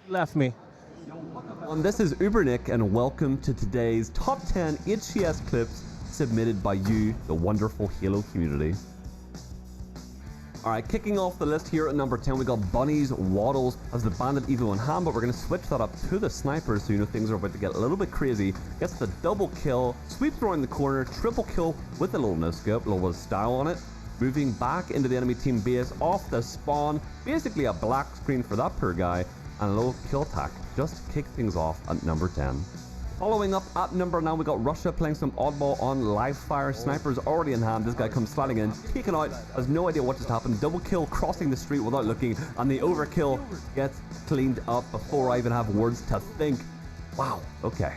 Left me. This is Ubernick, and welcome to today's top 10 HCS clips submitted by you, the wonderful Halo community. Alright, kicking off the list here at number 10, we got Bunnies Waddles as the Bandit Evo in hand, but we're going to switch that up to the Sniper, so you know things are about to get a little bit crazy. Gets the double kill, sweeps around the corner, triple kill with a little no-scope, a little bit of style on it. Moving back into the enemy team base off the spawn, basically a black screen for that poor guy, and a little kill attack just to kick things off at number 10. Following up at number 9, we got Russia playing some oddball on live fire. Sniper's already in hand. This guy comes sliding in, taken out, has no idea what just happened. Double kill, crossing the street without looking, and the overkill gets cleaned up before I even have words to think. Wow, okay.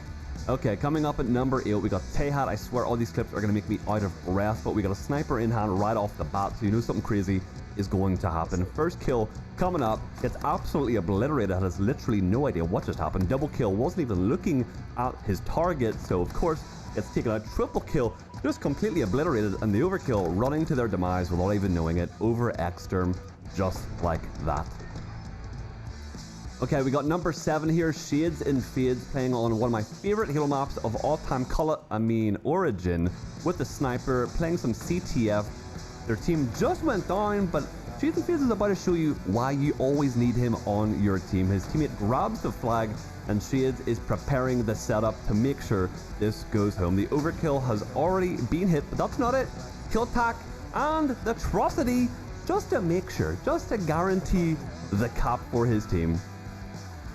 Okay, coming up at number 8, we got Tehat. I swear all these clips are going to make me out of breath, but we got a Sniper in hand right off the bat, so you know something crazy is going to happen. First kill coming up, gets absolutely obliterated, has literally no idea what just happened. Double kill, wasn't even looking at his target, so of course gets taken out. Triple kill, just completely obliterated, and the overkill running to their demise without even knowing it. Over Exterm, just like that. Okay, we got number 7 here, Shades in FaZe, playing on one of my favorite Halo maps of all time, Origin, with the Sniper, playing some CTF. Their team just went down, but Shades in FaZe is about to show you why you always need him on your team. His teammate grabs the flag, and Shades is preparing the setup to make sure this goes home. The overkill has already been hit, but that's not it. Kill attack and the atrocity, just to make sure, just to guarantee the cap for his team.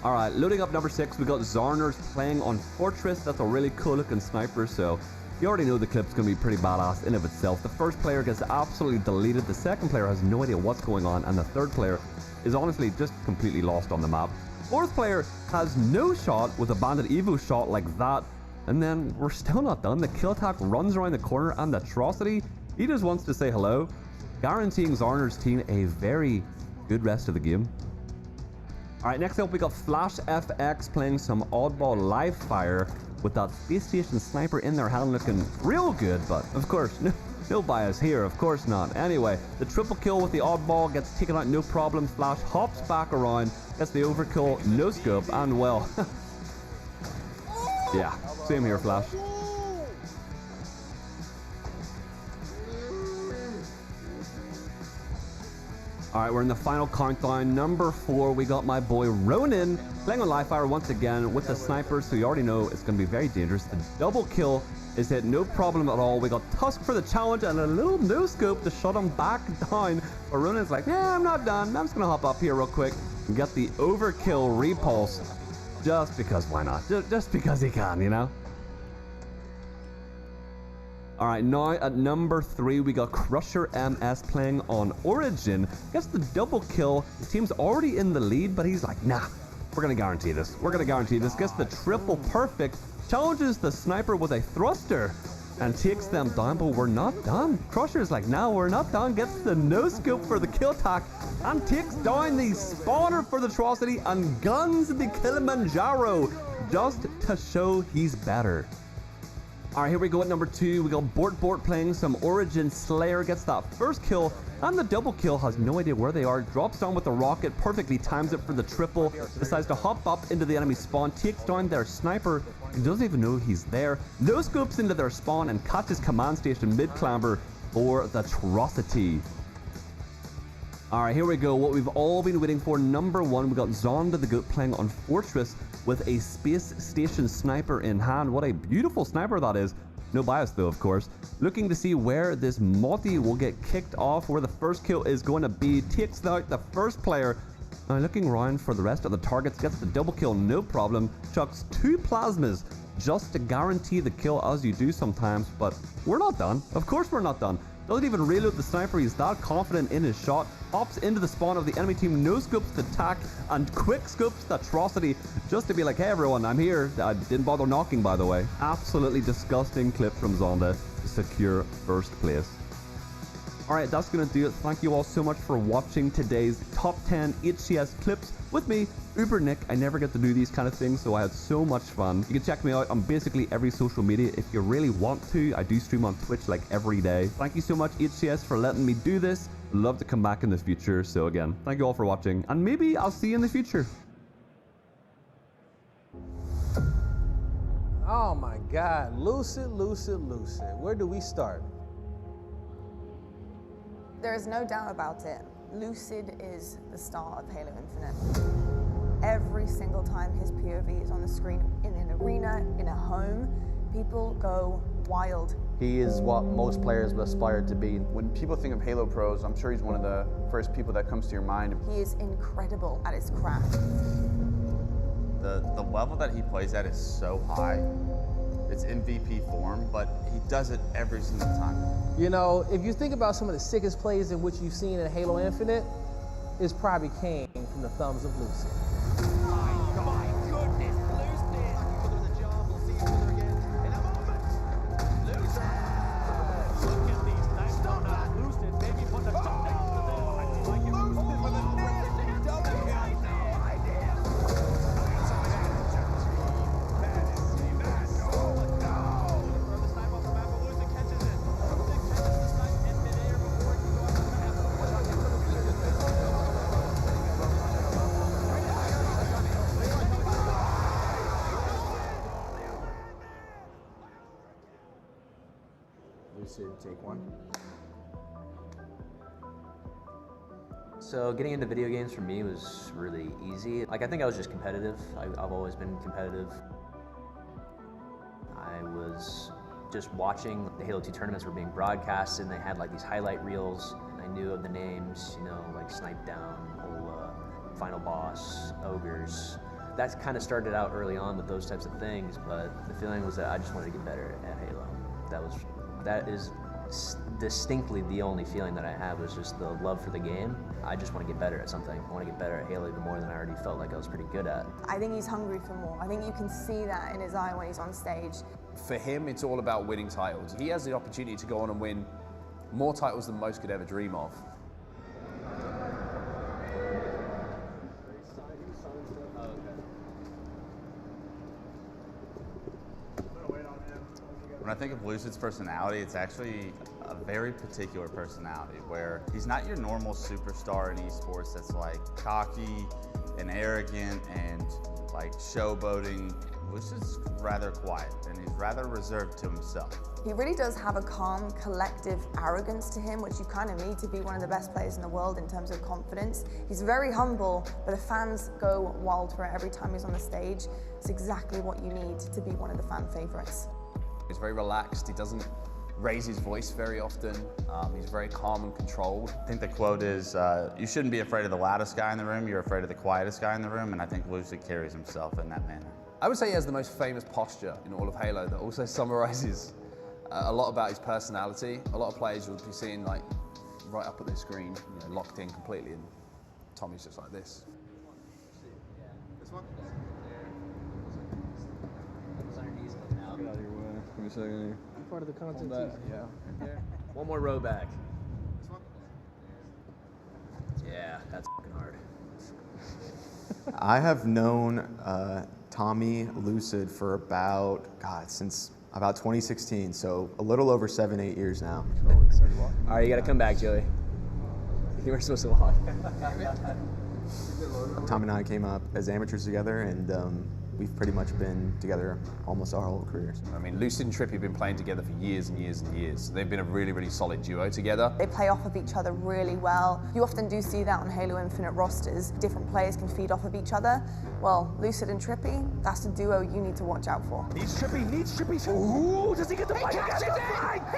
Alright, loading up number 6, we got Zarners playing on Fortress. That's a really cool looking sniper, so you already know the clip's going to be pretty badass in of itself. The first player gets absolutely deleted, the second player has no idea what's going on, and the third player is honestly just completely lost on the map. Fourth player has no shot with a Bandit Evo shot like that, and then we're still not done. The kill attack runs around the corner, and the atrocity, he just wants to say hello, guaranteeing Zarner's team a very good rest of the game. Alright, next up we got Flash FX playing some oddball live fire with that Space Station Sniper in their hand, looking real good, but of course, no bias here, of course not. Anyway, the triple kill with the oddball gets taken out no problem. Flash hops back around, gets the overkill, no scope, and well, yeah, same here, Flash. Alright, we're in the final countdown. Number 4, we got my boy Ronin playing on live fire once again with the Sniper, so you already know it's going to be very dangerous. The double kill is hit, no problem at all. We got Tusk for the challenge and a little no scope to shut him back down. But Ronin's like, yeah, I'm not done. I'm just going to hop up here real quick and get the overkill repulse. Just because, why not? Just because he can, you know? Alright, now at number 3, we got Crusher MS playing on Origin. Gets the double kill. His team's already in the lead, but he's like, nah, we're going to guarantee this. We're going to guarantee this. Gets the triple perfect. Challenges the Sniper with a thruster and takes them down, but we're not done. Crusher's like, nah, we're not done. Gets the no-scope for the kill attack and takes down the spawner for the atrocity and guns the Kilimanjaro just to show he's better. Alright, here we go at number 2. We got Bort playing some Origin. Slayer gets that first kill, and the double kill, has no idea where they are. Drops down with the rocket, perfectly times it for the triple. Decides to hop up into the enemy spawn, takes down their Sniper. He doesn't even know he's there. No scopes into their spawn and catches command station mid-clamber for the atrocity. Alright, here we go. What we've all been waiting for. Number 1, we got Zonda the Goat playing on Fortress with a Space Station Sniper in hand. What a beautiful sniper that is. No bias though, of course. Looking to see where this multi will get kicked off, where the first kill is going to be. Takes out the first player. Now looking around for the rest of the targets. Gets the double kill, no problem. Chucks 2 plasmas just to guarantee the kill, as you do sometimes. But we're not done. Of course we're not done. Doesn't even reload the Sniper, he's that confident in his shot. Hops into the spawn of the enemy team, no scopes the attack, and quick scopes the atrocity, just to be like, hey everyone, I'm here. I didn't bother knocking, by the way. Absolutely disgusting clip from Zonda to secure first place. Alright, that's going to do it. Thank you all so much for watching today's top 10 HCS clips with me, Uber Nick. I never get to do these kind of things, so I had so much fun. You can check me out on basically every social media if you really want to. I do stream on Twitch like every day. Thank you so much, HCS, for letting me do this. Love to come back in the future. So again, thank you all for watching, and maybe I'll see you in the future. Oh my God, Lucid, Lucid, Lucid. Where do we start? There is no doubt about it. Lucid is the star of Halo Infinite. Every single time his POV is on the screen, in an arena, in a home, people go wild. He is what most players aspire to be. When people think of Halo pros, I'm sure he's one of the first people that comes to your mind. He is incredible at his craft. The level that he plays at is so high. It's MVP form, but he does it every single time. You know, if you think about some of the sickest plays in which you've seen in Halo Infinite, it's probably came from the thumbs of Lucid. Lucid, take one. So getting into video games for me was really easy. Like, I think I was just competitive. I've always been competitive. I was just watching the Halo 2 tournaments were being broadcast, and they had like these highlight reels. I knew of the names, you know, like Snipe Down, Ola, Final Boss, Ogres. That kind of started out early on with those types of things, but the feeling was that I just wanted to get better at Halo. That is distinctly the only feeling that I have, was just the love for the game. I just want to get better at something. I want to get better at Halo even more than I already felt like I was pretty good at. I think he's hungry for more. I think you can see that in his eye when he's on stage. For him, it's all about winning titles. He has the opportunity to go on and win more titles than most could ever dream of. When I think of Lucid's personality, it's actually a very particular personality where he's not your normal superstar in esports that's like cocky and arrogant and like showboating. Lucid's rather quiet and he's rather reserved to himself. He really does have a calm, collective arrogance to him, which you kind of need to be one of the best players in the world in terms of confidence. He's very humble, but the fans go wild for it every time he's on the stage. It's exactly what you need to be one of the fan favorites. He's very relaxed. He doesn't raise his voice very often. He's very calm and controlled. I think the quote is, you shouldn't be afraid of the loudest guy in the room, you're afraid of the quietest guy in the room, and I think Lucid carries himself in that manner. I would say he has the most famous posture in all of Halo that also summarizes a lot about his personality. A lot of players you'll be seeing like right up at their screen, you know, locked in completely, and Tommy's just like this. This one? Give me a second here. I'm part of the content too. Yeah. One more row back. This one? Yeah, that's fucking hard. I have known Tommy Lucid for since about 2016, so a little over 7-8 years now. All right, you gotta come back, Joey. You were supposed to walk. Tommy and I came up as amateurs together, and we've pretty much been together almost our whole careers. I mean, Lucid and Trippy have been playing together for years and years and years. They've been a really, really solid duo together. They play off of each other really well. You often do see that on Halo Infinite rosters. Different players can feed off of each other. Well, Lucid and Trippy, that's a duo you need to watch out for. Needs Trippy. Ooh, does he get the fight? He catches it!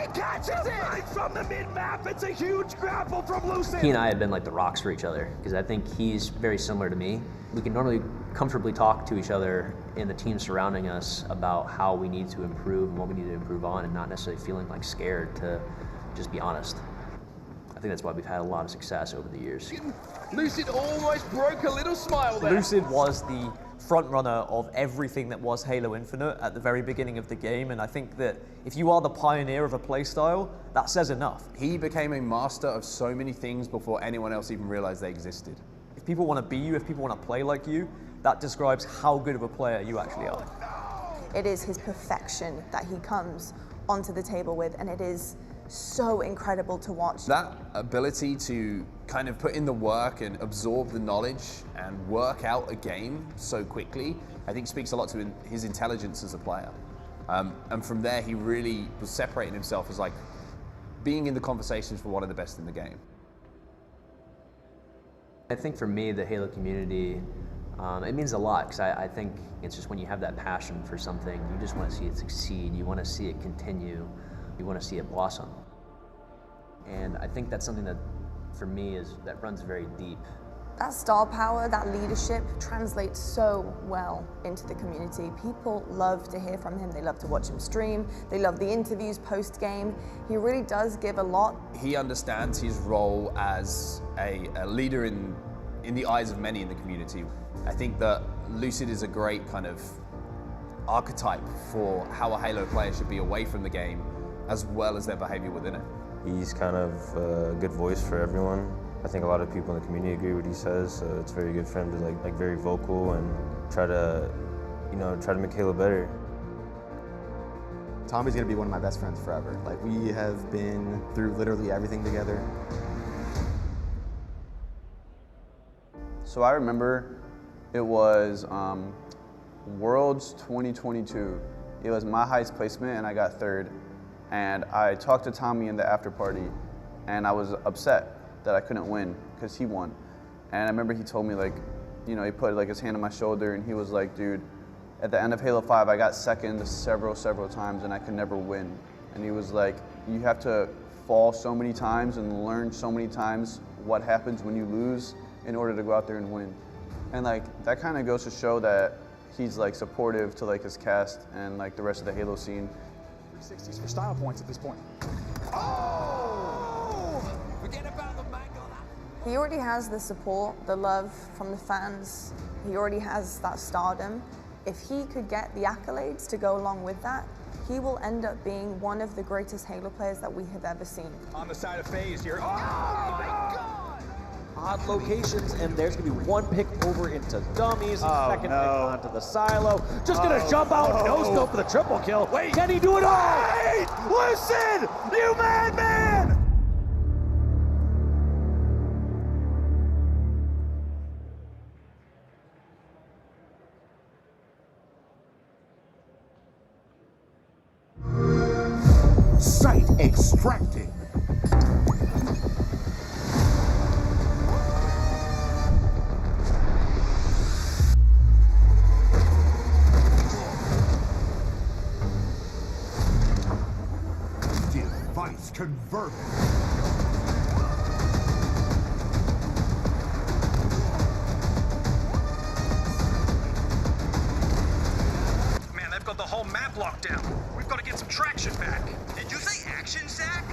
He catches it! Right from the mid-map, it's a huge grapple from Lucid! He and I have been like the rocks for each other, because I think he's very similar to me. We can normally comfortably talk to each other in the team surrounding us about how we need to improve and what we need to improve on, and not necessarily feeling like scared to just be honest. I think that's why we've had a lot of success over the years. Lucid almost broke a little smile there. Lucid was the front runner of everything that was Halo Infinite at the very beginning of the game, and I think that if you are the pioneer of a playstyle, that says enough. He became a master of so many things before anyone else even realized they existed. If people want to be you, if people want to play like you, that describes how good of a player you actually are. It is his perfection that he comes onto the table with, and it is so incredible to watch. That ability to kind of put in the work and absorb the knowledge and work out a game so quickly, I think speaks a lot to his intelligence as a player. And from there, he really was separating himself as like being in the conversations for one of the best in the game. I think for me, the Halo community, it means a lot, because I think it's just when you have that passion for something, you just want to see it succeed, you want to see it continue, you want to see it blossom. And I think that's something that, for me, that runs very deep. That star power, that leadership translates so well into the community. People love to hear from him. They love to watch him stream. They love the interviews post-game. He really does give a lot. He understands his role as a leader in the eyes of many in the community. I think that Lucid is a great kind of archetype for how a Halo player should be away from the game, as well as their behavior within it. He's kind of a good voice for everyone. I think a lot of people in the community agree with what he says, so it's very good for him to like very vocal and try to make Halo better. Tommy's gonna be one of my best friends forever. Like, we have been through literally everything together. So I remember it was Worlds 2022. It was my highest placement and I got third. And I talked to Tommy in the after party and I was upset that I couldn't win because he won. And I remember he told me, like, you know, he put like his hand on my shoulder and he was like, dude, at the end of Halo 5, I got second several times and I could never win. And he was like, you have to fall so many times and learn so many times what happens when you lose in order to go out there and win. And like, that kind of goes to show that he's like supportive to like his cast and like the rest of the Halo scene. 360s for style points at this point. Oh! Forget about the mic on that. He already has the support, the love from the fans. He already has that stardom. If he could get the accolades to go along with that, he will end up being one of the greatest Halo players that we have ever seen. On the side of FaZe here. Oh my God! Odd locations, and there's gonna be one pick over into dummies, second pick onto the silo. Just gonna jump out, no scope for the triple kill. Wait, can he do it all? Wait! Lucid! You madman! Site extracted. Device converted. Man, they've got the whole map locked down. We've got to get some traction back. Did you say action, Zach?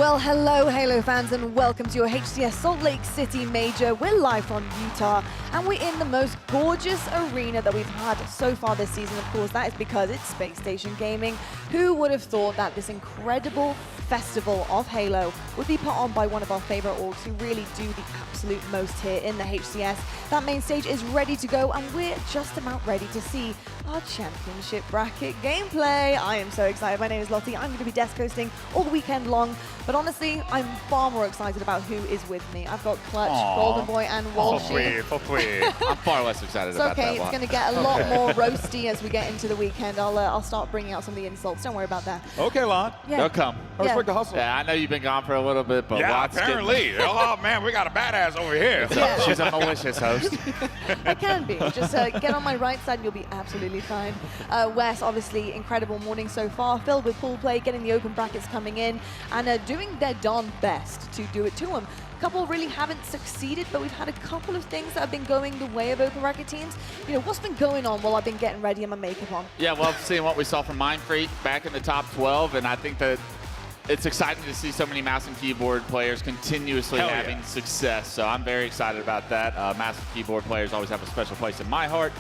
Well, hello Halo fans and welcome to your HCS Salt Lake City Major. We're live from Utah and we're in the most gorgeous arena that we've had so far this season. Of course, that is because it's Spacestation Gaming. Who would have thought that this incredible festival of Halo would be put on by one of our favorite orgs who really do the absolute most here in the HCS. That main stage is ready to go and we're just about ready to see our championship bracket gameplay. I am so excited. My name is Lottie. I'm going to be desk hosting all weekend long, but honestly, I'm far more excited about who is with me. I've got Clutch, Golden Boy, and Walshy. I'm far less excited about that one. It's going to get a lot more roasty as we get into the weekend. I'll start bringing out some of the insults. Don't worry about that. Okay, Lon. Yeah. They'll come. I respect the hustle. Yeah, I know you've been gone for a little bit, but yeah, Watt's apparently. Oh man, we got a badass over here. Yeah. She's a malicious host. It can be. Just get on my right side and you'll be absolutely fine. Wes, obviously, incredible morning so far, filled with pool play, getting the open brackets coming in, and doing their darn best to do it to them. A couple really haven't succeeded, but we've had a couple of things that have been going the way of open bracket teams. You know, what's been going on while I've been getting ready and my makeup on? Yeah, well, seeing what we saw from Mindfreak back in the top 12, and I think that it's exciting to see so many mouse and keyboard players continuously having success. So I'm very excited about that. Mouse and keyboard players always have a special place in my heart.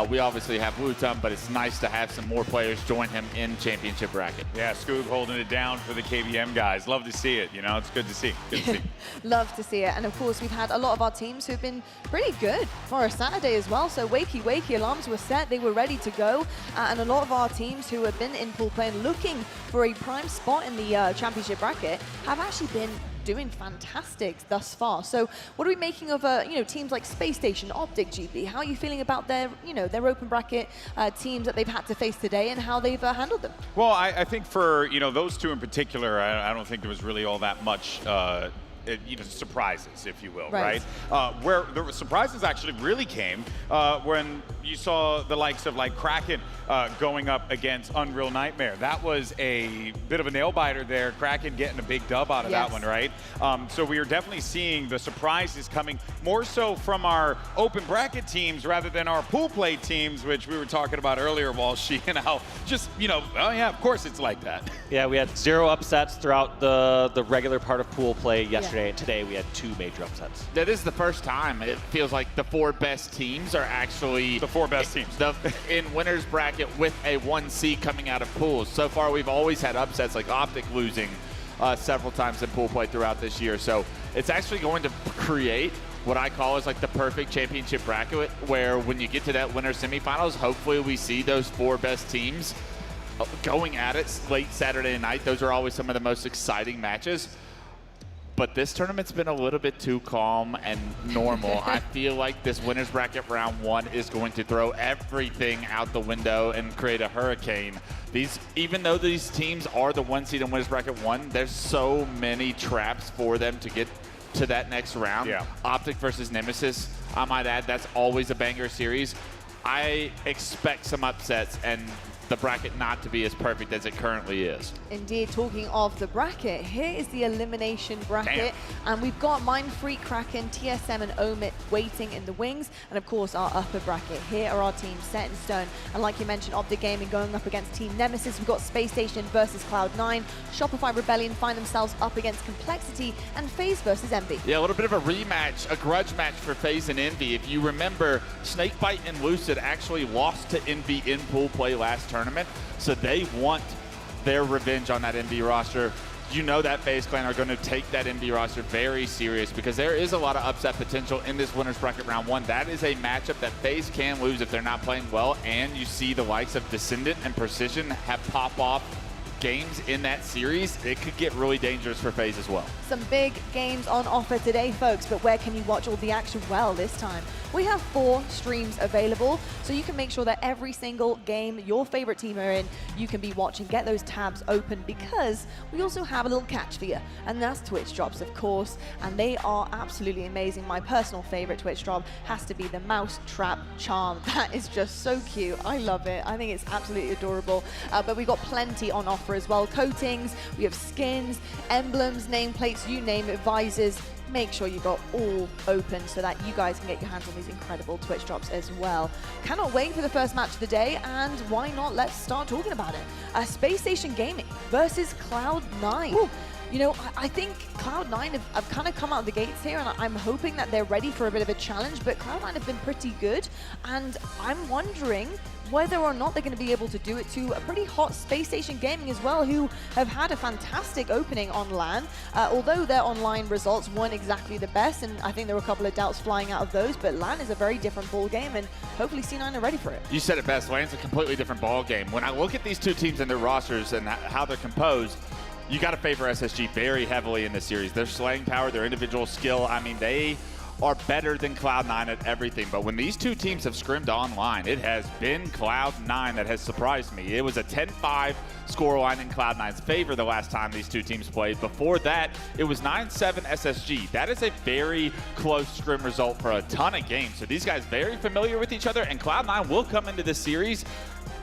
We obviously have Wutum, but it's nice to have some more players join him in championship bracket. Yeah, Scoob holding it down for the KBM guys. Love to see it. You know, it's good to see. Good to see. Love to see it. And of course, we've had a lot of our teams who've been pretty good for a Saturday as well. So wakey alarms were set. They were ready to go. And a lot of our teams who have been in pool play and looking for a prime spot in the championship bracket have actually been doing fantastic thus far. So what are we making of teams like Space Station, Optic, GP? How are you feeling about their open bracket teams that they've had to face today and how they've handled them? Well, I think for those two in particular, I don't think there was really all that much surprises, if you will, right? Where the surprises actually really came when you saw the likes of like Kraken going up against Unreal Nightmare. That was a bit of a nail biter there. Kraken getting a big dub out of that one, right? So we are definitely seeing the surprises coming more so from our open bracket teams rather than our pool play teams, which we were talking about earlier, Walshy, and how just, oh yeah, of course it's like that. Yeah, we had 0 upsets throughout the regular part of pool play yesterday. And today we had 2 major upsets. Yeah, this is the first time it feels like the 4 best teams are actually the 4 best teams in winners bracket with a 1C coming out of pools. So far, we've always had upsets like Optic losing several times in pool play throughout this year. So it's actually going to create what I call is like the perfect championship bracket, where when you get to that winner semifinals, hopefully we see those 4 best teams going at it late Saturday night. Those are always some of the most exciting matches. But this tournament's been a little bit too calm and normal. I feel like this winners bracket round 1 is going to throw everything out the window and create a hurricane. Even though these teams are the 1 seed in winners bracket 1, there's so many traps for them to get to that next round. Yeah. Optic versus Nemesis, I might add, that's always a banger series. I expect some upsets and the bracket not to be as perfect as it currently is. Indeed, talking of the bracket, here is the elimination bracket. And we've got Mindfreak, Kraken, TSM and Omit waiting in the wings. And of course, our upper bracket. Here are our teams set in stone. And like you mentioned, Optic Gaming going up against Team Nemesis. We've got Space Station versus Cloud9. Shopify Rebellion find themselves up against Complexity. And FaZe versus Envy. Yeah, a little bit of a rematch, a grudge match for FaZe and Envy. If you remember, Snakebite and Lucid actually lost to Envy in pool play last tournament. So they want their revenge on that Envy roster. You know that FaZe clan are going to take that Envy roster very serious because there is a lot of upset potential in this winners bracket round 1. That is a matchup that FaZe can lose if they're not playing well, and you see the likes of Descendant and Precision have pop-off games in that series. It could get really dangerous for FaZe as well. Some big games on offer today, folks, but where can you watch all the action? Well, this time we have 4 streams available, so you can make sure that every single game your favorite team are in, you can be watching. Get those tabs open because we also have a little catch for you, and that's Twitch drops, of course, and they are absolutely amazing. My personal favorite Twitch drop has to be the mouse trap charm. That is just so cute. I love it. I think it's absolutely adorable. But we've got plenty on offer as well. Coatings, we have skins, emblems, nameplates, you name it, visors. Make sure you got all open so that you guys can get your hands on these incredible Twitch drops as well. Cannot wait for the first match of the day, and why not? Let's start talking about it. Spacestation Gaming versus Cloud9. You know, I think Cloud9 have kind of come out of the gates here, and I'm hoping that they're ready for a bit of a challenge, but Cloud9 have been pretty good, and I'm wondering whether or not they're going to be able to do it to a pretty hot Spacestation Gaming as well, who have had a fantastic opening on LAN, although their online results weren't exactly the best, and I think there were a couple of doubts flying out of those, but LAN is a very different ball game, and hopefully C9 are ready for it. You said it best, LAN's a completely different ball game. When I look at these two teams and their rosters and how they're composed, you got to favor SSG very heavily in this series. Their slaying power, their individual skill, I mean, they are better than Cloud9 at everything. But when these two teams have scrimmed online, it has been Cloud9 that has surprised me. It was a 10-5 scoreline in Cloud9's favor the last time these two teams played. Before that, it was 9-7 SSG. That is a very close scrim result for a ton of games. So these guys very familiar with each other, and Cloud9 will come into this series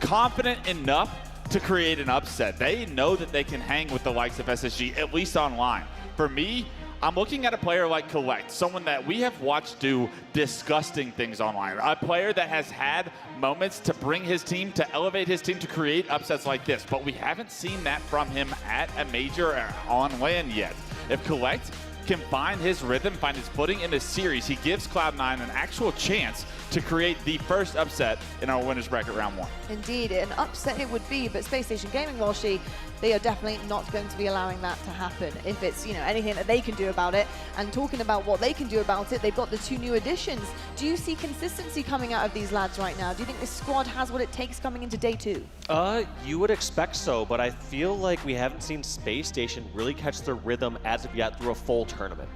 confident enough to create an upset. They know that they can hang with the likes of SSG, at least online. For me, I'm looking at a player like Collect, someone that we have watched do disgusting things online. A player that has had moments to bring his team, to elevate his team, to create upsets like this. But we haven't seen that from him at a major or on LAN yet. If Collect can find his rhythm, find his footing in this series, he gives Cloud9 an actual chance to create the first upset in our winners bracket round 1. Indeed, an upset it would be, but Spacestation Gaming, Walshy, they are definitely not going to be allowing that to happen if it's, you know, anything that they can do about it. And talking about what they can do about it, they've got the 2 new additions. Do you see consistency coming out of these lads right now? Do you think this squad has what it takes coming into day 2? You would expect so, but I feel like we haven't seen Space Station really catch their rhythm as of yet through a full tournament.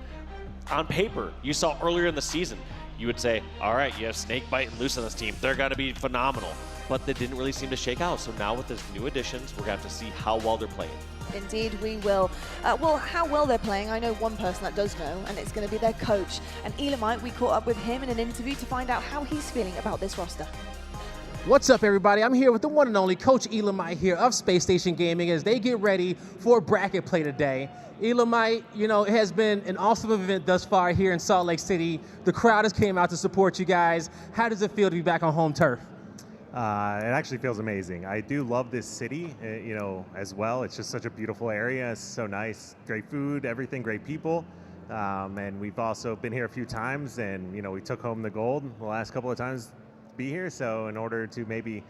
On paper, you saw earlier in the season, you would say, all right, you have Snakebite and Lucid on this team. They're going to be phenomenal. But they didn't really seem to shake out. So now with these new additions, we're going to have to see how well they're playing. Indeed, we will. Well, how well they're playing, I know one person that does know, and it's going to be their coach. And Elamite, we caught up with him in an interview to find out how he's feeling about this roster. What's up, everybody? I'm here with the one and only Coach Elamite here of Space Station Gaming as they get ready for bracket play today. Elamite, you know, it has been an awesome event thus far here in Salt Lake City. The crowd has came out to support you guys. How does it feel to be back on home turf? It actually feels amazing. I do love this city, you know, as well. It's just such a beautiful area. It's so nice. Great food, everything, great people. And we've also been here a few times, and, you know, we took home the gold the last couple of times to be here. So in order to maybe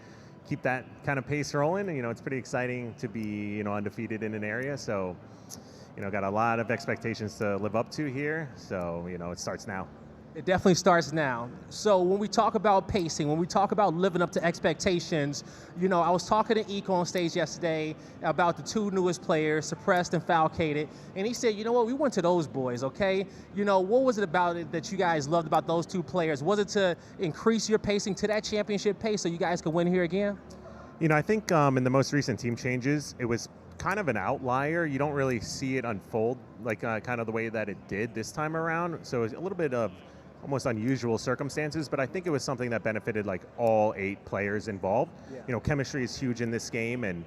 keep that kind of pace rolling, you know, it's pretty exciting to be, you know, undefeated in an area. So, you know, got a lot of expectations to live up to here. So, you know, it starts now. It definitely starts now. So when we talk about pacing, when we talk about living up to expectations, you know, I was talking to Eco on stage yesterday about the 2 newest players, Suppressed and Falcated, and he said, you know what, we went to those boys, okay? You know, what was it about it that you guys loved about those 2 players? Was it to increase your pacing to that championship pace so you guys could win here again? You know, I think in the most recent team changes, it was kind of an outlier. You don't really see it unfold like kind of the way that it did this time around. So it was a little bit of almost unusual circumstances, but I think it was something that benefited like all 8 players involved. Yeah. You know, chemistry is huge in this game, and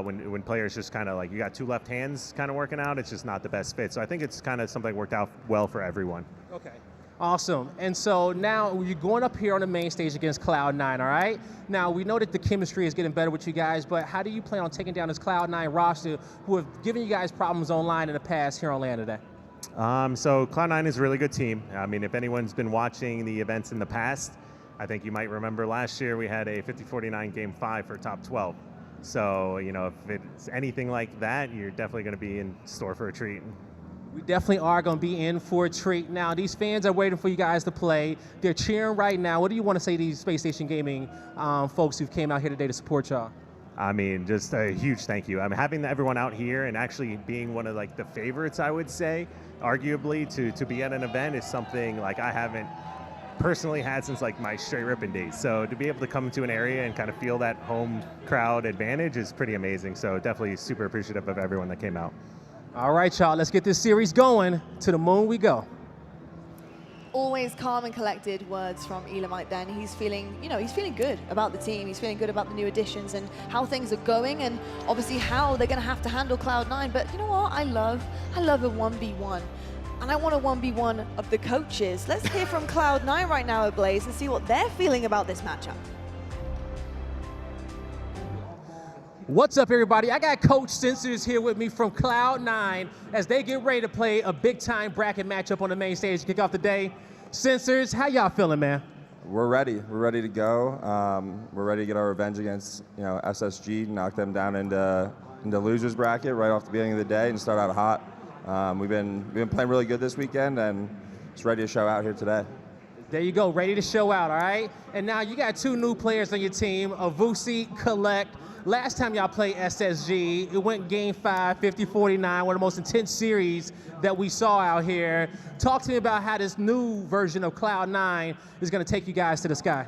when players just kind of like, you got 2 left hands kind of working out, it's just not the best fit. So I think it's kind of something that worked out well for everyone. Okay. Awesome. And so now you're going up here on the main stage against Cloud9, all right? Now, we know that the chemistry is getting better with you guys, but how do you plan on taking down this Cloud9 roster who have given you guys problems online in the past here on LAN today? So Cloud9 is a really good team. I mean, if anyone's been watching the events in the past, I think you might remember last year we had a 50-49 game 5 for top 12. So, you know, if it's anything like that, you're definitely going to be in store for a treat. We definitely are going to be in for a treat. Now, these fans are waiting for you guys to play. They're cheering right now. What do you want to say to these Space Station Gaming folks who came out here today to support y'all? I mean, just a huge thank you. I mean, having everyone out here and actually being one of like the favorites, I would say, arguably to be at an event is something like I haven't personally had since like my straight ripping days. So to be able to come to an area and kind of feel that home crowd advantage is pretty amazing. So definitely super appreciative of everyone that came out. All right, y'all, let's get this series going. To the moon we go. Always calm and collected words from Elamite then. He's feeling, you know, he's feeling good about the team. He's feeling good about the new additions and how things are going, and obviously how they're going to have to handle Cloud9. But you know what? I love a 1v1. And I want a 1v1 of the coaches. Let's hear from Cloud9 right now at Blaze and see what they're feeling about this matchup. What's up, everybody? I got Coach Sensors here with me from Cloud9 as they get ready to play a big-time bracket matchup on the main stage to kick off the day. Sensors, how y'all feeling, man? We're ready. We're ready to go. We're ready to get our revenge against SSG, knock them down into losers bracket right off the beginning of the day and start out hot. We've been playing really good this weekend and just ready to show out here today. There you go, ready to show out, all right? And now you got two new players on your team, Avusi, Collect. Last time y'all played SSG, it went game 5, 50-49, one of the most intense series that we saw out here. Talk to me about how this new version of Cloud9 is going to take you guys to the sky.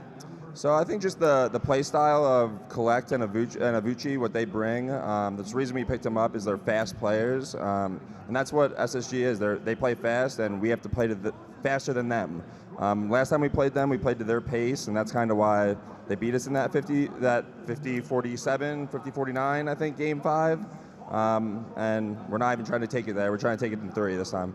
So I think just the play style of Collect and Avucci, what they bring, the reason we picked them up is they're fast players, and that's what SSG is. They play fast, and we have to play faster than them. Last time we played them, we played to their pace, and that's kind of why they beat us in that 50-47, 50-49, I think, game 5. And we're not even trying to take it there. We're trying to take it in 3 this time.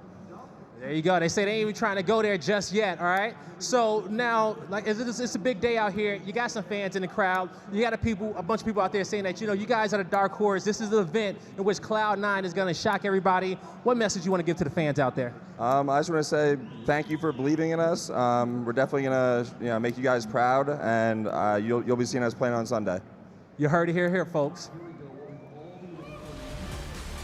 There you go. They say they ain't even trying to go there just yet, all right? So now, like, it's a big day out here. You got some fans in the crowd. You got a bunch of people out there saying that, you guys are the dark horse. This is the event in which Cloud9 is going to shock everybody. What message you want to give to the fans out there? I just want to say thank you for believing in us. We're definitely going to make you guys proud, and you'll be seeing us playing on Sunday. You heard it here, folks.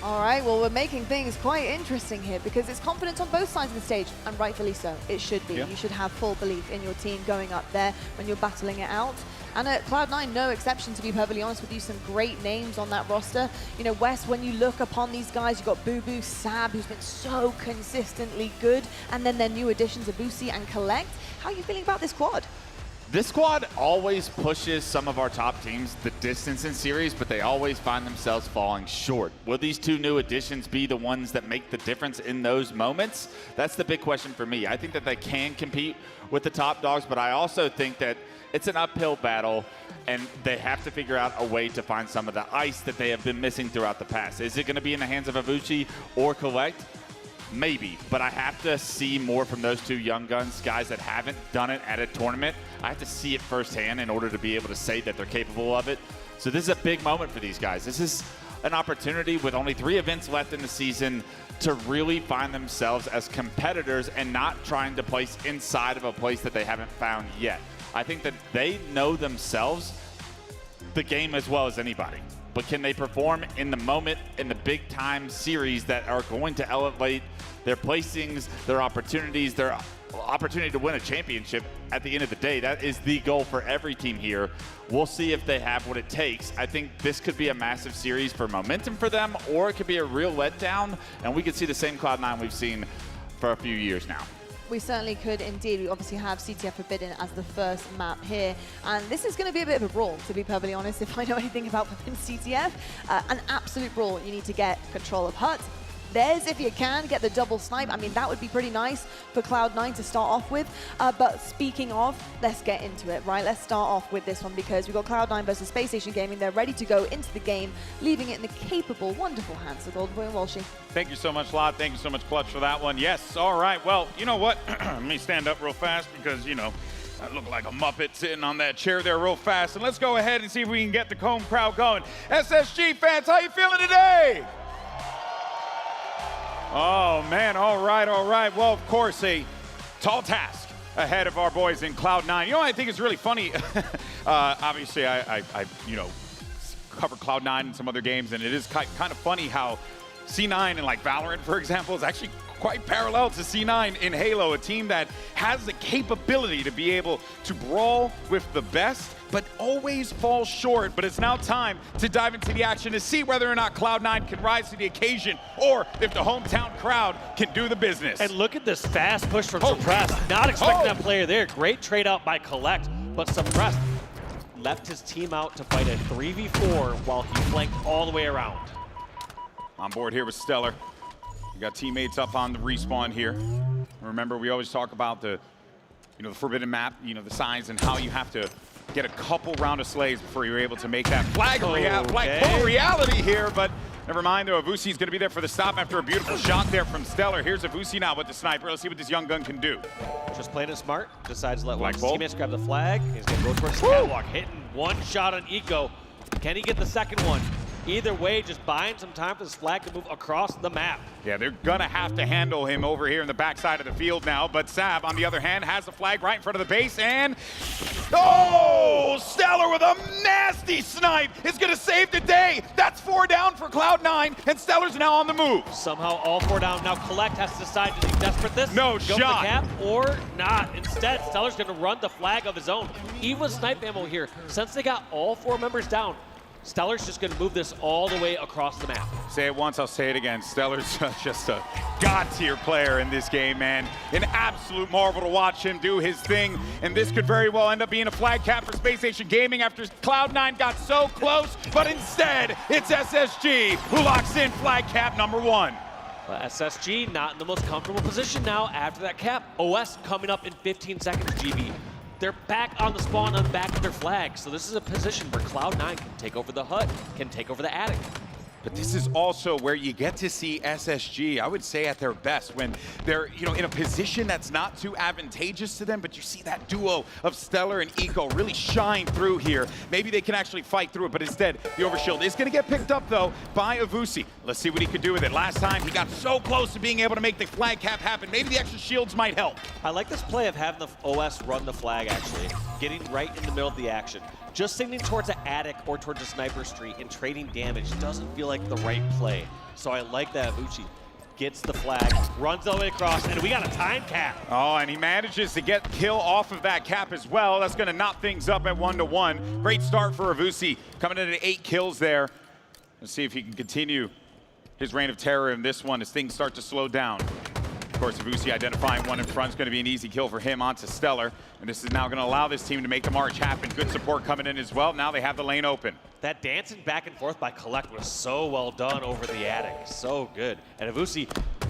All right, well, we're making things quite interesting here because it's confidence on both sides of the stage, and rightfully so. It should be. Yeah. You should have full belief in your team going up there when you're battling it out. And at Cloud9, no exception, to be perfectly honest with you. Some great names on that roster. Wes, when you look upon these guys, you've got Boo Boo, Sab, who's been so consistently good, and then their new additions, Abusi and Collect. How are you feeling about this squad? This squad always pushes some of our top teams the distance in series, but they always find themselves falling short. Will these two new additions be the ones that make the difference in those moments? That's the big question for me. I think that they can compete with the top dogs, but I also think that it's an uphill battle, and they have to figure out a way to find some of the ice that they have been missing throughout the past. Is it going to be in the hands of Avucci or Collect? Maybe, but I have to see more from those two young guns, guys that haven't done it at a tournament. I have to see it firsthand in order to be able to say that they're capable of it. So this is a big moment for these guys. This is an opportunity with only 3 events left in the season to really find themselves as competitors and not trying to place inside of a place that they haven't found yet. I think that they know themselves the game as well as anybody. But can they perform in the moment, in the big time series that are going to elevate their placings, their opportunities, their opportunity to win a championship at the end of the day? That is the goal for every team here. We'll see if they have what it takes. I think this could be a massive series for momentum for them, or it could be a real letdown, and we could see the same Cloud9 we've seen for a few years now. We certainly could indeed. We obviously have CTF Forbidden as the first map here. And this is going to be a bit of a brawl, to be perfectly honest, if I know anything about Forbidden CTF. An absolute brawl. You need to get control of Hut. There's, if you can, get the double snipe. I mean, that would be pretty nice for Cloud9 to start off with. But speaking of, let's get into it, right? Let's start off with this one because we've got Cloud9 versus Spacestation Gaming. They're ready to go into the game, leaving it in the capable, wonderful hands of Golden Boy and Walshy. Thank you so much, Lot. Thank you so much, Clutch, for that one. Yes, all right. Well, you know what? Let me stand up real fast because, I look like a Muppet sitting on that chair there real fast. And let's go ahead and see if we can get the home crowd going. SSG fans, how you feeling today? Oh, man, all right. Well, of course, a tall task ahead of our boys in Cloud9. I think it's really funny. Obviously, I covered Cloud9 in some other games, and it is kind of funny how C9 in like Valorant, for example, is actually quite parallel to C9 in Halo, a team that has the capability to be able to brawl with the best, but always falls short. But it's now time to dive into the action to see whether or not Cloud9 can rise to the occasion or if the hometown crowd can do the business. And look at this fast push from Suppressed. Not expecting that player there. Great trade out by Collect, but Suppressed left his team out to fight a 3v4 while he flanked all the way around. On board here with Stellar. We got teammates up on the respawn here. Remember, we always talk about the forbidden map, the signs and how you have to get a couple round of slays before you're able to make that flag reality here. But never mind, though. Avusi's going to be there for the stop after a beautiful shot there from Stellar. Here's Avusi now with the sniper. Let's see what this young gun can do. Just playing it smart. Decides to let one of his teammates grab the flag. He's going to go towards the catwalk, hitting one shot on Eco. Can he get the second one? Either way, just buying some time for this flag to move across the map. Yeah, they're gonna have to handle him over here in the backside of the field now, but Sab, on the other hand, has the flag right in front of the base, and oh, Stellar with a nasty snipe is gonna save the day. That's 4 down for Cloud9, and Stellar's now on the move. Somehow all 4 down. Now Collect has to decide, does he desperate this? No Go shot. for the cap or not? Instead, Stellar's gonna run the flag of his own. Even snipe ammo here. Since they got all 4 members down, Stellar's just gonna move this all the way across the map. Say it once, I'll say it again. Stellar's just a god-tier player in this game, man. An absolute marvel to watch him do his thing, and this could very well end up being a flag cap for Spacestation Gaming after Cloud9 got so close, but instead, it's SSG who locks in flag cap number 1. Well, SSG not in the most comfortable position now after that cap. OS coming up in 15 seconds, GB. They're back on the spawn on the back of their flag. So this is a position where Cloud9 can take over the hut, can take over the attic. But this is also where you get to see SSG, I would say, at their best, when they're, in a position that's not too advantageous to them, but you see that duo of Stellar and Eco really shine through here. Maybe they can actually fight through it, but instead, the overshield is going to get picked up, though, by Avusi. Let's see what he could do with it. Last time, he got so close to being able to make the flag cap happen. Maybe the extra shields might help. I like this play of having the OS run the flag, actually, getting right in the middle of the action. Just signaling towards the attic or towards a sniper street and trading damage doesn't feel like the right play. So I like that Avucci gets the flag, runs all the way across, and we got a time cap. Oh, and he manages to get kill off of that cap as well. That's going to knock things up at 1-1. Great start for Avusi, coming in at 8 kills there. Let's see if he can continue his reign of terror in this one as things start to slow down. Of course, Avusi identifying one in front is going to be an easy kill for him onto Stellar. And this is now going to allow this team to make the march happen. Good support coming in as well. Now they have the lane open. That dancing back and forth by Collect was so well done over the attic. So good. And Avusi,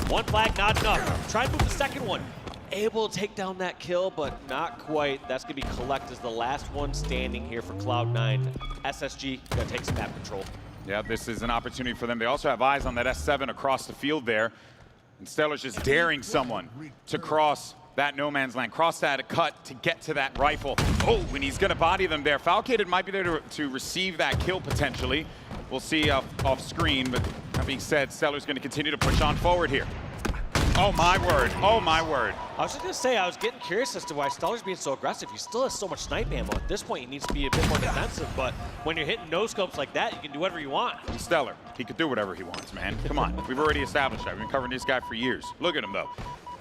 one flag, not enough. Try and move the second one. Able to take down that kill, but not quite. That's going to be Collect as the last one standing here for Cloud9. SSG going to take some map control. Yeah, this is an opportunity for them. They also have eyes on that S7 across the field there. And Stellar's just daring someone to cross that no man's land, cross that cut to get to that rifle. Oh, and he's gonna body them there. Falcated might be there to receive that kill potentially. We'll see off screen, but that being said, Stellar's gonna continue to push on forward here. Oh my word, oh my word. I was just gonna say, I was getting curious as to why Stellar's being so aggressive. He still has so much snipe ammo. At this point, he needs to be a bit more defensive, but when you're hitting no scopes like that, you can do whatever you want. He's Stellar, he could do whatever he wants, man. Come on, we've already established that. We've been covering this guy for years. Look at him though.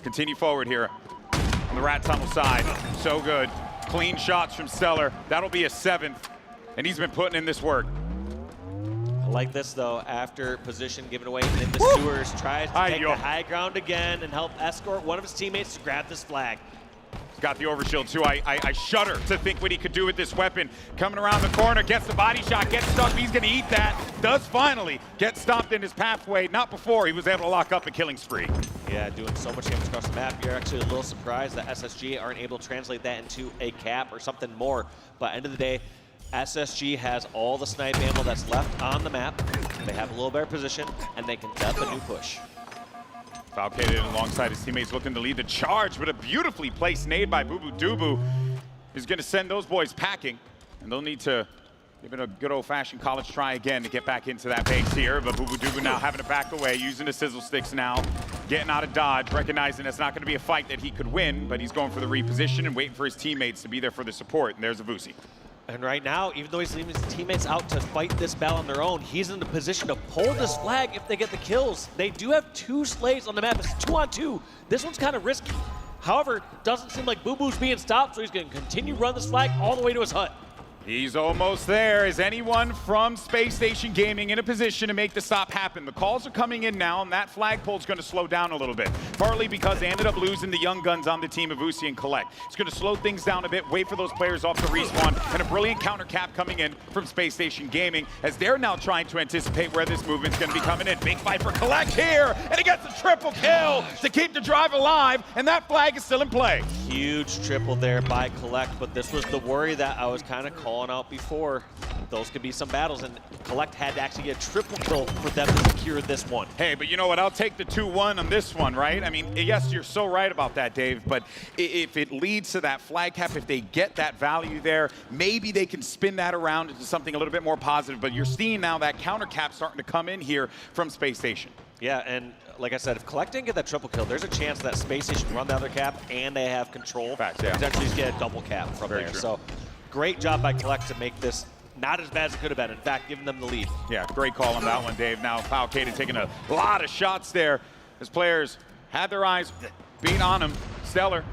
Continue forward here on the rat tunnel side. So good. Clean shots from Stellar. That'll be a 7th, and he's been putting in this work. I like this though, after position given away in the sewers, tries to take the high ground again and help escort one of his teammates to grab this flag. He's got the overshield too. I shudder to think what he could do with this weapon. Coming around the corner, gets the body shot, gets stuck, he's gonna eat that. Does finally get stopped in his pathway. Not before he was able to lock up a killing spree. Yeah, doing so much damage across the map. You're actually a little surprised that SSG aren't able to translate that into a cap or something more. But end of the day, SSG has all the snipe ammo that's left on the map. They have a little better position, and they can def a new push. Falcated alongside his teammates looking to lead the charge, but a beautifully placed nade by Boo Boo Dubu is going to send those boys packing, and they'll need to give it a good old-fashioned college try again to get back into that base here. But Boo Boo Dubu now having to back away, using the sizzle sticks now, getting out of dodge, recognizing it's not going to be a fight that he could win, but he's going for the reposition and waiting for his teammates to be there for the support. And there's Avusi. And right now, even though he's leaving his teammates out to fight this battle on their own, he's in the position to pull this flag if they get the kills. They do have 2 slaves on the map. It's 2-on-2. This one's kind of risky. However, doesn't seem like Boo Boo's being stopped, so he's going to continue run this flag all the way to his hut. He's almost there. Is anyone from Spacestation Gaming in a position to make the stop happen? The calls are coming in now, and that flagpole's going to slow down a little bit. Partly because they ended up losing the young guns on the team of Uzi and Collect. It's going to slow things down a bit, wait for those players off the respawn, and a brilliant counter cap coming in from Spacestation Gaming as they're now trying to anticipate where this movement's going to be coming in. Big fight for Collect here, and he gets a triple kill to keep the drive alive, and that flag is still in play. Huge triple there by Collect, but this was the worry that I was kind of calling out before. those could be some battles, and Collect had to actually get a triple kill for them to secure this one. Hey, but you know what? I'll take the 2-1 on this one, right? I mean, yes, you're so right about that, Dave, but if it leads to that flag cap, if they get that value there, maybe they can spin that around into something a little bit more positive, but you're seeing now that counter cap starting to come in here from Space Station. Yeah, and like I said, if Collect didn't get that triple kill, there's a chance that Space Station run the other cap and they have control. Facts, yeah. Potentially just get a double cap from Very there. true. So great job by Collect to make this not as bad as it could have been. In fact, giving them the lead. Yeah, great call on that one, Dave. Now, Falcated taking a lot of shots there. His players had their eyes being on him. Stellar.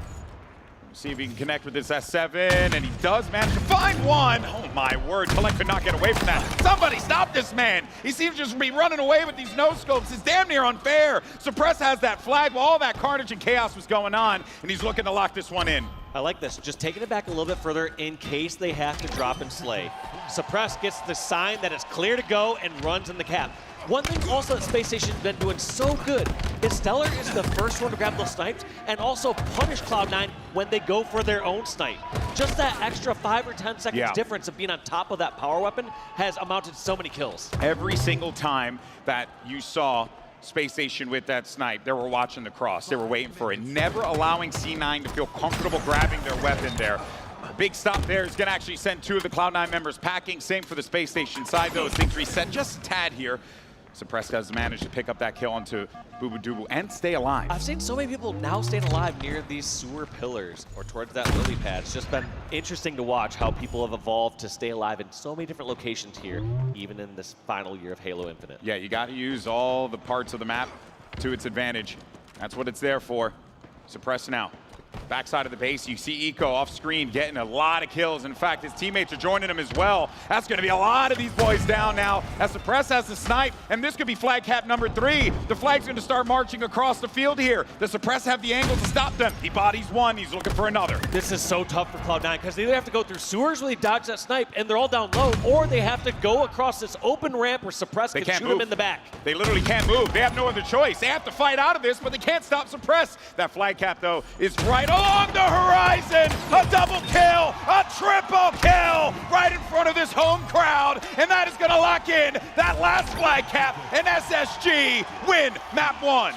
See if he can connect with this S7, and he does manage to find one. Oh my word, Collect could not get away from that. Somebody stop this man. He seems to just be running away with these no-scopes. It's damn near unfair. Suppress has that flag while all that carnage and chaos was going on, and he's looking to lock this one in. I like this, just taking it back a little bit further in case they have to drop and slay. Suppress gets the sign that it's clear to go and runs in the cap. One thing also that Space Station's been doing so good is Stellar is the first one to grab those snipes and also punish Cloud9 when they go for their own snipe. Just that extra 5 or 10 seconds difference of being on top of that power weapon has amounted to so many kills. Every single time that you saw Space Station with that snipe, they were watching the cross. They were waiting for it, never allowing C9 to feel comfortable grabbing their weapon there. A big stop there is going to actually send 2 of the Cloud9 members packing. Same for the Space Station side, though. Things reset just a tad here. Suppress has managed to pick up that kill onto Boo Doo and stay alive. I've seen so many people now staying alive near these sewer pillars or towards that lily pad. It's just been interesting to watch how people have evolved to stay alive in so many different locations here, even in this final year of Halo Infinite. Yeah, you got to use all the parts of the map to its advantage. That's what it's there for. Suppress now. Backside of the base, you see Eco off screen getting a lot of kills. In fact, his teammates are joining him as well. That's going to be a lot of these boys down now as Suppress has the snipe, and this could be flag cap number 3. The flag's going to start marching across the field here. The Suppress have the angle to stop them. He bodies one, he's looking for another. This is so tough for Cloud9 because they either have to go through sewers where they dodge that snipe and they're all down low, or they have to go across this open ramp where Suppress can shoot them in the back. They literally can't move. They have no other choice. They have to fight out of this, but they can't stop Suppress. That flag cap, though, is right along the horizon. A double kill, a triple kill right in front of this home crowd, and that is going to lock in that last flag cap, and SSG win map 1.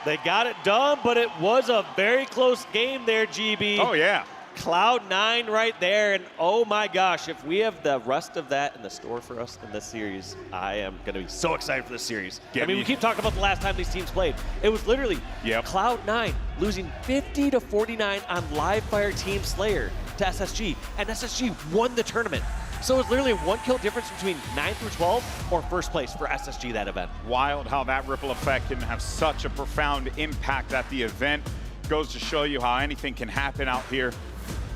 They got it done, but it was a very close game there, GB. Oh, yeah. Cloud9 right there, and oh my gosh, if we have the rest of that in the store for us in this series, I am going to be so excited for this series. We keep talking about the last time these teams played. It was literally Cloud9 losing 50-49 on Livefire Team Slayer to SSG, and SSG won the tournament. So it's literally a 1 kill difference between 9 through 12 or first place for SSG that event. Wild how that ripple effect can have such a profound impact at the event. Goes to show you how anything can happen out here.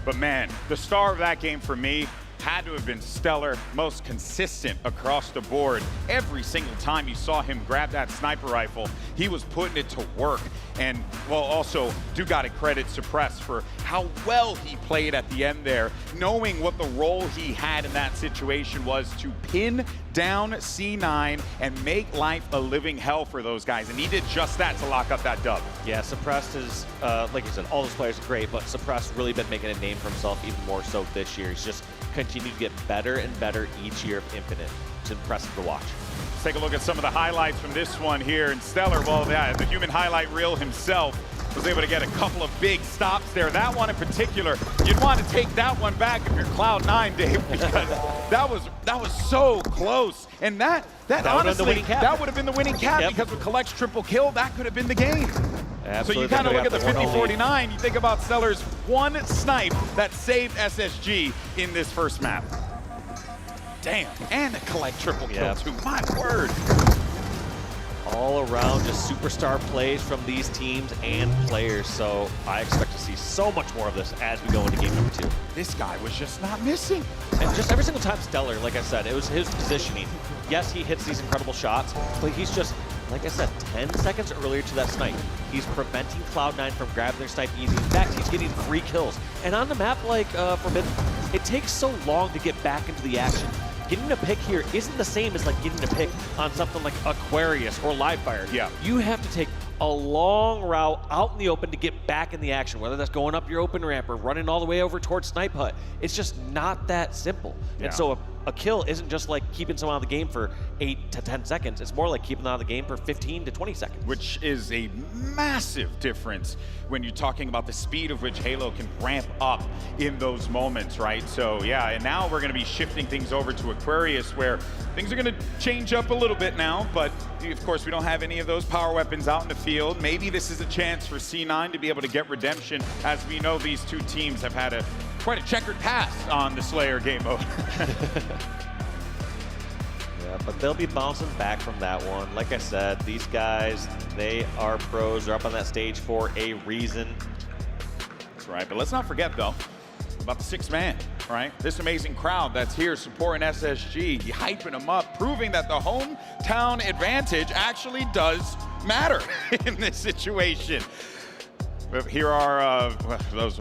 But man, the star of that game for me had to have been Stellar, most consistent across the board. Every single time you saw him grab that sniper rifle, he was putting it to work. And, well, also, do gotta credit Suppress for how well he played at the end there, knowing what the role he had in that situation was to pin down C9 and make life a living hell for those guys. And he did just that to lock up that dub. Yeah, Suppress is, like you said, all those players are great, but Suppress really been making a name for himself even more so this year. He's just continued to get better and better each year of Infinite. It's impressive to watch. Let's take a look at some of the highlights from this one here. And Stellar, well, yeah, the human highlight reel himself was able to get a couple of big stops there. That one in particular, you'd want to take that one back if you're Cloud9, Dave, because that was so close. And that honestly, that would have been the winning cap because with Collect's triple kill, that could have been the game. Absolutely. So you kind of look at the 50-49, you think about Stellar's one snipe that saved SSG in this first map. Damn, and a Collect triple kill too, my word. All around just superstar plays from these teams and players, so I expect to see so much more of this as we go into game number 2. This guy was just not missing. And just every single time Stellar, like I said, it was his positioning. Yes, he hits these incredible shots, but he's just, like I said, 10 seconds earlier to that snipe. He's preventing Cloud9 from grabbing their snipe easy. In fact, he's getting free kills. And on the map like Forbidden, it takes so long to get back into the action. Getting a pick here isn't the same as like getting a pick on something like Aquarius or Livefire. Yeah. You have to take a long route out in the open to get back in the action, whether that's going up your open ramp or running all the way over towards Snipe Hut. It's just not that simple. Yeah. And so a kill isn't just like keeping someone out of the game for 8 to 10 seconds. It's more like keeping them out of the game for 15 to 20 seconds. Which is a massive difference when you're talking about the speed of which Halo can ramp up in those moments, right? So yeah, and now we're gonna be shifting things over to Aquarius, where things are gonna change up a little bit now, but of course we don't have any of those power weapons out in the field. Maybe this is a chance for C9 to be able to get redemption, as we know these two teams have had quite a checkered past on the Slayer game mode. Yeah, but they'll be bouncing back from that one. Like I said, these guys, they are pros. They're up on that stage for a reason. That's right, but let's not forget though about the 6th man, right? This amazing crowd that's here supporting SSG, hyping them up, proving that the hometown advantage actually does matter in this situation. Here are those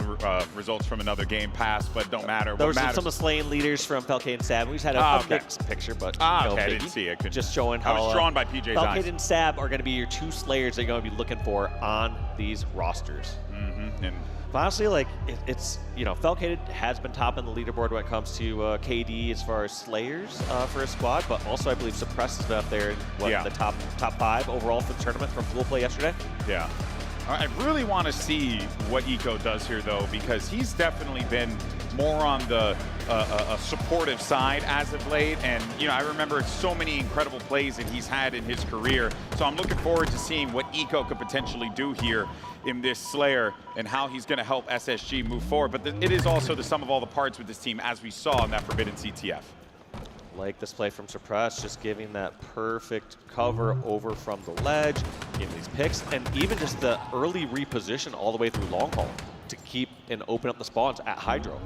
results from another game past, but don't matter. Those are some of the slaying leaders from Falcade and Sab. We just had a mixed picture, but okay, I didn't see it. Just showing how I was drawn by PJ's eyes. Falcade and Sab are going to be your 2 slayers that you're going to be looking for on these rosters. And honestly, like it's Falcade has been top in the leaderboard when it comes to KD as far as slayers for his squad, but also I believe Suppress has been up there in the top 5 overall for the tournament from pool play yesterday. Yeah. I really want to see what Eco does here, though, because he's definitely been more on the supportive side as of late. And, I remember so many incredible plays that he's had in his career. So I'm looking forward to seeing what Eco could potentially do here in this Slayer and how he's going to help SSG move forward. But it is also the sum of all the parts with this team, as we saw in that Forbidden CTF. Like this play from Suppress, just giving that perfect cover over from the ledge, getting these picks, and even just the early reposition all the way through long haul to keep and open up the spawns at Hydro.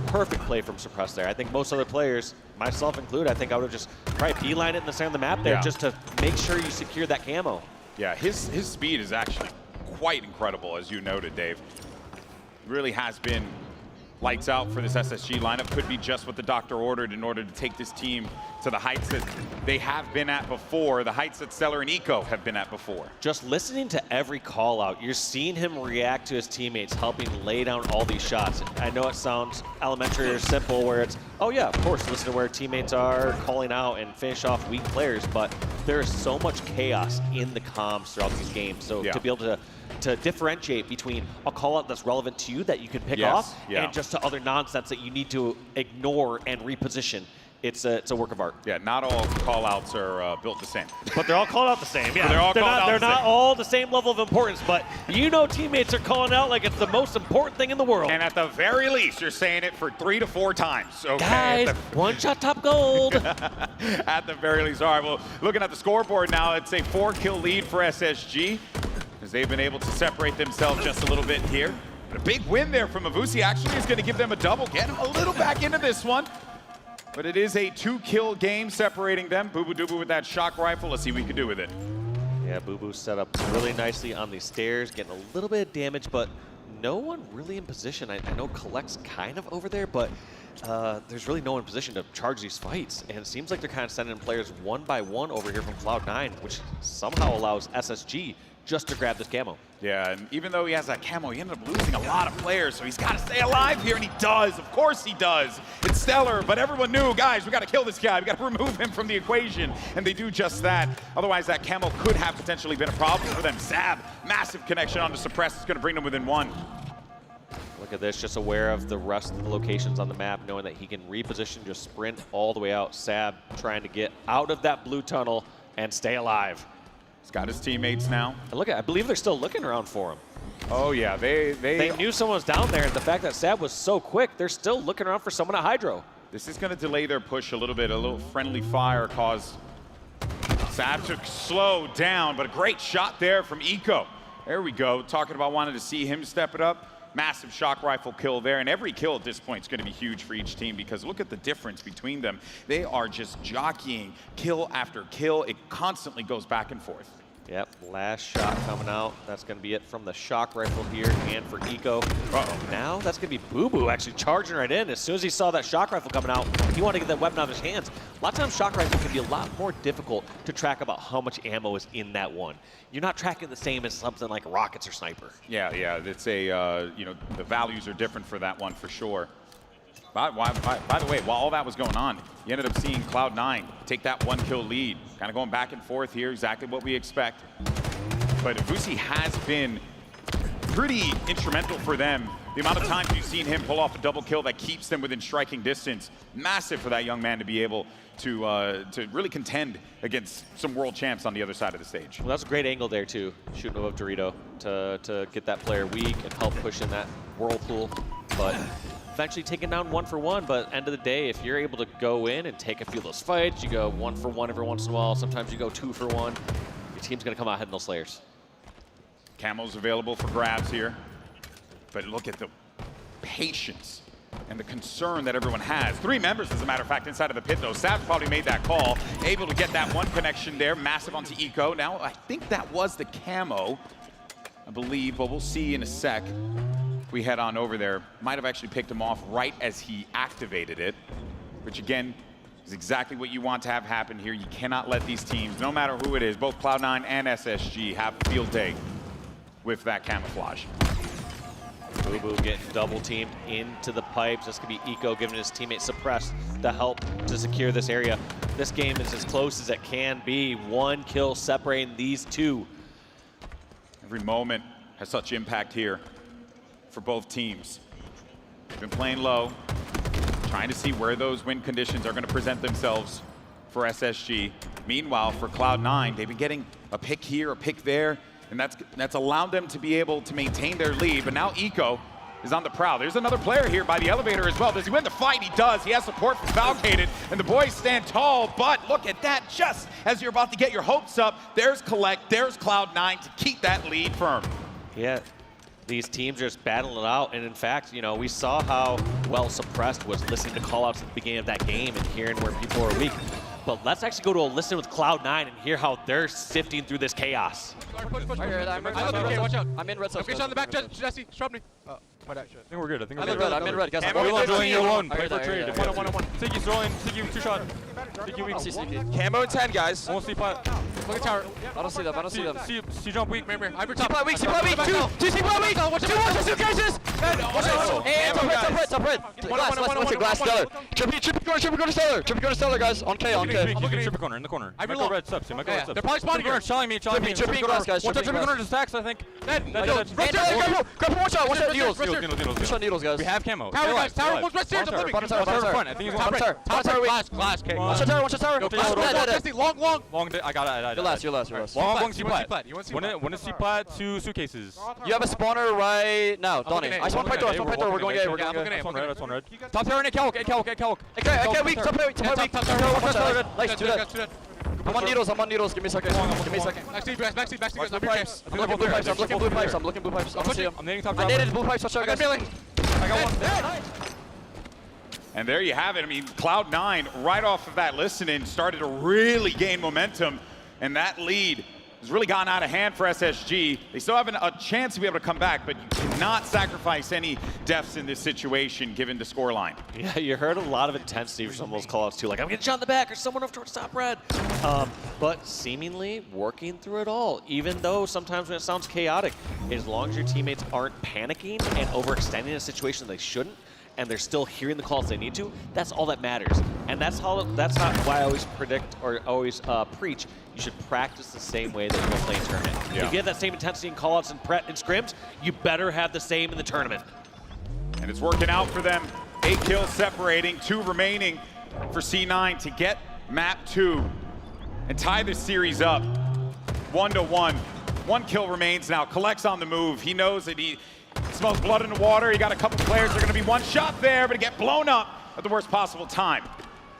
Perfect play from Suppress there. I think most other players, myself included, I think I would have just probably beeline it in the center of the map there just to make sure you secure that camo. Yeah, his speed is actually quite incredible, as you noted, Dave. Really has been lights out for this SSG lineup. Could be just what the doctor ordered in order to take this team to the heights that they have been at before, the heights that Stellar and Eco have been at before. Just listening to every call out, you're seeing him react to his teammates, helping lay down all these shots. I know it sounds elementary or simple where it's, oh yeah, of course, listen to where teammates are calling out and finish off weak players, but there is so much chaos in the comms throughout these games. So to be able to differentiate between a call out that's relevant to you that you can pick off and just to other nonsense that you need to ignore and reposition. It's a work of art. Yeah, not all call outs are built the same. But they're all called out the same. Yeah, they're not all the same level of importance, but teammates are calling out like it's the most important thing in the world. And at the very least, you're saying it for 3 to 4 times. Okay, guys, one shot top gold. At the very least. All right, well, looking at the scoreboard now, it's a 4-kill lead for SSG, as they've been able to separate themselves just a little bit here. But a big win there from Avusi actually is going to give them a double, get them a little back into this one. But it is a 2-kill game separating them. Boo Boo Doo with that shock rifle. Let's see what we can do with it. Yeah, Boo Boo set up really nicely on these stairs, getting a little bit of damage, but no one really in position. I know Collect's kind of over there, but there's really no one in position to charge these fights. And it seems like they're kind of sending players one by one over here from Cloud9, which somehow allows SSG just to grab this camo. Yeah, and even though he has that camo, he ended up losing a lot of players, so he's got to stay alive here, and he does. Of course he does. It's Stellar, but everyone knew, guys, we got to kill this guy. We got to remove him from the equation, and they do just that. Otherwise, that camo could have potentially been a problem for them. Sab, massive connection onto Suppress. It's going to bring them within 1. Look at this, just aware of the rest of the locations on the map, knowing that he can reposition, just sprint all the way out. Sab trying to get out of that blue tunnel and stay alive. He's got his teammates now. And look, I believe they're still looking around for him. Oh yeah, they knew someone was down there, and the fact that Sab was so quick, they're still looking around for someone at Hydro. This is going to delay their push a little bit. A little friendly fire caused Sab to slow down, but a great shot there from Eco. There we go, talking about wanting to see him step it up. Massive shock rifle kill there, and every kill at this point is going to be huge for each team, because look at the difference between them. They are just jockeying kill after kill. It constantly goes back and forth. Yep, last shot coming out. That's going to be it from the shock rifle here and for Eco. Now that's going to be Boo Boo actually charging right in. As soon as he saw that shock rifle coming out, he wanted to get that weapon out of his hands. A lot of times shock rifle can be a lot more difficult to track about how much ammo is in that one. You're not tracking the same as something like rockets or sniper. Yeah, it's a, you know, the values are different for that one for sure. By the way, while all that was going on, you ended up seeing Cloud9 take that 1-kill lead. Kind of going back and forth here, exactly what we expect. But Vusi has been pretty instrumental for them. The amount of times you've seen him pull off a double kill that keeps them within striking distance, massive for that young man to be able to really contend against some world champs on the other side of the stage. Well, that's a great angle there too, shooting above Dorito to get that player weak and help push in that whirlpool. But eventually taken down 1 for 1, but end of the day, if you're able to go in and take a few of those fights, you go 1 for 1 every once in a while, sometimes you go 2 for 1, your team's gonna come out ahead in those Slayers. Camo's available for grabs here, but look at the patience and the concern that everyone has. 3 members, as a matter of fact, inside of the pit though. Savage probably made that call, able to get that one connection there, massive onto Eco. Now, I think that was the Camo, I believe, but we'll see in a sec. We head on over there. Might have actually picked him off right as he activated it, which again is exactly what you want to have happen here. You cannot let these teams, no matter who it is, both Cloud9 and SSG, have a field day with that camouflage. Boo Boo getting double teamed into the pipes. This could be Eco giving his teammate Suppress the help to secure this area. This game is as close as it can be. 1 kill separating these two. Every moment has such impact here for both teams. They've been playing low, trying to see where those win conditions are going to present themselves for SSG. Meanwhile, for Cloud9, they've been getting a pick here, a pick there, and that's allowed them to be able to maintain their lead. But now Eco is on the prowl. There's another player here by the elevator as well. Does he win the fight? He does. He has support from Falcated, and the boys stand tall. But look at that, just as you're about to get your hopes up, there's Collect, there's Cloud9 to keep that lead firm. Yeah. These teams are just battling it out, and in fact, you know, we saw how well Suppressed was listening to call-outs at the beginning of that game and hearing where people are weak. But let's actually go to a listen with Cloud9 and hear how they're sifting through this chaos. Watch out. I'm in red side. On the back, Jesse. Stop me. I think we're good. I'm in red, guys. Camo doing your one. Play for trade. One. Tiki throwing. Tiki 2-shot. Tiki weak. Camo and 10, guys. Won't see pot. Look at tower. I don't see them. See jump weak. Hyper top weak. Two C pot weak. Watch out. Suitcases. Watch out. And top red. Glass glass Stellar. Trippy go to Stellar, guys. On K. I'm looking at Trippy corner in the corner. Michael red subs. They're probably spawning here. Challenging me. Trippy glass, guys. One Trippy corner just stacks, I think. Grab watch out. Needles. Push on needles, guys. We have camo. Tower, guys. Tower, almost red stairs. I'm living. Tower front. I think he's one. Tower weak. Glass, K. Watch the tower. Jesse, long. I got it. You're last. Long C-plat. One is C-plat, 2 suitcases. You have a spawner right now, Donnie. I spawned right door. We're going A. That's one red. Top tower and a Calc. Okay, weak. Top weak. Nice, do that. I'm on needles. Give me a second. Backseat. I'm looking blue pipes. I don't see him. I'm nading top. I naded blue pipes. Watch out, guys. I got one. And there you have it. I mean, Cloud9, right off of that listening, started to really gain momentum, and that lead has really gotten out of hand for SSG. They still have a chance to be able to come back, but you cannot sacrifice any deaths in this situation given the scoreline. Yeah, you heard a lot of intensity for some of those callouts too, like I'm getting shot in the back or someone over towards top red. But seemingly working through it all, even though sometimes when it sounds chaotic, as long as your teammates aren't panicking and overextending a situation they shouldn't, and they're still hearing the calls they need to, that's all that matters. And that's not why I always predict or always preach, you should practice the same way that you're playing tournament. Yeah. If you have that same intensity in callouts and scrims, you better have the same in the tournament. And it's working out for them. 8 kills separating, 2 remaining for C9 to get map 2 and tie this series up 1-1. 1 kill remains now. Collect's on the move. He knows that he smells blood in the water. He got a couple players. They're going to be one shot there, but to get blown up at the worst possible time.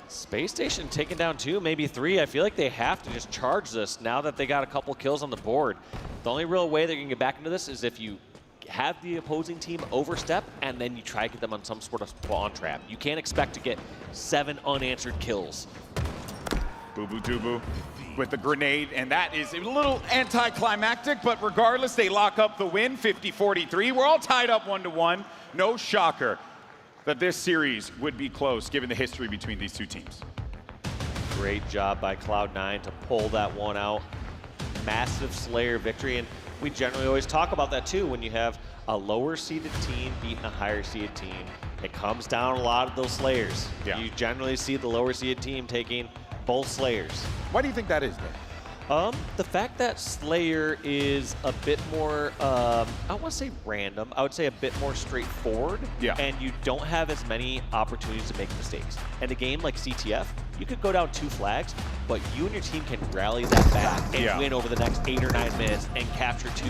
Spacestation taking down 2, maybe 3. I feel like they have to just charge this now that they got a couple kills on the board. The only real way they can get back into this is if you have the opposing team overstep and then you try to get them on some sort of spawn trap. You can't expect to get 7 unanswered kills. Boo Boo Doo with the grenade, and that is a little anticlimactic, but regardless, they lock up the win, 50-43. We're all tied up 1-1. No shocker that this series would be close, given the history between these two teams. Great job by Cloud9 to pull that one out. Massive Slayer victory, and we generally always talk about that too when you have a lower seeded team beating a higher seeded team. It comes down a lot of those Slayers. Yeah. You generally see the lower seeded team taking both Slayers. Why do you think that is, Dan? The fact that Slayer is a bit more, I don't want to say random, I would say a bit more straightforward. Yeah. And you don't have as many opportunities to make mistakes. In a game like CTF, you could go down 2 flags, but you and your team can rally that back and win over the next 8 or 9 minutes and capture 2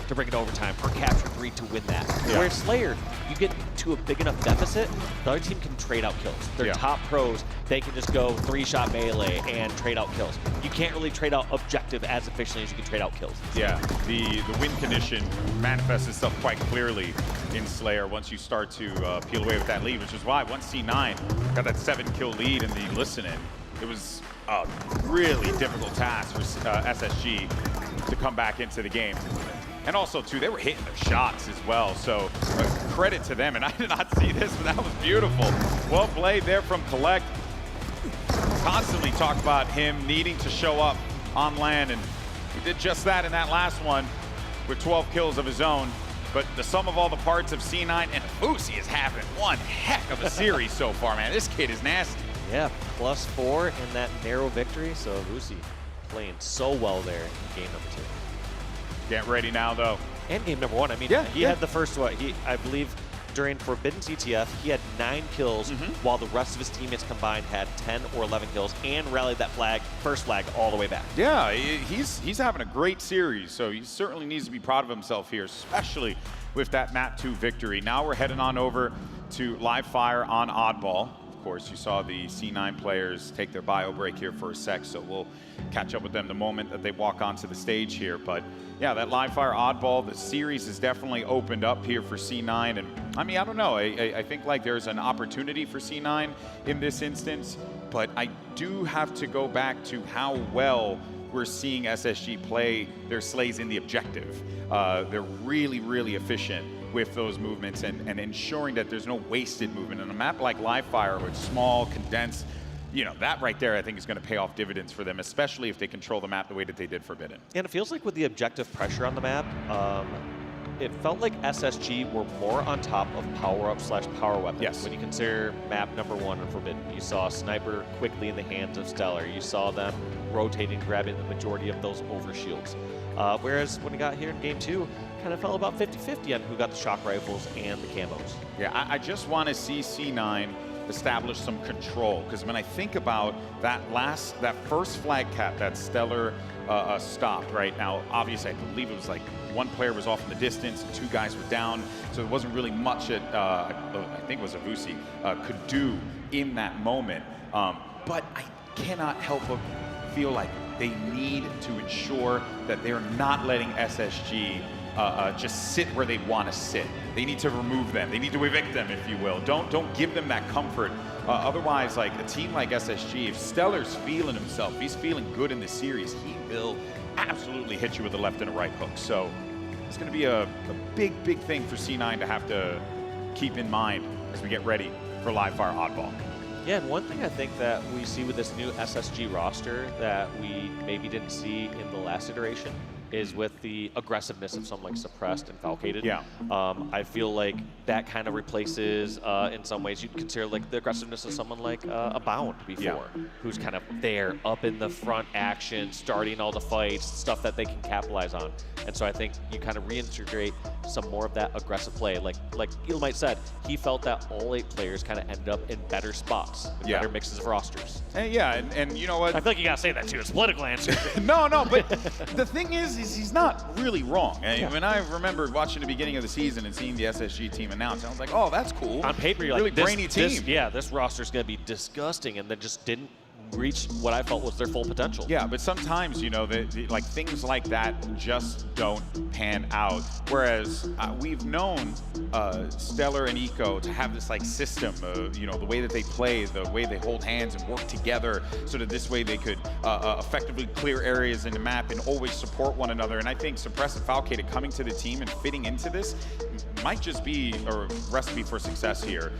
to bring it overtime, or capture 3 to win that. Yeah. Whereas Slayer, you get to a big enough deficit, the other team can trade out kills. They're top pros, they can just go 3-shot melee and trade out kills. You can't really trade out objective as efficiently as you can trade out kills. Yeah, the win condition manifests itself quite clearly in Slayer once you start to peel away with that lead, which is why once C9 got that 7-kill lead in the listen-in, it was a really difficult task for SSG to come back into the game. And also, too, they were hitting their shots as well, so credit to them. And I did not see this, but that was beautiful. Well played there from Collect. Constantly talk about him needing to show up on land, and he did just that in that last one with 12 kills of his own. But the sum of all the parts of C9 and FaZe is having one heck of a series so far, man. This kid is nasty. Yeah, +4 in that narrow victory, so FaZe playing so well there in game number 2. Get ready now, though. And game number 1. I mean, he had the first one. I believe during Forbidden CTF, he had 9 kills, while the rest of his teammates combined had 10 or 11 kills, and rallied that first flag all the way back. Yeah, he's having a great series, so he certainly needs to be proud of himself here, especially with that map 2 victory. Now we're heading on over to live fire on Oddball. Of course, you saw the C9 players take their bio break here for a sec, so we'll catch up with them the moment that they walk onto the stage here. But yeah, that live fire Oddball, the series has definitely opened up here for C9. And I mean, I don't know, I think like there's an opportunity for C9 in this instance, but I do have to go back to how well we're seeing SSG play their slays in the objective. They're really, really efficient with those movements and ensuring that there's no wasted movement. On a map like live fire, which is small, condensed, you know, that right there I think is going to pay off dividends for them, especially if they control the map the way that they did Forbidden. And it feels like with the objective pressure on the map, it felt like SSG were more on top of power-up/power weapons. Yes. When you consider map number 1 on Forbidden, you saw Sniper quickly in the hands of Stellar. You saw them rotating, grabbing the majority of those overshields. Whereas when we got here in game 2, kind of fell about 50-50 on who got the shock rifles and the camos. Yeah, I just want to see C9 establish some control, because when I think about that first flag cap that Stellar stopped right now, obviously I believe it was like 1 player was off in the distance and 2 guys were down, so there wasn't really much that I think it was FaZe could do in that moment. But I cannot help but feel like they need to ensure that they're not letting SSG just sit where they want to sit. They need to remove them. They need to evict them, if you will. Don't give them that comfort. Otherwise, like a team like SSG, if Stellar's feeling himself, if he's feeling good in this series, he will absolutely hit you with a left and a right hook. So it's going to be a big, big thing for C9 to have to keep in mind as we get ready for live fire Oddball. Yeah, and one thing I think that we see with this new SSG roster that we maybe didn't see in the last iteration is with the aggressiveness of someone like Suppressed and Falcated. Yeah. I feel like that kind of replaces, in some ways, you'd consider like the aggressiveness of someone like a Bound before, who's kind of there, up in the front action, starting all the fights, stuff that they can capitalize on. And so I think you kind of reintegrate some more of that aggressive play. Like Elamite said, he felt that all 8 players kind of ended up in better spots with better mixes of rosters. And and you know what? I feel like you gotta say that too. It's a political answer. No, but the thing is he's not really wrong. When I remember watching the beginning of the season and seeing the SSG team announced, I was like, oh, that's cool. On paper, you're really like, brainy team. This roster's gonna be disgusting, and then just didn't reach what I felt was their full potential. Yeah, but sometimes, you know, like things like that just don't pan out. Whereas we've known Stellar and Eco to have this like system, you know, the way that they play, the way they hold hands and work together, so that this way they could effectively clear areas in the map and always support one another. And I think Suppress and Falcated coming to the team and fitting into this might just be a recipe for success here,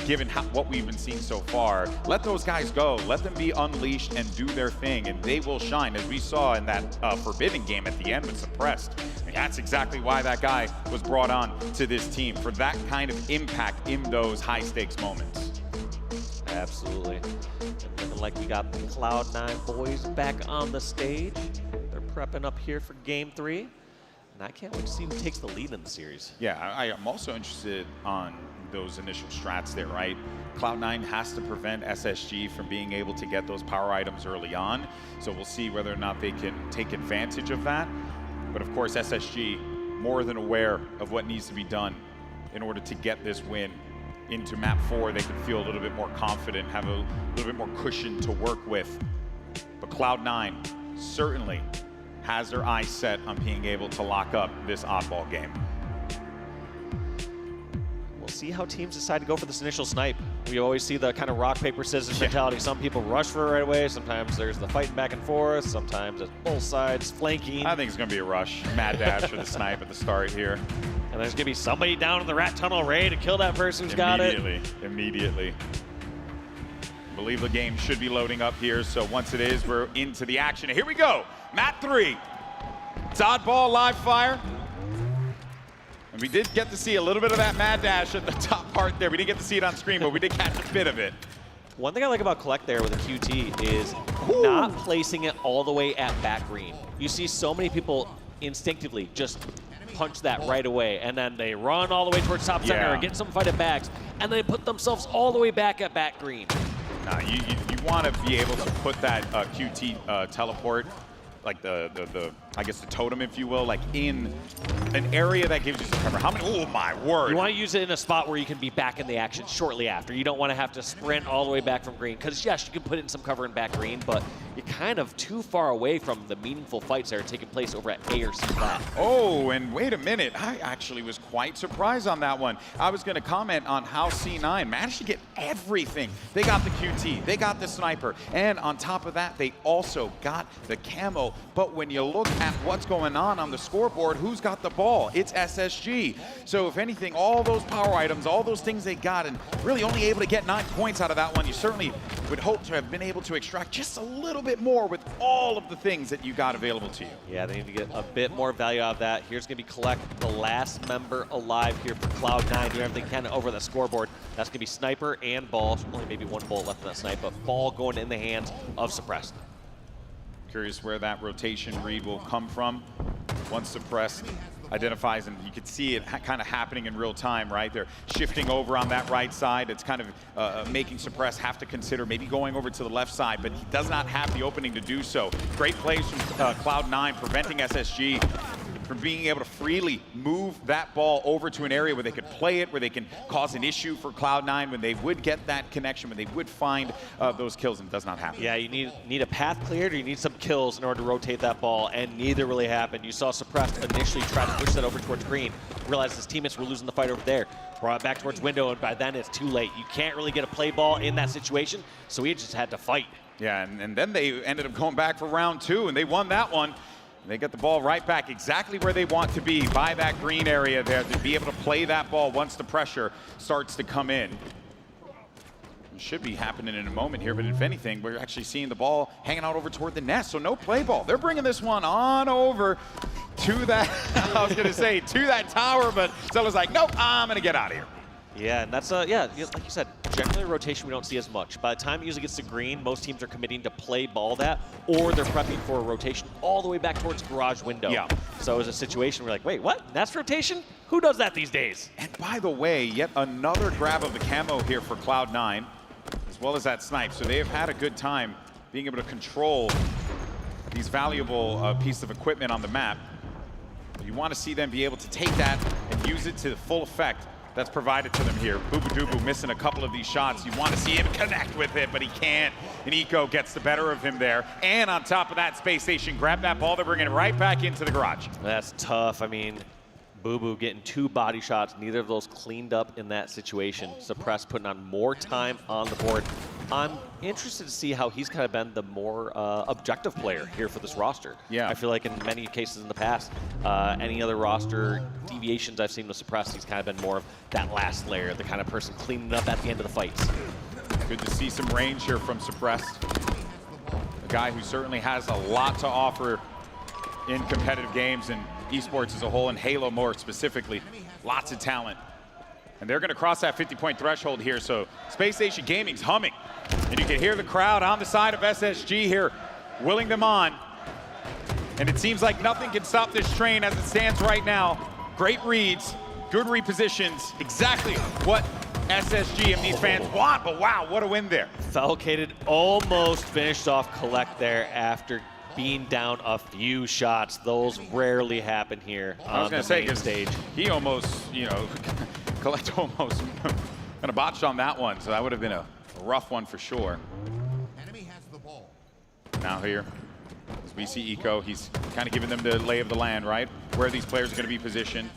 given what we've been seeing so far. Let those guys go. Let them be unleashed and do their thing, and they will shine, as we saw in that Forbidden game at the end with Suppressed. And that's exactly why that guy was brought on to this team, for that kind of impact in those high-stakes moments. Absolutely. And looking like we got the Cloud9 boys back on the stage. They're prepping up here for Game 3. And I can't wait to see who takes the lead in the series. Yeah, I am also interested on those initial strats there, right? Cloud9 has to prevent SSG from being able to get those power items early on. So we'll see whether or not they can take advantage of that. But of course, SSG more than aware of what needs to be done in order to get this win into map 4. They can feel a little bit more confident, have a little bit more cushion to work with. But Cloud9 certainly has their eyes set on being able to lock up this oddball game. We'll see how teams decide to go for this initial snipe. We always see the kind of rock, paper, scissors mentality. Some people rush for it right away. Sometimes there's the fighting back and forth. Sometimes it's both sides flanking. I think it's going to be a rush. Mad dash for the snipe at the start here. And there's going to be somebody down in the rat tunnel ready to kill that person who's got it. Immediately. I believe the game should be loading up here. So once it is, we're into the action. Here we go. Map 3. It's oddball live fire. And we did get to see a little bit of that mad dash at the top part there. We didn't get to see it on screen, but we did catch a bit of it. One thing I like about Collect there with a QT is not placing it all the way at back green. You see so many people instinctively just punch that right away, and then they run all the way towards top center and get some fight at backs, and they put themselves all the way back at back green. Nah, you want to be able to put that QT teleport, like I guess the totem, if you will, like in an area that gives you some cover. How many? Oh my word! You want to use it in a spot where you can be back in the action shortly after. You don't want to have to sprint all the way back from green, because yes, you can put it in some cover in back green, but you're kind of too far away from the meaningful fights that are taking place over at A or C flat. Oh, and wait a minute. I actually was quite surprised on that one. I was going to comment on how C9 managed to get everything. They got the QT, they got the sniper, and on top of that, they also got the camo. But when you look at what's going on the scoreboard, who's got the ball? It's SSG. So if anything, all those power items, all those things they got, and really only able to get 9 points out of that one, you certainly would hope to have been able to extract just a little bit more with all of the things that you got available to you. Yeah, they need to get a bit more value out of that. Here's going to be Collect, the last member alive here for Cloud9, doing everything can over the scoreboard. That's going to be Sniper and Ball. Only maybe one bullet left in that snipe, but Ball going in the hands of Suppressed. Curious where that rotation read will come from once Suppressed identifies, and you can see it kind of happening in real time, right? They're shifting over on that right side. It's kind of making Suppressed have to consider maybe going over to the left side, but he does not have the opening to do so. Great plays from Cloud9, preventing SSG from being able to freely move that ball over to an area where they could play it, where they can cause an issue for Cloud9 when they would get that connection, when they would find those kills, and it does not happen. Yeah, you need a path cleared, or you need some kills in order to rotate that ball, and neither really happened. You saw Suppressed initially try to push that over towards green, realized his teammates were losing the fight over there, brought it back towards window, and by then it's too late. You can't really get a play ball in that situation, so he just had to fight. Yeah, and then they ended up going back for round 2, and they won that one. They get the ball right back exactly where they want to be, by that green area there, to be able to play that ball once the pressure starts to come in. It should be happening in a moment here, but if anything, we're actually seeing the ball hanging out over toward the nest, so no play ball. They're bringing this one on over to that, I was going to say, to that tower, but Stella's like, nope, I'm going to get out of here. Yeah, and that's, like you said, generally rotation we don't see as much. By the time it usually gets to green, most teams are committing to play ball that, or they're prepping for a rotation all the way back towards garage window. Yeah. So it was a situation where you're like, wait, what? That's rotation? Who does that these days? And by the way, yet another grab of the camo here for Cloud9, as well as that snipe. So they have had a good time being able to control these valuable pieces of equipment on the map. You want to see them be able to take that and use it to full effect. that's provided to them here. Boo missing a couple of these shots. You want to see him connect with it, but he can't. And Eco gets the better of him there. And on top of that, Space Station grab that ball. They're bringing it right back into the garage. That's tough. I mean, Boo getting 2 body shots, neither of those cleaned up in that situation. Suppress putting on more time on the board. I'm interested to see how he's kind of been the more objective player here for this roster. Yeah. I feel like in many cases in the past, any other roster deviations I've seen with Suppress, he's kind of been more of that last layer, the kind of person cleaning up at the end of the fights. Good to see some range here from Suppressed. A guy who certainly has a lot to offer in competitive games and esports as a whole, and Halo more specifically. Lots of talent. And they're going to cross that 50-point threshold here, so Spacestation Gaming's humming. And you can hear the crowd on the side of SSG here, willing them on. And it seems like nothing can stop this train as it stands right now. Great reads, good repositions, exactly what SSG and these fans want, but wow, what a win there. Falcated almost finished off Collect there after being down a few shots. Those rarely happen here on the main stage. He almost, Collect almost kind of botched on that one, so that would have been a rough one for sure. Enemy has the ball. Now here, as we see Eco, he's kind of giving them the lay of the land, right? Where these players are going to be positioned.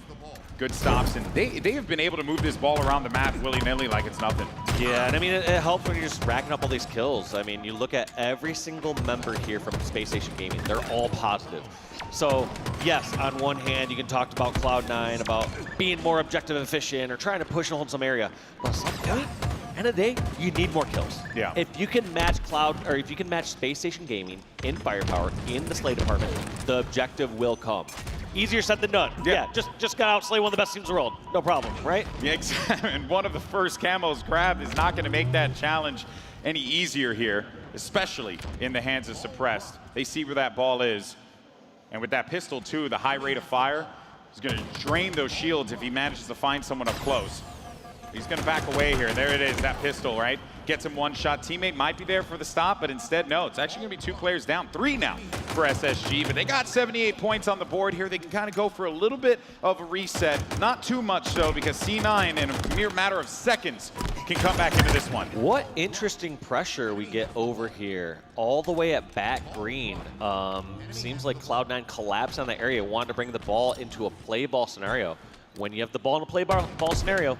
Good stops, and they have been able to move this ball around the map willy-nilly like it's nothing. Yeah, and I mean, it helps when you're just racking up all these kills. I mean, you look at every single member here from Spacestation Gaming, they're all positive. So, yes, on one hand, you can talk about Cloud9, about being more objective and efficient, or trying to push and hold some area. But at some point, end of the day, you need more kills. Yeah. If you can match if you can match Spacestation Gaming in firepower, in the slay department, the objective will come. Easier said than done. Yeah, just got out, slay one of the best teams in the world. No problem, right? Yeah, exactly. And one of the first camos grabbed is not going to make that challenge any easier here, especially in the hands of Suppressed. They see where that ball is. And with that pistol, too, the high rate of fire is going to drain those shields if he manages to find someone up close. He's going to back away here. There it is, that pistol, right? Gets him one shot. Teammate might be there for the stop, but instead, no. It's actually going to be 2 players down. 3 now for SSG, but they got 78 points on the board here. They can kind of go for a little bit of a reset. Not too much, so, because C9, in a mere matter of seconds, can come back into this one. What interesting pressure we get over here, all the way at back green. Seems like Cloud9 collapsed on the area, wanted to bring the ball into a play ball scenario. When you have the ball in a play ball scenario,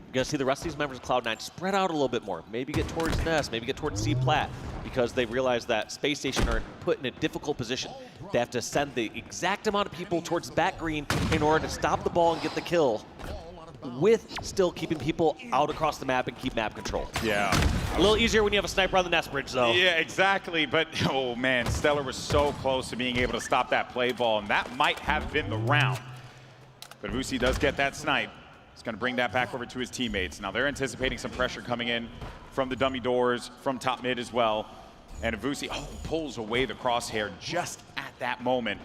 you're going to see the rest of these members of Cloud9 spread out a little bit more. Maybe get towards Nest, maybe get towards C-Plat, because they realize that Space Station are put in a difficult position. They have to send the exact amount of people towards back green in order to stop the ball and get the kill, with still keeping people out across the map and keep map control. Yeah. A little easier when you have a sniper on the Nest bridge, though. Yeah, exactly. But, oh, man, Stellar was so close to being able to stop that play ball, and that might have been the round. But Vusi does get that snipe. He's going to bring that back over to his teammates. Now they're anticipating some pressure coming in from the dummy doors, from top mid as well. And Vusi pulls away the crosshair just at that moment.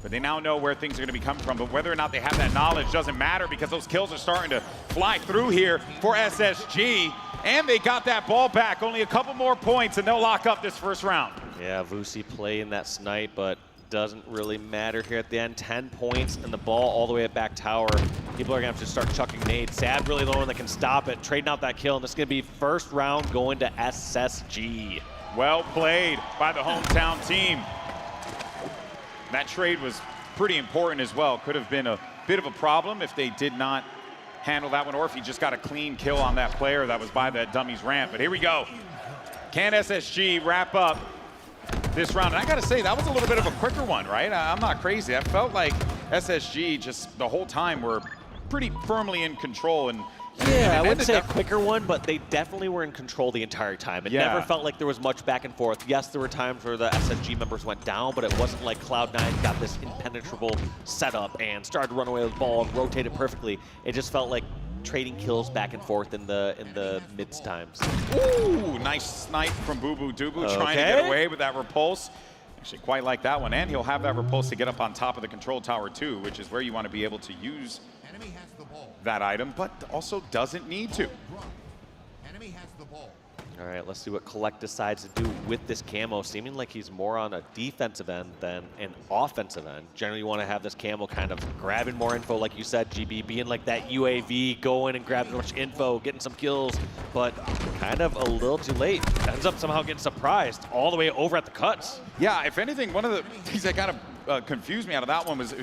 But they now know where things are going to be coming from. But whether or not they have that knowledge doesn't matter, because those kills are starting to fly through here for SSG. And they got that ball back. Only a couple more points and they'll lock up this first round. Yeah, Vusi playing that snipe, but doesn't really matter here at the end. 10 points and the ball all the way at back tower. People are going to have to start chucking nades. Sad really the one that can stop it, trading out that kill, and this is going to be first round going to SSG. Well played by the hometown team. That trade was pretty important as well. Could have been a bit of a problem if they did not handle that one, or if he just got a clean kill on that player that was by that dummy's ramp. But here we go. Can SSG wrap up this round? And I gotta say, that was a little bit of a quicker one, right? I'm not crazy. I felt like SSG just the whole time were pretty firmly in control. And yeah, I wouldn't say a quicker one, but they definitely were in control the entire time. It never felt like there was much back and forth. Yes, there were times where the SSG members went down, but it wasn't like Cloud9 got this impenetrable setup and started to run away with the ball and rotated perfectly. It just felt like trading kills back and forth in the midst times. Ooh, nice snipe from Boo Boo Doo Boo, trying to get away with that repulse. Actually quite like that one, and he'll have that repulse to get up on top of the control tower too, which is where you want to be able to use that item, but also doesn't need to. Enemy has the ball. All right, let's see what Collect decides to do with this camo. Seeming like he's more on a defensive end than an offensive end. Generally, you want to have this camo kind of grabbing more info, like you said, GB, being like that UAV, going and grabbing as much info, getting some kills, but kind of a little too late. Ends up somehow getting surprised all the way over at the cuts. Yeah, if anything, one of the things that kind of confused me out of that one was,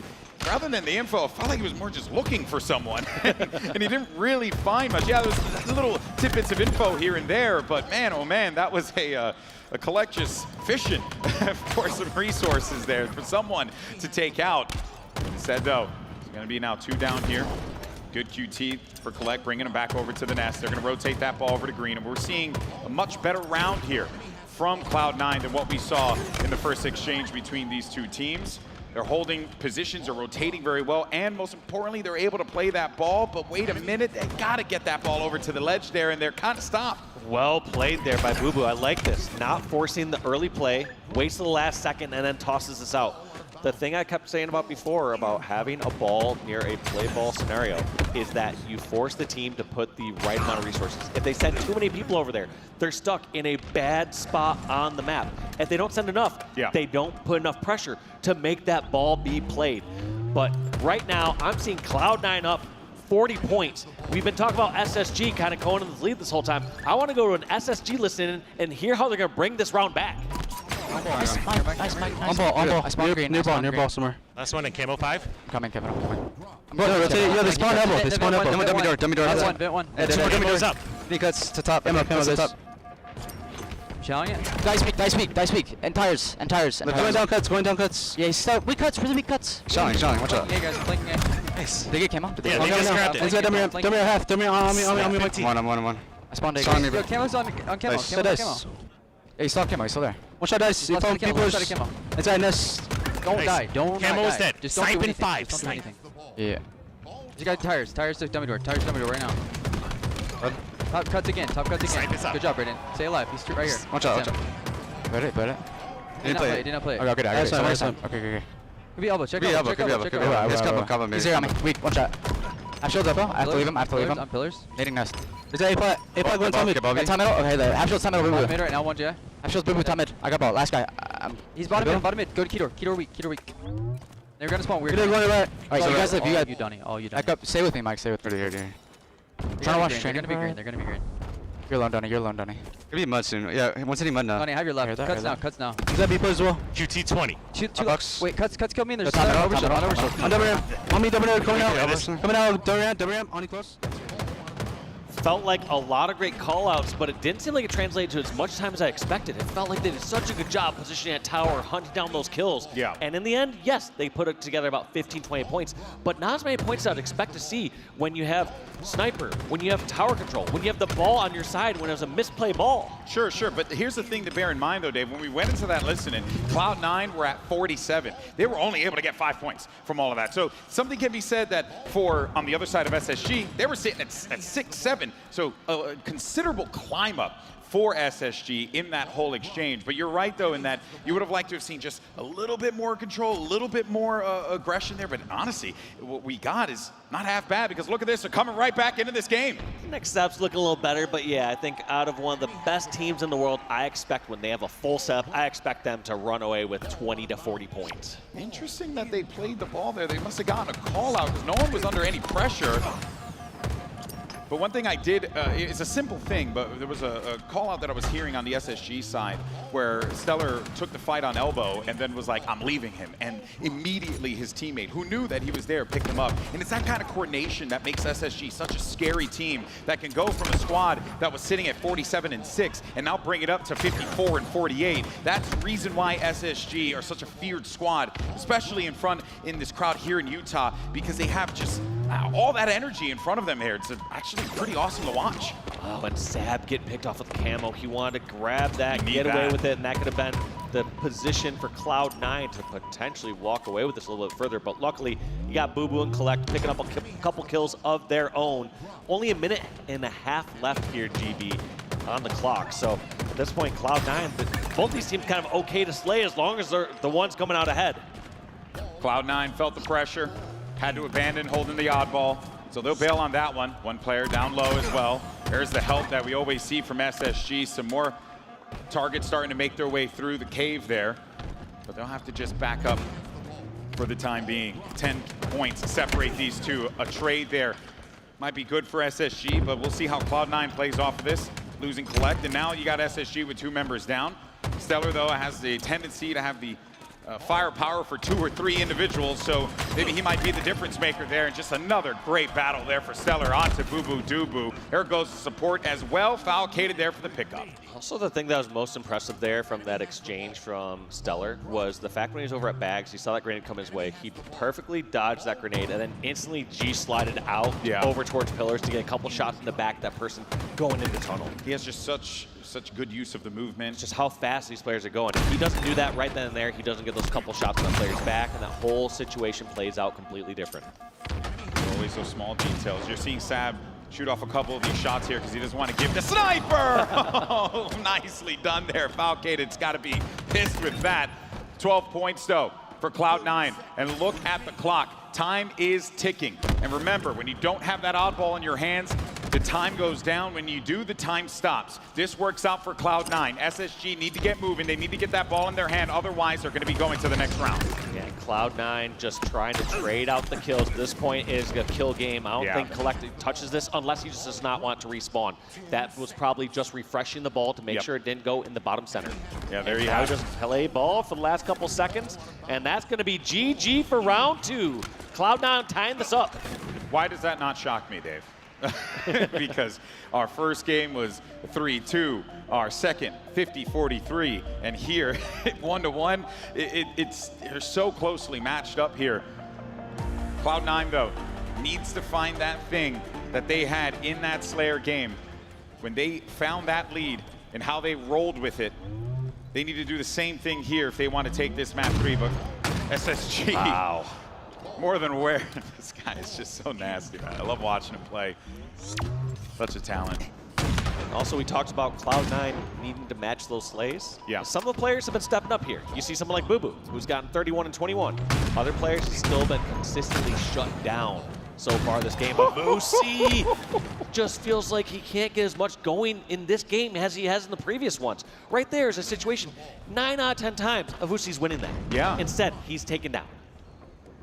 rather than the info, it felt like he was more just looking for someone. And he didn't really find much. Yeah, there's little tidbits of info here and there, but man, oh man, that was a Collect just fishing for some resources there for someone to take out. Instead, though, it's going to be now 2 down here. Good QT for Collect, bringing him back over to the nest. They're going to rotate that ball over to Green, and we're seeing a much better round here from Cloud9 than what we saw in the first exchange between these two teams. They're holding positions, they're rotating very well, and most importantly, they're able to play that ball, but wait a minute, they gotta get that ball over to the ledge there, and they're kind of stopped. Well played there by Boo. I like this. Not forcing the early play, waits till the last second, and then tosses this out. The thing I kept saying about before about having a ball near a play ball scenario is that you force the team to put the right amount of resources. If they send too many people over there, they're stuck in a bad spot on the map. If they don't send enough, they don't put enough pressure to make that ball be played. But right now, I'm seeing Cloud9 up 40 points. We've been talking about SSG kind of going in the lead this whole time. I want to go to an SSG listen and hear how they're going to bring this round back. Nice ball. Near ball somewhere. Last one in camo 5. Coming, Kevin. I'm coming. I'm going to rotate. Yeah, they spawn elbow. They spawn elbow. Dummy door. That's one. Dummy doors up. Three cuts to top. Camo to top. Shelling it. Die speak. And tires. Going down cuts. Yeah, he's stuck. Weak cuts. Really weak cuts. Shelling. Watch out. Yeah, guys, flanking it. Nice. They get camo? Yeah, they just grabbed it. Let's get dummy half. Dummy on me. I'm on. I spawned it. Yo, camo's on camo. Camo. Yeah, he's still camo. He's still there. Watch out, dice. He found people. Inside nest. Don't die. Don't Camo is die. dead. Just don't do anything. 5. Don't do anything. Yeah. You got tires. Tires to dummy door. Tires to dummy door right now. Top cuts again. Good job, Brayden. Stay alive. He's right here. Watch out. Put it. Did not play it. Okay, I got it. Okay. Could be elbow. Check elbow. He's cover. He's here on me. Weak. Watch out. I showed up. I have to leave him. On pillars. Nading nest. Is that A play going top mid? Top mid. Okay, there. Half shield's top mid. Top mid right now. One J. Half shield's boo top mid. I got ball. Last guy. He's bottom mid. Go to Keydor. Keydor weak. They're gonna spawn weird. Keydor going right. Alright, so you guys live. You Donnie. All you Donnie. Back up. Stay with me, Mike. Stay with me. Here. Trying to watch training. They're gonna be green. You're alone, Donnie. Gonna be mud soon. Yeah, one's hitting mud now. Donnie, have your left. Cuts now. He's at B play as well. QT 20. Two wait, cuts kill me and there's top overshield. On double ramp. On me, double ramp. Coming out. Double ramp. On you close. Felt like a lot of great call-outs, but it didn't seem like it translated to as much time as I expected. It felt like they did such a good job positioning at tower, hunting down those kills. Yeah. And in the end, yes, they put it together about 15, 20 points, but not as many points as I'd expect to see when you have sniper, when you have tower control, when you have the ball on your side, when it was a misplay ball. Sure, but here's the thing to bear in mind, though, Dave. When we went into that listening, Cloud9 were at 47. They were only able to get 5 points from all of that. So something can be said that for, on the other side of SSG, they were sitting at 6, 7. So a considerable climb up for SSG in that whole exchange. But you're right, though, in that you would have liked to have seen just a little bit more control, a little bit more aggression there. But honestly, what we got is not half bad, because look at this. They're coming right back into this game. Next step's looking a little better, but yeah, I think out of one of the best teams in the world, I expect when they have a full setup, I expect them to run away with 20 to 40 points. Interesting that they played the ball there. They must have gotten a call out because no one was under any pressure. But one thing I did, it's a simple thing, but there was a call out that I was hearing on the SSG side where Stellar took the fight on elbow and then was like, I'm leaving him. And immediately his teammate, who knew that he was there, picked him up. And it's that kind of coordination that makes SSG such a scary team that can go from a squad that was sitting at 47-6 and now bring it up to 54-48. That's the reason why SSG are such a feared squad, especially in this crowd here in Utah, because they have just all that energy in front of them here. It's actually pretty awesome to watch. Oh, and Sab getting picked off with the camo. He wanted to grab that, get away with it, and that could have been the position for Cloud9 to potentially walk away with this a little bit further. But luckily, you got Boo Boo and Collect picking up a couple kills of their own. Only a minute and a half left here, GB, on the clock. So at this point, Cloud9, both these teams kind of okay to slay as long as they're the ones coming out ahead. Cloud9 felt the pressure, had to abandon holding the oddball, so they'll bail on that one. One player down low as well. There's the help that we always see from SSG. Some more targets starting to make their way through the cave there. But they'll have to just back up for the time being. 10 points separate these two. A trade there might be good for SSG, but we'll see how Cloud9 plays off of this. Losing Collect, and now you got SSG with 2 members down. Stellar, though, has the tendency to have the firepower for 2 or 3 individuals, so maybe he might be the difference maker there. And just another great battle there for Stellar onto Boo Doo Boo. There goes the support as well. Falcated there for the pickup. Also, the thing that was most impressive there from that exchange from Stellar was the fact when he was over at Bags, he saw that grenade come his way. He perfectly dodged that grenade and then instantly G-slided out over towards pillars to get a couple shots in the back of that person going into tunnel. He has just such good use of the movement. It's just how fast these players are going. If he doesn't do that right then and there, he doesn't get those couple shots on the player's back, and that whole situation plays out completely different. Always those small details. You're seeing Sab shoot off a couple of these shots here because he doesn't want to give the sniper. Oh, nicely done there. Falcated's got to be pissed with that. 12 points, though, for Cloud9. And look at the clock. Time is ticking. And remember, when you don't have that oddball in your hands, the time goes down. When you do, the time stops. This works out for Cloud9. SSG need to get moving. They need to get that ball in their hand. Otherwise, they're going to be going to the next round. Yeah, Cloud9 just trying to trade out the kills. This point is a kill game. I don't think Collective touches this unless he just does not want to respawn. That was probably just refreshing the ball to make sure it didn't go in the bottom center. Yeah, there you have it. Just play ball for the last couple seconds, and that's going to be GG for round 2. Cloud9 tying this up. Why does that not shock me, Dave? Because our first game was 3-2, our second 50-43, and here 1-1. They're so closely matched up here. Cloud9 though needs to find that thing that they had in that Slayer game when they found that lead and how they rolled with it. They need to do the same thing here if they want to take this map 3. But SSG. Wow. More than aware. This guy is just so nasty, man. I love watching him play. Such a talent. Also, we talked about Cloud9 needing to match those slays. Yeah. Some of the players have been stepping up here. You see someone like Boo Boo, who's gotten 31 and 21. Other players have still been consistently shut down so far this game. But Moosey just feels like he can't get as much going in this game as he has in the previous ones. Right there is a situation, 9 out of 10 times, Avusi's winning that. Yeah. Instead, he's taken down.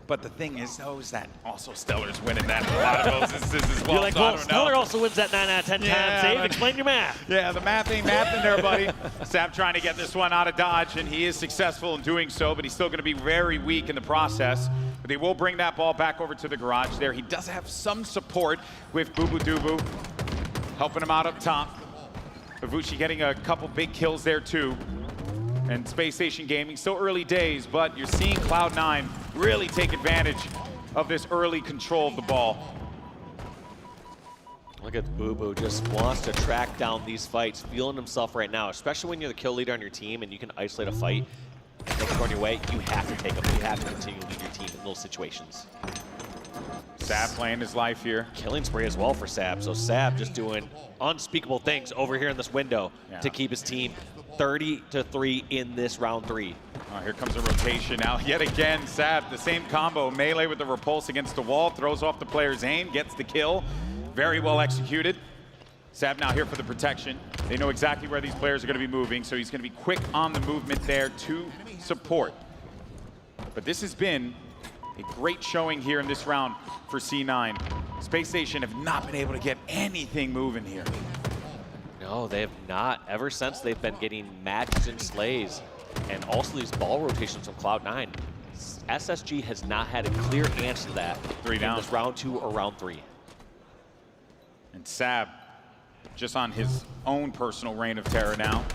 But the thing is, though, is that also Stellar's winning that in a lot of those instances as well. You're like, so well, Stellar also wins that 9 out of 10 times. Dave, explain your math. Yeah, the math ain't mathing there, buddy. Sab trying to get this one out of dodge, and he is successful in doing so, but he's still going to be very weak in the process. But they will bring that ball back over to the garage there. He does have some support with Boo Boo Doo Boo, helping him out up top. Avushi getting a couple big kills there, too. And Spacestation Gaming, still early days, but you're seeing Cloud9 really take advantage of this early control of the ball. Look at Boo Boo, just wants to track down these fights, feeling himself right now, especially when you're the kill leader on your team and you can isolate a fight and doesn't go on your way, you have to take them. You have to continue to lead your team in those situations. Sab playing his life here. Killing spree as well for Sab. So Sab just doing unspeakable things over here in this window to keep his team 30-3 in this round 3. Here comes a rotation now. Yet again, Sab, the same combo. Melee with the repulse against the wall, throws off the player's aim, gets the kill. Very well executed. Sab now here for the protection. They know exactly where these players are going to be moving, so he's going to be quick on the movement there to support. But this has been a great showing here in this round for C9. Spacestation have not been able to get anything moving here. No, they have not. Ever since they've been getting matched in slays and also these ball rotations from Cloud9, SSG has not had a clear answer to that in this round 2 or round 3. And Sab just on his own personal reign of terror now.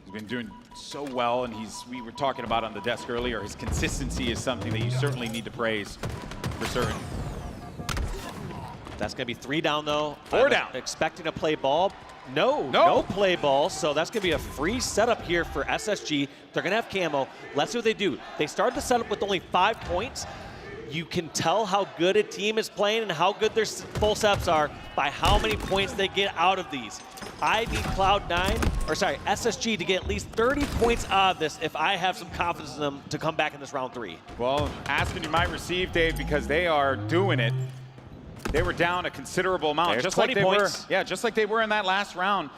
He's been doing so well, and we were talking about on the desk earlier, his consistency is something that you certainly need to praise for certain. That's going to be 3 down, though. 4 down. Expecting to play ball. No play ball, so that's going to be a free setup here for SSG. They're going to have camo. Let's see what they do. They started the setup with only 5 points. You can tell how good a team is playing and how good their full setups are by how many points they get out of these. I need SSG to get at least 30 points out of this if I have some confidence in them to come back in this round 3. Well, Aspen you might receive, Dave, because they are doing it. They were down a considerable amount. There's just 20 like they points. were. Yeah, just like they were in that last round.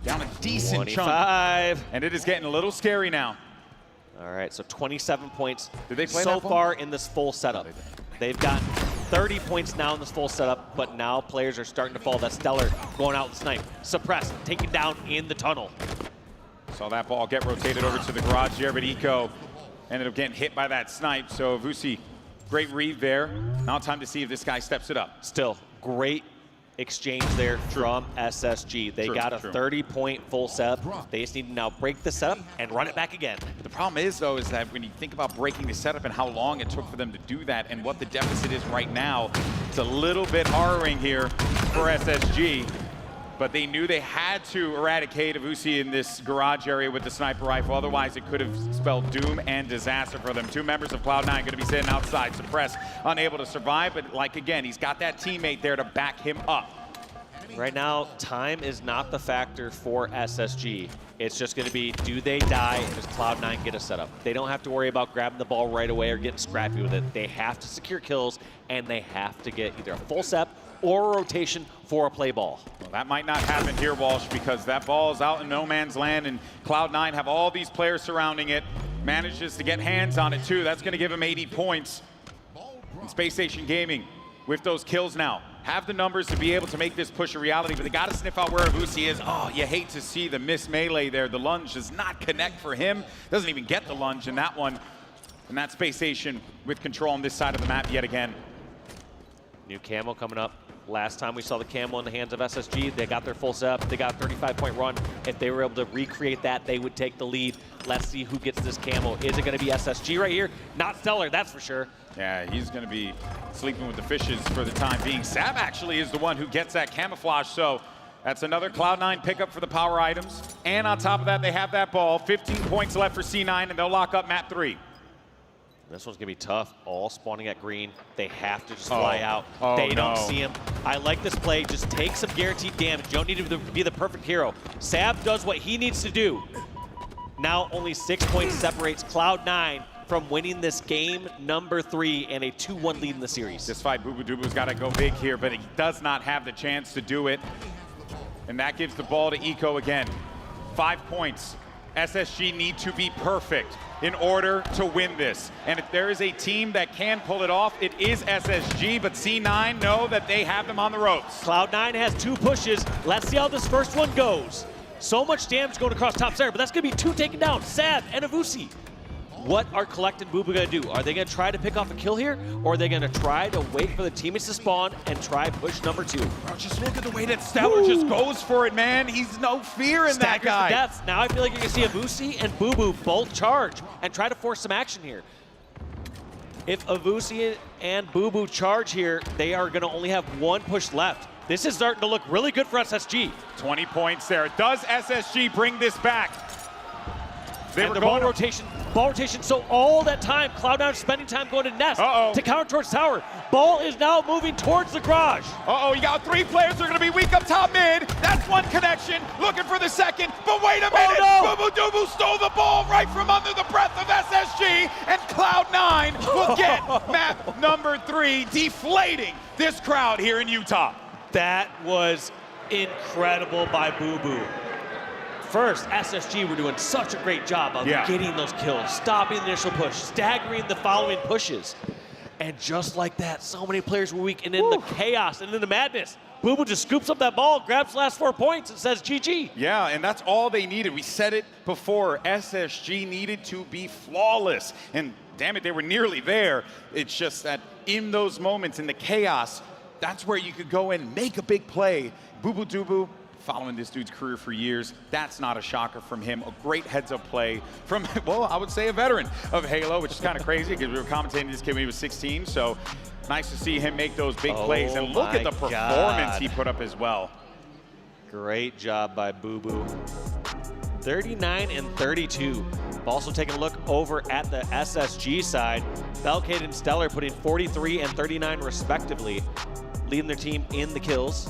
Down a decent 25. chunk. And it is getting a little scary now. All right, so 27 points Did they play so that far in this full setup. They've got 30 points now in this full setup, but now players are starting to fall. That's Stellar going out and snipe. Suppressed, taken down in the tunnel. Saw that ball get rotated over to the garage here, but Eco ended up getting hit by that snipe. So Vusi, great read there. Now time to see if this guy steps it up. Still, great exchange there from SSG. They got a 30-point full setup. They just need to now break the setup and run it back again. The problem is, though, is that when you think about breaking the setup and how long it took for them to do that and what the deficit is right now, it's a little bit harrowing here for SSG. But they knew they had to eradicate Avusi in this garage area with the sniper rifle. Otherwise, it could have spelled doom and disaster for them. 2 members of Cloud9 going to be sitting outside, suppressed, unable to survive. But like, again, he's got that teammate there to back him up. Right now, time is not the factor for SSG. It's just going to be, do they die and does Cloud9 get a setup? They don't have to worry about grabbing the ball right away or getting scrappy with it. They have to secure kills, and they have to get either a full sep or a rotation for a play ball. Well, that might not happen here, Walsh, because that ball is out in no man's land, and Cloud9 have all these players surrounding it. Manages to get hands on it, too. That's going to give him 80 points. And Spacestation Gaming, with those kills now, have the numbers to be able to make this push a reality, but they got to sniff out where Avusi is. Oh, you hate to see the miss melee there. The lunge does not connect for him. Doesn't even get the lunge in that one. And that Spacestation with control on this side of the map yet again. New camo coming up. Last time we saw the camo in the hands of SSG, they got their full setup. They got a 35-point run. If they were able to recreate that, they would take the lead. Let's see who gets this camo. Is it going to be SSG right here? Not Stellar, that's for sure. Yeah, he's going to be sleeping with the fishes for the time being. Sab actually is the one who gets that camouflage, so that's another Cloud9 pickup for the power items. And on top of that, they have that ball. 15 points left for C9, and they'll lock up map 3. This one's going to be tough. All spawning at green. They have to just fly out. Oh, they no. don't see him. I like this play. Just take some guaranteed damage. You don't need to be the perfect hero. Sab does what he needs to do. Now only 6 points separates Cloud9 from winning this game number 3 and a 2-1 lead in the series. This fight, Boo Boo Dubu's got to go big here, but he does not have the chance to do it. And that gives the ball to Eco again. 5 points. SSG need to be perfect in order to win this. And if there is a team that can pull it off, it is SSG, but C9 know that they have them on the ropes. Cloud9 has 2 pushes. Let's see how this first one goes. So much damage going across top center, but that's going to be 2 taken down, Sab and Avusi. What are Collect and Booba going to do? Are they going to try to pick off a kill here, or are they going to try to wait for the teammates to spawn and try push number 2? Bro, just look at the way that Stellar just goes for it, man. He's no fear in that guy. The deaths. Now I feel like you're going to see Avusi and Boo Boo both charge and try to force some action here. If Avusi and Boo Boo charge here, they are going to only have 1 push left. This is starting to look really good for SSG. 20 points there. Does SSG bring this back? They were going ball rotation, so all that time, Cloud9 spending time going to Nest to counter towards tower. Ball is now moving towards the garage. You got 3 players that are going to be weak up top mid. That's 1 connection, looking for the second, but wait a minute! No. Boo Boo Dubu stole the ball right from under the breath of SSG, and Cloud9 will get map number 3, deflating this crowd here in Utah. That was incredible by Boo Boo. First, SSG were doing such a great job of getting those kills, stopping the initial push, staggering the following pushes. And just like that, so many players were weak, and in the chaos and in the madness, Boo Boo just scoops up that ball, grabs the last 4 points, and says GG. Yeah, and that's all they needed. We said it before, SSG needed to be flawless. And damn it, they were nearly there. It's just that in those moments, in the chaos, that's where you could go and make a big play. Boo Boo Dubu, following this dude's career for years, that's not a shocker from him. A great heads-up play from, well, I would say a veteran of Halo, which is kind of crazy because we were commentating this kid when he was 16, so nice to see him make those big plays. And look at the performance he put up as well. Great job by Boo Boo. 39 and 32. Also taking a look over at the SSG side. Falcade and Stellar putting 43 and 39 respectively, leading their team in the kills.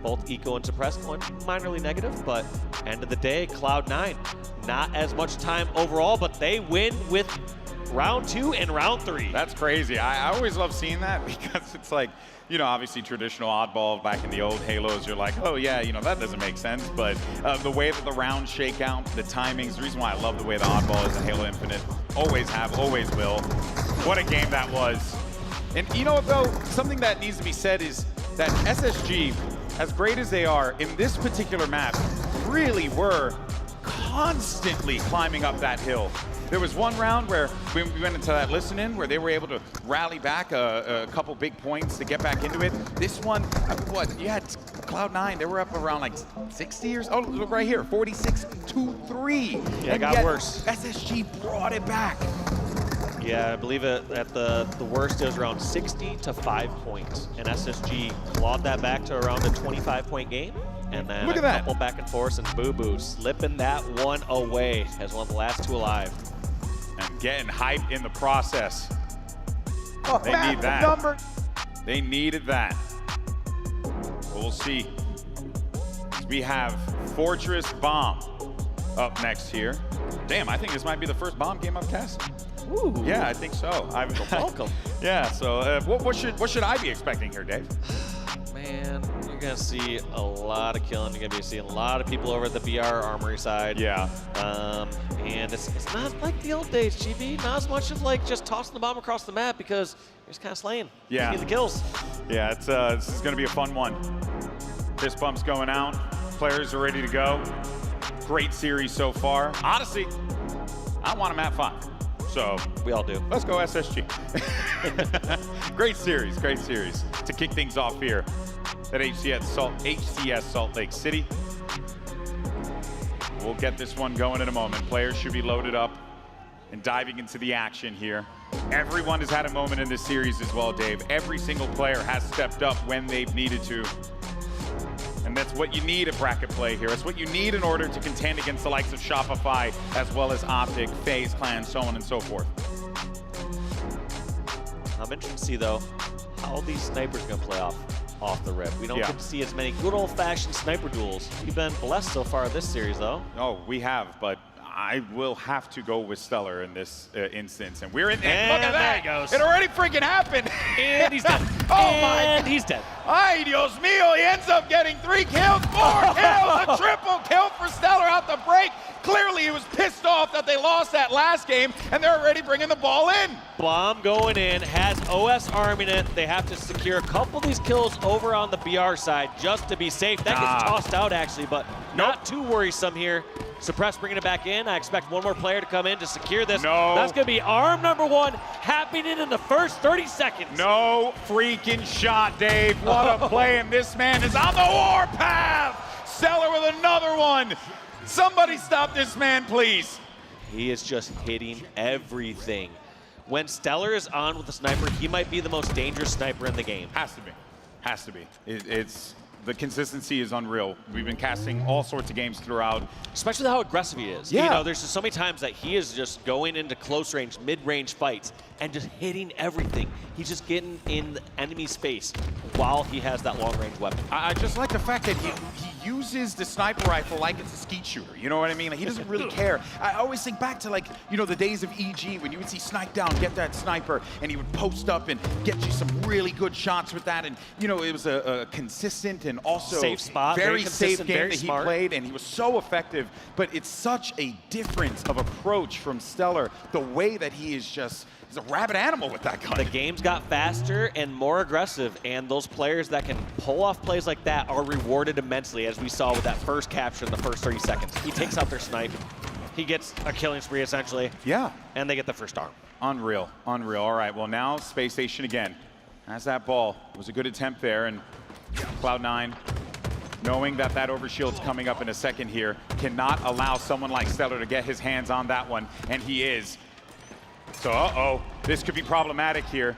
Both Eco and Suppressed, one minorly negative, but end of the day, Cloud9, not as much time overall, but they win with round 2 and round 3. That's crazy. I always love seeing that because it's like, you know, obviously traditional oddball back in the old Halos, you're like, oh yeah, you know, that doesn't make sense. But the way that the rounds shake out, the timings, the reason why I love the way the oddball is in Halo Infinite, always have, always will. What a game that was. And you know what though, something that needs to be said is that SSG, as great as they are, in this particular map, really were constantly climbing up that hill. There was one round where we went into that listen-in where they were able to rally back a couple big points to get back into it. This one, what, you had Cloud9, they were up around like 60 or so. Oh, look right here, 46-3. Yeah, it got worse. SSG brought it back. Yeah, I believe at the worst it was around 60 to 5 points. And SSG clawed that back to around a 25-point game. And then Look at that. Couple back and forth, and Boo Boo slipping that one away as one of the last 2 alive. And getting hype in the process. Oh, They need that. They needed that. We'll see. We have Fortress Bomb up next here. Damn, I think this might be the first bomb game I've cast. Ooh. Yeah, I think so. Welcome. Yeah, so what should I be expecting here, Dave? Man, you're going to see a lot of killing. You're going to be seeing a lot of people over at the BR Armory side. Yeah. And it's not like the old days, GB. Not as much of like just tossing the bomb across the map because you're just kind of slaying. Yeah. You need the kills. Yeah, it's this is going to be a fun one. Fist bump's going out. Players are ready to go. Great series so far. Honestly, I want them at 5. So we all do. Let's go SSG. Great series to kick things off here at HCS Salt Lake City. We'll get this one going in a moment. Players should be loaded up and diving into the action here. Everyone has had a moment in this series as well, Dave. Every single player has stepped up when they've needed to. And that's what you need at bracket play here. That's what you need in order to contend against the likes of Shopify, as well as Optic, FaZe Clan, so on and so forth. I'm interested to see, though, how these snipers are going to play off the rip. We don't get to see as many good old-fashioned sniper duels. We've been blessed so far this series, though. Oh, we have, but I will have to go with Stellar in this instance. And we're in there. Look at that. There he goes. It already freaking happened. And he's dead. Oh, he's dead. Ay, Dios mío. He ends up getting 3 kills, 4 kills, a triple kill for Stellar out the break. Clearly, he was pissed off that they lost that last game, and they're already bringing the ball in. Bomb going in, has OS arming it. They have to secure a couple of these kills over on the BR side just to be safe. That gets tossed out, actually, but not too worrisome here. Suppress bringing it back in. I expect one more player to come in to secure this. No. That's going to be arm number 1 happening in the first 30 seconds. No freaking shot, Dave. What a play, and this man is on the warpath. Stellar with another one. Somebody stop this man, please. He is just hitting everything. When Stellar is on with the sniper, he might be the most dangerous sniper in the game. Has to be. Has to be. It's the consistency is unreal. We've been casting all sorts of games throughout. Especially how aggressive he is. Yeah. You know, there's just so many times that he is just going into close range, mid-range fights and just hitting everything. He's just getting in the enemy's face while he has that long-range weapon. I just like the fact that he uses the sniper rifle like it's a skeet shooter. You know what I mean? Like, he doesn't really care. I always think back to, like, you know, the days of EG when you would see Snipe Down get that sniper and he would post up and get you some really good shots with that. And, you know, it was a consistent and also safe spot, very safe game very that he smart. played, and he was so effective. But it's such a difference of approach from Stellar, the way that he is just, he's a rabid animal with that gun. The games got faster and more aggressive, and those players that can pull off plays like that are rewarded immensely, as we saw with that first capture in the first 30 seconds. He takes out their snipe. He gets a killing spree, essentially. Yeah. And they get the first arm. Unreal, unreal. All right, well now Spacestation again has that ball. It was a good attempt there, and Cloud9, knowing that that overshield's coming up in a second here, cannot allow someone like Stellar to get his hands on that one, and he is. So, this could be problematic here.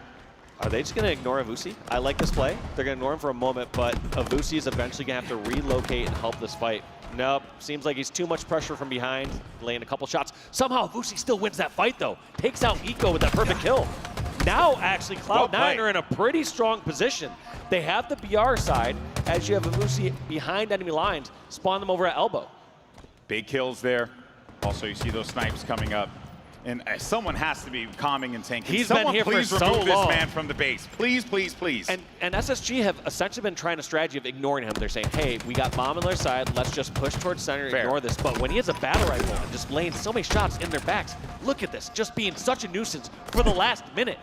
Are they just going to ignore Avusi? I like this play. They're going to ignore him for a moment, but Avusi is eventually going to have to relocate and help this fight. Nope, seems like he's too much pressure from behind, laying a couple shots. Somehow Avusi still wins that fight, though. Takes out Eco with that perfect kill. Now, actually, Cloud9 are in a pretty strong position. They have the BR side, as you have Avusi behind enemy lines, spawn them over at elbow. Big kills there. Also, you see those snipes coming up. And someone has to be calming and tanking. He's Someone been here please for so remove long. this man from the base. Please, please, please. And SSG have essentially been trying a strategy of ignoring him. They're saying, hey, we got bomb on their side. Let's just push towards center and ignore this. But when he has a battle rifle and just laying so many shots in their backs, look at this, just being such a nuisance for the last minute.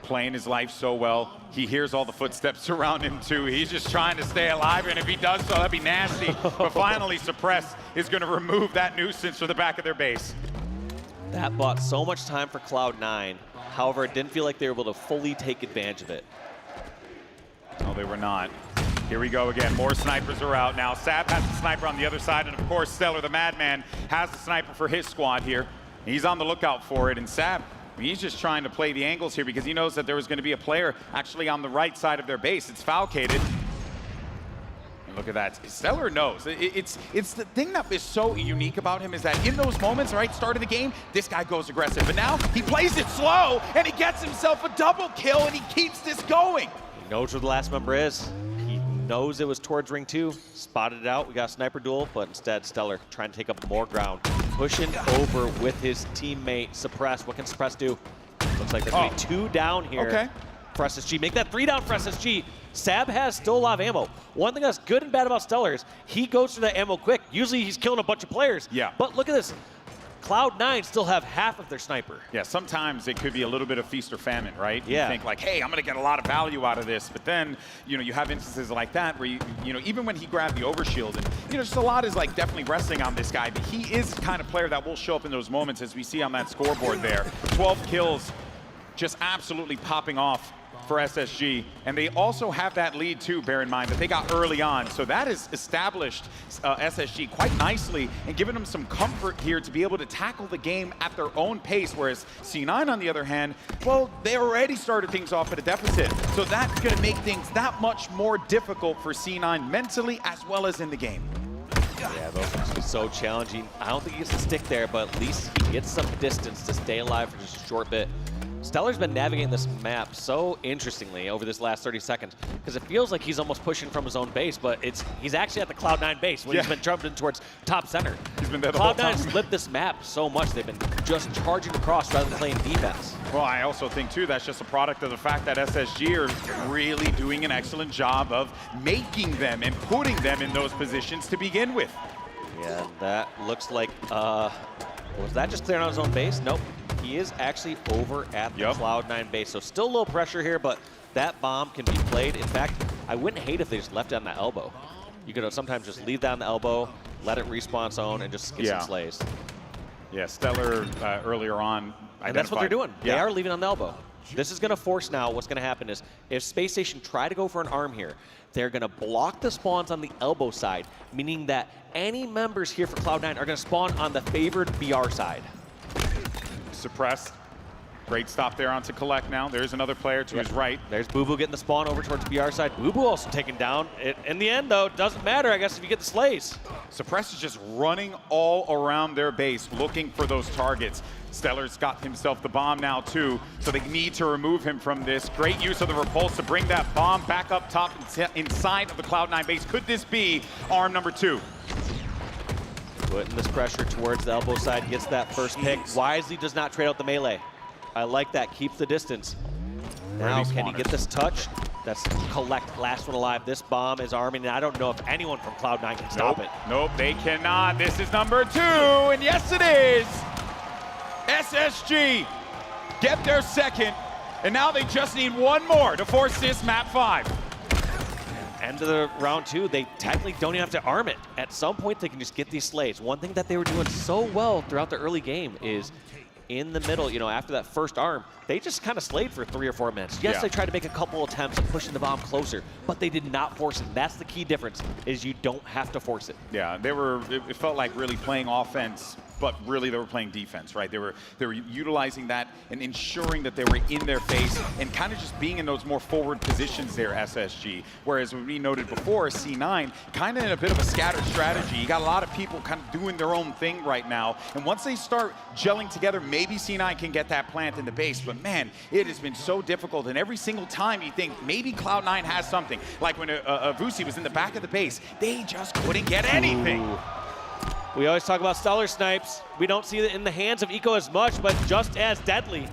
Playing his life so well. He hears all the footsteps around him too. He's just trying to stay alive, and if he does so, that'd be nasty. But finally, Suppress is going to remove that nuisance from the back of their base. That bought so much time for Cloud9. However, it didn't feel like they were able to fully take advantage of it. No, they were not. Here we go again. More snipers are out now. Sab has the sniper on the other side, and of course, Stellar, the madman, has the sniper for his squad here. He's on the lookout for it, and Sab, he's just trying to play the angles here because he knows that there was going to be a player actually on the right side of their base. It's Falcated. And look at that. Stellar knows. It's the thing that is so unique about him is that in those moments, right, start of the game, this guy goes aggressive. But now he plays it slow, and he gets himself a double kill, and he keeps this going. He knows where the last member is. He knows it was towards ring 2. Spotted it out. We got a sniper duel, but instead Stellar trying to take up more ground. Pushing over with his teammate Suppress. What can Suppress do? Looks like there's going to be 2 down here for SSG. Make that 3 down for SSG. Sab has still a lot of ammo. One thing that's good and bad about Stellar is he goes through that ammo quick. Usually he's killing a bunch of players. Yeah. But look at this. Cloud9 still have half of their sniper. Yeah, sometimes it could be a little bit of feast or famine, right? Yeah. You think like, hey, I'm going to get a lot of value out of this. But then, you know, you have instances like that where, you know, even when he grabbed the overshield, and, you know, just a lot is like definitely resting on this guy. But he is the kind of player that will show up in those moments, as we see on that scoreboard there. 12 kills, just absolutely popping off for SSG, and they also have that lead too, bear in mind, that they got early on. So that has established SSG quite nicely and given them some comfort here to be able to tackle the game at their own pace, whereas C9, on the other hand, well, they already started things off at a deficit. So that's going to make things that much more difficult for C9 mentally as well as in the game. Yeah, those things be so challenging. I don't think he gets to stick there, but at least he gets some distance to stay alive for just a short bit. Stellar's been navigating this map so interestingly over this last 30 seconds because it feels like he's almost pushing from his own base, but he's actually at the Cloud9 base when he's been jumping towards top center. He's been there the whole time. Cloud9 flipped this map so much they've been just charging across rather than playing defense. Well, I also think too that's just a product of the fact that SSG are really doing an excellent job of making them and putting them in those positions to begin with. Yeah, that looks like, was that just clearing on his own base? Nope. He is actually over at the Cloud9 base. So still low pressure here, but that bomb can be played. In fact, I wouldn't hate if they just left it on the elbow. You could sometimes just leave that on the elbow, let it respawn zone, and just get some slays. Yeah, Stellar earlier on. And that's what they're doing. Yeah. They are leaving on the elbow. This is going to force now, what's going to happen is, if Space Station try to go for an arm here, they're going to block the spawns on the elbow side, meaning that any members here for Cloud9 are going to spawn on the favored BR side. Suppressed. Great stop there onto Collect now. There's another player to his right. There's Boo Boo getting the spawn over towards BR side. Boo Boo also taken down. In the end, though, it doesn't matter, I guess, if you get the slays. Suppress is just running all around their base looking for those targets. Stellar's got himself the bomb now, too, so they need to remove him from this. Great use of the repulse to bring that bomb back up top inside of the Cloud9 base. Could this be arm number 2? Putting this pressure towards the elbow side, gets that first pick. Wisely does not trade out the melee. I like that, keeps the distance. Now, can he get this touch? That's Collect, last one alive. This bomb is arming, and I don't know if anyone from Cloud9 can stop it. Nope, they cannot. This is number 2, and yes it is! SSG get their second, and now they just need one more to force this map 5. End of the round 2, they technically don't even have to arm it. At some point, they can just get these slays. One thing that they were doing so well throughout the early game is in the middle, you know, after that first arm, they just kind of slayed for 3 or 4 minutes. Yes, they tried to make a couple attempts at pushing the bomb closer, but they did not force it. That's the key difference, is you don't have to force it. Yeah, it felt like really playing offense, but really they were playing defense, right? They were utilizing that and ensuring that they were in their face and kind of just being in those more forward positions there, SSG. Whereas we noted before, C9 kind of in a bit of a scattered strategy. You got a lot of people kind of doing their own thing right now. And once they start gelling together, maybe C9 can get that plant in the base. But man, it has been so difficult. And every single time you think maybe Cloud9 has something, like when Vusi was in the back of the base, they just couldn't get anything. Ooh. We always talk about stellar snipes. We don't see it in the hands of Eco as much, but just as deadly.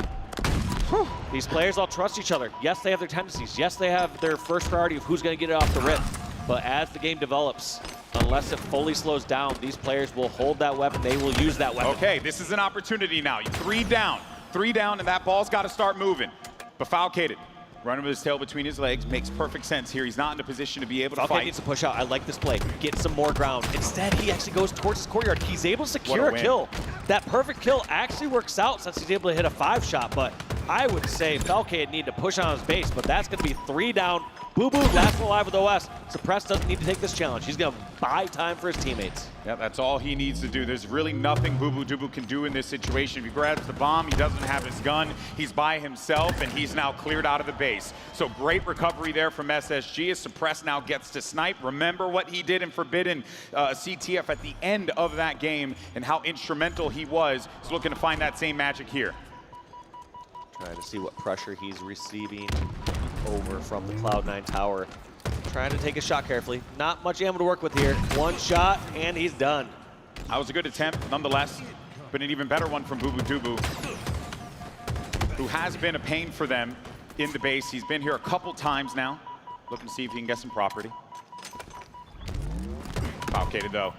These players all trust each other. Yes, they have their tendencies. Yes, they have their first priority of who's going to get it off the rip. But as the game develops, unless it fully slows down, these players will hold that weapon. They will use that weapon. Okay, this is an opportunity now. 3 down, and that ball's got to start moving. But Falcated, running with his tail between his legs, makes perfect sense here. He's not in a position to be able to Falcated fight. needs to push out. I like this play. Get some more ground. Instead, he actually goes towards his courtyard. He's able to secure a kill. That perfect kill actually works out since he's able to hit a 5-shot, but I would say Falcated need to push on his base, but that's going to be 3 down. Boo Boo last alive with OS. Suppress doesn't need to take this challenge. He's going to buy time for his teammates. Yeah, that's all he needs to do. There's really nothing Boo Boo Dubu can do in this situation. If he grabs the bomb, he doesn't have his gun. He's by himself, and he's now cleared out of the base. So great recovery there from SSG as Suppress now gets to snipe. Remember what he did in Forbidden CTF at the end of that game and how instrumental he was. He's looking to find that same magic here. Trying to see what pressure he's receiving over from the Cloud9 tower. Trying to take a shot carefully. Not much ammo to work with here. 1 shot, and he's done. That was a good attempt, nonetheless, but an even better one from Boo Boo Dubu, who has been a pain for them in the base. He's been here a couple times now, looking to see if he can get some property. Falcated, though.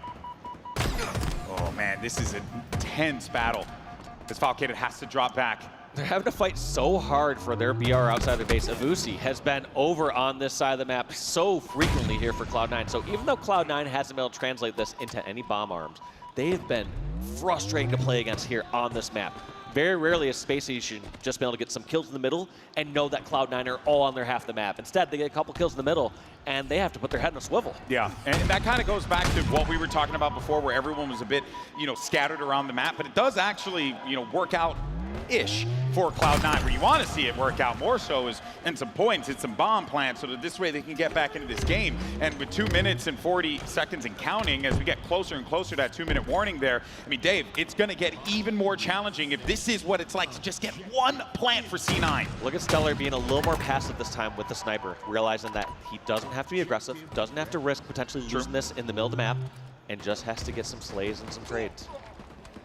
Oh, man, this is a tense battle. This Falcated has to drop back. They're having to fight so hard for their BR outside their base. Avusi has been over on this side of the map so frequently here for Cloud9. So even though Cloud9 hasn't been able to translate this into any bomb arms, they've been frustrating to play against here on this map. Very rarely has Spacestation just been able to get some kills in the middle and know that Cloud9 are all on their half the map. Instead, they get a couple kills in the middle, and they have to put their head in a swivel. Yeah, and that kind of goes back to what we were talking about before, where everyone was a bit, scattered around the map, but it does actually, work out-ish for Cloud9. Where you want to see it work out more so is in some points, hit some bomb plants, so that this way they can get back into this game. And with 2 minutes and 40 seconds and counting, as we get closer and closer to that 2-minute warning there, I mean, Dave, it's going to get even more challenging if this is what it's like to just get 1 plant for C9. Look at Stellar being a little more passive this time with the sniper, realizing that he doesn't have to be aggressive, doesn't have to risk potentially losing this in the middle of the map, and just has to get some slays and some trades.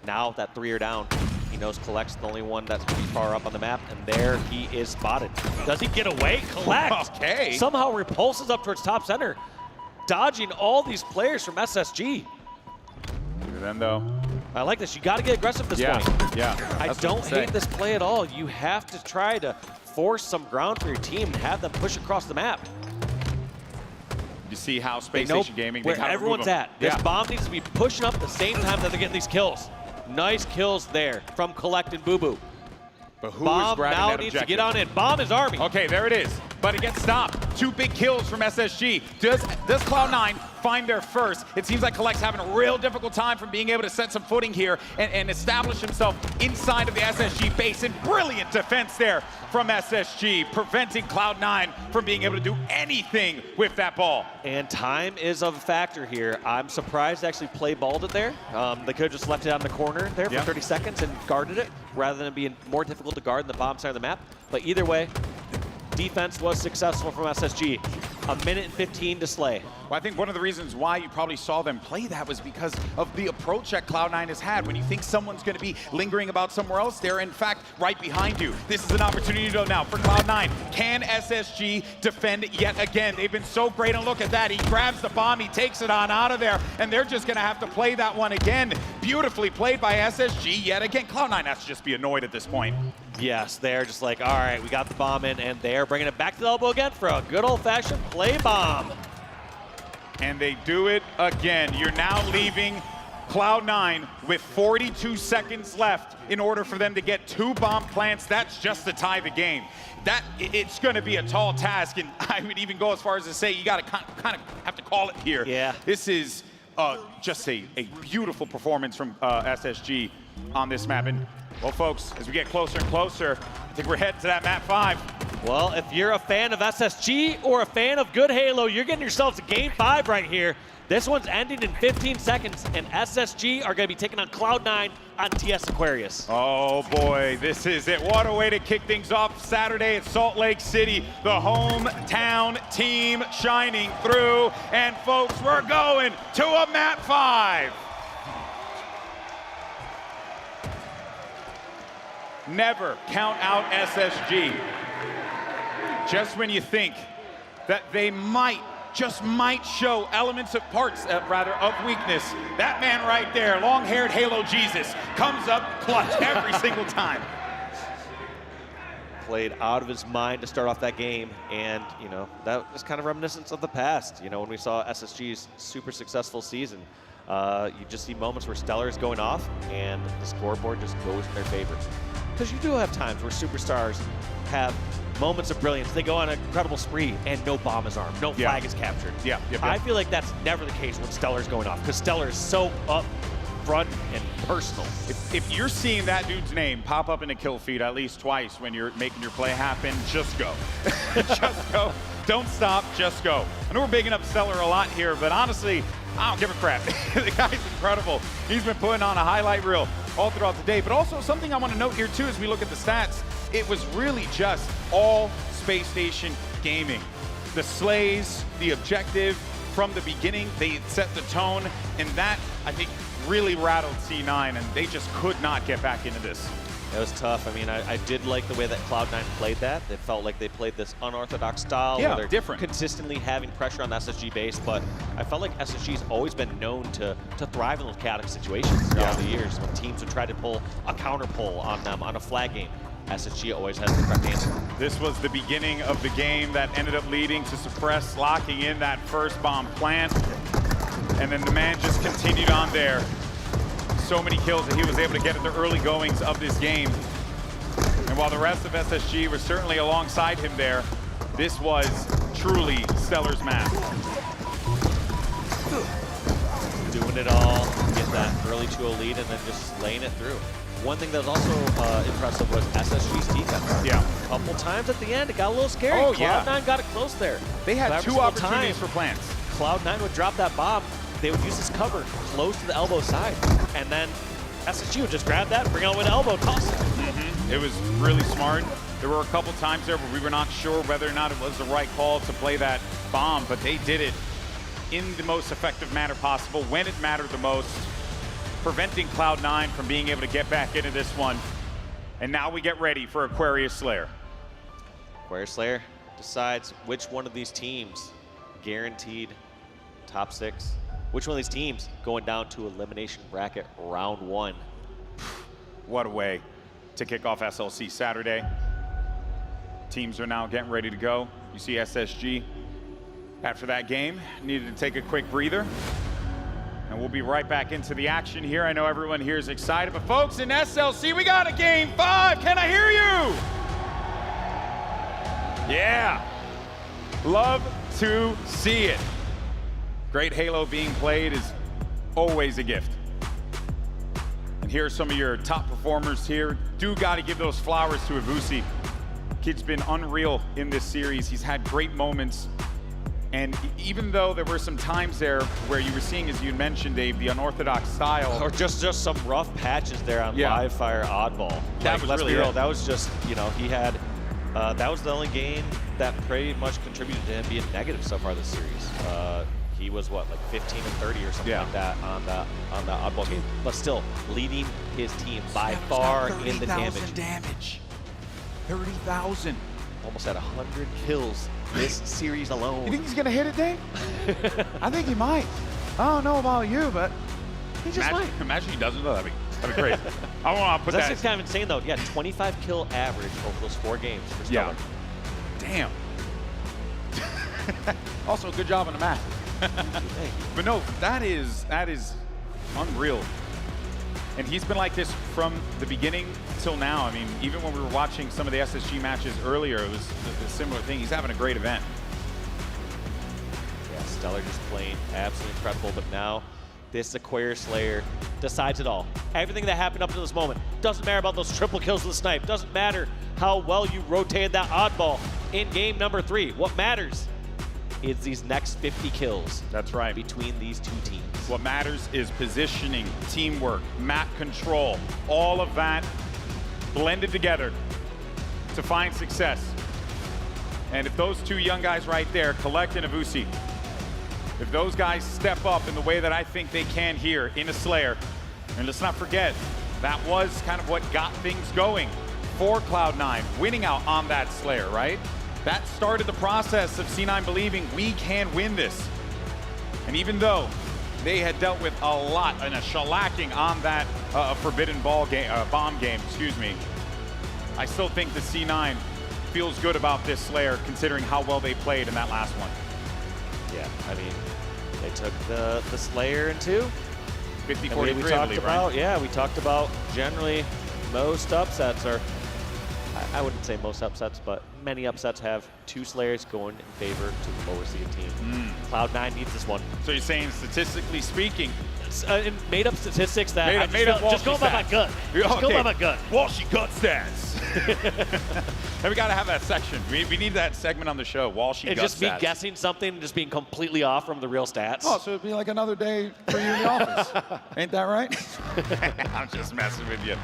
Now that 3 are down, he knows Collect's the only one that's pretty far up on the map, and there he is spotted. Does he get away? Collect! Okay. Somehow repulses up towards top center, dodging all these players from SSG. Look at them, though. I like this. You got to get aggressive at this point. Yeah. I don't hate this play at all. You have to try to force some ground for your team and have them push across the map. You see how Spacestation Gaming, where everyone's at. This bomb needs to be pushing up at the same time that they're getting these kills. Nice kills there from Collect and Boo Boo. But who Bomb is grabbing now that needs objective? to get on in. Bomb is Army. Okay, there it is. But it gets stopped. 2 big kills from SSG. Does Cloud9 find their first? It seems like Collect's having a real difficult time from being able to set some footing here and establish himself inside of the SSG base. And brilliant defense there from SSG, preventing Cloud9 from being able to do anything with that ball. And time is a factor here. I'm surprised they actually play balled it there. They could have just left it on the corner there for 30 seconds and guarded it, rather than it being more difficult to guard in the bomb side of the map. But either way, defense was successful from SSG. 1:15 to slay. Well, I think one of the reasons why you probably saw them play that was because of the approach that Cloud9 has had. When you think someone's going to be lingering about somewhere else, they're in fact right behind you. This is an opportunity though now for Cloud9. Can SSG defend yet again? They've been so great, and look at that. He grabs the bomb, he takes it on out of there, and they're just going to have to play that one again. Beautifully played by SSG yet again. Cloud9 has to just be annoyed at this point. Yes, they're just like, all right, we got the bomb in, and they're bringing it back to the elbow again for a good old-fashioned play bomb. And they do it again. You're now leaving Cloud9 with 42 seconds left in order for them to get 2 bomb plants. That's just to tie the game. It's going to be a tall task, and I would even go as far as to say you got to kind of have to call it here. Yeah. This is just a beautiful performance from SSG on this map. And well, folks, as we get closer and closer, I think we're heading to that map 5. Well, if you're a fan of SSG or a fan of good Halo, you're getting yourselves a game 5 right here. This one's ending in 15 seconds, and SSG are going to be taking on Cloud9 on TS Aquarius. Oh boy, this is it. What a way to kick things off Saturday at Salt Lake City. The hometown team shining through. And folks, we're going to a map 5. never count out SSG. Just when you think that they just might show elements of of weakness, that man right there, long-haired Halo Jesus, comes up clutch every single time. Played out of his mind to start off that game, and that was kind of reminiscent of the past. When we saw SSG's super successful season, you just see moments where Stellar is going off and the scoreboard just goes in their favor. Because you do have times where superstars have moments of brilliance. They go on an incredible spree and no bomb is armed, no flag is captured. I feel like that's never the case when Stellar's going off, because Stellar is so up front and personal. If you're seeing that dude's name pop up in a kill feed at least twice when you're making your play happen, just go. Just go. Don't stop, just go. I know we're bigging up Stellar a lot here, but honestly, I don't give a crap. The guy's incredible. He's been putting on a highlight reel all throughout the day. But also something I want to note here too as we look at the stats, it was really just all Space Station Gaming. The slays, the objective, from the beginning, they set the tone, and that, I think, really rattled C9, and they just could not get back into this. It was tough. I mean, I did like the way that Cloud9 played that. It felt like they played this unorthodox style where they're different, consistently having pressure on the SSG base, but I felt like SSG's always been known to thrive in those chaotic situations throughout the years. When teams would try to pull a counter pull on them on a flag game, SSG always has the correct answer. This was the beginning of the game that ended up leading to Suppress locking in that first bomb plant, and then the man just continued on there. So many kills that he was able to get at the early goings of this game. And while the rest of SSG was certainly alongside him there, this was truly Stellar's map. Doing it all, get that early 2-0 lead, and then just laying it through. One thing that was also impressive was SSG's defense. Yeah. A couple times at the end, it got a little scary. Oh, Cloud9 got it close there. They had two opportunities for plants. Cloud9 would drop that bomb. They would use this cover close to the elbow side, and then SSG would just grab that, bring it all the way to elbow, toss it. It was really smart. There were a couple times there where we were not sure whether or not it was the right call to play that bomb, but they did it in the most effective manner possible when it mattered the most, preventing Cloud9 from being able to get back into this one. And now we get ready for Aquarius Slayer. Aquarius Slayer decides which one of these teams guaranteed top 6. Which one of these teams going down to elimination bracket round 1? What a way to kick off SLC Saturday. Teams are now getting ready to go. You see SSG after that game needed to take a quick breather. And we'll be right back into the action here. I know everyone here is excited, but folks, in SLC, we got a game 5. Can I hear you? Yeah. Love to see it. Great Halo being played is always a gift. And here are some of your top performers here. Do got to give those flowers to Ivusi. Kid's been unreal in this series. He's had great moments. And even though there were some times there where you were seeing, as you mentioned, Dave, the unorthodox style. Or just some rough patches there on Live Fire Oddball. That was let's really be real, that was just, he had, that was the only game that pretty much contributed to him being negative so far this series. He was what, like 15 and 30 or something like that on that oddball game, but still leading his team by far in the damage. 30,000. Almost at 100 kills this series alone. You think he's gonna hit it, Dave? I think he might. I don't know about you, but he just might. Imagine he doesn't know. That'd be crazy. I want to put That's that. just kind of insane though. Yeah, 25 kill average over those 4 games for Stellar. Damn. Also, good job on the math. But no, that is unreal. And he's been like this from the beginning till now. I mean, even when we were watching some of the SSG matches earlier, it was a similar thing. He's having a great event. Yeah, Stellar just playing absolutely incredible, but now this Aquarius Slayer decides it all. Everything that happened up to this moment, doesn't matter about those triple kills with the snipe, doesn't matter how well you rotated that oddball in game number 3. What matters is these next 50 kills. That's right. Between these 2 teams. What matters is positioning, teamwork, map control, all of that blended together to find success. And if those 2 young guys right there, Collect and Ivusi, if those guys step up in the way that I think they can here in a Slayer, and let's not forget, that was kind of what got things going for Cloud9, winning out on that Slayer, right? That started the process of C9 believing we can win this. And even though they had dealt with a lot and a shellacking on that forbidden bomb game, excuse me, I still think the C9 feels good about this Slayer considering how well they played in that last one. Yeah, I mean, they took the Slayer in 2. 50-43, we talked about, yeah, we talked about generally most upsets, or I wouldn't say most upsets, but many upsets have 2 Slayers going in favor to the lower seed team. Cloud9 needs this one. So you're saying, statistically speaking, made up statistics that just go by my gut. Just go by my gut. Walshy gut stats. And we got to have that section. We need that segment on the show, Walshy gut stats. It's just me guessing something and just being completely off from the real stats. Oh, so it'd be like another day for you in the office. Ain't that right? I'm just messing with you.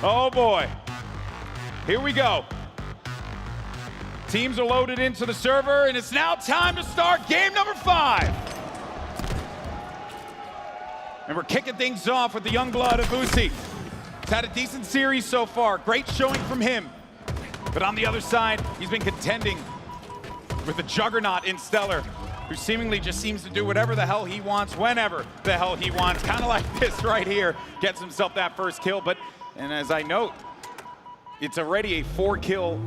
Oh, boy. Here we go. Teams are loaded into the server, and it's now time to start game number 5. And we're kicking things off with the young blood of Uzi. He's had a decent series so far. Great showing from him. But on the other side, he's been contending with the juggernaut in Stellar, who seemingly just seems to do whatever the hell he wants, whenever the hell he wants. Kind of like this right here. Gets himself that first kill. And as I note, it's already a 4-kill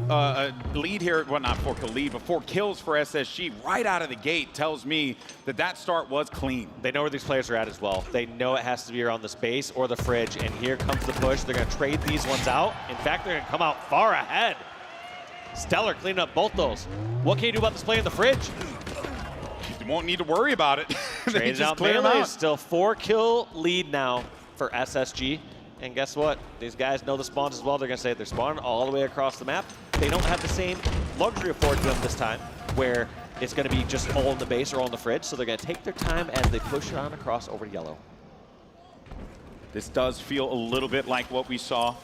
lead here. Well, not 4-kill lead, but 4 kills for SSG right out of the gate. Tells me that that start was clean. They know where these players are at as well. They know it has to be around the space or the fridge, and here comes the push. They're going to trade these ones out. In fact, they're going to come out far ahead. Stellar cleaning up both those. What can you do about this play in the fridge? You won't need to worry about it. They just clear them out. Still 4-kill lead now for SSG. And guess what? These guys know the spawns as well. They're going to say they're spawning all the way across the map. They don't have the same luxury afforded to them this time, where it's going to be just all in the base or all in the fridge. So they're going to take their time as they push it on across over to yellow. This does feel a little bit like what we saw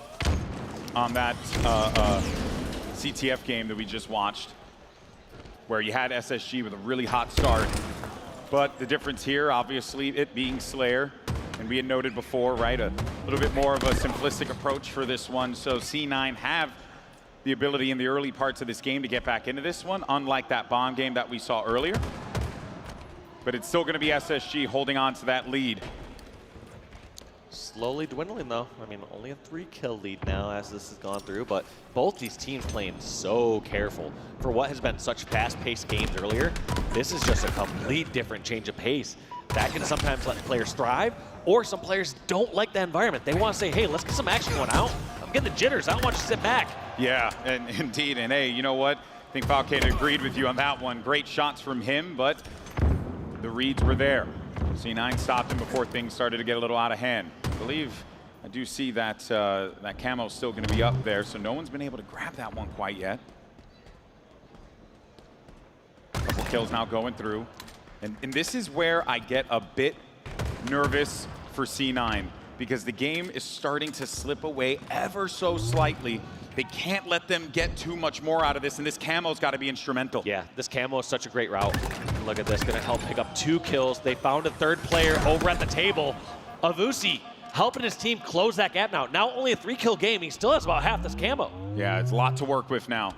on that CTF game that we just watched, where you had SSG with a really hot start. But the difference here, obviously, it being Slayer, and we had noted before, right, a little bit more of a simplistic approach for this one. So C9 have the ability in the early parts of this game to get back into this one, unlike that bomb game that we saw earlier. But it's still going to be SSG holding on to that lead. Slowly dwindling, though. I mean, only a 3-kill lead now as this has gone through, but both these teams playing so careful. For what has been such fast-paced games earlier, this is just a complete different change of pace. That can sometimes let players thrive, or some players don't like that environment. They want to say, hey, let's get some action going out. I'm getting the jitters. I don't want you to sit back. Yeah, and indeed. And hey, you know what? I think Falcade agreed with you on that one. Great shots from him, but the reads were there. C9 stopped him before things started to get a little out of hand. I believe I do see that that camo is still going to be up there, so no one's been able to grab that one quite yet. Couple kills now going through. And this is where I get a bit nervous for C9, because the game is starting to slip away ever so slightly. They can't let them get too much more out of this, and this camo's got to be instrumental. Yeah, this camo is such a great route. Look at this, going to help pick up 2 kills. They found a third player over at the table. Avusi helping his team close that gap now. Now only a 3-kill game. He still has about half this camo. Yeah, it's a lot to work with now.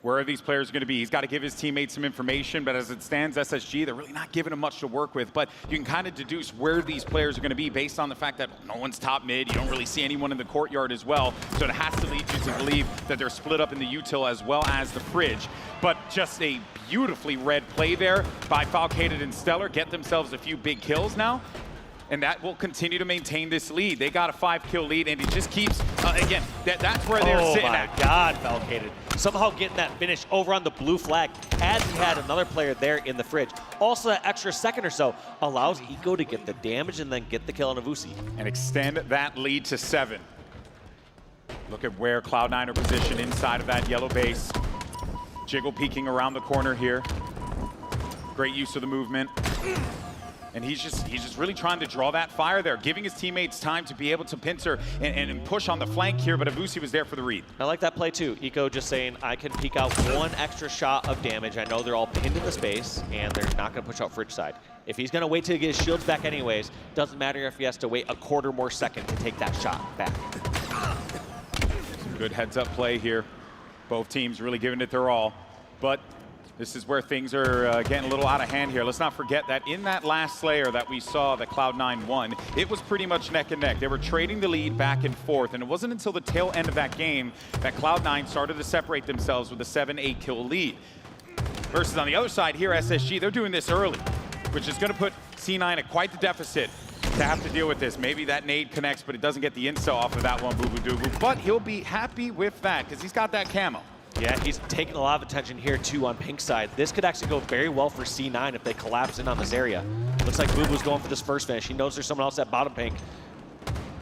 Where are these players going to be? He's got to give his teammates some information, but as it stands, SSG, they're really not giving him much to work with. But you can kind of deduce where these players are going to be based on the fact that no one's top mid. You don't really see anyone in the courtyard as well. So it has to lead you to believe that they're split up in the util as well as the fridge. But just a beautifully read play there by Falcade and Stellar. Get themselves a few big kills now. And that will continue to maintain this lead. They got a 5-kill lead, and it just keeps, again, that's where they're sitting at. Oh my God, Falcade. Somehow getting that finish over on the blue flag as he had another player there in the fridge. Also, that extra second or so allows Eco to get the damage and then get the kill on Avusi. And extend that lead to 7. Look at where Cloud9 are positioned inside of that yellow base. Jiggle peeking around the corner here. Great use of the movement. And he's just really trying to draw that fire there, giving his teammates time to be able to pincer and push on the flank here, but Avusi was there for the read. I like that play too. Eco just saying, I can peek out 1 extra shot of damage. I know they're all pinned in the space, and they're not going to push out fridge side. If he's going to wait till he gets his shields back anyways, doesn't matter if he has to wait a quarter more second to take that shot back. Good heads-up play here. Both teams really giving it their all. But this is where things are getting a little out of hand here. Let's not forget that in that last Slayer that we saw that Cloud9 won, it was pretty much neck and neck. They were trading the lead back and forth, and it wasn't until the tail end of that game that Cloud9 started to separate themselves with a 7-8 kill lead. Versus on the other side here, SSG, they're doing this early, which is going to put C9 at quite the deficit to have to deal with this. Maybe that nade connects, but it doesn't get the insta off of that one, Boo Boo Doo Boo. But he'll be happy with that because he's got that camo. Yeah, he's taking a lot of attention here too on Pink side. This could actually go very well for C9 if they collapse in on this area. Looks like Boo Boo's going for this first finish. He knows there's someone else at bottom Pink.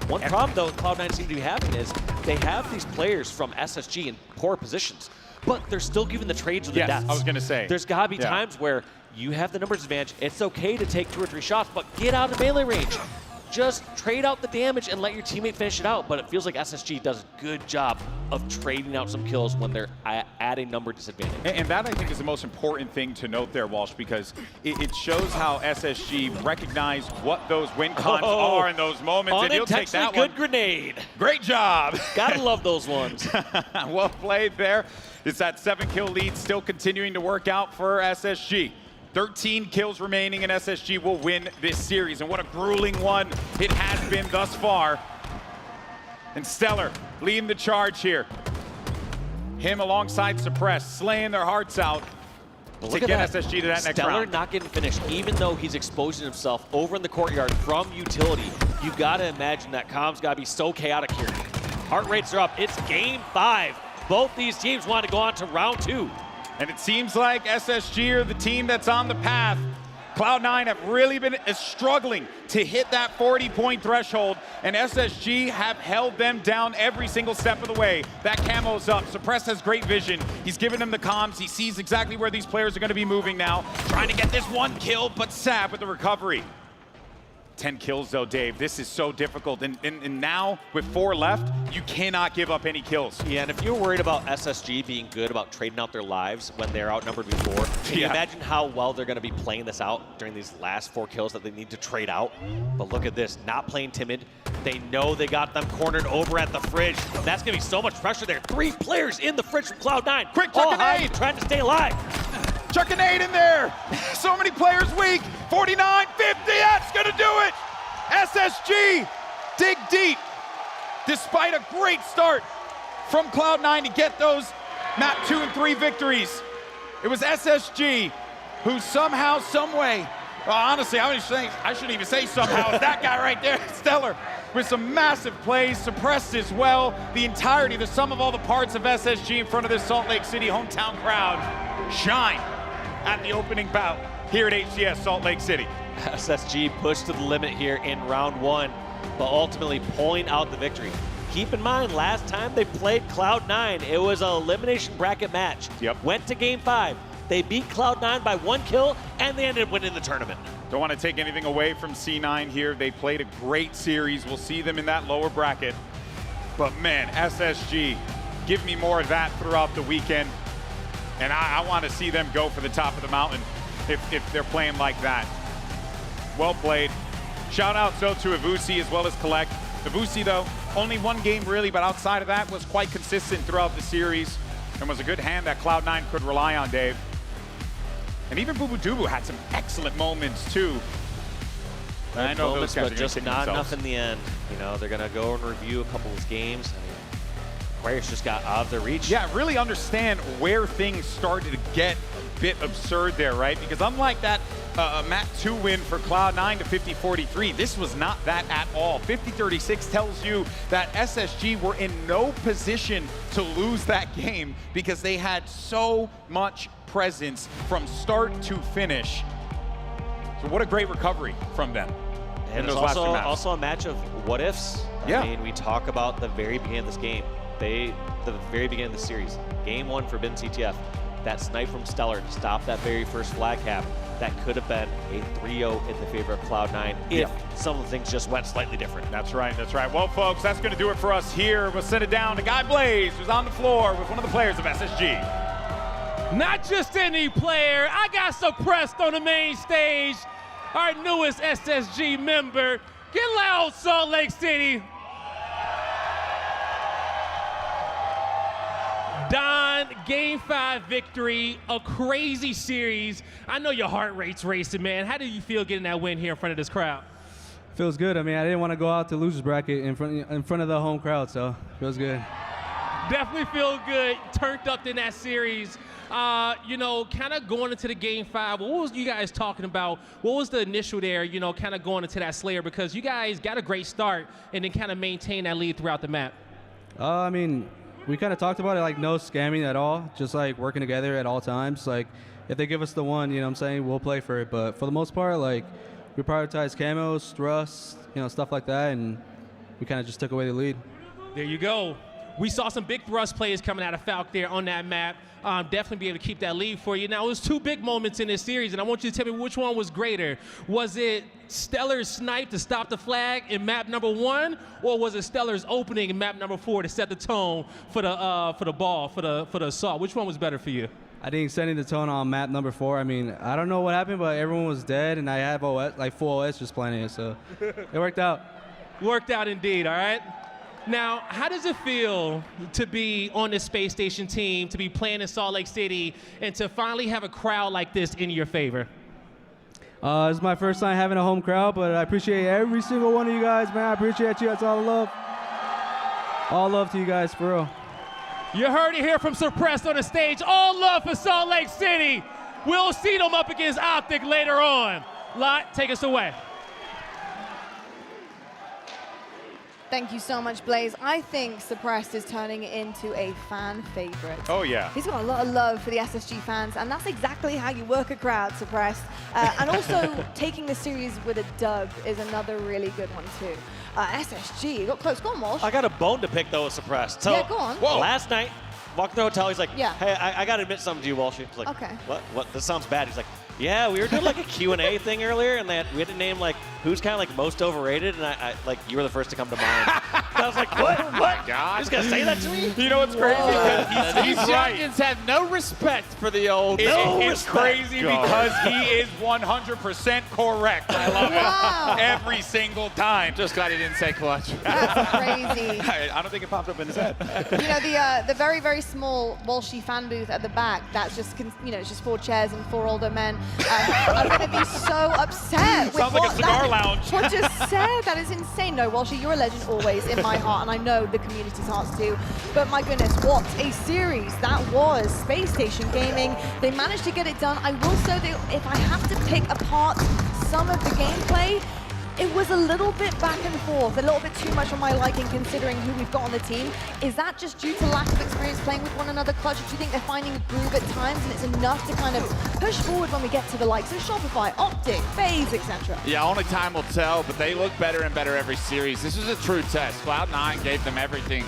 One problem though Cloud9 seem to be having is they have these players from SSG in poor positions, but they're still giving the trades with the deaths. I was gonna say. There's gotta be times where you have the numbers advantage. It's okay to take 2 or 3 shots, but get out of melee range. Just trade out the damage and let your teammate finish it out. But it feels like SSG does a good job of trading out some kills when they're at a number disadvantage. And that, I think, is the most important thing to note there, Walsh, because it shows how SSG recognize what those win cons are in those moments. And he'll take that good grenade. Great job. Gotta love those ones. Well played there. It's that 7-kill lead still continuing to work out for SSG. 13 kills remaining, and SSG will win this series. And what a grueling one it has been thus far. And Stellar leading the charge here. Him alongside Suppress, slaying their hearts out to get SSG to that next Stellar round. not getting finished, even though he's exposing himself over in the courtyard from utility. You gotta imagine that comms gotta be so chaotic here. Heart rates are up. It's game 5. Both these teams want to go on to round 2. And it seems like SSG are the team that's on the path. Cloud9 have really been struggling to hit that 40-point threshold, and SSG have held them down every single step of the way. That camo's up. Suppress has great vision. He's giving them the comms. He sees exactly where these players are going to be moving now. Trying to get this 1 kill, but Sab with the recovery. 10 kills though, Dave. This is so difficult. And now with 4 left, you cannot give up any kills. Yeah, and if you're worried about SSG being good about trading out their lives when they're outnumbered before, can you imagine how well they're going to be playing this out during these last 4 kills that they need to trade out? But look at this, not playing timid. They know they got them cornered over at the fridge. That's going to be so much pressure there. 3 players in the fridge from Cloud9. Quick, chuck a nade! Trying to stay alive. Chuck a nade in there. So many players weak. 49, 50, that's gonna do it. SSG dig deep. Despite a great start from Cloud9 to get those map 2 and 3 victories. It was SSG who somehow, some way, well, honestly, I shouldn't even say somehow. It's that guy right there, Stellar, with some massive plays, suppressed as well. The entirety, the sum of all the parts of SSG in front of this Salt Lake City hometown crowd shine at the opening bout here at HCS Salt Lake City. SSG pushed to the limit here in round 1, but ultimately pulling out the victory. Keep in mind, last time they played Cloud9, it was an elimination bracket match. Went to game 5. They beat Cloud9 by 1 kill, and they ended up winning the tournament. Don't want to take anything away from C9 here. They played a great series. We'll see them in that lower bracket. But man, SSG, give me more of that throughout the weekend. And I want to see them go for the top of the mountain if they're playing like that. Well played. Shout out so to Ivusi as well as Collect. Ivusi though, only 1 game really, but outside of that was quite consistent throughout the series and was a good hand that Cloud9 could rely on, Dave. And even Boo Boo Doo Boo had some excellent moments too. I know those guys are just not enough in the end. You know, they're gonna go and review a couple of his games. I mean, Aquarius just got out of their reach. Yeah, really understand where things started to get a bit absurd there, right? Because unlike that map 2 win for Cloud9 to 50-43, this was not that at all. 50-36 tells you that SSG were in no position to lose that game because they had so much presence from start to finish. So what a great recovery from them. And it's also a match of what ifs. I mean, we talk about the very beginning of this game. The very beginning of the series. Game 1 for Ben CTF. That snipe from Stellar to stop that very first flag cap. That could have been a 3-0 in the favor of Cloud9 if some of the things just went slightly different. That's right, that's right. Well, folks, that's going to do it for us here. We'll send it down to Guy Blaze, who's on the floor with one of the players of SSG. Not just any player. I got suppressed on the main stage. Our newest SSG member. Get loud, Salt Lake City. Don, Game 5 victory, a crazy series. I know your heart rate's racing, man. How do you feel getting that win here in front of this crowd? Feels good. I mean, I didn't want to go out to losers bracket in front of the home crowd, so feels good. Definitely feel good. Turned up in that series. You know, kind of going into the Game 5, what was you guys talking about? What was the initial there, you know, kind of going into that Slayer? Because you guys got a great start and then kind of maintain that lead throughout the map. I mean, we kind of talked about it, like no scamming at all, just like working together at all times. Like if they give us the one, you know what I'm saying, we'll play for it. But for the most part, like we prioritize camos, thrusts, you know, stuff like that, and we kind of just took away the lead. There you go. We saw some big thrust players coming out of Falk there on that map. Definitely be able to keep that lead for you. Now, it was two big moments in this series, and I want you to tell me which one was greater. Was it Stellar's snipe to stop the flag in map number 1, or was it Stellar's opening in map number 4 to set the tone for the ball, for the assault? Which one was better for you? I think setting the tone on map number 4, I mean, I don't know what happened, but everyone was dead, and I had OS, like full OS just playing it, so it worked out. Worked out indeed, all right? Now, how does it feel to be on this Space Station team, to be playing in Salt Lake City, and to finally have a crowd like this in your favor? It's my first time having a home crowd, but I appreciate every single one of you guys, man. I appreciate you. That's all love. All love to you guys, for real. You heard it here from Suppressed on the stage. All love for Salt Lake City. We'll see them up against Optic later on. Lot, take us away. Thank you so much, Blaze. I think Suppressed is turning into a fan favorite. Oh, yeah. He's got a lot of love for the SSG fans, and that's exactly how you work a crowd, Suppressed. And also, taking the series with a dub is another really good one, too. SSG, got close. Go on, Walsh. I got a bone to pick, though, with Suppressed. So, yeah, go on. Last night, walked to the hotel, he's like, yeah. Hey, I got to admit something to you, Walsh. He's like, okay. What? This sounds bad. He's like, yeah, we were doing like a Q&A thing earlier, and we had to name like who's kind of like most overrated, and I like you were the first to come to mind. I was like, what? Oh my God! You're just gonna say that to me? You know what's crazy? These youngins have no respect for the old. It's crazy because he is 100% correct. I love it every single time. Just glad he didn't say clutch. That's crazy. I don't think it popped up in his head. You know, the very, very small Walshy fan booth at the back, that's just, you know, it's just 4 chairs and 4 older men. I'm going to be so upset with Sounds like a cigar lounge. What just said. That is insane. No, Walshy, you're a legend always in my heart, and I know the community's hearts too. But my goodness, what a series that was. Space Station Gaming, they managed to get it done. I will say that if I have to pick apart some of the gameplay, it was a little bit back and forth, a little bit too much on my liking considering who we've got on the team. Is that just due to lack of experience playing with one another, Clutch? Do you think they're finding a groove at times and it's enough to kind of push forward when we get to the likes of Shopify, Optic, FaZe, etc.? Yeah, only time will tell, but they look better and better every series. This was a true test. Cloud9 gave them everything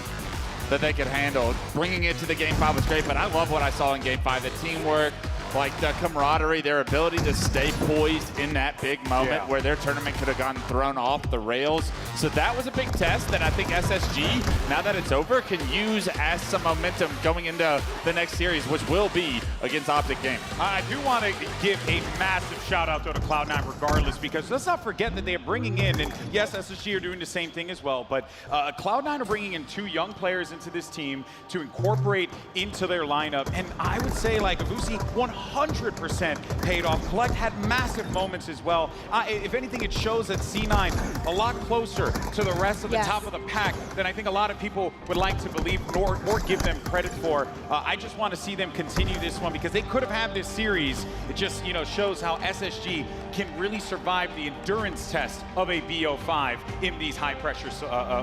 that they could handle. Bringing it to the Game 5 was great, but I love what I saw in Game 5. The teamwork, like the camaraderie, their ability to stay poised in that big moment where their tournament could have gotten thrown off the rails. So that was a big test that I think SSG, now that it's over, can use as some momentum going into the next series, which will be against Optic Game. I do want to give a massive shout out to Cloud9 regardless, because let's not forget that they are bringing in, and yes, SSG are doing the same thing as well, but Cloud9 are bringing in 2 young players into this team to incorporate into their lineup. And I would say, like, Avusi 100% paid off. Collect had massive moments as well. If anything, it shows that C9 a lot closer to the rest of the top of the pack than I think a lot of people would like to believe or give them credit for. I just want to see them continue this one because they could have had this series. It just, you know, shows how SSG can really survive the endurance test of a BO5 in these high pressure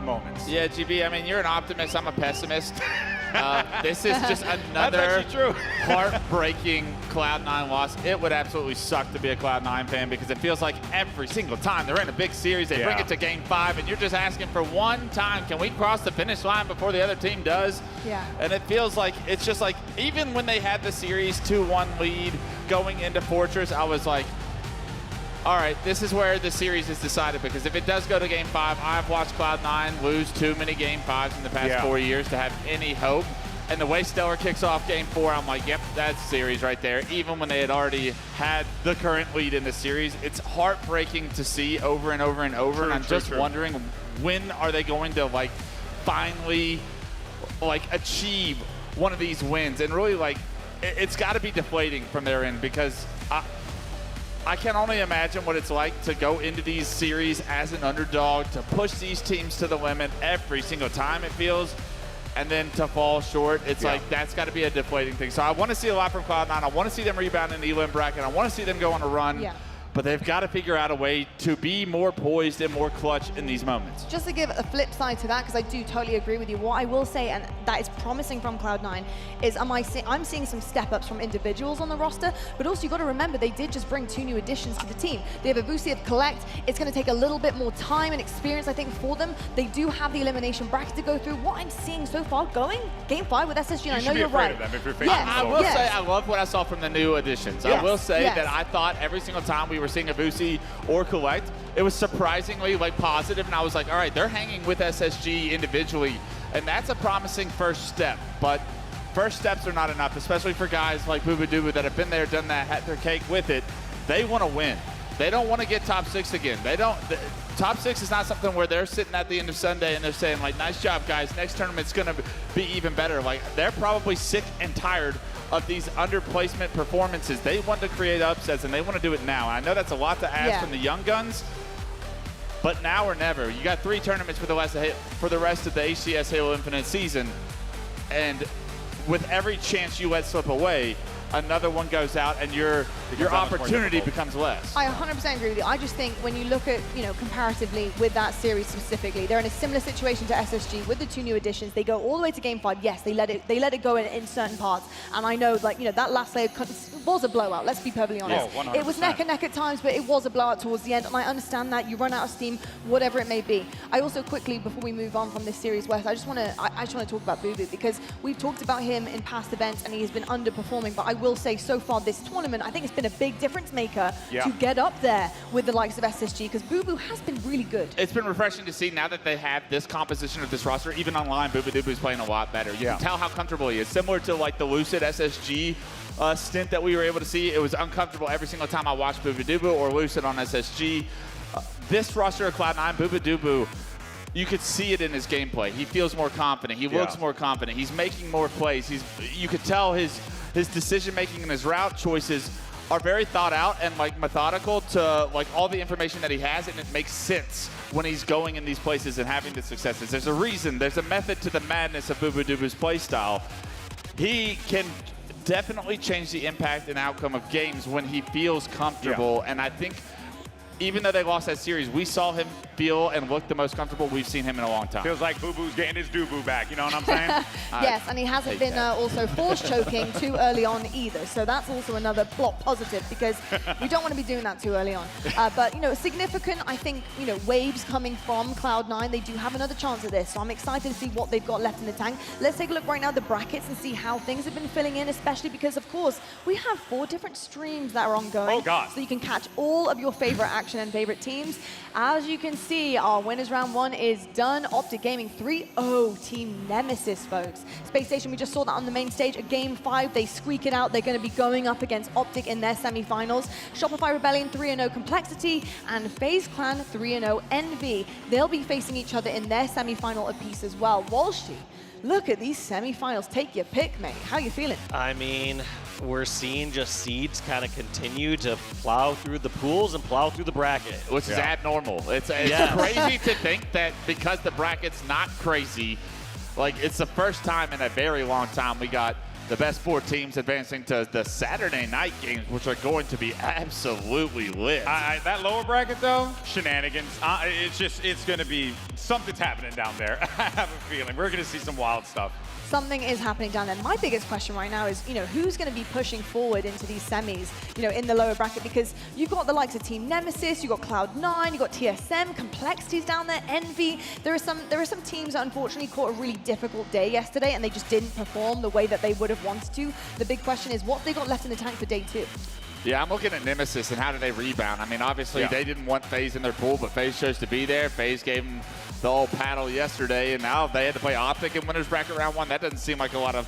moments. Yeah, GB, I mean, you're an optimist, I'm a pessimist. This is just another heartbreaking Cloud9 loss. It would absolutely suck to be a Cloud9 fan because it feels like every single time they're in a big series, they bring it to Game 5, and you're just asking for one time, can we cross the finish line before the other team does? Yeah. And it feels like, it's just like, even when they had the series 2-1 lead going into Fortress, I was like, all right, this is where the series is decided, because if it does go to Game 5, I've watched Cloud9 lose too many Game 5s in the past 4 years to have any hope. And the way Stellar kicks off Game 4, I'm like, yep, that's series right there. Even when they had already had the current lead in the series, it's heartbreaking to see over and over and over. And I'm just wondering, when are they going to, like, finally, like, achieve one of these wins. And really, like, it's got to be deflating from their end, because I can only imagine what it's like to go into these series as an underdog, to push these teams to the limit every single time, it feels, and then to fall short. It's like, that's got to be a deflating thing. So I want to see a lot from Cloud9. I want to see them rebound in the elim bracket. I want to see them go on a run. Yeah. But they've got to figure out a way to be more poised and more clutch in these moments. Just to give a flip side to that, because I do totally agree with you, what I will say, and that is promising from Cloud9, is I'm seeing some step-ups from individuals on the roster, but also you've got to remember they did just bring 2 new additions to the team. They have Abusi of Collect. It's going to take a little bit more time and experience, I think, for them. They do have the elimination bracket to go through. What I'm seeing so far going, Game 5 with SSG, and I know you're right. Of them if you're facing I will say, I love what I saw from the new additions. I will say that I thought every single time we were seeing Abusi or Collect, it was surprisingly like positive, and I was like, all right, they're hanging with SSG individually, and that's a promising first step. But first steps are not enough, especially for guys like Bubudubu that have been there, done that, had their cake with it. They want to win. They don't want to get top 6 again. Top 6 is not something where they're sitting at the end of Sunday and they're saying, like, nice job, guys. Next tournament's going to be even better. Like, they're probably sick and tired of these underplacement performances. They want to create upsets, and they want to do it now. And I know that's a lot to ask from the young guns, but now or never. You got 3 tournaments for the rest of the HCS Halo Infinite season, and with every chance you let slip away, another one goes out, and your opportunity becomes less. I 100% agree with you. I just think when you look at, comparatively with that series specifically, they're in a similar situation to SSG with the 2 new additions. They go all the way to Game 5. Yes, they let it go in certain parts. And I know, like, that last layer was a blowout. Let's be perfectly honest. Yeah, 100%. It was neck and neck at times, but it was a blowout towards the end. And I understand that you run out of steam, whatever it may be. I also quickly, before we move on from this series, Wes, I just want to talk about Bubu, because we've talked about him in past events and he has been underperforming. But I will say, so far this tournament, I think it's been a big difference maker to get up there with the likes of SSG, because Bubu has been really good. It's been refreshing to see now that they have this composition of this roster. Even online, Bubudubu is playing a lot better. You can tell how comfortable he is. Similar to like the Lucid SSG stint that we were able to see. It was uncomfortable every single time I watched Bubudubu or Lucid on SSG. This roster of Cloud9, Bubudubu, you could see it in his gameplay. He feels more confident. He looks more confident. He's making more plays. You could tell his decision-making and his route choices are very thought out and like methodical to like all the information that he has, and it makes sense when he's going in these places and having the successes. There's a reason, there's a method to the madness of Bubudubu's play style. He can definitely change the impact and outcome of games when he feels comfortable, and I think even though they lost that series, we saw him feel and look the most comfortable we've seen him in a long time. Feels like Bubu's getting his doo-boo back, you know what I'm saying? Yes, and he hasn't been also force choking too early on either. So that's also another plot positive, because we don't want to be doing that too early on. But, significant, I think, waves coming from Cloud9. They do have another chance at this. So I'm excited to see what they've got left in the tank. Let's take a look right now at the brackets and see how things have been filling in, especially because, of course, we have 4 different streams that are ongoing. Oh, God. So you can catch all of your favorite action and favorite teams. As you can see, our winners round 1 is done. Optic Gaming 3-0 Team Nemesis, folks. Spacestation, we just saw that on the main stage. At Game 5, they squeak it out. They're going to be going up against Optic in their semifinals. Shopify Rebellion 3-0 Complexity, and FaZe Clan 3-0 Envy. They'll be facing each other in their semifinal apiece as well. Walshy, look at these semifinals. Take your pick, mate. How you feeling? I mean, we're seeing just seeds kind of continue to plow through the pools and plow through the bracket. Which is abnormal. It's crazy to think that because the bracket's not crazy, like it's the first time in a very long time we got the best 4 teams advancing to the Saturday night games, which are going to be absolutely lit. That lower bracket, though, shenanigans. It's going to be, something's happening down there. I have a feeling. We're going to see some wild stuff. Something is happening down there. My biggest question right now is, who's going to be pushing forward into these semis, in the lower bracket? Because you've got the likes of Team Nemesis, you've got Cloud9, you've got TSM, Complexity's down there, Envy. There are some teams that unfortunately caught a really difficult day yesterday, and they just didn't perform the way that they would have wanted to. The big question is, what have they got left in the tank for day 2? Yeah, I'm looking at Nemesis and how do they rebound. I mean, obviously they didn't want FaZe in their pool, but FaZe chose to be there. FaZe gave them the old paddle yesterday, and now they had to play Optic in winners bracket round 1. That doesn't seem like a lot of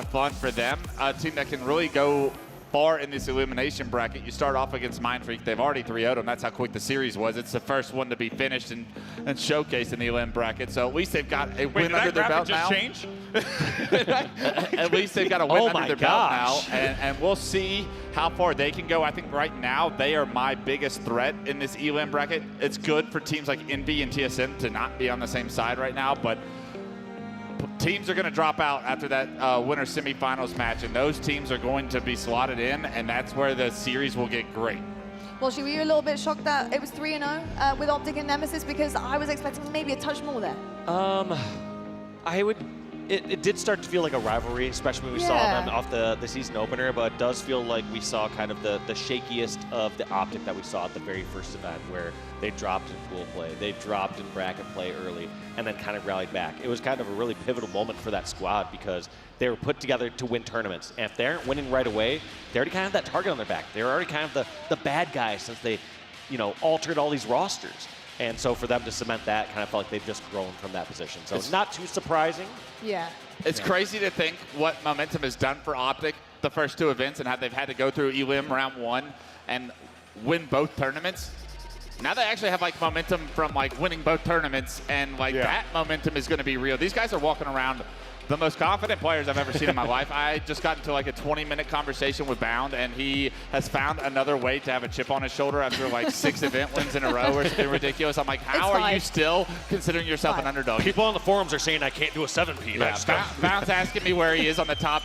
fun for them. A team that can really go far in this elimination bracket. You start off against Mindfreak. They've already 3-0'd them. That's how quick the series was. It's the first one to be finished and showcased in the elim bracket. So at least they've got a win under their belt now. Change? At least they've got a win under their belt now, and we'll see how far they can go. I think right now they are my biggest threat in this elim bracket. It's good for teams like Envy and TSM to not be on the same side right now, but teams are going to drop out after that winter semifinals match, and those teams are going to be slotted in, and that's where the series will get great. Well, were you a little bit shocked that it was 3-0 with Optic and Nemesis? Because I was expecting maybe a touch more there. It did start to feel like a rivalry, especially when we saw them off the season opener, but it does feel like we saw kind of the shakiest of the Optic that we saw at the very first event, where they dropped in pool play, they dropped in bracket play early, and then kind of rallied back. It was kind of a really pivotal moment for that squad because they were put together to win tournaments. And if they aren't winning right away, they already kind of have that target on their back. They were already kind of the bad guys since they, altered all these rosters. And so for them to cement that, kind of felt like they've just grown from that position. So it's not too surprising. Yeah. It's crazy to think what Momentum has done for Optic the first 2 events and how they've had to go through elim round 1 and win both tournaments. Now they actually have momentum from winning both tournaments, and that momentum is going to be real. These guys are walking around the most confident players I've ever seen in my life. I just got into a 20-minute conversation with Bound, and he has found another way to have a chip on his shoulder after 6 event wins in a row or something ridiculous. I'm like, how are you still considering yourself an underdog? People on the forums are saying I can't do a 7P. Yeah, Bound's asking me where he is on the top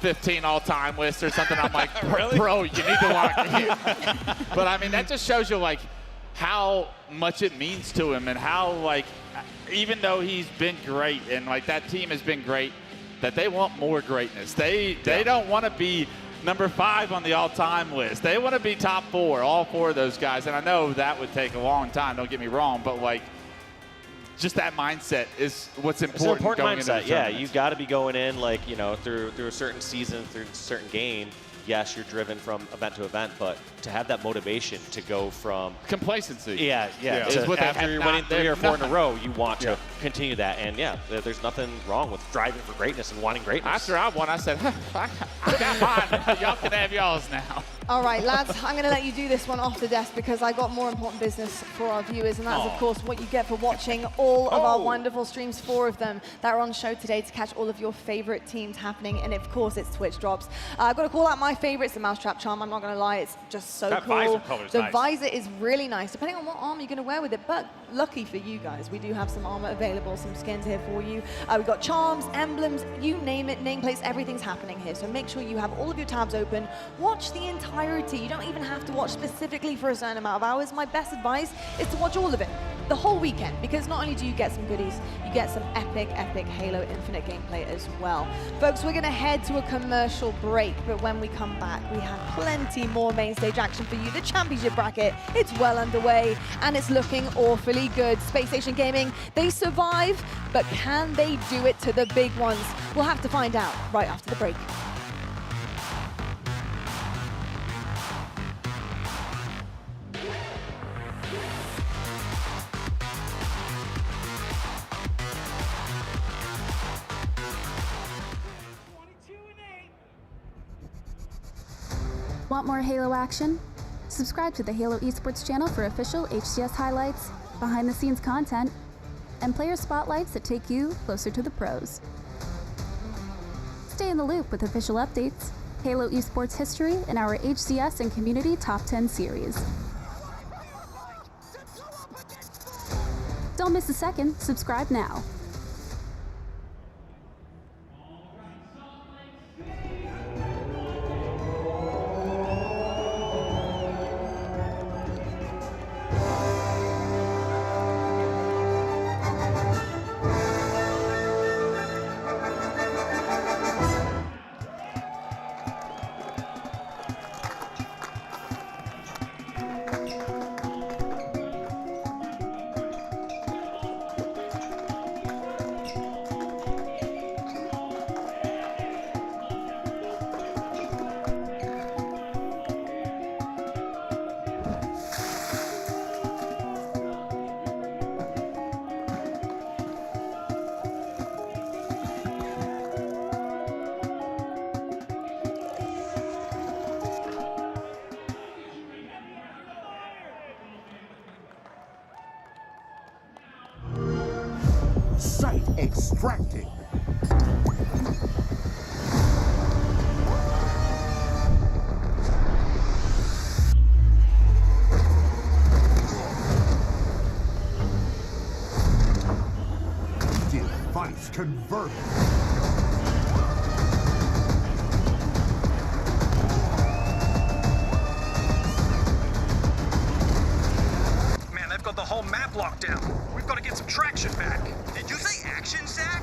15 all-time list or something. I'm like, bro, you need to lock in. But I mean, that just shows you how much it means to him, and how even though he's been great and that team has been great, that they want more greatness. They don't want to be number 5 on the all-time list. They want to be top 4, all 4 of those guys. And I know that would take a long time, don't get me wrong, but just that mindset is what's important. It's an important going mindset. Into Yeah, you've got to be going in through a certain season, through a certain game. Yes, you're driven from event to event, but to have that motivation to go from complacency. Yeah. After you're winning 3 or 4 in a row, you want to continue that. And there's nothing wrong with striving for greatness and wanting greatness. After I won, I said, I got mine. Y'all can have y'all's now. All right, lads, I'm going to let you do this one off the desk because I got more important business for our viewers, and that's, of course, what you get for watching all of our wonderful streams, 4 of them that are on show today to catch all of your favorite teams happening, and of course, it's Twitch drops. I've got to call out my favorites, the Mousetrap Charm. I'm not going to lie, it's just so cool. Visor color's the nice. visor is really nice, depending on what armor you're going to wear with it, but lucky for you guys, we do have some armor available, some skins here for you. We've got charms, emblems, you name it, nameplates, everything's happening here, so make sure you have all of your tabs open. Watch the entirety. You don't even have to watch specifically for a certain amount of hours. My best advice is to watch all of it, the whole weekend, because not only do you get some goodies, you get some epic Halo Infinite gameplay as well. Folks, we're gonna head to a commercial break, but when we come back, we have plenty more main stage action for you. The championship bracket, it's well underway, and it's looking awfully good. Spacestation Gaming, they survive, but can they do it to the big ones? We'll have to find out right after the break. Want more Halo action? Subscribe to the Halo Esports channel for official HCS highlights, behind-the-scenes content, and player spotlights that take you closer to the pros. Stay in the loop with official updates, Halo Esports history, and our HCS and Community Top 10 series. Don't miss a second. Subscribe now. Site extracted. Device converted. Man, they've got the whole map locked down. We've got to get some traction back. Did you say action, Zach?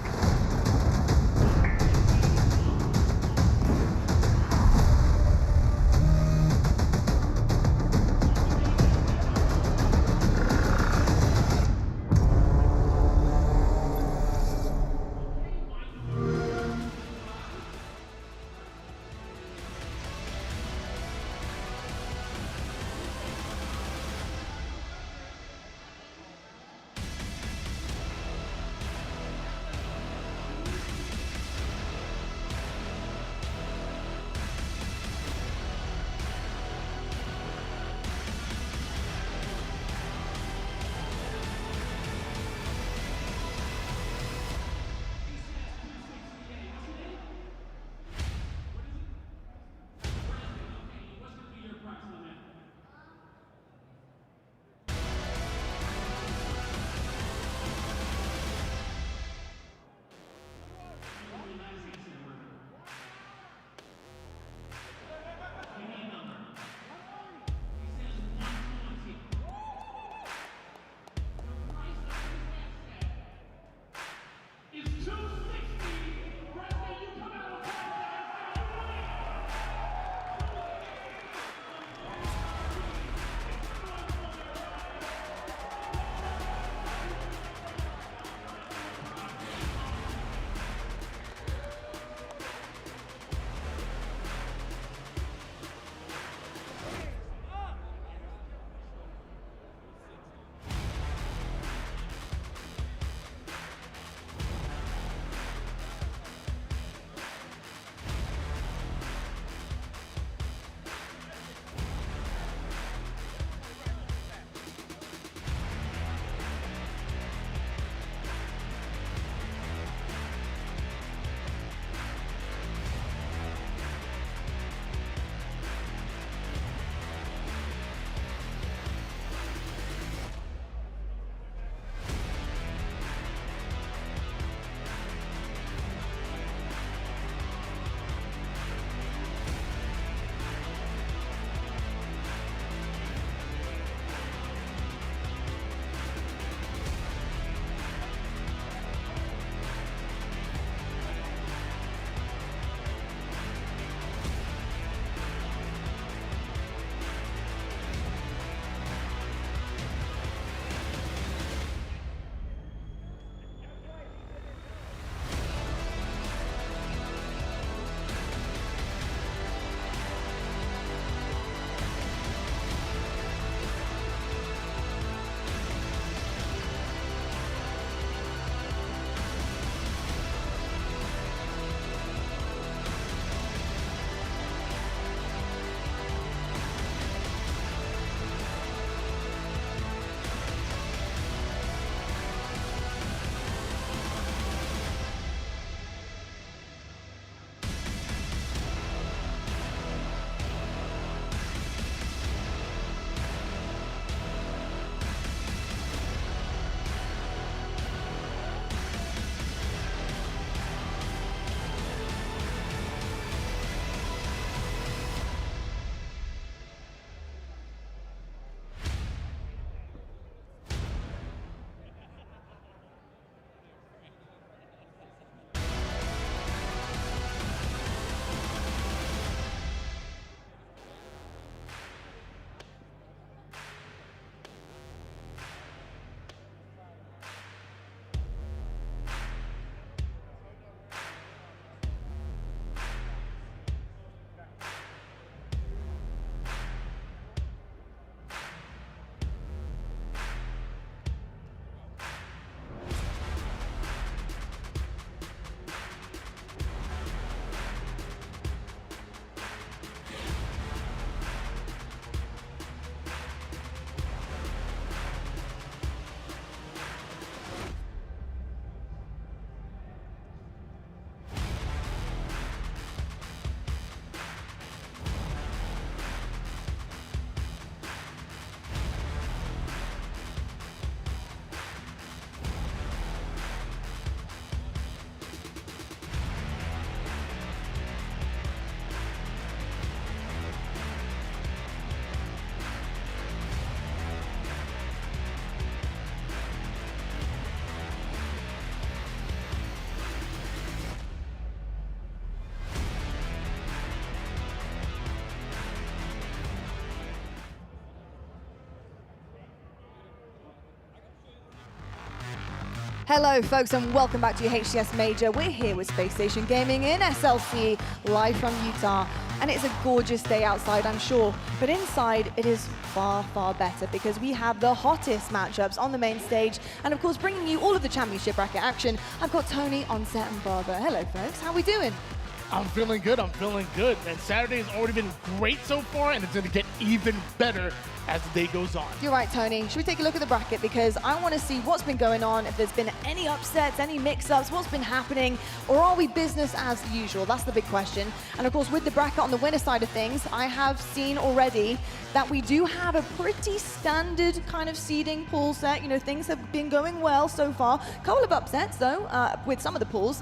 Hello folks and welcome back to your HCS Major. We're here with Spacestation Gaming in SLC, live from Utah. And it's a gorgeous day outside, I'm sure. But inside, it is far, far better because we have the hottest matchups on the main stage. And of course, bringing you all of the championship bracket action, I've got Tony, Onset, and Bravo. Hello folks, how we doing? I'm feeling good, And Saturday has already been great so far, and it's gonna get even better as the day goes on. You're right, Tony. Should we take a look at the bracket? Because I want to see what's been going on, if there's been any upsets, any mix-ups, what's been happening, or are we business as usual? That's the big question. And of course, with the bracket on the winner side of things, I have seen already that we do have a pretty standard kind of seeding pool set. You know, things have been going well so far. A couple of upsets, though, with some of the pools,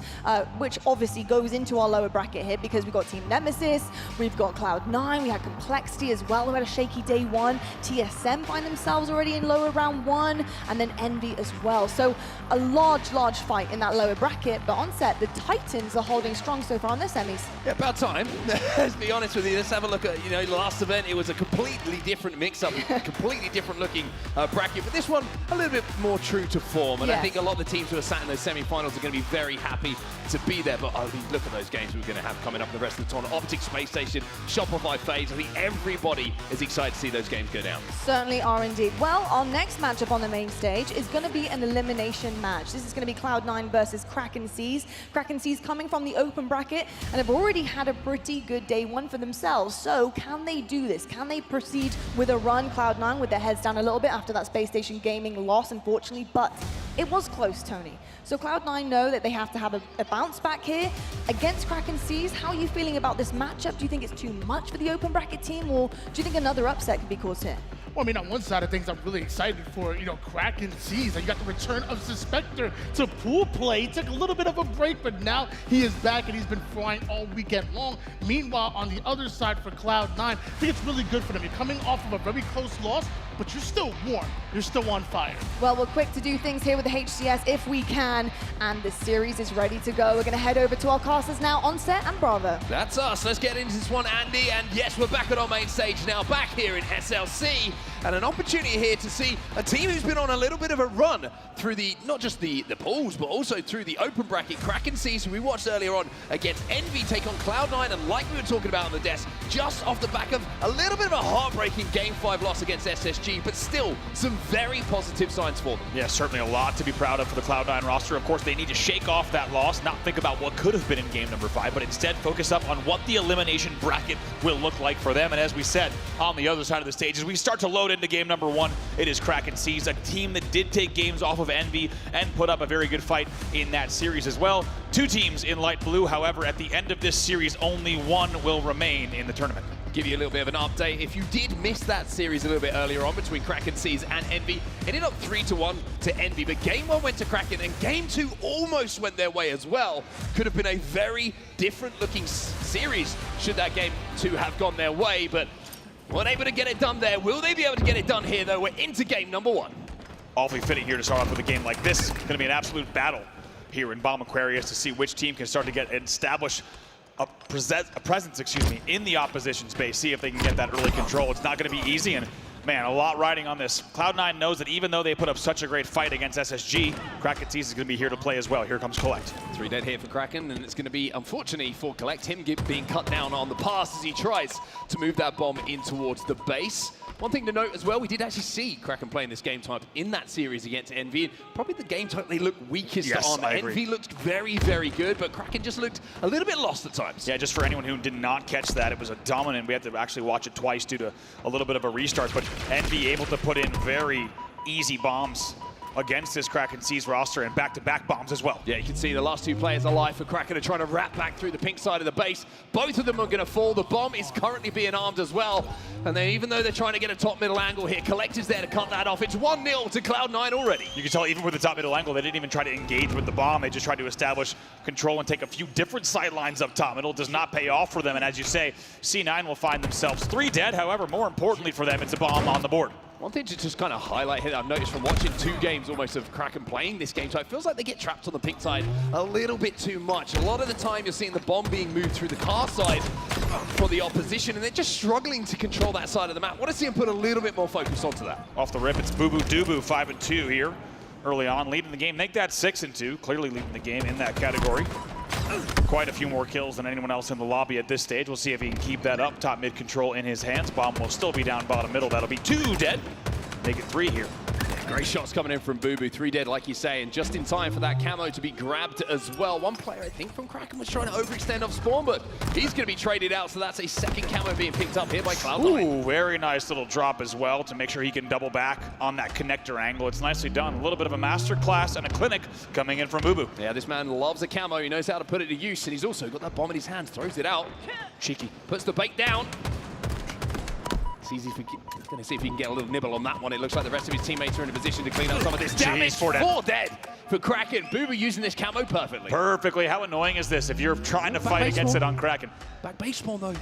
which obviously goes into our lower bracket here because we've got Team Nemesis, we've got Cloud9, we had Complexity as well, who had a shaky day one. TSM find themselves already in lower round one, and then Envy as well. So a large fight in that lower bracket, but Onset, the Titans are holding strong so far on their semis. Yeah, about time. Let's be honest with you. Let's have a look at, the last event. It was a completely different mix-up, completely different looking bracket. But this one, a little bit more true to form. And I think a lot of the teams who are sat in those semi-finals are going to be very happy to be there. But look at those games we're going to have coming up the rest of the tournament. Optic, Spacestation, Shopify, FaZe. I think everybody is excited to see those games go down. Certainly are indeed. Well, our next matchup on the main stage is going to be an elimination match. This is going to be Cloud9 versus Kraken Seas. Kraken Seas coming from the open bracket and have already had a pretty good day one for themselves. So can they do this? Can they proceed with a run? Cloud9 with their heads down a little bit after that Spacestation Gaming loss, unfortunately, but it was close, Tony. So Cloud9 know that they have to have a bounce back here against Kraken Seas. How are you feeling about this matchup? Do you think it's too much for the open bracket team, or do you think another upset could be caused here? Well, I mean, on one side of things, I'm really excited for, Kraken Seas. You got the return of Suspector to pool play. He took a little bit of a break, but now he is back and he's been flying all weekend long. Meanwhile, on the other side for Cloud9, I think it's really good for them. You're coming off of a very close loss, but you're still warm. You're still on fire. Well, we're quick to do things here with the HCS if we can, and the series is ready to go. We're going to head over to our casters now, Onset and Bravo. That's us. Let's get into this one, Andy. And yes, we're back at our main stage now, back here in SLC. And an opportunity here to see a team who's been on a little bit of a run through not just the pools, but also through the open bracket. Kraken Seas, who we watched earlier on against Envy, take on Cloud9, and like we were talking about on the desk, just off the back of a little bit of a heartbreaking Game 5 loss against SSG, but still some very positive signs for them. Yeah, certainly a lot to be proud of for the Cloud9 roster. Of course, they need to shake off that loss, not think about what could have been in game number 5, but instead focus up on what the elimination bracket will look like for them. And as we said, on the other side of the stage, as we start to load into game number 1, it is Kraken Seas, a team that did take games off of Envy and put up a very good fight in that series as well. 2 teams in light blue, however, at the end of this series, only one will remain in the tournament. Give you a little bit of an update. If you did miss that series a little bit earlier on between Kraken Seas and Envy, it ended up 3-1 to Envy, but game 1 went to Kraken and game 2 almost went their way as well. Could have been a very different looking series should that game 2 have gone their way, but weren't able to get it done there. Will they be able to get it done here, though? We're into game number 1. Awfully fitting here to start off with a game like this. It's going to be an absolute battle here in Bomb Aquarius to see which team can start to establish a presence, in the opposition space. See if they can get that early control. It's not going to be easy, and man, a lot riding on this. Cloud9 knows that even though they put up such a great fight against SSG, Kraken Seas is going to be here to play as well. Here comes Collect. 3 dead here for Kraken, and it's going to be, unfortunately, for Collect, him being cut down on the pass as he tries to move that bomb in towards the base. One thing to note as well, we did actually see Kraken playing this game type in that series against Envy. Probably the game type they look weakest on. Envy looked very, very good, but Kraken just looked a little bit lost at times. Yeah, just for anyone who did not catch that, it was a dominant. We had to actually watch it twice due to a little bit of a restart, but Envy able to put in very easy bombs against this Kraken Seas roster, and back-to-back bombs as well. Yeah, you can see the last 2 players alive for Kraken are trying to wrap back through the pink side of the base. Both of them are going to fall. The bomb is currently being armed as well. And even though they're trying to get a top-middle angle here, Collective's there to cut that off. It's 1-0 to Cloud9 already. You can tell even with the top-middle angle, they didn't even try to engage with the bomb. They just tried to establish control and take a few different sidelines up top. Middle does not pay off for them, and as you say, C9 will find themselves 3 dead. However, more importantly for them, it's a bomb on the board. One thing to just kind of highlight here, I've noticed from watching 2 games almost of Kraken playing this game, so it feels like they get trapped on the pink side a little bit too much. A lot of the time you're seeing the bomb being moved through the car side for the opposition, and they're just struggling to control that side of the map. I want to see them put a little bit more focus onto that. Off the rip, it's Boo Boo Doo Boo, 5-2 here early on, leading the game. Make that 6-2, clearly leading the game in that category. Quite a few more kills than anyone else in the lobby at this stage. We'll see if he can keep that up. Top mid control in his hands. Bomb will still be down bottom middle. That'll be 2 dead. Make it 3 here. Great shots coming in from Bubu, 3 dead, like you say, and just in time for that camo to be grabbed as well. One player, I think, from Kraken was trying to overextend off spawn, but he's going to be traded out, so that's a second camo being picked up here by Cloud9. Ooh, very nice little drop as well to make sure he can double back on that connector angle. It's nicely done. A little bit of a master class and a clinic coming in from Bubu. Yeah, this man loves a camo. He knows how to put it to use, and he's also got that bomb in his hands, throws it out. Cheeky. Puts the bait down. He's going to see if he can get a little nibble on that one. It looks like the rest of his teammates are in a position to clean up some of this damage. 4 dead for Kraken. Bubu using this camo perfectly. Perfectly. How annoying is this if you're trying to fight against it on Kraken? Back base spawn, though.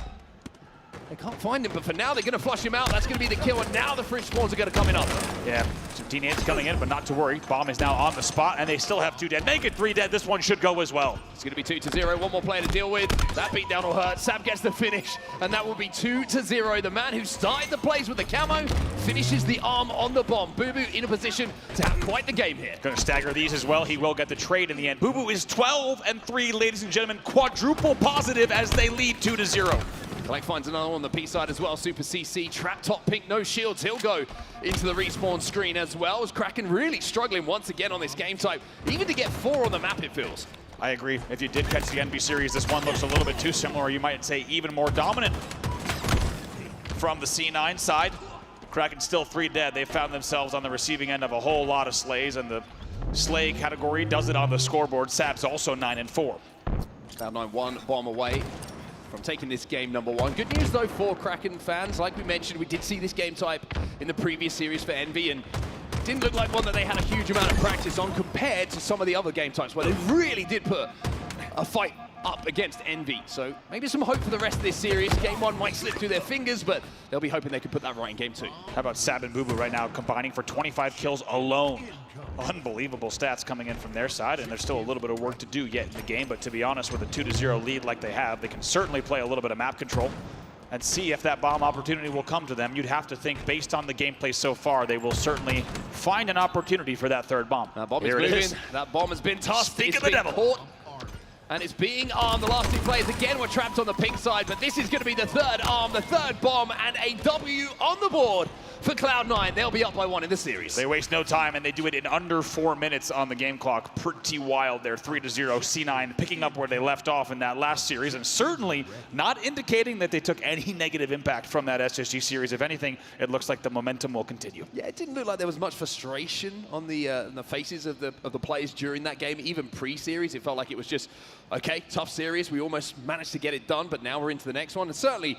They can't find him, but for now, they're going to flush him out. That's going to be the kill, and now the fringe spawns are going to come in up. Yeah, some teammates coming in, but not to worry. Bomb is now on the spot, and they still have 2 dead. Make it 3 dead. This one should go as well. It's going to be 2-0. One more player to deal with. That beatdown will hurt. Sam gets the finish, and that will be 2-0. The man who started the plays with the camo finishes the arm on the bomb. Bubu in a position to have quite the game here. Going to stagger these as well. He will get the trade in the end. Bubu is 12-3, ladies and gentlemen. Quadruple positive as they lead 2-0. Blake finds another one on the P side as well. Super CC, trap top pink, no shields. He'll go into the respawn screen as well. As Kraken really struggling once again on this game type. Even to get 4 on the map, it feels. I agree. If you did catch the NB series, this one looks a little bit too similar. You might say even more dominant. From the C9 side, Kraken still 3 dead. They found themselves on the receiving end of a whole lot of slays, and the slay category does it on the scoreboard. Sab's also 9-4. Cloud9 1 bomb away from taking this game number 1. Good news though for Kraken fans. Like we mentioned, we did see this game type in the previous series for Envy, and it didn't look like one that they had a huge amount of practice on compared to some of the other game types where they really did put a fight up against Envy. So maybe some hope for the rest of this series. Game 1 might slip through their fingers, but they'll be hoping they can put that right in game 2. How about Sab and Bubu right now combining for 25 kills alone? Unbelievable stats coming in from their side, and there's still a little bit of work to do yet in the game, but to be honest, with a 2-0 lead like they have, they can certainly play a little bit of map control and see if that bomb opportunity will come to them. You'd have to think, based on the gameplay so far, they will certainly find an opportunity for that 3rd bomb. That bomb is moving. That bomb has been tossed. Speak of the devil. Caught. And it's being armed. The last 2 players again were trapped on the pink side, but this is going to be the 3rd arm, the 3rd bomb, and a W on the board for Cloud9. They'll be up by 1 in the series. They waste no time, and they do it in under 4 minutes on the game clock. Pretty wild there, 3-0. C9 picking up where they left off in that last series, and certainly not indicating that they took any negative impact from that SSG series. If anything, it looks like the momentum will continue. Yeah, it didn't look like there was much frustration on the faces of the players during that game. Even pre-series, it felt like it was just, okay, tough series. We almost managed to get it done, but now we're into the next one. And certainly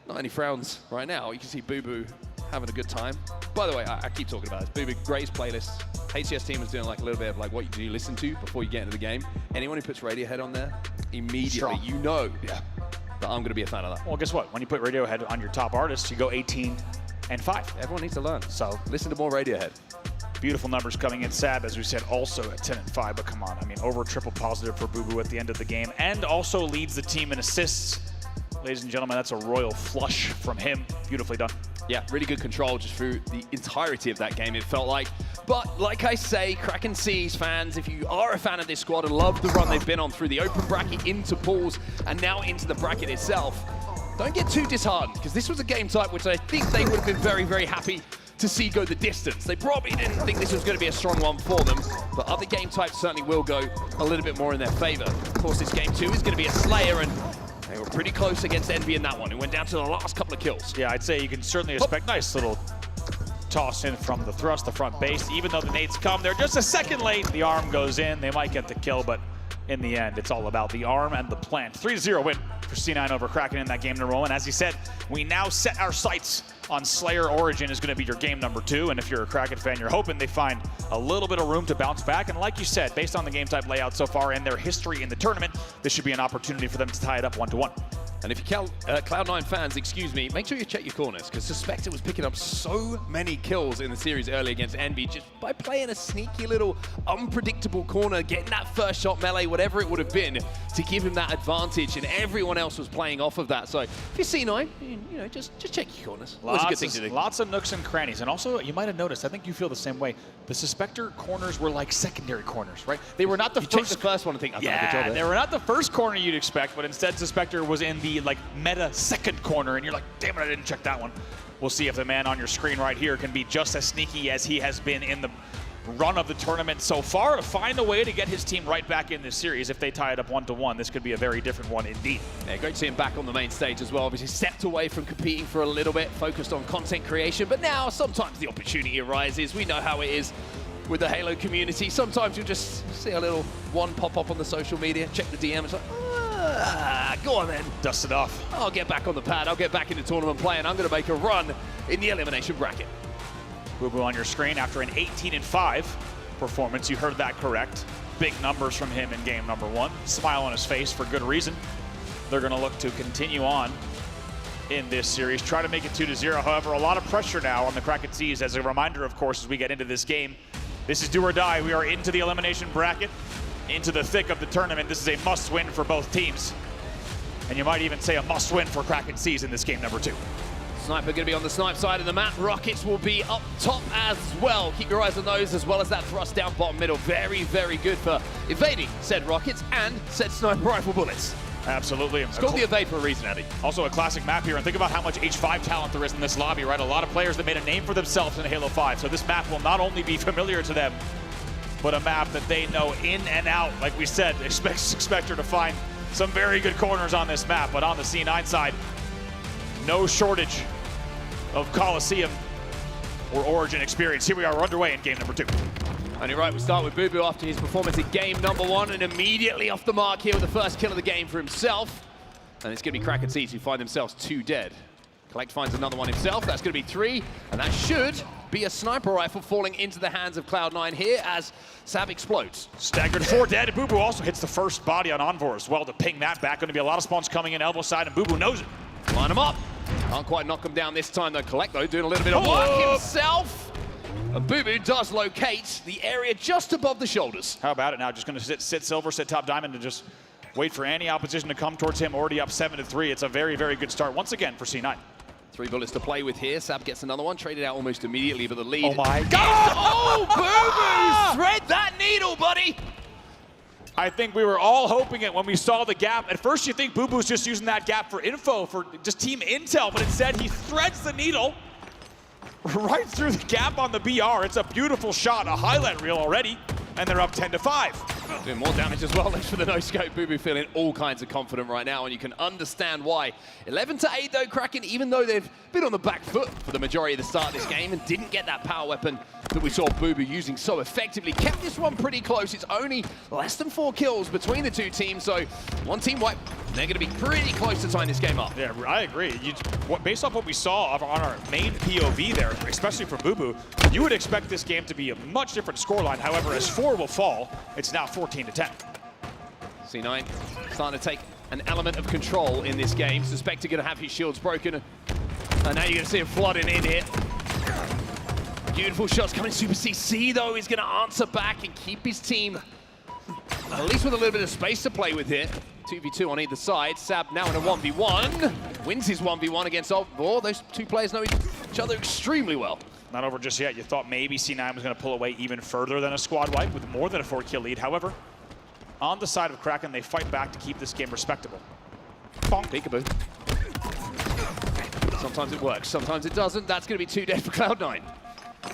not any frowns right now. You can see Bubu having a good time. By the way, I keep talking about this. Bubu, greatest playlist. HCS team is doing like a little bit of like what do you listen to before you get into the game. Anyone who puts Radiohead on there, immediately Strong. you know that I'm going to be a fan of that. Well, guess what? When you put Radiohead on your top artists, you go 18-5. Everyone needs to learn. So listen to more Radiohead. Beautiful numbers coming in. Sab, as we said, also at 10-5, but come on. I mean, over triple positive for Bubu at the end of the game, and also leads the team in assists. Ladies and gentlemen, that's a royal flush from him. Beautifully done. Yeah, really good control just through the entirety of that game, it felt like. But like I say, Kraken Seas fans, if you are a fan of this squad and love the run they've been on through the open bracket into pools and now into the bracket itself, don't get too disheartened, because this was a game type which I think they would have been very, very happy to see go the distance. They probably didn't think this was going to be a strong one for them, but other game types certainly will go a little bit more in their favor. Of course, this game 2 is going to be a Slayer, and they were pretty close against Envy in that one. It went down to the last couple of kills. Yeah, I'd say you can certainly expect nice little toss in from the thrust, the front base. Even though the nades come, they're just a second late. The arm goes in. They might get the kill, but in the end, it's all about the arm and the plant. 3-0 win for C9 over Kraken in that game number 1. As he said, we now set our sights on Slayer Origin is going to be your game number 2. And if you're a Kraken fan, you're hoping they find a little bit of room to bounce back. And like you said, based on the game type layout so far and their history in the tournament, this should be an opportunity for them to tie it up 1-1. And if you Cloud9 fans, excuse me, make sure you check your corners, because Suspector was picking up so many kills in the series early against Envy just by playing a sneaky little unpredictable corner, getting that first shot melee, whatever it would have been, to give him that advantage, and everyone else was playing off of that. So if you're C9, you know, just check your corners. Always a good thing to do. Lots of nooks and crannies. And also, you might have noticed, I think you feel the same way, the Suspector corners were like secondary corners, right? They were not the first. The first one and think, I've done a good job there. They were not the first corner you'd expect, but instead Suspector was in the like meta second corner, and you're like, damn it, I didn't check that one. We'll see if the man on your screen right here can be just as sneaky as he has been in the run of the tournament so far to find a way to get his team right back in this series. If they tie it up 1-1, this could be a very different one indeed. Yeah, great to see him back on the main stage as well. Obviously stepped away from competing for a little bit, focused on content creation, but now sometimes the opportunity arises. We know how it is with the Halo community. Sometimes you'll just see a little one pop up on the social media, check the DM, it's like, go on then. Dust it off. I'll get back on the pad, I'll get back into tournament play, and I'm gonna make a run in the elimination bracket. Boo-Boo on your screen after an 18-5 performance. You heard that correct. Big numbers from him in game number 1. Smile on his face for good reason. They're gonna look to continue on in this series, try to make it 2-0. However, a lot of pressure now on the Kraken Seas. As a reminder, of course, as we get into this game, this is do or die. We are into the elimination bracket, into the thick of the tournament. This is a must-win for both teams. And you might even say a must-win for Kraken Seas in this game number 2. Sniper going to be on the snipe side of the map. Rockets will be up top as well. Keep your eyes on those, as well as that thrust down bottom middle. Very, very good for evading said rockets and said sniper rifle bullets. Absolutely. It's called the evade for a reason, Andy. Also a classic map here, and think about how much H5 talent there is in this lobby, right? A lot of players that made a name for themselves in Halo 5. So this map will not only be familiar to them, but a map that they know in and out. Like we said, expect her to find some very good corners on this map. But on the C9 side, no shortage of Coliseum or Origin experience. Here we are, we're underway in game number 2. And you're right, we start with Boo-Boo after his performance in game number 1, and immediately off the mark here with the first kill of the game for himself. And it's going to be Kraken Seas who find themselves 2 dead. Collect finds another one himself, that's going to be 3, and that should be a sniper rifle falling into the hands of Cloud9 here as Sab explodes. Staggered 4 dead. Boo-Boo also hits the first body on Envor as well to ping that back. Going to be a lot of spawns coming in elbow side, and Boo-Boo knows it. Line him up. Can't quite knock him down this time though. Collect though, doing a little bit of work himself. And Boo-Boo does locate the area just above the shoulders. How about it now? Just going to sit Silver, sit top diamond, and just wait for any opposition to come towards him. Already up 7-3. It's a very, very good start once again for C9. 3 bullets to play with here. Sab gets another one, traded out almost immediately, but the lead. Oh my God! Oh, Boo-Boo! Thread that needle, buddy! I think we were all hoping it when we saw the gap. At first you think Boo-Boo's just using that gap for info, for just team intel, but instead he threads the needle right through the gap on the BR. It's a beautiful shot, a highlight reel already, and they're up 10-5. Doing more damage as well, thanks for the no-scope. Boo-Boo feeling all kinds of confident right now, and you can understand why. 11-8 though, Kraken, even though they've been on the back foot for the majority of the start of this game and didn't get that power weapon that we saw Boo-Boo using so effectively, kept this one pretty close. It's only less than 4 kills between the 2 teams, so one team wipe. They're going to be pretty close to tying this game up. Yeah, I agree. Based off what we saw on our main POV there, especially for Boo-Boo, you would expect this game to be a much different scoreline. However, as 4 will fall, it's now 14-10. C9 starting to take an element of control in this game. Suspector going to have his shields broken. And now you're going to see him flooding in here. Beautiful shots coming. Super CC, though, is going to answer back and keep his team at least with a little bit of space to play with here. 2v2 on either side. Sab now in a 1v1. Wins his 1v1 against Envor. Those 2 players know each other extremely well. Not over just yet. You thought maybe C9 was going to pull away even further than a squad wipe with more than a 4-kill lead. However, on the side of Kraken, they fight back to keep this game respectable. Bonk. Peekaboo. Sometimes it works, sometimes it doesn't. That's going to be 2 dead for Cloud9.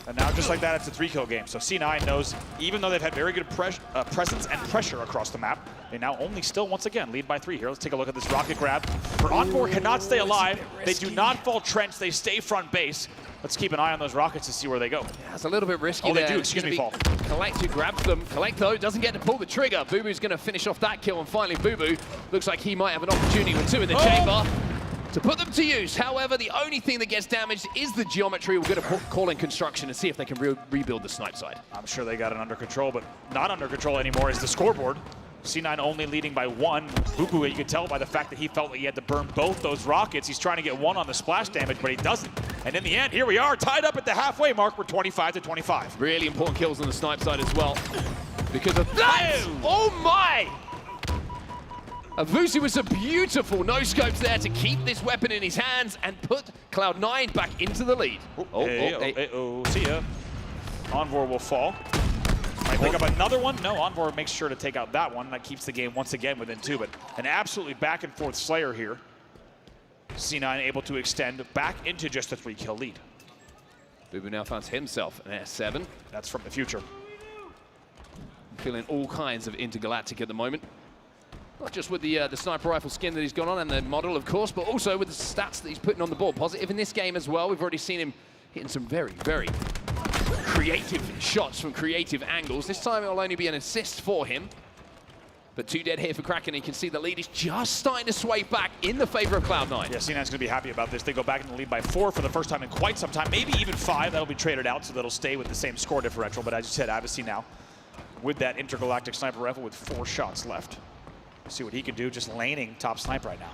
And now, just like that, it's a 3-kill game. So C9 knows, even though they've had very good presence and pressure across the map, they now only still, once again, lead by 3 here. Let's take a look at this rocket grab. For Envor cannot stay alive. They do not fall trench. They stay front base. Let's keep an eye on those rockets to see where they go. Yeah, it's a little bit risky. Oh, there. They do, excuse me, Fall. Collect who grabs them. Collect, though, doesn't get to pull the trigger. Boo-Boo's going to finish off that kill, and finally Boo-Boo looks like he might have an opportunity with 2 in the chamber to put them to use. However, the only thing that gets damaged is the geometry. We're going to call in construction and see if they can rebuild the snipe side. I'm sure they got it under control, but not under control anymore is the scoreboard. C9 only leading by 1. Buku, you could tell by the fact that he felt like he had to burn both those rockets. He's trying to get 1 on the splash damage, but he doesn't. And in the end, here we are, tied up at the halfway mark. We're 25-25. Really important kills on the snipe side as well. Because of that! Oh my! Avusi with some beautiful no-scopes there to keep this weapon in his hands and put Cloud9 back into the lead. See ya. Envor will fall. Might pick up another one. No, Envor makes sure to take out that one. That keeps the game once again within 2, but an absolutely back and forth slayer here. C9 able to extend back into just a 3-kill lead. Bubu now finds himself an S7. That's from the future. Feeling all kinds of intergalactic at the moment. Not just with the sniper rifle skin that he's got on and the model, of course, but also with the stats that he's putting on the board. Positive in this game as well. We've already seen him hitting some very, very creative shots from creative angles. This time it'll only be an assist for him. But 2 dead here for Kraken. You can see the lead is just starting to sway back in the favor of Cloud9. Yeah, C9's going to be happy about this. They go back in the lead by 4 for the first time in quite some time, maybe even 5. That'll be traded out, so that'll stay with the same score differential. But as you said, Avicii now with that intergalactic sniper rifle with 4 shots left. See what he can do, just laning top snipe right now.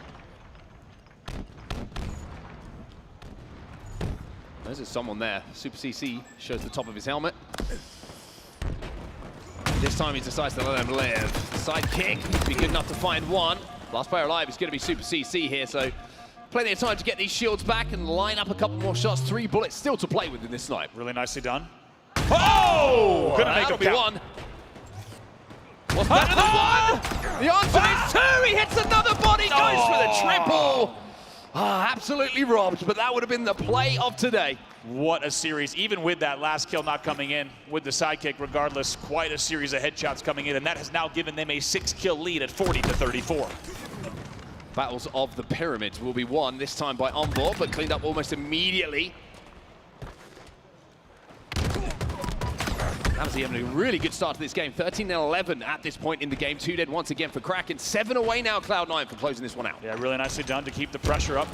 There's someone there. Super CC shows the top of his helmet. This time he decides to let him live. Side kick, be good enough to find 1. Last player alive is going to be Super CC here, so plenty of time to get these shields back and line up a couple more shots. 3 bullets still to play with in this snipe. Really nicely done. Oh! Couldn't make That'll him be count. 1. What's better than 1? The answer is 2. He hits another body, goes for the triple. Absolutely robbed, but that would have been the play of today. What a series, even with that last kill not coming in with the sidekick, regardless, quite a series of headshots coming in, and that has now given them a 6-kill lead at 40-34. Battles of the Pyramids will be won, this time by Envor, but cleaned up almost immediately. Obviously having a really good start to this game. 13-11 at this point in the game. 2 dead once again for Kraken. 7 away now, Cloud9 for closing this one out. Yeah, really nicely done to keep the pressure up.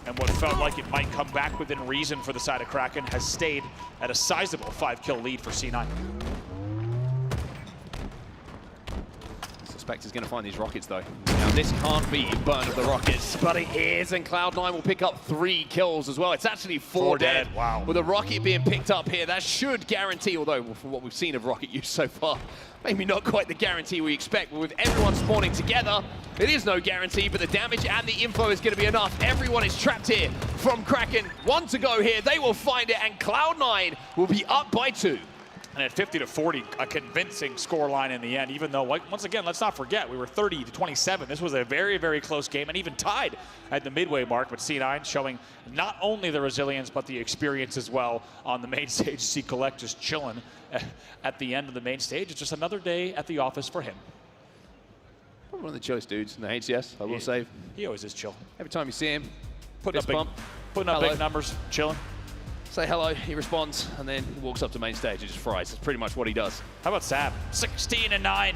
And what felt like it might come back within reason for the side of Kraken has stayed at a sizable 5-kill lead for C9. Suspect is going to find these rockets, though. Now, this can't be burn of the rockets, but it is, and Cloud9 will pick up 3 kills as well. It's actually 4 dead. Wow. With a rocket being picked up here, that should guarantee, although from what we've seen of rocket use so far, maybe not quite the guarantee we expect, but with everyone spawning together, it is no guarantee, but the damage and the info is going to be enough. Everyone is trapped here from Kraken. 1 to go here, they will find it, and Cloud9 will be up by 2. And at 50-40, a convincing scoreline in the end, even though, once again, let's not forget, we were 30-27. This was a very, very close game and even tied at the midway mark, but C9 showing not only the resilience, but the experience as well on the main stage. See Collect just chilling at the end of the main stage. It's just another day at the office for him. One of the chillest dudes in the HCS, I will say. He always is chill. Every time you see him, putting up big numbers, chilling. Say hello, he responds, and then he walks up to main stage and just fries. That's pretty much what he does. How about Sab? 16-9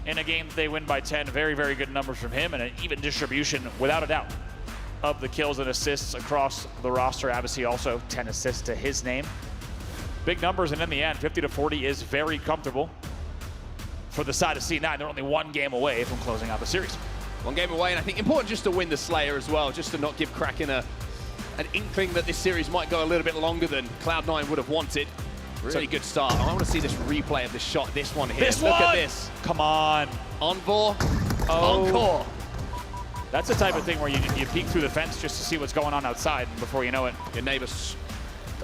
in a game they win by 10. Very, very good numbers from him and an even distribution, without a doubt, of the kills and assists across the roster. Avicii also 10 assists to his name. Big numbers, and in the end, 50-40 is very comfortable for the side of C9. They're only 1 game away from closing out the series. 1 game away, and I think important just to win the Slayer as well, just to not give Kraken an inkling that this series might go a little bit longer than Cloud9 would have wanted. Really good start. I want to see this replay of this shot, this one here. Look at this. Come on. Envor. Encore. That's the type of thing where you peek through the fence just to see what's going on outside, and before you know it, your neighbor's...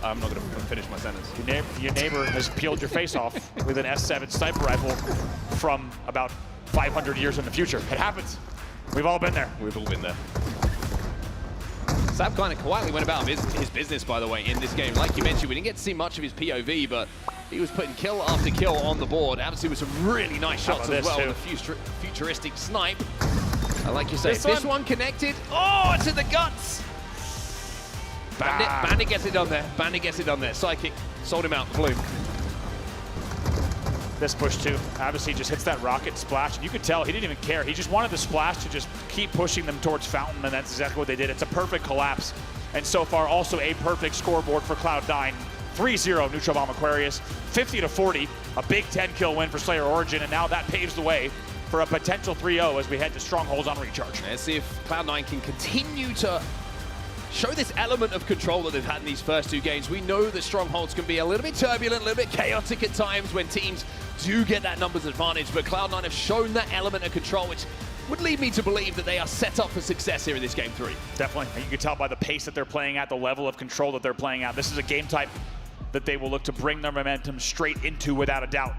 I'm not going to finish my sentence. Your neighbor has peeled your face off with an S7 sniper rifle from about 500 years in the future. It happens. We've all been there. We've all been there. Sab kind of quietly went about his business, by the way, in this game. Like you mentioned, we didn't get to see much of his POV, but he was putting kill after kill on the board. Obviously with some really nice shots as well, with a futuristic snipe. And like you say, this one connected. Oh, it's in the guts! Bandit gets it done there. Bandit gets it done there. Psychic sold him out. Bloom. This push too. Obviously just hits that rocket splash. And you could tell he didn't even care. He just wanted the splash to just keep pushing them towards Fountain, and that's exactly what they did. It's a perfect collapse. And so far also a perfect scoreboard for Cloud9. 3-0 Neutral Bomb Aquarius. 50-40. A big 10-kill win for Slayer Origin, and now that paves the way for a potential 3-0 as we head to Strongholds on recharge. Let's see if Cloud9 can continue to show this element of control that they've had in these first 2 games. We know that Strongholds can be a little bit turbulent, a little bit chaotic at times when teams do get that numbers advantage, but Cloud9 have shown that element of control, which would lead me to believe that they are set up for success here in this game 3. Definitely. And you can tell by the pace that they're playing at, the level of control that they're playing at. This is a game type that they will look to bring their momentum straight into without a doubt.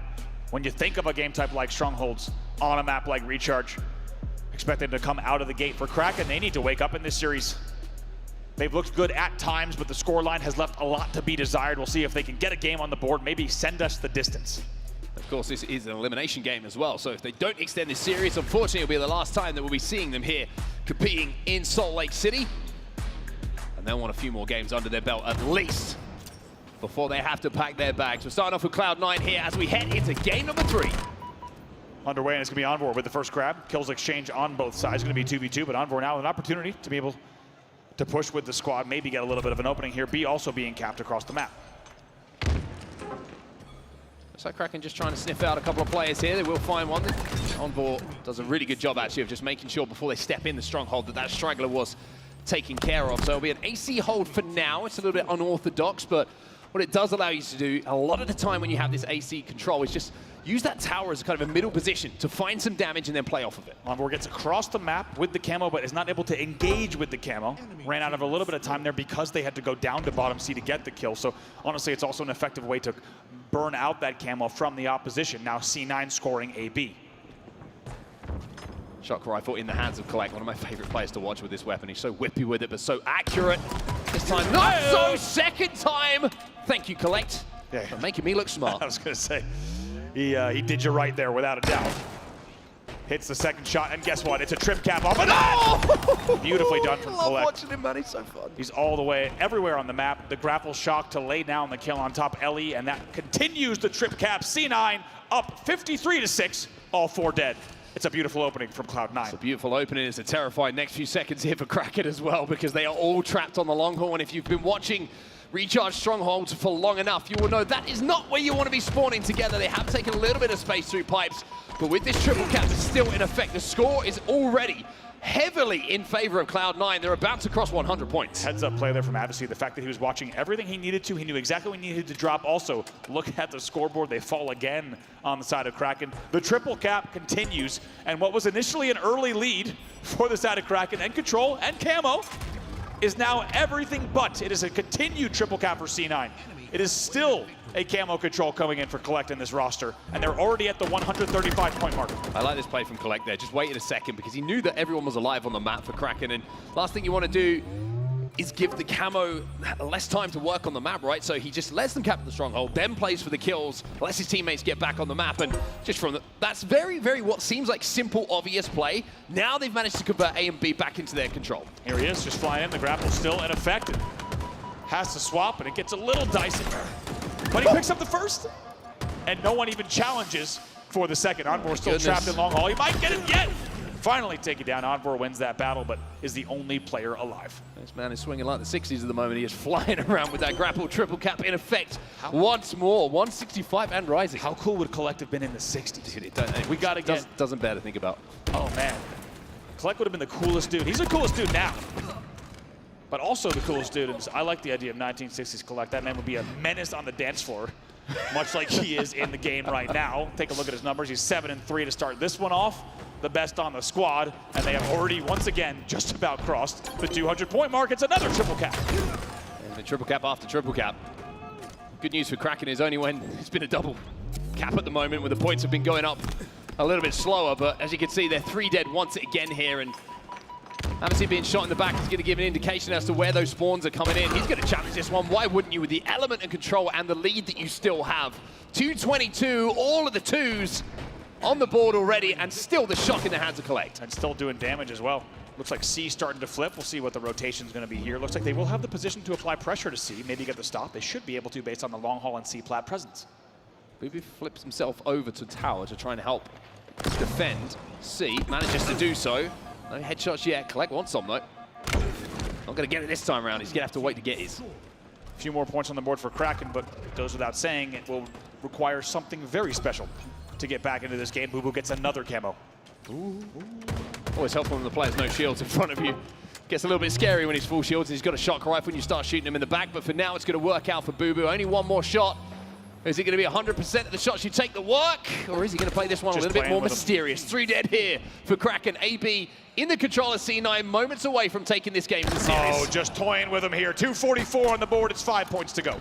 When you think of a game type like Strongholds on a map like Recharge, expect them to come out of the gate. For Kraken, they need to wake up in this series. They've looked good at times, but the scoreline has left a lot to be desired. We'll see if they can get a game on the board, maybe send us the distance. Of course, this is an elimination game as well, so if they don't extend this series, unfortunately, it'll be the last time that we'll be seeing them here competing in Salt Lake City. And they'll want a few more games under their belt at least before they have to pack their bags. We're starting off with Cloud9 here as we head into game number 3. Underway, and it's going to be Envor with the first grab. Kills exchange on both sides. Going to be 2v2, but Envor now with an opportunity to be able to push with the squad, maybe get a little bit of an opening here. B also being capped across the map. So Kraken just trying to sniff out a couple of players here. They will find one. Envor does a really good job actually of just making sure before they step in the stronghold that straggler was taken care of. So it'll be an AC hold for now. It's a little bit unorthodox, but what it does allow you to do a lot of the time when you have this AC control is just use that tower as kind of a middle position to find some damage and then play off of it. Envor gets across the map with the camo, but is not able to engage with the camo. Ran out of a little bit of time there because they had to go down to bottom C to get the kill. So honestly, it's also an effective way to burn out that camo from the opposition. Now C9 scoring AB. Shock rifle in the hands of Collect, one of my favorite players to watch with this weapon. He's so whippy with it, but so accurate. This time, not so, second time. Thank you, Collect, for making me look smart. I was going to say, he did you right there without a doubt. Hits the second shot, and guess what? It's a trip cap off of that! Beautifully done from I love Collect. watching him, man. He's so fun. He's all the way everywhere on the map. The grapple shock to lay down the kill on top Ellie, and that continues the trip cap. C9 up 53-6, all 4 dead. It's a beautiful opening from Cloud9. It's a beautiful opening. It's a terrifying next few seconds here for Kraken as well, because they are all trapped on the long haul. And if you've been watching Recharge Strongholds for long enough, you will know that is not where you want to be spawning together. They have taken a little bit of space through pipes, but with this triple cap still in effect, the score is already heavily in favor of Cloud9. They're about to cross 100 points. Heads up play there from Advocacy. The fact that he was watching everything he needed to. He knew exactly what he needed to drop. Also, look at the scoreboard. They fall again on the side of Kraken. The triple cap continues. And what was initially an early lead for the side of Kraken and Control and Camo is now everything but. It is a continued triple cap for C9. It is still a Camo Control coming in for Collect in this roster, and they're already at the 135-point mark. I like this play from Collect there. Just waited a second because he knew that everyone was alive on the map for Kraken, and last thing you want to do is give the Camo less time to work on the map, right? So he just lets them cap the stronghold, then plays for the kills, lets his teammates get back on the map, and just from that's very, very what seems like simple, obvious play. Now they've managed to convert A and B back into their control. Here he is, just flying in. The grapple's still in effect. Has to swap, and it gets a little dicey. But he picks up the first, and no one even challenges for the second. Envor still trapped in long haul. He might get it yet. Finally take it down. Envor wins that battle, but is the only player alive. This man is swinging like the 60s at the moment. He is flying around with that grapple triple cap in effect once more. 165 and rising. How cool would Collect have been in the 60s? Dude, we got to get... Doesn't bear to think about. Oh, man. Collect would have been the coolest dude. He's the coolest dude now. But also the coolest dude. And I like the idea of 1960s Collect. That man would be a menace on the dance floor, much like he is in the game right now. Take a look at his numbers. He's 7-3 to start this one off. The best on the squad, and they have already, once again, just about crossed the 200-point mark. It's another triple cap. And the triple cap after triple cap. Good news for Kraken is only when it's been a double cap at the moment, where the points have been going up a little bit slower, but as you can see, they're 3 dead once again here, and obviously being shot in the back is going to give an indication as to where those spawns are coming in. He's going to challenge this one. Why wouldn't you, with the element and control and the lead that you still have? 222, all of the 2s on the board already, and still the shock in the hands of Collect. And still doing damage as well. Looks like C starting to flip. We'll see what the rotation is going to be here. Looks like they will have the position to apply pressure to C, maybe get the stop. They should be able to based on the long haul and C plat presence. Booby flips himself over to tower to try and help defend. C manages to do so. No headshots yet. Collect wants some though. Not going to get it this time around. He's going to have to wait to get his. A few more points on the board for Kraken, but it goes without saying it will require something very special to get back into this game. Boo Boo gets another camo. Always helpful when the player's no shields in front of you. Gets a little bit scary when he's full shields and he's got a shock rifle and you start shooting him in the back, but for now it's going to work out for Boo. Only one more shot. Is it going to be 100% of the shots you take the work, or is he going to play this one a little bit more mysterious? 3 dead here for Kraken. AB in the controller, C9 moments away from taking this game to the series. Oh, just toying with him here. 2:44 on the board. It's 5 points to go.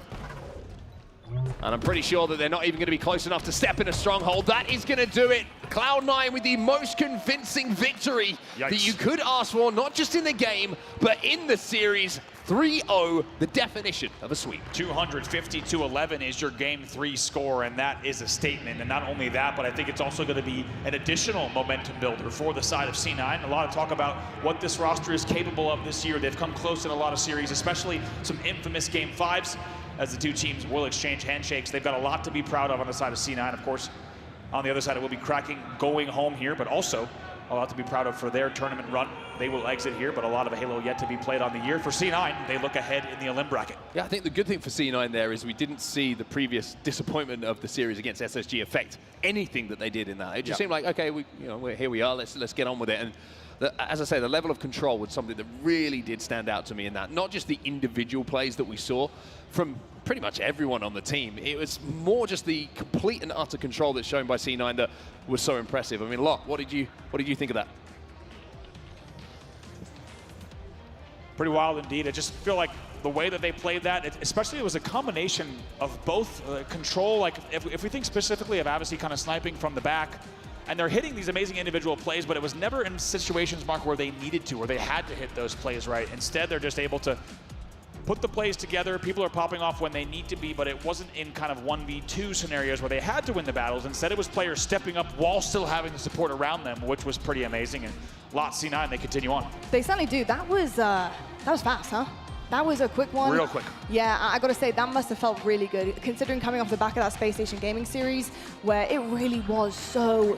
And I'm pretty sure that they're not even going to be close enough to step in a stronghold. That is going to do it. Cloud9 with the most convincing victory that you could ask for, not just in the game, but in the series. 3-0, the definition of a sweep. 250-11 is your game 3 score, and that is a statement. And not only that, but I think it's also going to be an additional momentum builder for the side of C9. A lot of talk about what this roster is capable of this year. They've come close in a lot of series, especially some infamous game 5s, as the two teams will exchange handshakes. They've got a lot to be proud of on the side of C9, of course. On the other side, it will be Kraken going home here, but also a lot to be proud of for their tournament run. They will exit here, but a lot of Halo yet to be played on the year. For C9, they look ahead in the Olymp bracket. Yeah, I think the good thing for C9 there is we didn't see the previous disappointment of the series against SSG affect anything that they did in that. It just seemed like, okay, here we are, let's get on with it. And as I say, the level of control was something that really did stand out to me in that. Not just the individual plays that we saw from pretty much everyone on the team. It was more just the complete and utter control that's shown by C9 that was so impressive. I mean, Locke, what did you think of that? Pretty wild indeed. I just feel like the way that they played that, especially it was a combination of both control, like if we think specifically of Avicii kind of sniping from the back, and they're hitting these amazing individual plays, but it was never in situations, Mark, where they needed to, or they had to hit those plays right. Instead, they're just able to put the plays together. People are popping off when they need to be, but it wasn't in kind of 1v2 scenarios where they had to win the battles. Instead, it was players stepping up while still having the support around them, which was pretty amazing. And lot C9, they continue on. They certainly do. That was fast, huh? That was a quick one. Real quick. Yeah, I gotta say, that must have felt really good, considering coming off the back of that Spacestation Gaming series, where it really was so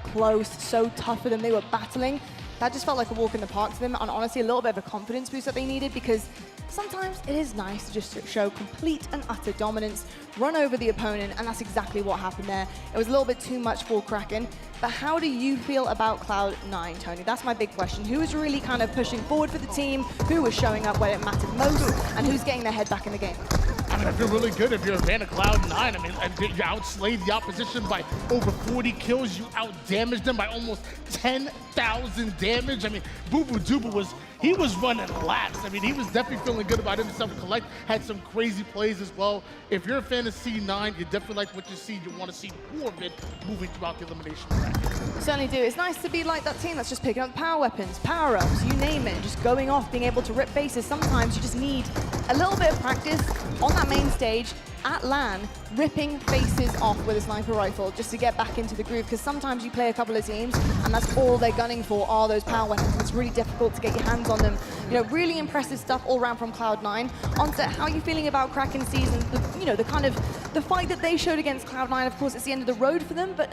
close, so tough for them. They were battling. That just felt like a walk in the park to them, and honestly, a little bit of a confidence boost that they needed, because sometimes it is nice to just show complete and utter dominance, run over the opponent, and that's exactly what happened there. It was a little bit too much for Kraken, but how do you feel about Cloud9, Tony? That's my big question. Who is really kind of pushing forward for the team? Who was showing up when it mattered most? And who's getting their head back in the game? I mean, I feel really good if you're a fan of Cloud9. I mean, you outslayed the opposition by over 40 kills. You outdamaged them by almost 10,000 damage. I mean, Boo Boo Duba was running laps. I mean, he was definitely feeling good about himself. Collect had some crazy plays as well. If you're a fan of C9, you definitely like what you see. You want to see more of it moving throughout the elimination bracket. Certainly do. It's nice to be like that team that's just picking up power weapons, power-ups, you name it, just going off, being able to rip faces. Sometimes you just need a little bit of practice on that main stage at LAN, ripping faces off with a sniper rifle just to get back into the groove, because sometimes you play a couple of teams and that's all they're gunning for are those power weapons. It's really difficult to get your hands on them. You know, really impressive stuff all around from Cloud9. Onset, how are you feeling about Kraken season? The fight that they showed against Cloud9, of course, it's the end of the road for them, but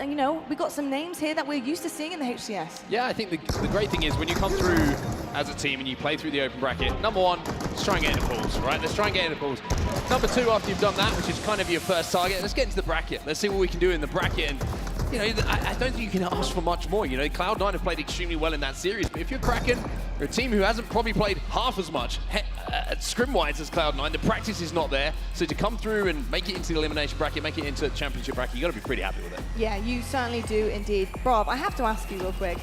we got some names here that we're used to seeing in the HCS. Yeah, I think the great thing is when you come through as a team and you play through the open bracket, number one, let's try and get into pools, right? Let's try and get into pools. Number two, after you've done that, which is kind of your first target, let's get into the bracket. Let's see what we can do in the bracket. And I don't think you can ask for much more. Cloud9 have played extremely well in that series, but if you're Kraken, you're a team who hasn't probably played half as much scrim-wise as Cloud9. The practice is not there, so to come through and make it into the elimination bracket, make it into the championship bracket, you got to be pretty happy with it. Yeah, you certainly do indeed. Brav, I have to ask you real quick,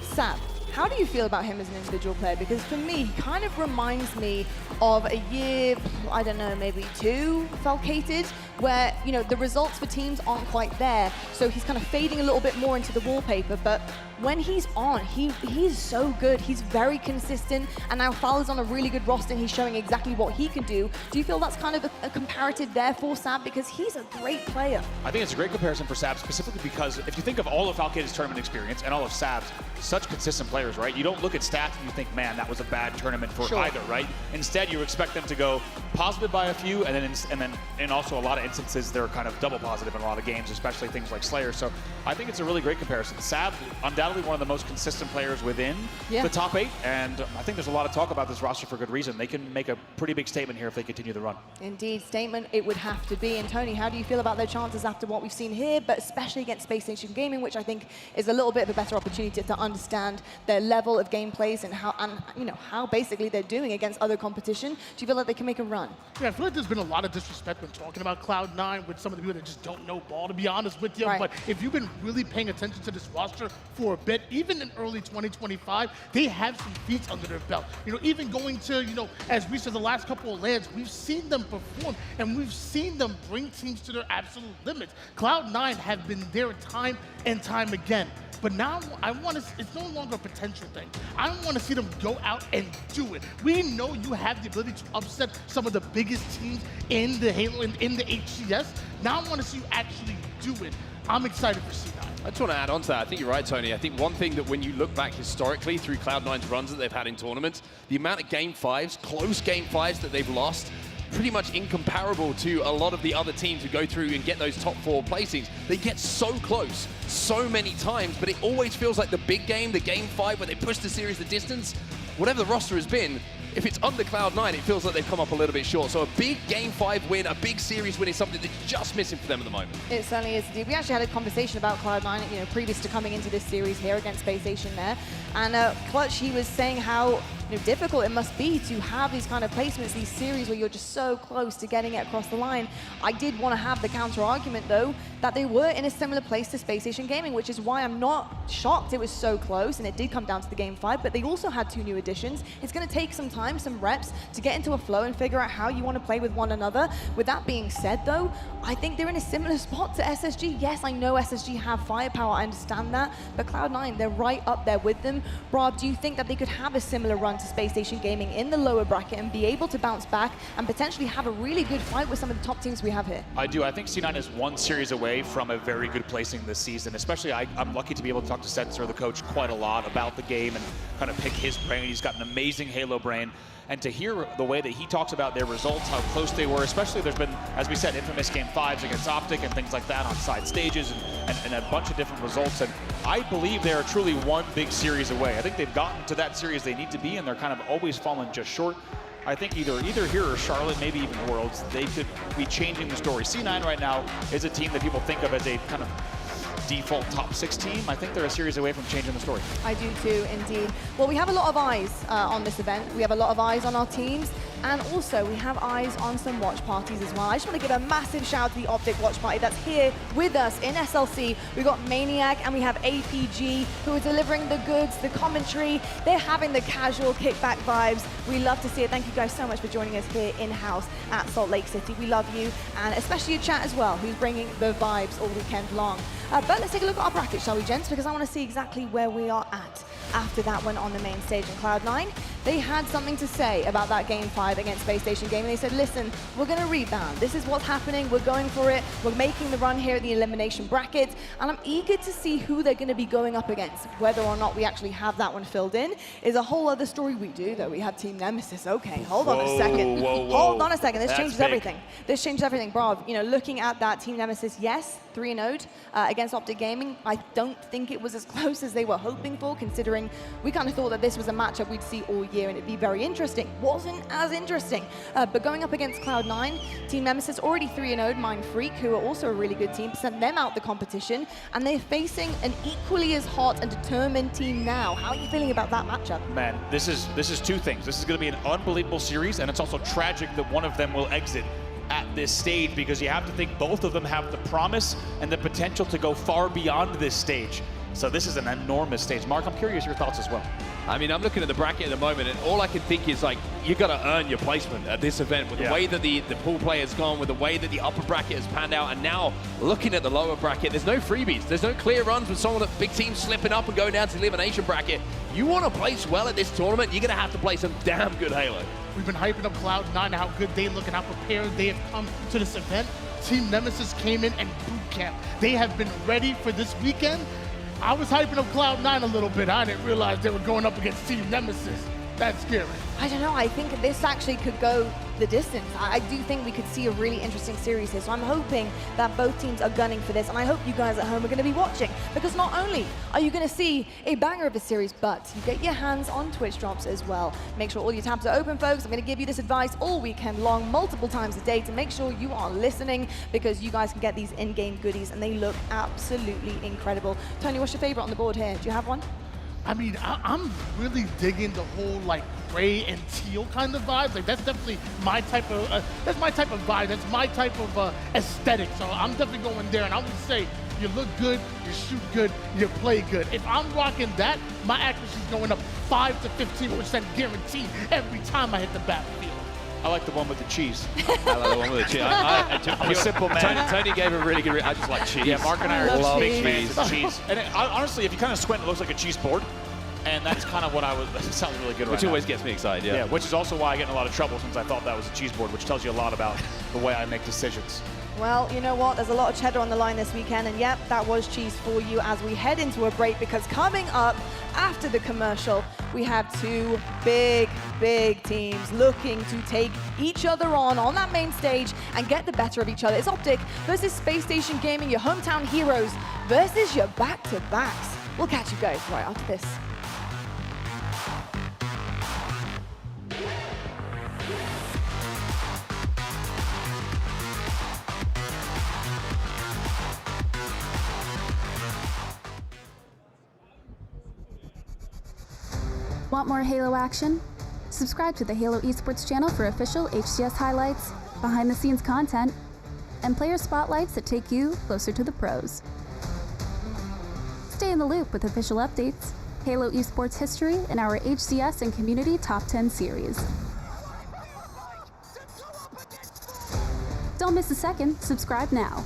Sab, how do you feel about him as an individual player? Because for me, he kind of reminds me of a year, I don't know, maybe 2, Falcated, where, the results for teams aren't quite there. So he's kind of fading a little bit more into the wallpaper. But when he's on, he's so good. He's very consistent. And now Fowler's on a really good roster and he's showing exactly what he can do. Do you feel that's kind of a comparative there for Sab? Because he's a great player. I think it's a great comparison for Sab, specifically because if you think of all of Falcated's tournament experience and all of Sab's, such consistent players, right? You don't look at stats and you think, man, that was a bad tournament for either, right? Instead, you expect them to go positive by a few and also a lot of of instances, they're kind of double positive in a lot of games, especially things like Slayer. So I think it's a really great comparison. Sav, undoubtedly one of the most consistent players within the top 8, and I think there's a lot of talk about this roster for good reason. They can make a pretty big statement here if they continue the run. Indeed, statement it would have to be. And Tony, how do you feel about their chances after what we've seen here, but especially against Spacestation Gaming, which I think is a little bit of a better opportunity to understand their level of gameplays and how basically they're doing against other competition? Do you feel like they can make a run? Yeah, I feel like there's been a lot of disrespect when talking about Cloud9 with some of the people that just don't know ball, to be honest with you. Right. But if you've been really paying attention to this roster for a bit, even in early 2025, they have some feats under their belt. Even going to, as recent as the last couple of lands, we've seen them perform and we've seen them bring teams to their absolute limits. Cloud9 have been there time and time again. But now it's no longer a potential thing. I want to see them go out and do it. We know you have the ability to upset some of the biggest teams in the Halo and in the HCS. Now I want to see you actually do it. I'm excited for C9. I just want to add on to that. I think you're right, Tony. I think one thing that when you look back historically through Cloud9's runs that they've had in tournaments, the amount of game 5s, close game 5s that they've lost, pretty much incomparable to a lot of the other teams who go through and get those top 4 placings. They get so close so many times, but it always feels like the big game, the game 5 where they push the series the distance, whatever the roster has been, if it's under Cloud9, it feels like they've come up a little bit short. So a big game 5 win, a big series win is something that's just missing for them at the moment. It certainly is. We actually had a conversation about Cloud9, previous to coming into this series here against Spacestation there. And Clutch, he was saying how difficult it must be to have these kind of placements, these series where you're just so close to getting it across the line. I did want to have the counter argument, though, that they were in a similar place to Spacestation Gaming, which is why I'm not shocked it was so close, and it did come down to the game 5, but they also had 2 new additions. It's going to take some time, some reps, to get into a flow and figure out how you want to play with one another. With that being said, though, I think they're in a similar spot to SSG. Yes, I know SSG have firepower, I understand that, but Cloud9, they're right up there with them. Rob, do you think that they could have a similar run to Spacestation Gaming in the lower bracket and be able to bounce back and potentially have a really good fight with some of the top teams we have here? I do. I think C9 is 1 series away from a very good placing this season. Especially, I'm lucky to be able to talk to Sensor, the coach, quite a lot about the game and kind of pick his brain. He's got an amazing Halo brain. And to hear the way that he talks about their results, how close they were, especially there's been, as we said, infamous game 5s against Optic and things like that on side stages and a bunch of different results. And I believe they are truly 1 big series away. I think they've gotten to that series they need to be, and they're kind of always fallen just short. I think either here or Charlotte, maybe even Worlds, they could be changing the story. C9 right now is a team that people think of as a kind of default top 6 team. I think they're a series away from changing the story. I do too, indeed. Well, we have a lot of eyes on this event. We have a lot of eyes on our teams, and also we have eyes on some watch parties as well. I just want to give a massive shout out to the Optic watch party that's here with us in SLC. We've got Maniac and we have APG who are delivering the goods, the commentary. They're having the casual kickback vibes. We love to see it. Thank you guys so much for joining us here in-house at Salt Lake City. We love you, and especially your chat as well, who's bringing the vibes all weekend long. But let's take a look at our bracket, shall we, gents? Because I want to see exactly where we are at after that one on the main stage. In Cloud9, they had something to say about that game 5 against Spacestation Gaming. They said, listen, we're going to rebound. This is what's happening. We're going for it. We're making the run here at the elimination bracket. And I'm eager to see who they're going to be going up against. Whether or not we actually have that one filled in is a whole other story. We do, though. We have Team Nemesis. Okay, hold on a second. Hold on a second. This changes everything. This changes everything. Brav, looking at that Team Nemesis, yes, 3-0 against Optic Gaming. I don't think it was as close as they were hoping for, considering we kind of thought that this was a matchup we'd see all year and it'd be very interesting. Wasn't as interesting. But going up against Cloud9, Team Nemesis already 3-0'd Mind Freak, who are also a really good team, sent them out the competition, and they're facing an equally as hot and determined team now. How are you feeling about that matchup? Man, this is 2 things. This is going to be an unbelievable series, and it's also tragic that one of them will exit at this stage, because you have to think both of them have the promise and the potential to go far beyond this stage. So this is an enormous stage. Mark, I'm curious your thoughts as well. I mean, I'm looking at the bracket at the moment, and all I can think is, like, you got to earn your placement at this event with the way that the pool play has gone, with the way that the upper bracket has panned out, and now looking at the lower bracket, there's no freebies. There's no clear runs with some of the big teams slipping up and going down to the elimination bracket. You want to place well at this tournament, you're going to have to play some damn good Halo. We've been hyping up Cloud9, how good they look and how prepared they have come to this event. Team Nemesis came in and boot camp. They have been ready for this weekend. I was hyping up Cloud9 a little bit. I didn't realize they were going up against Team Nemesis. that scary? I don't know. I think this actually could go the distance. I do think we could see a really interesting series here. So I'm hoping that both teams are gunning for this. And I hope you guys at home are going to be watching. Because not only are you going to see a banger of a series, but you get your hands on Twitch drops as well. Make sure all your tabs are open, folks. I'm going to give you this advice all weekend long, multiple times a day, to make sure you are listening, because you guys can get these in-game goodies and they look absolutely incredible. Tony, what's your favorite on the board here? Do you have one? I mean, I'm really digging the whole like gray and teal kind of vibes. Like that's definitely my type of vibe. That's my type of aesthetic. So I'm definitely going there. And I would say you look good, you shoot good, you play good. If I'm rocking that, my accuracy is going up 5 to 15% guaranteed every time I hit the battlefield. I like the one with the cheese. I like the one with the cheese. I'm a simple man. Tony gave a really good. I just like cheese. Yeah, Mark and I are big cheese. fans of cheese. And honestly, if you kind of squint, it looks like a cheese board. And that's kind of what I was. It sounds really good. Which always gets me excited. Yeah. Yeah, which is also why I get in a lot of trouble, since I thought that was a cheese board, which tells you a lot about the way I make decisions. Well, you know what? There's a lot of cheddar on the line this weekend, and yep, that was cheese for you as we head into a break, because coming up after the commercial, we have two big teams looking to take each other on that main stage and get the better of each other. It's Optic versus Spacestation Gaming, your hometown heroes versus your back-to-backs. We'll catch you guys right after this. Want more Halo action? Subscribe to the Halo Esports channel for official HCS highlights, behind-the-scenes content, and player spotlights that take you closer to the pros. Stay in the loop with official updates, Halo Esports history, and our HCS and Community Top 10 series. Don't miss a second. Subscribe now.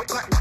Black.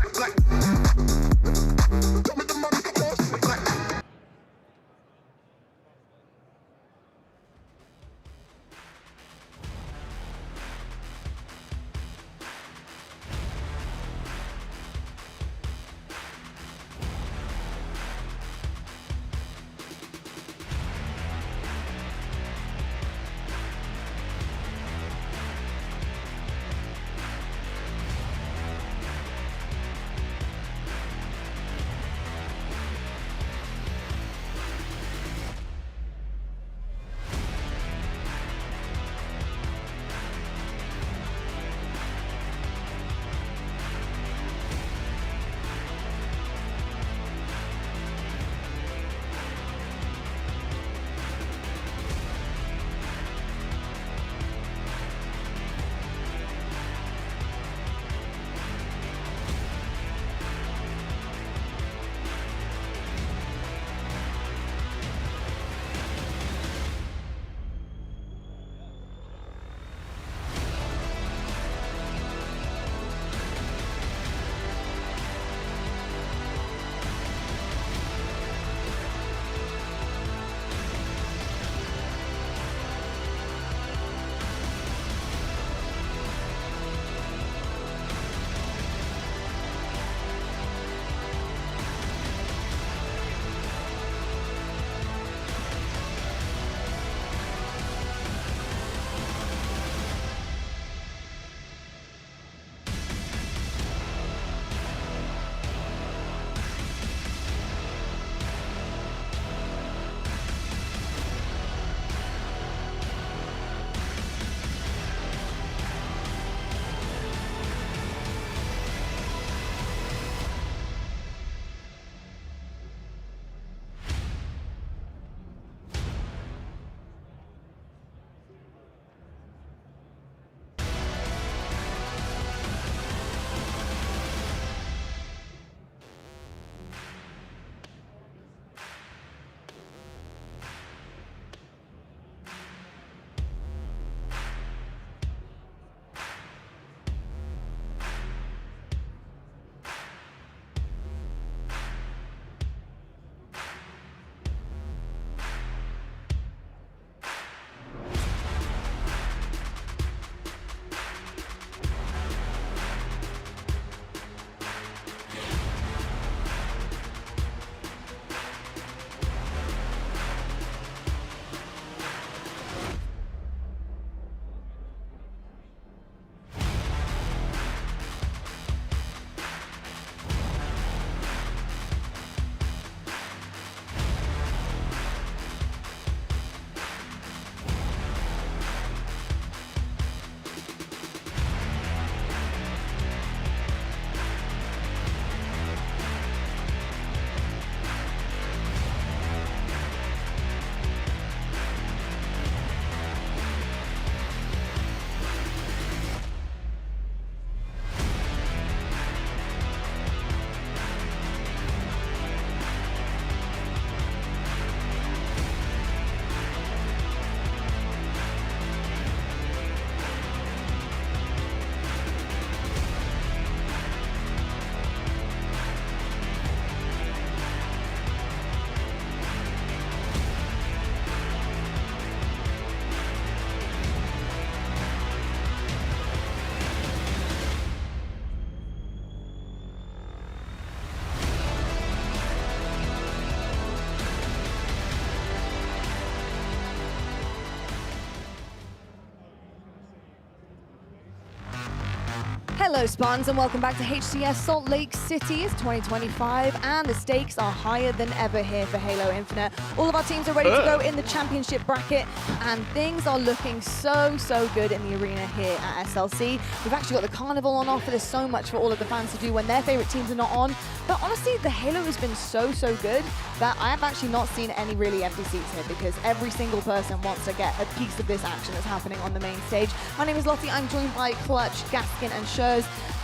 Hello Spartans and welcome back to HCS Salt Lake City. It's 2025 and the stakes are higher than ever here for Halo Infinite. All of our teams are ready to go in the championship bracket and things are looking so good in the arena here at SLC. We've actually got the Carnival on offer. There's so much for all of the fans to do when their favorite teams are not on. But honestly, the Halo has been so good that I have actually not seen any really empty seats here because every single person wants to get a piece of this action that's happening on the main stage. My name is Lottie. I'm joined by Clutch, Gaskin and Schurz.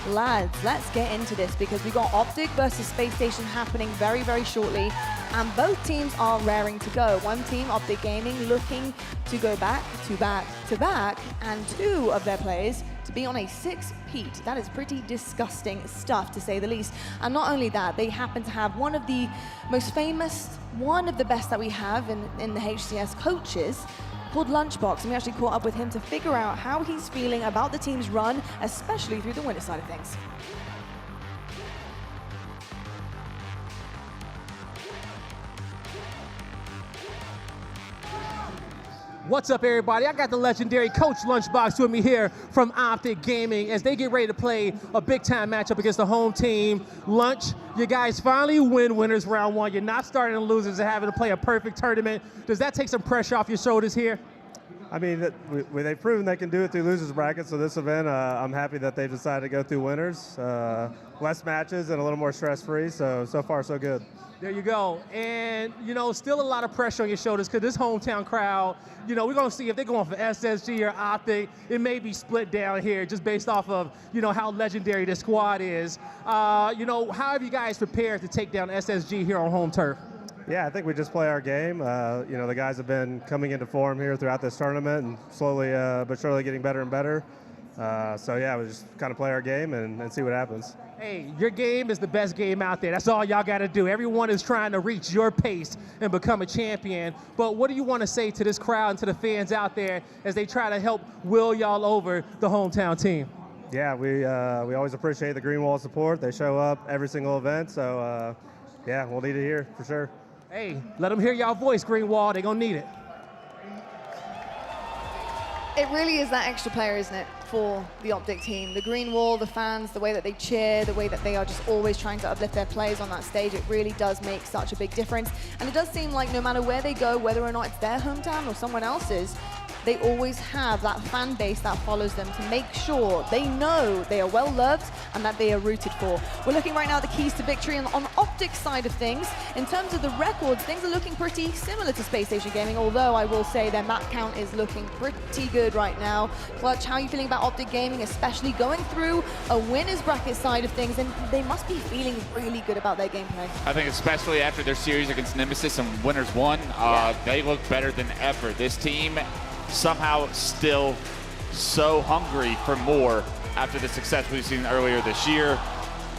Lads, let's get into this because we got Optic versus Spacestation happening very shortly, and both teams are raring to go. One team, Optic Gaming, looking to go back to back, and two of their players to be on a 6-peat. That is pretty disgusting stuff, to say the least. And not only that, they happen to have one of the most famous, one of the best that we have in the HCS coaches, called Lunchbox, and we actually caught up with him to figure out how he's feeling about the team's run, especially through the winter side of things. What's up, everybody? I got the legendary Coach Lunchbox with me here from Optic Gaming as they get ready to play a big-time matchup against the home team. Lunch, you guys finally win winners round one. You're not starting to losers and having to play a perfect tournament. Does that take some pressure off your shoulders here? I mean, they've proven they can do it through losers brackets, so this event, I'm happy that they decided to go through winners. Less matches and a little more stress-free, so far so good. There you go. And, still a lot of pressure on your shoulders because this hometown crowd, we're going to see if they're going for SSG or Optic. It may be split down here just based off of, how legendary this squad is. How have you guys prepared to take down SSG here on home turf? Yeah, I think we just play our game. The guys have been coming into form here throughout this tournament and slowly but surely getting better and better. Yeah, we just kind of play our game and see what happens. Hey, your game is the best game out there. That's all y'all got to do. Everyone is trying to reach your pace and become a champion. But what do you want to say to this crowd and to the fans out there as they try to help will y'all over the hometown team? Yeah, we always appreciate the Green Wall support. They show up every single event, so yeah, we'll need it here for sure. Hey, let them hear y'all voice, Green Wall. They're going to need it. It really is that extra player, isn't it, for the Optic team? The Green Wall, the fans, the way that they cheer, the way that they are just always trying to uplift their players on that stage, it really does make such a big difference. And it does seem like no matter where they go, whether or not it's their hometown or someone else's, they always have that fan base that follows them to make sure they know they are well loved and that they are rooted for. We're looking right now at the keys to victory, and on Optic's side of things, in terms of the records, things are looking pretty similar to Spacestation Gaming, although I will say their map count is looking pretty good right now. Clutch, how are you feeling about Optic Gaming, especially going through a winners bracket side of things, and they must be feeling really good about their gameplay. I think especially after their series against Nemesis and winners won, they look better than ever. This team somehow still so hungry for more after the success we've seen earlier this year.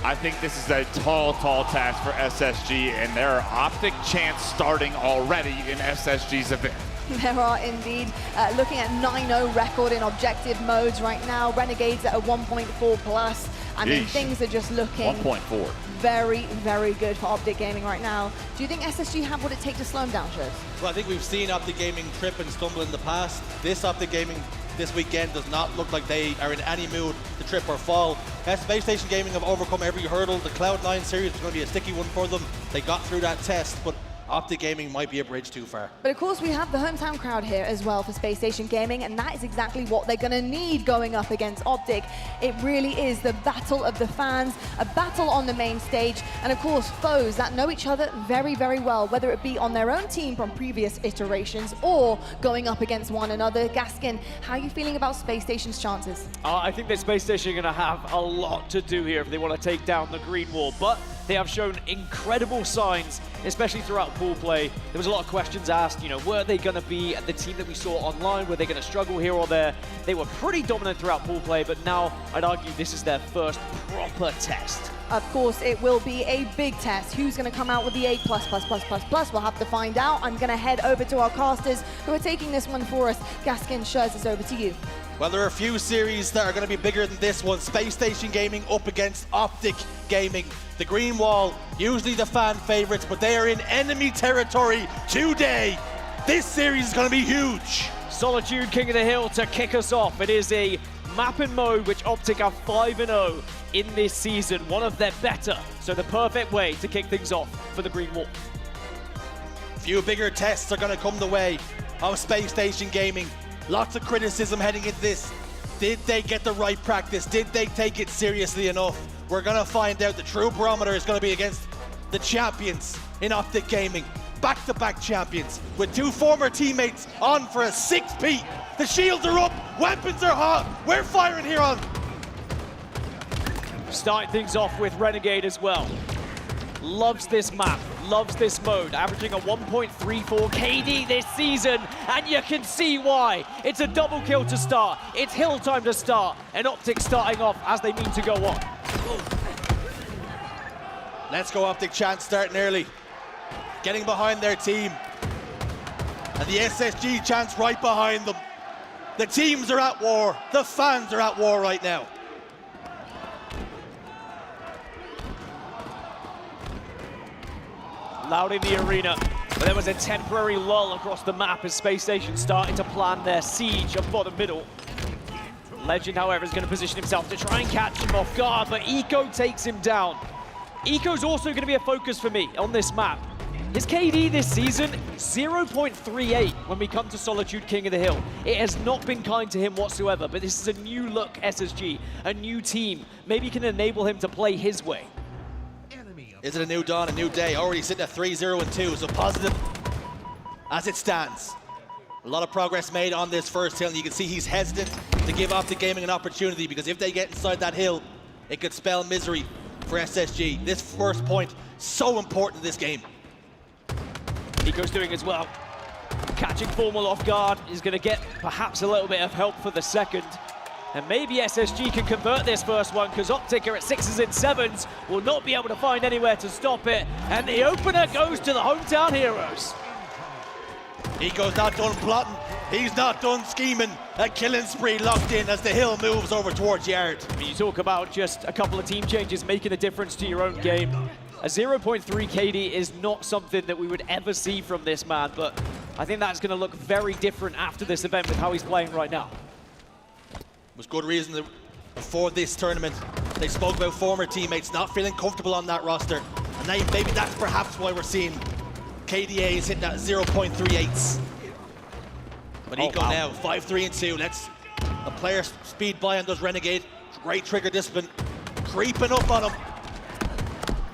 I think this is a tall task for SSG, and there are Optic chants starting already in SSG's event. There are indeed. Looking at 9-0 record in objective modes right now. Renegades at a 1.4 plus. I mean, things are just looking 1.4. Very good for Optic Gaming right now. Do you think SSG have what it takes to slow them down, Schurz? Well, I think we've seen Optic Gaming trip and stumble in the past. This Optic Gaming this weekend does not look like they are in any mood to trip or fall. Spacestation Gaming have overcome every hurdle. The Cloud9 series was going to be a sticky one for them. They got through that test, but Optic Gaming might be a bridge too far. But of course we have the hometown crowd here as well for Spacestation Gaming, and that is exactly what they're going to need going up against Optic. It really is the battle of the fans, a battle on the main stage, and of course foes that know each other very well, whether it be on their own team from previous iterations or going up against one another. Gaskin, how are you feeling about Spacestation's chances? I think that Spacestation are going to have a lot to do here if they want to take down the Green Wall, but they have shown incredible signs, especially throughout pool play. There was a lot of questions asked, were they going to be the team that we saw online? Were they going to struggle here or there? They were pretty dominant throughout pool play, but now I'd argue this is their first proper test. Of course, it will be a big test. Who's going to come out with the A+++++? We'll have to find out. I'm going to head over to our casters who are taking this one for us. Gaskin, Schurz, is over to you. Well, there are a few series that are going to be bigger than this one. Spacestation Gaming up against Optic Gaming. The Green Wall, usually the fan favorites, but they are in enemy territory today. This series is going to be huge. Solitude, King of the Hill to kick us off. It is a map and mode, which Optic are 5-0 in this season, one of their better. So the perfect way to kick things off for the Green Wall. Few bigger tests are going to come the way of Space Station Gaming. Lots of criticism heading into this. Did they get the right practice? Did they take it seriously enough? We're going to find out. The true barometer is going to be against the champions in Optic Gaming. Back-to-back champions with two former teammates on for a 6-peat. The shields are up, weapons are hot. We're firing here on. Starting things off with Renegade as well. Loves this map, loves this mode, averaging a 1.34 KD this season, and you can see why. It's a double kill to start, it's hill time to start, and Optic starting off as they mean to go on. Let's go Optic chance starting early. Getting behind their team. And the SSG chance right behind them. The teams are at war, the fans are at war right now. Loud in the arena, but there was a temporary lull across the map as Space Station started to plan their siege of bottom middle. Legend, however, is going to position himself to try and catch him off guard, but Eco takes him down. Eco's also going to be a focus for me on this map. His KD this season, 0.38 when we come to Solitude King of the Hill. It has not been kind to him whatsoever, but this is a new look SSG, a new team. Maybe can enable him to play his way. Is it a new dawn, a new day? Already sitting at 3-0-2, so positive as it stands. A lot of progress made on this first hill, and you can see he's hesitant to give Optic Gaming an opportunity, because if they get inside that hill, it could spell misery for SSG. This first point, so important in this game. Nico's doing as well. Catching Formal off guard is going to get perhaps a little bit of help for the second. And maybe SSG can convert this first one, because Optic are at 6s and 7s, will not be able to find anywhere to stop it. And the opener goes to the hometown heroes. Eco's not done plotting, he's not done scheming. A killing spree locked in as the hill moves over towards Yard. I mean, you talk about just a couple of team changes making a difference to your own game. A 0.3 KD is not something that we would ever see from this man, but I think that's going to look very different after this event with how he's playing right now. Was good reason that before this tournament they spoke about former teammates not feeling comfortable on that roster, and now maybe that's perhaps why we're seeing KDA is hitting at 0.38s. But Eco now 5-3-2. Let's a player speed by on those Renegade. Great trigger discipline, creeping up on him.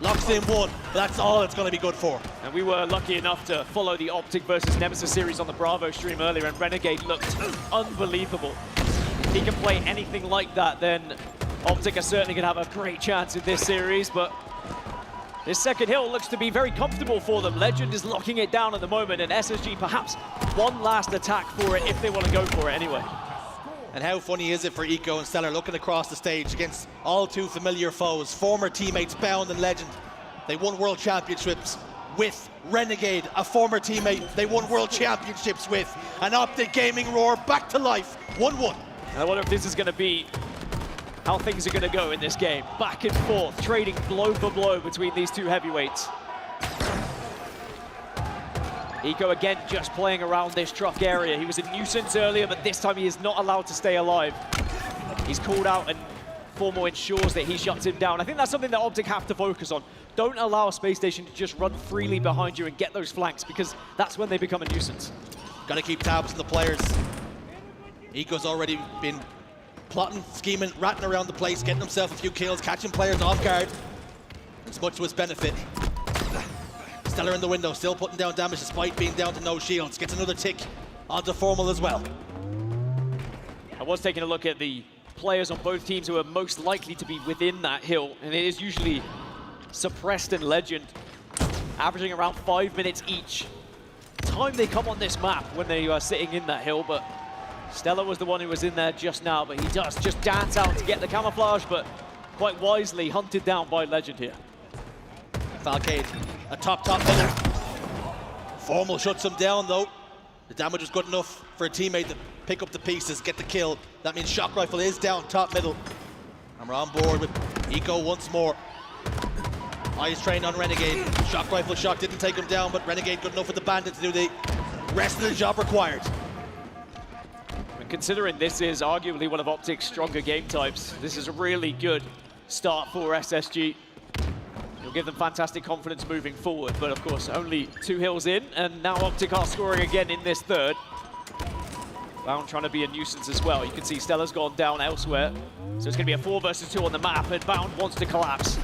Locks in one, but that's all it's going to be good for. And we were lucky enough to follow the Optic versus Nemesis series on the Bravo stream earlier, and Renegade looked unbelievable. If he can play anything like that, then Optic are certainly going to have a great chance in this series, but this second hill looks to be very comfortable for them. Legend is locking it down at the moment, and SSG perhaps one last attack for it if they want to go for it anyway. And how funny is it for Eco and Stellar looking across the stage against all too familiar foes, former teammates Bound and Legend. They won World Championships with Renegade, a former teammate they won World Championships with. An Optic Gaming roar back to life, 1-1. I wonder if this is going to be how things are going to go in this game. Back and forth, trading blow for blow between these two heavyweights. Eco again just playing around this truck area. He was a nuisance earlier, but this time he is not allowed to stay alive. He's called out and Formal ensures that he shuts him down. I think that's something that Optic have to focus on. Don't allow Space Station to just run freely behind you and get those flanks, because that's when they become a nuisance. Got to keep tabs on the players. Eco's already been plotting, scheming, ratting around the place, getting himself a few kills, catching players off guard. It's much to his benefit. Stellar in the window, still putting down damage despite being down to no shields. Gets another tick onto Formal as well. I was taking a look at the players on both teams who are most likely to be within that hill, and it is usually Suppressed and Legend, averaging around 5 minutes each. Time they come on this map when they are sitting in that hill, but Stellar was the one who was in there just now, but he does just dance out to get the camouflage, but quite wisely hunted down by Legend here. Falcade, a top middle. Formal shuts him down though. The damage was good enough for a teammate to pick up the pieces, get the kill. That means Shock Rifle is down top middle. And we're on board with Eco once more. Eyes trained on Renegade. Shock Rifle shot didn't take him down, but Renegade good enough with the Bandit to do the rest of the job required. considering this is arguably one of Optic's stronger game types, this is a really good start for SSG. It'll give them fantastic confidence moving forward, but of course, only 2 hills in, and now Optic are scoring again in this third. Bound trying to be a nuisance as well. You can see Stella's gone down elsewhere. So it's going to be a 4 versus 2 on the map, and Bound wants to collapse.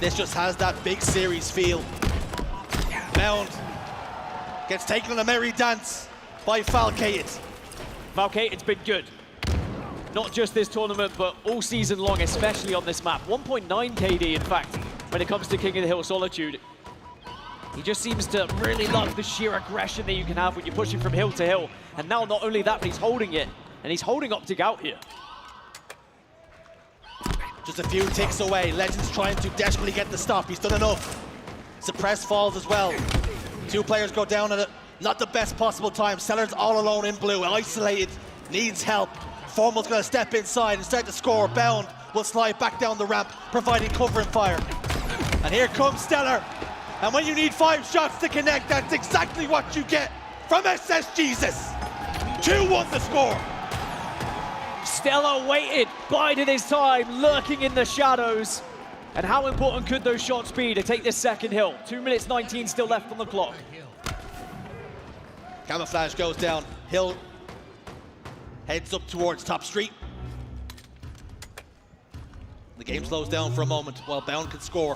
This just has that big series feel. Bound gets taken on a merry dance by Falcated. Falcated's been good. Not just this tournament, but all season long, especially on this map. 1.9 KD, in fact, when it comes to King of the Hill Solitude. He just seems to really love the sheer aggression that you can have when you're pushing from hill to hill. And now not only that, but he's holding it. And he's holding Optic out here. Just a few ticks away. Legends trying to desperately get the stop. He's done enough. Suppress falls as well. 2 players go down at not the best possible time. Stellar's all alone in blue, isolated, needs help. Formal's going to step inside and start to score. Bound will slide back down the ramp, providing cover and fire. And here comes Stellar. And when you need 5 shots to connect, that's exactly what you get from SS Jesus. 2-1 the score. Stellar waited, bided his time, lurking in the shadows. And how important could those shots be to take this second hill? 2 minutes 19 still left on the clock. Camouflage goes down. Hill heads up towards top street. The game slows down for a moment while Bound can score.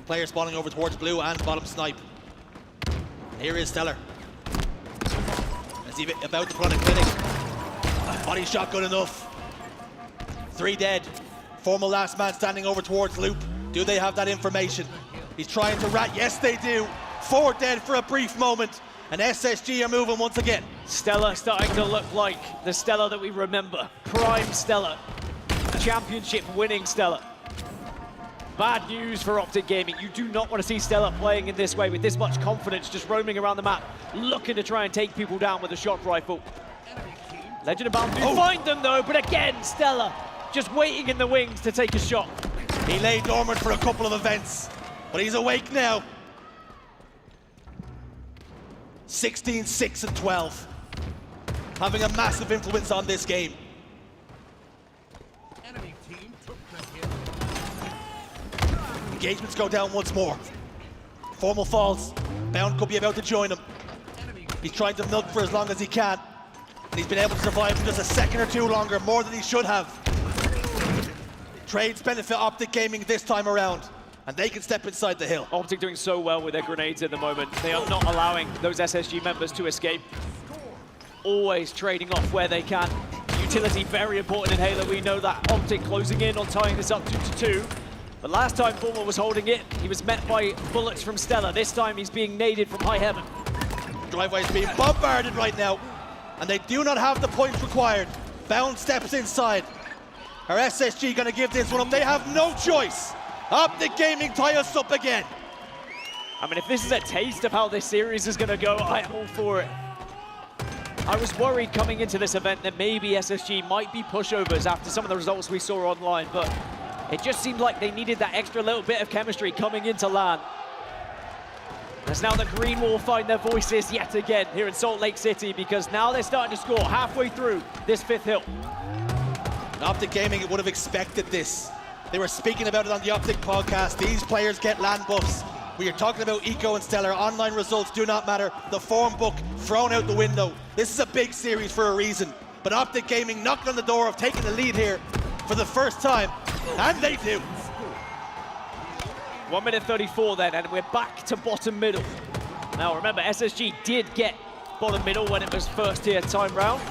Player spawning over towards blue and bottom snipe. Here is Stellar. As he about to put on a clinic. Body shot good enough. 3 dead. Formal last man standing over towards Loop. Do they have that information? He's trying to rat. Yes, they do. 4 dead for a brief moment. And SSG are moving once again. Stellar starting to look like the Stellar that we remember. Prime Stellar. Championship winning Stellar. Bad news for Optic Gaming. You do not want to see Stellar playing in this way with this much confidence, just roaming around the map, looking to try and take people down with a shot rifle. Legend of Bound do find them though, but again, Stellar just waiting in the wings to take a shot. He lay dormant for a couple of events, but he's awake now. 16, 6, and 12. Having a massive influence on this game. Engagements go down once more. Formal falls. Bound could be about to join him. He's trying to milk for as long as he can. And he's been able to survive for just a second or 2 longer, more than he should have. Trades benefit Optic Gaming this time around, and they can step inside the hill. Optic doing so well with their grenades at the moment. They are not allowing those SSG members to escape. Always trading off where they can. Utility very important in Halo. We know that. Optic closing in on tying this up 2-2. But last time Formal was holding it, he was met by bullets from Stellar. This time he's being naded from high heaven. Driveway is being bombarded right now, and they do not have the points required. Bound steps inside. Are SSG going to give this one up? They have no choice. Optic Gaming tie us up again. I mean, if this is a taste of how this series is going to go, I am all for it. I was worried coming into this event that maybe SSG might be pushovers after some of the results we saw online, but it just seemed like they needed that extra little bit of chemistry coming into LAN. As now the Green Wall find their voices yet again here in Salt Lake City, because now they're starting to score halfway through this 5th hill. Optic Gaming would have expected this. They were speaking about it on the Optic podcast. These players get LAN buffs. We are talking about Eco and Stellar. Online results do not matter. The form book thrown out the window. This is a big series for a reason. But Optic Gaming knocked on the door of taking the lead here for the first time, and they do. 1 minute 34 then, and we're back to bottom middle. Now remember, SSG did get bottom middle when it was first tier time round.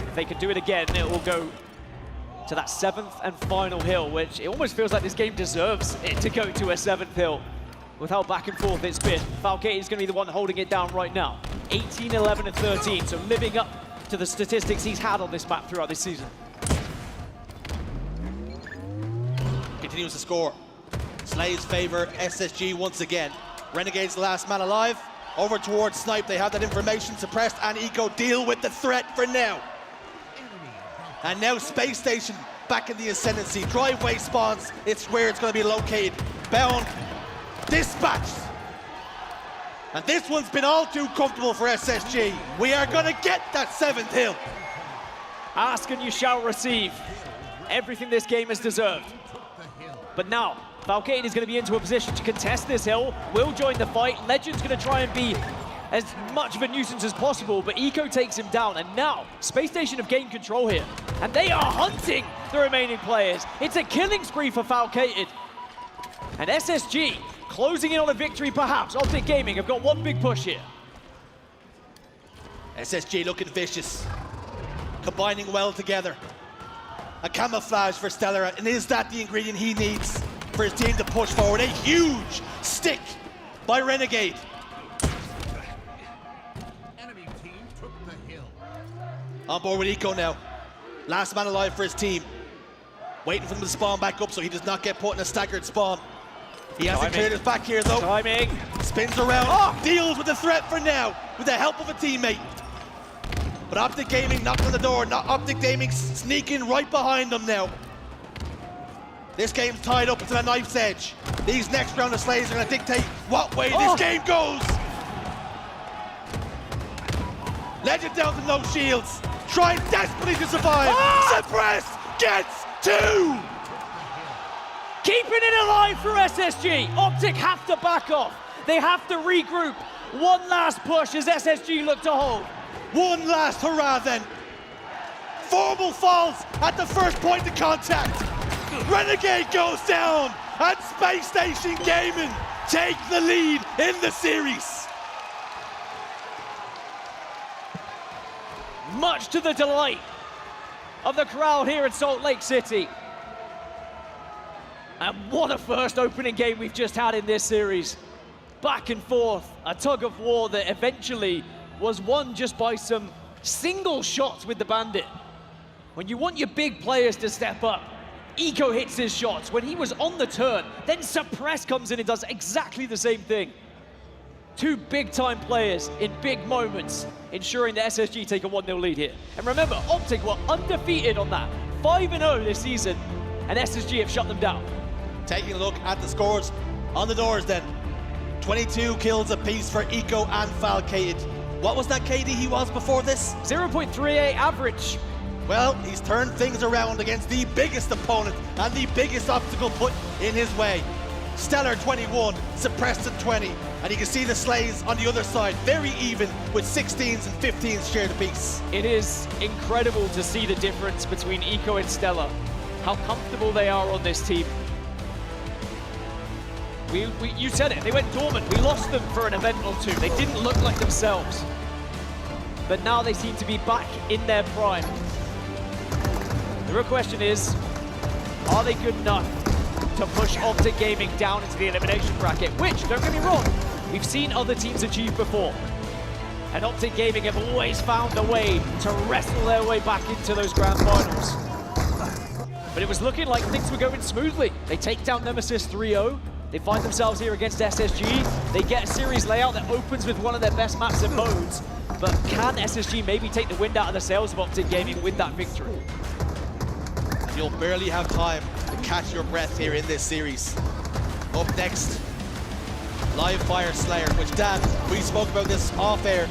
If they can do it again, it will go to that 7th and final hill, which it almost feels like this game deserves it to go to a 7th hill with how back and forth it's been. Falcate is going to be the one holding it down right now. 18, 11, and 13, so living up to the statistics he's had on this map throughout this season. Continues to score. Slays favor SSG once again. Renegades the last man alive. Over towards Snipe. They have that information. Suppressed and Eco deal with the threat for now. And now Space Station back in the ascendancy. Driveway spawns. It's where it's going to be located. Bound. Dispatched. And this one's been all too comfortable for SSG. We are going to get that 7th hill. Ask and you shall receive. Everything this game has deserved. But now, Falcated is going to be into a position to contest this hill, will join the fight. Legend's going to try and be as much of a nuisance as possible, but Eco takes him down, and now Spacestation have gained control here, and they are hunting the remaining players. It's a killing spree for Falcated. And SSG closing in on a victory perhaps. Optic Gaming have got one big push here. SSG looking vicious, combining well together. A camouflage for Stellar, and is that the ingredient he needs for his team to push forward? A huge stick by Renegade. Enemy team took the hill. On board with Eco now. Last man alive for his team. Waiting for them to spawn back up so he does not get put in a staggered spawn. He hasn't cleared his back here though. Timing. Spins around, deals with the threat for now, with the help of a teammate. But Optic Gaming knocking on the door, not Optic Gaming sneaking right behind them now. This game's tied up, it's at a knife's edge. These next round of slays are gonna dictate what way this game goes. Legend down to no shields, trying desperately to survive. Suppress gets 2! Keeping it alive for SSG. Optic have to back off. They have to regroup. One last push as SSG look to hold. One last hurrah then. Formal falls at the first point of contact. Renegade goes down, and Spacestation Gaming take the lead in the series. Much to the delight of the crowd here at Salt Lake City. And what a first opening game we've just had in this series. Back and forth, a tug of war that eventually was won just by some single shots with the Bandit. When you want your big players to step up, Eco hits his shots. When he was on the turn, then Suppress comes in and does exactly the same thing. Two big-time players in big moments, ensuring that SSG take a 1-0 lead here. And remember, Optic were undefeated on that, 5-0 this season, and SSG have shut them down. Taking a look at the scores on the doors then. 22 kills apiece for Eco and Falcated. What was that KD he was before this? 0.38 average. Well, he's turned things around against the biggest opponent and the biggest obstacle put in his way. Stellar 21, Suppressed at 20, and you can see the slays on the other side, very even with 16s and 15s shared apiece. It is incredible to see the difference between Eco and Stellar, how comfortable they are on this team. You said it, they went dormant. We lost them for an event or two. They didn't look like themselves. But now they seem to be back in their prime. The real question is, are they good enough to push Optic Gaming down into the elimination bracket? Which, don't get me wrong, we've seen other teams achieve before. And Optic Gaming have always found a way to wrestle their way back into those grand finals. But it was looking like things were going smoothly. They take down Nemesis 3-0. They find themselves here against SSG. They get a series layout that opens with one of their best maps and modes. But can SSG maybe take the wind out of the sails of Optic Gaming with that victory? You'll barely have time to catch your breath here in this series. Up next, Live Fire Slayer, which Dan, we spoke about this off air.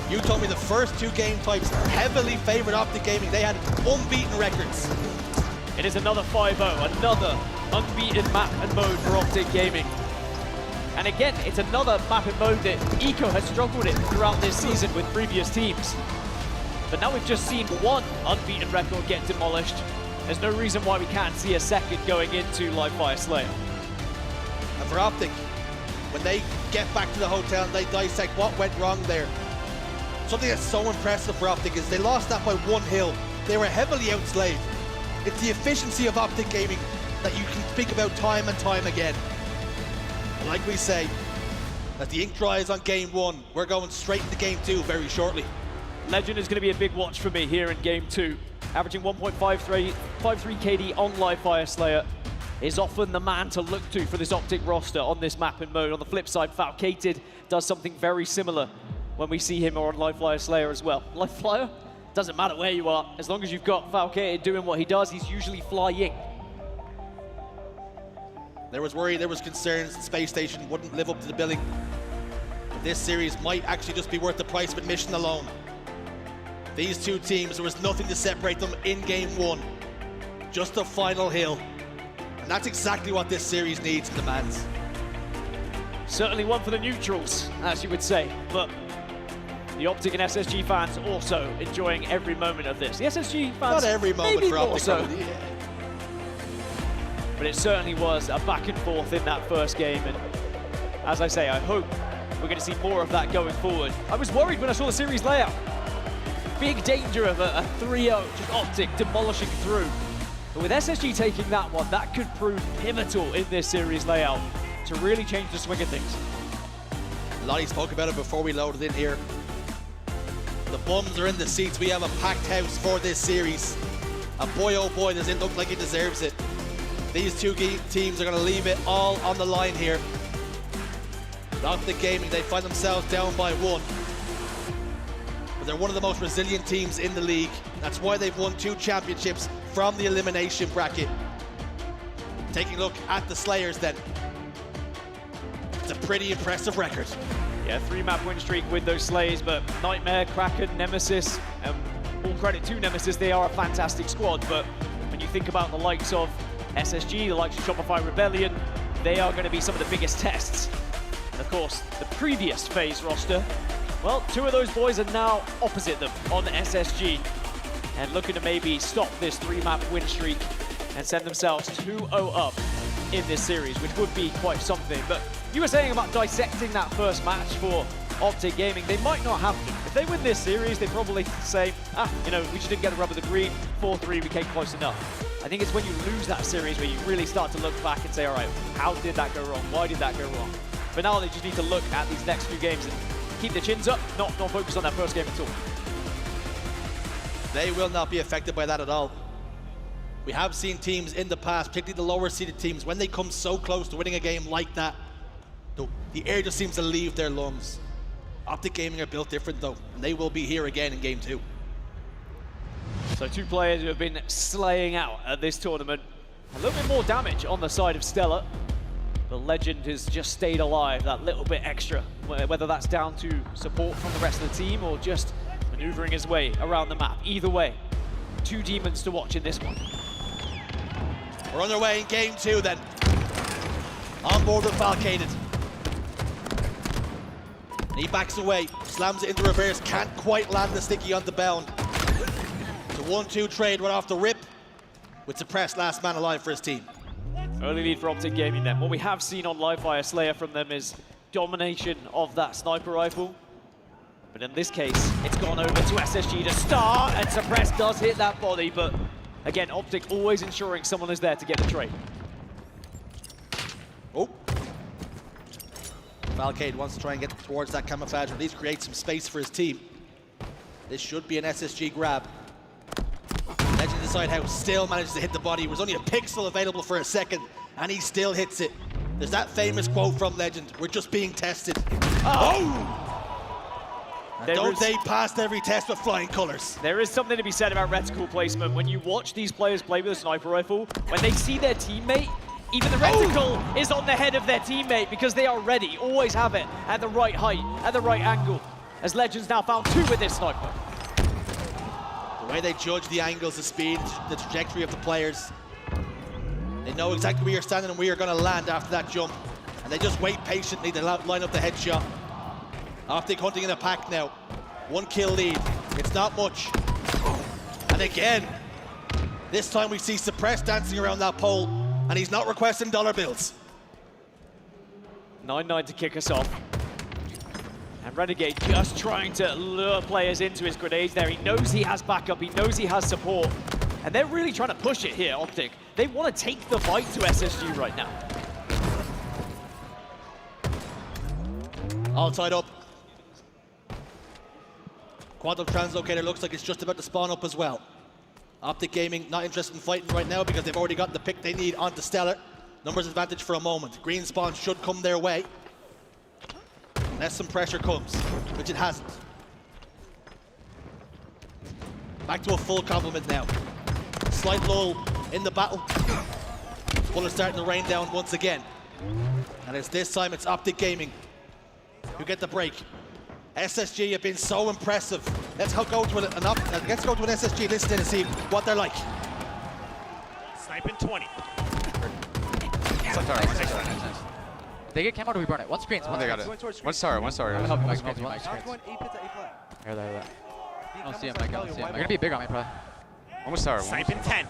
You told me the first two game types heavily favored Optic Gaming. They had unbeaten records. It is another 5-0, another unbeaten map and mode for Optic Gaming. And again, it's another map and mode that Eco has struggled in throughout this season with previous teams. But now we've just seen one unbeaten record get demolished. There's no reason why we can't see a second going into Live Fire Slayer. And for Optic, when they get back to the hotel and they dissect what went wrong there, something that's so impressive for Optic is they lost that by 1 hill. They were heavily outslayed. It's the efficiency of Optic Gaming that you can speak about time and time again. And like we say, as the ink dries on game 1, we're going straight into game 2 very shortly. Legend is going to be a big watch for me here in game 2. Averaging 1.53 KD on Live Fire Slayer is often the man to look to for this Optic roster on this map and mode. On the flip side, Falcated does something very similar when we see him on Live Fire Slayer as well. Live Flyer, doesn't matter where you are, as long as you've got Falcated doing what he does, he's usually flying. There was worry, there was concerns that Space Station wouldn't live up to the billing. But this series might actually just be worth the price of admission alone. These two teams, there was nothing to separate them in game one. Just the final hill. And that's exactly what this series needs and demands. Certainly one for the neutrals, as you would say, but the Optic and SSG fans also enjoying every moment of this. The SSG fans, not every moment maybe for more Optic. so. But it certainly was a back and forth in that first game, and as I say, I hope we're going to see more of that going forward. I was worried when I saw the series layout. Big danger of a 3-0, just Optic demolishing through. But with SSG taking that one, that could prove pivotal in this series layout to really change the swing of things. Lottie spoke about it before we loaded in here. The bums are in the seats. We have a packed house for this series. And boy, oh boy, does it look like it deserves it. These two teams are going to leave it all on the line here. Optic Gaming, they find themselves down by 1. But they're one of the most resilient teams in the league. That's why they've won 2 championships from the elimination bracket. Taking a look at the Slayers then. It's a pretty impressive record. Yeah, 3-map win streak with those Slays, but Nightmare, Kraken, Nemesis, all credit to Nemesis, they are a fantastic squad. But when you think about the likes of SSG, the likes of Shopify Rebellion, they are going to be some of the biggest tests. And of course, the previous FaZe roster, well, 2 of those boys are now opposite them on SSG and looking to maybe stop this 3-map win streak and send themselves 2-0 up in this series, which would be quite something. But you were saying about dissecting that first match for Optic Gaming, they might not have to. If they win this series, they probably say, you know, we just didn't get the rub of the green, 4-3, we came close enough. I think it's when you lose that series where you really start to look back and say, all right, how did that go wrong? Why did that go wrong? But now they just need to look at these next few games and keep their chins up, not focus on that first game at all. They will not be affected by that at all. We have seen teams in the past, particularly the lower seeded teams, when they come so close to winning a game like that, the air just seems to leave their lungs. Optic Gaming are built different though, and they will be here again in game 2. So 2 players who have been slaying out at this tournament. A little bit more damage on the side of Stellar. The Legend has just stayed alive that little bit extra, whether that's down to support from the rest of the team or just maneuvering his way around the map. Either way, 2 demons to watch in this one. We're on their way in game 2 then. On board with Falcated. And he backs away, slams it into reverse, can't quite land the sticky on the bound. The 1-2 trade right off the rip with suppressed last man alive for his team. Early lead for Optic Gaming then. What we have seen on Livefire Slayer from them is domination of that sniper rifle. But in this case, it's gone over to SSG to start, and Suppress does hit that body, but again, Optic always ensuring someone is there to get the trade. Oh. Falcade wants to try and get towards that camouflage, or at least create some space for his team. This should be an SSG grab. Legend inside house still manages to hit the body. There was only a pixel available for a second, and he still hits it. There's that famous quote from Legend, "We're just being tested." Oh! Don't they pass every test with flying colors? There is something to be said about reticle placement. When you watch these players play with a sniper rifle, when they see their teammate, even the reticle is on the head of their teammate because they are ready, always have it at the right height, at the right angle. As Legend's now found 2 with this sniper. The way they judge the angles, the speed, the trajectory of the players. They know exactly where you're standing and where you're going to land after that jump. And they just wait patiently to line up the headshot. Optic hunting in a pack now. 1 kill lead. It's not much. And again, this time we see Suppress dancing around that pole, and he's not requesting dollar bills. 9-9 to kick us off. And Renegade just trying to lure players into his grenades there. He knows he has backup, he knows he has support. And they're really trying to push it here, Optic. They want to take the fight to SSG right now. All tied up. Quantum Translocator looks like it's just about to spawn up as well. Optic Gaming not interested in fighting right now because they've already got the pick they need onto Stellar. Numbers advantage for a moment. Green spawn should come their way. Unless some pressure comes, which it hasn't. Back to a full complement now. Slight lull in the battle. Bullets starting to rain down once again. And it's this time it's Optic Gaming who get the break. SSG have been so impressive. Let's go to an SSG list in and see what they're like. Sniping 20. They get camo, do we burn it? One screen. One they got it. One star. I'm gonna help you, Mike. Here, there. I don't see him, Mike. I don't see him. They're gonna be big on me, probably. Almost star. Sniping 10.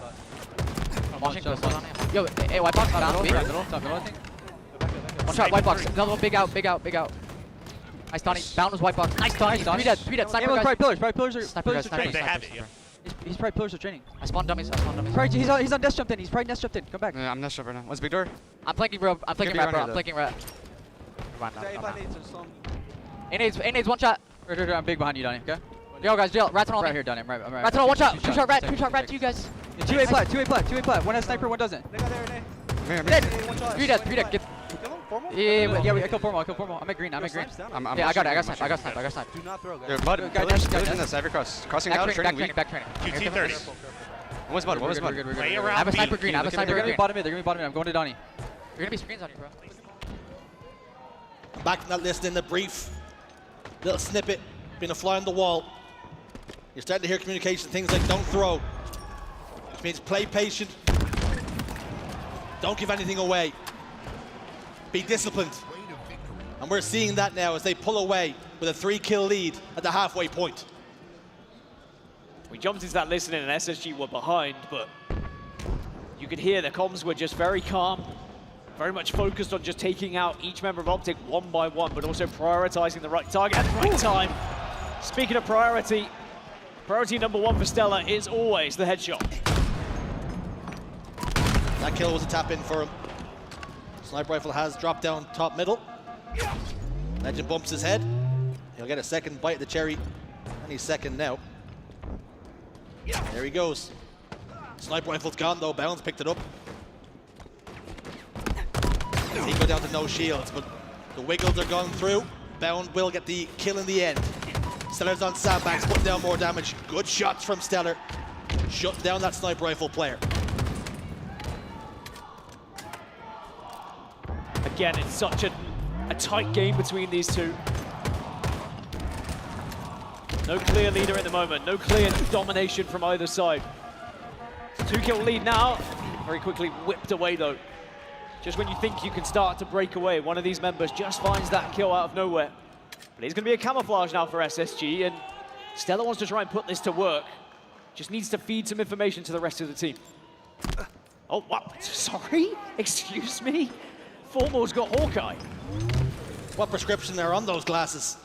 I'm watching close on him. Yo, hey, white box, down, B. Middle, I think. One shot, white box. Another one, big out. Nice, Donnie. Bound was white box. Nice, Donnie. 3 dead. Sniper, guys. Probably pillars are training. They have it, yeah. He's probably pillars are training. I spawned dummies. He's on nest jumped in. He's probably nest jumped in. Come back. Yeah, I'm nest jumping right now. One's big door. I'm flanking, bro. I'm flanking rat, bro. I'm flanking rat. A-nades, one shot. I'm big behind you, Donnie, okay? Yo, guys, Rat's on all right here, Donnie. Right. Rat's on all, one shot. Two shot rat to you guys. 2A plat. One has sniper, one doesn't. Dead. 3 dead. Get. Yeah, I killed Formal. I'm at green. Yeah, I got snipe. Do not throw, guys. Yo, Bud, pillars in the cyber cross. Crossing out, turning weak. Back training. QT 30. What was Bud? Play around. I have a sniper green. They're gonna be bottom mid. I'm going to Donnie. You're gonna be screens on you, bro. Back from that list in the brief. Little snippet, being a fly on the wall. You're starting to hear communication, things like don't throw. Which means play patient. Don't give anything away. Be disciplined. And we're seeing that now as they pull away with a 3-kill lead at the halfway point. We jumped into that listening and SSG were behind, but you could hear the comms were just very calm, very much focused on just taking out each member of Optic one by one, but also prioritizing the right target at the right time. Speaking of priority number 1 for Stella is always the headshot. That kill was a tap in for him. Sniper rifle has dropped down top middle. Legend bumps his head. He'll get a second bite of the cherry any second now. There he goes. Sniper rifle's gone though, Bounds picked it up. He go down to no shields, but the wiggles are gone through. Bound will get the kill in the end. Stellar's on sandbags, putting down more damage. Good shots from Stellar. Shutting down that sniper rifle player. Again, it's such a tight game between these two. No clear leader at the moment, no clear domination from either side. 2-kill lead now, very quickly whipped away though. Just when you think you can start to break away, one of these members just finds that kill out of nowhere. But it's going to be a camouflage now for SSG, and Stella wants to try and put this to work. Just needs to feed some information to the rest of the team. Oh, wow, sorry? Excuse me? Formal's got Hawkeye. What prescription there on those glasses?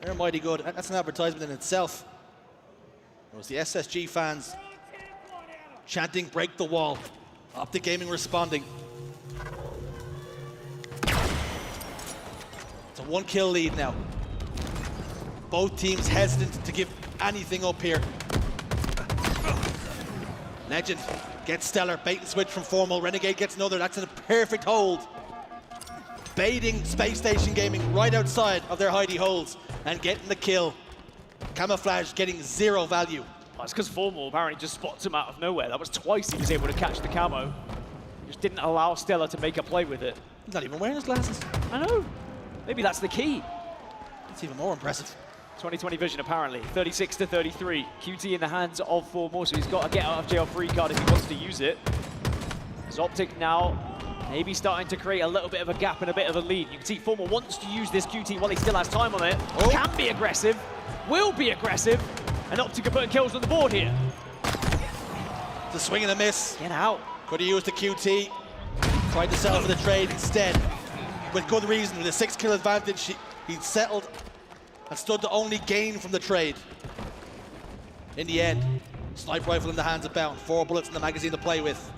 They're mighty good. That's an advertisement in itself. It was the SSG fans chanting, break the wall. Optic Gaming responding. It's a 1-kill lead now. Both teams hesitant to give anything up here. Legend gets Stellar, bait and switch from Formal. Renegade gets another, that's in a perfect hold. Baiting Space Station Gaming right outside of their hidey holes and getting the kill. Camouflage getting 0 value. Well, it's because Formal apparently just spots him out of nowhere. That was twice he was able to catch the camo. Just didn't allow Stella to make a play with it. He's not even wearing his glasses. I know. Maybe that's the key. It's even more impressive. 20/20 vision apparently. 36-33. QT in the hands of Formal, so he's got a get out of jail free card if he wants to use it. As Optic now maybe starting to create a little bit of a gap and a bit of a lead. You can see Formal wants to use this QT while he still has time on it. Oh. Can be aggressive, will be aggressive, and Optic are putting kills on the board here. The swing and a miss. Get out. Could have used the QT. Tried to settle for the trade instead. With good reason, with a 6-kill advantage, he settled and stood to only gain from the trade. In the end, sniper rifle in the hands of Bound. 4 bullets in the magazine to play with.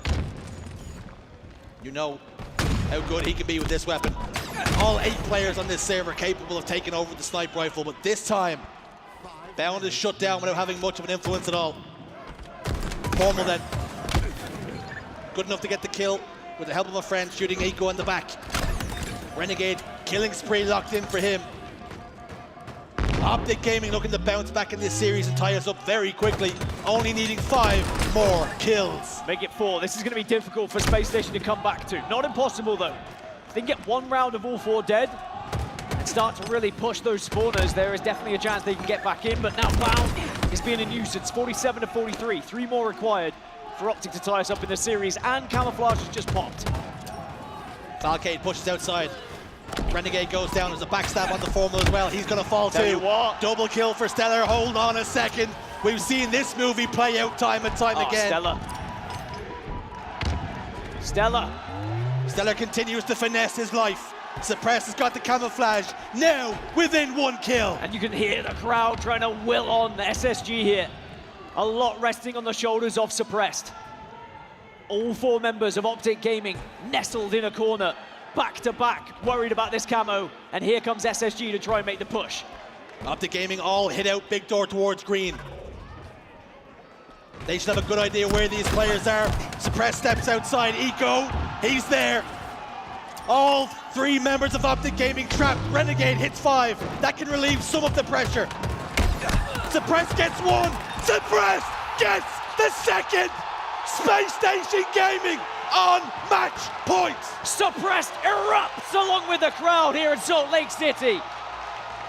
You know how good he can be with this weapon. All 8 players on this server capable of taking over the sniper rifle, but this time, Bound is shut down without having much of an influence at all. Formal then. Good enough to get the kill with the help of a friend shooting Eco in the back. Renegade killing spree locked in for him. Optic Gaming looking to bounce back in this series and tie us up very quickly, only needing 5 more kills. Make it 4. This is going to be difficult for Space Station to come back to. Not impossible though. If they can get 1 round of all 4 dead, and start to really push those spawners, there is definitely a chance they can get back in, but now Bound is being a nuisance. 47 to 43, 3 more required for Optic to tie us up in the series, and Camouflage has just popped. Falcade pushes outside. Renegade goes down. There's a backstab on the Formal as well. He's going to fall too. Double kill for Stellar. Hold on a second. We've seen this movie play out time and time again. Stellar continues to finesse his life. Suppress has got the camouflage. Now within 1 kill. And you can hear the crowd trying to will on the SSG here. A lot resting on the shoulders of Suppressed. All 4 members of Optic Gaming nestled in a corner, back to back, worried about this camo, and here comes SSG to try and make the push. Optic Gaming all hit out big door towards green. They should have a good idea where these players are. Suppress steps outside, Eco, he's there. All 3 members of Optic Gaming trapped. Renegade hits 5. That can relieve some of the pressure. Suppress gets 1. Suppress gets the 2nd. Spacestation Gaming on match point. Suppressed erupts along with the crowd here in Salt Lake City.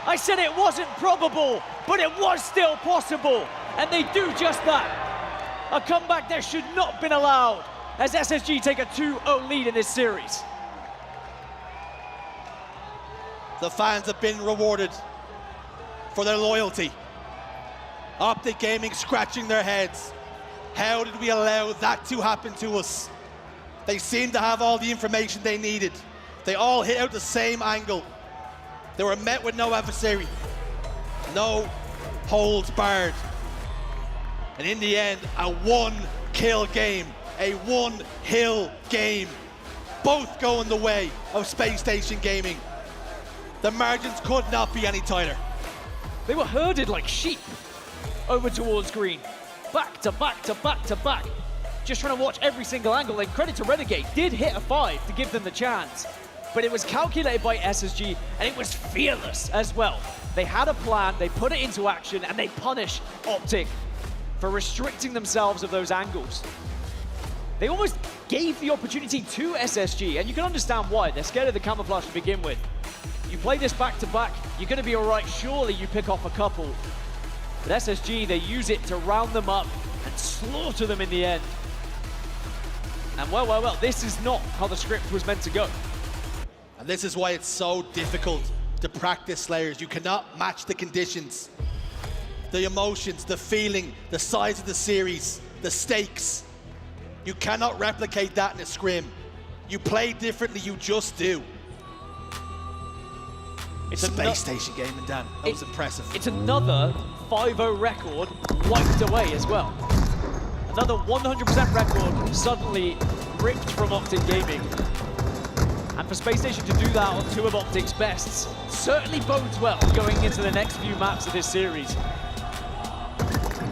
I said it wasn't probable, but it was still possible, and they do just that. A comeback that should not have been allowed as SSG take a 2-0 lead in this series. The fans have been rewarded for their loyalty. Optic Gaming scratching their heads. How did we allow that to happen to us? They seemed to have all the information they needed. They all hit out the same angle. They were met with no adversary. No holds barred. And in the end, a 1-kill game. A 1-hill game. Both going the way of Spacestation Gaming. The margins could not be any tighter. They were herded like sheep over towards green. Back to back to back to back. Just trying to watch every single angle, and credit to Renegade, did hit a 5 to give them the chance. But it was calculated by SSG, and it was fearless as well. They had a plan, they put it into action, and they punish Optic for restricting themselves of those angles. They almost gave the opportunity to SSG, and you can understand why. They're scared of the camouflage to begin with. You play this back to back, you're going to be all right. Surely you pick off a couple. But SSG, they use it to round them up and slaughter them in the end. And well, this is not how the script was meant to go. And this is why it's so difficult to practice Slayers. You cannot match the conditions, the emotions, the feeling, the size of the series, the stakes. You cannot replicate that in a scrim. You play differently, you just do. It's Spacestation Gaming, Dan. That was impressive. It's another 5-0 record wiped away as well. Another 100% record suddenly ripped from Optic Gaming. And for Spacestation to do that on 2 of Optic's bests certainly bodes well going into the next few maps of this series.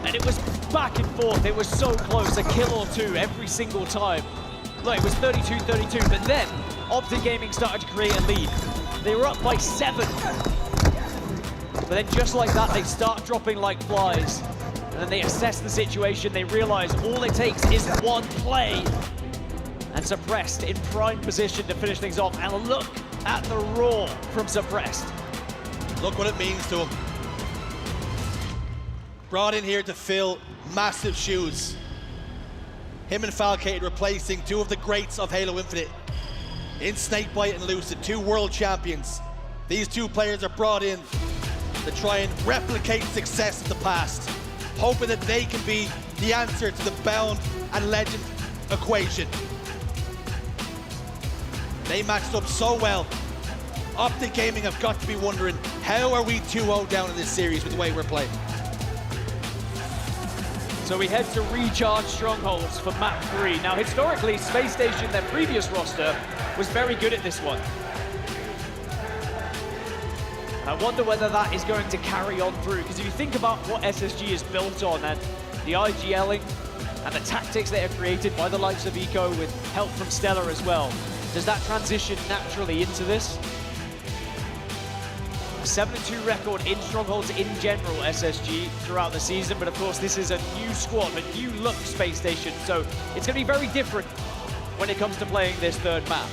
And it was back and forth, it was so close, a kill or 2 every single time. Look, it was 32-32, but then Optic Gaming started to create a lead. They were up by 7. But then just like that, they start dropping like flies. And then they assess the situation, they realize all it takes is 1 play. And Suppressed in prime position to finish things off. And look at the roar from Suppressed. Look what it means to him. Brought in here to fill massive shoes. Him and Falcade replacing 2 of the greats of Halo Infinite. In Snakebite and Lucid, 2 world champions. These 2 players are brought in to try and replicate success of the past, hoping that they can be the answer to the Bound and Legend equation. They matched up so well. Optic Gaming have got to be wondering, how are we 2-0 down in this series with the way we're playing? So we head to recharge strongholds for map 3. Now historically, Spacestation, their previous roster, was very good at this one. And I wonder whether that is going to carry on through, because if you think about what SSG is built on and the IGLing and the tactics that are created by the likes of Eco with help from Stellar as well, does that transition naturally into this? A 7-2 record in strongholds in general, SSG, throughout the season, but of course this is a new squad, a new look Spacestation, so it's going to be very different when it comes to playing this 3rd map.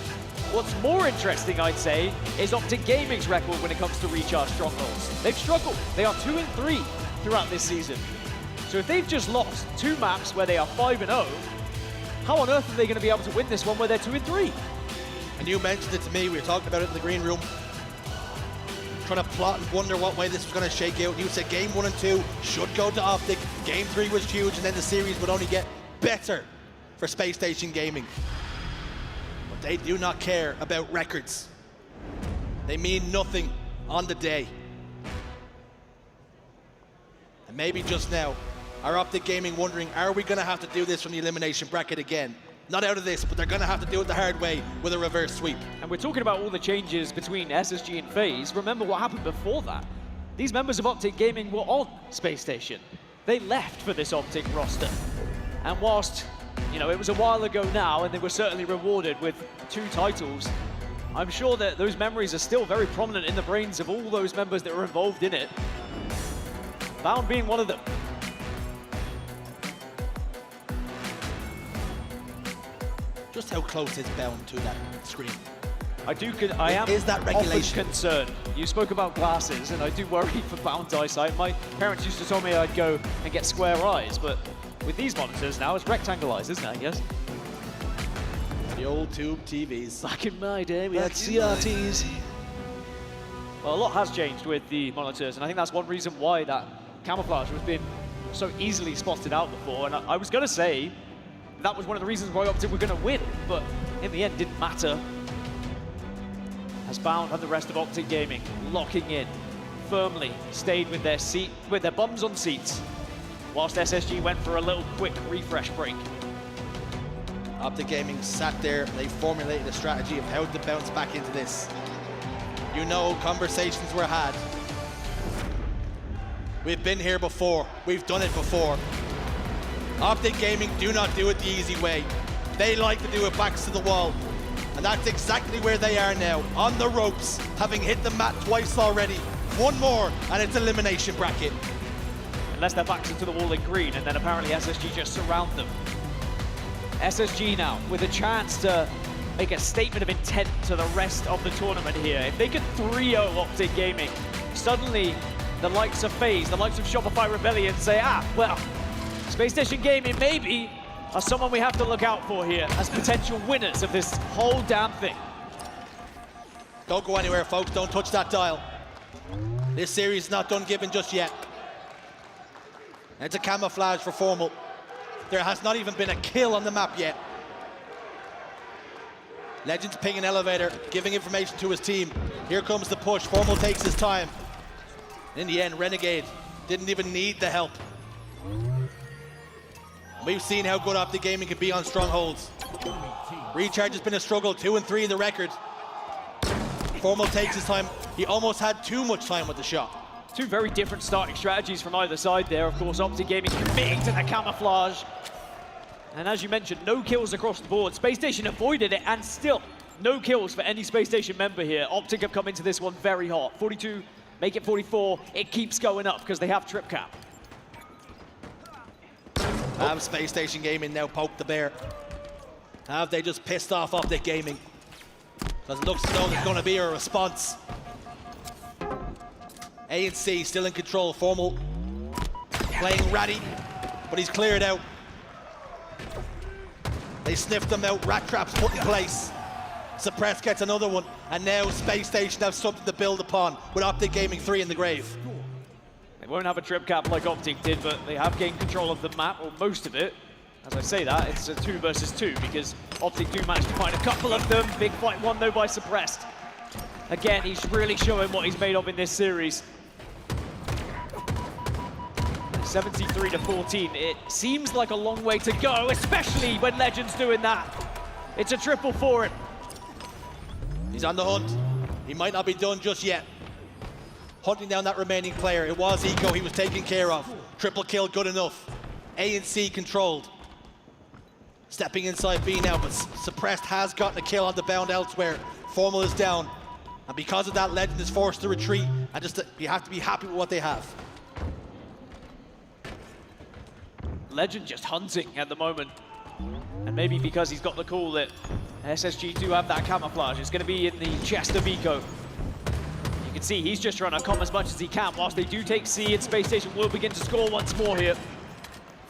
What's more interesting, I'd say, is Optic Gaming's record when it comes to recharge strongholds. They've struggled. They are 2-3 throughout this season. So if they've just lost 2 maps where they are 5-0, how on earth are they going to be able to win this one where they're 2-3? And you mentioned it to me, we were talking about it in the green room, trying to plot and wonder what way this was going to shake out. You said game 1 and 2 should go to Optic, game 3 was huge, and then the series would only get better for Spacestation Gaming. But they do not care about records. They mean nothing on the day. And maybe just now, are Optic Gaming wondering, are we going to have to do this from the elimination bracket again? Not out of this, but they're going to have to do it the hard way with a reverse sweep. And we're talking about all the changes between SSG and FaZe. Remember what happened before that. These members of Optic Gaming were on Space Station. They left for this Optic roster. And whilst, you know, it was a while ago now, and they were certainly rewarded with 2 titles, I'm sure that those memories are still very prominent in the brains of all those members that were involved in it. Bound being one of them. Just how close is Bound to that screen? I am is that regulation? often concerned. You spoke about glasses, and I do worry for Bound's eyesight. My parents used to tell me I'd go and get square eyes, but with these monitors now, it's rectangle eyes, isn't it, I guess? The old tube TVs. Back in my day, we had CRTs. Well, a lot has changed with the monitors, and I think that's one reason why that camouflage was being so easily spotted out before. And I was going to say that was one of the reasons why Optic were going to win, but in the end, didn't matter. As Bound and the rest of Optic Gaming locking in, firmly stayed with their bums on seats, whilst SSG went for a little quick refresh break. Optic Gaming sat there, they formulated a strategy of how to bounce back into this. You know, conversations were had. We've been here before, we've done it before. Optic Gaming do not do it the easy way. They like to do it backs to the wall. And that's exactly where they are now, on the ropes, having hit the mat twice already. One more, and it's elimination bracket. Unless their backs are to the wall in green, and then apparently SSG just surround them. SSG now with a chance to make a statement of intent to the rest of the tournament here. If they could 3-0 Optic Gaming, suddenly the likes of FaZe, the likes of Shopify Rebellion say, well, Spacestation Gaming maybe are someone we have to look out for here as potential winners of this whole damn thing. Don't go anywhere, folks. Don't touch that dial. This series is not done giving just yet. And it's a camouflage for Formal. There has not even been a kill on the map yet. Legends pinging elevator, giving information to his team. Here comes the push. Formal takes his time. In the end, Renegade didn't even need the help. We've seen how good Optic Gaming can be on strongholds. Recharge has been a struggle, 2-3 in the record. Formal takes his time. He almost had too much time with the shot. 2 very different starting strategies from either side there. Of course, Optic Gaming committing to the camouflage. And as you mentioned, no kills across the board. Space Station avoided it, and still no kills for any Space Station member here. Optic have come into this one very hot. 42, make it 44. It keeps going up because they have trip cap. Have Space Station Gaming now poked the bear? Have they just pissed off Optic Gaming? Because it looks as though there's going to be a response. A and C still in control. Formal playing ratty, but he's cleared out. They sniffed him out. Rat traps put in place. Suppress gets another one, and now Space Station have something to build upon with Optic Gaming 3 in the grave. They won't have a trip cap like Optic did, but they have gained control of the map, or most of it. As I say that, it's a 2 versus 2 because Optic do manage to find a couple of them. Big fight won though by Suppressed. Again, he's really showing what he's made of in this series. 73-14. It seems like a long way to go, especially when Legend's doing that. It's a triple for him. He's on the hunt. He might not be done just yet. Hunting down that remaining player. It was Eco he was taken care of. Triple kill, good enough. A and C controlled. Stepping inside B now, but Suppressed has gotten a kill on the Bound elsewhere. Formal is down. And because of that, Legend is forced to retreat. And just you have to be happy with what they have. Legend just hunting at the moment. And maybe because he's got the call that SSG do have that camouflage, it's going to be in the chest of Eco. You can see he's just trying to come as much as he can whilst they do take C, and Space Station will begin to score once more here.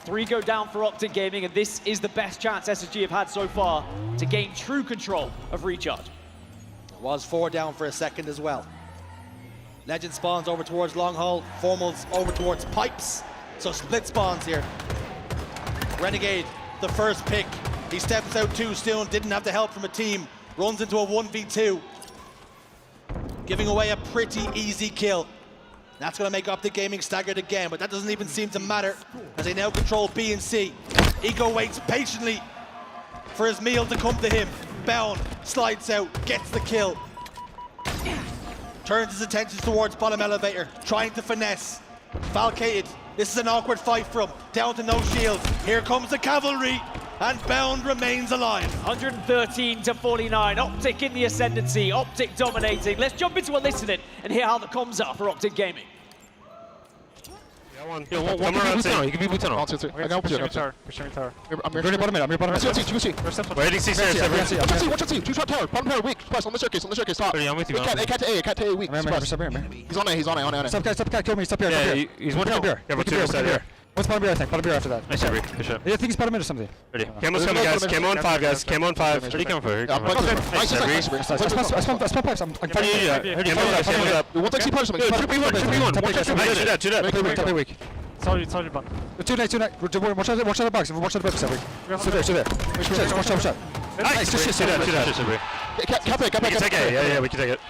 3 go down for Optic Gaming, and this is the best chance SSG have had so far to gain true control of Recharge. It was 4 down for a second as well. Legend spawns over towards Long Haul, Formal's over towards Pipes, so split spawns here. Renegade, the first pick. He steps out too soon, didn't have the help from a team, runs into a 1v2, giving away a pretty easy kill. That's going to make Optic Gaming staggered again, but that doesn't even seem to matter as they now control B and C. Eco waits patiently for his meal to come to him. Bound, slides out, gets the kill. Turns his attention towards bottom elevator, trying to finesse. Falcated, this is an awkward fight for him, down to no shields. Here comes the cavalry, and Bound remains alive. 113 to 49, Optic in the ascendancy, Optic dominating. Let's jump into a listening and hear how the comms are for Optic Gaming. One around tunnel. You can be blue tunnel. 1, 2, 3. I got push tower. I'm here bottom mid. I'm here bottom mid. We're hitting C stairs. Watch C. 2 shot tower. Bottom tower weak. Press on the staircase. Top. I'm with you. Cat to A weak. He's on A. Stop cat. Kill me. Stop here. Yeah, he's one tower. Yeah, we're 2 here. What's bottom beer, I think? Bottom beer after that. Nice shot, good shot. I think he's bottom mid or something. Ready. Camo's coming, guys. Camo on 5, guys. Camo on 5. Ready, come for. I spun pipes. I'm fighting you. Camo's up. One take C punch something. Should be one. Shoot that. Top A weak. It's all your bug. 2 night. Watch out the box. Watch out the box. Sit there. Watch out. Nice. Just shoot that. Cap A. We can take it. Yeah, we can take it.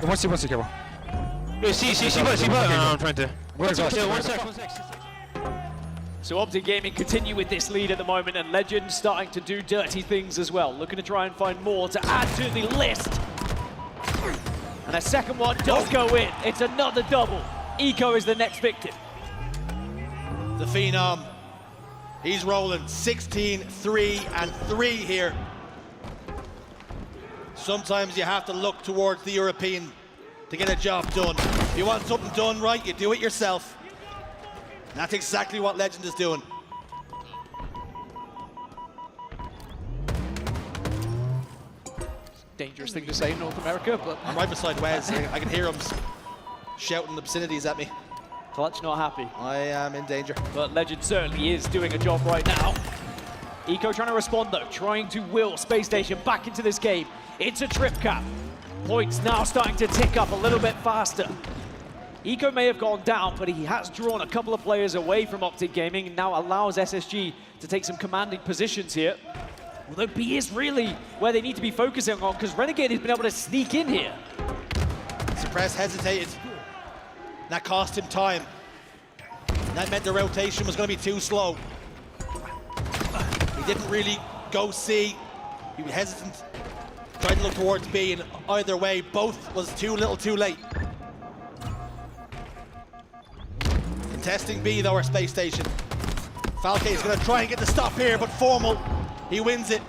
One C, careful. See, I'm trying to. 1 sec. So Optic Gaming continue with this lead at the moment, and Legend starting to do dirty things as well, looking to try and find more to add to the list. And a second one does go in. It's another double. Eco is the next victim. The Phenom, he's rolling 16, 3, and 3 here. Sometimes you have to look towards the European to get a job done. If you want something done right, you do it yourself. And that's exactly what Legend is doing. Dangerous thing to say in North America, but... I'm right beside Wes. I can hear him shouting obscenities at me. Clutch not happy. I am in danger. But Legend certainly is doing a job right now. Eco trying to respond though, trying to will Space Station back into this game. It's a trip cap. Points now starting to tick up a little bit faster. Eco may have gone down, but he has drawn a couple of players away from Optic Gaming and now allows SSG to take some commanding positions here. Although B is really where they need to be focusing on, because Renegade has been able to sneak in here. Suppress hesitated. That cost him time. That meant the rotation was going to be too slow. He didn't really go C. He was hesitant. Tried to look towards B, and either way, both was too little too late. Contesting B though, our Space Station. Falke is going to try and get the stop here, but Formal, he wins it.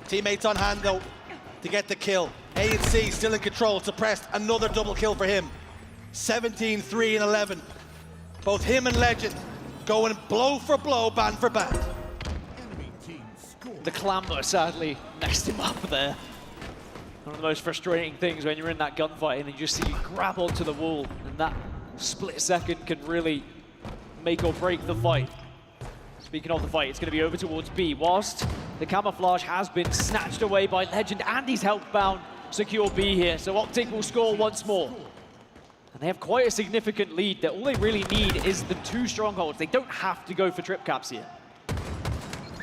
Teammates on hand though to get the kill. A and C still in control, suppressed, another double kill for him. 17, 3, and 11. Both him and Legend going blow for blow, band for band. The clamber sadly messed him up there. One of the most frustrating things when you're in that gunfight and you just see you grab onto the wall, and that split second can really make or break the fight. Speaking of the fight, it's going to be over towards B, whilst the camouflage has been snatched away by Legend and he's help bound secure B here, so Optic will score once more. And they have quite a significant lead that all they really need is the 2 strongholds. They don't have to go for trip caps here.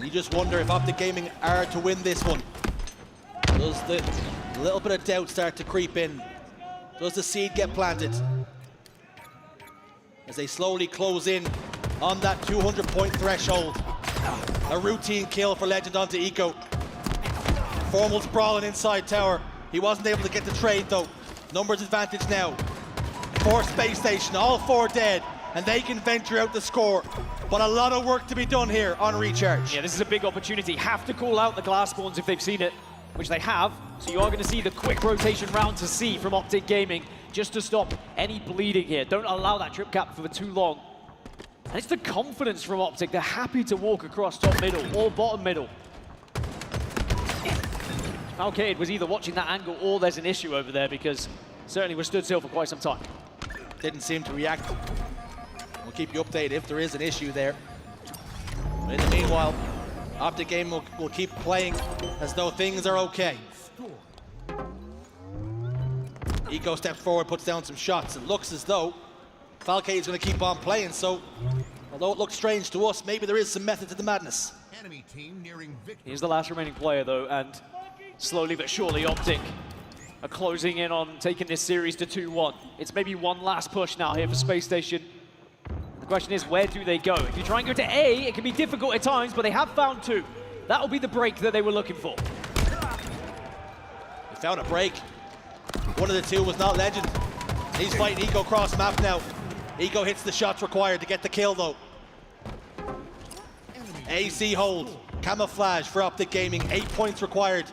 You just wonder if Optic Gaming are to win this one. Does the little bit of doubt start to creep in? Does the seed get planted? As they slowly close in on that 200-point threshold. A routine kill for Legend onto Eco. Formal's brawling inside tower. He wasn't able to get the trade though. Numbers advantage now. For Space Station, all 4 dead, and they can venture out the score. But a lot of work to be done here on Recharge. Yeah, this is a big opportunity. Have to call out the glass spawns if they've seen it, which they have. So you are going to see the quick rotation round to C from Optic Gaming, just to stop any bleeding here. Don't allow that trip cap for too long. And it's the confidence from Optic. They're happy to walk across top middle or bottom middle. Falcade was either watching that angle or there's an issue over there, because certainly was stood still for quite some time. Didn't seem to react. We'll keep you updated if there is an issue there. But in the meanwhile, Optic Gaming will keep playing as though things are okay. Eco steps forward, puts down some shots. It looks as though Falcade's going to keep on playing, so although it looks strange to us, maybe there is some method to the madness. Enemy team nearing victory. He's the last remaining player though, and slowly but surely Optic are closing in on taking this series to 2-1. It's maybe one last push now here for Space Station. The question is, where do they go? If you try and go to A, it can be difficult at times, but they have found 2. That'll be the break that they were looking for. They found a break. One of the 2 was not Legend. He's fighting Eco cross map now. Eco hits the shots required to get the kill though. AC hold, camouflage for Optic Gaming. 8 points required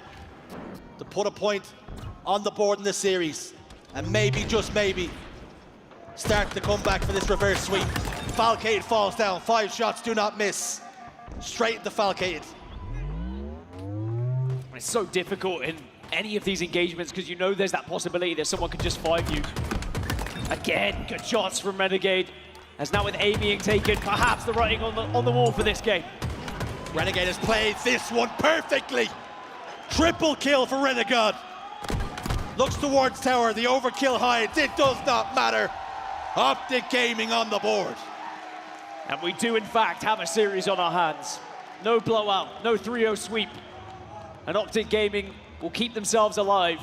to put a point on the board in this series. And maybe, just maybe, start the comeback for this reverse sweep. Falcade falls down, 5 shots do not miss. Straight into Falcade. It's so difficult in any of these engagements because you know there's that possibility that someone could just 5 you. Again, good shots from Renegade. As now with A being taken, perhaps the writing on the wall for this game. Renegade has played this one perfectly. Triple kill for Renegade. Looks towards tower, the overkill hides, it does not matter. Optic Gaming on the board. And we do in fact have a series on our hands. No blowout, no 3-0 sweep. And Optic Gaming will keep themselves alive.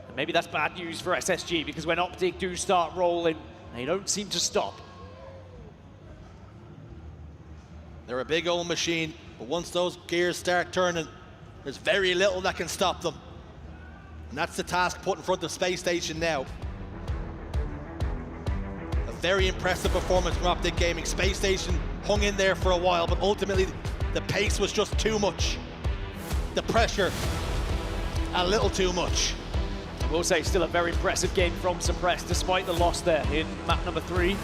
And maybe that's bad news for SSG, because when Optic do start rolling, they don't seem to stop. They're a big old machine, but once those gears start turning, there's very little that can stop them. And that's the task put in front of Space Station now. A very impressive performance from Optic Gaming. Space Station hung in there for a while, but ultimately the pace was just too much. The pressure, a little too much. I will say, still a very impressive game from Suppressed, despite the loss there in map number 3.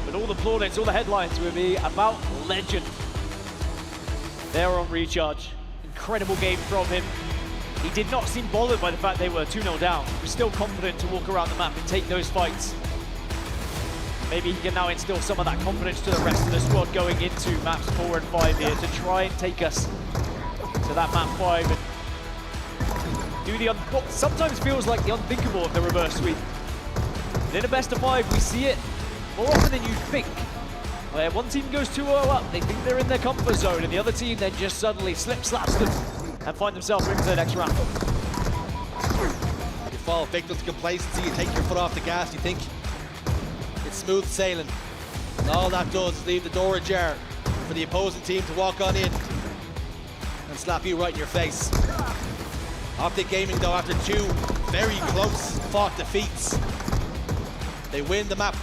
But all the plaudits, all the headlines will be about Legend. They're on recharge. Incredible game from him. He did not seem bothered by the fact they were 2-0 down. He was still confident to walk around the map and take those fights. Maybe he can now instill some of that confidence to the rest of the squad going into maps 4 and 5 here to try and take us to that map 5 and do the what sometimes feels like the unthinkable of the reverse sweep. And in a best of 5, we see it more often than you think. Where one team goes 2-0 up, they think they're in their comfort zone, and the other team then just suddenly slip-slaps them and find themselves into the next round. You fall victim to complacency, you take your foot off the gas, you think it's smooth sailing. And all that does is leave the door ajar for the opposing team to walk on in and slap you right in your face. Optic Gaming, though, after 2 very close fought defeats, they win the map.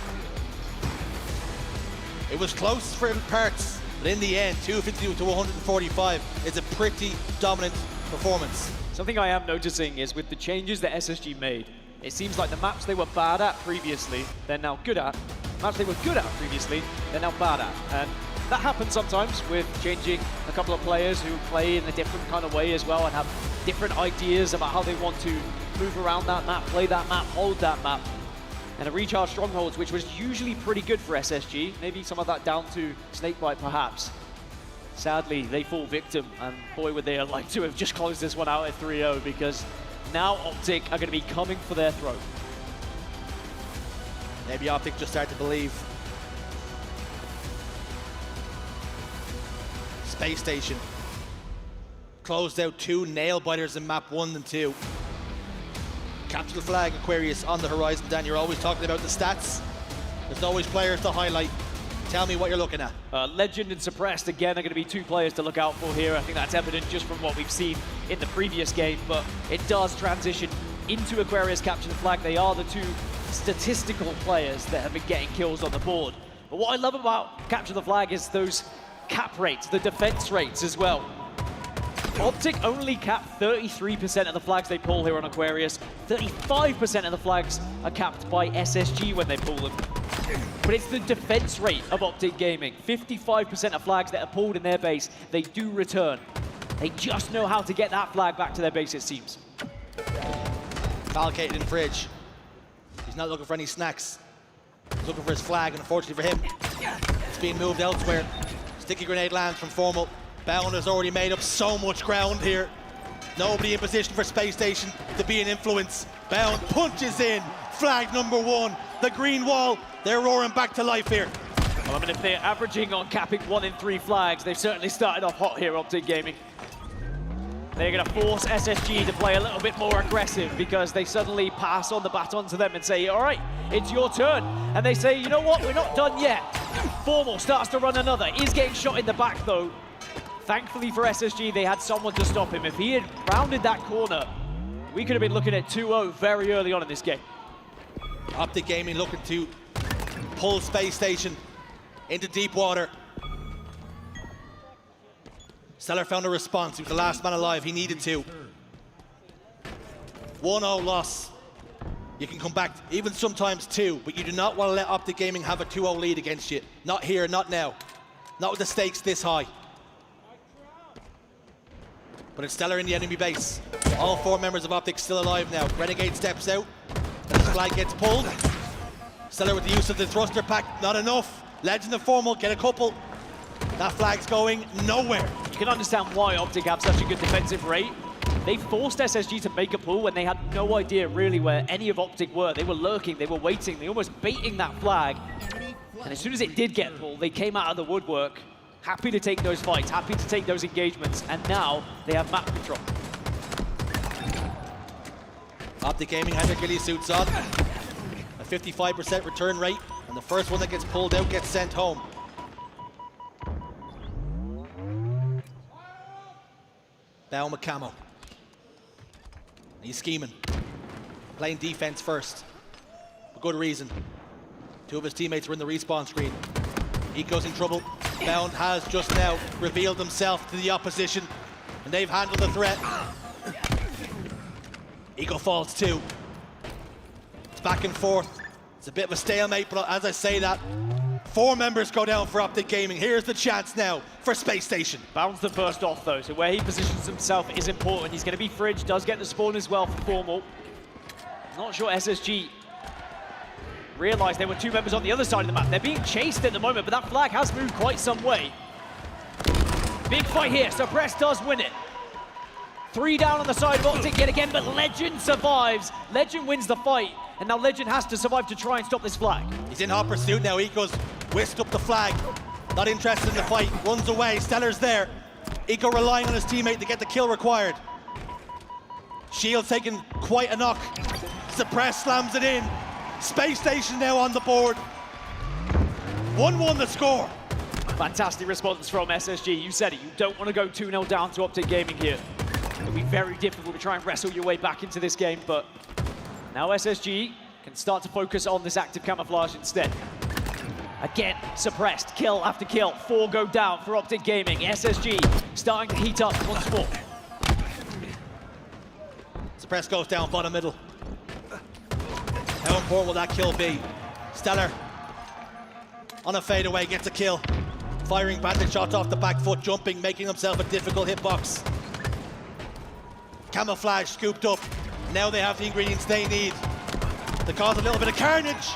It was close for parts, but in the end, 252 to 145 is a pretty dominant performance. Something I am noticing is with the changes that SSG made, it seems like the maps they were bad at previously, they're now good at. Maps they were good at previously, they're now bad at. And that happens sometimes with changing a couple of players who play in a different kind of way as well and have different ideas about how they want to move around that map, play that map, hold that map. And a recharge strongholds, which was usually pretty good for SSG. Maybe some of that down to Snakebite, perhaps. Sadly, they fall victim, and boy, would they like to have just closed this one out at 3-0, because now Optic are going to be coming for their throat. Maybe Optic just start to believe. Space Station closed out 2 nail-biters in map 1 and 2. Capture the flag, Aquarius, on the horizon. Dan, you're always talking about the stats. There's always players to highlight. Tell me what you're looking at. Legend and Suppressed, again, are going to be 2 players to look out for here. I think that's evident just from what we've seen in the previous game, but it does transition into Aquarius Capture the Flag. They are the 2 statistical players that have been getting kills on the board. But what I love about Capture the Flag is those cap rates, the defense rates as well. Optic only cap 33% of the flags they pull here on Aquarius. 35% of the flags are capped by SSG when they pull them. but it's the defense rate of Optic Gaming. 55% of flags that are pulled in their base, they do return. They just know how to get that flag back to their base, it seems. Falcated in fridge. He's not looking for any snacks. He's looking for his flag, and unfortunately for him, it's being moved elsewhere. Sticky grenade lands from Formal. Bound has already made up so much ground here. Nobody in position for Space Station to be an influence. Bound punches in. Flag number 1. The green wall. They're roaring back to life here. Well, I mean, if they're averaging on capping 1 in 3 flags, they've certainly started off hot here, Optic Gaming. They're going to force SSG to play a little bit more aggressive because they suddenly pass on the baton to them and say, all right, it's your turn. And they say, you know what, we're not done yet. Formal starts to run another. He's getting shot in the back, though. Thankfully for SSG, they had someone to stop him. If he had rounded that corner, we could have been looking at 2-0 very early on in this game. Optic Gaming looking to pull Space Station into deep water. Stellar found a response. He was the last man alive. He needed to. 1-0 loss. You can come back, even sometimes 2, but you do not want to let Optic Gaming have a 2-0 lead against you. Not here, not now. Not with the stakes this high. But it's Stellar in the enemy base. All 4 members of Optic still alive now. Renegade steps out. The flag gets pulled. Stellar with the use of the thruster pack, not enough. Legend of Formal, get a couple. That flag's going nowhere. You can understand why Optic have such a good defensive rate. They forced SSG to make a pull when they had no idea really where any of Optic were. They were lurking, they were waiting, they were almost baiting that flag. And as soon as it did get pulled, they came out of the woodwork, happy to take those fights, happy to take those engagements, and now they have map control. Optic Gaming had their ghillie suits on. A 55% return rate, and the first one that gets pulled out gets sent home. Down with Camo. He's scheming. Playing defense first. For good reason. 2 of his teammates were in the respawn screen. Eco's in trouble. Bound has just now revealed himself to the opposition, and they've handled the threat. Eco falls too. It's back and forth. It's a bit of a stalemate, but as I say that, 4 members go down for Optic Gaming. Here's the chance now for Space Station. Bound's the first off though, so where he positions himself is important. He's going to be fridge, does get the spawn as well for Formal. Not sure SSG realized there were 2 members on the other side of the map. They're being chased at the moment, but that flag has moved quite some way. Big fight here, Suppress does win it. 3 down on the side of Optic yet again, but Legend survives. Legend wins the fight, and now Legend has to survive to try and stop this flag. He's in hot pursuit now. Eco's whisked up the flag. Not interested in the fight. Runs away. Stellar's there. Eco relying on his teammate to get the kill required. Shield taking quite a knock. Suppress slams it in. Space Station now on the board. 1-1 the score. Fantastic response from SSG. You said it. You don't want to go 2-0 down to Optic Gaming here. It'll be very difficult to try and wrestle your way back into this game, but now SSG can start to focus on this active camouflage instead. Again, suppressed, kill after kill. 4 go down for Optic Gaming. SSG starting to heat up once more. Suppress goes down bottom middle. How important will that kill be? Stellar on a fadeaway gets a kill. Firing bandit shots off the back foot, jumping, making himself a difficult hitbox. Camouflage scooped up. Now they have the ingredients they need to cause a little bit of carnage.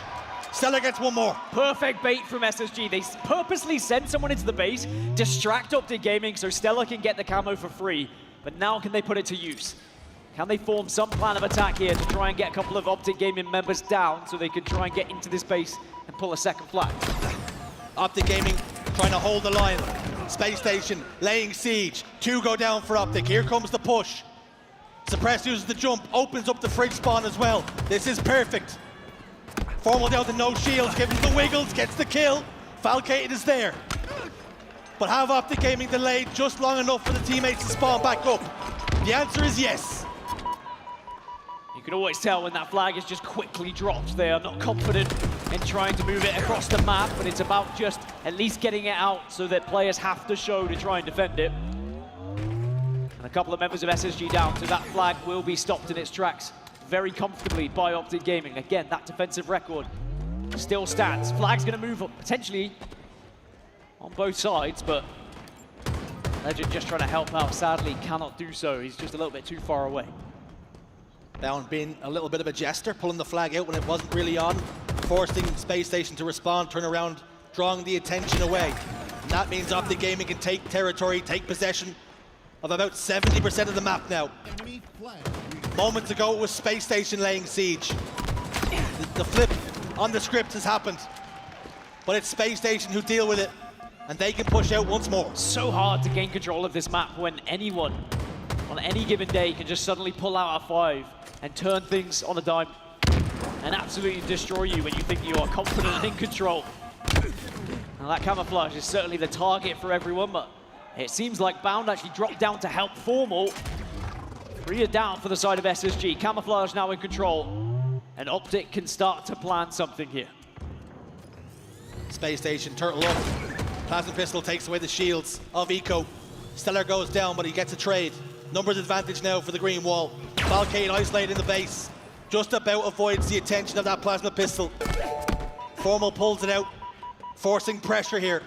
Stellar gets 1 more. Perfect bait from SSG. They purposely send someone into the base, distract Optic Gaming so Stellar can get the camo for free. But now can they put it to use? Can they form some plan of attack here to try and get a couple of Optic Gaming members down so they can try and get into this base and pull a second flag? Optic Gaming trying to hold the line. Space Station laying siege. 2 go down for Optic. Here comes the push. Suppress uses the jump, opens up the fridge spawn as well. This is perfect. Formal down to no shields, gives him the wiggles, gets the kill. Falcated is there. But have Optic Gaming delayed just long enough for the teammates to spawn back up? The answer is yes. You can always tell when that flag is just quickly dropped. They are not confident in trying to move it across the map, but it's about just at least getting it out so that players have to show to try and defend it. And a couple of members of SSG down, so that flag will be stopped in its tracks very comfortably by Optic Gaming. Again, that defensive record still stands. Flag's going to move up potentially on both sides, but Legend just trying to help out. Sadly, cannot do so. He's just a little bit too far away. Bound being a little bit of a jester, pulling the flag out when it wasn't really on, forcing Spacestation to respond, turn around, drawing the attention away. And that means Optic Gaming can take territory, take possession of about 70% of the map now. Moments ago, it was Spacestation laying siege. The flip on the script has happened, but it's Spacestation who deal with it, and they can push out once more. So hard to gain control of this map when anyone on any given day can just suddenly pull out a 5 and turn things on a dime and absolutely destroy you when you think you are confident and in control. Now that camouflage is certainly the target for everyone, but it seems like Bound actually dropped down to help Formal. 3 are down for the side of SSG. Camouflage now in control, and Optic can start to plan something here. Spacestation turtle up. Plasma Pistol takes away the shields of Eco. Stellar goes down, but he gets a trade. Numbers advantage now for the green wall. Falcade isolated in the base. Just about avoids the attention of that Plasma Pistol. Formal pulls it out, forcing pressure here.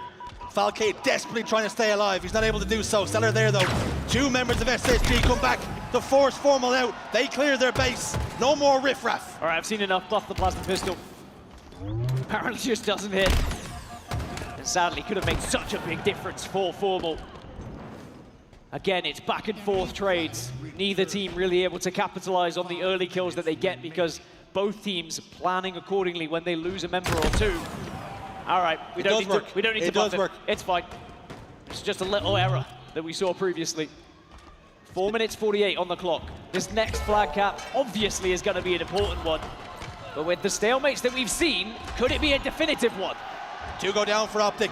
Falcade desperately trying to stay alive. He's not able to do so. Stellar there though. 2 members of SSG come back to force Formal out. They clear their base. No more riffraff. All right, I've seen enough. Buff the Plasma Pistol. Apparently just doesn't hit. And sadly could have made such a big difference for Formal. Again, it's back and forth trades. Neither team really able to capitalize on the early kills that they get because both teams planning accordingly when they lose a member or 2. All right, we don't need to buff it. It's fine. It's just a little error that we saw previously. 4 minutes 48 on the clock. This next flag cap obviously is going to be an important one. But with the stalemates that we've seen, could it be a definitive one? 2 go down for Optic.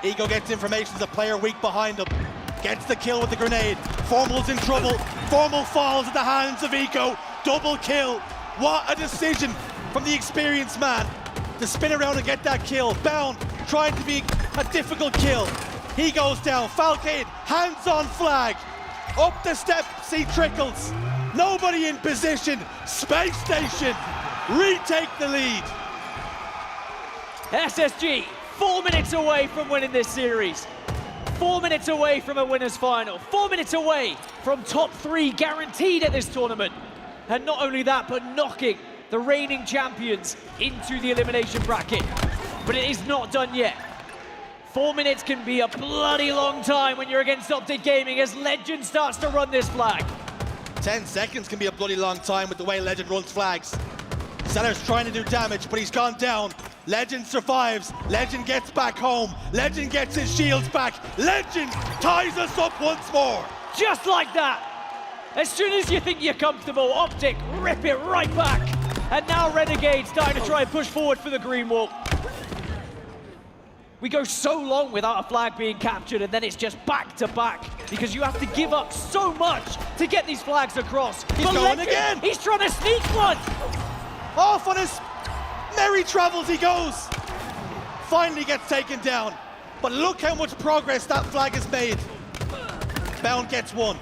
Ego gets information, there's a player weak behind him. Gets the kill with the grenade. Formal's in trouble. Formal falls at the hands of Eco. Double kill. What a decision from the experienced man to spin around and get that kill. Bound trying to be a difficult kill. He goes down. Falcade, hands on flag. Up the steps he trickles. Nobody in position. Spacestation retake the lead. SSG 4 minutes away from winning this series. 4 minutes away from a winner's final. 4 minutes away from top 3 guaranteed at this tournament. And not only that, but knocking the reigning champions into the elimination bracket. But it is not done yet. 4 minutes can be a bloody long time when you're against Optic Gaming as Legend starts to run this flag. 10 seconds can be a bloody long time with the way Legend runs flags. Seller's trying to do damage, but he's gone down. Legend survives. Legend gets back home. Legend gets his shields back. Legend ties us up once more. Just like that. As soon as you think you're comfortable, Optic rip it right back. And now Renegade starting to try and push forward for the green wall. We go so long without a flag being captured, and then it's just back to back because you have to give up so much to get these flags across. He's going again. He's trying to sneak one. Off on his merry travels he goes. Finally gets taken down. But look how much progress that flag has made. Bound gets 1.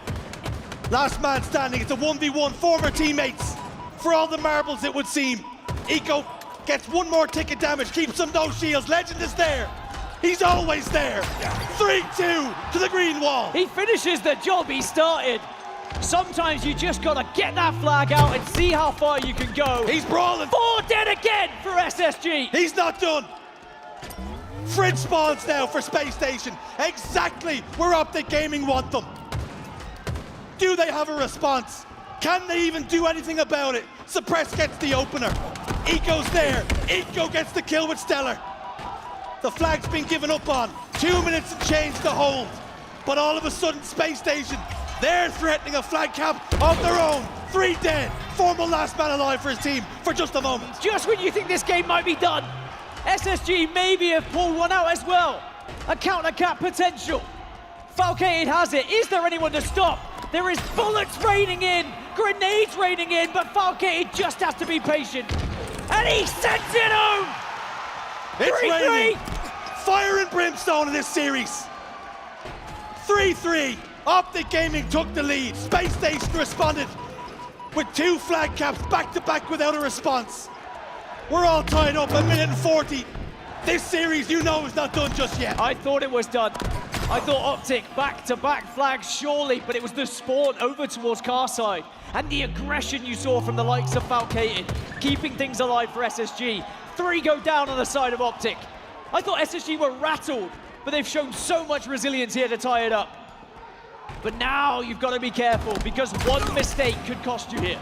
Last man standing. It's a 1v1. Former teammates. For all the marbles, it would seem. Eco gets 1 more tick of damage. Keeps him no shields. Legend is there. He's always there. 3-2 to the green wall. He finishes the job he started. Sometimes you just gotta get that flag out and see how far you can go. He's brawling. 4 dead again for SSG. He's not done. Fridge spawns now for Spacestation. Exactly where Optic Gaming want them. Do they have a response? Can they even do anything about it? Suppress gets the opener. Eco's there. Eco gets the kill with Stellar. The flag's been given up on. 2 minutes and change to hold. But all of a sudden, Spacestation, they're threatening a flag cap of their own. 3 dead. Formal last man alive for his team for just a moment. Just when you think this game might be done, SSG maybe have pulled one out as well. A counter cap potential. Falcade has it. Is there anyone to stop? There is bullets raining in, grenades raining in, but Falcade just has to be patient. And he sends it home! It's 3-3. raining. Fire and brimstone in this series. 3-3. Optic Gaming took the lead. Spacestation responded with 2 flag caps back to back without a response. We're all tied up, 1:40. This series, you know, is not done just yet. I thought it was done. I thought Optic back-to-back flags, surely, but it was the spawn over towards Carside. And the aggression you saw from the likes of Falcated, keeping things alive for SSG. 3 go down on the side of Optic. I thought SSG were rattled, but they've shown so much resilience here to tie it up. But now you've got to be careful, because one mistake could cost you here.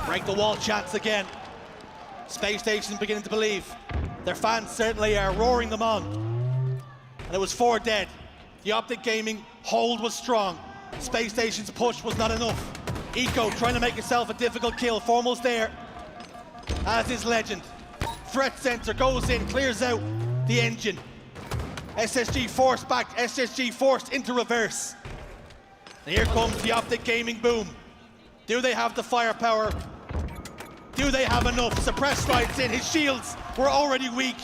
Break the wall chance again. Space Station beginning to believe. Their fans certainly are roaring them on. And it was 4 dead. The Optic Gaming hold was strong. Space Station's push was not enough. Eco trying to make himself a difficult kill. Formal's there, as is Legend. Threat sensor goes in, clears out the engine. SSG forced back, SSG forced into reverse. And here comes the Optic Gaming boom. Do they have the firepower? Do they have enough? Suppress rides in, his shields were already weak.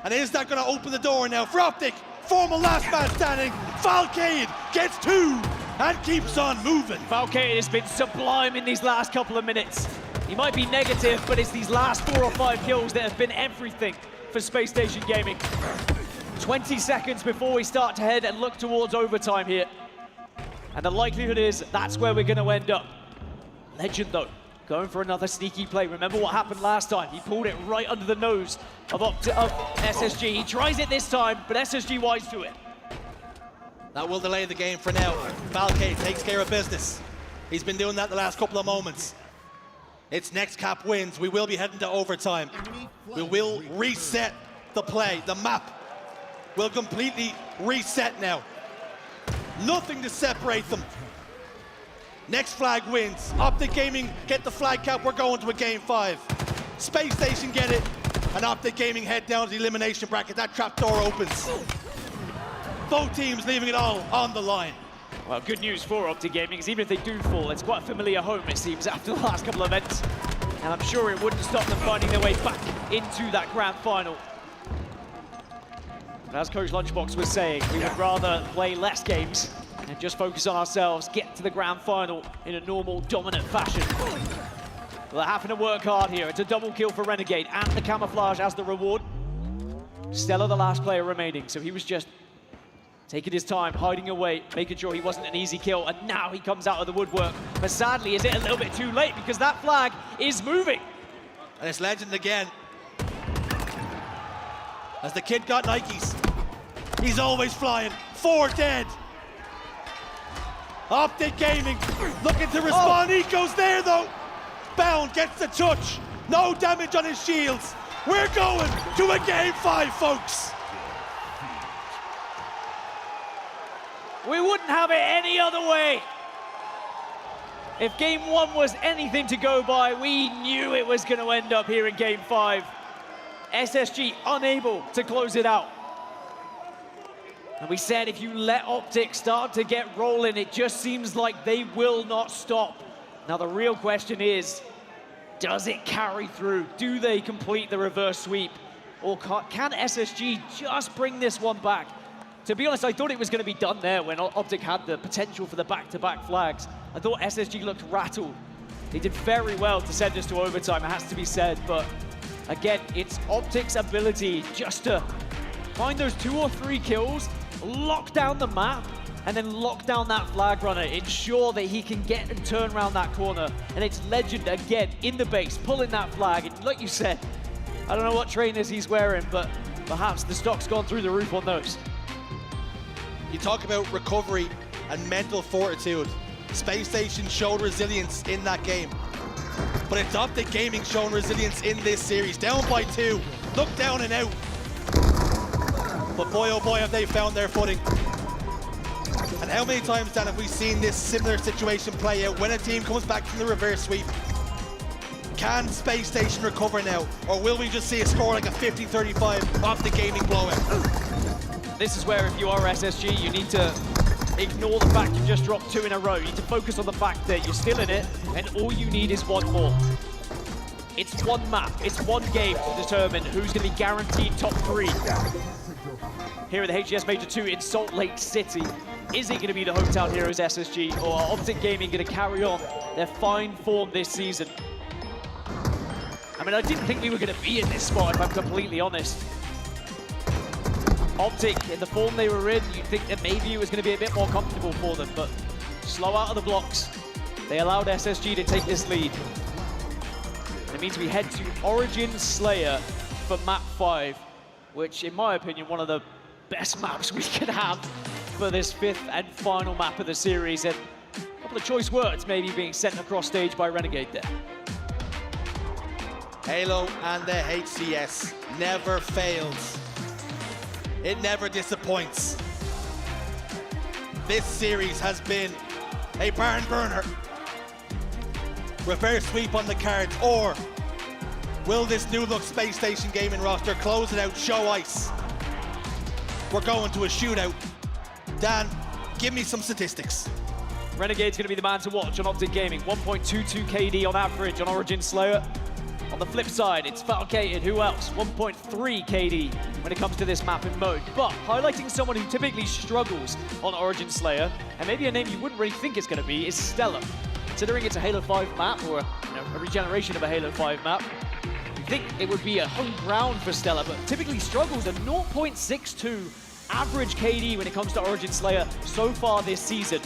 And is that gonna open the door now for Optic? Formal last man standing. Falcade gets 2 and keeps on moving. Falcade has been sublime in these last couple of minutes. He might be negative, but it's these last 4 or 5 kills that have been everything for Space Station Gaming. 20 seconds before we start to head and look towards overtime here. And the likelihood is that's where we're gonna end up. Legend though, going for another sneaky play. Remember what happened last time? He pulled it right under the nose of SSG. He tries it this time, but SSG wise to it. That will delay the game for now. Falcade takes care of business. He's been doing that the last couple of moments. It's next cap wins. We will be heading to overtime. We will reset the play. The map will completely reset now. Nothing to separate them. Next flag wins. Optic Gaming get the flag cap. We're going to a game 5. Space Station get it. And Optic Gaming head down to the elimination bracket. That trap door opens. Both teams leaving it all on the line. Well, good news for Optic Gaming is even if they do fall, it's quite a familiar home, it seems, after the last couple of events. And I'm sure it wouldn't stop them finding their way back into that grand final. But as Coach Lunchbox was saying, we would rather play less games and just focus on ourselves, get to the grand final in a normal, dominant fashion. They're having to work hard here. It's a double kill for Renegade and the camouflage as the reward. Stella, the last player remaining, so he was just taking his time, hiding away, making sure he wasn't an easy kill, and now he comes out of the woodwork. But sadly, is it a little bit too late because that flag is moving? And it's Legend again. As the kid got Nikes, he's always flying. 4 dead. Optic Gaming looking to respond. Eco's there though. Bound gets the touch. No damage on his shields. We're going to a game 5, folks. We wouldn't have it any other way. If game 1 was anything to go by, we knew it was going to end up here in game 5. SSG unable to close it out. And we said if you let Optic start to get rolling, it just seems like they will not stop. Now the real question is, does it carry through? Do they complete the reverse sweep? Or can SSG just bring this one back? To be honest, I thought it was going to be done there when Optic had the potential for the back-to-back flags. I thought SSG looked rattled. They did very well to send us to overtime, it has to be said, but again, it's Optic's ability just to find those 2 or 3 kills, lock down the map, and then lock down that flag runner, ensure that he can get and turn around that corner. And it's Legend again in the base, pulling that flag. And like you said, I don't know what trainers he's wearing, but perhaps the stock's gone through the roof on those. You talk about recovery and mental fortitude. Space Station showed resilience in that game. But it's Optic Gaming showing resilience in this series. Down by 2, look down and out. But boy, oh boy, have they found their footing. And how many times, Dan, have we seen this similar situation play out when a team comes back from the reverse sweep? Can Space Station recover now? Or will we just see a score like a 50-35 Optic Gaming blowout? This is where if you are SSG, you need to ignore the fact you've just dropped 2 in a row. You need to focus on the fact that you're still in it, and all you need is 1 more. It's 1 map, it's 1 game to determine who's going to be guaranteed top 3. Here at the HCS Major 2 in Salt Lake City. Is it going to be the hometown heroes SSG, or are Optic Gaming going to carry on their fine form this season? I mean, I didn't think we were going to be in this spot, if I'm completely honest. Optic, in the form they were in, you'd think that maybe it was going to be a bit more comfortable for them, but slow out of the blocks. They allowed SSG to take this lead. It means we head to Origin Slayer for map 5, which, in my opinion, one of the best maps we could have for this 5th and final map of the series. And a couple of choice words maybe being sent across stage by Renegade there. Halo and the HCS never fails. It never disappoints. This series has been a barn burner. Reverse sweep on the cards, or will this new look Space Station Gaming roster close it out, show ice? We're going to a shootout. Dan, give me some statistics. Renegade's going to be the man to watch on Optic Gaming. 1.22 KD on average on Origin Slayer. On the flip side, it's Falcated. Who else? 1.3 KD when it comes to this map and mode. But highlighting someone who typically struggles on Origin Slayer, and maybe a name you wouldn't really think it's going to be, is Stellar. Considering it's a Halo 5 map, or a regeneration of a Halo 5 map, you'd think it would be a home ground for Stellar, but typically struggles a 0.62 average KD when it comes to Origin Slayer so far this season.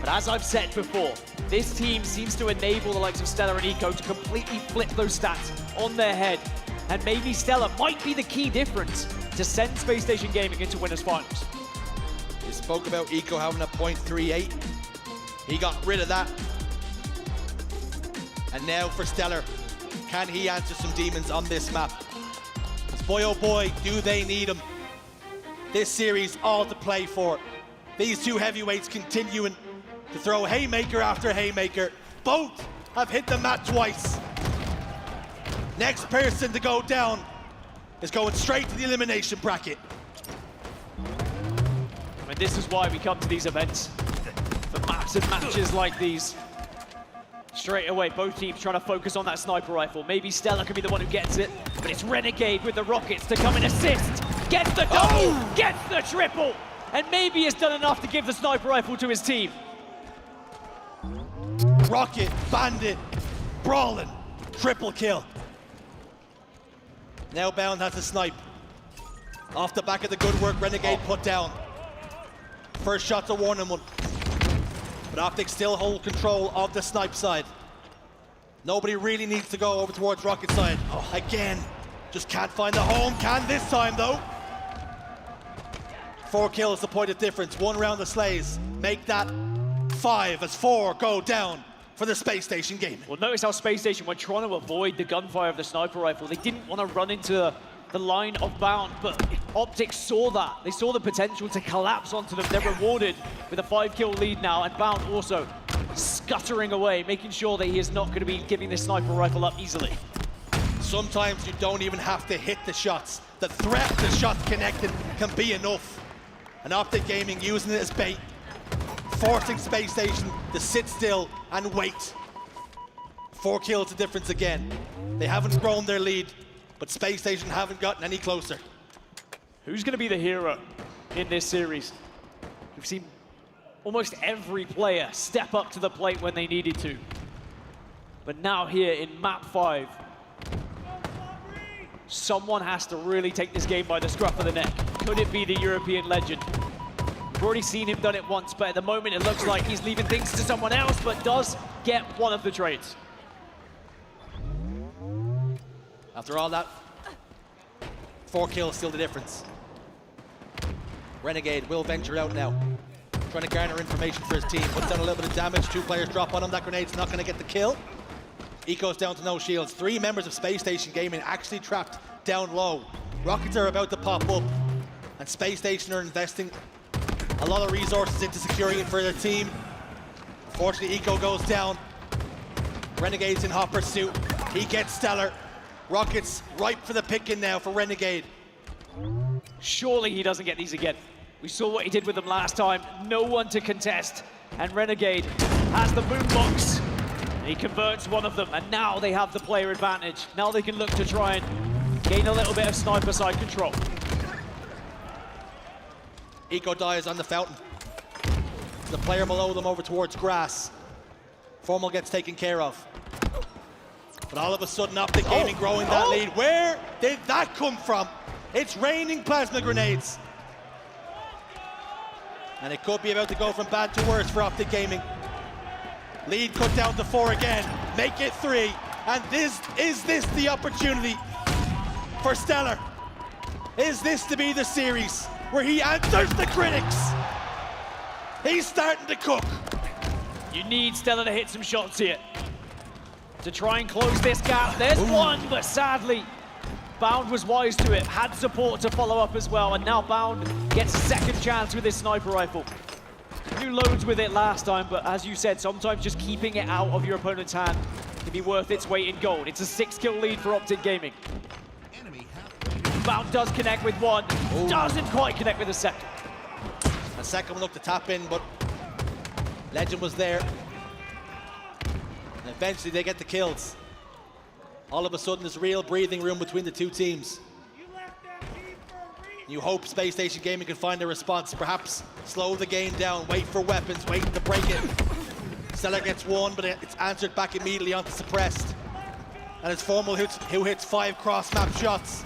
But as I've said before, this team seems to enable the likes of Stellar and Eco to completely flip those stats on their head. And maybe Stellar might be the key difference to send Space Station Gaming into winners finals. You spoke about Eco having a 0.38. He got rid of that. And now for Stellar, can he answer some demons on this map? Because boy oh boy, do they need him. This series all to play for. These two heavyweights continuing to throw haymaker after haymaker. Both have hit the mat twice. Next person to go down is going straight to the elimination bracket. I mean, this is why we come to these events. For maps and matches like these. Straight away, both teams trying to focus on that sniper rifle. Maybe Stellar can be the one who gets it, but it's Renegade with the rockets to come and assist. Gets the double, gets the triple, and maybe has done enough to give the sniper rifle to his team. Rocket, Bandit, brawling, triple kill. Now Bound has to snipe. Off the back of the good work Renegade put down. First shot's a warning one. But Optic still hold control of the snipe side. Nobody really needs to go over towards Rocket side. Again, just can't find the home. Can this time though. 4 kills, the point of difference. 1 round the Slays. Make that 5 as 4 go down for the Space Station Gaming. Well, notice how Space Station were trying to avoid the gunfire of the sniper rifle. They didn't want to run into the line of Bound, but Optic saw that. They saw the potential to collapse onto them. They're rewarded with a 5-kill lead now, and Bound also scuttering away, making sure that he is not going to be giving this sniper rifle up easily. Sometimes you don't even have to hit the shots. The threat of the shots connected can be enough. And Optic Gaming using it as bait, forcing Space Station to sit still and wait. 4 kills the difference again. They haven't grown their lead, but Space Station haven't gotten any closer. Who's going to be the hero in this series? We've seen almost every player step up to the plate when they needed to. But now here in map 5, someone has to really take this game by the scruff of the neck. Could it be the European legend? We've already seen him done it once, but at the moment it looks like he's leaving things to someone else, but does get one of the trades. After all that, 4 kills still the difference. Renegade will venture out now. Trying to garner information for his team. Puts down a little bit of damage. 2 players drop on him. That grenade's not going to get the kill. Eco's down to no shields. 3 members of Space Station Gaming actually trapped down low. Rockets are about to pop up. And Space Station are investing a lot of resources into securing it for their team. Unfortunately, Eco goes down. Renegade's in hot pursuit. He gets Stellar. Rockets ripe for the picking now for Renegade. Surely he doesn't get these again. We saw what he did with them last time. No one to contest. And Renegade has the boombox. And he converts one of them. And now they have the player advantage. Now they can look to try and gain a little bit of sniper side control. Eco dies on the fountain. the player below them over towards grass. Formal gets taken care of. But all of a sudden, Optic Gaming growing that lead. Where did that come from? It's raining plasma grenades. And it could be about to go from bad to worse for Optic Gaming. Lead cut down to 4 again. Make it 3. And is this the opportunity for Stellar? Is this to be the series where he answers the critics? He's starting to cook. You need Stellar to hit some shots here to try and close this gap. There's one, but sadly, Bound was wise to it, had support to follow up as well, and now Bound gets a second chance with his sniper rifle. New loads with it last time, but as you said, sometimes just keeping it out of your opponent's hand can be worth its weight in gold. It's a 6-kill lead for Optic Gaming. Bound does connect with one, doesn't quite connect with the second. A second one looked to tap in, but Legend was there. And eventually they get the kills. All of a sudden there's real breathing room between the two teams. You hope Spacestation Gaming can find a response, perhaps slow the game down, wait for weapons, waiting to break it. Stellar gets one, but it's answered back immediately onto Suppressed. And it's Formal who hits 5 cross-map shots.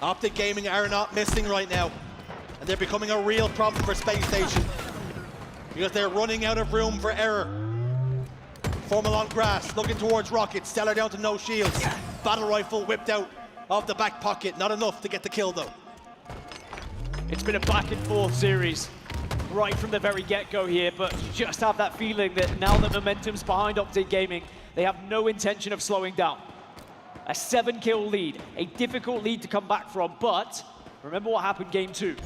Optic Gaming are not missing right now, and they're becoming a real problem for Space Station because they're running out of room for error. Formal on grass, looking towards Rocket. Stellar down to no shields. Battle rifle whipped out of the back pocket. Not enough to get the kill though. It's been a back and forth series right from the very get-go here, but you just have that feeling that now that momentum's behind Optic Gaming, they have no intention of slowing down. A 7-kill lead, a difficult lead to come back from, but remember what happened game 2.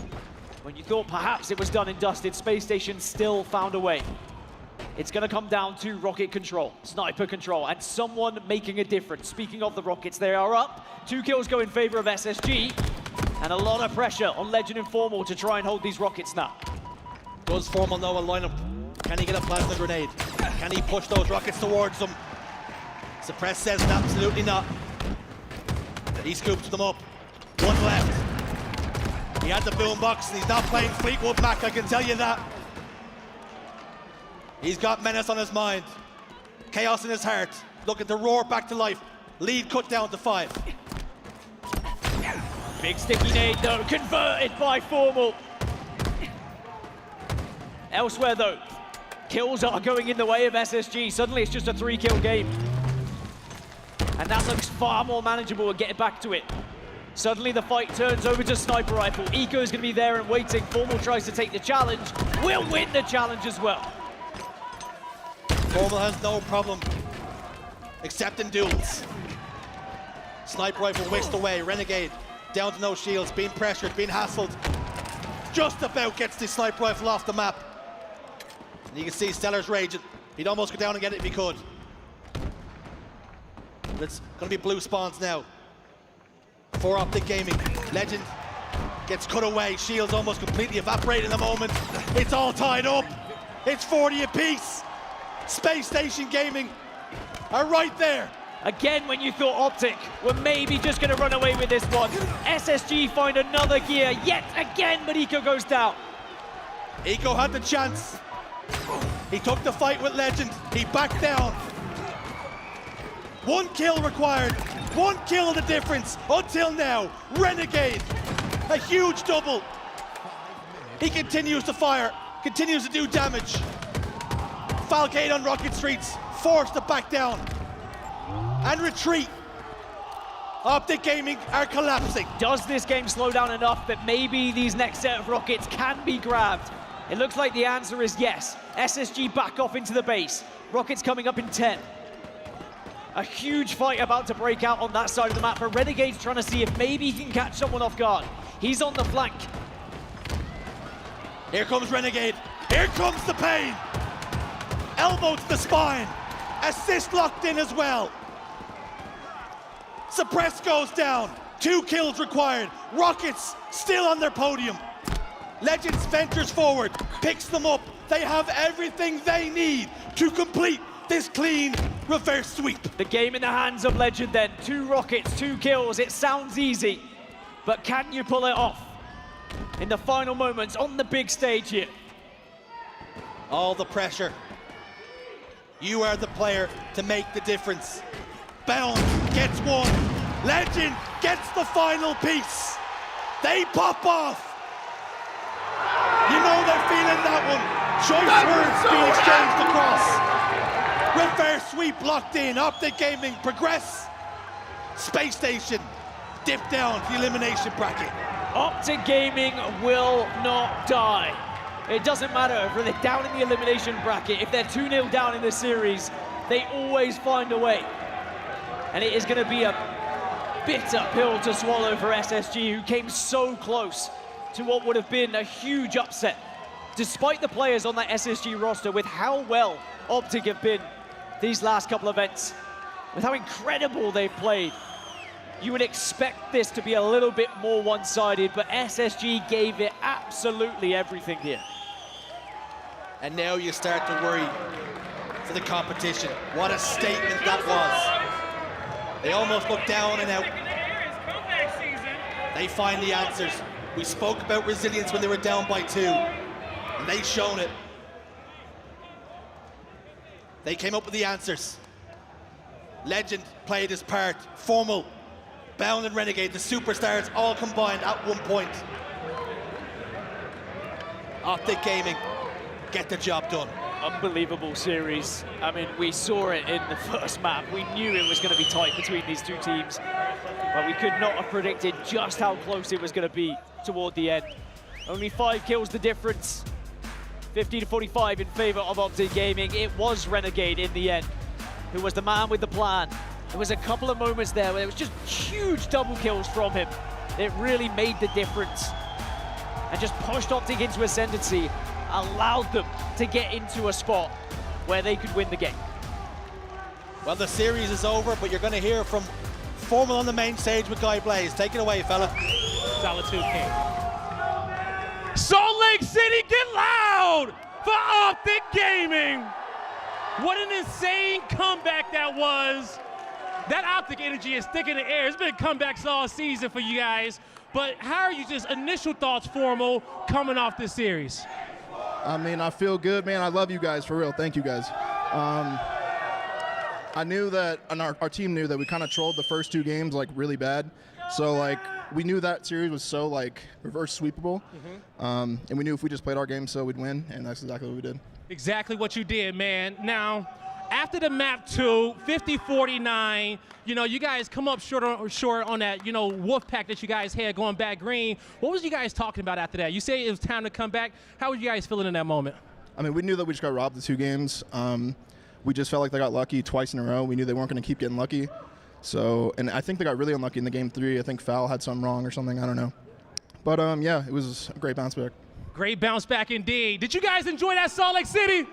When you thought perhaps it was done and dusted, Space Station still found a way. It's going to come down to rocket control, sniper control, and someone making a difference. Speaking of the Rockets, they are up. 2 kills go in favor of SSG, and a lot of pressure on Legend and Formal to try and hold these Rockets now. Does Formal know a lineup? Can he get a plasma grenade? Can he push those Rockets towards them? Suppress says absolutely not. He scoops them up. One left. He had the boombox, and he's not playing Fleetwood Mac, I can tell you that. He's got menace on his mind. Chaos in his heart. Looking to roar back to life. Lead cut down to 5. Big sticky nade though, converted by Formal. Elsewhere though, kills are going in the way of SSG. Suddenly it's just a 3-kill game. And that looks far more manageable and getting back to it. Suddenly the fight turns over to sniper rifle. Eco is going to be there and waiting. Formal tries to take the challenge. Will win the challenge as well. Formal has no problem accepting duels. Sniper rifle whisked away. Renegade down to no shields, being pressured, being hassled. Just about gets the sniper rifle off the map. And you can see Stellar's raging. He'd almost go down and get it if he could. But it's going to be blue spawns now for Optic Gaming. Legend gets cut away. Shields almost completely evaporate in the moment. It's all tied up. It's 40 apiece. Space Station Gaming are right there. Again, when you thought Optic were maybe just going to run away with this one, SSG find another gear yet again, but Eco goes down. Eco had the chance. He took the fight with Legend. He backed down. 1 kill required. 1 kill the difference until now. Renegade, a huge double. He continues to fire, continues to do damage. Falcade on Rocket Streets, forced to back down and retreat. Optic Gaming are collapsing. Does this game slow down enough that maybe these next set of Rockets can be grabbed? It looks like the answer is yes. SSG back off into the base. Rockets coming up in 10. A huge fight about to break out on that side of the map, but Renegade's trying to see if maybe he can catch someone off guard. He's on the flank. Here comes Renegade. Here comes the pain. Elbow to the spine. Assist locked in as well. Suppress goes down. 2 kills required. Rockets still on their podium. Legends ventures forward, picks them up. They have everything they need to complete this clean reverse sweep. The game in the hands of Legend then. 2 Rockets, 2 kills. It sounds easy, but can you pull it off? in the final moments on the big stage here. All the pressure. You are the player to make the difference. Bound gets one. Legend gets the final piece. They pop off. You know they're feeling that one. Choice words being exchanged across. Reverse sweep locked in. Optic Gaming progress. Space Station dip down to the elimination bracket. Optic Gaming will not die. It doesn't matter if they're down in the elimination bracket. If they're 2-0 down in this series, they always find a way. And it is going to be a bitter pill to swallow for SSG, who came so close to what would have been a huge upset. Despite the players on that SSG roster, with how well Optic have been these last couple of events, with how incredible they've played, you would expect this to be a little bit more one-sided, but SSG gave it absolutely everything here. And now you start to worry for the competition. What a statement that was. They almost look down and out. They find the answers. We spoke about resilience when they were down by 2, and they've shown it. They came up with the answers. Legend played his part. Formal, Bound and Renegade, the superstars all combined at one point. Optic Gaming get the job done. Unbelievable series. I mean, we saw it in the first map. We knew it was going to be tight between these two teams, but we could not have predicted just how close it was going to be toward the end. Only 5 kills the difference. 50-45 in favor of Optic Gaming. It was Renegade in the end who was the man with the plan. There was a couple of moments there where it was just huge double kills from him. It really made the difference and just pushed Optic into ascendancy, allowed them to get into a spot where they could win the game. Well, the series is over, but you're going to hear from Formal on the main stage with Guy Blaze. Take it away, fella. Solitude King. Salt Lake City, get loud for Optic Gaming. What an insane comeback that was. That Optic energy is thick in the air. It's been comebacks all season for you guys. But how are you, just initial thoughts, Formal, coming off this series? I mean, I feel good, man. I love you guys, for real. Thank you, guys. I knew that, and our team knew that we kind of trolled the first 2 games, like, really bad. So, like, we knew that series was so, like, reverse sweepable. And we knew if we just played our game so we'd win, and that's exactly what we did. Exactly what you did, man. Now, after the map 2, 50-49, you know, you guys come up short on that, you know, wolf pack that you guys had going back green. What was you guys talking about after that? You say it was time to come back. How were you guys feeling in that moment? I mean, we knew that we just got robbed the 2 games. We just felt like they got lucky twice in a row. We knew they weren't going to keep getting lucky. So, and I think they got really unlucky in the game 3. I think Foul had something wrong or something. I don't know. But, yeah, it was a great bounce back. Great bounce back indeed. Did you guys enjoy that Salt Lake City?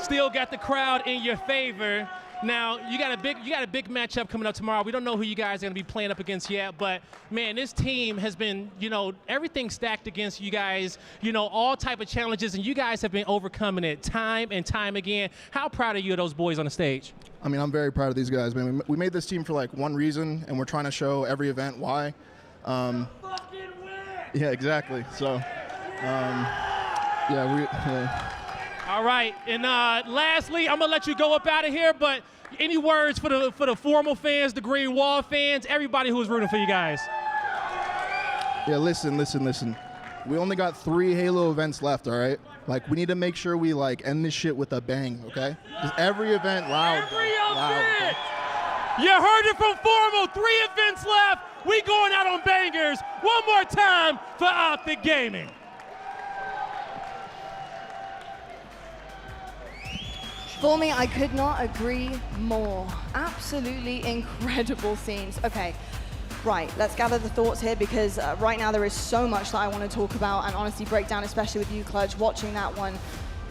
Still got the crowd in your favor. Now, you got a big matchup coming up tomorrow. We don't know who you guys are going to be playing up against yet, but, man, this team has been, you know, everything stacked against you guys, you know, all type of challenges, and you guys have been overcoming it time and time again. How proud are you of those boys on the stage? I mean, I'm very proud of these guys, man. We made this team for, like, one reason, and we're trying to show every event why. Yeah, exactly. So, yeah. All right, and lastly, I'm gonna let you go up out of here, but any words for the Formal fans, the Green Wall fans, everybody who was rooting for you guys? Yeah, listen. We only got 3 Halo events left, all right? Like, we need to make sure we, like, end this shit with a bang, okay? Just every event loud. Loud, okay? You heard it from Formal, 3 events left. We going out on bangers. One more time for Optic Gaming. For me, I could not agree more. Absolutely incredible scenes. Okay, right, let's gather the thoughts here because right now there is so much that I want to talk about and honestly break down, especially with you, Clutch, watching that one.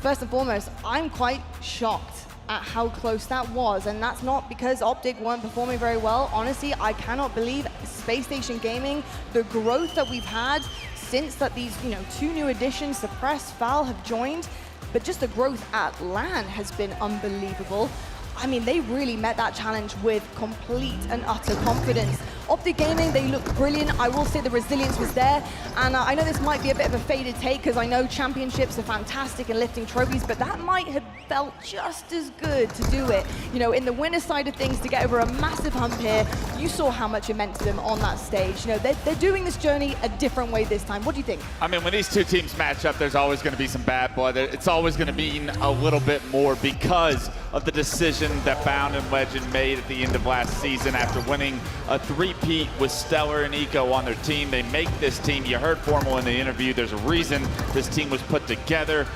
First and foremost, I'm quite shocked at how close that was, and that's not because Optic weren't performing very well. Honestly, I cannot believe Spacestation Gaming, the growth that we've had since that these, you know, 2 new additions, Suppress, Foul, have joined. But just the growth at LAN has been unbelievable. I mean, they really met that challenge with complete and utter confidence. Optic Gaming, they look brilliant. I will say the resilience was there. And I know this might be a bit of a faded take because I know championships are fantastic in lifting trophies, but that might have felt just as good to do it. You know, in the winner's side of things, to get over a massive hump here, you saw how much it meant to them on that stage. You know, they're doing this journey a different way this time. What do you think? I mean, when these two teams match up, there's always going to be some bad blood. It's always going to mean a little bit more because of the decision that Bound and Legend made at the end of last season after winning a three-peat with Stellar and Eco on their team. They make this team. You heard Formal in the interview. There's a reason this team was put together.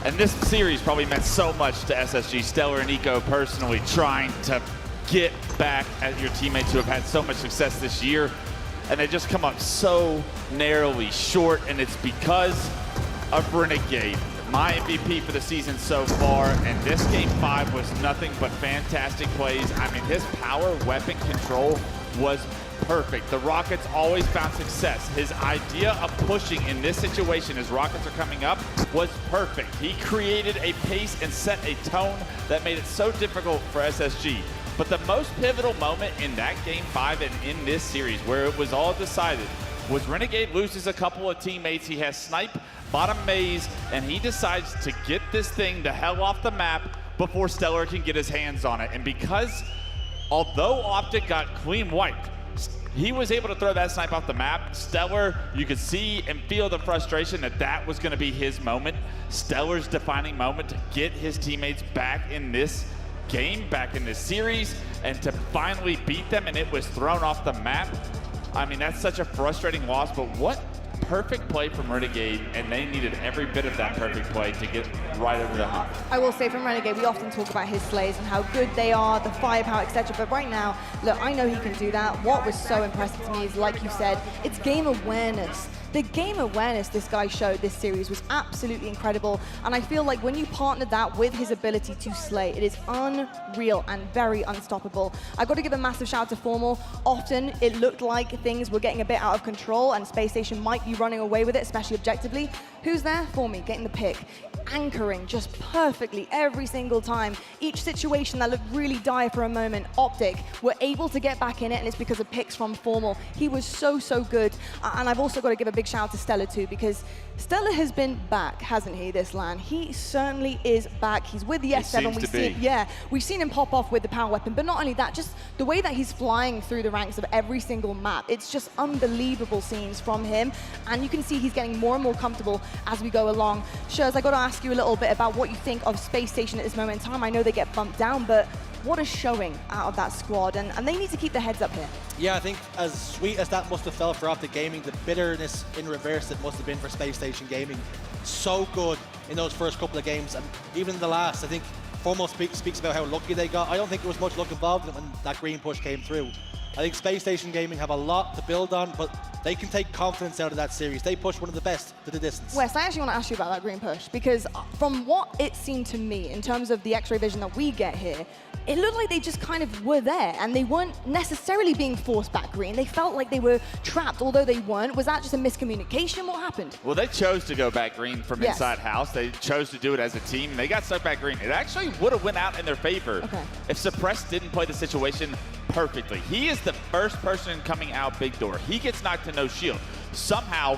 And this series probably meant so much to SSG, Stellar and Eco personally, trying to get back at your teammates who have had so much success this year. And they just come up so narrowly short, and it's because of Renegade. My MVP for the season so far, and this Game 5 was nothing but fantastic plays. I mean, his power weapon control was perfect. The Rockets always found success. His idea of pushing in this situation as Rockets are coming up was perfect. He created a pace and set a tone that made it so difficult for SSG. But the most pivotal moment in that Game 5 and in this series where it was all decided was Renegade loses a couple of teammates. He has Snipe, bottom maze, and he decides to get this thing the hell off the map before Stellar can get his hands on it. And because, although Optic got clean wiped, he was able to throw that Snipe off the map. Stellar, you could see and feel the frustration that that was going to be his moment. Stellar's defining moment to get his teammates back in this game, back in this series, and to finally beat them, and it was thrown off the map. I mean, that's such a frustrating loss, but what perfect play from Renegade, and they needed every bit of that perfect play to get right over the hump. I will say from Renegade, we often talk about his slays and how good they are, the firepower, etc. But right now, look, I know he can do that. What was so impressive to me is, like you said, it's game awareness. The game awareness this guy showed this series was absolutely incredible, and I feel like when you partner that with his ability to slay, it is unreal and very unstoppable. I got to give a massive shout out to Formal. Often it looked like things were getting a bit out of control and Spacestation might be running away with it, especially objectively. Who's there for me? Getting the pick, anchoring just perfectly every single time. Each situation that looked really dire for a moment, Optic were able to get back in it, and it's because of picks from Formal. He was so good, and I've also got to give a big shout out to Stellar too, because Stellar has been back, hasn't he, this LAN? He certainly is back. He's with the S7. We've seen him pop off with the power weapon, but not only that, just the way that he's flying through the ranks of every single map. It's just unbelievable scenes from him, and you can see he's getting more and more comfortable as we go along. Shurs, I got to ask you a little bit about what you think of Spacestation at this moment in time. I know they get bumped down, but what a showing out of that squad, and they need to keep their heads up here. Yeah, I think as sweet as that must have felt for Optic Gaming, the bitterness in reverse it must have been for Spacestation Gaming. So good in those first couple of games, and even in the last, I think Formal speaks about how lucky they got. I don't think there was much luck involved when that green push came through. I think Spacestation Gaming have a lot to build on, but they can take confidence out of that series. They push one of the best to the distance. Wes, I actually want to ask you about that green push, because from what it seemed to me, in terms of the X-ray vision that we get here, it looked like they just kind of were there, and they weren't necessarily being forced back green. They felt like they were trapped, although they weren't. Was that just a miscommunication? What happened? Well, they chose to go back green from inside house. They chose to do it as a team. They got stuck back green. It actually would have went out in their favor if Suppress didn't play the situation perfectly. He is the first person coming out big door. He gets knocked to no shield. Somehow,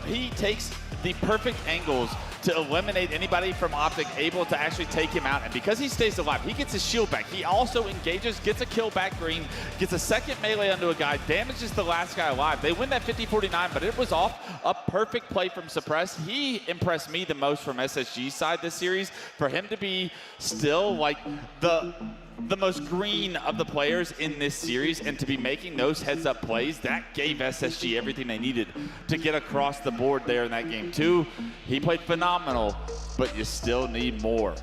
he takes the perfect angles to eliminate anybody from Optic able to actually take him out. And because he stays alive, he gets his shield back. He also engages, gets a kill back green, gets a second melee onto a guy, damages the last guy alive. They win that 50-49, but it was off a perfect play from Suppress. He impressed me the most from SSG's side this series. For him to be still like the most green of the players in this series, and to be making those heads-up plays, that gave SSG everything they needed to get across the board there in that game too. He played phenomenal, but you still need more.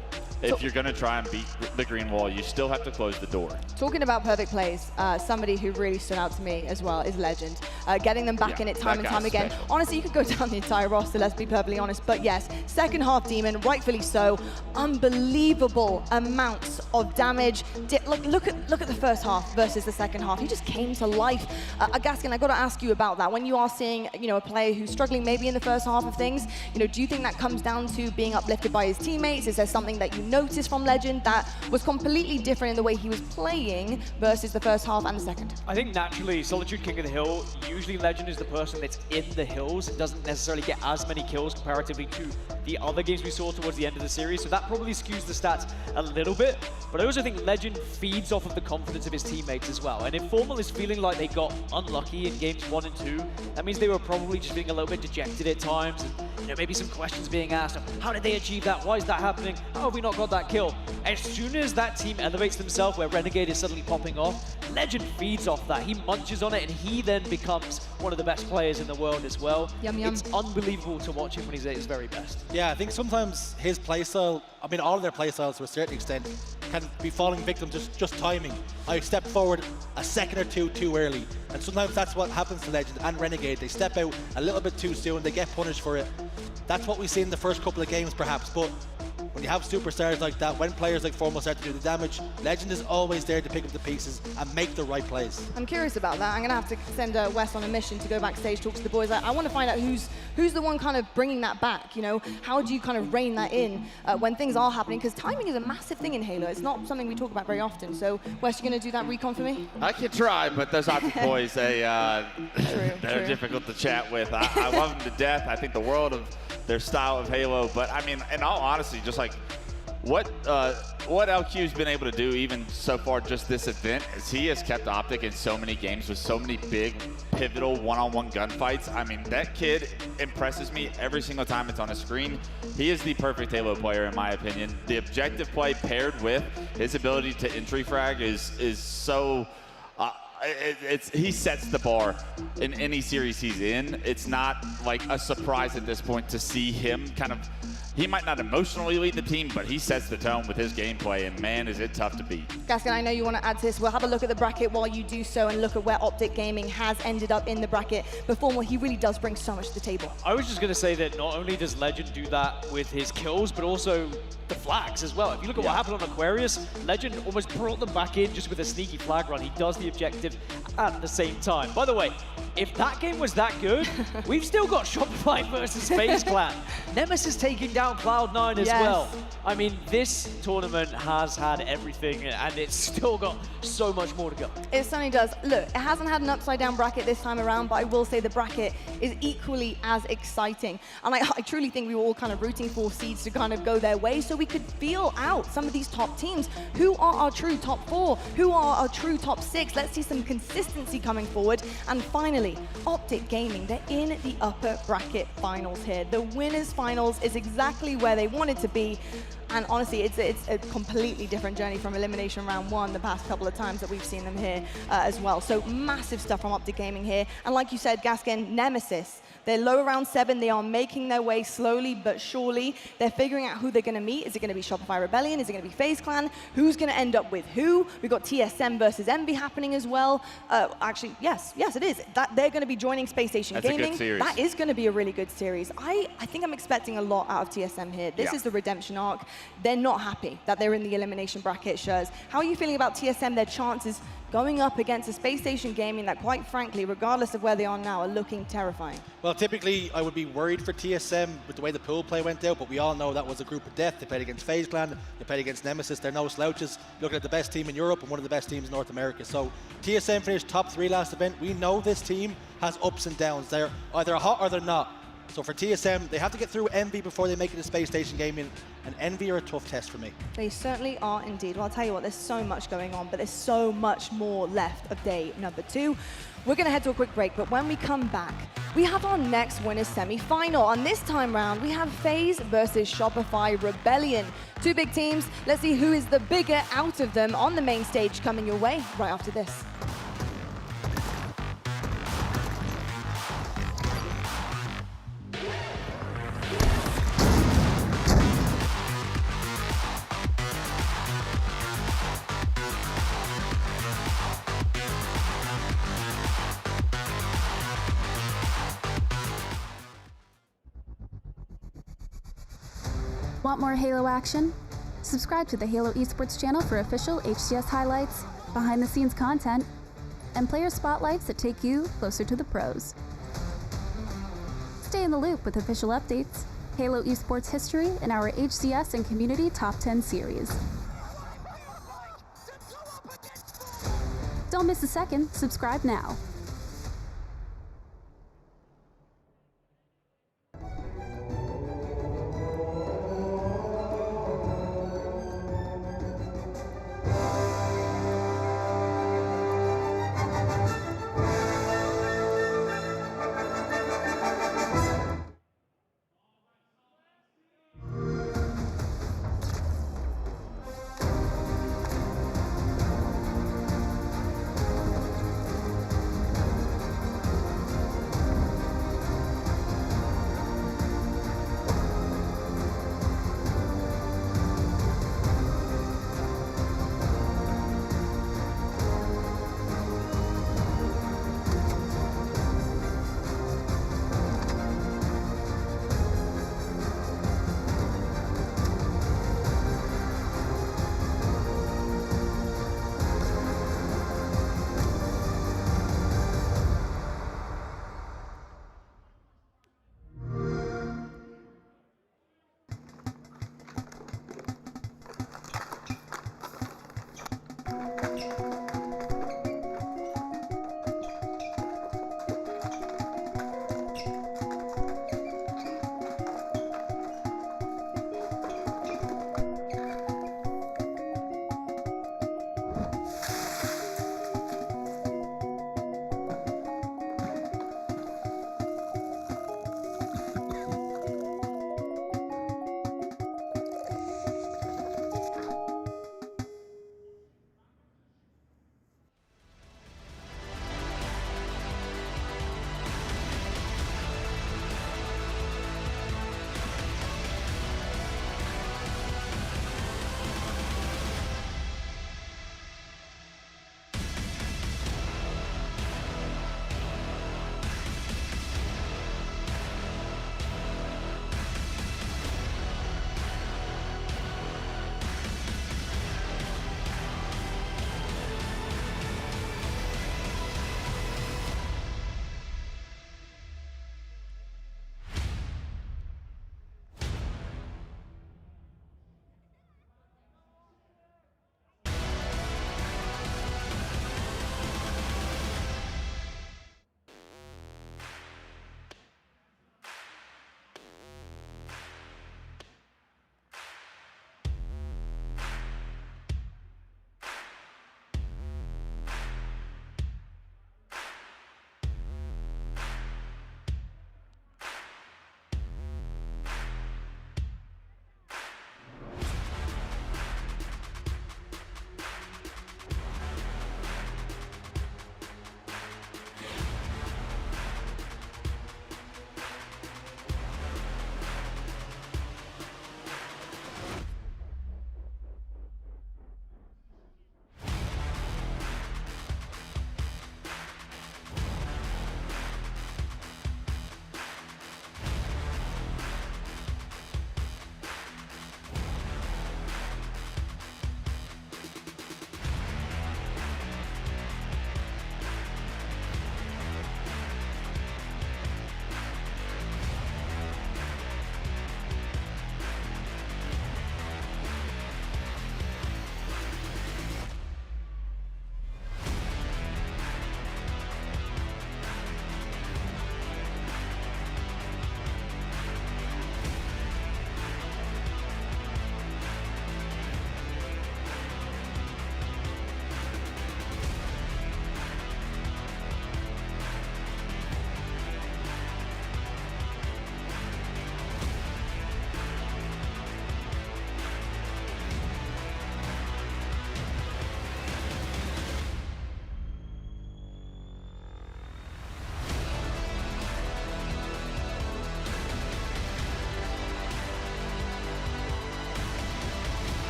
If you're going to try and beat the green wall, you still have to close the door. Talking about perfect plays, somebody who really stood out to me as well is Legend. Getting them back in it time and time again. Special. Honestly, you could go down the entire roster, let's be perfectly honest. But yes, second half Demon, rightfully so. Unbelievable amounts of damage. Look at the first half versus the second half. He just came to life. Gaskin, I got to ask you about that. When you are seeing, a player who's struggling maybe in the first half of things, do you think that comes down to being uplifted by his teammates? Is there something that you noticed from Legend that was completely different in the way he was playing versus the first half and the second? I think naturally, Solitude King of the Hill, usually Legend is the person that's in the hills and doesn't necessarily get as many kills comparatively to the other games we saw towards the end of the series, so that probably skews the stats a little bit. But I also think Legend feeds off of the confidence of his teammates as well. And if Formal is feeling like they got unlucky in games 1 and 2, that means they were probably just feeling a little bit dejected at times. And maybe some questions being asked of how did they achieve that? Why is that happening? How have we not got that kill? As soon as that team elevates themselves, where Renegade is suddenly popping off, Legend feeds off that. He munches on it, and he then becomes one of the best players in the world as well. Yum, yum. It's unbelievable to watch him when he's at his very best. Yeah, I think sometimes his playstyle, I mean, all of their playstyles to a certain extent, can be falling victim to just timing. I step forward a second or two too early, and sometimes that's what happens to Legend and Renegade. They step out a little bit too soon, they get punished for it. That's what we see in the first couple of games, perhaps, but when you have superstars like that, when players like Formal start to do the damage, Legend is always there to pick up the pieces and make the right plays. I'm curious about that. I'm going to have to send Wes on a mission to go backstage, talk to the boys. I want to find out who's the one kind of bringing that back, you know? How do you kind of rein that in when things are happening? Because timing is a massive thing in Halo. It's not something we talk about very often. So, Wes, you going to do that recon for me? I can try, but those Optic boys, they're difficult to chat with. I love them to death. I think the world of their style of Halo, but I mean, in all honesty, just like what LQ's been able to do even so far just this event is he has kept Optic in so many games with so many big, pivotal one-on-one gunfights. I mean, that kid impresses me every single time it's on a screen. He is the perfect Halo player in my opinion. The objective play paired with his ability to entry frag is so... he sets the bar in any series he's in. It's not like a surprise at this point to see him kind of, he might not emotionally lead the team, but he sets the tone with his gameplay, and man, is it tough to beat. Gaskin, I know you want to add to this. We'll have a look at the bracket while you do so and look at where Optic Gaming has ended up in the bracket. But Formal, he really does bring so much to the table. I was just going to say that not only does Legend do that with his kills, but also the flags as well. If you look at what happened on Aquarius, Legend almost brought them back in just with a sneaky flag run. He does the objective at the same time. By the way, if that game was that good, we've still got Shopify versus FaZe Clan. Nemesis taking down Cloud9 as well. I mean, this tournament has had everything, and it's still got so much more to go. It certainly does. Look, it hasn't had an upside-down bracket this time around, but I will say the bracket is equally as exciting. And I truly think we were all kind of rooting for seeds to kind of go their way so we could feel out some of these top teams. Who are our true top 4? Who are our true top 6? Let's see some consistency coming forward. And finally, Optic Gaming, they're in the upper bracket finals here. The winners finals is exactly where they wanted to be. And honestly, it's a completely different journey from Elimination Round 1 the past couple of times that we've seen them here as well. So massive stuff from Optic Gaming here. And like you said, Gaskin, Nemesis, they're low around 7. They are making their way slowly but surely. They're figuring out who they're going to meet. Is it going to be Shopify Rebellion? Is it going to be FaZe Clan? Who's going to end up with who? We've got TSM versus Envy happening as well. Actually, yes, it is. They're going to be joining Spacestation Gaming. That's a good series. That is going to be a really good series. I think I'm expecting a lot out of TSM here. This is the redemption arc. They're not happy that they're in the elimination bracket, Shurs. How are you feeling about TSM, their chances going up against a Spacestation Gaming that, quite frankly, regardless of where they are now, are looking terrifying? Well, typically, I would be worried for TSM with the way the pool play went out, but we all know that was a group of death. They played against FaZe Clan, they played against Nemesis. They're no slouches. Looking at the best team in Europe and one of the best teams in North America. So TSM finished top 3 last event. We know this team has ups and downs. They're either hot or they're not. So for TSM, they have to get through Envy before they make it to Spacestation Gaming, and Envy are a tough test for me. They certainly are indeed. Well, I'll tell you what, there's so much going on, but there's so much more left of day number 2. We're going to head to a quick break, but when we come back, we have our next winners semi-final. And this time round, we have FaZe versus Shopify Rebellion. 2 big teams. Let's see who is the bigger out of them on the main stage coming your way right after this. Want more Halo action? Subscribe to the Halo Esports channel for official HCS highlights, behind-the-scenes content, and player spotlights that take you closer to the pros. Stay in the loop with official updates Halo Esports history in our HCS and Community Top 10 series. Don't miss a second. Subscribe now.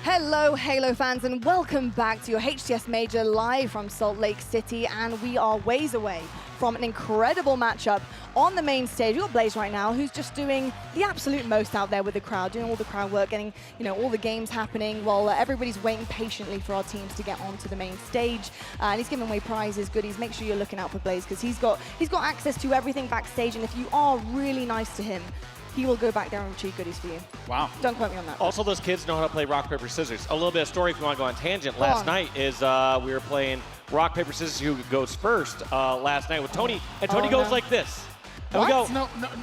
Hello, Halo fans, and welcome back to your HCS Major live from Salt Lake City. And we are ways away from an incredible matchup on the main stage. We've got Blaze right now, who's just doing the absolute most out there with the crowd, doing all the crowd work, getting all the games happening while everybody's waiting patiently for our teams to get onto the main stage. And he's giving away prizes, goodies. Make sure you're looking out for Blaze because he's got access to everything backstage. And if you are really nice to him, he will go back there and retrieve goodies for you. Wow. Don't quote me on that. Also, those kids know how to play rock, paper, scissors. A little bit of story if you want to go on tangent. Last night is we were playing rock, paper, scissors, who goes first last night with Tony. And Tony goes like this. And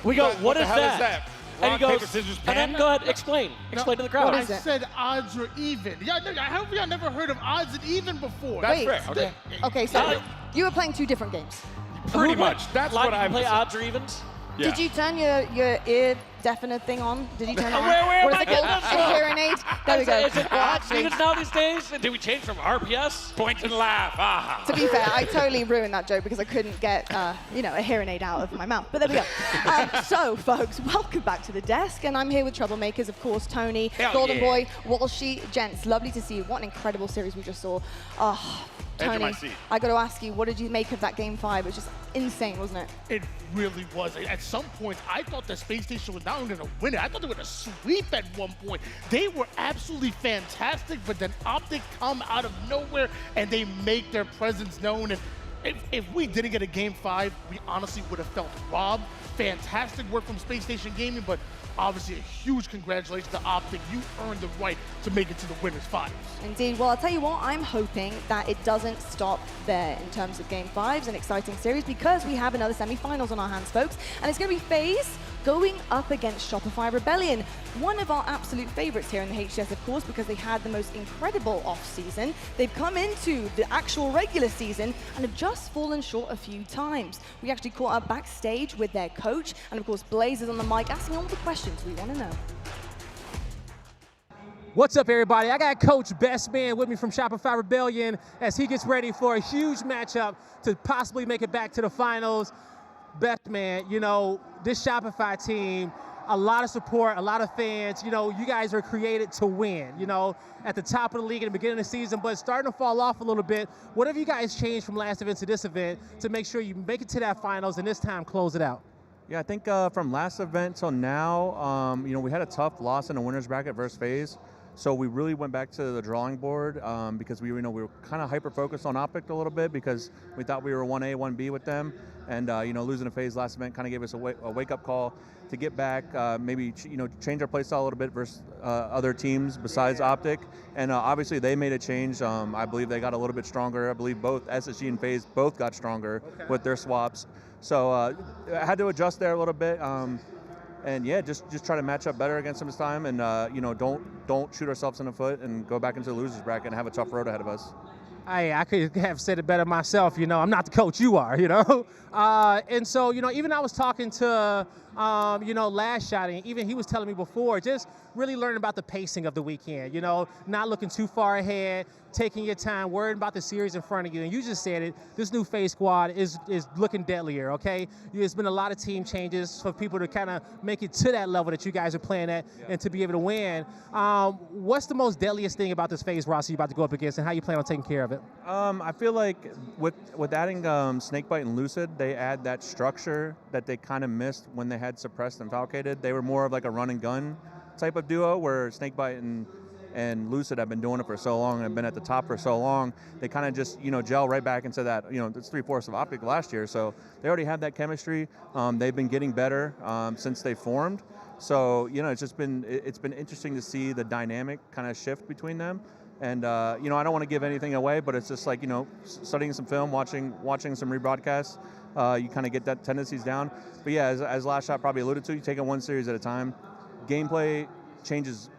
we go, what is that? And he goes, paper, scissors, and then go ahead, explain to the crowd. I said odds are even. I hope y'all never heard of odds and even before. That's fair. Okay. Okay, so you were playing 2 different games. Pretty much. That's what I play odds or evens? Yeah. Did you turn your ear deafener thing on? Did you turn it on? Where what am is it called? A hearing aid? There we go. Is it odds evens now these days? Did we change from RPS? Point and laugh. Ah. To be fair, I totally ruined that joke because I couldn't get a hearing aid out of my mouth. But there we go. So, folks, welcome back to the desk, and I'm here with Troublemakers, of course, Tony, Golden Boy, Walshy, Gents. Lovely to see you. What an incredible series we just saw. Tony, I got to ask you, what did you make of that Game 5? It was just insane, wasn't it? It really was. At some point, I thought that Space Station was not only going to win it, I thought they were going to sweep at one point. They were absolutely fantastic, but then Optic come out of nowhere and they make their presence known. And if we didn't get a Game 5, we honestly would have felt robbed. Fantastic work from Space Station Gaming, but obviously a huge congratulations to Optic. You earned the right to make it to the winners' finals. Indeed. Well, I'll tell you what, I'm hoping that it doesn't stop there in terms of Game 5s, an exciting series, because we have another semi-finals on our hands, folks. And it's going to be FaZe going up against Shopify Rebellion, one of our absolute favorites here in the HCS, of course, because they had the most incredible off-season. They've come into the actual regular season and have just fallen short a few times. We actually caught up backstage with their coach, and of course, Blaze is on the mic asking all the questions we want to know. What's up, everybody? I got Coach Best Man with me from Shopify Rebellion as he gets ready for a huge matchup to possibly make it back to the finals. Best Man, this Shopify team, a lot of support, a lot of fans. You guys are created to win, at the top of the league at the beginning of the season, but starting to fall off a little bit. What have you guys changed from last event to this event to make sure you make it to that finals and this time close it out? Yeah, I think from last event till now, we had a tough loss in the winner's bracket versus FaZe. So we really went back to the drawing board because we were kind of hyper-focused on Optic a little bit because we thought we were 1A, 1B with them. And, losing a FaZe last event kind of gave us a wake-up call to get back, maybe, change our play style a little bit versus other teams besides Optic. And obviously they made a change. I believe they got a little bit stronger. I believe both SSG and FaZe both got stronger with their swaps. So I had to adjust there a little bit. And yeah, just try to match up better against them this time, and don't shoot ourselves in the foot and go back into the losers bracket and have a tough road ahead of us. I could have said it better myself. I'm not the coach you are. And so even I was talking to last shot, and even he was telling me before, just really learning about the pacing of the weekend. Not looking too far ahead, taking your time, worrying about the series in front of you. And you just said it, this new FaZe squad is looking deadlier, okay? There's been a lot of team changes for people to kind of make it to that level that you guys are playing at and to be able to win. What's the most deadliest thing about this FaZe roster you're about to go up against, and how you plan on taking care of it? I feel like with adding Snakebite and Lucid, they add that structure that they kind of missed when they had Suppressed and Falcated. They were more of like a run and gun type of duo, where Snakebite and Lucid have been doing it for so long and have been at the top for so long. They kind of just gel right back into that. It's 3/4 of Optic last year, so they already have that chemistry. They've been getting better since they formed. So it's been interesting to see the dynamic kind of shift between them. And I don't want to give anything away, but it's just like studying some film, watching some rebroadcasts. You kind of get that tendencies down. But yeah, as Last Shot probably alluded to, you take it one series at a time. Gameplay changes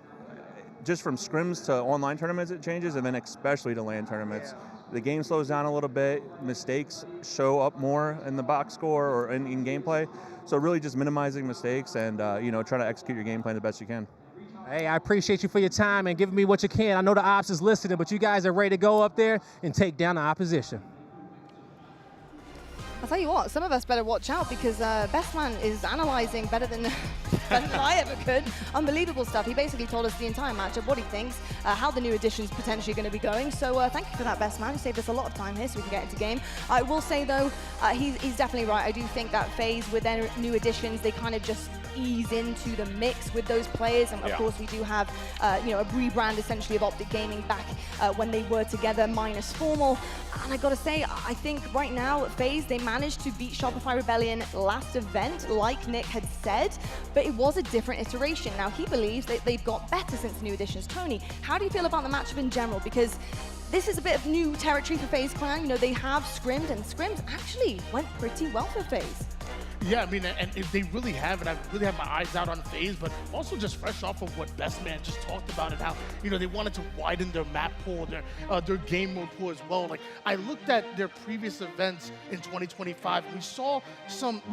just from scrims to online tournaments, it changes, and then especially to LAN tournaments. The game slows down a little bit. Mistakes show up more in the box score or in gameplay. So really just minimizing mistakes and trying to execute your game plan the best you can. Hey, I appreciate you for your time and giving me what you can. I know the ops is listening, but you guys are ready to go up there and take down the opposition. I'll tell you what, some of us better watch out because Bestman is analyzing better than better than I ever could. Unbelievable stuff. He basically told us the entire matchup, what he thinks, how the new additions potentially going to be going. So thank you for that, best man. You saved us a lot of time here so we can get into game. I will say, though, he's definitely right. I do think that FaZe, with their new additions, they kind of just ease into the mix with those players. And of course, we do have you know, a rebrand essentially of Optic Gaming back when they were together minus Formal. And I gotta say, I think right now FaZe, they managed to beat Shopify Rebellion last event, like Nick had said, but it was a different iteration. Now he believes that they've got better since the new additions. Tony, how do you feel about the matchup in general? Because this is a bit of new territory for FaZe Clan. You know, they have scrimmed, and scrims actually went pretty well for FaZe. Yeah, I mean, and if they really have it, I really have my eyes out on FaZe, but also just fresh off of what Best Man just talked about and how, you know, they wanted to widen their map pool, their game mode pool as well. Like, I looked at their previous events in 2025, and we saw some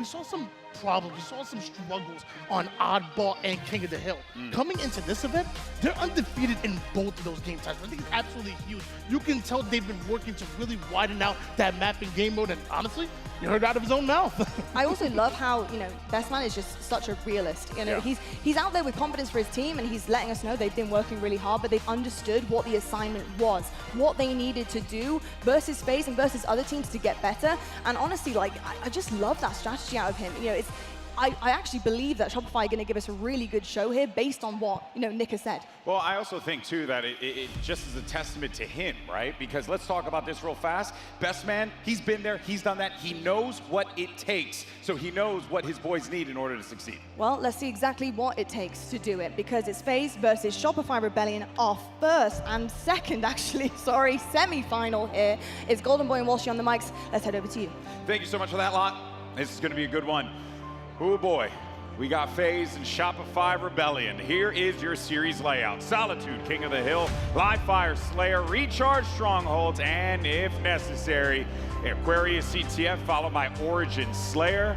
problems, we saw some struggles on Oddball and King of the Hill. Coming into this event, they're undefeated in both of those game types. I think it's absolutely huge. You can tell they've been working to really widen out that map and game mode, and honestly, you heard it out of his own mouth. I also love how, you know, Best Man is just such a realist. You know, he's out there with confidence for his team, and he's letting us know they've been working really hard, but they've understood what the assignment was, what they needed to do versus FaZe and versus other teams to get better. And honestly, like, I just love that strategy out of him. You know, I actually believe that Shopify are going to give us a really good show here based on what, you know, Nick has said. Well, I also think, too, that it just is a testament to him, right? Because let's talk about this real fast. Best Man, he's been there, he's done that. He knows what it takes. So he knows what his boys need in order to succeed. Well, let's see exactly what it takes to do it, because it's FaZe versus Shopify Rebellion, our first and second, actually, sorry, semi-final here. It's Golden Boy and Walshy on the mics. Let's head over to you. Thank you so much for that lot. This is going to be a good one. Oh boy, we got FaZe and Shopify Rebellion. Here is your series layout. Solitude, King of the Hill, Live Fire Slayer, Recharge Strongholds, and if necessary, Aquarius CTF followed by Origin Slayer.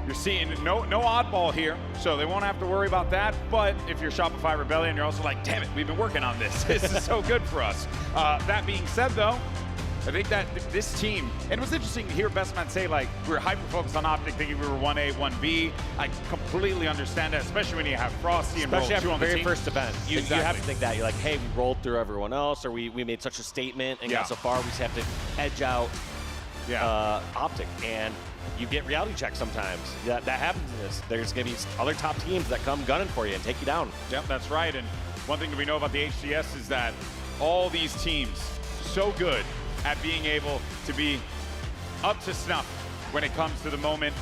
You're seeing no oddball here, so they won't have to worry about that. But if you're Shopify Rebellion, you're also like, damn it, we've been working on this. This is so good for us. That being said, though, I think that this team, and it was interesting to hear Best Man say, like, we were hyper-focused on Optic, thinking we were 1A, 1B. I completely understand that, especially when you have Frosty and Especially after on the the very team. first event. You have to think that. You're like, hey, we rolled through everyone else, or we made such a statement and got so far, we just have to edge out Optic. And you get reality checks sometimes. That happens in this. There's going to be other top teams that come gunning for you and take you down. Yep, that's right. And one thing that we know about the HCS is that all these teams, so good at being able to be up to snuff when it comes to the moment,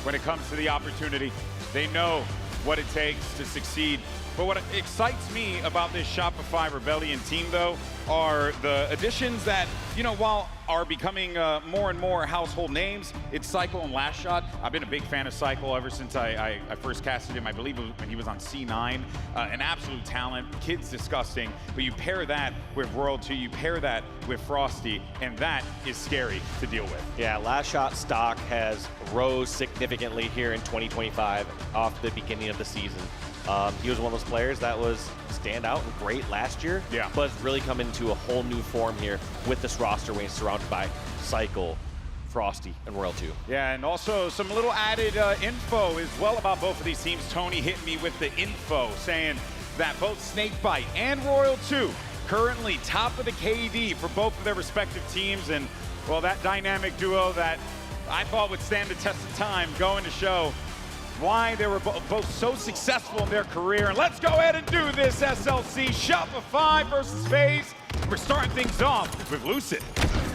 when it comes to the opportunity. They know what it takes to succeed. But what excites me about this Shopify Rebellion team, though, are the additions that, you know, while are becoming more and more household names. It's Cycle and Last Shot. I've been a big fan of Cycle ever since I first casted him. I believe it was when he was on C9. An absolute talent. Kid's disgusting. But you pair that with Royal 2, you pair that with Frosty, and that is scary to deal with. Yeah, Last Shot stock has rose significantly here in 2025 off the beginning of the season. He was one of those players that was stand out and great last year, but it's really come into a whole new form here with this roster when he's surrounded by Cycle, Frosty, and Royal 2. Yeah, and also some little added info as well about both of these teams. Tony hit me with the info saying that both Snakebite and Royal 2 currently top of the KD for both of their respective teams, and well, that dynamic duo that I thought would stand the test of time going to show why they were both so successful in their career. And let's go ahead and do this, SLC. Shopify versus FaZe. We're starting things off with Lucid.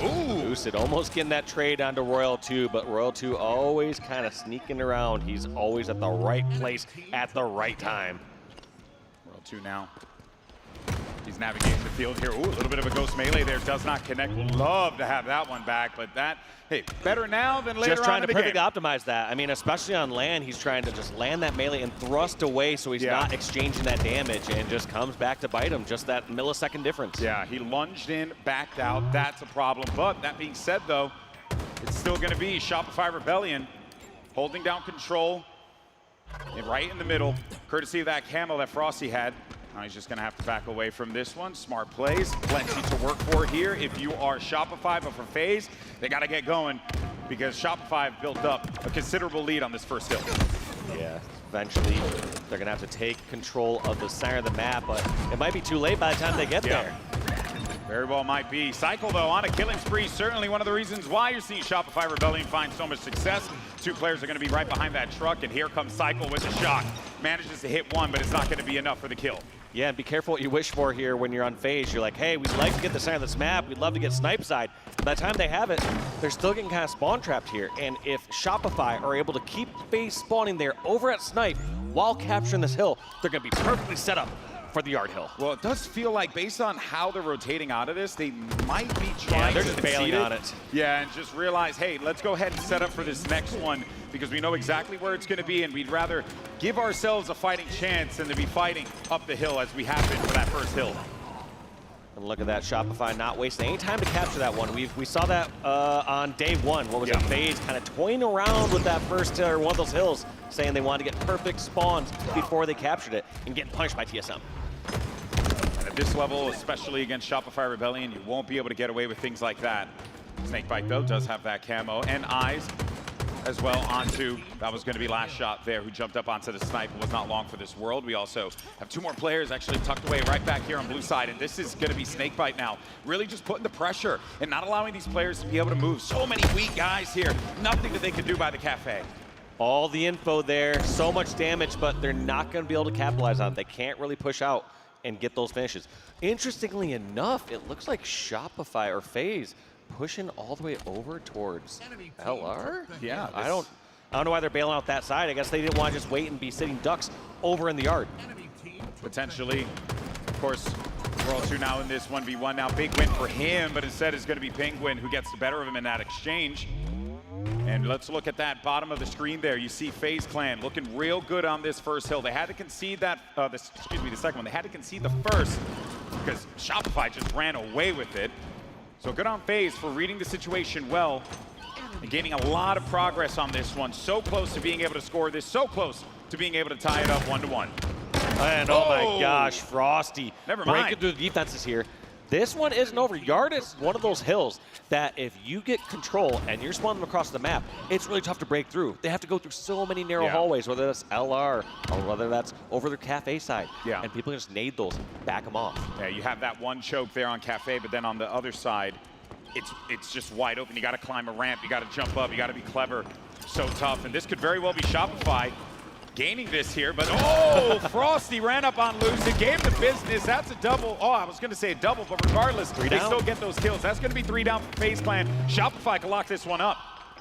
Ooh. Lucid almost getting that trade onto Royal 2, but Royal 2 always kind of sneaking around. He's always at the right place at the right time. Royal 2 now. He's navigating the field here. Ooh, a little bit of a ghost melee there. Does not connect. Would love to have that one back, but that, hey, better now than later on in the game. Just trying to perfectly optimize that. I mean, especially on land, he's trying to just land that melee and thrust away so he's not exchanging that damage, and just comes back to bite him. Just that millisecond difference. Yeah, he lunged in, backed out. That's a problem. But that being said, though, it's still going to be Shopify Rebellion holding down control and right in the middle, courtesy of that camo that Frosty had. Now he's just going to have to back away from this one. Smart plays, plenty to work for here if you are Shopify, but for FaZe, they got to get going because Shopify built up a considerable lead on this first hill. Yeah, eventually they're going to have to take control of the center of the map, but it might be too late by the time they get there. Very well might be. Cycle, though, on a killing spree. Certainly one of the reasons why you're seeing Shopify Rebellion find so much success. 2 players are going to be right behind that truck, and here comes Cycle with a shot. Manages to hit one, but it's not going to be enough for the kill. Yeah, and be careful what you wish for here when you're on FaZe. You're like, hey, we'd like to get the center of this map. We'd love to get snipe side. By the time they have it, they're still getting kind of spawn trapped here. And if Shopify are able to keep FaZe spawning there over at snipe while capturing this hill, they're going to be perfectly set up for the yard hill. Well, it does feel like, based on how they're rotating out of this, they might be trying they're to just bailing on it. Yeah, and just realize, hey, let's go ahead and set up for this next one because we know exactly where it's going to be, and we'd rather give ourselves a fighting chance than to be fighting up the hill as we have been for that first hill. And look at that, Shopify not wasting any time to capture that one. We saw that on day 1. What was it? FaZe kind of toying around with that first or one of those hills, saying they wanted to get perfect spawns before they captured it and getting punished by TSM. And at this level, especially against Shopify Rebellion, you won't be able to get away with things like that. Snakebite, though, does have that camo and eyes as well onto, that was going to be last shot there, who jumped up onto the snipe. It was not long for this world. We also have 2 more players actually tucked away right back here on blue side, and this is going to be Snakebite now. Really just putting the pressure and not allowing these players to be able to move. So many weak guys here. Nothing that they could do by the cafe. All the info there, so much damage, but they're not going to be able to capitalize on it. They can't really push out and get those finishes. Interestingly enough, it looks like Shopify or FaZe pushing all the way over towards LR? Yeah. I don't know why they're bailing out that side. I guess they didn't want to just wait and be sitting ducks over in the yard. Potentially. Of course, World 2 now in this 1v1. Now, big win for him, but instead it's going to be Penguin who gets the better of him in that exchange. And let's look at that bottom of the screen there. You see FaZe Clan looking real good on this first hill. They had to concede that, the second one. They had to concede the first because Shopify just ran away with it. So good on FaZe for reading the situation well and gaining a lot of progress on this one. So close to being able to score this, so close to being able to tie it up 1-1. And oh my gosh, Frosty. Never mind. Breaking through the defenses here. This one isn't over. Yard is one of those hills that if you get control and you're spawning them across the map, it's really tough to break through. They have to go through so many narrow hallways, whether that's LR or whether that's over their cafe side. Yeah. And people just nade those, back them off. Yeah, you have that one choke there on cafe, but then on the other side, it's just wide open. You got to climb a ramp. You got to jump up. You got to be clever. So tough. And this could very well be Shopify gaining this here, but oh, Frosty ran up on Lucid, gave the business. That's a double. Oh, I was going to say a double, but regardless, they still get those kills. That's going to be 3 down for FaZe Clan. Shopify can lock this one up.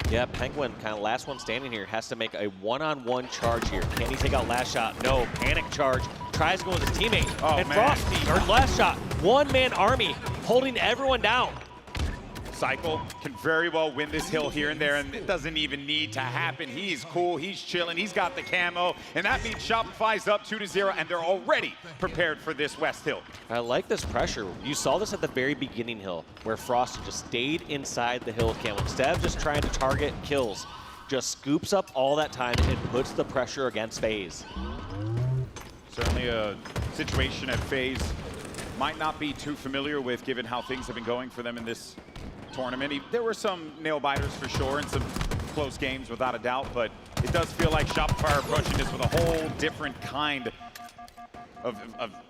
Yeah, Penguin, kind of last one standing here, has to make a one-on-one charge here. Can he take out last shot? No. Panic charge. Tries to go with his teammate. Oh, and man. Frosty, or last shot, one-man army, holding everyone down. Cycle can very well win this hill here and there, and it doesn't even need to happen. He's cool, he's chilling, he's got the camo, and that means Shopify's up 2-0, and they're already prepared for this West Hill. I like this pressure. You saw this at the very beginning hill, where Frosty just stayed inside the hill camo. Instead of just trying to target kills, just scoops up all that time and puts the pressure against FaZe. Certainly a situation at FaZe might not be too familiar with, given how things have been going for them in this tournament. There were some nail biters for sure and some close games without a doubt, but it does feel like Shopify are approaching this with a whole different kind of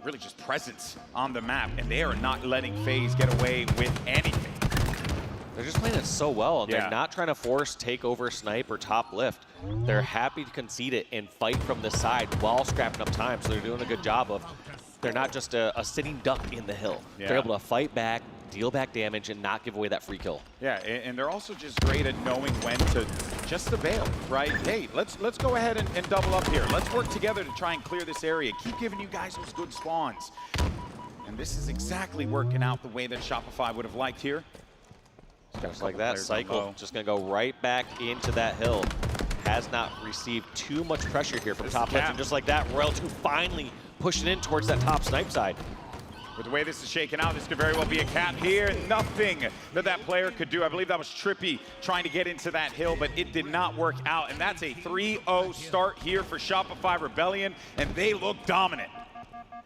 really just presence on the map, and they are not letting FaZe get away with anything. They're just playing it so well, and they're not trying to force takeover snipe or top lift. They're happy to concede it and fight from the side while scrapping up time, so they're doing a good job of, they're not just a sitting duck in the hill. They're able to fight back, deal back damage, and not give away that free kill. Yeah, and they're also just great at knowing when to just bail, right? Hey, let's go ahead and double up here. Let's work together to try and clear this area. Keep giving you guys those good spawns. And this is exactly working out the way that Shopify would have liked here. Just like that, Cycle just going to go right back into that hill. Has not received too much pressure here from top left, and just like that, Royal 2 finally pushing in towards that top snipe side. With the way this is shaking out, this could very well be a cap here. Nothing that player could do. I believe that was Trippy trying to get into that hill, but it did not work out. And that's a 3-0 start here for Shopify Rebellion, and they look dominant.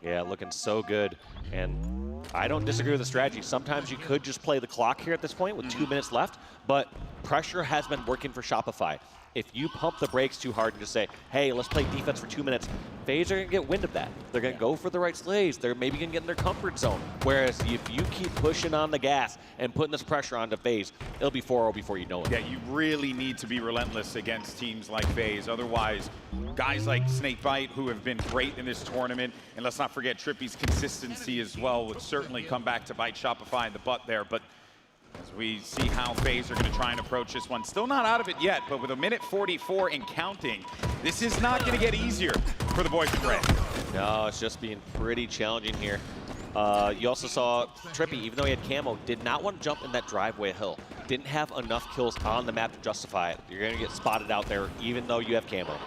Yeah, looking so good. And I don't disagree with the strategy. Sometimes you could just play the clock here at this point with 2 minutes left, but pressure has been working for Shopify. If you pump the brakes too hard and just say, hey, let's play defense for 2 minutes, FaZe are going to get wind of that. They're going to go for the right slays. They're maybe going to get in their comfort zone. Whereas if you keep pushing on the gas and putting this pressure onto FaZe, it'll be 4-0 before you know it. Yeah, you really need to be relentless against teams like FaZe. Otherwise, guys like Snakebite, who have been great in this tournament, and let's not forget Trippy's consistency as well, would certainly come back to bite Shopify in the butt there. But as we see how FaZe are going to try and approach this one. Still not out of it yet, but with a minute 44 and counting, this is not going to get easier for the boys in red. No, it's just being pretty challenging here. You also saw Trippy, even though he had camo, did not want to jump in that driveway hill. Didn't have enough kills on the map to justify it. You're going to get spotted out there, even though you have camo.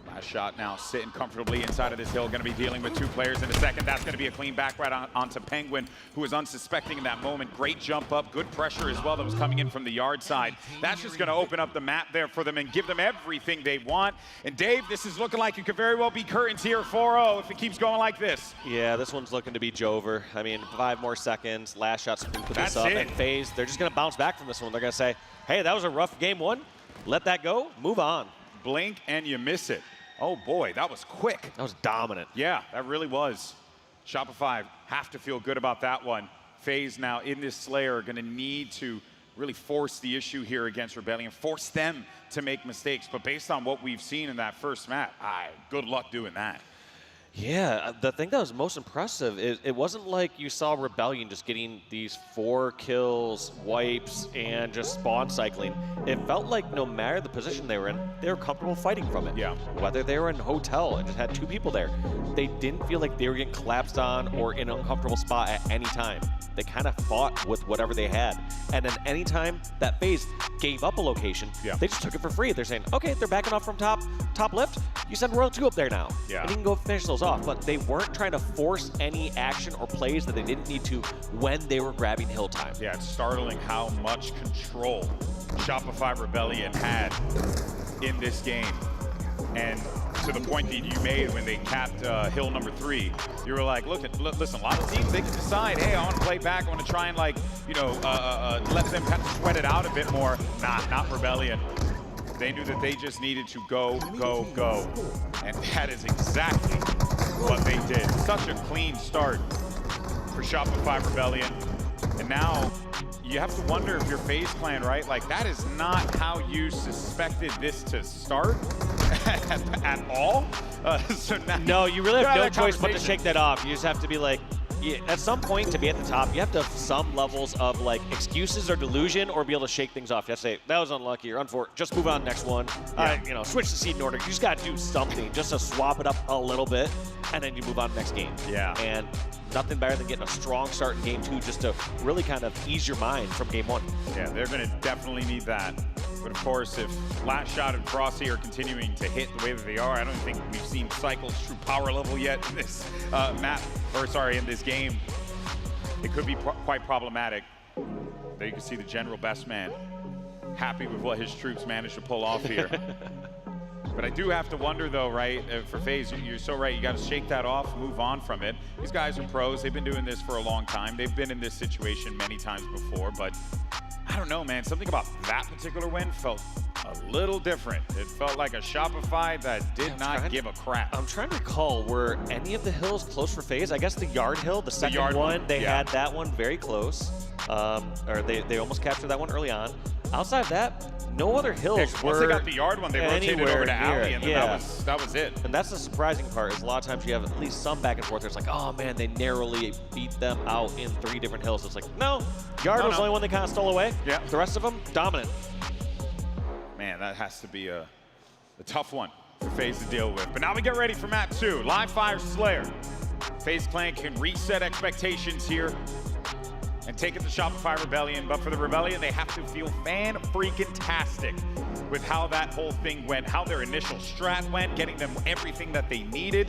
Last shot now, sitting comfortably inside of this hill. Going to be dealing with 2 players in a second. That's going to be a clean back right onto Penguin, who was unsuspecting in that moment. Great jump up, good pressure as well that was coming in from the yard side. That's just going to open up the map there for them and give them everything they want. And Dave, this is looking like it could very well be curtains here, 4-0 if it keeps going like this. Yeah, this one's looking to be Jover. I mean, 5 more seconds. Last shot's going to put this up. And FaZe, they're just going to bounce back from this one. They're going to say, hey, that was a rough game 1. Let that go. Move on. Blink and you miss it. Oh boy, that was quick. That was dominant. Yeah, that really was. Shopify have to feel good about that one. FaZe now in this Slayer are going to need to really force the issue here against Rebellion, force them to make mistakes. But based on what we've seen in that first map, good luck doing that. Yeah, the thing that was most impressive is it wasn't like you saw Rebellion just getting these 4 kills, wipes, and just spawn cycling. It felt like no matter the position they were comfortable fighting from it. Yeah. Whether they were in a hotel and just had 2 people there, they didn't feel like they were getting collapsed on or in an uncomfortable spot at any time. They kind of fought with whatever they had. And then any time that FaZe gave up a location, they just took it for free. They're saying, okay, they're backing off from top left. You send Royal 2 up there now. Yeah. And you can go finish those off. But they weren't trying to force any action or plays that they didn't need to when they were grabbing hill time. Yeah, it's startling how much control Shopify Rebellion had in this game. And to the point that you made when they capped hill number 3, you were like, listen, a lot of teams, they can decide, hey, I want to play back, I want to try and let them kind of sweat it out a bit more. Not Rebellion. They knew that they just needed to go, go, go. And that is exactly what they did. Such a clean start for Shopify Rebellion. And now you have to wonder if you're FaZe Clan, right? Like, that is not how you suspected this to start at all. So now no, you really have no choice but to shake that off. You just have to be like, at some point to be at the top, you have to have some levels of like excuses or delusion, or be able to shake things off. You have to say, that was unlucky or unfortunate, just move on to the next one. Switch the seed in order. You just got to do something just to swap it up a little bit, and then you move on to the next game. Yeah. And nothing better than getting a strong start in game 2 just to really kind of ease your mind from game 1. Yeah, they're going to definitely need that. But of course, if Last Shot and Frosty are continuing to hit the way that they are, I don't think we've seen Cycle's true power level yet in this in this game. It could be quite problematic. There you can see the general best man happy with what his troops managed to pull off here. But I do have to wonder, though, right, for FaZe, you're so right, you got to shake that off, move on from it. These guys are pros. They've been doing this for a long time. They've been in this situation many times before, but I don't know, man. Something about that particular win felt a little different. It felt like a Shopify that did not give a crap. I'm trying to recall, were any of the hills close for FaZe? I guess the yard hill, the second one, they had that one very close. Or they almost captured that one early on. Outside of that, no other hills were once they got the yard one, they rotated over to Alley, and then that was it. And that's the surprising part, is a lot of times you have at least some back and forth. There's like, oh man, they narrowly beat them out in 3 different hills. It's like, no, yard was the only one they kind of stole away. Yeah. The rest of them, dominant. Man, that has to be a tough one for FaZe to deal with. But now we get ready for map 2, Live Fire Slayer. FaZe Clan can reset expectations here and take it to Shopify Rebellion. But for the Rebellion, they have to feel fan-freaking-tastic with how that whole thing went, how their initial strat went, getting them everything that they needed.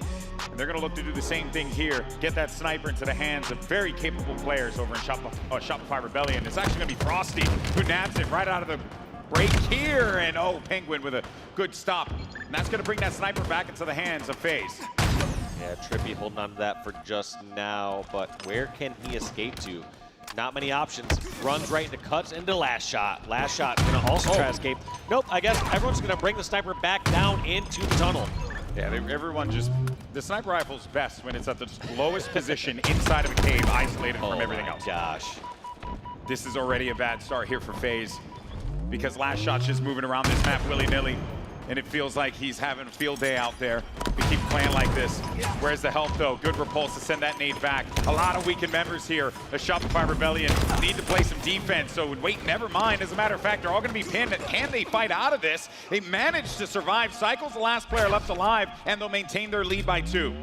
And they're going to look to do the same thing here, get that sniper into the hands of very capable players over in Shopify Rebellion. It's actually going to be Frosty who nabs it right out of the break here. And Penguin with a good stop. And that's going to bring that sniper back into the hands of FaZe. Yeah, Trippy holding on to that for just now, but where can he escape to? Not many options. Runs right into cuts into last shot. Last shot going to also try to escape. Nope, I guess everyone's going to bring the sniper back down into the tunnel. Yeah, everyone just, the sniper rifle's best when it's at the lowest position inside of a cave, isolated from everything else. Gosh. This is already a bad start here for FaZe because last shot's just moving around this map willy-nilly, and it feels like he's having a field day out there. We keep playing like this. Where's the help, though? Good repulse to send that nade back. A lot of weakened members here. The Shopify Rebellion need to play some defense, so wait, never mind. As a matter of fact, they're all going to be pinned. Can they fight out of this? They managed to survive. Cycle's the last player left alive, and they'll maintain their lead by 2.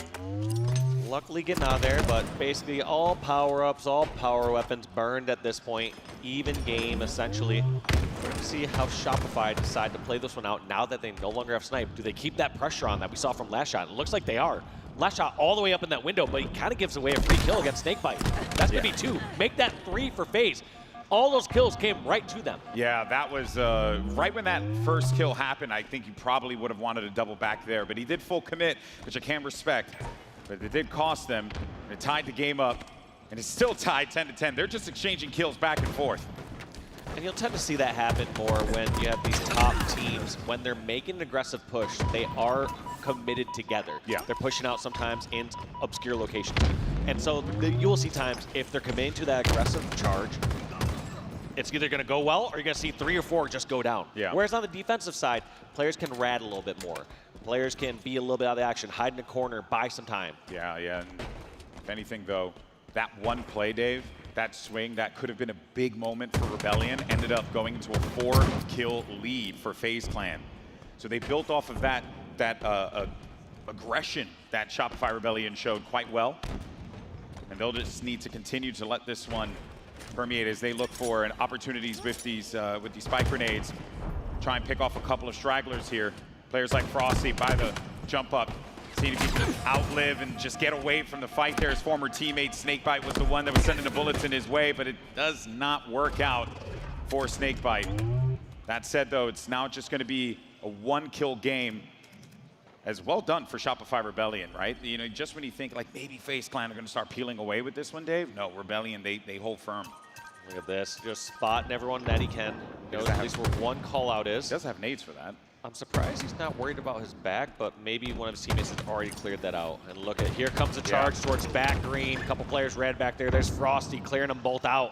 Luckily getting out of there, but basically all power-ups, all power weapons burned at this point. Even game, essentially. We're going to see how Shopify decide to play this one out now that they no longer have snipe. Do they keep that pressure on that we saw from last shot? It looks like they are. Last shot all the way up in that window, but he kind of gives away a free kill against Snakebite. That's going to be 2. Make that 3 for FaZe. All those kills came right to them. Yeah, that was right when that first kill happened. I think he probably would have wanted to double back there, but he did full commit, which I can respect. But it did cost them. It tied the game up, and it's still tied 10-10. They're just exchanging kills back and forth. And you'll tend to see that happen more when you have these top teams. When they're making an aggressive push, they are committed together. Yeah. They're pushing out sometimes in obscure locations. And so you will see times if they're committing to that aggressive charge, it's either going to go well or you're going to see 3 or 4 just go down. Yeah. Whereas on the defensive side, players can rat a little bit more. Players can be a little bit out of the action, hide in a corner, buy some time. Yeah. And if anything, though, that one play, Dave, that swing, that could have been a big moment for Rebellion, ended up going into a 4-kill lead for FaZe Clan. So they built off of that aggression that Shopify Rebellion showed quite well. And they'll just need to continue to let this one permeate as they look for opportunities with these spike grenades. Try and pick off a couple of stragglers here. Players like Frosty by the jump up, seeing if he can outlive and just get away from the fight there. His former teammate Snakebite was the one that was sending the bullets in his way, but it does not work out for Snakebite. That said, though, it's now just going to be a 1-kill game. As well done for Shopify Rebellion, right? You know, just when you think like maybe FaZe Clan are going to start peeling away with this one, Dave. No, Rebellion, they hold firm. Look at this, just spotting everyone that he can. Knows at least where one call out is. He does have nades for that. I'm surprised he's not worried about his back, but maybe one of his teammates has already cleared that out. And look at, here comes a charge towards back green. A couple players red back there. There's Frosty clearing them both out.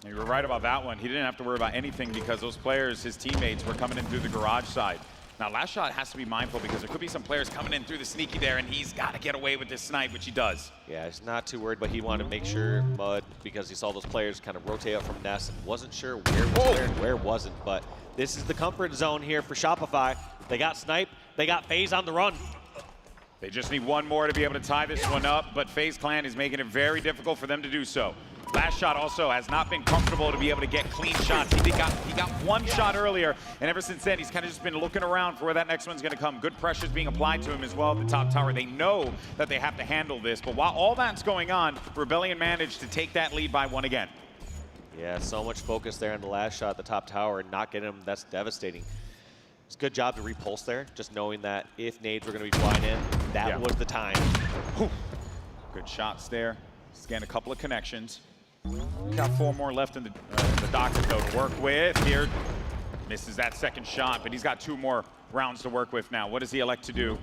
And you were right about that one. He didn't have to worry about anything because those players, his teammates, were coming in through the garage side. Now, last shot has to be mindful because there could be some players coming in through the sneaky there, and he's got to get away with this snipe, which he does. Yeah, he's not too worried, but he wanted to make sure Mud, because he saw those players kind of rotate out from Ness and wasn't sure where was where and where wasn't. But this is the comfort zone here for Shopify. They got snipe, they got FaZe on the run. They just need one more to be able to tie this one up, but FaZe Clan is making it very difficult for them to do so. Last shot also has not been comfortable to be able to get clean shots. He got one shot earlier, and ever since then, he's kind of just been looking around for where that next one's going to come. Good pressure is being applied to him as well at the top tower. They know that they have to handle this, but while all that's going on, Rebellion managed to take that lead by 1 again. Yeah, so much focus there on the last shot at the top tower, and not getting him, that's devastating. It's a good job to repulse there, just knowing that if nades were going to be flying in, that was the time. Whew. Good shots there. Scan a couple of connections. Got 4 more left in the docket, though, to work with. Here, misses that second shot, but he's got 2 more rounds to work with now. What does he elect to do?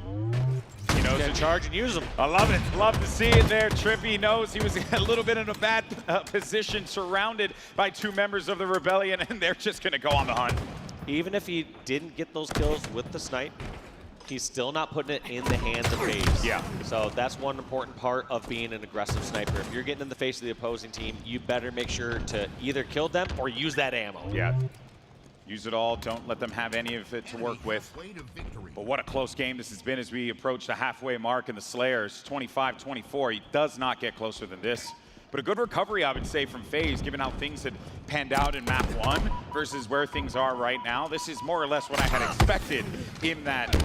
He knows to charge and use them. I love it. Love to see it there. Trippy knows he was a little bit in a bad position, surrounded by 2 members of the Rebellion, and they're just going to go on the hunt. Even if he didn't get those kills with the snipe, he's still not putting it in the hands of FaZe. Yeah. So that's one important part of being an aggressive sniper. If you're getting in the face of the opposing team, you better make sure to either kill them or use that ammo. Yeah. Use it all. Don't let them have any of it to work with. But what a close game this has been as we approach the halfway mark in the Slayers. 25-24. He does not get closer than this. But a good recovery, I would say, from FaZe, given how things had panned out in map 1 versus where things are right now. This is more or less what I had expected in that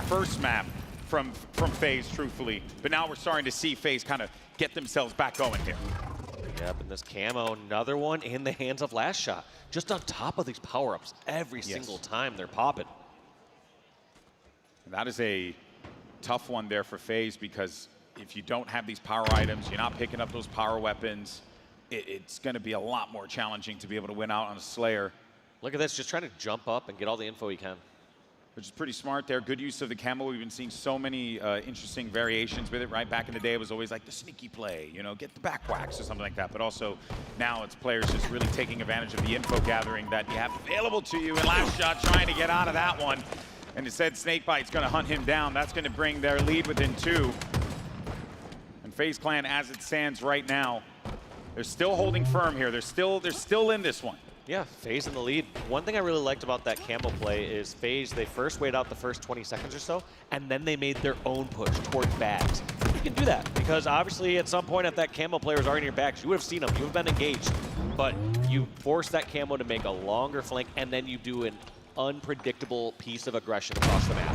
first map from FaZe, truthfully. But now we're starting to see FaZe kind of get themselves back going here. Yep, and this camo, another one in the hands of last shot. Just on top of these power-ups every single time they're popping. And that is a tough one there for FaZe because if you don't have these power items, you're not picking up those power weapons, it's going to be a lot more challenging to be able to win out on a Slayer. Look at this, just trying to jump up and get all the info he can. Which is pretty smart there. Good use of the camo. We've been seeing so many interesting variations with it, right? Back in the day, it was always like the sneaky play, you know, get the back wax or something like that. But also now it's players just really taking advantage of the info gathering that you have available to you. And last shot trying to get out of that one. And instead, Snakebite's going to hunt him down. That's going to bring their lead within 2. And FaZe Clan, as it stands right now, they're still holding firm here. They're still in this one. Yeah, FaZe in the lead. One thing I really liked about that camo play is FaZe, they first wait out the first 20 seconds or so, and then they made their own push towards bags. You can do that, because obviously at some point if that camo player was already in your bags, you would have seen him, you would have been engaged. But you force that camo to make a longer flank, and then you do an unpredictable piece of aggression across the map.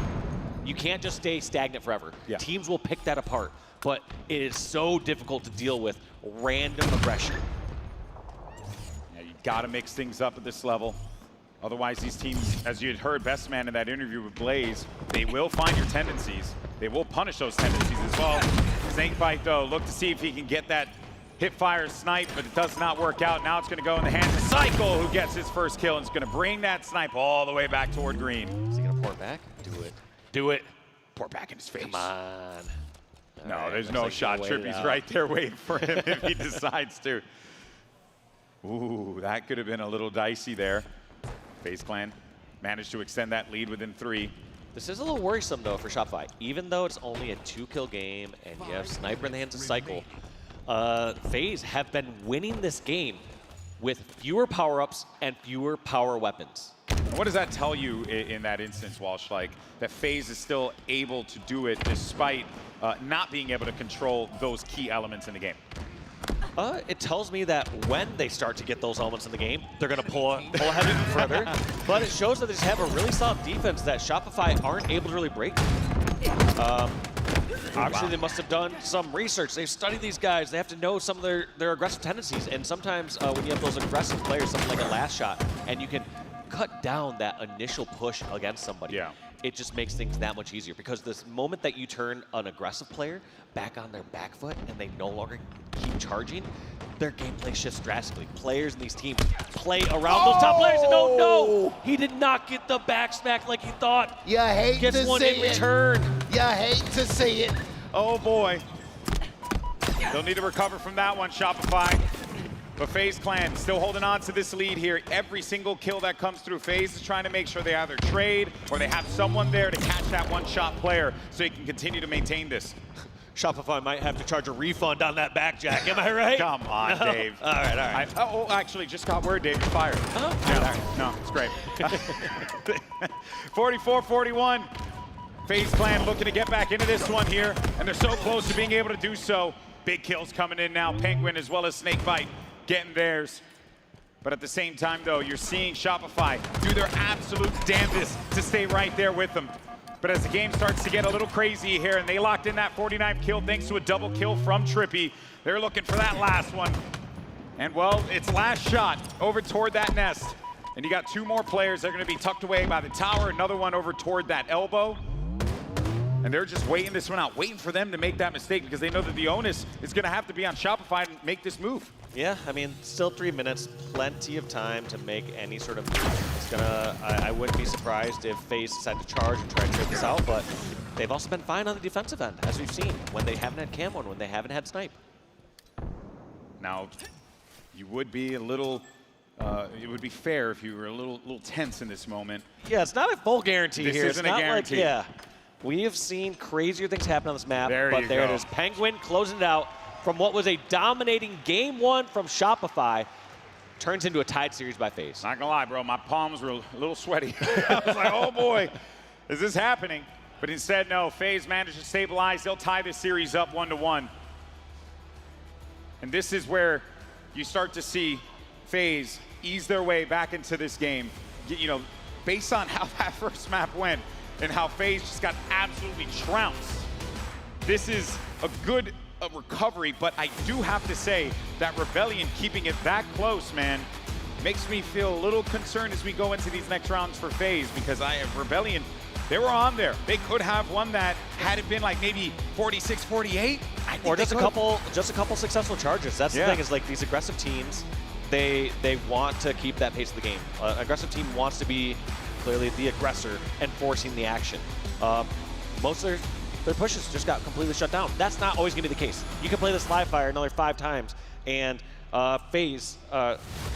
You can't just stay stagnant forever. Yeah. Teams will pick that apart, but it is so difficult to deal with random aggression. Got to mix things up at this level. Otherwise, these teams, as you had heard Best Man in that interview with Blaze, they will find your tendencies. They will punish those tendencies as well. Snakebite, though, look to see if he can get that hip-fire snipe, but it does not work out. Now it's going to go in the hands of Cycle, who gets his first kill, and is going to bring that snipe all the way back toward green. Is he going to pour it back? Do it. Do it. Pour it back in his face. Come on. No, right, there's no shot. Trippy's right there waiting for him if he decides to. Ooh, that could have been a little dicey there. FaZe Clan managed to extend that lead within 3. This is a little worrisome, though, for Shopify. Even though it's only a 2-kill game and you have Sniper in the hands of Cycle, FaZe have been winning this game with fewer power-ups and fewer power weapons. What does that tell you in that instance, Walsh? Like, that FaZe is still able to do it despite not being able to control those key elements in the game? It tells me that when they start to get those elements in the game, they're going to pull ahead even further. But it shows that they just have a really solid defense that Shopify aren't able to really break. Obviously, they must have done some research. They've studied these guys. They have to know some of their aggressive tendencies. And sometimes when you have those aggressive players, something like a last shot, and you can cut down that initial push against somebody, it just makes things that much easier. Because this moment that you turn an aggressive player back on their back foot and they no longer keep charging, their gameplay shifts drastically. Players in these teams play around those top players, and no, he did not get the back smack like he thought. You hate Gets to one see in return. You hate to see it. Oh boy. They'll need to recover from that one, Shopify. But FaZe Clan still holding on to this lead here. Every single kill that comes through, FaZe is trying to make sure they either trade or they have someone there to catch that one-shot player so he can continue to maintain this. Shopify might have to charge a refund on that back, Jack. Am I right? Come on, No. Dave. All right. Oh, actually, just got word, Dave, you're fired. Oh, yeah, no, it's great. 44-41. FaZe Clan looking to get back into this one here, and they're so close to being able to do so. Big kills coming in now. Penguin as well as Snakebite getting theirs. But at the same time, though, you're seeing Shopify do their absolute damnedest to stay right there with them. But as the game starts to get a little crazy here, and they locked in that 49th kill thanks to a double kill from Trippy, they're looking for that last one. And, well, it's last shot over toward that nest. And you got 2 more players. They're going to be tucked away by the tower, another one over toward that elbow. And they're just waiting this one out, waiting for them to make that mistake because they know that the onus is going to have to be on Shopify to make this move. Yeah, I mean, still 3 minutes, plenty of time to make any sort of move. It's gonna, I wouldn't be surprised if FaZe decide to charge and try to trade this out, but they've also been fine on the defensive end, as we've seen, when they haven't had camo and when they haven't had snipe. Now, you would be a little, it would be fair if you were a little tense in this moment. Yeah, it's not a full guarantee this here. Isn't it's not a guarantee. Like, yeah, we have seen crazier things happen on this map, but there it is. Penguin closing it out from what was a dominating game 1 from Shopify. Turns into a tied series by FaZe. Not gonna lie, bro, my palms were a little sweaty. I was like, oh boy, is this happening? But instead, no, FaZe managed to stabilize. They'll tie this series up 1-1. And this is where you start to see FaZe ease their way back into this game. You know, based on how that first map went and how FaZe just got absolutely trounced. This is a good recovery, but I do have to say that Rebellion keeping it that close, man, makes me feel a little concerned as we go into these next rounds for FaZe, because Rebellion They were on there. They could have won that had it been like maybe 46-48. Or just a couple successful charges. That's the thing, is like these aggressive teams, they want to keep that pace of the game. An aggressive team wants to be clearly the aggressor and forcing the action. Most of their pushes just got completely shut down. That's not always going to be the case. You can play this live fire another 5 times, and FaZe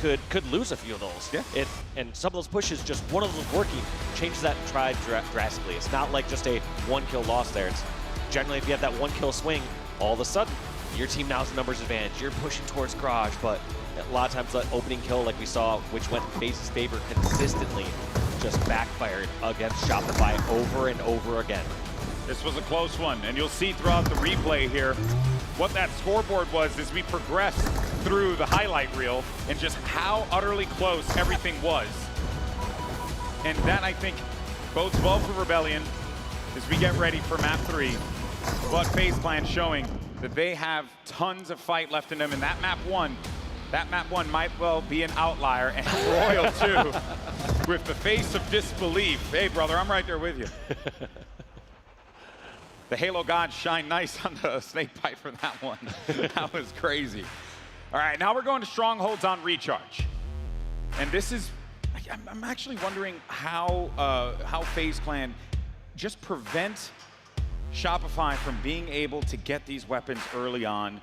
could lose a few of those. Yeah. And some of those pushes, just one of those working, changes that try drastically. It's not like just a 1-kill loss there. It's generally, if you have that 1-kill swing, all of a sudden, your team now has a numbers advantage. You're pushing towards Garage, but a lot of times that opening kill, like we saw, which went in FaZe's favor consistently, just backfired against Shopify over and over again. This was a close one, and you'll see throughout the replay here what that scoreboard was as we progressed through the highlight reel and just how utterly close everything was. And that, I think, bodes well for Rebellion as we get ready for map 3. But FaZe Clan showing that they have tons of fight left in them, and that map 1 might well be an outlier, and Royal too, with the face of disbelief. Hey, brother, I'm right there with you. The Halo gods shine nice on the snake bite for that one. That was crazy. All right, now we're going to strongholds on recharge. And this is, I'm actually wondering how FaZe Clan just prevent Shopify from being able to get these weapons early on.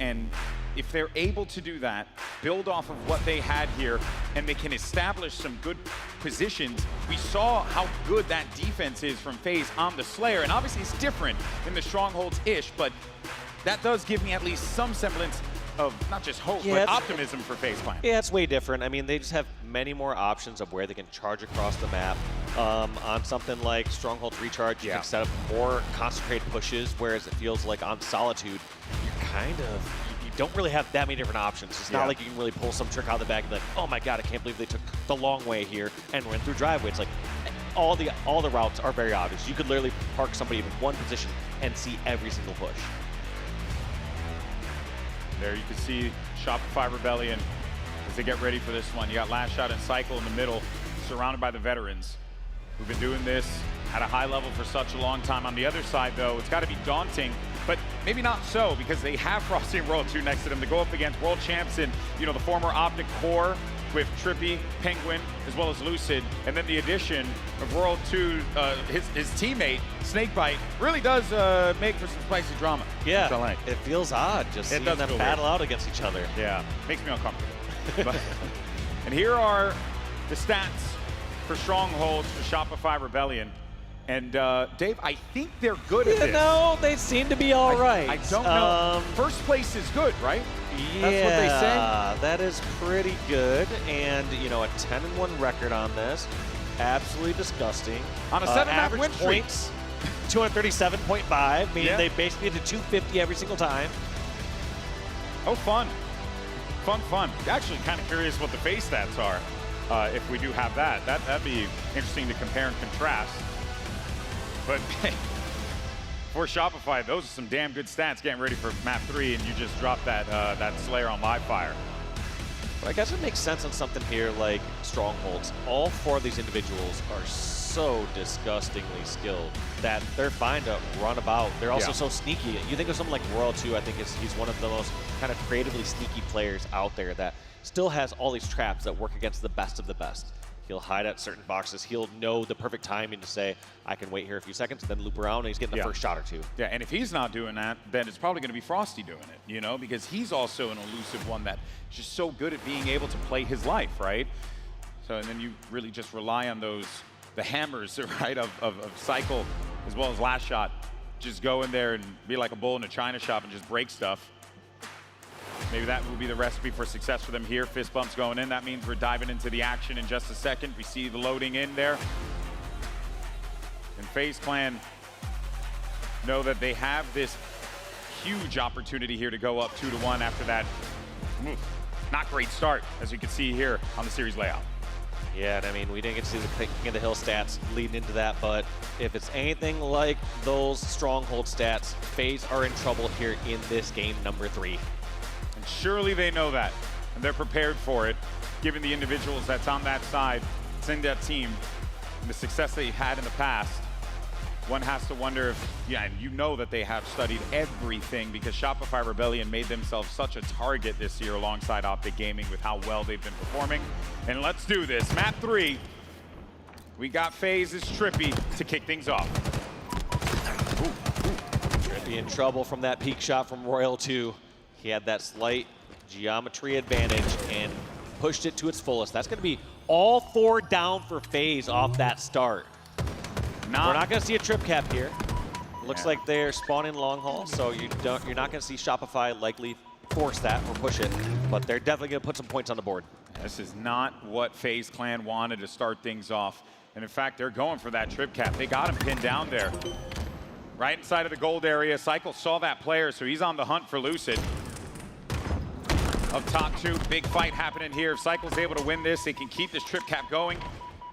And if they're able to do that, build off of what they had here, and they can establish some good positions. We saw how good that defense is from FaZe on the Slayer, and obviously it's different in the Strongholds-ish, but that does give me at least some semblance of not just hope, but optimism for FaZe Clan. Yeah, it's way different. I mean, they just have many more options of where they can charge across the map. On something like Strongholds Recharge, you can set up more concentrated pushes, whereas it feels like on Solitude, you don't really have that many different options. It's not like you can really pull some trick out of the bag and be like, oh my god, I can't believe they took the long way here and went through driveway. It's like all the routes are very obvious. You could literally park somebody in one position and see every single push. There you can see Shopify Rebellion as they get ready for this one. You got Last Shot and Cycle in the middle, surrounded by the veterans who've been doing this at a high level for such a long time. On the other side, though, it's got to be daunting, but maybe not so, because they have Frosty and World 2 next to them to go up against world champs and, you know, the former Optic core with Trippy, Penguin, as well as Lucid, and then the addition of World 2, his teammate, Snakebite, really does make for some spicy drama. Yeah, it feels odd just seeing them battle out against each other. Yeah, makes me uncomfortable. And here are the stats for Strongholds for Shopify Rebellion. And Dave, I think they're good at this. No, they seem to be all right. I don't know. First place is good, right? Yeah, that's what they say. That is pretty good. And, you know, a 10-1 record on this. Absolutely disgusting. On a 7-map win streak. Points, 237.5, meaning they basically get to 250 every single time. Oh, fun. Fun. Actually, kind of curious what the FaZe stats are if we do have that. That'd be interesting to compare and contrast. But for Shopify, those are some damn good stats getting ready for map 3, and you just dropped that Slayer on live fire. But I guess it makes sense on something here like Strongholds. All 4 of these individuals are so disgustingly skilled that they're fine to run about. They're also so sneaky. You think of someone like Royal 2, I think he's one of the most kind of creatively sneaky players out there that still has all these traps that work against the best of the best. He'll hide at certain boxes. He'll know the perfect timing to say, I can wait here a few seconds, then loop around, and he's getting the first shot or 2. Yeah, and if he's not doing that, then it's probably going to be Frosty doing it, you know, because he's also an elusive one that's just so good at being able to play his life, right? So, and then you really just rely on the hammers, right, of Cycle as well as Last Shot. Just go in there and be like a bull in a china shop and just break stuff. Maybe that will be the recipe for success for them here. Fist bumps going in. That means we're diving into the action in just a second. We see the loading in there. And FaZe Clan know that they have this huge opportunity here to go up 2-1 after that not great start, as you can see here on the series layout. Yeah, and I mean, we didn't get to see the King of the Hill stats leading into that, but if it's anything like those Stronghold stats, FaZe are in trouble here in this game number 3. And surely they know that, and they're prepared for it, given the individuals that's on that side, it's in that team. and the success they had in the past, one has to wonder if, yeah, and you know that they have studied everything because Shopify Rebellion made themselves such a target this year alongside Optic Gaming with how well they've been performing. And let's do this. Map 3, we got FaZe's Trippy to kick things off. Trippy in trouble from that peak shot from Royal 2. He had that slight geometry advantage and pushed it to its fullest. That's going to be all 4 down for FaZe off that start. We're not going to see a trip cap here. Looks like they're spawning long haul, so you're not going to see Shopify likely force that or push it, but they're definitely going to put some points on the board. This is not what FaZe Clan wanted to start things off. And in fact, they're going for that trip cap. They got him pinned down there. Right inside of the gold area. Cycle saw that player, so he's on the hunt for Lucid. Up top 2, big fight happening here. If Cycle's able to win this, they can keep this trip cap going.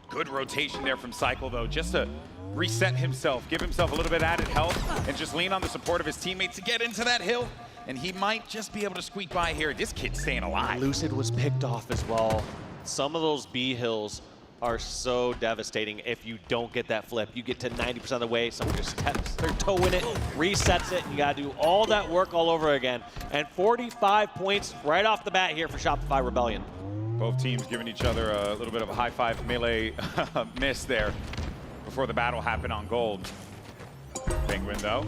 Good rotation there from Cycle, though, just to reset himself, give himself a little bit added health, and just lean on the support of his teammates to get into that hill. And he might just be able to squeak by here. This kid's staying alive. Lucid was picked off as well. Some of those B hills are so devastating if you don't get that flip. You get to 90% of the way, someone just taps their toe in it, resets it, and you gotta do all that work all over again. And 45 points right off the bat here for Shopify Rebellion. Both teams giving each other a little bit of a high-five melee miss there before the battle happened on gold. Penguin, though.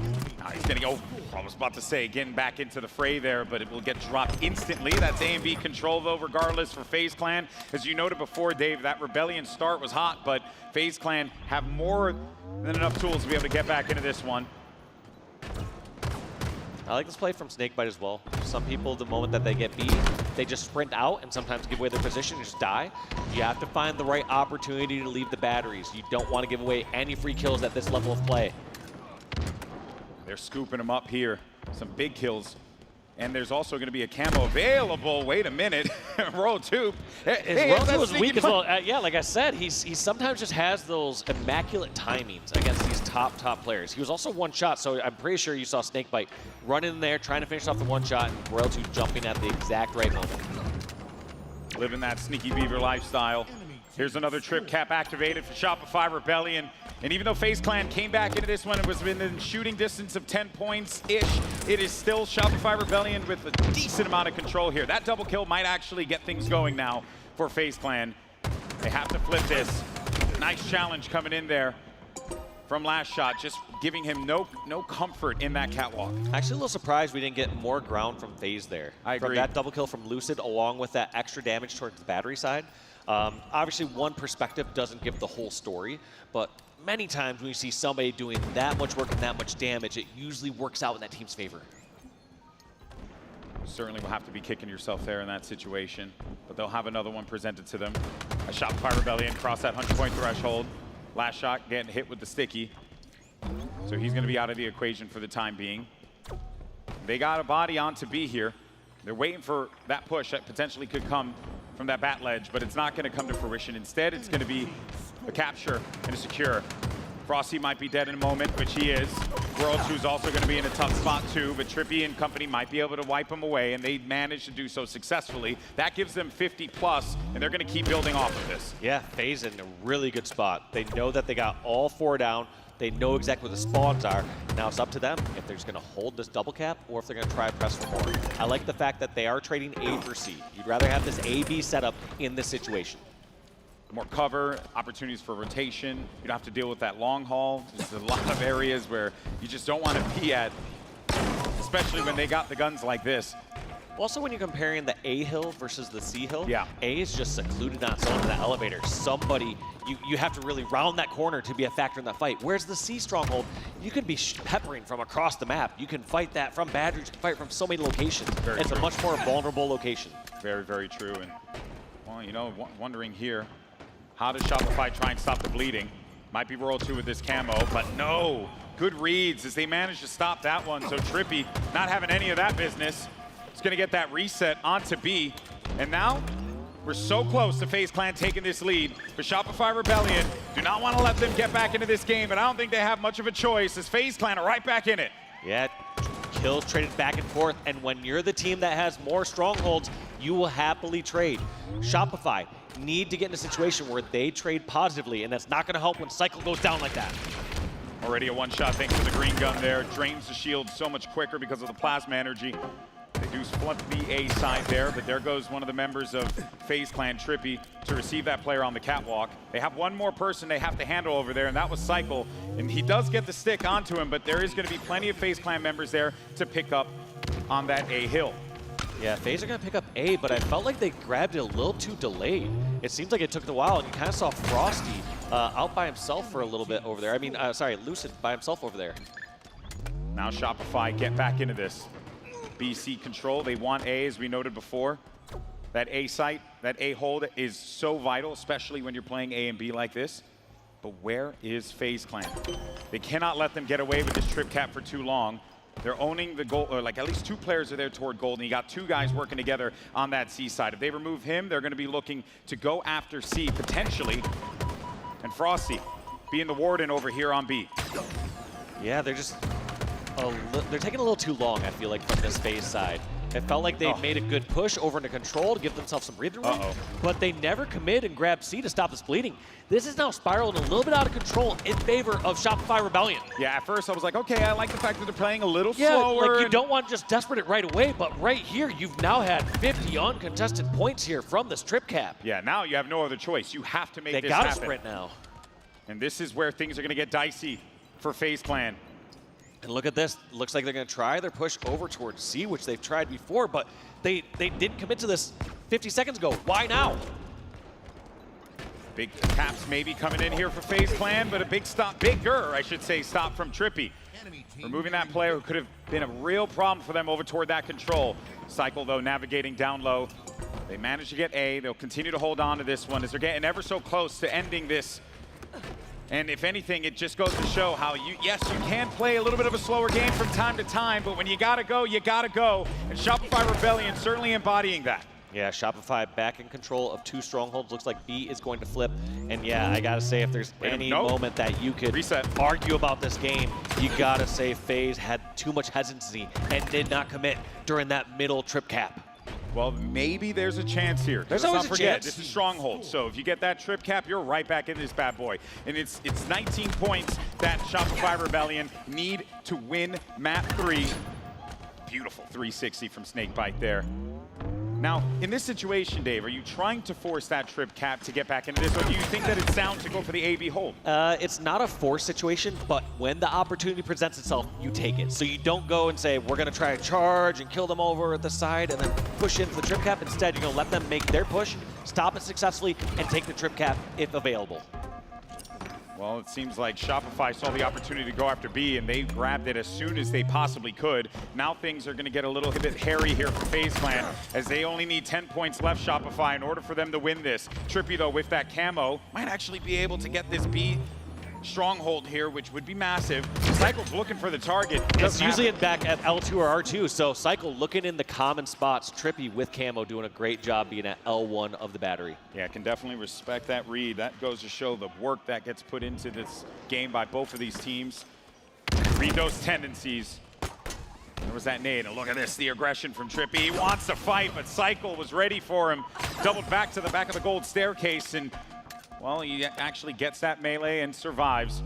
He's getting, I was about to say, getting back into the fray there, but it will get dropped instantly. That's A and B control, though, regardless for FaZe Clan. As you noted before, Dave, that Rebellion start was hot, but FaZe Clan have more than enough tools to be able to get back into this one. I like this play from Snakebite as well. Some people, the moment that they get beat, they just sprint out and sometimes give away their position and just die. You have to find the right opportunity to leave the batteries. You don't want to give away any free kills at this level of play. They're scooping him up here. Some big kills. And there's also going to be a camo available. Wait a minute. Roll 2. Roll 2 was weak as well. Yeah, like I said, he sometimes just has those immaculate timings against these top players. He was also one shot, so I'm pretty sure you saw Snakebite run in there, trying to finish off the one shot, and Royal 2 jumping at the exact right moment. Living that Sneaky Beaver lifestyle. Here's another trip cap activated for Shopify Rebellion. And even though FaZe Clan came back into this one, it was within shooting distance of 10 points-ish. It is still Shopify Rebellion with a decent amount of control here. That double kill might actually get things going now for FaZe Clan. They have to flip this. Nice challenge coming in there from last shot, just giving him no comfort in that catwalk. Actually, a little surprised we didn't get more ground from FaZe there. I agree. From that double kill from Lucid, along with that extra damage towards the battery side. Obviously, one perspective doesn't give the whole story, but many times when you see somebody doing that much work and that much damage, it usually works out in that team's favor. Certainly will have to be kicking yourself there in that situation, but they'll have another one presented to them. A Shopify Rebellion cross that 100-point threshold. Last shot getting hit with the sticky. So he's going to be out of the equation for the time being. They got a body on to be here. They're waiting for that push that potentially could come from that bat ledge, but it's not going to come to fruition. Instead, it's going to be a capture and a secure. Frosty might be dead in a moment, which he is. World 2 is also going to be in a tough spot too, but Trippy and company might be able to wipe him away, and they managed to do so successfully. That gives them 50+, and they're going to keep building off of this. Yeah, FaZe in a really good spot. They know that they got all 4 down. They know exactly where the spawns are. Now it's up to them if they're just going to hold this double cap or if they're going to try to press for more. I like the fact that they are trading A for C. You'd rather have this A-B setup in this situation. More cover, opportunities for rotation. You don't have to deal with that long haul. There's a lot of areas where you just don't want to be at, especially when they got the guns like this. Also, when you're comparing the A hill versus the C hill, yeah. A is just secluded on its own in the elevator. Somebody, you have to really round that corner to be a factor in that fight. Whereas the C stronghold, you can be peppering from across the map. You can fight that from batteries, you can fight from so many locations. It's a much more vulnerable location. Very, very true. And, well, you know, wondering here, how does Shopify try and stop the bleeding? Might be Royal 2 with this camo, but no. Good reads as they manage to stop that one. So Trippy not having any of that business. He's going to get that reset onto B. And now we're so close to FaZe Clan taking this lead. But Shopify Rebellion do not want to let them get back into this game, but I don't think they have much of a choice as FaZe Clan are right back in it. Yeah, kills traded back and forth, and when you're the team that has more strongholds, you will happily trade. Shopify need to get in a situation where they trade positively, and that's not going to help when Cycle goes down like that. Already a one-shot thanks to the green gun there. Drains the shield so much quicker because of the plasma energy. They do split the A side there, but there goes one of the members of FaZe Clan, Trippy, to receive that player on the catwalk. They have one more person they have to handle over there, and that was Cycle. And he does get the stick onto him, but there is going to be plenty of FaZe Clan members there to pick up on that A hill. Yeah, FaZe are going to pick up A, but I felt like they grabbed it a little too delayed. It seems like it took a while, and you kind of saw Frosty out by himself for a little bit over there. I mean, sorry, Lucid by himself over there. Now Shopify get back into this. BC control, they want A, as we noted before. That A site, that A hold is so vital, especially when you're playing A and B like this. But where is FaZe Clan? They cannot let them get away with this trip cap for too long. They're owning the goal, or like at least 2 players are there toward gold, and you got 2 guys working together on that C side. If they remove him, they're going to be looking to go after C potentially, and Frosty being the warden over here on B. Yeah, they're just they're taking a little too long, I feel like, from this FaZe side. It felt like they made a good push over into control to give themselves some breathing room, but they never commit and grab C to stop this bleeding. This is now spiraling a little bit out of control in favor of Shopify Rebellion. Yeah, at first I was like, okay, I like the fact that they're playing a little slower. Like you don't want to just desperate it right away, but right here, you've now had 50 uncontested points here from this trip cap. Yeah, now you have no other choice. You have to make this happen. They gotta sprint now. And this is where things are gonna get dicey for FaZe Clan. And look at this. Looks like they're going to try their push over towards C, which they've tried before, but they didn't commit to this 50 seconds ago. Why now? Big caps maybe coming in here for FaZe Clan, but a bigger, I should say, stop from Trippy. Removing that player who could have been a real problem for them over toward that control. Cycle, though, navigating down low. They managed to get A. They'll continue to hold on to this one as they're getting ever so close to ending this. And if anything, it just goes to show how yes, you can play a little bit of a slower game from time to time, but when you gotta go, you gotta go. And Shopify Rebellion certainly embodying that. Yeah, Shopify back in control of 2 strongholds. Looks like B is going to flip. And yeah, I gotta say, if there's any moment that you could argue about this game, you gotta say FaZe had too much hesitancy and did not commit during that middle trip cap. Well, maybe there's a chance here. There's Let's always not a forget, chance. This is Stronghold, so if you get that trip cap, you're right back in this bad boy. And it's 19 points that Shopify Rebellion need to win map 3. Beautiful 360 from Snakebite there. Now, in this situation, Dave, are you trying to force that trip cap to get back into this, or do you think that it's sound to go for the AB hold? It's not a force situation, but when the opportunity presents itself, you take it. So you don't go and say, we're going to try to charge and kill them over at the side and then push into the trip cap. Instead, you're going to let them make their push, stop it successfully, and take the trip cap if available. Well, it seems like Shopify saw the opportunity to go after B, and they grabbed it as soon as they possibly could. Now things are going to get a little bit hairy here for FaZe Clan, as they only need 10 points left, Shopify, in order for them to win this. Trippy, though, with that camo, might actually be able to get this B stronghold here, which would be massive. Cycle's looking for the target. It's usually in back at L2 or R2, so Cycle looking in the common spots. Trippy with camo doing a great job being at L1 of the battery. Yeah, I can definitely respect that read. That goes to show the work that gets put into this game by both of these teams. Read those tendencies. There was that nade, and look at this, the aggression from Trippy. He wants to fight, but Cycle was ready for him. Doubled back to the back of the gold staircase, and well, he actually gets that melee and survives.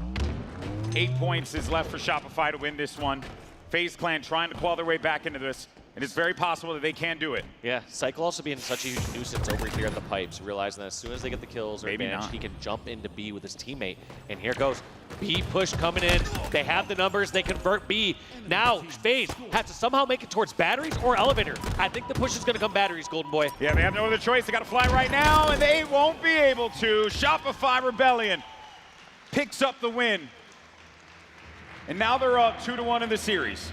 8 points is left for Shopify to win this one. FaZe Clan trying to claw their way back into this, and it's very possible that they can do it. Yeah, Cycle also being such a huge nuisance over here in the pipes, realizing that as soon as they get the kills or advantage, he can jump into B with his teammate. And here goes. B push coming in. They have the numbers. They convert B. Now FaZe has to somehow make it towards batteries or elevator. I think the push is going to come batteries, Golden Boy. Yeah, they have no other choice. They got to fly right now, and they won't be able to. Shopify Rebellion picks up the win. And now they're up 2-1 in the series.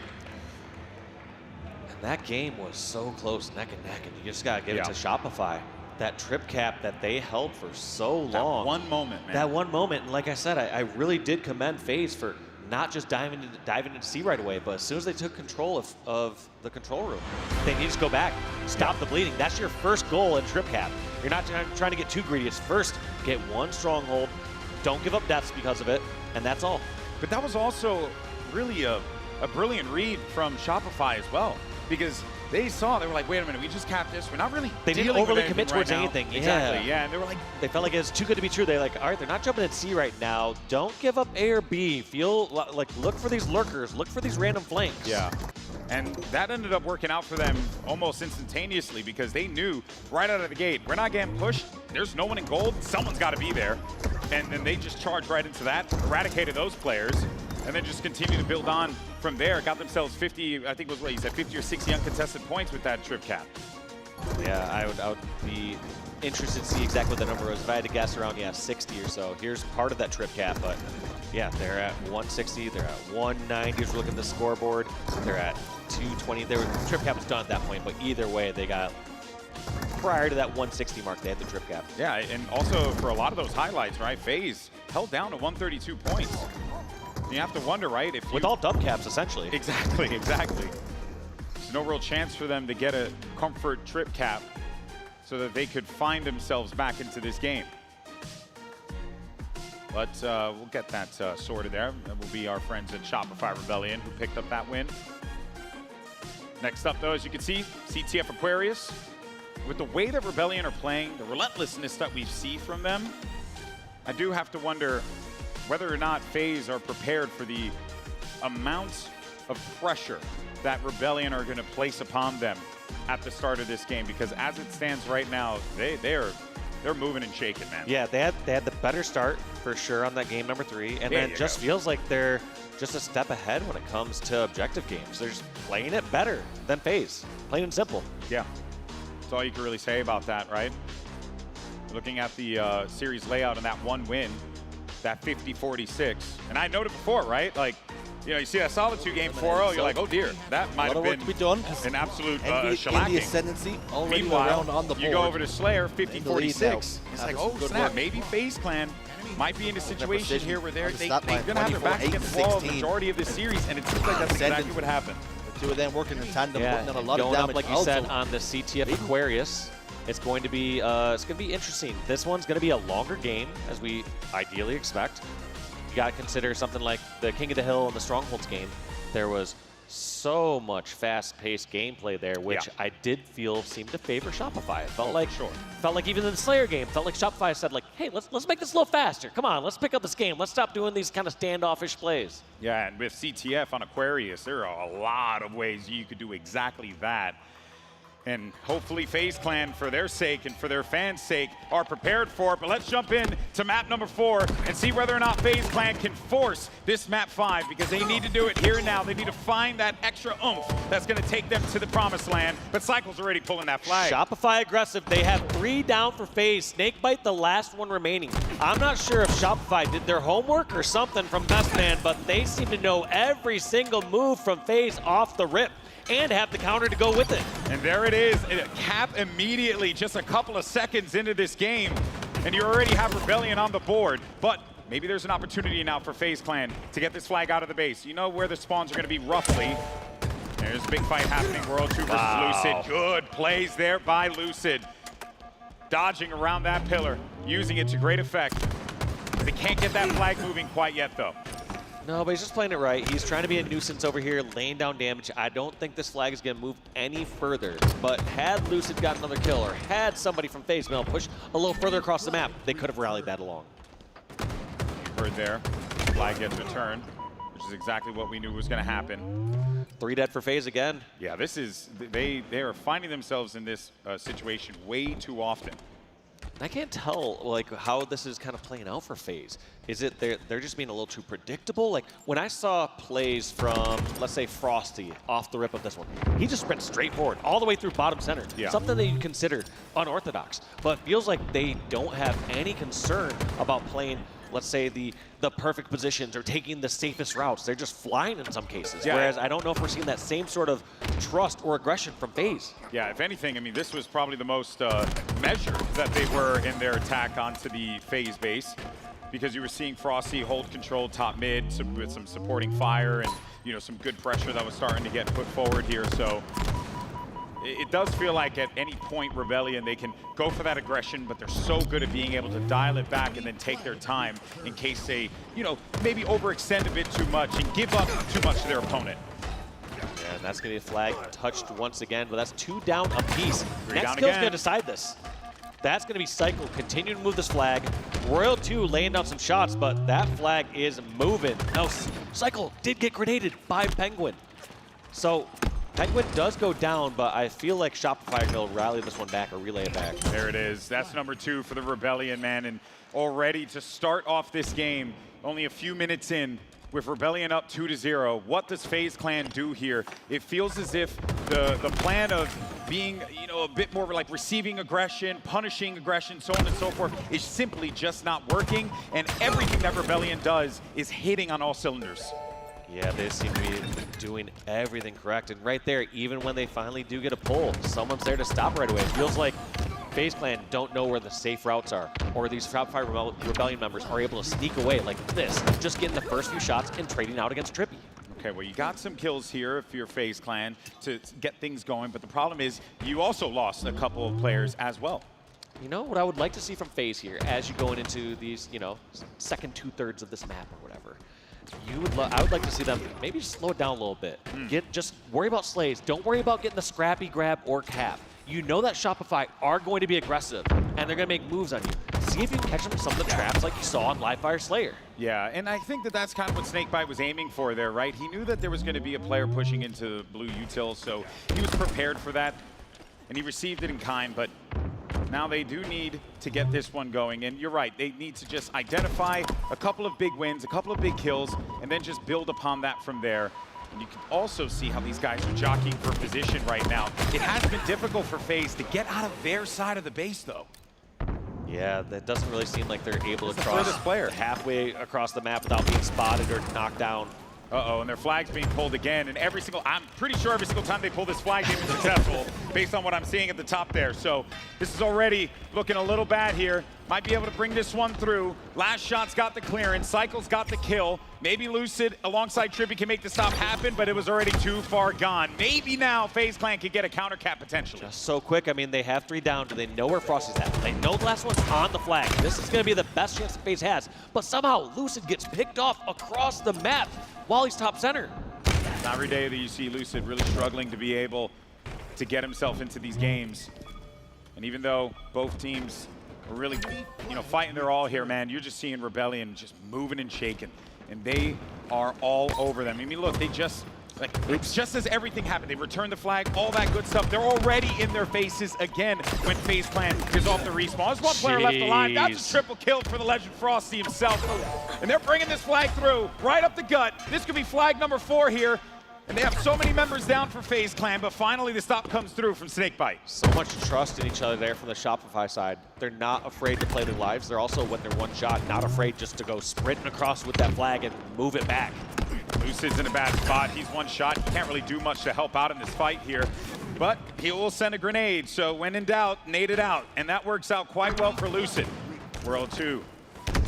And that game was so close, neck and neck, and you just got to give it to Shopify. That trip cap that they held for so long. That one moment, man. That one moment, and like I said, I really did commend FaZe for not just diving into C right away, but as soon as they took control of the control room, they need to go back, stop the bleeding. That's your first goal in trip cap. You're not trying to get too greedy. It's first, get one stronghold, don't give up deaths because of it, and that's all. But that was also really a a brilliant read from Shopify as well, because they saw, they were like, wait a minute, we just capped this. We're not really They didn't overly commit towards anything. Exactly, yeah. And they were like, they felt like it's too good to be true. They're like, all right, they're not jumping at C right now. Don't give up A or B. Like, look for these lurkers. Look for these random flanks. Yeah. And that ended up working out for them almost instantaneously, because they knew right out of the gate, we're not getting pushed. There's no one in gold. Someone's got to be there. And then they just charged right into that, eradicated those players, and then just continue to build on from there. Got themselves 50, I think it was what you said, 50 or 60 uncontested points with that trip cap. Yeah, I would be interested to see exactly what the number was. If I had to guess, around 60 or so. Here's part of that trip cap, but yeah, they're at 160, they're at 190 as we look at the scoreboard. They're at 220. The trip cap was done at that point, but either way, they got, prior to that 160 mark, they had the trip cap. Yeah, and also for a lot of those highlights, right, FaZe held down to 132 points. You have to wonder, right? If with all dub caps, essentially. Exactly. There's no real chance for them to get a comfort trip cap so that they could find themselves back into this game. But we'll get that sorted there. That will be our friends at Shopify Rebellion who picked up that win. Next up, though, as you can see, CTF Aquarius. With the way that Rebellion are playing, the relentlessness that we see from them, I do have to wonder whether or not FaZe are prepared for the amount of pressure that Rebellion are going to place upon them at the start of this game, because as it stands right now, they're moving and shaking, man. Yeah, they had the better start for sure on that game number 3, and then just feels like they're just a step ahead when it comes to objective games. They're just playing it better than FaZe, plain and simple. Yeah, that's all you can really say about that, right? Looking at the series layout and that one win, that 50-46. And I noted before, right? Like, you know, you see that solid 2-game 4-0, you're like, oh dear, that might have been an absolute shellacking. The ascendancy already Meanwhile, around on the board. you go over to Slayer, 50-46. It's like, oh snap, maybe FaZe Clan might be in a situation here where they're going to have their backs against the wall the majority of this series, and it seems like that's exactly what happened. The two of them working in tandem, Yeah, putting on a lot of going damage. up, like you said, on the CTF Aquarius. It's going to be interesting. This one's going to be a longer game, as we ideally expect. You got to consider something like the King of the Hill and the Strongholds game. There was so much fast-paced gameplay there, which I did feel seemed to favor Shopify. It felt like even in the Slayer game, felt like Shopify said, like, hey, let's make this a little faster. Come on, let's pick up this game. Let's stop doing these kind of standoffish plays. Yeah, and with CTF on Aquarius, there are a lot of ways you could do exactly that. And hopefully FaZe Clan, for their sake and for their fans' sake, are prepared for it. But let's jump in to map number 4 and see whether or not FaZe Clan can force this map 5, because they need to do it here and now. They need to find that extra oomph that's going to take them to the promised land. But Cycle's already pulling that flag. Shopify aggressive. They have 3 down for FaZe. Snakebite, the last one remaining. I'm not sure if Shopify did their homework or something from Best Man, but they seem to know every single move from FaZe off the rip, and have the counter to go with it. And there it is, a cap immediately, just a couple of seconds into this game, and you already have Rebellion on the board. But maybe there's an opportunity now for FaZe Clan to get this flag out of the base. You know where the spawns are going to be roughly. There's a big fight happening, World 2 versus Lucid. Good plays there by Lucid. Dodging around that pillar, using it to great effect. They can't get that flag moving quite yet, though. No, but he's just playing it right. He's trying to be a nuisance over here, laying down damage. I don't think this flag is going to move any further. But had Lucid got another kill, or had somebody from FaZe been able to push a little further across the map, they could have rallied that along. You heard there, flag gets returned, which is exactly what we knew was going to happen. 3 dead for FaZe again. Yeah, this is, they are finding themselves in this situation way too often. I can't tell like how this is kind of playing out for FaZe. Is it they're just being a little too predictable? Like when I saw plays from, let's say, Frosty off the rip of this one, he just sprints straight forward all the way through bottom center. Yeah. Something that you consider unorthodox, but feels like they don't have any concern about playing, let's say, the perfect positions or taking the safest routes. They're just flying in some cases. Yeah. Whereas I don't know if we're seeing that same sort of trust or aggression from FaZe. Yeah, if anything, I mean, this was probably the most measured that they were in their attack onto the FaZe base, because you were seeing Frosty hold control top mid with some supporting fire and, you know, some good pressure that was starting to get put forward here. So it does feel like at any point Rebellion, they can go for that aggression, but they're so good at being able to dial it back and then take their time in case they, you know, maybe overextend a bit too much and give up too much to their opponent. And that's going to be a flag touched once again, but that's 2 down apiece. Next down kill's again. going to decide this. That's going to be Cycle. Continue to move this flag. Royal 2 laying down some shots, but that flag is moving. Now, Cycle did get grenaded by Penguin. So Penguin does go down, but I feel like Shopify will rally this one back or relay it back. There it is. That's number 2 for the Rebellion, man. And already to start off this game, only a few minutes in, with Rebellion up 2-0, what does FaZe Clan do here? It feels as if the plan of being, you know, a bit more like receiving aggression, punishing aggression, so on and so forth, is simply just not working. And everything that Rebellion does is hitting on all cylinders. Yeah, they seem to be doing everything correct. And right there, even when they finally do get a pull, someone's there to stop right away. It feels like FaZe Clan don't know where the safe routes are, or these Shopify Rebellion members are able to sneak away like this, just getting the first few shots and trading out against Trippy. Okay, well, you got some kills here if you're FaZe Clan to get things going, but the problem is you also lost a couple of players as well. You know what I would like to see from FaZe here as you go into these, you know, second 2/3 of this map or whatever. I would like to see them maybe just slow it down a little bit. Just worry about slays. Don't worry about getting the scrappy grab or cap. You know that Shopify are going to be aggressive, and they're going to make moves on you. See if you can catch them with some of the traps like you saw on Livefire Slayer. Yeah, and I think that that's kind of what Snakebite was aiming for there, right? He knew that there was going to be a player pushing into blue util, so he was prepared for that, and he received it in kind, but now they do need to get this one going, and you're right, they need to just identify a couple of big wins, a couple of big kills, and then just build upon that from there. And you can also see how these guys are jockeying for position right now. It has been difficult for FaZe to get out of their side of the base, though. Yeah, that doesn't really seem like they're able to cross halfway across the map without being spotted or knocked down. Uh-oh, and their flag's being pulled again, and I'm pretty sure every single time they pull this flag, they've been successful, based on what I'm seeing at the top there. So this is already looking a little bad here. Might be able to bring this one through. Last shot's got the clearance, Cycle's got the kill. Maybe Lucid alongside Trippy can make the stop happen, but it was already too far gone. Maybe now FaZe Clan can get a counter cap potentially. Just so quick, I mean, they have 3 down. Do they know where Frosty's at? They know the last one's on the flag. This is going to be the best chance that FaZe has. But somehow, Lucid gets picked off across the map while he's top center. Not every day that you see Lucid really struggling to be able to get himself into these games. And even though both teams are really, you know, fighting their all here, man, you're just seeing Rebellion just moving and shaking. And they are all over them. I mean, look, they just, like, it's just as everything happened. They returned the flag, all that good stuff. They're already in their faces again when FaZe Clan is off the respawn. There's one player left alive. That's a triple kill for the Legend Frosty himself. And they're bringing this flag through, right up the gut. This could be flag number 4 here. And they have so many members down for FaZe Clan, but finally the stop comes through from Snakebite. So much trust in each other there from the Shopify side. They're not afraid to play their lives. They're also, when they're one shot, not afraid just to go sprinting across with that flag and move it back. Lucid's in a bad spot. He's one shot. He can't really do much to help out in this fight here, but he will send a grenade. So when in doubt, nade it out. And that works out quite well for Lucid. World 2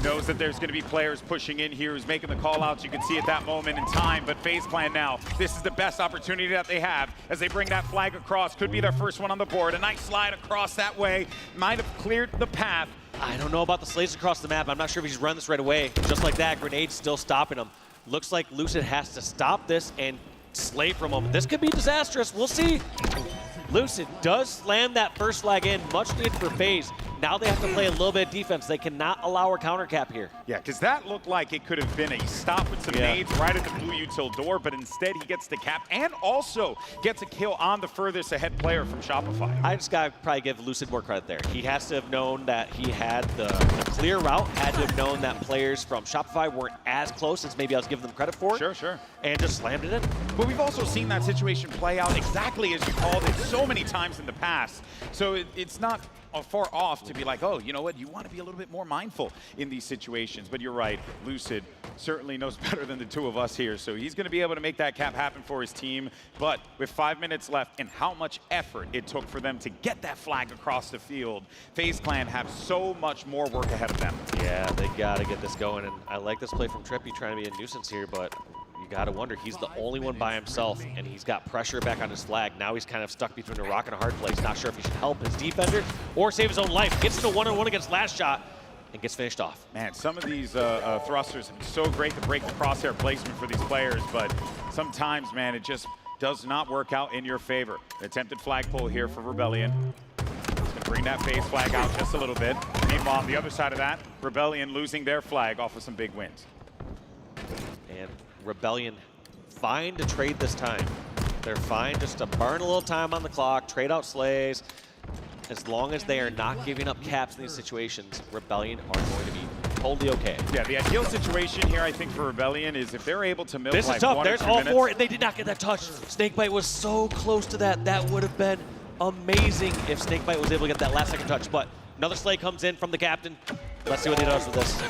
knows that there's going to be players pushing in here who's making the call outs. You can see at that moment in time, but FaZe Clan now, this is the best opportunity that they have as they bring that flag across. Could be their first one on the board. A nice slide across that way. Might have cleared the path. I don't know about the slays across the map. I'm not sure if he's run this right away. Just like that, grenade's still stopping him. Looks like Lucid has to stop this and slay from him. This could be disastrous. We'll see. Lucid does slam that first flag in, much needed for FaZe. Now they have to play a little bit of defense. They cannot allow a counter cap here. Yeah, because that looked like it could have been a stop with some nades right at the blue util door, but instead he gets the cap and also gets a kill on the furthest ahead player from Shopify. I just got to probably give Lucid more credit there. He has to have known that he had the clear route, had to have known that players from Shopify weren't as close as maybe I was giving them credit for. Sure. And just slammed it in. But we've also seen that situation play out exactly as you called it so many times in the past. So it's not far off to be like, oh, you know what, you want to be a little bit more mindful in these situations. But you're right, Lucid certainly knows better than the two of us here, so he's going to be able to make that cap happen for his team. But with 5 minutes left and how much effort it took for them to get that flag across the field, FaZe Clan have so much more work ahead of them. Yeah, they got to get this going, and I like this play from Trippy trying to be a nuisance here, but you got to wonder, he's the only one by himself, and he's got pressure back on his flag. Now he's kind of stuck between a rock and a hard place, not sure if he should help his defender or save his own life. Gets to one-on-one against Last Shot and gets finished off. Man, some of these thrusters have been so great to break the crosshair placement for these players, but sometimes, man, it just does not work out in your favor. Attempted flag pull here for Rebellion. It's going to bring that FaZe flag out just a little bit. Meanwhile, on the other side of that, Rebellion losing their flag off of some big wins. And Rebellion fine to trade this time. They're fine just to burn a little time on the clock, trade out slays. As long as they are not giving up caps in these situations, Rebellion are going to be totally okay. Yeah, the ideal situation here, I think, for Rebellion is if they're able to milk This like is tough. 1 or There's 2 all minutes. 4, and they did not get that touch. Snakebite was so close to that. That would have been amazing if Snakebite was able to get that last second touch. But another slay comes in from the captain. Let's see what he does with this.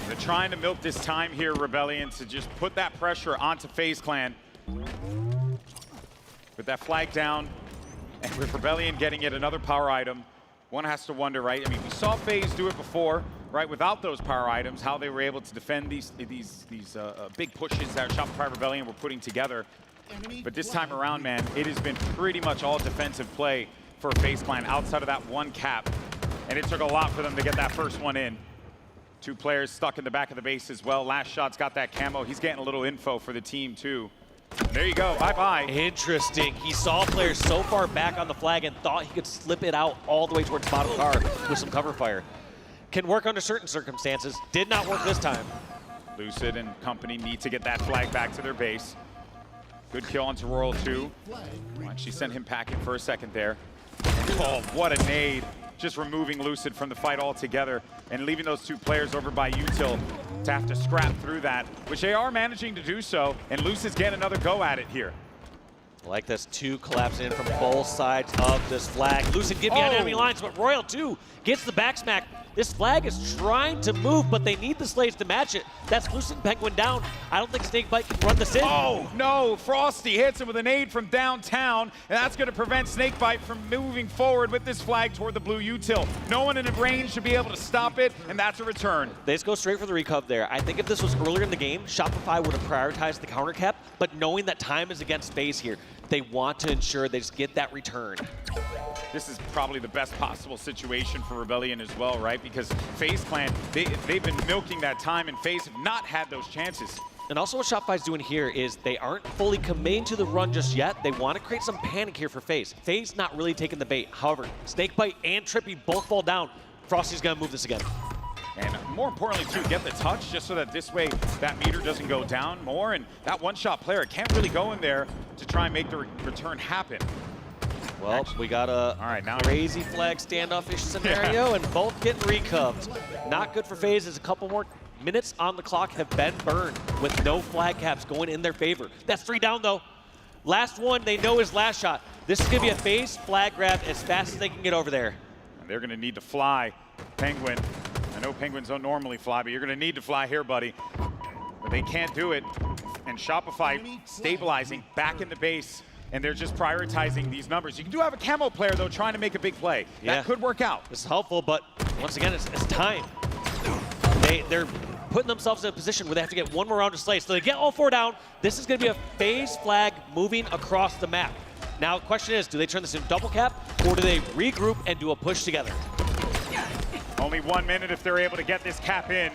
They're trying to milk this time here, Rebellion, to just put that pressure onto FaZe Clan. With that flag down, and with Rebellion getting yet another power item, one has to wonder, right? I mean, we saw FaZe do it before, right? Without those power items, how they were able to defend these big pushes that Shopify Rebellion were putting together. But this time around, man, it has been pretty much all defensive play for FaZe Clan outside of that one cap. And it took a lot for them to get that first one in. 2 players stuck in the back of the base as well. Last shot's got that camo. He's getting a little info for the team, too. There you go, bye-bye. Interesting. He saw players so far back on the flag and thought he could slip it out all the way towards the bottom car with some cover fire. Can work under certain circumstances. Did not work this time. Lucid and company need to get that flag back to their base. Good kill onto Royal 2. Actually sent him packing for a second there. Oh, what a nade. Just removing Lucid from the fight altogether and leaving those 2 players over by Util to have to scrap through that, which they are managing to do so, and Lucid's getting another go at it here. I like this 2 collapsing in from both sides of this flag. Lucid get behind enemy lines, but Royal 2 gets the back smack. This flag is trying to move, but they need the slays to match it. That's Lucid and Penguin down. I don't think Snakebite can run this in. Oh, no. Frosty hits him with an aid from downtown, and that's going to prevent Snakebite from moving forward with this flag toward the blue util. No one in range should be able to stop it, and that's a return. They just go straight for the recov there. I think if this was earlier in the game, Shopify would have prioritized the counter cap, but knowing that time is against FaZe here, they want to ensure they just get that return. This is probably the best possible situation for Rebellion as well, right? Because FaZe Clan, they've been milking that time, and FaZe have not had those chances. And also what Shopify's doing here is they aren't fully committing to the run just yet. They want to create some panic here for FaZe. FaZe not really taking the bait. However, Snakebite and Trippy both fall down. Frosty's going to move this again. And more importantly, too, get the touch just so that this way that meter doesn't go down more. And that one-shot player can't really go in there to try and make the return happen. Well, we got a crazy flag standoff-ish scenario, and both getting recoved. Not good for FaZe as a couple more minutes on the clock have been burned with no flag caps going in their favor. That's 3 down, though. Last one, they know his last shot. This is going to be a FaZe flag grab as fast as they can get over there. And they're going to need to fly. Penguin. I know Penguins don't normally fly, but you're going to need to fly here, buddy. But they can't do it. And Shopify stabilizing back in the base. And they're just prioritizing these numbers. You do have a camo player, though, trying to make a big play. Yeah. That could work out. This is helpful, but once again, it's time. They're putting themselves in a position where they have to get one more round of slay. So they get all 4 down. This is going to be a FaZe flag moving across the map. Now, the question is, do they turn this into double cap, or do they regroup and do a push together? Only 1 minute if they're able to get this cap in.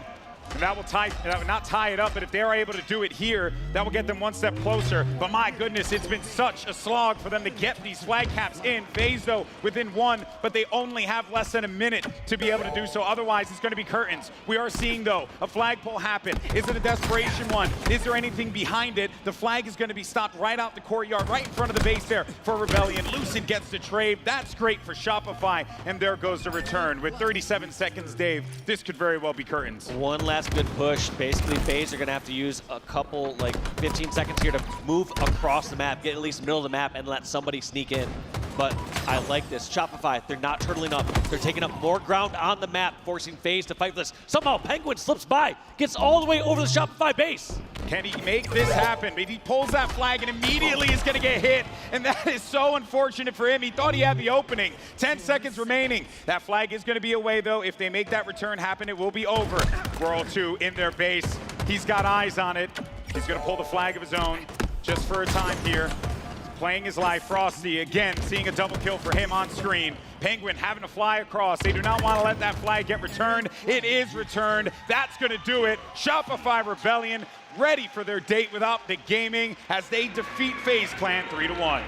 And that will not tie it up, but if they're able to do it here, that will get them one step closer. But my goodness, it's been such a slog for them to get these flag caps in. FaZe, though, within 1, but they only have less than a minute to be able to do so. Otherwise, it's going to be curtains. We are seeing, though, a flagpole happen. Is it a desperation one? Is there anything behind it? The flag is going to be stopped right out the courtyard, right in front of the base there for Rebellion. Lucid gets the trade. That's great for Shopify, and there goes the return. With 37 seconds, Dave, this could very well be curtains. One last good push. Basically, FaZe are going to have to use a couple, 15 seconds here to move across the map, get at least middle of the map, and let somebody sneak in. But I like this. Shopify, they're not turtling up. They're taking up more ground on the map, forcing FaZe to fight for this. Somehow, Penguin slips by, gets all the way over the Shopify base. Can he make this happen? But he pulls that flag and immediately is going to get hit. And that is so unfortunate for him. He thought he had the opening. 10 seconds remaining. That flag is going to be away, though. If they make that return happen, it will be over. World 2 in their base. He's got eyes on it. He's going to pull the flag of his own just for a time here. Playing his life. Frosty, again, seeing a double kill for him on screen. Penguin having to fly across. They do not want to let that flag get returned. It is returned. That's going to do it. Shopify Rebellion ready for their date with Optic Gaming as they defeat FaZe Clan 3-1.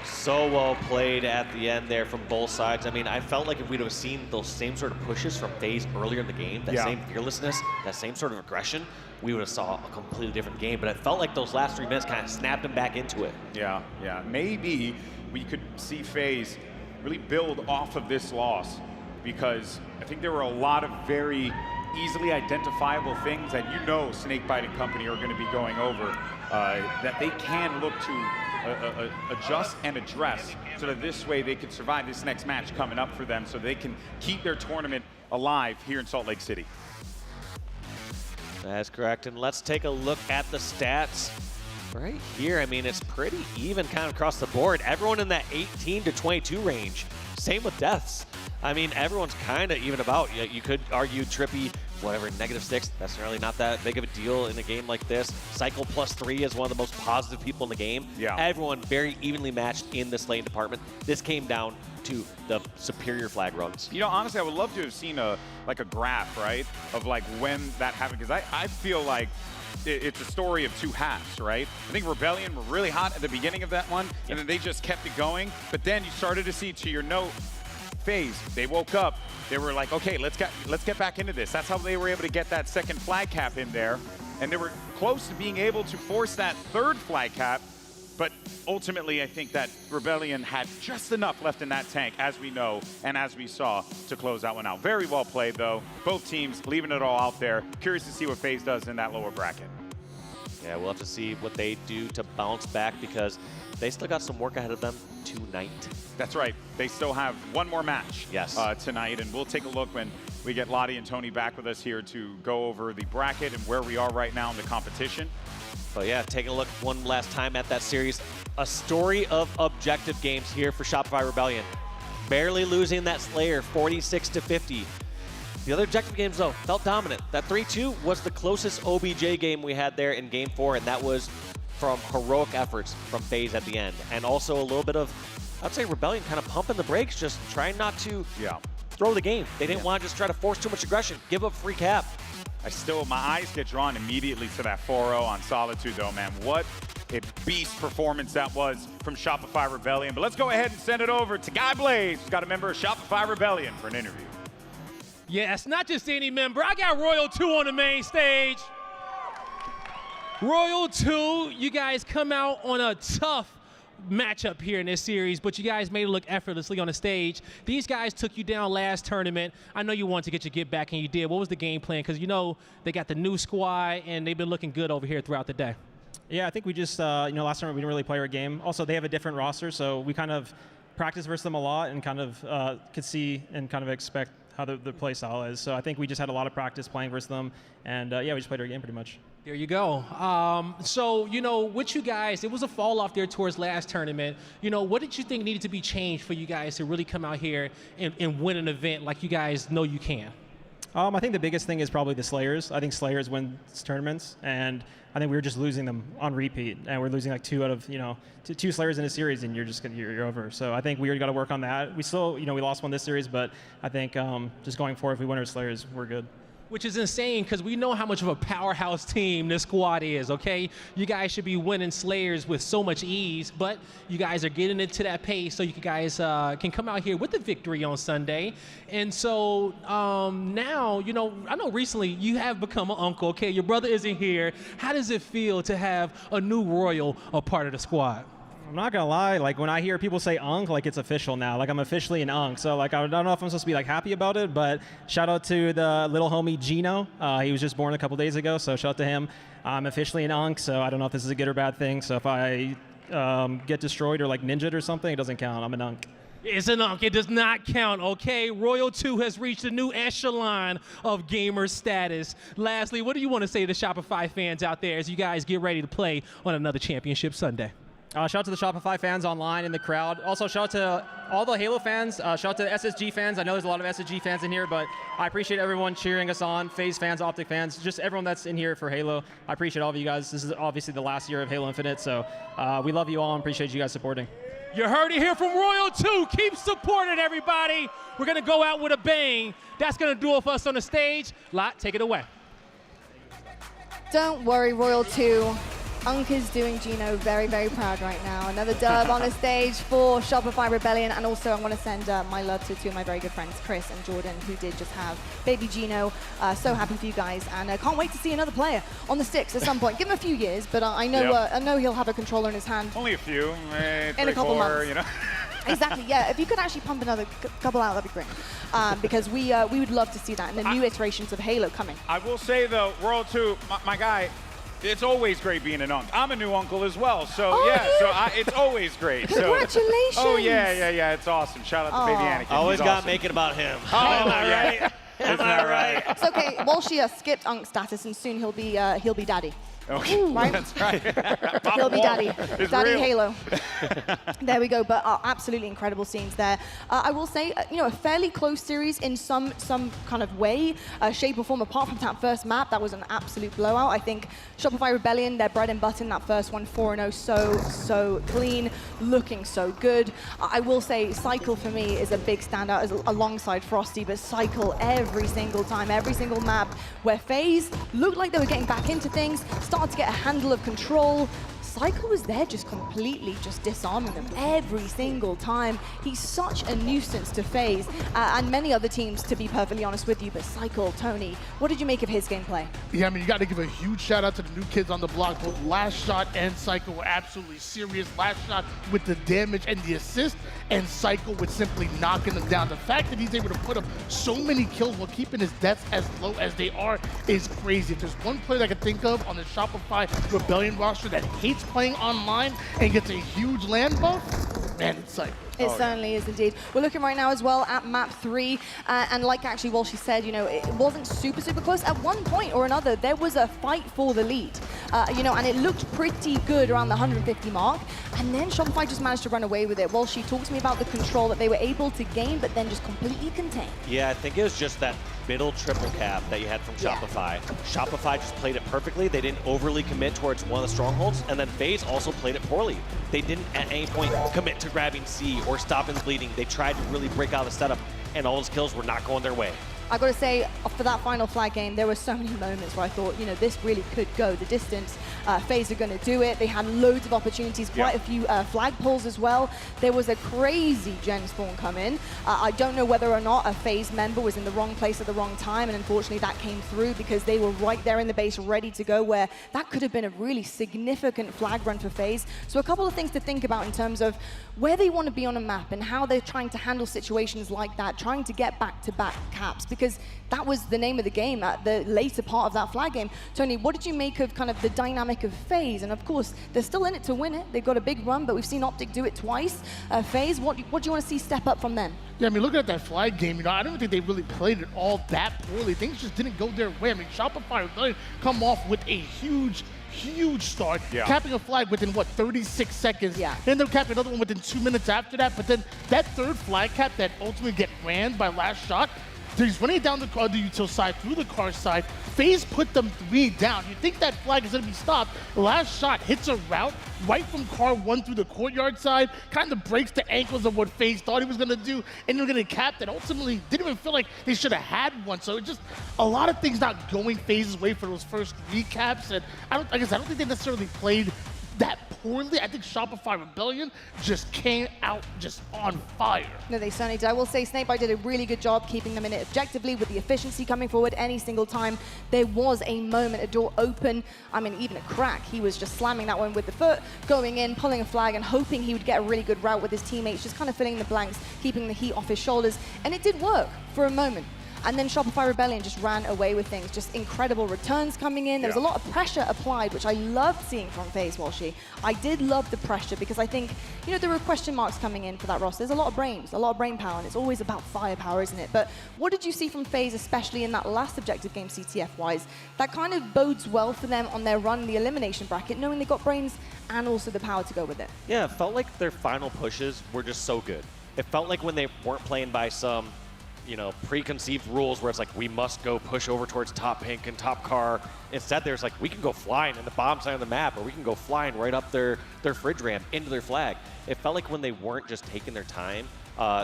So well played at the end there from both sides. I mean, I felt like if we'd have seen those same sort of pushes from FaZe earlier in the game, that same fearlessness, that same sort of aggression, we would have saw a completely different game. But it felt like those last 3 minutes kind of snapped them back into it. Yeah. Maybe we could see FaZe really build off of this loss, because I think there were a lot of very easily identifiable things that Snakebite and company are going to be going over that they can look to adjust and address, so that this way they can survive this next match coming up for them, so they can keep their tournament alive here in Salt Lake City. That's correct, and let's take a look at the stats right here. I mean, it's pretty even kind of across the board. Everyone in that 18 to 22 range. Same with deaths. I mean, everyone's kind of even about. You could argue Trippy, whatever, -6, that's really not that big of a deal in a game like this. Cycle +3 is one of the most positive people in the game. Yeah. Everyone very evenly matched in this lane department. This came down to the superior flag runs. Honestly, I would love to have seen a graph, right, of like when that happened, because I feel like it's a story of 2 halves, right? I think Rebellion were really hot at the beginning of that one, and then they just kept it going. But then you started to see, to your note, FaZe, they woke up. They were like, okay, let's get back into this. That's how they were able to get that second flag cap in there, and they were close to being able to force that 3rd flag cap. But ultimately, I think that Rebellion had just enough left in that tank, as we know and as we saw, to close that one out. Very well played, though. Both teams leaving it all out there. Curious to see what FaZe does in that lower bracket. Yeah, we'll have to see what they do to bounce back, because they still got some work ahead of them tonight. That's right. They still have one more match tonight, and we'll take a look when we get Lottie and Tony back with us here to go over the bracket and where we are right now in the competition. But yeah, taking a look one last time at that series. A story of objective games here for Shopify Rebellion. Barely losing that Slayer 46 to 50. The other objective games, though, felt dominant. That 3-2 was the closest OBJ game we had there in Game 4, and that was from heroic efforts from FaZe at the end. And also a little bit of, I'd say, Rebellion kind of pumping the brakes, just trying not to throw the game. They didn't want to just try to force too much aggression, give up free cap. My eyes get drawn immediately to that 4-0 on Solitude, though, man. What a beast performance that was from Shopify Rebellion. But let's go ahead and send it over to Guy Blaze, who's got a member of Shopify Rebellion, for an interview. Yes, not just any member. I got Royal 2 on the main stage. Royal 2, you guys come out on a tough matchup here in this series, but you guys made it look effortlessly on the stage. These guys took you down last tournament. I know you wanted to get your get back, and you did. What was the game plan? Because they got the new squad, and they've been looking good over here throughout the day. Yeah, I think we just, last tournament we didn't really play our game. Also, they have a different roster, so we kind of practiced versus them a lot and kind of could see and kind of expect how the play style is. So I think we just had a lot of practice playing versus them, and we just played our game pretty much. There you go. So, with you guys, it was a fall off there towards last tournament. What did you think needed to be changed for you guys to really come out here and win an event like you guys know you can? I think the biggest thing is probably the Slayers. I think Slayers win tournaments, and I think we were just losing them on repeat, and we're losing like 2 out of, 2 Slayers in a series, and you're over. So I think we already got to work on that. We still, we lost one this series, but I think just going forward, if we win our Slayers, we're good. Which is insane, because we know how much of a powerhouse team this squad is, okay? You guys should be winning Slayers with so much ease, but you guys are getting into that pace so you guys can come out here with the victory on Sunday. And so now, I know recently you have become an uncle, okay? Your brother isn't here. How does it feel to have a new Royal a part of the squad? I'm not gonna lie, like when I hear people say Unk, like it's official now. Like I'm officially an Unk. So like I don't know if I'm supposed to be like happy about it, but shout out to the little homie Gino. He was just born a couple days ago, so shout out to him. I'm officially an Unk, so I don't know if this is a good or bad thing. So if I get destroyed or like ninja'd or something, it doesn't count. I'm an Unk. It's an Unk. It does not count, okay? Royal 2 has reached a new echelon of gamer status. Lastly, what do you want to say to the Shopify fans out there as you guys get ready to play on another championship Sunday? Shout out to the Shopify fans online in the crowd. Also, shout out to all the Halo fans. Shout out to the SSG fans. I know there's a lot of SSG fans in here, but I appreciate everyone cheering us on. FaZe fans, Optic fans, just everyone that's in here for Halo. I appreciate all of you guys. This is obviously the last year of Halo Infinite, so we love you all and appreciate you guys supporting. You heard it here from Royal 2. Keep supporting, everybody. We're going to go out with a bang. That's going to do it for us on the stage. Lot, take it away. Don't worry, Royal 2. Unk is doing Gino very, very proud right now. Another dub on the stage for Shopify Rebellion. And also, I want to send my love to two of my very good friends, Chris and Jordan, who did just have baby Gino. So happy for you guys. And can't wait to see another player on the sticks at some point. Give him a few years, but I know he'll have a controller in his hand. Only a few. In a couple months. You know? Exactly, yeah. If you could actually pump another couple out, that'd be great. Because we would love to see that in the new iterations of Halo coming. I will say, though, World 2, my guy, it's always great being an uncle. I'm a new uncle as well, so it's always great. Congratulations! Oh yeah, it's awesome. Shout out to baby Anakin. Always got to awesome. make it about him. Oh, am I right? Isn't that right? It's okay. Walshy skipped Unk status, and soon he'll be daddy. Okay, right? That's right. He'll be daddy. Daddy real. Halo. There we go. But absolutely incredible scenes there. I will say, a fairly close series in some kind of way, shape or form. Apart from that first map, that was an absolute blowout. I think Shopify Rebellion, their bread and butter in that first one, 4-0, so clean, looking so good. I will say, Cycle for me is a big standout alongside Frosty, but Cycle every single time, every single map, where FaZe looked like they were getting back into things, started to get a handle of control. Cycle was there just completely just disarming them every single time. He's such a nuisance to FaZe and many other teams, to be perfectly honest with you. But Cycle, Tony, what did you make of his gameplay? Yeah, I mean, you got to give a huge shout out to the new kids on the block. Both Last Shot and Cycle were absolutely serious. Last Shot with the damage and the assist, and Cycle with simply knocking them down. The fact that he's able to put up so many kills while keeping his deaths as low as they are is crazy. If there's one player that I can think of on the Shopify Rebellion roster that hates playing online and gets a huge land buff, man, it's Cycle. It certainly is indeed. We're looking right now as well at map 3, and like actually Walshy said, it wasn't super close. At one point or another, there was a fight for the lead, and it looked pretty good around the 150 mark, and then Shopify just managed to run away with it. Walshy, talk to me about the control that they were able to gain, but then just completely contain. Yeah, I think it was just that middle triple cap that you had from Shopify. Shopify just played it perfectly. They didn't overly commit towards one of the strongholds, and then FaZe also played it poorly. They didn't at any point commit to grabbing C or stopping the bleeding. They tried to really break out of the setup, and all those kills were not going their way. I got to say, for that final flag game, there were so many moments where I thought, this really could go the distance. FaZe are going to do it. They had loads of opportunities, quite a few flag pulls as well. There was a crazy gen spawn come in. I don't know whether or not a FaZe member was in the wrong place at the wrong time, and unfortunately that came through because they were right there in the base ready to go, where that could have been a really significant flag run for FaZe. So a couple of things to think about in terms of where they want to be on a map and how they're trying to handle situations like that, trying to get back-to-back caps, because that was the name of the game at the later part of that flag game. Tony, what did you make of kind of the dynamic of FaZe? And of course, they're still in it to win it. They've got a big run, but we've seen Optic do it twice. FaZe, what do you want to see step up from them? Yeah, I mean, looking at that flag game, I don't think they really played it all that poorly. Things just didn't go their way. I mean, Shopify come off with a huge start, capping a flag within, 36 seconds. Yeah. Ended up capping another one within 2 minutes after that. But then that third flag cap that ultimately get ran by Last Shot, he's running down the util side, through the car side. FaZe put them 3 down. You think that flag is going to be stopped. Last Shot hits a route right from car 1 through the courtyard side, kind of breaks the ankles of what FaZe thought he was going to do, and they're going to cap that. Ultimately, didn't even feel like they should have had one. So it's just a lot of things not going FaZe's way for those first 3 caps. And I don't think they necessarily played that poorly. I think Shopify Rebellion just came out just on fire. No, they certainly did. I will say Snakebite did a really good job keeping them in it objectively with the efficiency coming forward any single time there was a moment, a door open. I mean, even a crack. He was just slamming that one with the foot, going in, pulling a flag, and hoping he would get a really good route with his teammates, just kind of filling the blanks, keeping the heat off his shoulders. And it did work for a moment. And then Shopify Rebellion just ran away with things. Just incredible returns coming in. There was a lot of pressure applied, which I loved seeing from FaZe, Walshy. I did love the pressure because I think, there were question marks coming in for that roster. There's a lot of brains, a lot of brain power, and it's always about firepower, isn't it? But what did you see from FaZe, especially in that last objective game CTF-wise, that kind of bodes well for them on their run in the elimination bracket, knowing they got brains and also the power to go with it? Yeah, it felt like their final pushes were just so good. It felt like when they weren't playing by some preconceived rules where it's like, we must go push over towards top pink and top car. Instead, there's like, we can go flying in the bomb side of the map, or we can go flying right up their fridge ramp into their flag. It felt like when they weren't just taking their time,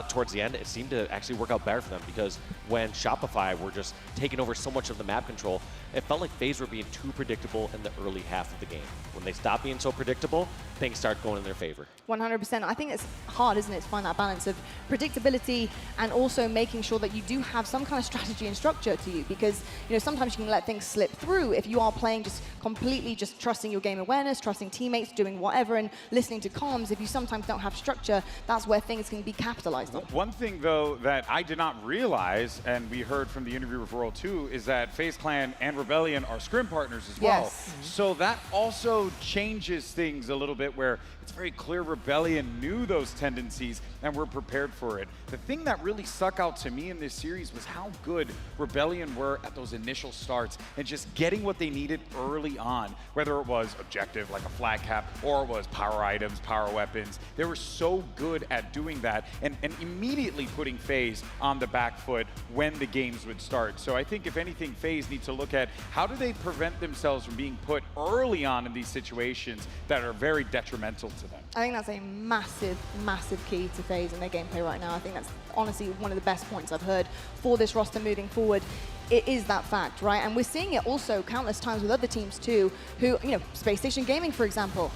towards the end, it seemed to actually work out better for them, because when Shopify were just taking over so much of the map control, it felt like FaZe were being too predictable in the early half of the game. When they stopped being so predictable, things start going in their favor. 100%. I think it's hard, isn't it, to find that balance of predictability and also making sure that you do have some kind of strategy and structure to you, because sometimes you can let things slip through if you are playing just completely just trusting your game awareness, trusting teammates, doing whatever, and listening to comms. If you sometimes don't have structure, that's where things can be capitalized on. One thing, though, that I did not realize, and we heard from the interview with Royal 2, is that FaZe Clan and Rebellion are scrim partners as well. Yes. So that also changes things a little bit, where it's very clear Rebellion knew those tendencies and were prepared for it. The thing that really stuck out to me in this series was how good Rebellion were at those initial starts and just getting what they needed early on, whether it was objective like a flat cap or it was power items, power weapons. They were so good at doing that and immediately putting FaZe on the back foot when the games would start. So I think if anything, FaZe needs to look at how do they prevent themselves from being put early on in these situations that are very detrimental to them. I think that's a massive, massive key to FaZe and their gameplay right now. I think that's honestly one of the best points I've heard for this roster moving forward. It is that fact, right? And we're seeing it also countless times with other teams too, who, Spacestation Gaming, for example,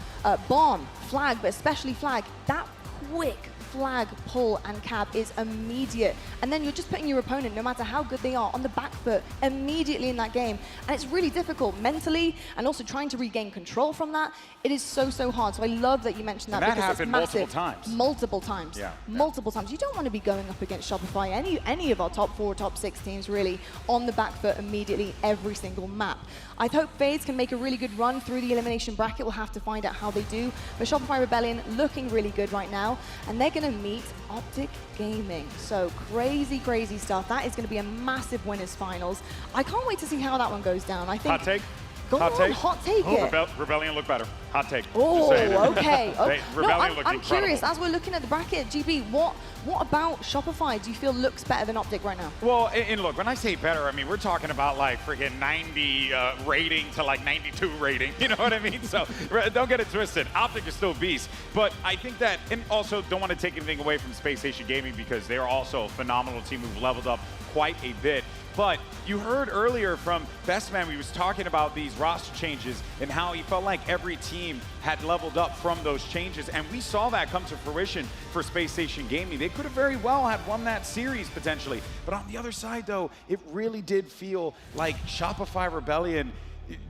Bomb, Flag, but especially Flag, that quick flag pull and cab is immediate, and then you're just putting your opponent, no matter how good they are, on the back foot immediately in that game, and it's really difficult mentally, and also trying to regain control from that. It is so hard. So I love that you mentioned that, and that because happened it's massive. multiple times. Multiple times. You don't want to be going up against Shopify, any of our top 4, top 6 teams really, on the back foot immediately every single map. I hope FaZe can make a really good run through the elimination bracket. We'll have to find out how they do. But Shopify Rebellion looking really good right now, and they're going to meet Optic Gaming. So crazy stuff. That is going to be a massive winners finals. I can't wait to see how that one goes down. I think. Hot take. Go on, hot take it. Rebellion look better. Hot take. Oh, okay. I'm curious, incredible. as we're looking at the bracket, GB, what about Shopify do you feel looks better than Optic right now? Well, and look, when I say better, I mean, we're talking about like freaking 90 rating to like 92 rating. You know what I mean? So don't get it twisted. Optic is still beast. But I think that, and also don't want to take anything away from Spacestation Gaming, because they're also a phenomenal team who've leveled up quite a bit. But you heard earlier from Bestman, he was talking about these roster changes and how he felt like every team had leveled up from those changes. And we saw that come to fruition for Spacestation Gaming. They could have very well have won that series potentially. But on the other side, though, it really did feel like Shopify Rebellion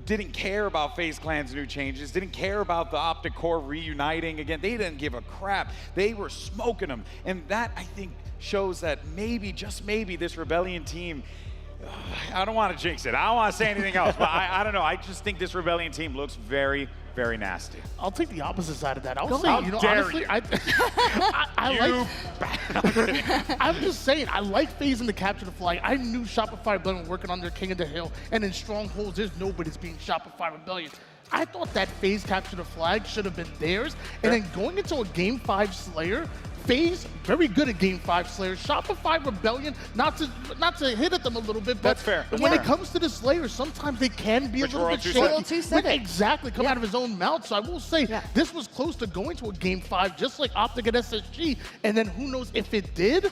didn't care about FaZe Clan's new changes, didn't care about the Optic Core reuniting again. They didn't give a crap. They were smoking them. And that, I think, shows that maybe, just maybe, this Rebellion team, I don't want to jinx it. I don't want to say anything else, but I don't know. I just think this Rebellion team looks very, very nasty. I'll take the opposite side of that. I'll say, honestly, I'm just saying, I like FaZe in the capture the flag. I knew Shopify Rebellion working on their King of the Hill, and in Strongholds, there's nobody's being Shopify Rebellion. I thought that FaZe capture the flag should have been theirs, and then going into a Game 5 Slayer, FaZe, very good at Game 5 Slayers. Shopify Rebellion, not to hit at them a little bit, but that's fair. When it comes to the Slayers, sometimes they can be a little bit shaky. Exactly, come out of his own mouth. So I will say, this was close to going to a Game 5, just like Optic and SSG, and then who knows if it did?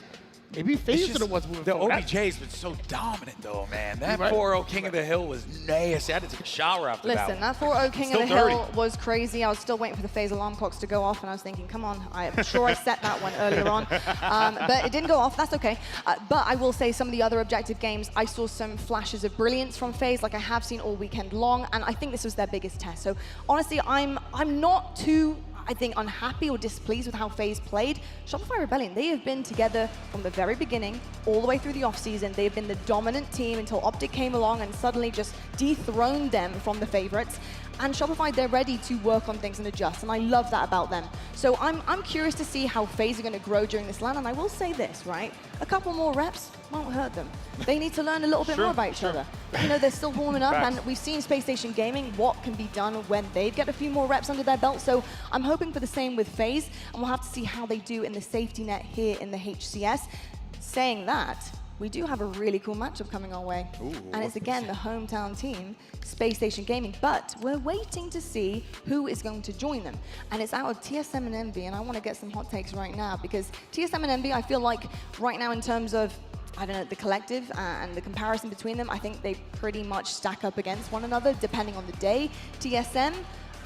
Maybe FaZe are the ones moving forward. The OBJ's been so dominant, though, man. That 4-0 King of the Hill was nasty. I had to take a shower after that. Listen, that 4-0 King of the Hill was crazy. I was still waiting for the FaZe alarm clocks to go off, and I was thinking, come on, I'm sure I set that one earlier on. But it didn't go off. That's okay. But I will say some of the other objective games, I saw some flashes of brilliance from FaZe, like I have seen all weekend long, and I think this was their biggest test. So honestly, I'm not too, I think, unhappy or displeased with how FaZe played. Shopify Rebellion, they have been together from the very beginning, all the way through the offseason. They've been the dominant team until Optic came along and suddenly just dethroned them from the favorites. And Shopify, they're ready to work on things and adjust, and I love that about them. So I'm curious to see how FaZe are going to grow during this LAN, and I will say this, right? A couple more reps won't hurt them. They need to learn a little bit more about each other. You know, they're still warming up, and we've seen Spacestation Gaming, what can be done when they get a few more reps under their belt. So I'm hoping for the same with FaZe, and we'll have to see how they do in the safety net here in the HCS. Saying that, we do have a really cool matchup coming our way. And it's again the hometown team, Spacestation Gaming, but we're waiting to see who is going to join them. And it's out of TSM and Envy, and I want to get some hot takes right now, because TSM and Envy, I feel like right now in terms of, I don't know, the collective and the comparison between them, I think they pretty much stack up against one another depending on the day. TSM,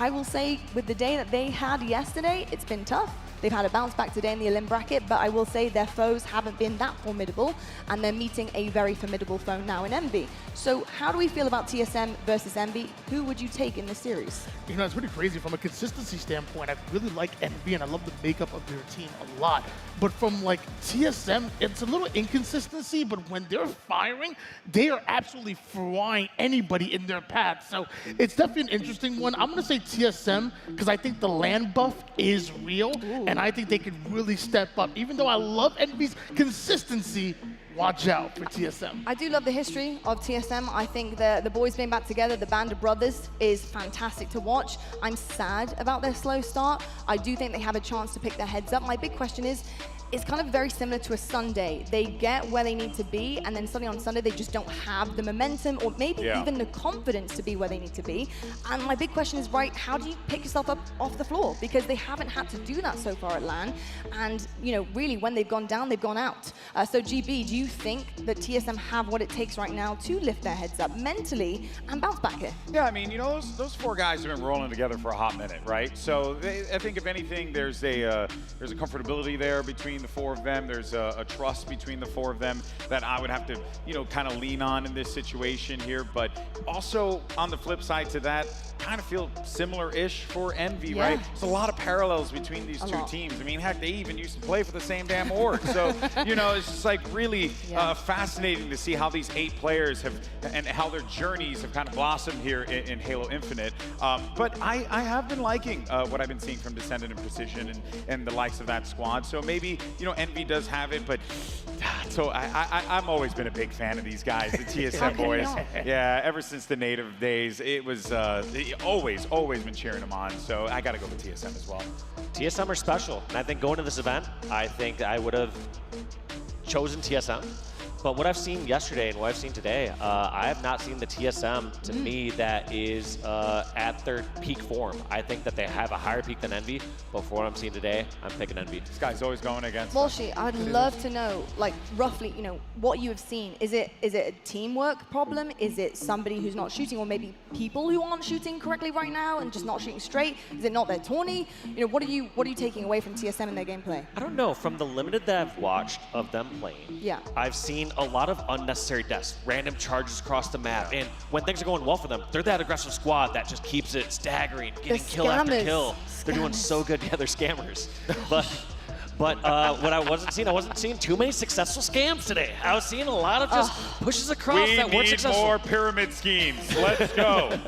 I will say with the day that they had yesterday, it's been tough. They've had a bounce back today in the elim bracket, but I will say their foes haven't been that formidable, and they're meeting a very formidable foe now in Envy. So how do we feel about TSM versus Envy? Who would you take in this series? You know, it's pretty crazy. From a consistency standpoint, I really like Envy, and I love the makeup of their team a lot. But from like TSM, it's a little inconsistency, but when they're firing, they are absolutely frying anybody in their path. So it's definitely an interesting one. I'm going to say TSM, because I think the land buff is real. And I think they could really step up. Even though I love Envy's consistency, watch out for TSM. I do love the history of TSM. I think the boys being back together, the band of brothers, is fantastic to watch. I'm sad about their slow start. I do think they have a chance to pick their heads up. My big question is, it's kind of very similar to a Sunday. They get where they need to be, and then suddenly on Sunday, they just don't have the momentum or maybe even the confidence to be where they need to be. And my big question is, right, how do you pick yourself up off the floor? Because they haven't had to do that so far at LAN. And, you know, really, when they've gone down, they've gone out. So GB, do you think that TSM have what it takes right now to lift their heads up mentally and bounce back here? Yeah, I mean, you know, those four guys have been rolling together for a hot minute, right? So I think if anything, there's a comfortability there between the four of them. There's a trust between the four of them that I would have to, you know, kind of lean on in this situation here. But also on the flip side to that, kind of feel similar-ish for Envy, right? There's a lot of parallels between these two teams. I mean, heck, they even used to play for the same damn org. So, you know, it's just like really fascinating to see how these 8 players have, and how their journeys have kind of blossomed here in Halo Infinite. But I have been liking what I've been seeing from Descendant and Precision and the likes of that squad. So maybe, you know, Envy does have it, but so I've always been a big fan of these guys, the TSM boys. Yeah, ever since the native days, it was always been cheering them on. So I got to go with TSM as well. TSM are special, and I think going to this event, I think I would have chosen TSM. But what I've seen yesterday and what I've seen today, I have not seen the TSM, to me, that is at their peak form. I think that they have a higher peak than Envy, but for what I'm seeing today, I'm picking Envy. This guy's always going against Walshy, I'd love to know, like, roughly, you know, what you have seen. Is it a teamwork problem? Is it somebody who's not shooting, or maybe people who aren't shooting correctly right now and just not shooting straight? Is it not their tourney? You know, what are you taking away from TSM in their gameplay? I don't know. From the limited that I've watched of them playing, I've seen a lot of unnecessary deaths, random charges across the map, and when things are going well for them, they're that aggressive squad that just keeps it staggering, getting kill after kill. They're doing so good. Yeah, they're scammers. But what I wasn't seeing too many successful scams today. I was seeing a lot of just pushes across that weren't successful. We need more pyramid schemes. Let's go.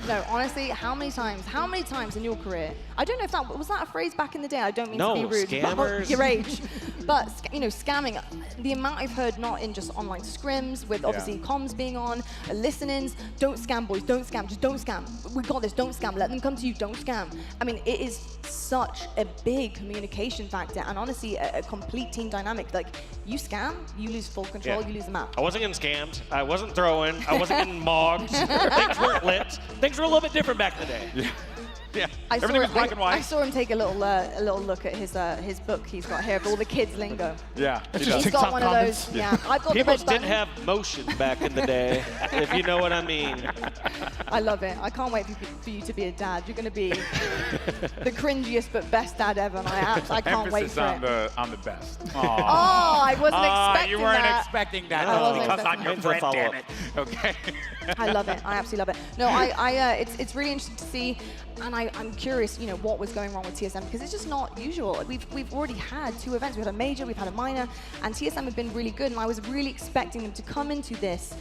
No, honestly, how many times in your career, I don't know if that was that a phrase back in the day. I don't mean to be rude. Scammers. Your age. But, you know, scamming, the amount I've heard, not in just online scrims, with obviously comms being on, listenings, don't scam, boys, don't scam, just don't scam. We got this, don't scam, let them come to you, don't scam. I mean, it is such a big communication factor, and honestly, a complete team dynamic. Like, you scam, you lose full control, you lose the map. I wasn't getting scammed, I wasn't throwing, I wasn't getting mogged, things weren't lit. Things were a little bit different back in the day. Yeah, everything was black and white. I saw him take a little look at his book he's got here of all the kids lingo. Yeah, he's got one of those. Yeah, I've got People the red didn't button. have motion back in the day, if you know what I mean. I love it. I can't wait for you to be a dad. You're going to be the cringiest but best dad ever, and I can't wait for it. On the best. Oh, I wasn't expecting you weren't that. expecting that. I wasn't because I'm your expecting friend, that. damn it. Okay. I love it. I absolutely love it. No, it's really interesting to see, and I'm curious, you know, what was going wrong with TSM, because it's just not usual. We've already had 2 events. We've had a major, we've had a minor, and TSM have been really good, and I was really expecting them to come into this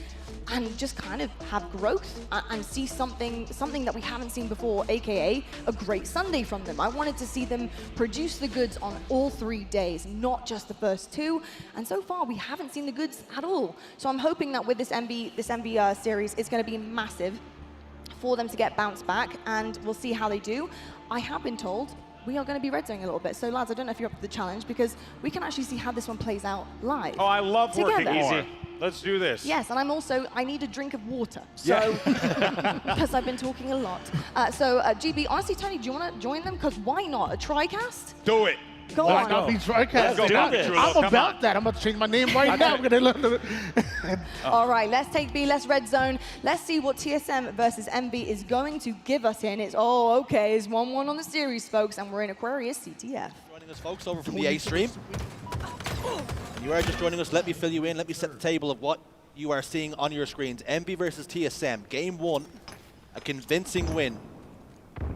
and just kind of have growth and see something that we haven't seen before, aka a great Sunday from them. I wanted to see them produce the goods on all 3 days, not just the first 2. And so far, we haven't seen the goods at all. So I'm hoping that with this MV series, it's going to be massive for them to get bounced back, and we'll see how they do. I have been told we are going to be red zoning a little bit. So lads, I don't know if you're up for the challenge because we can actually see how this one plays out live. Oh, I love working together. easy. Let's do this. Yes, and I need a drink of water. So, because I've been talking a lot. GB, honestly, Tony, do you want to join them? Because why not? A TriCast? Do it. Go Why on. not be TriCast? I'm about that. I'm about to change my name right now. I'm going to All right, let's take B, let's red zone. Let's see what TSM versus MB is going to give us here. And it's, okay, it's 1-1 on the series, folks, and we're in Aquarius CTF. Joining us, folks, over from the A stream. You are just joining us. Let me fill you in. Let me set the table of what you are seeing on your screens. MB versus TSM. Game 1, a convincing win.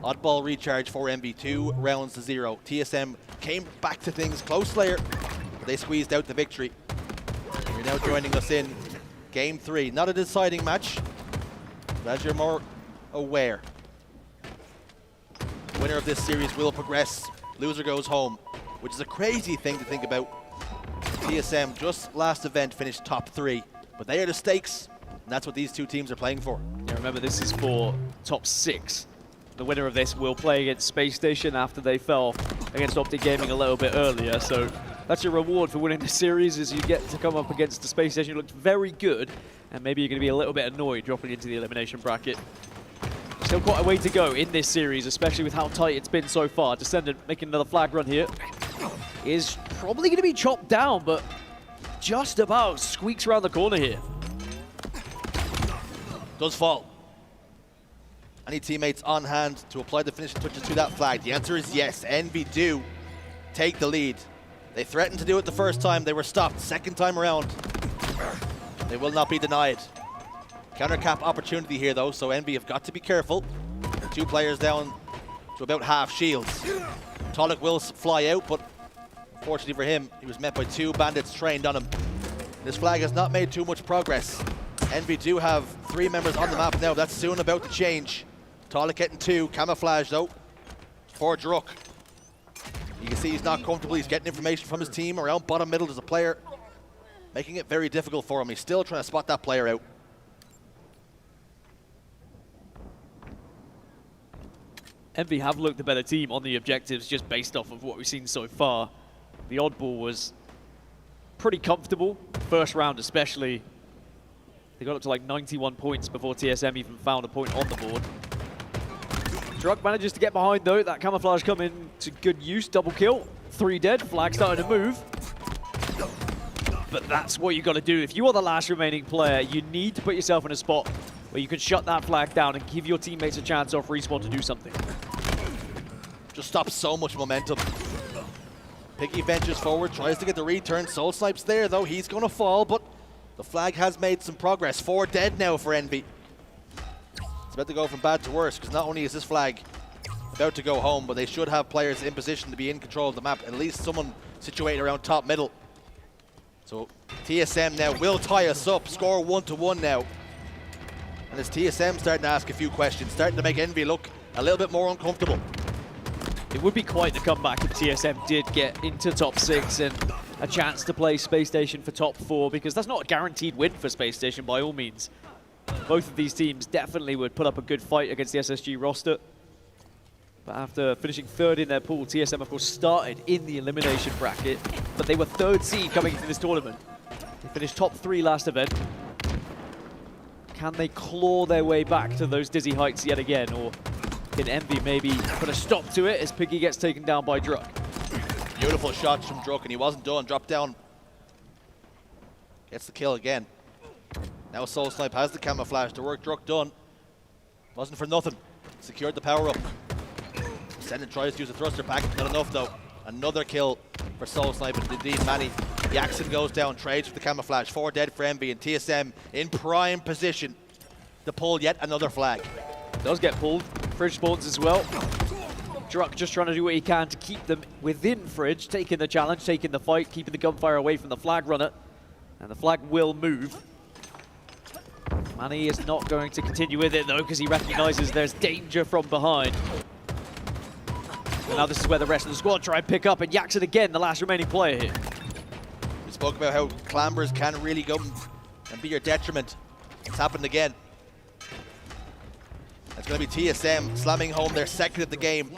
Oddball recharge for MB, 2 rounds to 0. TSM came back to things, close layer, but they squeezed out the victory. You're now joining us in Game 3. Not a deciding match, but as you're more aware, the winner of this series will progress. Loser goes home, which is a crazy thing to think about. TSM just last event finished top 3, but they are the stakes, and that's what these two teams are playing for. Yeah, remember, this is for top 6. The winner of this will play against Space Station after they fell against Optic Gaming a little bit earlier. So that's your reward for winning the series, is you get to come up against the Space Station who looked very good, and maybe you're going to be a little bit annoyed dropping into the elimination bracket. Still quite a way to go in this series, especially with how tight it's been so far. Descendant making another flag run here. Is probably going to be chopped down, but just about squeaks around the corner here. Does fall. Any teammates on hand to apply the finishing touches to that flag? The answer is yes. Envy do take the lead. They threatened to do it the first time. They were stopped. Second time around, they will not be denied. Counter cap opportunity here, though, so Envy have got to be careful. 2 players down to about half shields. Tolik will fly out, but fortunately for him, he was met by 2 bandits trained on him. This flag has not made too much progress. Envy do have 3 members on the map now. That's soon about to change. Tolik getting 2, camouflage though, for Druk. You can see he's not comfortable. He's getting information from his team. Around bottom middle there's a player, making it very difficult for him. He's still trying to spot that player out. Envy have looked the better team on the objectives just based off of what we've seen so far. The oddball was pretty comfortable, first round especially. They got up to like 91 points before TSM even found a point on the board. Druk manages to get behind though, that camouflage coming to good use, double kill, 3 dead, flag starting to move. But that's what you got to do. If you are the last remaining player, you need to put yourself in a spot where you can shut that flag down and give your teammates a chance off respawn to do something. Just stops so much momentum. Piggy ventures forward, tries to get the return. Soul Snipe's there though, he's going to fall, but the flag has made some progress. 4 dead now for Envy. It's about to go from bad to worse, because not only is this flag about to go home, but they should have players in position to be in control of the map. At least someone situated around top middle. So TSM now will tie us up, score 1-1 now. And it's TSM starting to ask a few questions, starting to make Envy look a little bit more uncomfortable. It would be quite the comeback if TSM did get into top 6 and a chance to play Space Station for top 4, because that's not a guaranteed win for Space Station by all means. Both of these teams definitely would put up a good fight against the SSG roster. But after finishing 3rd in their pool, TSM of course started in the elimination bracket, but they were 3rd seed coming into this tournament. They finished top 3 last event. Can they claw their way back to those dizzy heights yet again, or can Envy maybe put a stop to it as Piggy gets taken down by Druk? Beautiful shots from Druk, and he wasn't done. Dropped down. Gets the kill again. Now Soul Snipe has the camouflage to work. Druk done. Wasn't for nothing. Secured the power up. Descendant tries to use a thruster pack. Not enough though. Another kill for Soul Snipe, and indeed Manny. Jackson goes down, trades for the camouflage. 4 dead for Envy, and TSM in prime position to pull yet another flag. Does get pulled. Fridge spawns as well. Druk just trying to do what he can to keep them within Fridge, taking the challenge, taking the fight, keeping the gunfire away from the flag runner. And the flag will move. Manny is not going to continue with it though, because he recognizes there's danger from behind. And now this is where the rest of the squad try and pick up, and Jackson again, the last remaining player here. We spoke about how clambers can really go and be your detriment. It's happened again. It's going to be TSM slamming home their 2nd of the game.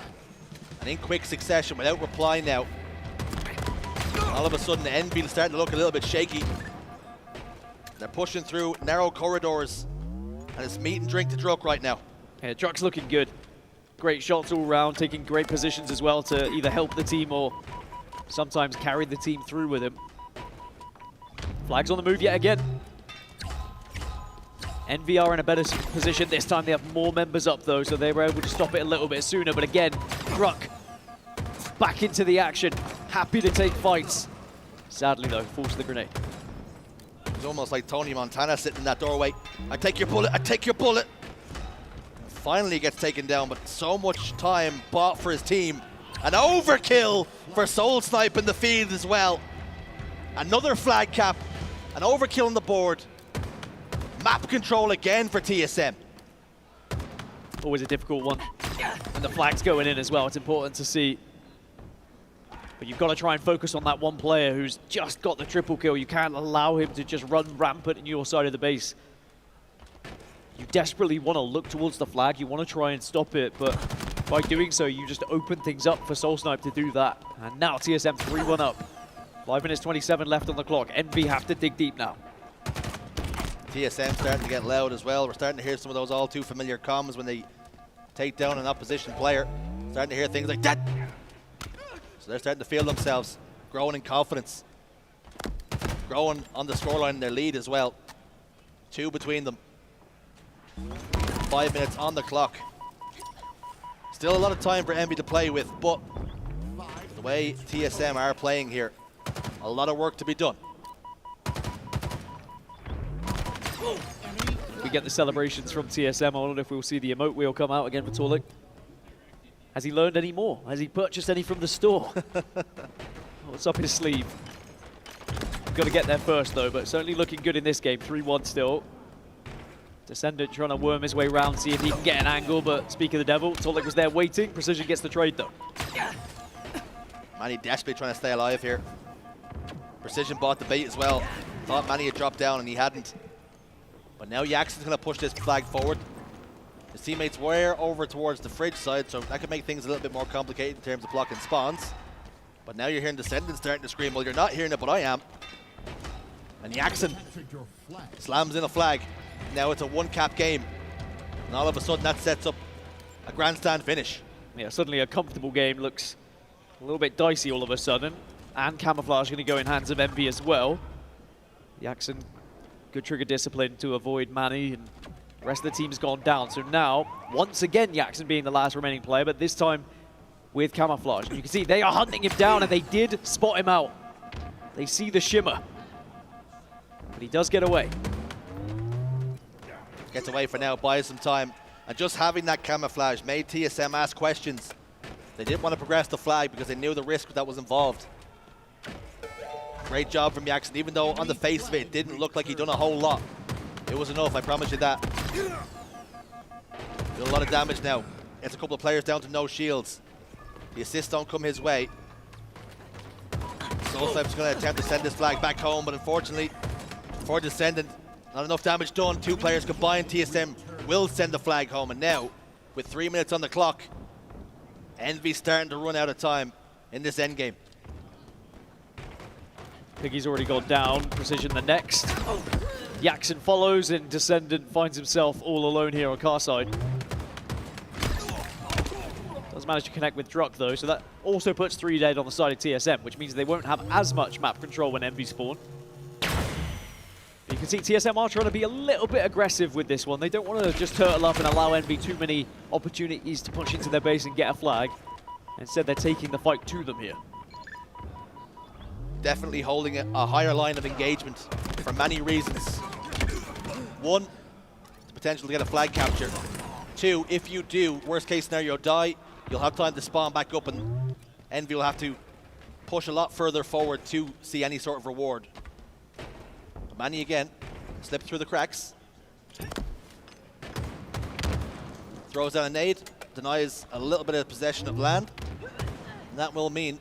And And in quick succession, without reply now, all of a sudden Envy is starting to look a little bit shaky. They're pushing through narrow corridors, and it's meat and drink to Druk right now. Yeah, Druk's looking good. Great shots all around, taking great positions as well to either help the team or sometimes carry the team through with him. Flags on the move yet again. Envy are in a better position this time. They have more members up though, so they were able to stop it a little bit sooner. But again, Druk back into the action, happy to take fights. Sadly though, falls to the grenade. It's almost like Tony Montana sitting in that doorway. I take your bullet, I take your bullet. Finally gets taken down, but so much time bought for his team. An overkill for Soul Snipe in the field as well. Another flag cap, an overkill on the board. Map control again for TSM. Always a difficult one. And the flag's going in as well, it's important to see. But you've got to try and focus on that one player who's just got the triple kill. You can't allow him to just run rampant in your side of the base. You desperately want to look towards the flag, you want to try and stop it, but by doing so, you just open things up for Soul Snipe to do that. And now TSM 3-1 up. 5 minutes 27 left on the clock. Envy have to dig deep now. TSM starting to get loud as well. We're starting to hear some of those all too familiar comms when they take down an opposition player. Starting to hear things like that. So they're starting to feel themselves, growing in confidence. Growing on the scoreline in their lead as well. 2 between them. 5 minutes on the clock. Still a lot of time for Envy to play with, but the way TSM are playing here, a lot of work to be done. We get the celebrations from TSM. I wonder if we'll see the emote wheel come out again for Torlik. Has he learned any more? Has he purchased any from the store? What's up his sleeve? Got to get there first though, but certainly looking good in this game. 3-1 still. Descendant trying to worm his way around, see if he can get an angle, but speak of the devil, Torlik was there waiting. Precision gets the trade though. Manny desperately trying to stay alive here. Precision bought the bait as well. Thought Manny had dropped down and he hadn't. But now Jackson's going to push this flag forward. His teammates were over towards the fridge side, so that could make things a little bit more complicated in terms of blocking spawns. But now you're hearing Descendant starting to scream. Well, you're not hearing it, but I am. And Jackson slams in a flag. Now it's a one-cap game. And all of a sudden that sets up a grandstand finish. Yeah, suddenly a comfortable game looks a little bit dicey all of a sudden. And Camouflage going to go in hands of Envy as well. Jackson, good trigger discipline to avoid Manny, and the rest of the team's gone down. So now, once again, Jackson being the last remaining player, but this time with Camouflage. And you can see they are hunting him down, and they did spot him out. They see the shimmer. But he does get away. Gets away for now, buys some time. And just having that Camouflage made TSM ask questions. They didn't want to progress the flag because they knew the risk that was involved. Great job from Jackson, even though on the face of it, it didn't look like he'd done a whole lot. It was enough, I promise you that. Did a lot of damage now. It's a couple of players down to no shields. The assists don't come his way. Soul Snipe's going to attempt to send this flag back home, but unfortunately, for Descendant, not enough damage done. 2 players combined. TSM will send the flag home, and now, with 3 minutes on the clock, Envy's starting to run out of time in this endgame. Piggy's already gone down. Precision the next. Jackson follows, and Descendant finds himself all alone here on car side. Does manage to connect with Druk though, so that also puts 3 dead on the side of TSM, which means they won't have as much map control when Envy spawn. You can see TSM are trying to be a little bit aggressive with this one. They don't want to just turtle up and allow Envy too many opportunities to punch into their base and get a flag. Instead, they're taking the fight to them here. Definitely holding a higher line of engagement for many reasons. 1, the potential to get a flag capture. 2, if you do, worst case scenario, die, you'll have time to spawn back up and Envy will have to push a lot further forward to see any sort of reward. Manny again, slipped through the cracks. Throws down a nade, denies a little bit of possession of land. And that will mean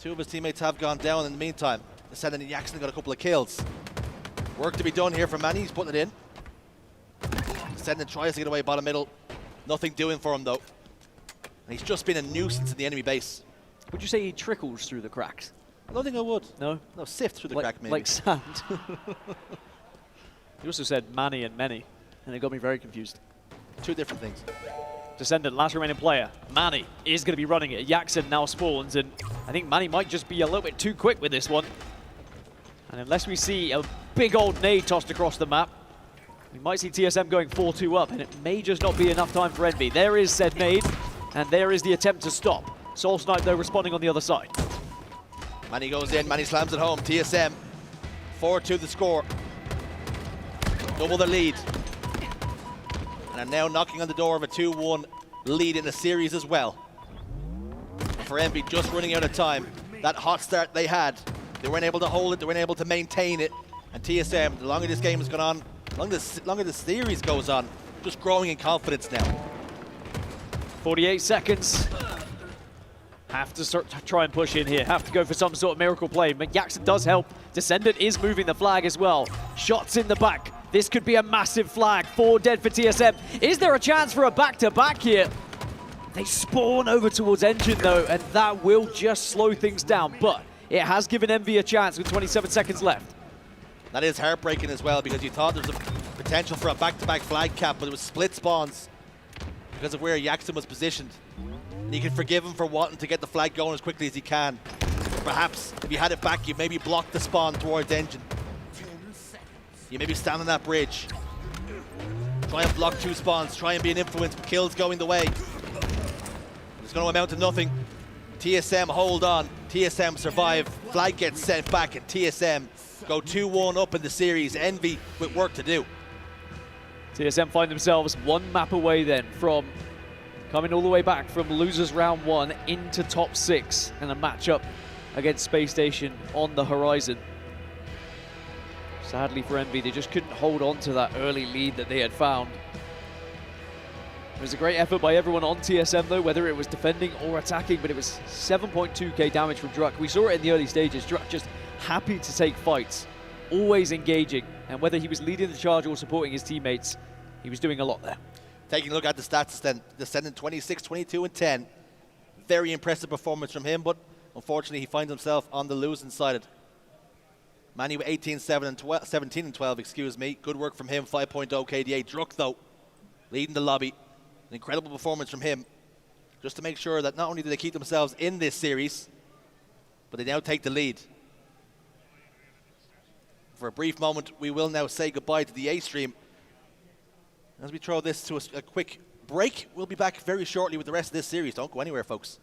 2 of his teammates have gone down in the meantime. Descendant and Jackson got a couple of kills. Work to be done here for Manny, he's putting it in. Descendant tries to get away bottom middle. Nothing doing for him though. And he's just been a nuisance in the enemy base. Would you say he trickles through the cracks? I don't think I would. No? No, sift through the crack, maybe. Like sand. You also said Manny and many, and it got me very confused. Two different things. Descendant, last remaining player. Manny is going to be running it. Jackson now spawns, and I think Manny might just be a little bit too quick with this one. And unless we see a big old nade tossed across the map, we might see TSM going 4-2 up, and it may just not be enough time for Envy. There is said nade, and there is the attempt to stop. Soul Snipe, though, responding on the other side. Manny goes in, Manny slams it home. TSM, 4-2 the score. Double the lead. And are now knocking on the door of a 2-1 lead in the series as well. And for Envy, just running out of time. That hot start they had, they weren't able to hold it, they weren't able to maintain it. And TSM, the longer this game has gone on, the longer the series goes on, just growing in confidence now. 48 seconds. Have to try and push in here. Have to go for some sort of miracle play. But Jackson does help. Descendant is moving the flag as well. Shots in the back. This could be a massive flag. 4 dead for TSM. Is there a chance for a back-to-back here? They spawn over towards Engine though, and that will just slow things down. But it has given Envy a chance with 27 seconds left. That is heartbreaking as well, because you thought there was a potential for a back-to-back flag cap, but it was split spawns because of where Jackson was positioned. And you can forgive him for wanting to get the flag going as quickly as he can. Perhaps if you had it back, you maybe block the spawn towards Engine. You maybe stand on that bridge. Try and block 2 spawns, try and be an influence, but kills going the way. It's going to amount to nothing. TSM hold on, TSM survive, flag gets sent back, and TSM go 2-1 up in the series. Envy with work to do. TSM find themselves 1 map away then from coming all the way back from losers round 1 into top 6 and a matchup against Space Station on the horizon. Sadly for Envy, they just couldn't hold on to that early lead that they had found. It was a great effort by everyone on TSM though, whether it was defending or attacking, but it was 7.2k damage from Druck. We saw it in the early stages. Druck just happy to take fights, always engaging, and whether he was leading the charge or supporting his teammates, he was doing a lot there. Taking a look at the stats, then Descendant 26, 22, and 10. Very impressive performance from him, but unfortunately he finds himself on the losing side. Manny with 18-7 and 12, 17 and 12, excuse me. Good work from him, 5.0 KDA. Druck, though, leading the lobby. An incredible performance from him, just to make sure that not only do they keep themselves in this series, but they now take the lead. For a brief moment, we will now say goodbye to the A stream. As we throw this to a quick break, we'll be back very shortly with the rest of this series. Don't go anywhere, folks.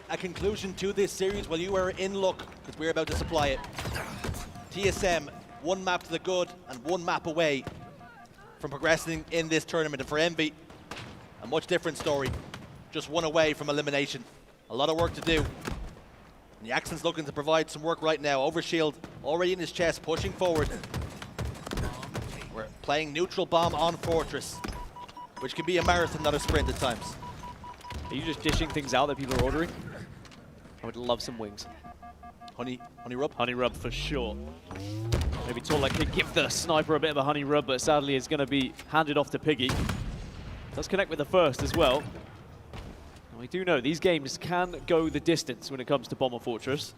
a conclusion to this series, well, you are in luck because we're about to supply it. TSM, one map to the good and one map away from progressing in this tournament. And for Envy, a much different story. Just one away from elimination. A lot of work to do. And Jackson's looking to provide some work right now. Overshield already in his chest, pushing forward. We're playing neutral bomb on Fortress, which can be a marathon, not a sprint at times. Are you just dishing things out that people are ordering? I would love some wings. Honey rub? Honey rub for sure. Maybe Torlek could give the sniper a bit of a honey rub, but sadly it's going to be handed off to Piggy. Does connect with the first as well. And we do know these games can go the distance when it comes to Bomber Fortress.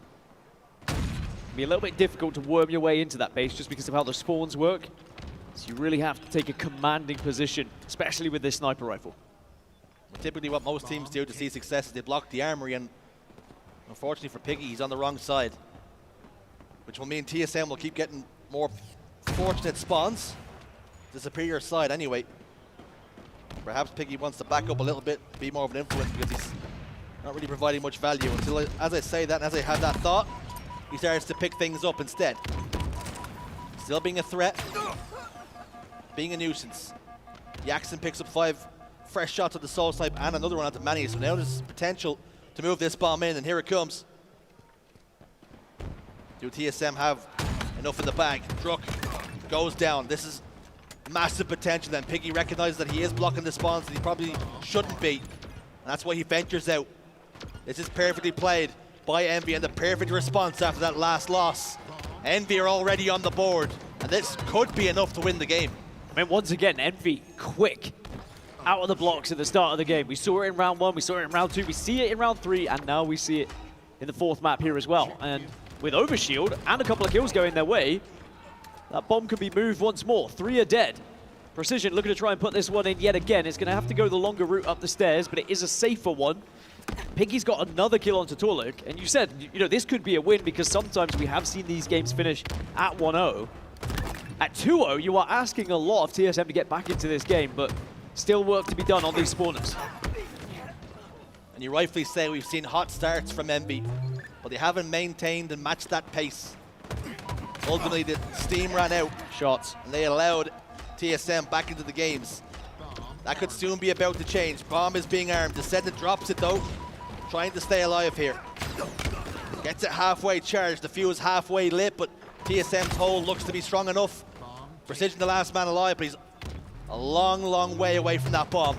It'll be a little bit difficult to worm your way into that base just because of how the spawns work. So you really have to take a commanding position, especially with this sniper rifle. Typically what most teams do to see success is they block the armory, and unfortunately for Piggy, he's on the wrong side, which will mean TSM will keep getting more fortunate spawns. The superior side anyway. Perhaps Piggy wants to back up a little bit, be more of an influence, because he's not really providing much value until, as I say that and as I had that thought, he starts to pick things up instead. Still being a threat, being a nuisance. Jackson picks up 5 fresh shots at the Soul Snipe and another one at the Manny, so now there's potential to move this bomb in, and here it comes. Do TSM have enough in the bag? Druk goes down. This is massive potential, and Piggy recognizes that he is blocking the spawns that he probably shouldn't be, and that's why he ventures out. This is perfectly played by Envy, and the perfect response after that last loss. Envy are already on the board, and this could be enough to win the game. I mean, once again, Envy quick out of the blocks at the start of the game. We saw it in round 1, we saw it in round 2, we see it in round 3, and now we see it in the 4th map here as well. And with Overshield and a couple of kills going their way, that bomb could be moved once more. 3 are dead. Precision looking to try and put this one in yet again. It's going to have to go the longer route up the stairs, but it is a safer one. Piggy's got another kill onto Torluk, and you said, you know, this could be a win because sometimes we have seen these games finish at 1-0. At 2-0, you are asking a lot of TSM to get back into this game, but still work to be done on these spawners. And you rightfully say we've seen hot starts from Envy, but they haven't maintained and matched that pace. Ultimately, the steam ran out. Shots. And they allowed TSM back into the games. That could soon be about to change. Bomb is being armed. Descendant drops it though, trying to stay alive here. Gets it halfway charged. The fuse halfway lit, but TSM's hold looks to be strong enough. Precision the last man alive, but he's a long, long way away from that bomb.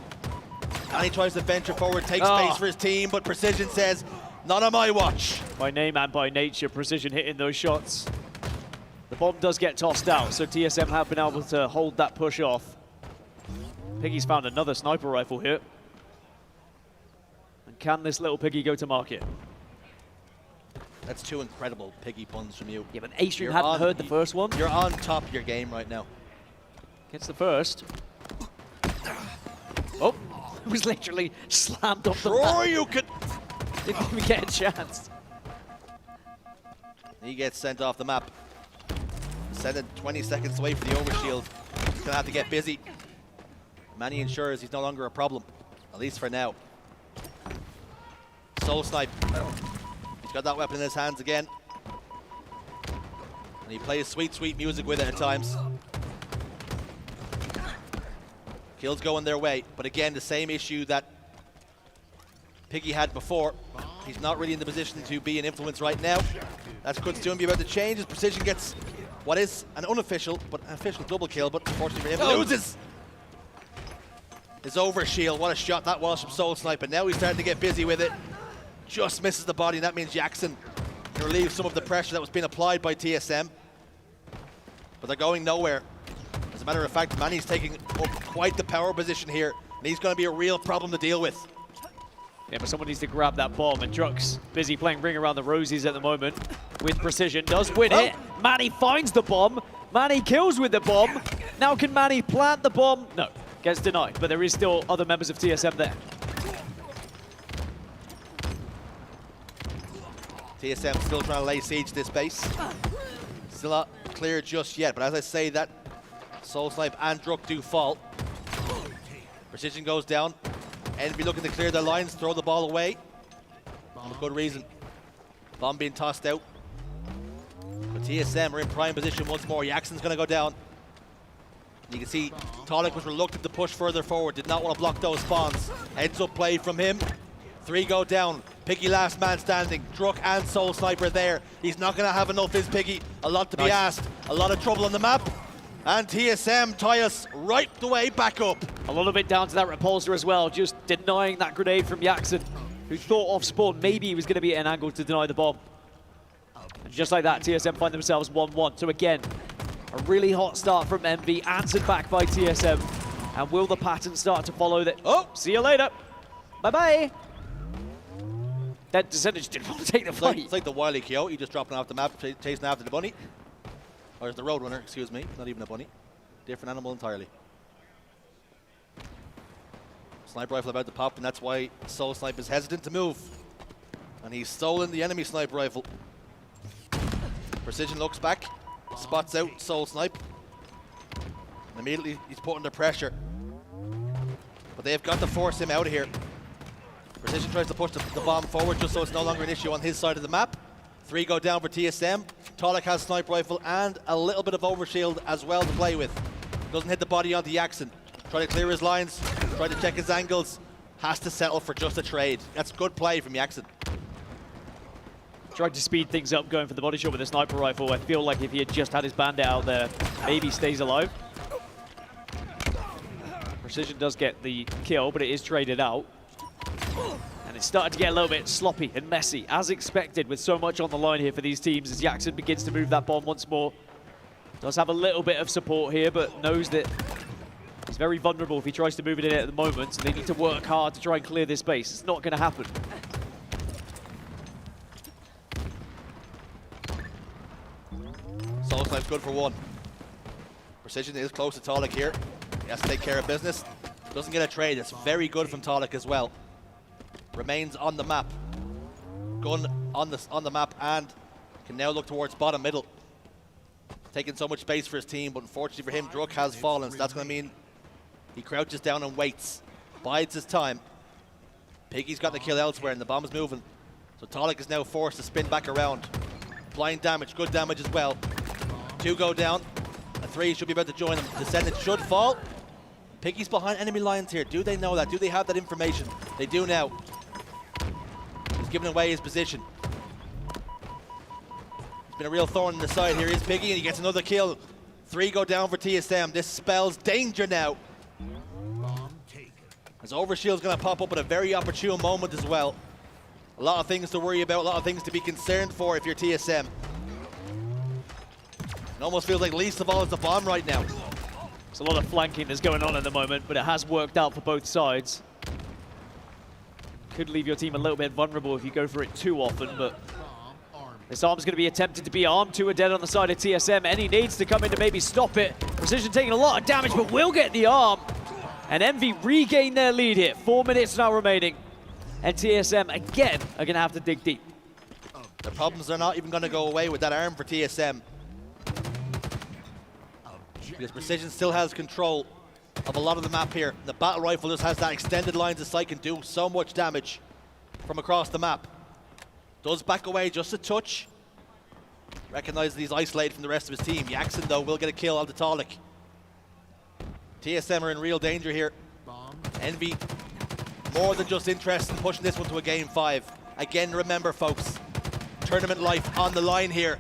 And he tries to venture forward, takes space for his team, but Precision says, not on my watch. By name and by nature, Precision hitting those shots. The bomb does get tossed out, so TSM have been able to hold that push off. Piggy's found another sniper rifle here. And can this little Piggy go to market? That's 2 incredible Piggy puns from you. Yeah, but A-Stream hadn't heard the first one. You're on top of your game right now. Gets the first. Oh, it was literally slammed off the map. You could... Didn't even get a chance. He gets sent off the map. Send it 20 seconds away for the overshield. He's gonna have to get busy. Manny ensures he's no longer a problem, at least for now. Soul Snipe. He's got that weapon in his hands again. And he plays sweet, sweet music with it at times. Kills going their way, but again, the same issue that Piggy had before. He's not really in the position to be an influence right now. That could soon be about to change as Precision gets what is an unofficial, but an official double kill, but unfortunately for him, loses his overshield. What a shot that was from Soul Snipe, and now he's starting to get busy with it. Just misses the body, and that means Jackson can relieve some of the pressure that was being applied by TSM. But they're going nowhere. As a matter of fact, Manny's taking up quite the power position here, and he's going to be a real problem to deal with. Yeah, but someone needs to grab that bomb, and Druk's busy playing Ring Around the Rosies at the moment with Precision. Does win it. Manny finds the bomb. Manny kills with the bomb. Now can Manny plant the bomb? No, gets denied, but there is still other members of TSM there. TSM still trying to lay siege to this base. Still not clear just yet, but as I say, that Soul Snipe and Druk do fall. Precision goes down. Envy looking to clear their lines, throw the ball away. For good reason. Bomb being tossed out. But TSM are in prime position once more. Jackson's going to go down. You can see Tolic was reluctant to push further forward, did not want to block those spawns. Heads up play from him. 3 go down. Piggy last man standing. Druk and Soul Sniper there. He's not going to have enough, is Piggy. A lot to be asked. A lot of trouble on the map. And TSM tie us right the way back up. A little bit down to that repulsor as well, just denying that grenade from Jackson, who thought off spawn maybe he was going to be at an angle to deny the bomb. And just like that, TSM find themselves 1-1. So again, a really hot start from Envy, answered back by TSM. And will the pattern start to follow that? Oh, see you later. Bye-bye. That Descender just didn't want to take the fight. It's like the Wily Coyote just dropping off the map, chasing after the bunny. Or the Roadrunner, excuse me, not even a bunny. Different animal entirely. Sniper rifle about to pop, and that's why Soul Snipe is hesitant to move. And he's stolen the enemy sniper rifle. Precision looks back, spots out Soul Snipe. And immediately he's put under pressure. But they've got to force him out of here. Precision tries to push the bomb forward just so it's no longer an issue on his side of the map. 3 go down for TSM. Tolic has sniper rifle and a little bit of overshield as well to play with. Doesn't hit the body onto Jackson. Try to clear his lines, try to check his angles. Has to settle for just a trade. That's good play from Jackson. Tried to speed things up going for the body shot with a sniper rifle. I feel like if he had just had his bandit out there, maybe stays alive. Precision does get the kill, but it is traded out. And it's starting to get a little bit sloppy and messy, as expected, with so much on the line here for these teams as Jackson begins to move that bomb once more. Does have a little bit of support here, but knows that he's very vulnerable if he tries to move it in at the moment, so they need to work hard to try and clear this space. It's not going to happen. Soul Snipe's good for 1. Precision is close to Tolic here. He has to take care of business. Doesn't get a trade. It's very good from Tolic as well. Remains on the map. Gun on the map and can now look towards bottom middle. Taking so much space for his team, but unfortunately for him, Druk has fallen, so that's going to mean he crouches down and waits. Bides his time. Piggy's got the kill elsewhere and the bomb's moving. So Tolic is now forced to spin back around. Blind damage, good damage as well. 2 go down. A 3 should be about to join him. Descendant should fall. Piggy's behind enemy lines here. Do they know that? Do they have that information? They do now. He's giving away his position. It's been a real thorn in the side. Here is Piggy, and he gets another kill. 3 go down for TSM. This spells danger now. As Overshield's going to pop up at a very opportune moment as well. A lot of things to worry about, a lot of things to be concerned for if you're TSM. It almost feels like least of all is the bomb right now. There's a lot of flanking that's going on at the moment, but it has worked out for both sides. Could leave your team a little bit vulnerable if you go for it too often, but this arm's going to be attempted to be armed. 2 are dead on the side of TSM, and he needs to come in to maybe stop it. Precision taking a lot of damage, but will get the arm. And Envy regain their lead here. 4 minutes now remaining. And TSM, again, are going to have to dig deep. The problems are not even going to go away with that arm for TSM. Because Precision still has control of a lot of the map here. The battle rifle just has that extended lines of sight, can do so much damage from across the map. Does back away just a touch. Recognizes he's isolated from the rest of his team. Jackson, though, will get a kill onto Tolic. TSM are in real danger here. Envy, more than just interested in pushing this one to a game 5. Again, remember, folks, tournament life on the line here.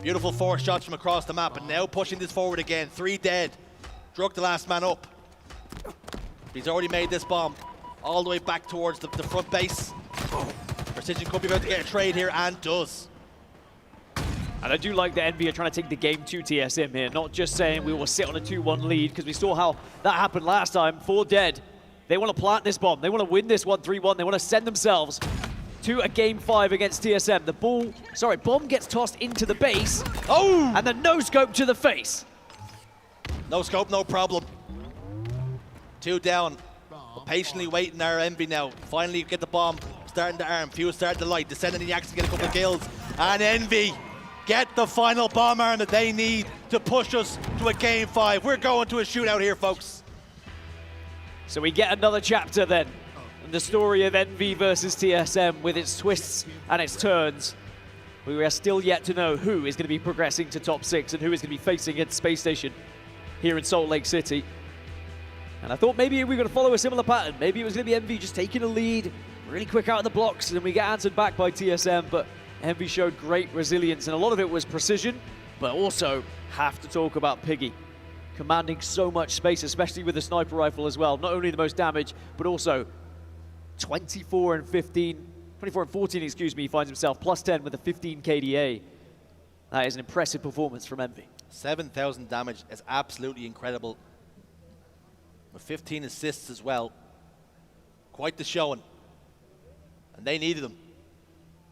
Beautiful 4 shots from across the map, and now pushing this forward again. 3 dead. Druk the last man up. He's already made this bomb all the way back towards the front base. Precision could be about to get a trade here, and does. And I do like that Envy are trying to take the game to TSM here, not just saying we will sit on a 2-1 lead, because we saw how that happened last time. 4 dead. They want to plant this bomb. They want to win this 1-3-1. They want to send themselves to a game 5 against TSM. The bomb gets tossed into the base. Oh! And the no-scope to the face. No scope, no problem. 2 down. Patiently waiting our Envy now. Finally get the bomb. Starting to arm. Fuse starting to light. Descending in the action, get a couple of kills. And Envy get the final bomb arm that they need to push us to a game 5. We're going to a shootout here, folks. So we get another chapter then. the story of Envy versus TSM with its twists and its turns. We are still yet to know who is going to be progressing to top 6 and who is going to be facing against Space Station here in Salt Lake City. And I thought maybe we were going to follow a similar pattern. Maybe it was going to be Envy just taking a lead, really quick out of the blocks, and then we get answered back by TSM. But Envy showed great resilience, and a lot of it was precision, but also have to talk about Piggy. Commanding so much space, especially with the sniper rifle as well. Not only the most damage, but also 24 and 14, excuse me, he finds himself plus 10 with a 15 KDA. That is an impressive performance from Envy. 7,000 damage is absolutely incredible. With 15 assists as well. Quite the showing. And they needed them.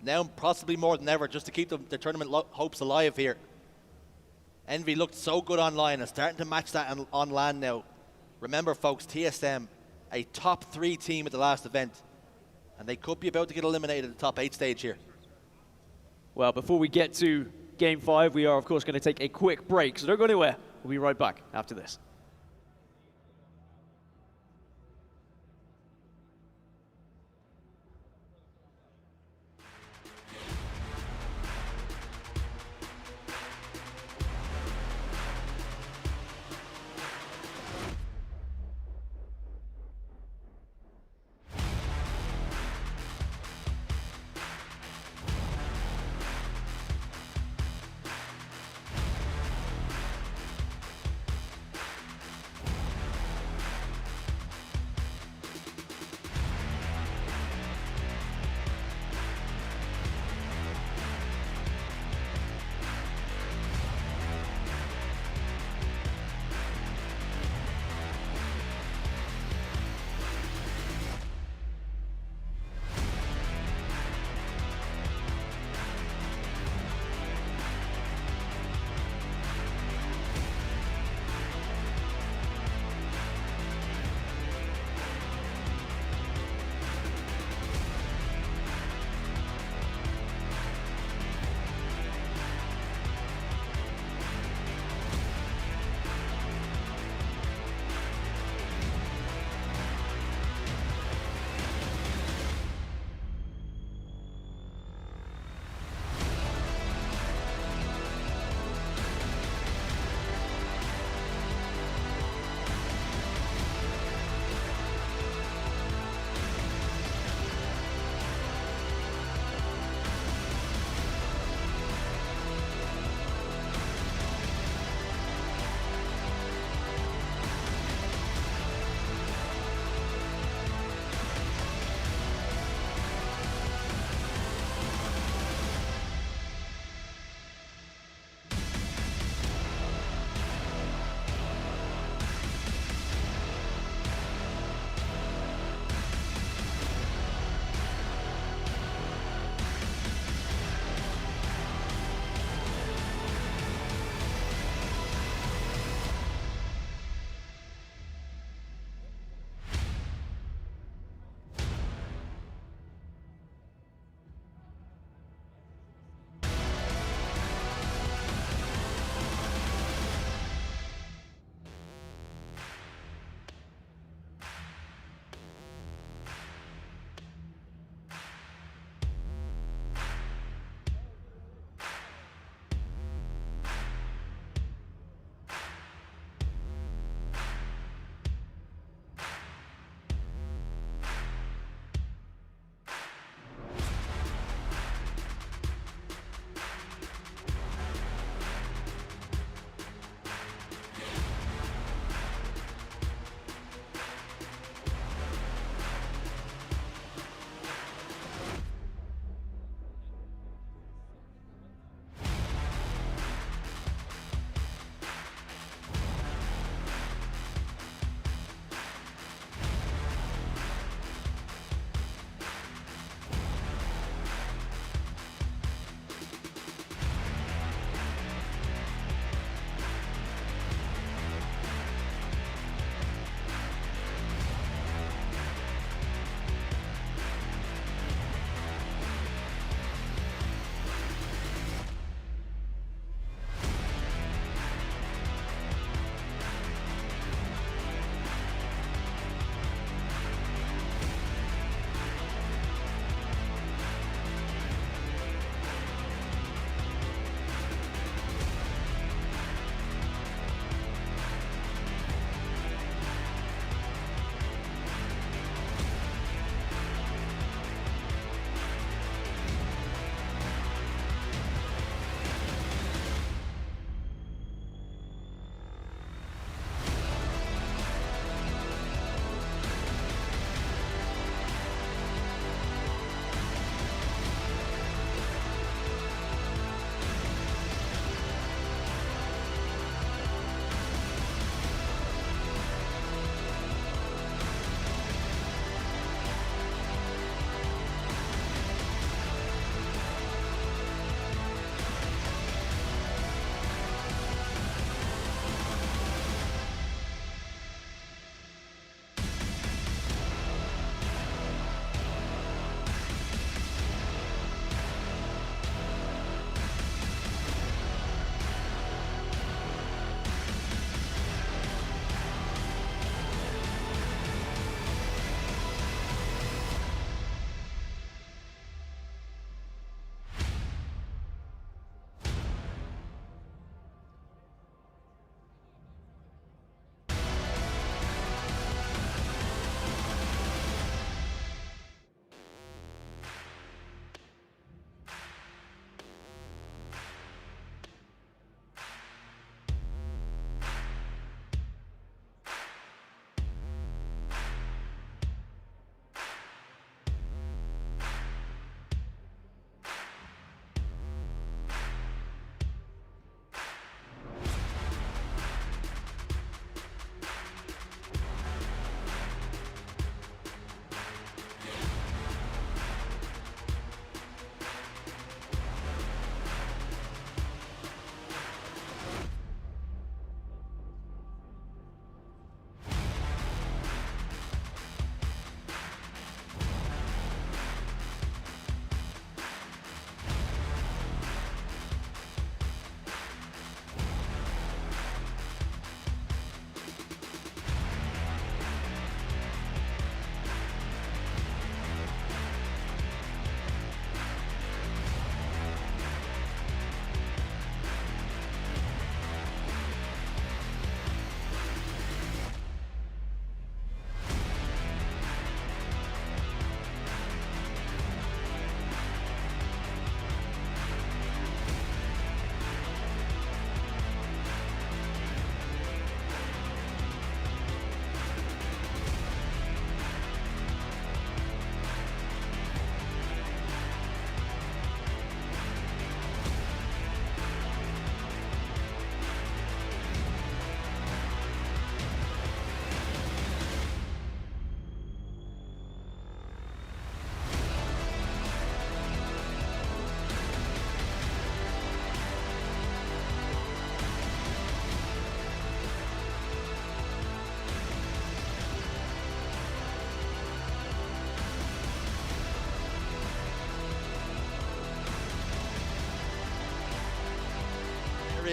Now possibly more than ever, just to keep the tournament hopes alive here. Envy looked so good online and starting to match that on land now. Remember folks, TSM, a top 3 team at the last event. And they could be about to get eliminated at the top 8 stage here. Well, before we get to Game 5, we are of course going to take a quick break, so don't go anywhere. We'll be right back after this.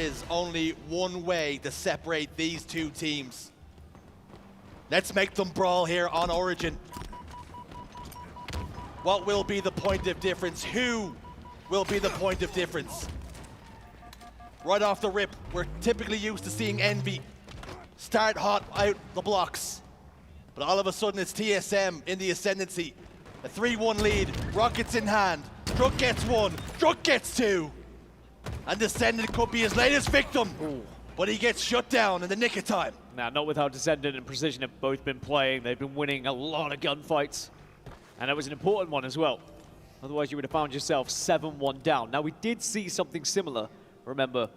is only one way to separate these two teams. Let's make them brawl here on Origin. What will be the point of difference? Who will be the point of difference? Right off the rip, we're typically used to seeing Envy start hot out the blocks. But all of a sudden it's TSM in the ascendancy. A 3-1 lead, rockets in hand. Druk gets one, Druk gets two. And Descendant could be his latest victim. But he gets shut down in the nick of time. Now, not with how Descendant and Precision have both been playing. They've been winning a lot of gunfights. And that was an important one as well. Otherwise, you would have found yourself 7-1 down. Now, we did see something similar, remember,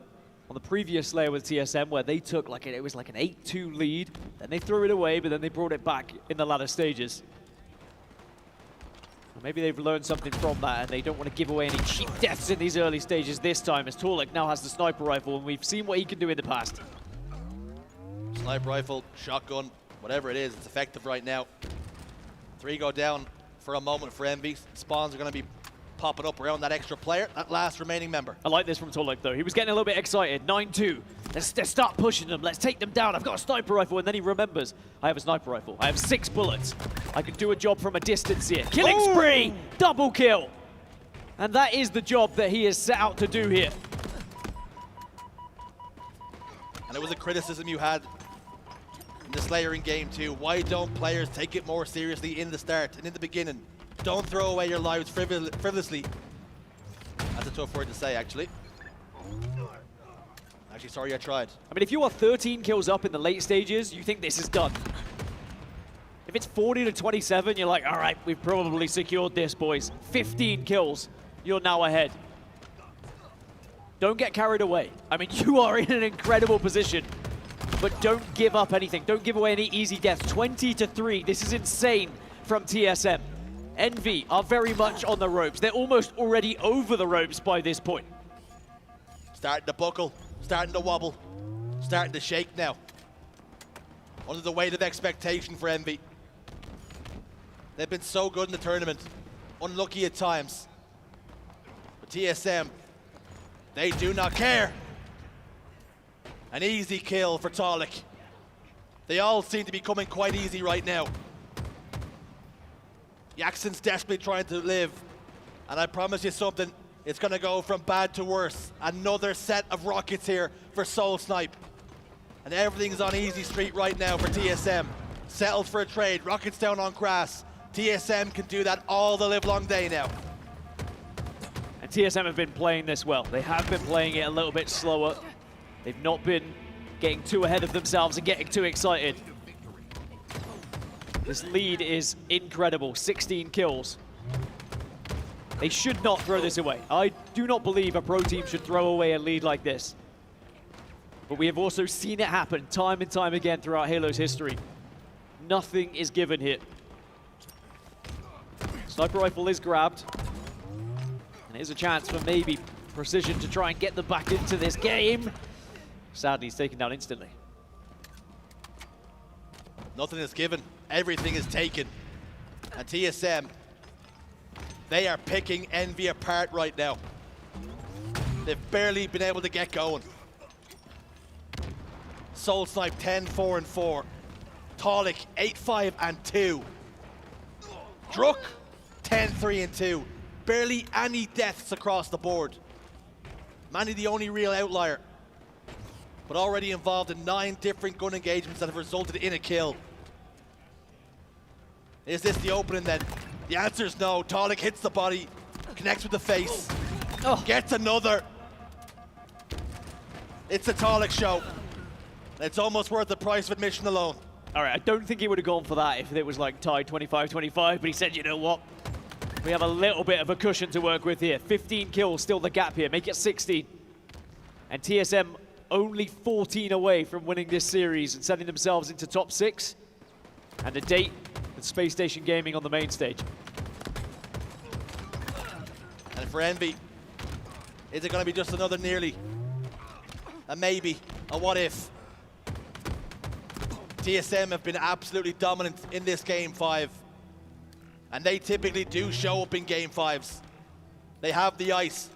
on the previous layer with TSM, where they took it was like an 8-2 lead, then they threw it away, but then they brought it back in the latter stages. Maybe they've learned something from that, and they don't want to give away any cheap deaths in these early stages this time, as Torlik now has the sniper rifle, and we've seen what he can do in the past. Sniper rifle, shotgun, whatever it is, it's effective right now. 3 go down for a moment for Envy. Spawns are going to be popping up around that extra player, that last remaining member. I like this from Torlik, though. He was getting a little bit excited. 9-2. Let's start pushing them. Let's take them down. I've got a sniper rifle. And then he remembers, I have a sniper rifle. I have 6 bullets. I can do a job from a distance here. Killing spree! Double kill! And that is the job that he is set out to do here. And it was a criticism you had in the Slayering game too. Why don't players take it more seriously in the start and in the beginning? Don't throw away your lives frivolously. That's a tough word to say, actually. Actually, sorry I tried. I mean, if you are 13 kills up in the late stages, you think this is done. If it's 40-27, you're like, all right, we've probably secured this, boys. 15 kills, you're now ahead. Don't get carried away. I mean, you are in an incredible position, but don't give up anything. Don't give away any easy deaths. 20-3, this is insane from TSM. Envy are very much on the ropes. They're almost already over the ropes by this point. Starting to buckle, starting to wobble, starting to shake now. Under the weight of expectation for Envy. They've been so good in the tournament, unlucky at times. But TSM, they do not care. An easy kill for Torlik. They all seem to be coming quite easy right now. Jackson's desperately trying to live, and I promise you something, it's going to go from bad to worse. Another set of rockets here for Soul Snipe. And everything's on easy street right now for TSM. Settled for a trade, rockets down on grass. TSM can do that all the live long day now. And TSM have been playing this well. They have been playing it a little bit slower. They've not been getting too ahead of themselves and getting too excited. This lead is incredible, 16 kills. They should not throw this away. I do not believe a pro team should throw away a lead like this. But we have also seen it happen time and time again throughout Halo's history. Nothing is given here. Sniper rifle is grabbed. And here's a chance for maybe Precision to try and get them back into this game. Sadly, he's taken down instantly. Nothing is given. Everything is taken. And TSM, they are picking Envy apart right now. They've barely been able to get going. Soul Snipe 10-4-4. Torlik 8-5-2. Druk 10-3-2. Barely any deaths across the board. Manny the only real outlier, but already involved in 9 different gun engagements that have resulted in a kill. Is this the opening then? The answer is no. Torlik hits the body, connects with the face, gets another. It's a Torlik show. It's almost worth the price of admission alone. All right, I don't think he would have gone for that if it was like tied 25-25, but he said, you know what? We have a little bit of a cushion to work with here. 15 kills, still the gap here. Make it 16. And TSM only 14 away from winning this series and setting themselves into top 6. And a date with Spacestation Gaming on the main stage. And for Envy, is it going to be just another nearly? A maybe, a what if? TSM have been absolutely dominant in this Game 5. And they typically do show up in Game 5s. They have the ice.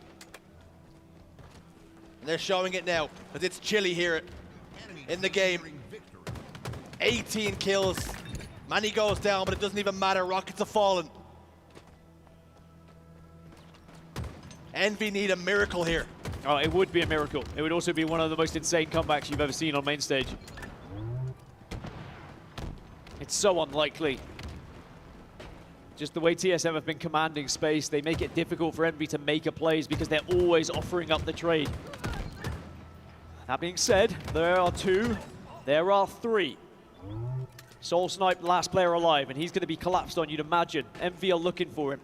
And they're showing it now, because it's chilly here in the game. 18 kills. Manny goes down, but it doesn't even matter. Rockets have fallen. Envy need a miracle here. Oh, it would be a miracle. It would also be one of the most insane comebacks you've ever seen on main stage. It's so unlikely. Just the way TSM have been commanding space, they make it difficult for Envy to make a plays because they're always offering up the trade. That being said, there are 2, there are 3. Soul sniped last player alive, and he's going to be collapsed on, you'd imagine. Envy are looking for him.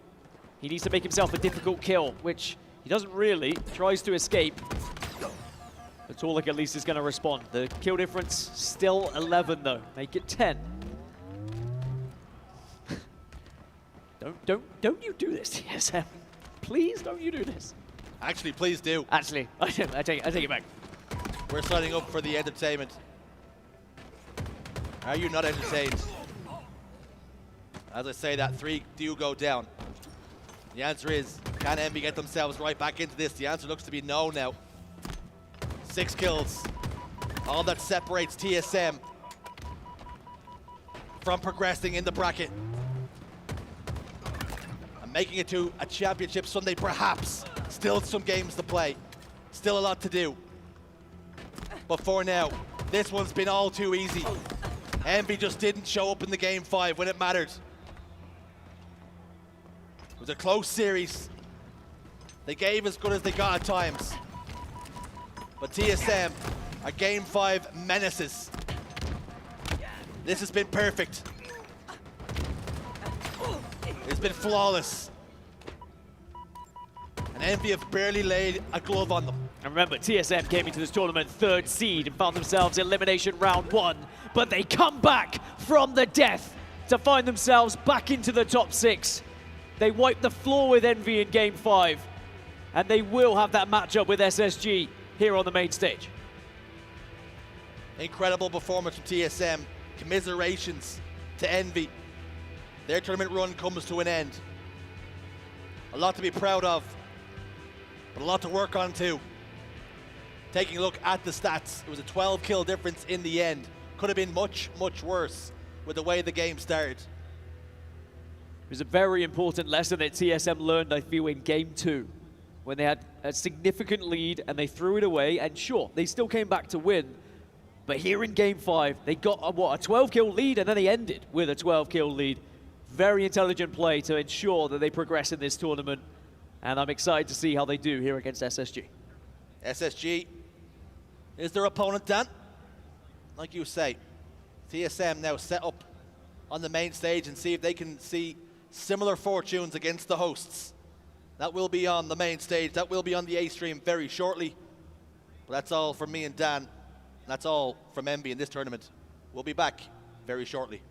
He needs to make himself a difficult kill, which he doesn't really. Tries to escape. But Torlik at least is going to respond. The kill difference still 11 though. Make it 10. Don't you do this, TSM. Please don't you do this. Actually, please do. Actually, I take it back. We're signing up for the entertainment. Are you not entertained? As I say that, 3 do go down. The answer is, can Envy get themselves right back into this? The answer looks to be no now. 6 kills. All that separates TSM from progressing in the bracket. And making it to a championship Sunday, perhaps. Still some games to play. Still a lot to do. But for now, this one's been all too easy. Envy just didn't show up in the game 5 when it mattered. It was a close series. They gave as good as they got at times. But TSM are game 5 menaces. This has been perfect. It's been flawless. And Envy have barely laid a glove on them. And remember, TSM came into this tournament 3rd seed and found themselves elimination round 1. But they come back from the death to find themselves back into the top 6. They wipe the floor with Envy in game 5. And they will have that matchup with SSG here on the main stage. Incredible performance from TSM. Commiserations to Envy. Their tournament run comes to an end. A lot to be proud of, but a lot to work on too. Taking a look at the stats, it was a 12 kill difference in the end. Could have been much, much worse with the way the game started. It was a very important lesson that TSM learned, I feel, in game 2, when they had a significant lead and they threw it away. And sure, they still came back to win. But here in game 5, they got a 12-kill lead, and then they ended with a 12-kill lead. Very intelligent play to ensure that they progress in this tournament. And I'm excited to see how they do here against SSG. SSG is their opponent, Dan. Like you say, TSM now set up on the main stage and see if they can see similar fortunes against the hosts. That will be on the main stage. That will be on the A stream very shortly. But that's all from me and Dan. That's all from Envy in this tournament. We'll be back very shortly.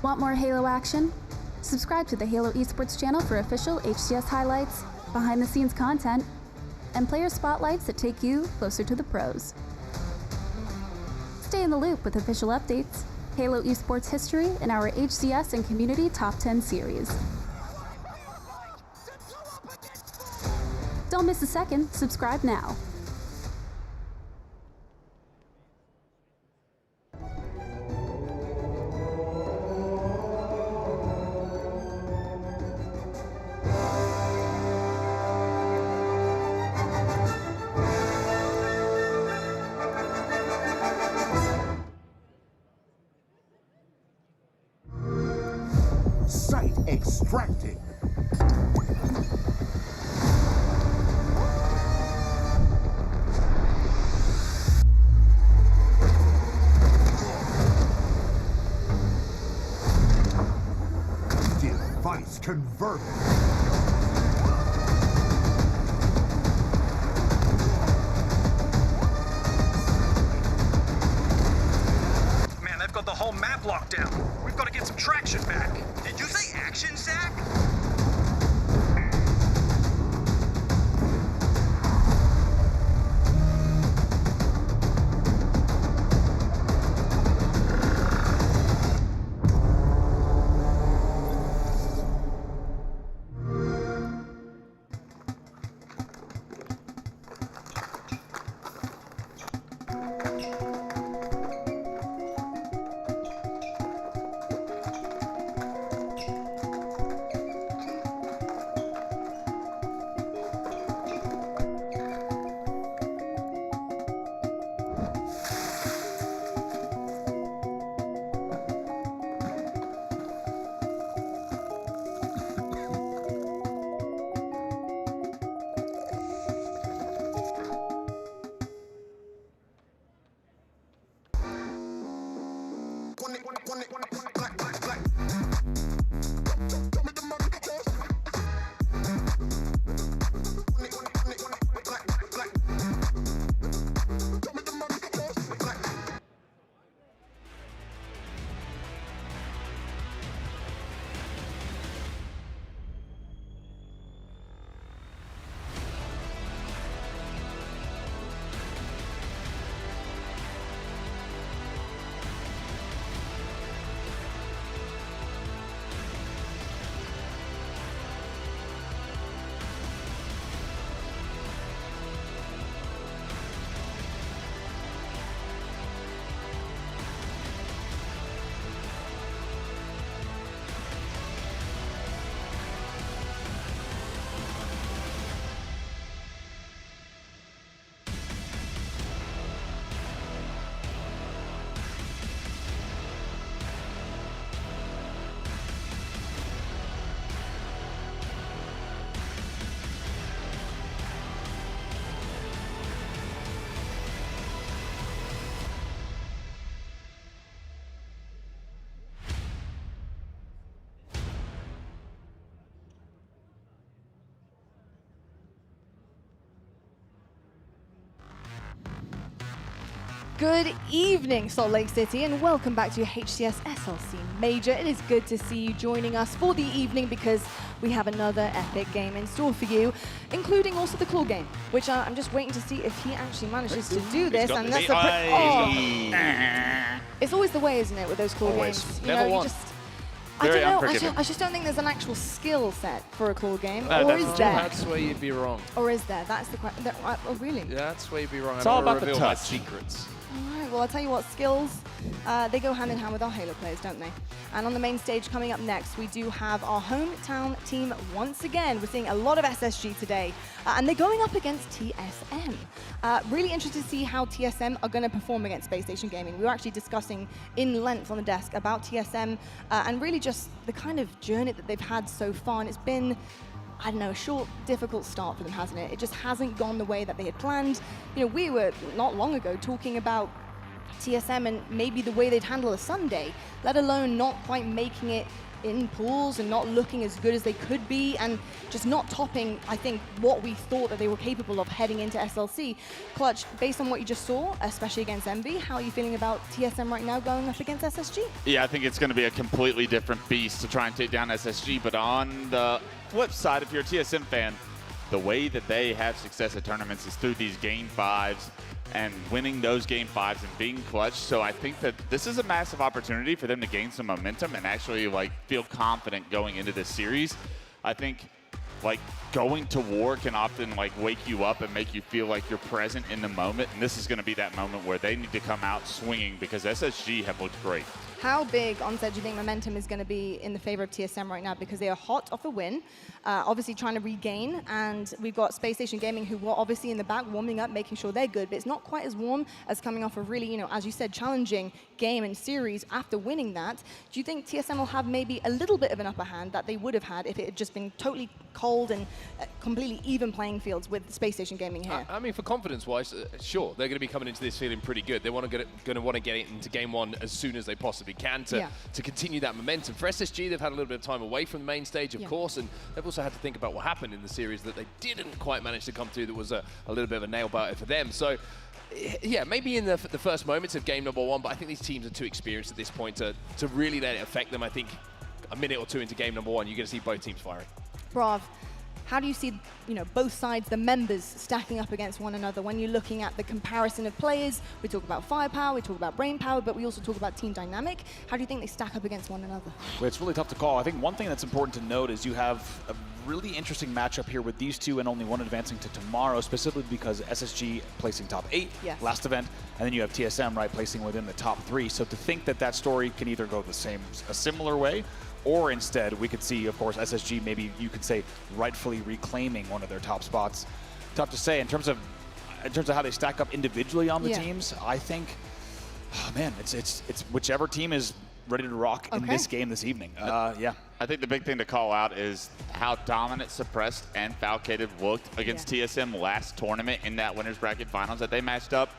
Want more Halo action? Subscribe to the Halo Esports channel for official HCS highlights, behind-the-scenes content, and player spotlights that take you closer to the pros. Stay in the loop with official updates, Halo Esports history, and our HCS and Community Top 10 series. Don't miss a second. Subscribe now. Site extracted. Device converted. Man, they've got the whole map locked down. We've got to get some traction back. Did you say action, Zach? Good evening, Salt Lake City, and welcome back to your HCS SLC Major. It is good to see you joining us for the evening because we have another epic game in store for you, including also the claw game, which I'm just waiting to see if he actually manages to do this. And that's it's always the way, isn't it, with those claw games? You know, you just I don't know. I just don't think there's an actual skill set for a claw game, or is there? That's where you'd be wrong. Or is there? That's the question. Oh, really? Yeah, that's where you'd be wrong. It's all about the touch. My secrets. All right, well, I'll tell you what, skills, they go hand in hand with our Halo players, don't they? And on the main stage coming up next, we do have our hometown team once again. We're seeing a lot of SSG today, and they're going up against TSM. Really interested to see how TSM are going to perform against Spacestation Gaming. We were actually discussing in length on the desk about TSM and really just the kind of journey that they've had so far, and it's been, I don't know, a short, difficult start for them, hasn't it? It just hasn't gone the way that they had planned. You know, we were not long ago talking about TSM and maybe the way they'd handle a Sunday, let alone not quite making it in pools and not looking as good as they could be, and just not topping, I think, what we thought that they were capable of heading into SLC. Clutch, based on what you just saw, especially against MB, how are you feeling about TSM right now going up against SSG? Yeah, I think it's going to be a completely different beast to try and take down SSG, but on the flip side, if you're a TSM fan, the way that they have success at tournaments is through these game 5s and winning those game 5s and being clutch. So I think that this is a massive opportunity for them to gain some momentum and actually like feel confident going into this series. I think like going to war can often like wake you up and make you feel like you're present in the moment. And this is going to be that moment where they need to come out swinging because SSG have looked great. How big, Onset, do you think momentum is going to be in the favor of TSM right now? Because they are hot off a win, obviously trying to regain, and we've got Spacestation Gaming who were obviously in the back warming up, making sure they're good, but it's not quite as warm as coming off a really, you know, as you said, challenging game and series after winning that. Do you think TSM will have maybe a little bit of an upper hand that they would have had if it had just been totally cold and completely even playing fields with Spacestation Gaming here? I mean, for confidence-wise, sure, they're going to be coming into this feeling pretty good. They want to get it into game 1 as soon as they possibly can to continue that momentum. For SSG, they've had a little bit of time away from the main stage, of course, and they've also had to think about what happened in the series that they didn't quite manage to come through. That was a little bit of a nail-biter for them. So, yeah, maybe in the first moments of game number 1, but I think these teams are too experienced at this point to really let it affect them. I think a minute or 2 into game number 1, you're going to see both teams firing. Brav, how do you see, you know, both sides, the members, stacking up against one another when you're looking at the comparison of players? We talk about firepower, we talk about brain power, but we also talk about team dynamic. How do you think they stack up against one another? Well, it's really tough to call. I think one thing that's important to note is you have a really interesting matchup here with these two and only one advancing to tomorrow, specifically because SSG placing top 8 last event, and then you have TSM, right, placing within the top 3. So to think that that story can either go a similar way, or instead we could see, of course, SSG maybe you could say rightfully reclaiming one of their top spots. Tough to say in terms of how they stack up individually on the teams. I think, oh man, it's whichever team is ready to rock in this game this evening. Yeah. I think the big thing to call out is how dominant Suppressed and Falcated looked against TSM last tournament in that winners bracket finals that they matched up.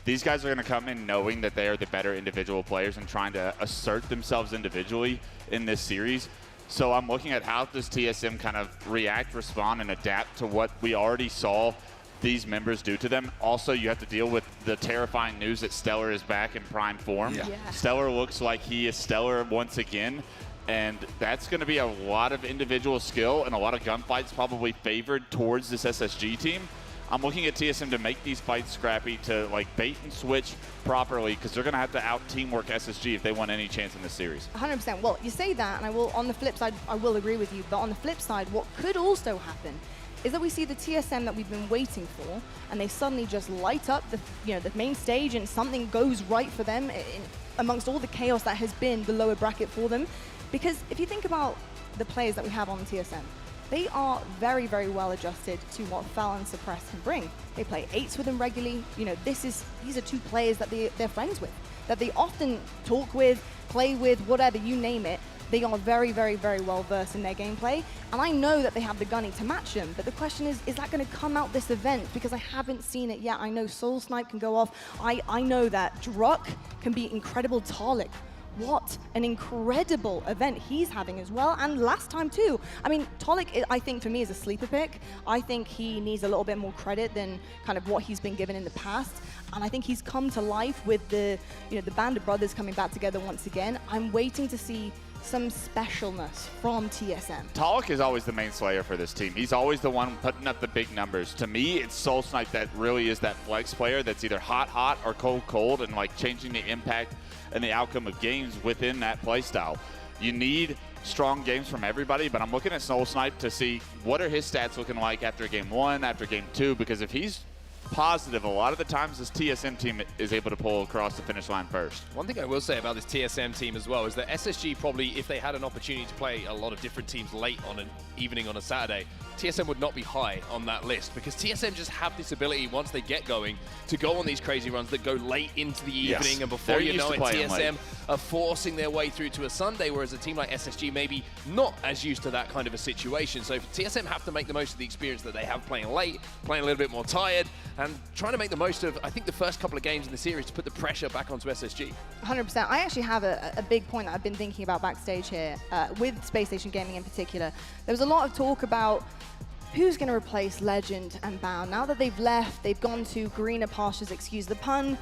These guys are going to come in knowing that they are the better individual players and trying to assert themselves individually in this series. So I'm looking at how does TSM kind of react, respond, and adapt to what we already saw these members do to them. Also, you have to deal with the terrifying news that Stellar is back in prime form. Stellar looks like he is Stellar once again, and that's going to be a lot of individual skill and a lot of gunfights probably favored towards this SSG team. I'm looking at TSM to make these fights scrappy, to like bait and switch properly, because they're going to have to out teamwork SSG if they want any chance in this series. 100%. Well, you say that, and I will, on the flip side, I will agree with you. But on the flip side, what could also happen is that we see the TSM that we've been waiting for, and they suddenly just light up the main stage, and something goes right for them amongst all the chaos that has been the lower bracket for them. Because if you think about the players that we have on the TSM, they are very, very well adjusted to what Fal and Suppress can bring. They play 8s with them regularly. You know, these are two players that they're friends with, that they often talk with, play with, whatever, you name it. They are very, very, very well versed in their gameplay, and I know that they have the gunning to match them, but the question is that going to come out this event? Because I haven't seen it yet. I know Soul Snipe can go off. I know that Druck can be incredible. Tarlik, what an incredible event he's having as well, and last time too. I mean, Tarlik, I think for me, is a sleeper pick. I think he needs a little bit more credit than kind of what he's been given in the past. And I think he's come to life with the band of brothers coming back together once again. I'm waiting to see some specialness from TSM. Tarlik is always the main slayer for this team. He's always the one putting up the big numbers. To me, it's Soul Snipe that really is that flex player that's either hot or cold, and like changing the impact and the outcome of games within that playstyle. You need strong games from everybody, but I'm looking at Soul Snipe to see what are his stats looking like after game 1, after game 2, because if he's positive, a lot of the times this TSM team is able to pull across the finish line first. One thing I will say about this TSM team as well is that SSG probably, if they had an opportunity to play a lot of different teams late on an evening on a Saturday, TSM would not be high on that list, because TSM just have this ability, once they get going, to go on these crazy runs that go late into the evening, and before you know it, TSM are forcing their way through to a Sunday, whereas a team like SSG maybe not as used to that kind of a situation. So TSM have to make the most of the experience that they have playing late, playing a little bit more tired, and trying to make the most of, I think, the first couple of games in the series to put the pressure back onto SSG. 100%. I actually have a big point that I've been thinking about backstage here, with Spacestation Gaming in particular. There was a lot of talk about who's going to replace Legend and Bound. Now that they've left, they've gone to greener pastures, excuse the pun.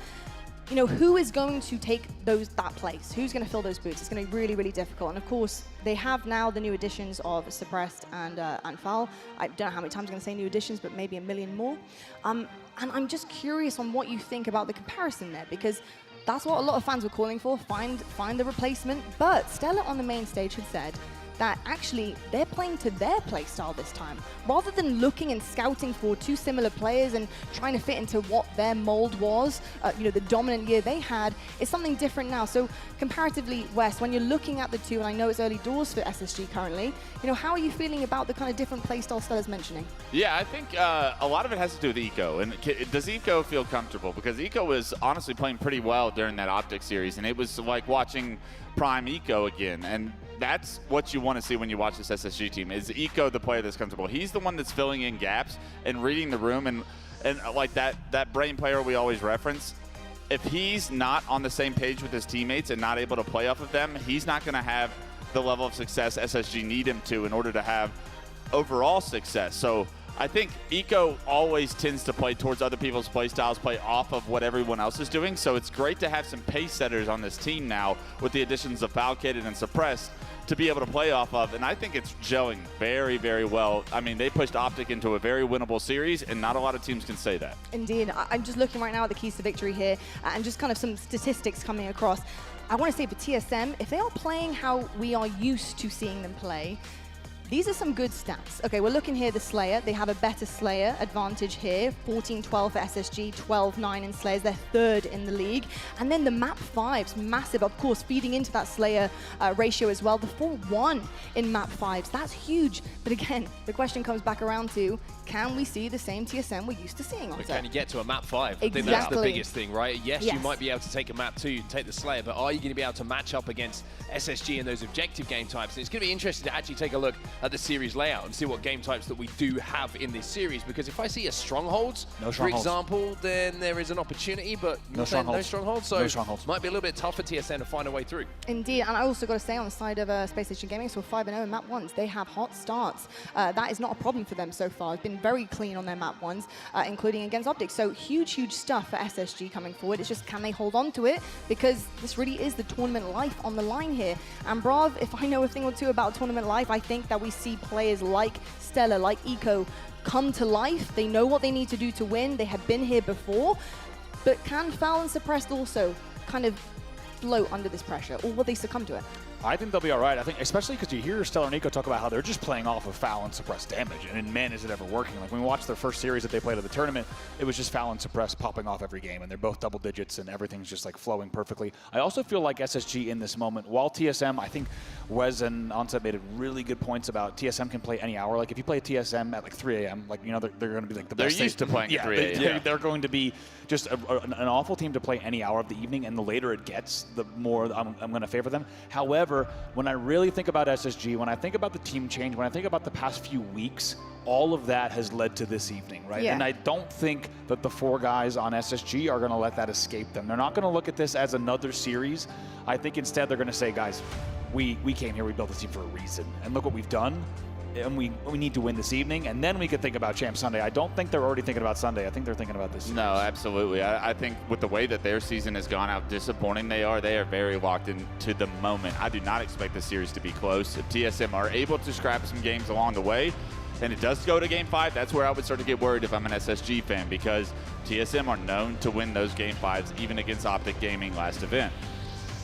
You know, who is going to take that place? Who's going to fill those boots? It's going to be really, really difficult. And of course, they have now the new additions of Suppressed and Fal. I don't know how many times I'm going to say new additions, but maybe a million more. And I'm just curious on what you think about the comparison there, because that's what a lot of fans were calling for, find the replacement. But Stella on the main stage had said that actually they're playing to their play style this time. Rather than looking and scouting for two similar players and trying to fit into what their mold was, the dominant year they had, is something different now. So comparatively, Wes, when you're looking at the two, and I know it's early doors for SSG currently, how are you feeling about the kind of different play style Stella's mentioning? Yeah, I think a lot of it has to do with Eco. And does Eco feel comfortable? Because Eco was honestly playing pretty well during that Optic series, and it was like watching prime Eco again. And that's what you want to see when you watch this SSG team, is Eco the player that's comfortable. He's the one that's filling in gaps and reading the room, and like that brain player we always reference. If he's not on the same page with his teammates and not able to play off of them, he's not going to have the level of success SSG need him to in order to have overall success. So I think Eco always tends to play towards other people's play styles, play off of what everyone else is doing. So it's great to have some pace setters on this team now with the additions of Falcated and Suppressed to be able to play off of, and I think it's gelling very, very well. I mean, they pushed Optic into a very winnable series, and not a lot of teams can say that. Indeed. I'm just looking right now at the keys to victory here, and just kind of some statistics coming across. I want to say for TSM, if they are playing how we are used to seeing them play, these are some good stats. Okay, we're looking here, the Slayer. They have a better Slayer advantage here. 14-12 for SSG, 12-9 in Slayers. They're third in the league. And then the map 5s, massive, of course, feeding into that Slayer ratio as well. The 4-1 in map 5s, that's huge. But again, the question comes back around to, can we see the same TSM we're used to seeing on set? Can you get to a map 5? Exactly. I think that's the biggest thing, right? Yes, you might be able to take a map 2, take the Slayer, but are you going to be able to match up against SSG in those objective game types? And it's going to be interesting to actually take a look at the series layout and see what game types that we do have in this series, because if I see a Strongholds, for example, then there is an opportunity, but no Strongholds. So might be a little bit tough for TSM to find a way through. Indeed, and I also got to say on the side of Spacestation Gaming, so 5-0 in map 1s, they have hot starts. That is not a problem for them so far. It's been very clean on their map 1s, including against Optic. So huge stuff for SSG coming forward. It's just, can they hold on to it? Because this really is the tournament life on the line here. And Brav, if I know a thing or two about tournament life, I think that we see players like Stella, like Eco, come to life. They know what they need to do to win. They have been here before. But can Foul and Suppressed also kind of float under this pressure, or will they succumb to it? I think they'll be all right. I think, especially because you hear Stellar and Nico talk about how they're just playing off of Foul and Suppressed damage, and man, is it ever working. Like when we watched their first series that they played at the tournament, it was just Foul and Suppressed popping off every game, and they're both double digits, and everything's just like flowing perfectly. I also feel like SSG in this moment, while TSM, I think Wes and Onset made really good points about TSM can play any hour. Like if you play TSM at like 3 a.m., like, you know, they're going to be like the best. They're used to playing at 3 a.m. They're going to be just an awful team to play any hour of the evening, and the later it gets, the more I'm going to favor them. However, when I really think about SSG, when I think about the team change, when I think about the past few weeks, all of that has led to this evening, right? Yeah. And I don't think that the 4 guys on SSG are going to let that escape them. They're not going to look at this as another series. I think instead they're going to say, guys, we came here, we built this team for a reason, and look what we've done. And we need to win this evening, and then we could think about Champ Sunday. I don't think they're already thinking about Sunday. I think they're thinking about this series. No, absolutely. I think with the way that their season has gone, how disappointing they are very locked into the moment. I do not expect the series to be close. If TSM are able to scrap some games along the way, and it does go to Game 5, that's where I would start to get worried if I'm an SSG fan, because TSM are known to win those Game 5s, even against Optic Gaming last event.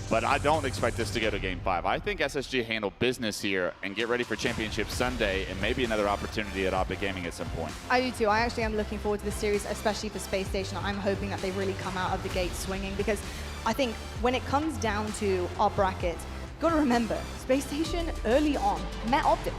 But I don't expect this to go to Game 5. I think SSG handle business here and get ready for Championship Sunday and maybe another opportunity at Optic Gaming at some point. I do too. I actually am looking forward to this series, especially for Space Station. I'm hoping that they really come out of the gate swinging, because I think when it comes down to our bracket, you've got to remember, Space Station early on met Optic.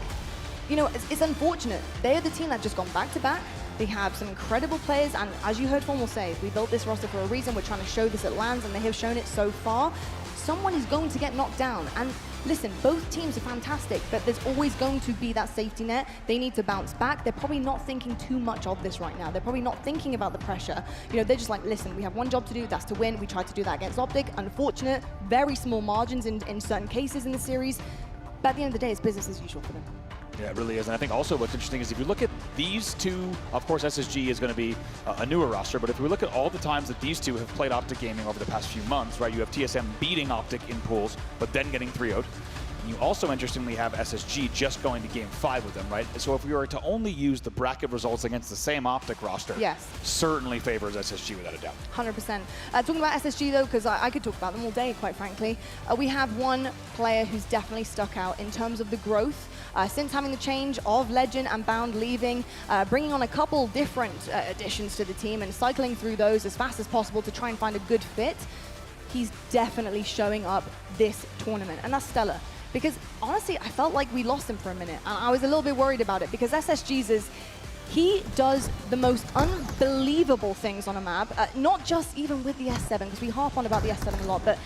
You know, it's unfortunate. They're the team that just gone back-to-back. They have some incredible players, and as you heard Formal say, we built this roster for a reason. We're trying to show this at LANs, and they have shown it so far. Someone is going to get knocked down. And listen, both teams are fantastic, but there's always going to be that safety net. They need to bounce back. They're probably not thinking too much of this right now. They're probably not thinking about the pressure. You know, they're just like, listen, we have one job to do, that's to win. We tried to do that against Optic. Unfortunate, very small margins in certain cases in the series. But at the end of the day, it's business as usual for them. Yeah, it really is. And I think also what's interesting is if you look at these two, of course SSG is going to be a newer roster, but if we look at all the times that these two have played Optic Gaming over the past few months, right, you have TSM beating Optic in pools, but then getting 3-0'd. And you also, interestingly, have SSG just going to Game 5 with them, right? So if we were to only use the bracket results against the same Optic roster, yes, certainly favors SSG without a doubt. 100%. Talking about SSG, though, because I could talk about them all day, quite frankly, we have one player who's definitely stuck out in terms of the growth. Since having the change of Legend and Bound leaving, bringing on a couple different additions to the team and cycling through those as fast as possible to try and find a good fit, he's definitely showing up this tournament, and that's stellar. Because honestly, I felt like we lost him for a minute, and I was a little bit worried about it, because SSG's is, he does the most unbelievable things on a map, not just even with the S7, because we harp on about the S7 a lot, but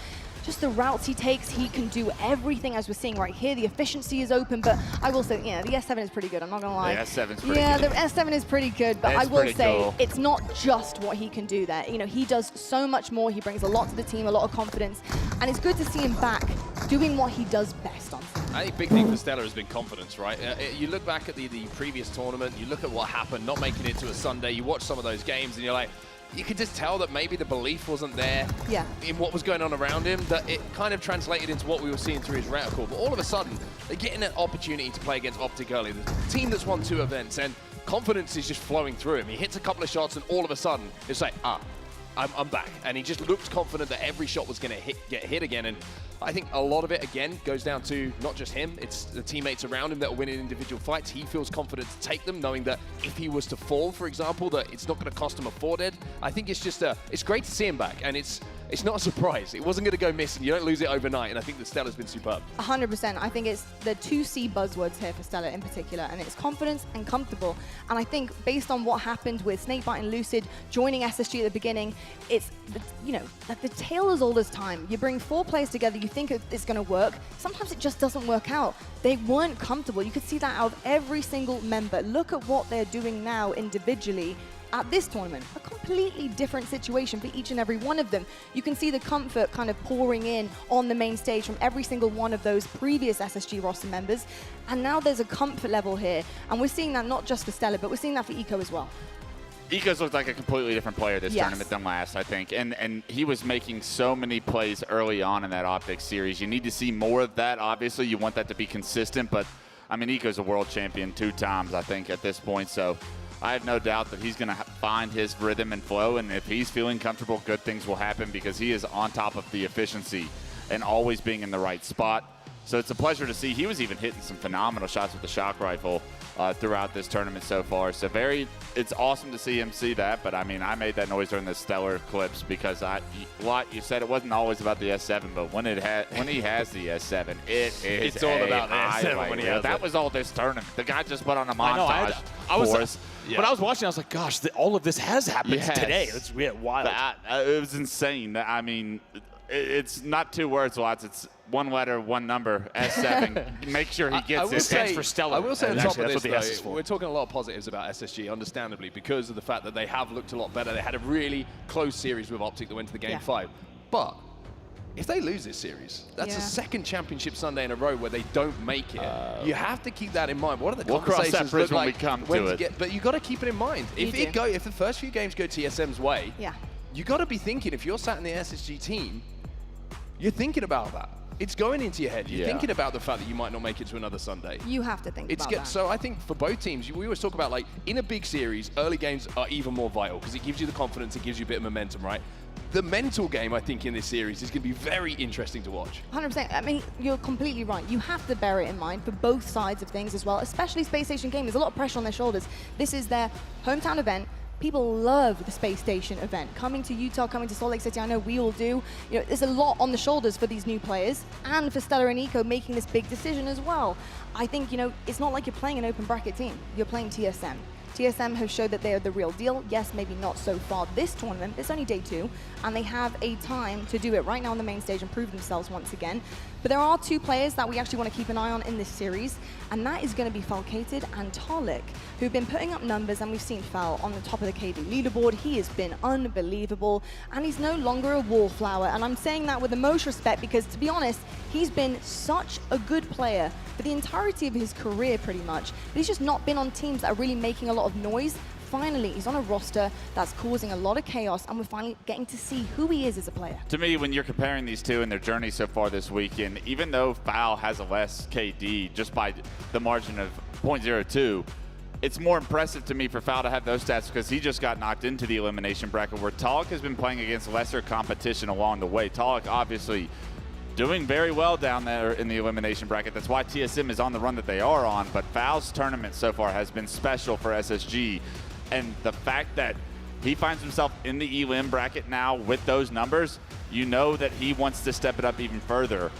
just the routes he takes, he can do everything, as we're seeing right here. The efficiency is open, but I will say, yeah, the S7 is pretty good, I'm not gonna lie. The S7's pretty good. Yeah, the S7 is pretty good, but I will say, cool. It's not just what he can do there. You know, he does so much more, he brings a lot to the team, a lot of confidence, and it's good to see him back doing what he does best on. I think big thing for Stella has been confidence, right? You look back at the previous tournament, you look at what happened, not making it to a Sunday, you watch some of those games and you're like, you could just tell that maybe the belief wasn't there in what was going on around him, that it kind of translated into what we were seeing through his reticle. But all of a sudden, they're getting an opportunity to play against Optic early. The team that's won 2 events, and confidence is just flowing through him. He hits a couple of shots, and all of a sudden, it's like, I'm back. And he just looked confident that every shot was going to get hit again. And I think a lot of it, again, goes down to not just him, it's the teammates around him that are winning individual fights. He feels confident to take them, knowing that if he was to fall, for example, that it's not going to cost him a 4-dead. I think it's just it's great to see him back, and it's not a surprise. It wasn't going to go missing. You don't lose it overnight, and I think that Stella's been superb. 100%. I think it's the 2 C buzzwords here for Stella in particular, and it's confidence and comfortable. And I think based on what happened with Snakebite and Lucid joining SSG at the beginning, it's, you know, like the tale as old as time. You bring 4 players together, you think it's going to work. Sometimes it just doesn't work out. They weren't comfortable. You could see that out of every single member. Look at what they're doing now individually. At this tournament, a completely different situation for each and every one of them. You can see the comfort kind of pouring in on the main stage from every single one of those previous SSG roster members. And now there's a comfort level here. And we're seeing that not just for Stella, but we're seeing that for Eco as well. Eco's looked like a completely different player this tournament than last, I think. And he was making so many plays early on in that Optic series. You need to see more of that. Obviously, you want that to be consistent. But, I mean, Eco's a world champion 2 times, I think, at this point. So I have no doubt that he's going to find his rhythm and flow, and if he's feeling comfortable, good things will happen because he is on top of the efficiency and always being in the right spot. So it's a pleasure to see. He was even hitting some phenomenal shots with the shock rifle throughout this tournament so far. So it's awesome to see him see that, but I mean, I made that noise during the Stellar clips because you said it wasn't always about the S7, but when he has the S7, it's all about the S7 when he has that. Was all this tournament. The guy just put on a montage for us. Yeah. When I was watching, I was like, gosh, all of this has happened today. It's wild. It was insane. I mean, it's not 2 words, Watts. It's 1 letter, 1 number, S7. Make sure he gets it. Stands for Stellar. I will say on top of that's this, though, we're talking a lot of positives about SSG, understandably, because of the fact that they have looked a lot better. They had a really close series with Optic that went to the Game 5. But if they lose this series, that's a 2nd championship Sunday in a row where they don't make it. You have to keep that in mind. What are the conversations look like when we come to it? But you got to keep it in mind. If the first few games go TSM's way, you got to be thinking, if you're sat in the SSG team, you're thinking about that. It's going into your head. You're thinking about the fact that you might not make it to another Sunday. You have to think about that. So I think for both teams, we always talk about, like, in a big series, early games are even more vital because it gives you the confidence, it gives you a bit of momentum, right? The mental game, I think, in this series is going to be very interesting to watch. 100%. I mean, you're completely right. You have to bear it in mind for both sides of things as well, especially Spacestation Gaming. There's a lot of pressure on their shoulders. This is their hometown event. People love the Space Station event. Coming to Utah, coming to Salt Lake City, I know we all do. You know, there's a lot on the shoulders for these new players and for Stellar and Eco making this big decision as well. I think, you know, it's not like you're playing an open bracket team. You're playing TSM. TSM have showed that they are the real deal. Yes, maybe not so far this tournament. It's only day 2, and they have a time to do it right now on the main stage and prove themselves once again. But there are 2 players that we actually want to keep an eye on in this series, and that is going to be Falcated and Tarlik, who've been putting up numbers, and we've seen Fal on the top of the KD leaderboard. He has been unbelievable, and he's no longer a wallflower, and I'm saying that with the most respect because, to be honest, he's been such a good player for the entirety of his career, pretty much, but he's just not been on teams that are really making a lot of noise. Finally, he's on a roster that's causing a lot of chaos, and we're finally getting to see who he is as a player. To me, when you're comparing these 2 and their journey so far this weekend, even though Fal has a less KD just by the margin of 0.02, it's more impressive to me for Fal to have those stats because he just got knocked into the elimination bracket where Tarlik has been playing against lesser competition along the way. Tarlik obviously doing very well down there in the elimination bracket. That's why TSM is on the run that they are on, but Fal's tournament so far has been special for SSG. And the fact that he finds himself in the elim bracket now with those numbers, you know that he wants to step it up even further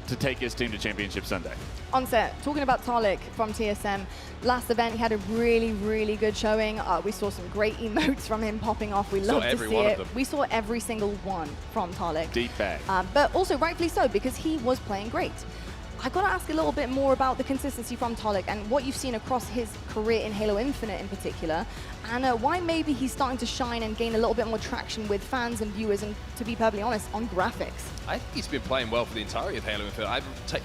to take his team to Championship Sunday. On set, talking about Tarlik from TSM, last event he had a really, really good showing. We saw some great emotes from him popping off. We love to see it. We saw every single one from Tarlik. Deep bag. But also rightfully so because he was playing great. I got to ask a little bit more about the consistency from Tarlik and what you've seen across his career in Halo Infinite in particular, and why maybe he's starting to shine and gain a little bit more traction with fans and viewers, and to be perfectly honest, on graphics. I think he's been playing well for the entirety of Halo Infinite. I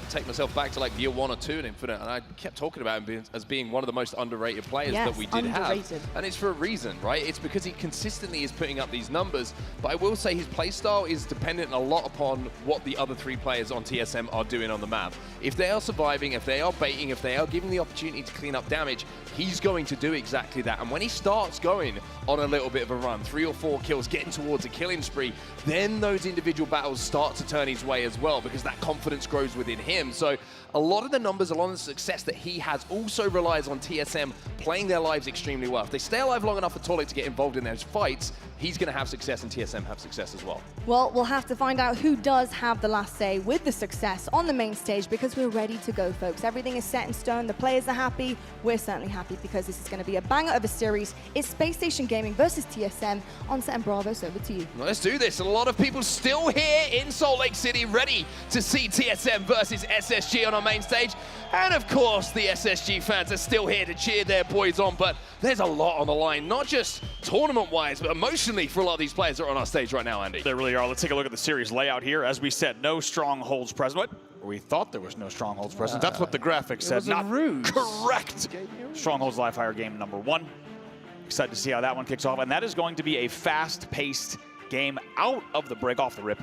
take myself back to like year 1 or 2 in Infinite, and I kept talking about him as being one of the most underrated players that we did have. And it's for a reason, right? It's because he consistently is putting up these numbers, but I will say his playstyle is dependent a lot upon what the other 3 players on TSM are doing on the map. if they are surviving, if they are baiting, if they are given the opportunity to clean up damage, he's going to do exactly that. And when he starts going on a little bit of a run, 3 or 4 kills, getting towards a killing spree, then those individual battles start to turn his way as well, because that confidence grows within him. So a lot of the numbers, a lot of the success that he has also relies on TSM playing their lives extremely well. If they stay alive long enough for Tolic to get involved in those fights, he's going to have success and TSM have success as well. Well, we'll have to find out who does have the last say with the success on the main stage, because we're ready to go, folks. Everything is set in stone. The players are happy. We're certainly happy, because this is going to be a banger of a series. It's Spacestation Gaming versus TSM. Onset and Bravos, over to you. Well, let's do this. A lot of people still here in Salt Lake City, ready to see TSM versus SSG on our main stage. And of course, the SSG fans are still here to cheer their boys on, but there's a lot on the line, not just tournament-wise, but emotionally for a lot of these players that are on our stage right now, Andy. They really are. Let's take a look at the series layout here. As we said, no strongholds present. What? We thought there was no strongholds present. That's what the graphics said. Not correct. Strongholds live fire game number 1. Excited to see how that one kicks off. And that is going to be a fast-paced game out of the break, off the rip.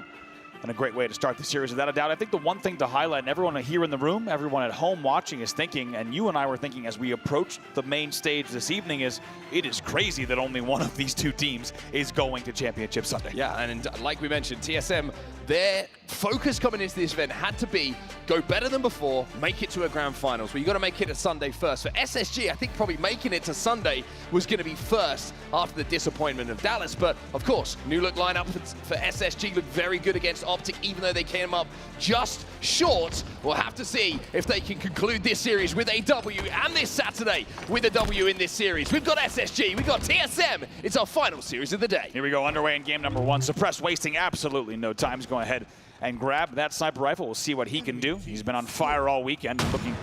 And a great way to start the series, without a doubt. I think the one thing to highlight, and everyone here in the room, everyone at home watching is thinking, and you and I were thinking as we approached the main stage this evening, is it is crazy that only one of these two teams is going to Championship Sunday. Yeah, and like we mentioned, TSM, their focus coming into this event had to be go better than before, make it to a grand finals. Well, you got to make it to Sunday first. For SSG, I think probably making it to Sunday was going to be first after the disappointment of Dallas. But of course, new look lineup for SSG looked very good against Optic, even though they came up just short. We'll have to see if they can conclude this series with a W, and this Saturday with a W in this series. We've got SSG, we've got TSM. It's our final series of the day. Here we go, underway in game number 1. Suppress wasting absolutely no time. He's going ahead and grab that sniper rifle. We'll see what he can do. He's been on fire all weekend, looking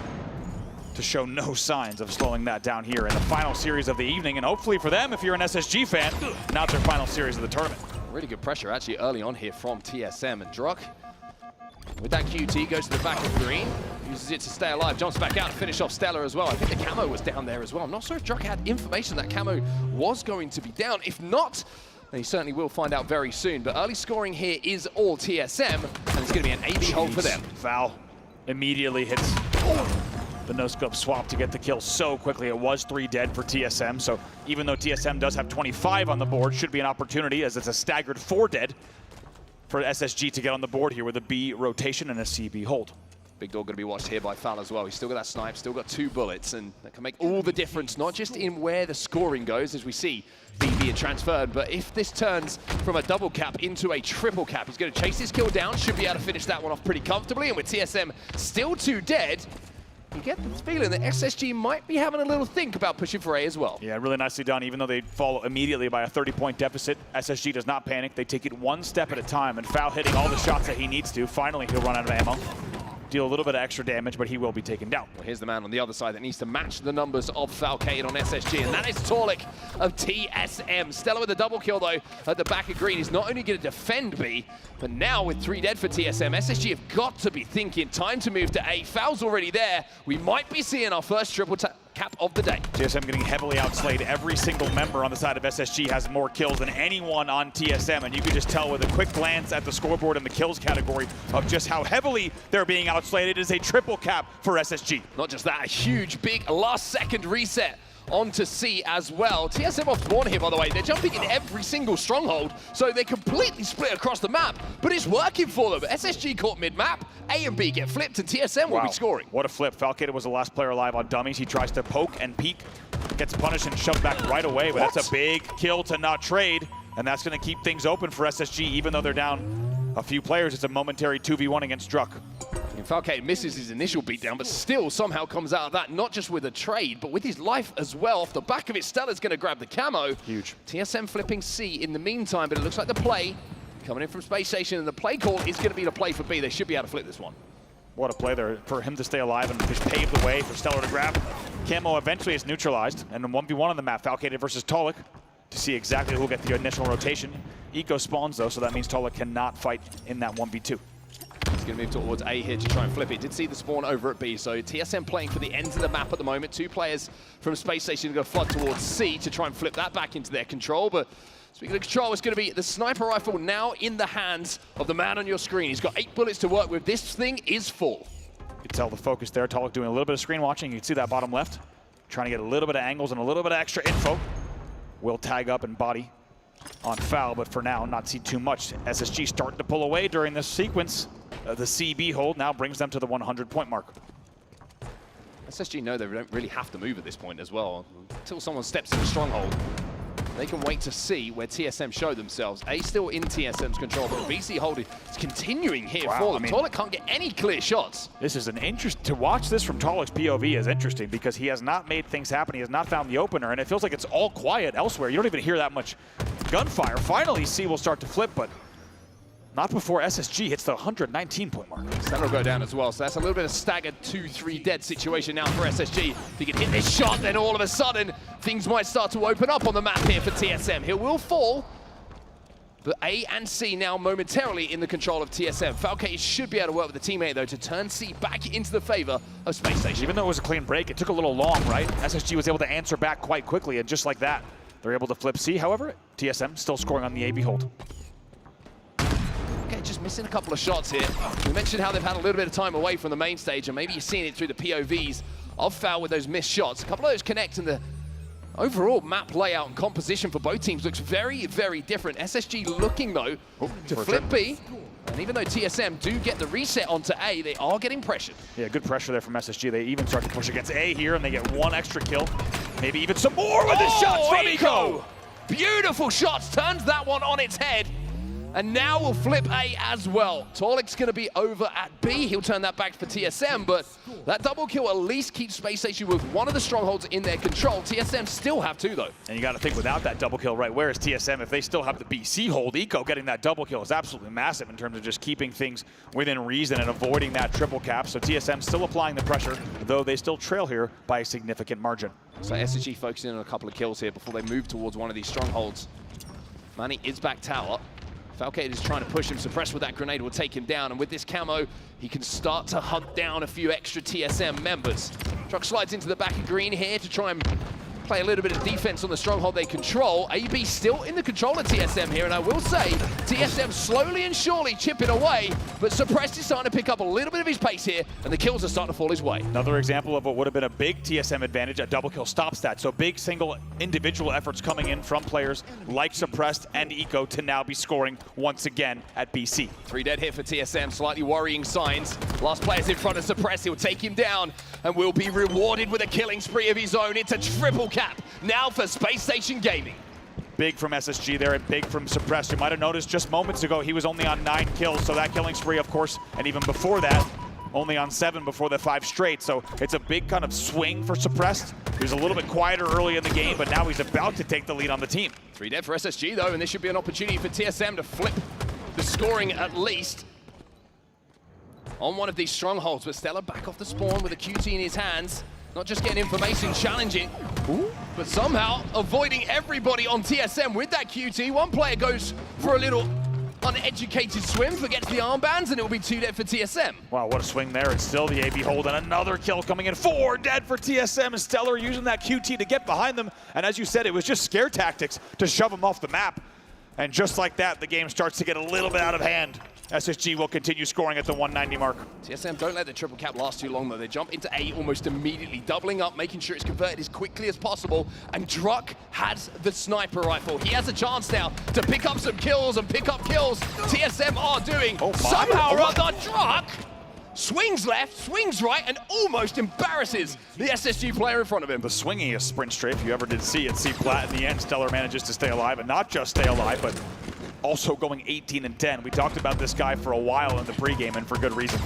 to show no signs of slowing that down here in the final series of the evening. And hopefully for them, if you're an SSG fan, not their final series of the tournament. Really good pressure actually early on here from TSM, and Druck with that QT goes to the back of green, uses it to stay alive, jumps back out to finish off Stellar as well. I think the camo was down there as well. I'm not sure if Druck had information that camo was going to be down. If not, then he certainly will find out very soon. But early scoring here is all TSM, and it's going to be an AB hold for them. Val immediately hits the no-scope swap to get the kill so quickly. It was 3 dead for TSM, so even though TSM does have 25 on the board, should be an opportunity, as it's a staggered 4 dead for SSG to get on the board here with a B rotation and a CB hold. Big Dog going to be watched here by Fal as well. He's still got that snipe, still got 2 bullets, and that can make all the difference, not just in where the scoring goes, as we see B being transferred, but if this turns from a double cap into a triple cap, he's going to chase his kill down, should be able to finish that one off pretty comfortably, and with TSM still 2 dead, you get the feeling that SSG might be having a little think about pushing for A as well. Yeah, really nicely done. Even though they fall immediately by a 30-point deficit, SSG does not panic. They take it one step at a time, and Fal hitting all the shots that he needs to. Finally, he'll run out of ammo. Deal a little bit of extra damage, but he will be taken down. Well, here's the man on the other side that needs to match the numbers of Falcade on SSG, and that is Tolic of TSM. Stella with a double kill, though, at the back of green. He's not only going to defend B, but now with 3 dead for TSM, SSG have got to be thinking time to move to A. Fal's already there. We might be seeing our first triple cap of the day. TSM getting heavily outslayed. Every single member on the side of SSG has more kills than anyone on TSM, and you can just tell with a quick glance at the scoreboard in the kills category of just how heavily they're being outslayed. It is a triple cap for SSG. Not just that, a huge, big last-second reset onto C as well. TSM off spawn here, by the way. They're jumping in every single stronghold, so they're completely split across the map, but it's working for them. SSG caught mid-map, A and B get flipped, and TSM will be scoring. What a flip. Falcated was the last player alive on dummies. He tries to poke and peek, gets punished and shoved back right away, but that's a big kill to not trade, and that's going to keep things open for SSG, even though they're down a few players. It's a momentary 2v1 against Druck. And Falcade misses his initial beatdown, but still somehow comes out of that, not just with a trade, but with his life as well. Off the back of it, Stella's going to grab the camo. Huge. TSM flipping C in the meantime, but it looks like the play coming in from Spacestation, and the play call is going to be the play for B. They should be able to flip this one. What a play there for him to stay alive and just pave the way for Stellar to grab. Camo eventually is neutralized, and then 1v1 on the map, Falcated versus Tolic, to see exactly who will get the initial rotation. Eco spawns, though, so that means Tolic cannot fight in that 1v2. He's going to move towards A here to try and flip it. Did see the spawn over at B, so TSM playing for the ends of the map at the moment. 2 players from Spacestation to go flood towards C to try and flip that back into their control. But speaking of control, it's going to be the sniper rifle now in the hands of the man on your screen. He's got 8 bullets to work with. This thing is full. You can tell the focus there. Tolek doing a little bit of screen watching. You can see that bottom left. Trying to get a little bit of angles and a little bit of extra info. Will tag up and body on foul, but for now, not see too much. SSG starting to pull away during this sequence. The CB hold now brings them to the 100-point mark. SSG know they don't really have to move at this point as well. Until someone steps in the stronghold, they can wait to see where TSM show themselves. A still in TSM's control, but BC hold is continuing here for them. Tolek can't get any clear shots. This is an interest to watch this from Tolek's POV is interesting because he has not made things happen. He has not found the opener, and it feels like it's all quiet elsewhere. You don't even hear that much gunfire. Finally, C will start to flip, but not before SSG hits the 119-point mark. That'll go down as well, so that's a little bit of staggered 2-3 dead situation now for SSG. If he can hit this shot, then all of a sudden, things might start to open up on the map here for TSM. He will fall, but A and C now momentarily in the control of TSM. Falcate should be able to work with the teammate, though, to turn C back into the favor of Space Station. Even though it was a clean break, it took a little long, right? SSG was able to answer back quite quickly, and just like that, they're able to flip C. However, TSM still scoring on the AB hold. Okay, just missing a couple of shots here. We mentioned how they've had a little bit of time away from the main stage, and maybe you're seeing it through the POVs of Foul with those missed shots. A couple of those connect, and the overall map layout and composition for both teams looks very, very different. SSG looking, though, to flip B. And even though TSM do get the reset onto A, they are getting pressured. Yeah, good pressure there from SSG. They even start to push against A here, and they get one extra kill. Maybe even some more with the shots from Eco. Beautiful shots, turns that one on its head. And now we'll flip A as well. Torlik's going to be over at B. He'll turn that back for TSM, but that double kill at least keeps Space Station with one of the strongholds in their control. TSM still have two, though. And you got to think without that double kill, right, where is TSM? If they still have the BC hold, Eco getting that double kill is absolutely massive in terms of just keeping things within reason and avoiding that triple cap. So TSM still applying the pressure, though they still trail here by a significant margin. So SSG focusing on a couple of kills here before they move towards one of these strongholds. Manny is back tower. Falcate is trying to push him. Suppressed with that grenade will take him down. And with this camo, he can start to hunt down a few extra TSM members. Truck slides into the back of green here to try and play a little bit of defense on the stronghold they control. AB still in the control of TSM here. And I will say, TSM slowly and surely chipping away. But Suppressed is starting to pick up a little bit of his pace here. And the kills are starting to fall his way. Another example of what would have been a big TSM advantage. A double kill stops that. So big single individual efforts coming in from players like Suppressed and Eco to now be scoring once again at BC. 3 dead here for TSM. Slightly worrying signs. Last player's in front of Suppressed. He'll take him down and will be rewarded with a killing spree of his own. It's a triple cap now for Space Station Gaming. Big from SSG there and big from Suppressed. You might have noticed just moments ago he was only on 9 kills, so that killing spree, of course, and even before that, only on 7 before the 5 straight. So it's a big kind of swing for Suppressed. He was a little bit quieter early in the game, but now he's about to take the lead on the team. 3 dead for SSG though, and this should be an opportunity for TSM to flip the scoring at least on one of these strongholds. But Stellar back off the spawn with a QT in his hands. Not just getting information, challenging, but somehow avoiding everybody on TSM with that QT. One player goes for a little uneducated swim, forgets the armbands, and it will be 2 dead for TSM. Wow, what a swing there. It's still the AB hold, and another kill coming in. 4 dead for TSM, and Stellar using that QT to get behind them. And as you said, it was just scare tactics to shove them off the map. And just like that, the game starts to get a little bit out of hand. SSG will continue scoring at the 190 mark. TSM don't let the triple cap last too long, though. They jump into A almost immediately, doubling up, making sure it's converted as quickly as possible. And Druck has the sniper rifle. He has a chance now to pick up some kills and pick up kills. TSM are doing somehow or other. Druck swings left, swings right, and almost embarrasses the SSG player in front of him. The swingiest sprint strafe you ever did see at C-Plat. In the end, Stellar manages to stay alive, and not just stay alive, but also going 18 and 10. We talked about this guy for a while in the pregame, and for good reason.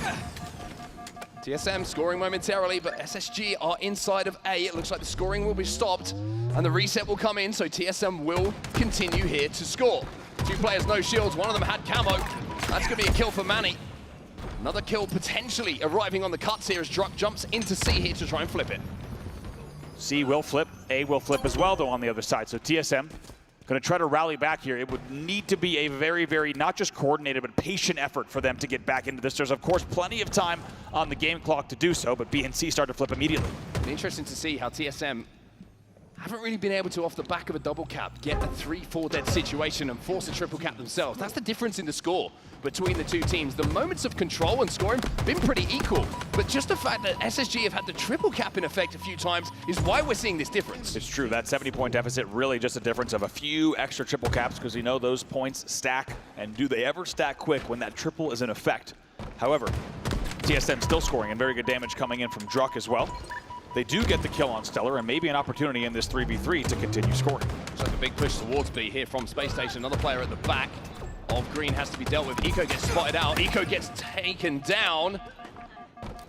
TSM scoring momentarily, but SSG are inside of A. It looks like the scoring will be stopped, and the reset will come in, so TSM will continue here to score. 2 players, no shields. One of them had camo. That's going to be a kill for Manny. Another kill potentially arriving on the cuts here as Druck jumps into C here to try and flip it. C will flip. A will flip as well, though, on the other side. So TSM going to try to rally back here. It would need to be a very, very, not just coordinated, but patient effort for them to get back into this. There's, of course, plenty of time on the game clock to do so, but B and C start to flip immediately. Interesting to see how TSM haven't really been able to, off the back of a double cap, get a 3-4 dead situation and force a triple cap themselves. That's the difference in the score between the two teams. The moments of control and scoring been pretty equal, but just the fact that SSG have had the triple cap in effect a few times is why we're seeing this difference. It's true, that 70-point deficit really just a difference of a few extra triple caps, because we know those points stack, and do they ever stack quick when that triple is in effect? However, TSM still scoring, and very good damage coming in from Druck as well. They do get the kill on Stellar, and maybe an opportunity in this 3v3 to continue scoring. It's like a big push towards B here from Spacestation. Another player at the back of Green has to be dealt with. Eco gets spotted out. Eco gets taken down.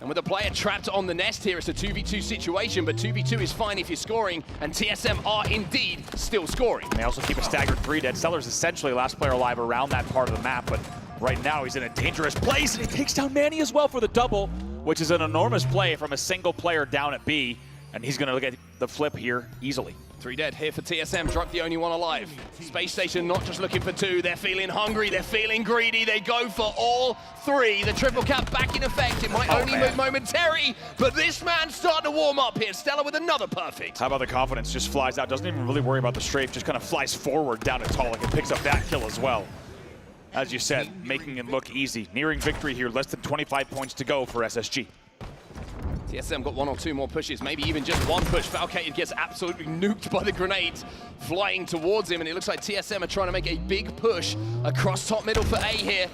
And with a player trapped on the nest here, it's a 2v2 situation, but 2v2 is fine if you're scoring, and TSM are indeed still scoring. And they also keep a staggered 3 dead. Stellar's essentially last player alive around that part of the map, but right now he's in a dangerous place, and he takes down Manny as well for the double, which is an enormous play from a single player down at B, and he's going to get the flip here easily. 3 dead here for TSM, Druck the only one alive. Space Station not just looking for 2, they're feeling hungry, they're feeling greedy, they go for all 3. The triple cap back in effect, it might only move momentary, but this man's starting to warm up here. Stellar with another perfect. How about the confidence? Just flies out, doesn't even really worry about the strafe, just kind of flies forward down to Talik and picks up that kill as well. As you said, making it look easy. Nearing victory here, less than 25 points to go for SSG. TSM got 1 or 2 more pushes, maybe even just 1 push. Falcated gets absolutely nuked by the grenades flying towards him, and it looks like TSM are trying to make a big push across top middle for A here.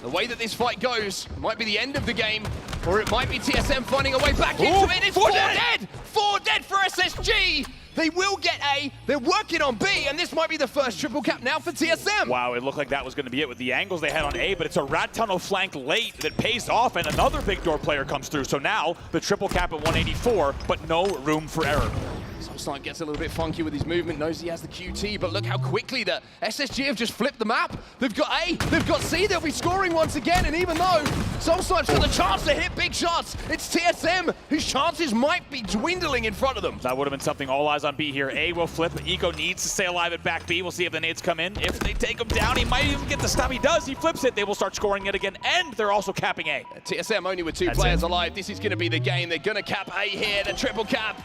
The way that this fight goes, it might be the end of the game, or it might be TSM finding a way back into it. It's 4 dead! 4 dead for SSG! They will get A, they're working on B, and this might be the first triple cap now for TSM. Wow, it looked like that was going to be it with the angles they had on A, but it's a rat tunnel flank late that pays off, and another big door player comes through. So now the triple cap at 184, but no room for error. Solsnight gets a little bit funky with his movement, knows he has the QT, but look how quickly that SSG have just flipped the map. They've got A, they've got C, they'll be scoring once again, and even though Solsnight's got the chance to hit big shots, it's TSM whose chances might be dwindling in front of them. That would have been something. All eyes on B here. A will flip, Eco needs to stay alive at back B. We'll see if the nades come in. If they take him down, he might even get the stop. He does, he flips it. They will start scoring it again, and they're also capping A. TSM only with 2 players alive. This is going to be the game. They're going to cap A here. The triple cap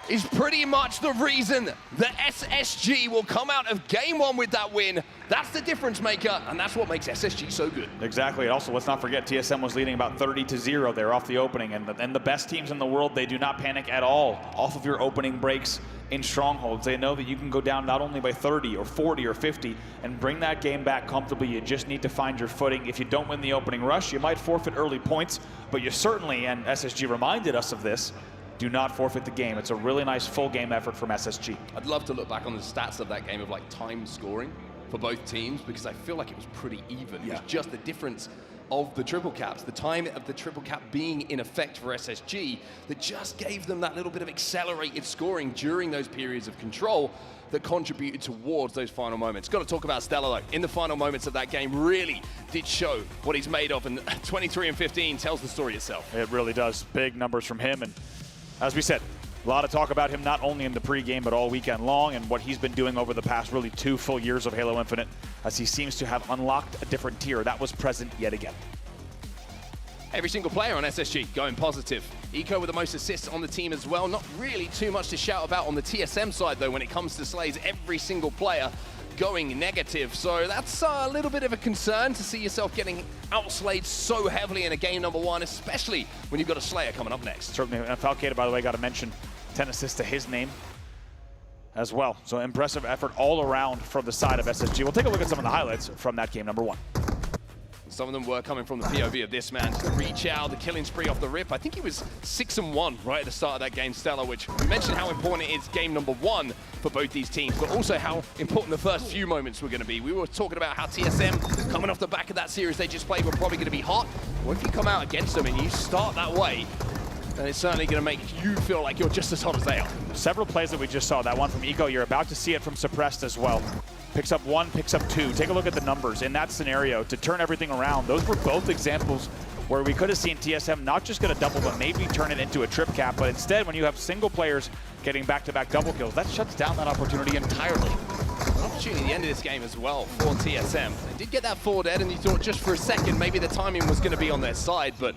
is pretty much the reason that SSG will come out of game 1 with that win. That's the difference maker, and that's what makes SSG so good. Exactly. And also, let's not forget, TSM was leading about 30-0 there off the opening, and the best teams in the world, they do not panic at all off of your opening breaks in strongholds. They know that you can go down not only by 30 or 40 or 50 and bring that game back comfortably. You just need to find your footing. If you don't win the opening rush, you might forfeit early points, but you certainly, and SSG reminded us of this, do not forfeit the game. It's a really nice full game effort from SSG. I'd love to look back on the stats of that game of like time scoring for both teams, because I feel like it was pretty even. It was just the difference of the triple caps, the time of the triple cap being in effect for SSG that just gave them that little bit of accelerated scoring during those periods of control that contributed towards those final moments. Got to talk about Stellar though. In the final moments of that game really did show what he's made of, and 23 and 15 tells the story itself. It really does. Big numbers from him, and as we said, a lot of talk about him not only in the pregame but all weekend long, and what he's been doing over the past really 2 full years of Halo Infinite, as he seems to have unlocked a different tier that was present yet again. Every single player on SSG going positive. Eco with the most assists on the team as well. Not really too much to shout about on the TSM side though when it comes to slays. Every single player going negative, so that's a little bit of a concern to see yourself getting outslayed so heavily in a game number 1, especially when you've got a Slayer coming up next. Certainly, and Falcated, by the way, got to mention 10 assists to his name as well. So impressive effort all around from the side of SSG. We'll take a look at some of the highlights from that game number 1. Some of them were coming from the POV of this man. Reach out, the killing spree off the rip. I think he was 6-1 right at the start of that game, Stellar, which we mentioned how important it is game number 1 for both these teams, but also how important the first few moments were going to be. We were talking about how TSM, coming off the back of that series they just played, were probably going to be hot. Well, if you come out against them and you start that way, then it's certainly going to make you feel like you're just as hot as they are. Several plays that we just saw. That one from Eco, you're about to see it from Suppressed as well. Picks up 1, picks up 2. Take a look at the numbers in that scenario to turn everything around. Those were both examples where we could have seen TSM not just get a double, but maybe turn it into a trip cap. But instead, when you have single players getting back-to-back double kills, that shuts down that opportunity entirely. An opportunity at the end of this game as well for TSM. They did get that 4 dead, and you thought just for a second maybe the timing was going to be on their side, but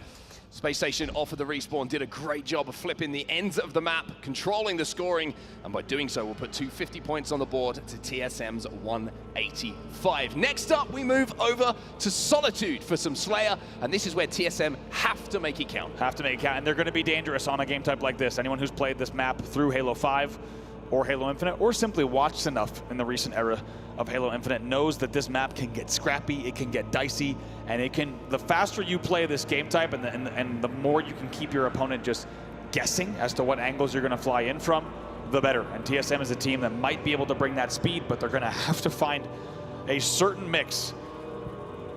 Spacestation offered the respawn, did a great job of flipping the ends of the map, controlling the scoring, and by doing so, we'll put 250 points on the board to TSM's 185. Next up, we move over to Solitude for some Slayer, and this is where TSM have to make it count. Have to make it count, and they're going to be dangerous on a game type like this. Anyone who's played this map through Halo 5 or Halo Infinite, or simply watched enough in the recent era of Halo Infinite, knows that this map can get scrappy, it can get dicey, and it can, the faster you play this game type and the more you can keep your opponent just guessing as to what angles you're going to fly in from, the better. And TSM is a team that might be able to bring that speed, but they're going to have to find a certain mix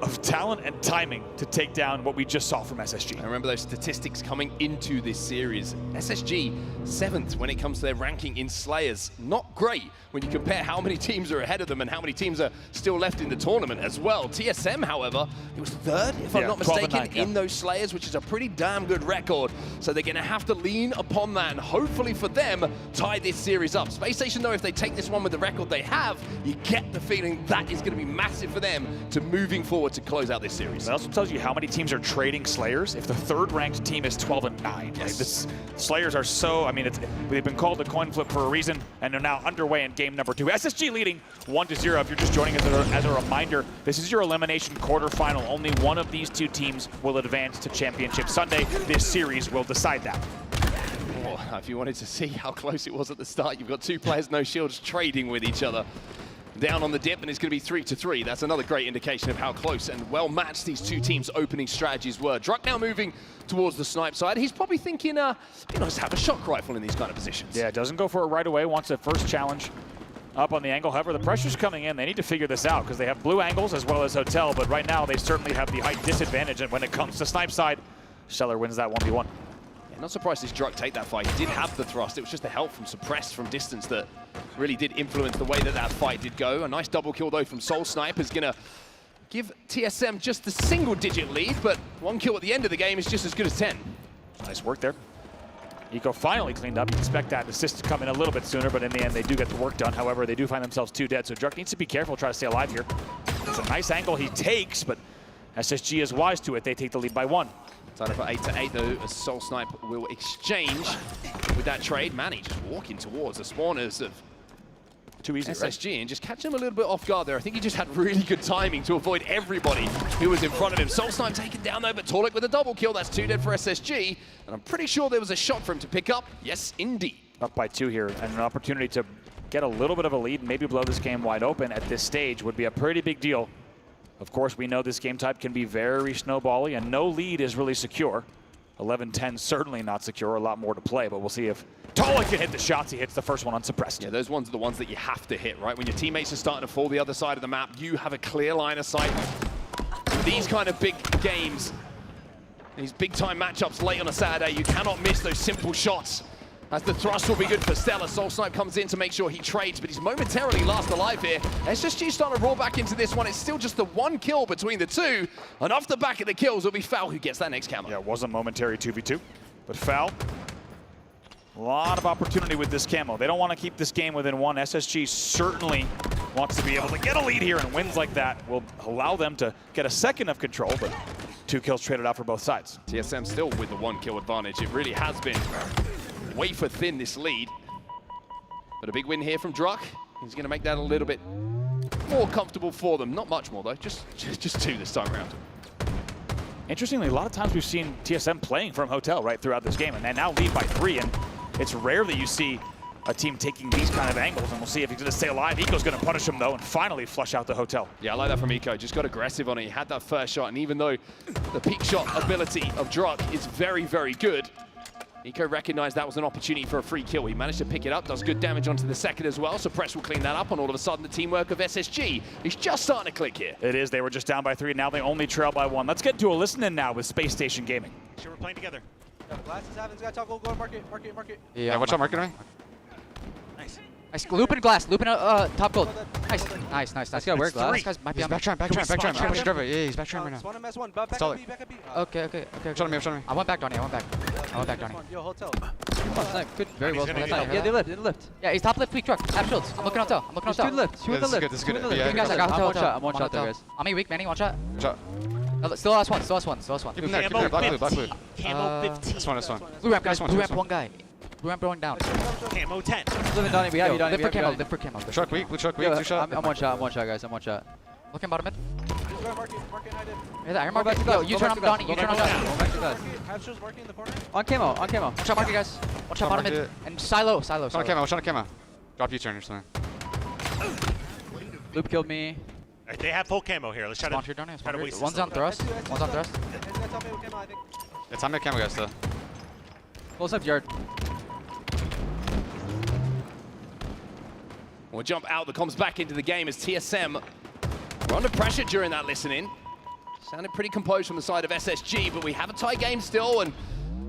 of talent and timing to take down what we just saw from SSG. I remember those statistics coming into this series. SSG 7th when it comes to their ranking in Slayers. Not great when you compare how many teams are ahead of them and how many teams are still left in the tournament as well. TSM, however, it was 3rd, if I'm not mistaken, in those Slayers, which is a pretty damn good record. So they're going to have to lean upon that and hopefully for them, tie this series up. Spacestation, though, if they take this one with the record they have, you get the feeling that is going to be massive for them to moving forward to close out this series. It also tells you how many teams are trading Slayers. If the 3rd ranked team is 12-9, yes. Like this, Slayers are so, I mean, they've been called a coin flip for a reason, and they're now underway in game number 2. SSG leading 1-0. If you're just joining us as a reminder, this is your elimination quarterfinal. Only one of these 2 teams will advance to Championship Sunday. This series will decide that. Oh, if you wanted to see how close it was at the start, you've got 2 players, no shields, trading with each other. Down on the dip, and it's going to be 3-3. That's another great indication of how close and well matched these 2 teams' opening strategies were. Druk now moving towards the snipe side. He's probably thinking, just have a shock rifle in these kind of positions. Yeah, doesn't go for it right away. Wants a first challenge up on the angle. However, the pressure's coming in. They need to figure this out because they have blue angles as well as hotel, but right now they certainly have the height disadvantage. And when it comes to snipe side, Stellar wins that 1v1. Yeah, not surprised to see Druk take that fight. He did have the thrust. It was just the help from Suppressed from distance that really did influence the way that that fight did go. A nice double kill, though, from Soul Snipe is going to give TSM just the single-digit lead, but 1 kill at the end of the game is just as good as 10. Nice work there. Eco finally cleaned up. You expect that assist to come in a little bit sooner, but in the end, they do get the work done. However, they do find themselves 2 dead, so Druk needs to be careful, try to stay alive here. It's a nice angle he takes, but SSG is wise to it. They take the lead by 1. Tied for 8-8 though, as Soul Snipe will exchange with that trade. Manny just walking towards the spawners of too easy, SSG, right? And just catch him a little bit off guard there. I think he just had really good timing to avoid everybody who was in front of him. Soul Snipe taken down though, but Torlik with a double kill. That's 2 dead for SSG, and I'm pretty sure there was a shot for him to pick up. Yes, indeed. Up by 2 here, and an opportunity to get a little bit of a lead and maybe blow this game wide open at this stage would be a pretty big deal. Of course, we know this game type can be very snowbally, and no lead is really secure. 11-10 certainly not secure, a lot more to play, but we'll see if Torlik can hit the shots. He hits the first one unsuppressed. Yeah, those ones are the ones that you have to hit, right? When your teammates are starting to fall the other side of the map, you have a clear line of sight. These kind of big games, these big-time matchups late on a Saturday, you cannot miss those simple shots. As the thrust will be good for Stellar. Soul Snipe comes in to make sure he trades, but he's momentarily last alive here. SSG starting to roll back into this one. It's still just the 1 kill between the 2. And off the back of the kills will be Foul who gets that next camo. Yeah, it was a momentary 2v2, but Foul. A lot of opportunity with this camo. They don't want to keep this game within 1. SSG certainly wants to be able to get a lead here, and wins like that will allow them to get a second of control, but 2 kills traded out for both sides. TSM still with the 1 kill advantage. It really has been wafer thin, this lead. But a big win here from Druk. He's going to make that a little bit more comfortable for them. Not much more, though. Just 2 this time around. Interestingly, a lot of times we've seen TSM playing from hotel right throughout this game, and they now lead by 3, and it's rare that you see a team taking these kind of angles, and we'll see if he's going to stay alive. Eco's going to punish him, though, and finally flush out the hotel. Yeah, I like that from Eco. Just got aggressive on it. He had that first shot, and even though the peak shot ability of Druk is very, very good, Eco recognized that was an opportunity for a free kill. He managed to pick it up, does good damage onto the second as well. Suppress will clean that up, and all of a sudden the teamwork of SSG is just starting to click here. It is. They were just down by 3. Now they only trail by 1. Let's get to a listen-in now with Space Station Gaming. Sure, we're playing together. Glasses haven't got to go market. Yeah, watch out, market me. Nice. Nice. Looping glass. Looping top gold. Nice. Nice. Gotta wear glass. This guy's might be He's back tram. Yeah, he's back tram right now. One MS1. Back Solid. B. Okay. Shot me. I went back, Donnie. I went back, Donnie. Yo, hotel. Oh, snipe. Good. Very well. Yeah, they lift. Yeah, he's top lift, weak truck. Half shields. I'm looking hotel. Two lift. Two in the lift. This is good. Guys, I got hotel. I'm one shot there, guys. I'm weak, Manny. One shot. Still last one. Keep him there, black blue. Camo 15. This one. Blue ramp, guys. Blue ramp, one guy. Blue ramp going down. Camo 10. Live Donnie, we have you, Donnie. Live for camo. Blue truck weak, 2 shot. I'm one shot, guys. I'm one shot. Looking bottom mid. Yeah, I mark it. Yo, you turn on Donnie. Hatcher's working in the corner. On camo. One shot market, guys. One shot bottom mid. And silo. Shot on camo. Drop U-turn or something. Loop killed me. Right, they have full camo here. Let's try to Spawn waste One's on thrust. It's on mid camo, guys, still. Close up yard. We'll jump out. The comms back into the game as TSM were under pressure during that listening. Sounded pretty composed from the side of SSG, but we have a tie game still, and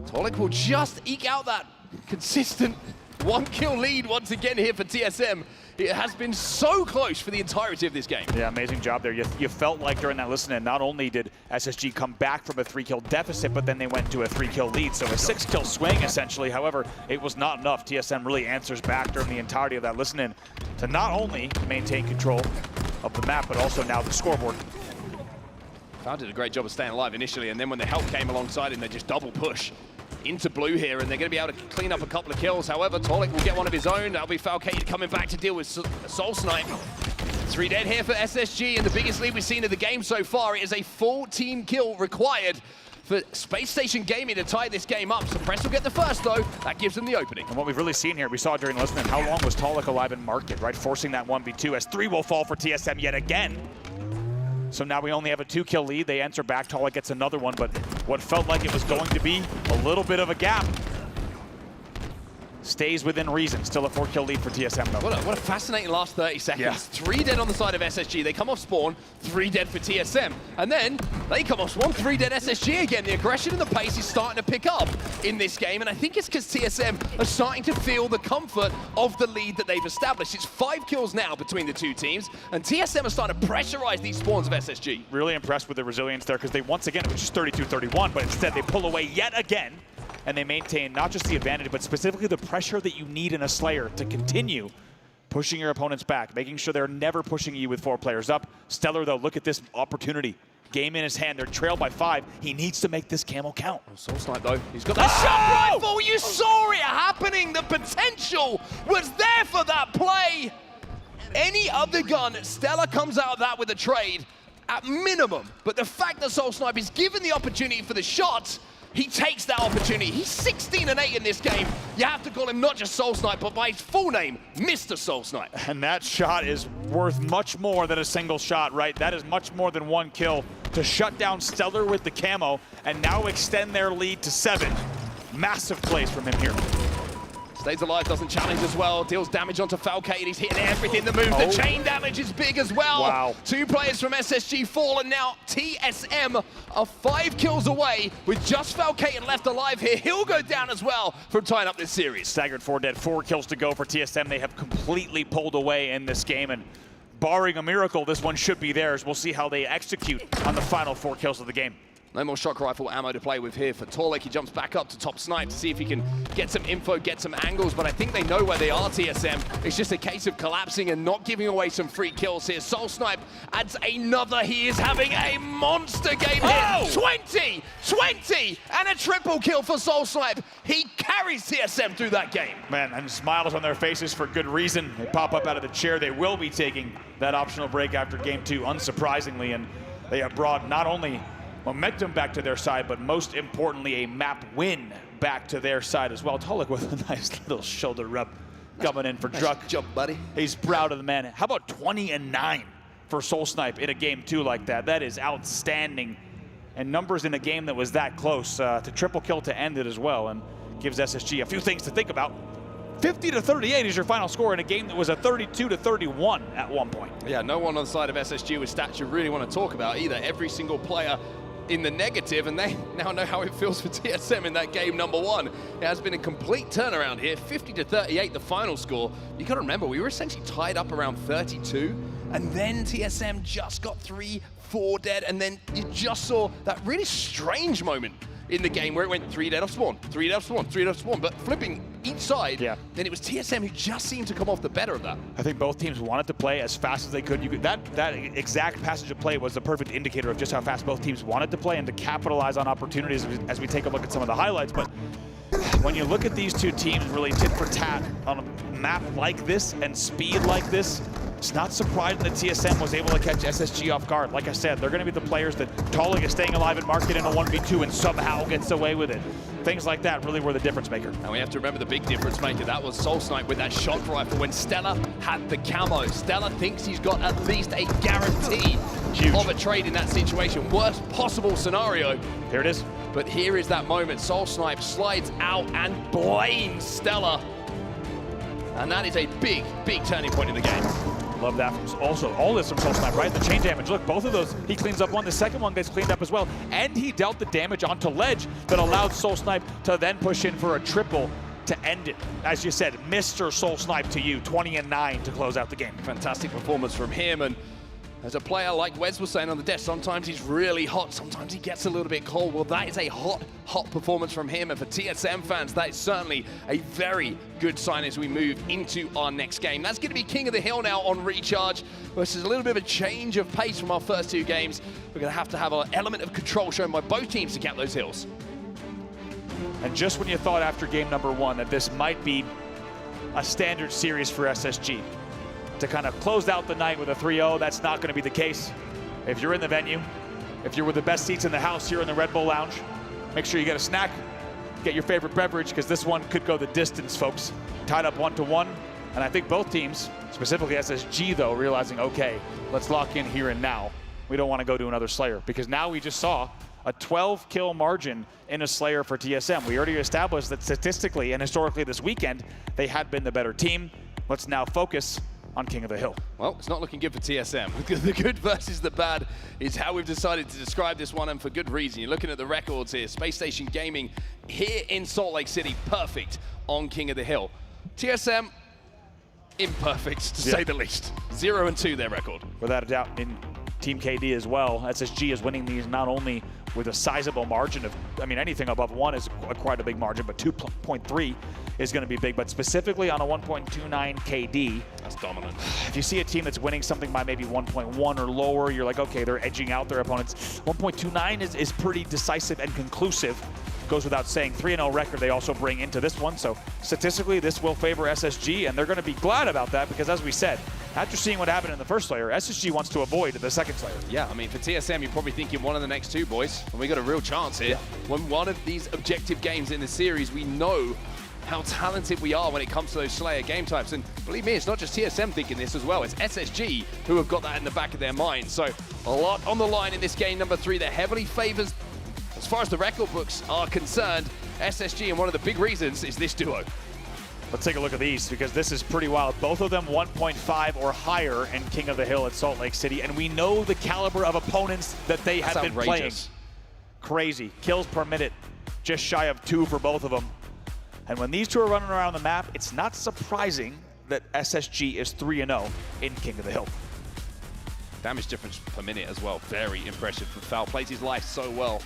Tolik will just eke out that consistent 1-kill lead once again here for TSM. It has been so close for the entirety of this game. Yeah, amazing job there. You felt like during that listening, not only did SSG come back from a 3-kill deficit, but then they went to a 3-kill lead. So a 6-kill swing, essentially. However, it was not enough. TSM really answers back during the entirety of that listening to not only maintain control of the map, but also now the scoreboard. Found did a great job of staying alive initially, and then when the help came alongside him, they just double push into blue here, and they're going to be able to clean up a couple of kills. However, Tolik will get one of his own. That'll be Falcated coming back to deal with Soul Snipe. 3 dead here for SSG, and the biggest lead we've seen of the game so far. It is a full team kill required for Spacestation Gaming to tie this game up. Suppress will get the first, though. That gives them the opening. And what we've really seen here, we saw during listening, how long was Tolik alive in market, right? Forcing that 1v2 as 3 will fall for TSM yet again. So now we only have a 2-kill lead. They answer back. Tolik gets another one, but what felt like it was going to be a little bit of a gap stays within reason. Still a 4-kill lead for TSM, though. What a fascinating last 30 seconds. Yeah. 3 dead on the side of SSG. They come off spawn, 3 dead for TSM. And then they come off spawn, 3 dead SSG again. The aggression and the pace is starting to pick up in this game. And I think it's because TSM are starting to feel the comfort of the lead that they've established. It's 5 kills now between the two teams. And TSM are starting to pressurize these spawns of SSG. Really impressed with the resilience there, because they, once again, it was just 32-31, but instead they pull away yet again. And they maintain not just the advantage, but specifically the pressure that you need in a Slayer to continue pushing your opponents back, making sure they're never pushing you with 4 players up. Stellar, though, look at this opportunity. Game in his hand. They're trailed by 5. He needs to make this camo count. Soul Snipe, though. He's got the shot rifle. You saw it happening. The potential was there for that play. Any other gun, Stellar comes out of that with a trade at minimum. But the fact that Soul Snipe is given the opportunity for the shot, he takes that opportunity. He's 16-8 in this game. You have to call him not just Soul Snipe, but by his full name, Mr. Soul Snipe. And that shot is worth much more than a single shot, right? That is much more than 1 kill to shut down Stellar with the camo and now extend their lead to 7. Massive plays from him here. Stays alive, doesn't challenge as well. Deals damage onto Falcated. He's hitting everything that moves. The chain damage is big as well. Wow. 2 players from SSG fall, and now TSM are 5 kills away with just Falcated left alive here. He'll go down as well from tying up this series. Staggered 4 dead, 4 kills to go for TSM. They have completely pulled away in this game, and barring a miracle, this one should be theirs. We'll see how they execute on the final 4 kills of the game. No more shock rifle ammo to play with here for Tolik. He jumps back up to top snipe to see if he can get some info, get some angles, but I think they know where they are, TSM. It's just a case of collapsing and not giving away some free kills here. Soul Snipe adds another. He is having a monster game here. 20, and a triple kill for Soul Snipe. He carries TSM through that game. Man, and smiles on their faces for good reason. They pop up out of the chair. They will be taking that optional break after game 2, unsurprisingly, and they have brought not only momentum back to their side, but most importantly, a map win back to their side as well. Tolik with a nice little shoulder rub coming in for Druck. Nice job, buddy. He's proud of the man. How about 20-9 for Soul Snipe in a game 2 like that? That is outstanding. And numbers in a game that was that close to triple kill to end it as well, and gives SSG a few things to think about. 50-38 is your final score in a game that was a 32-31 at one point. Yeah, no one on the side of SSG with stats you really want to talk about either. Every single player in the negative, and they now know how it feels for TSM in that game number 1. It has been a complete turnaround here. 50-38, the final score. You got to remember, we were essentially tied up around 32, and then TSM just got 3-4 dead, and then you just saw that really strange moment in the game where it went 3 dead off spawn, 3 dead off spawn, 3 dead off spawn, but flipping each side, then it was TSM who just seemed to come off the better of that. I think both teams wanted to play as fast as they could. That exact passage of play was the perfect indicator of just how fast both teams wanted to play and to capitalize on opportunities as we take a look at some of the highlights. But when you look at these two teams really tit for tat on a map like this and speed like this, it's not surprising that TSM was able to catch SSG off guard. Like I said, they're going to be the players that Tolling is staying alive in market in a 1v2 and somehow gets away with it. Things like that really were the difference maker. And we have to remember the big difference maker. That was SoulSnipe with that shock rifle when Stella had the camo. Stella thinks he's got at least a guarantee of a trade in that situation. Worst possible scenario. Here it is. But here is that moment. SoulSnipe slides out and blames Stella. And that is a big, big turning point in the game. Love that from also all this from SoulSnipe, right? The chain damage. Look, both of those, he cleans up one. The second one gets cleaned up as well. And he dealt the damage onto Ledge that allowed SoulSnipe to then push in for a triple to end it. As you said, Mr. SoulSnipe to you, 20 and 9 to close out the game. Fantastic performance from him. And as a player, like Wes was saying on the desk, sometimes he's really hot, sometimes he gets a little bit cold. Well, that is a hot, hot performance from him. And for TSM fans, that is certainly a very good sign as we move into our next game. That's going to be King of the Hill now on Recharge, versus a little bit of a change of pace from our first two games. We're going to have an element of control shown by both teams to cap those hills. And just when you thought after game number 1 that this might be a standard series for SSG, to kind of close out the night with a 3-0, that's not going to be the case. If you're in the venue, if you're with the best seats in the house here in the Red Bull Lounge, make sure you get a snack, get your favorite beverage, because this one could go the distance, folks. Tied up 1-1, and I think both teams, specifically SSG though, realizing, okay, let's lock in here and now. We don't want to go to another Slayer, because now we just saw a 12 kill margin in a Slayer for TSM. We already established that statistically and historically this weekend, they had been the better team. Let's now focus on King of the Hill. Well, it's not looking good for TSM. The good versus the bad is how we've decided to describe this one, and for good reason. You're looking at the records here. Spacestation Gaming here in Salt Lake City, perfect on King of the Hill. TSM, imperfect to say the least. 0-2 their record. Without a doubt, in Team KD as well, SSG is winning these not only with a sizable margin of, I mean, anything above 1 is quite a big margin, but 2.3 is going to be big, but specifically on a 1.29 KD. That's dominant. If you see a team that's winning something by maybe 1.1 or lower, you're like, okay, they're edging out their opponents. 1.29 is pretty decisive and conclusive. Goes without saying. 3-0 record they also bring into this one, so statistically this will favor SSG, and they're going to be glad about that, because as we said, after seeing what happened in the first Slayer, SSG wants to avoid the second Slayer. Yeah, I mean, for TSM, you're probably thinking one of the next two, boys, and we got a real chance here. When one of these objective games in the series, we know how talented we are when it comes to those Slayer game types. And believe me, it's not just TSM thinking this as well. It's SSG who have got that in the back of their mind. So a lot on the line in this game number 3. They're heavily favored as far as the record books are concerned. SSG, and one of the big reasons is this duo. Let's take a look at these, because this is pretty wild. Both of them 1.5 or higher in King of the Hill at Salt Lake City, and we know the caliber of opponents that they have been playing. Crazy. Kills per minute, just shy of 2 for both of them. And when these two are running around the map, it's not surprising that SSG is 3-0 in King of the Hill. Damage difference per minute as well, very impressive from Foul. Plays his life so well.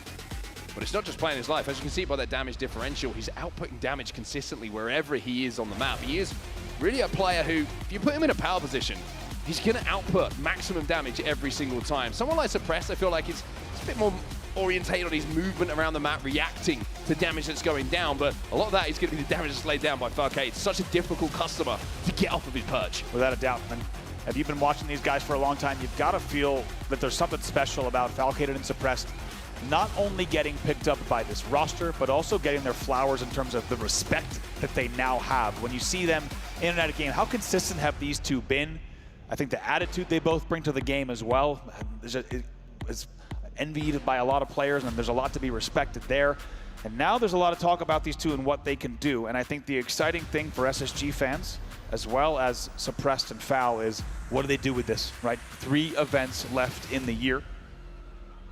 But it's not just playing his life. As you can see by that damage differential, he's outputting damage consistently wherever he is on the map. He is really a player who, if you put him in a power position, he's going to output maximum damage every single time. Someone like Suppress, I feel like it's a bit more orientated on his movement around the map, reacting to damage that's going down, but a lot of that is going to be the damage that's laid down by Farcade. It's such a difficult customer to get off of his perch. Without a doubt, and if you've been watching these guys for a long time, you've got to feel that there's something special about Falcated and Suppressed not only getting picked up by this roster, but also getting their flowers in terms of the respect that they now have. When you see them in and out of game, how consistent have these two been? I think the attitude they both bring to the game as well is envied by a lot of players, and there's a lot to be respected there. And now there's a lot of talk about these two and what they can do. And I think the exciting thing for SSG fans, as well as Suppressed and Foul, is what do they do with this, right? 3 events left in the year.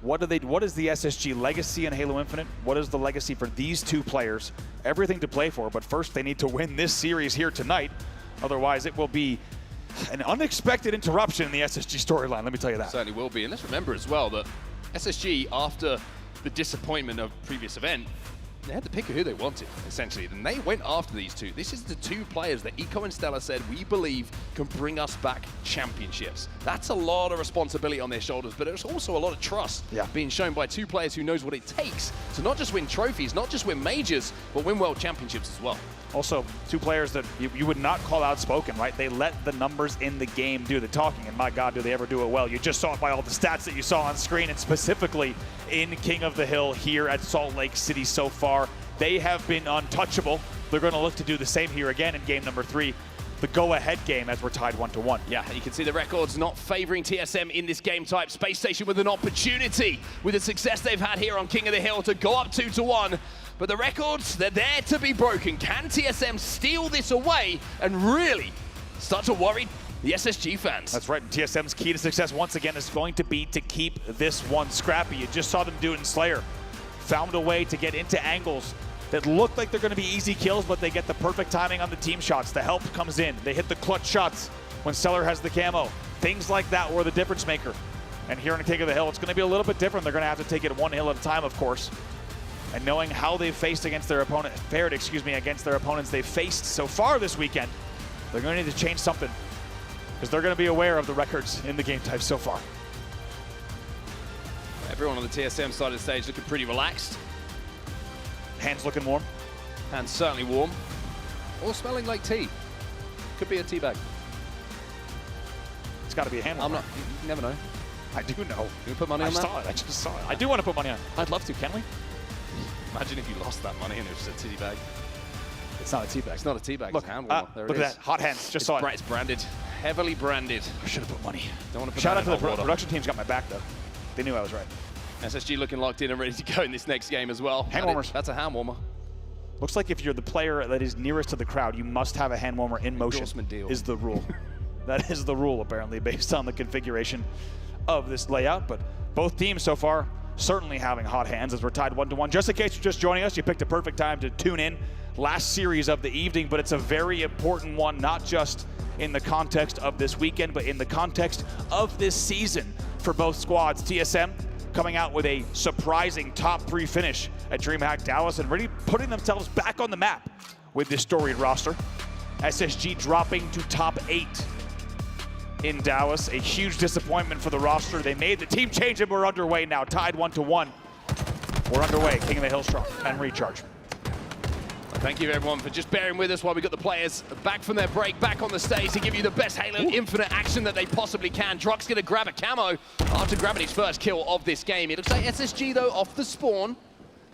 What is the SSG legacy in Halo Infinite? What is the legacy for these two players? Everything to play for, but first they need to win this series here tonight. Otherwise, it will be an unexpected interruption in the SSG storyline, let me tell you that. Certainly will be. And let's remember as well that SSG, after the disappointment of previous event, to pick who they wanted, essentially, and they went after these two. This is the two players that Eco and Stella said we believe can bring us back championships. That's a lot of responsibility on their shoulders, but it's also a lot of trust being shown by two players who knows what it takes to not just win trophies, not just win majors, but win world championships as well. Also, two players that you would not call outspoken, right? They let the numbers in the game do the talking, and my God, do they ever do it well. You just saw it by all the stats that you saw on screen, and specifically in King of the Hill here at Salt Lake City so far. They have been untouchable. They're going to look to do the same here again in game number 3. The go-ahead game as we're tied 1-1. Yeah, you can see the records not favoring TSM in this game type. Space Station with an opportunity with the success they've had here on King of the Hill to go up 2-1. But the records, they're there to be broken. Can TSM steal this away and really start to worry the SSG fans? That's right, and TSM's key to success once again is going to be to keep this one scrappy. You just saw them do it in Slayer. Found a way to get into angles that look like they're going to be easy kills, but they get the perfect timing on the team shots. The help comes in. They hit the clutch shots when Stellar has the camo. Things like that were the difference maker. And here in King of the Hill, it's going to be a little bit different. They're going to have to take it one hill at a time, of course. And knowing how they've faced against their opponent, against their opponents they've faced so far this weekend, they're going to need to change something, because they're going to be aware of the records in the game type so far. Everyone on the TSM side of the stage looking pretty relaxed. Hands looking warm. Hands certainly warm. Or smelling like tea. Could be a tea bag. It's got to be a hand warmer. You never know. I do know. Can we put money on that? I just saw it. I do want to put money on it. I'd love to, can we? Imagine if you lost that money and it was just a tea bag. It's not a tea bag. It's not a tea bag. Look, it's a hand warmer. There look it at is. that. Hot hands. Just saw it. It's branded. Heavily branded. I should have put money. Don't want to put Shout that out to in the hot water. production team's got my back, though. They knew I was right. SSG looking locked in and ready to go in this next game as well. Hand warmers. That's a hand warmer. Looks like if you're the player that is nearest to the crowd, you must have a hand warmer in motion. Endorsement deal. Is the rule. That is the rule, apparently, based on the configuration of this layout. But both teams so far certainly having hot hands as we're tied 1-1. Just in case you're just joining us, you picked a perfect time to tune in. Last series of the evening, but it's a very important one, not just in the context of this weekend, but in the context of this season for both squads. TSM coming out with a surprising top 3 finish at DreamHack Dallas and really putting themselves back on the map with this storied roster. SSG dropping to top 8 in Dallas. A huge disappointment for the roster. They made the team change and we're underway now, tied 1-1. We're underway, King of the Hill strong and recharge. Thank you everyone for just bearing with us while we got the players back from their break, back on the stage to give you the best Halo Infinite action that they possibly can. Druck's gonna grab a camo after grabbing his first kill of this game. It looks like SSG though, off the spawn,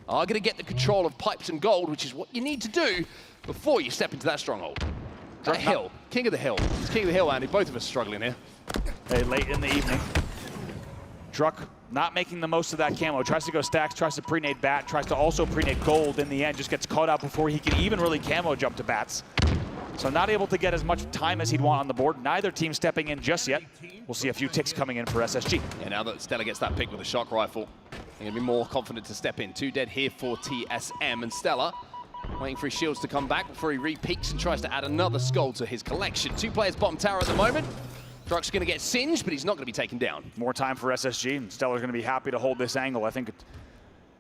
are gonna get the control of pipes and gold, which is what you need to do before you step into that stronghold. That hill, King of the Hill. It's King of the Hill, Andy. Both of us struggling here. Hey, late in the evening. Druck not making the most of that camo. Tries to go stacks, tries to pre-nade bat, tries to also pre-nade gold in the end. Just gets caught out before he can even really camo jump to bats. So not able to get as much time as he'd want on the board. Neither team stepping in just yet. We'll see a few ticks coming in for SSG. Yeah, now that Stella gets that pick with a shock rifle, they're going to be more confident to step in. 2 dead here for TSM, and Stella waiting for his shields to come back before he re-peeks and tries to add another skull to his collection. 2 players bottom tower at the moment. Druck's going to get singed, but he's not going to be taken down. More time for SSG, and Stellar's going to be happy to hold this angle. I think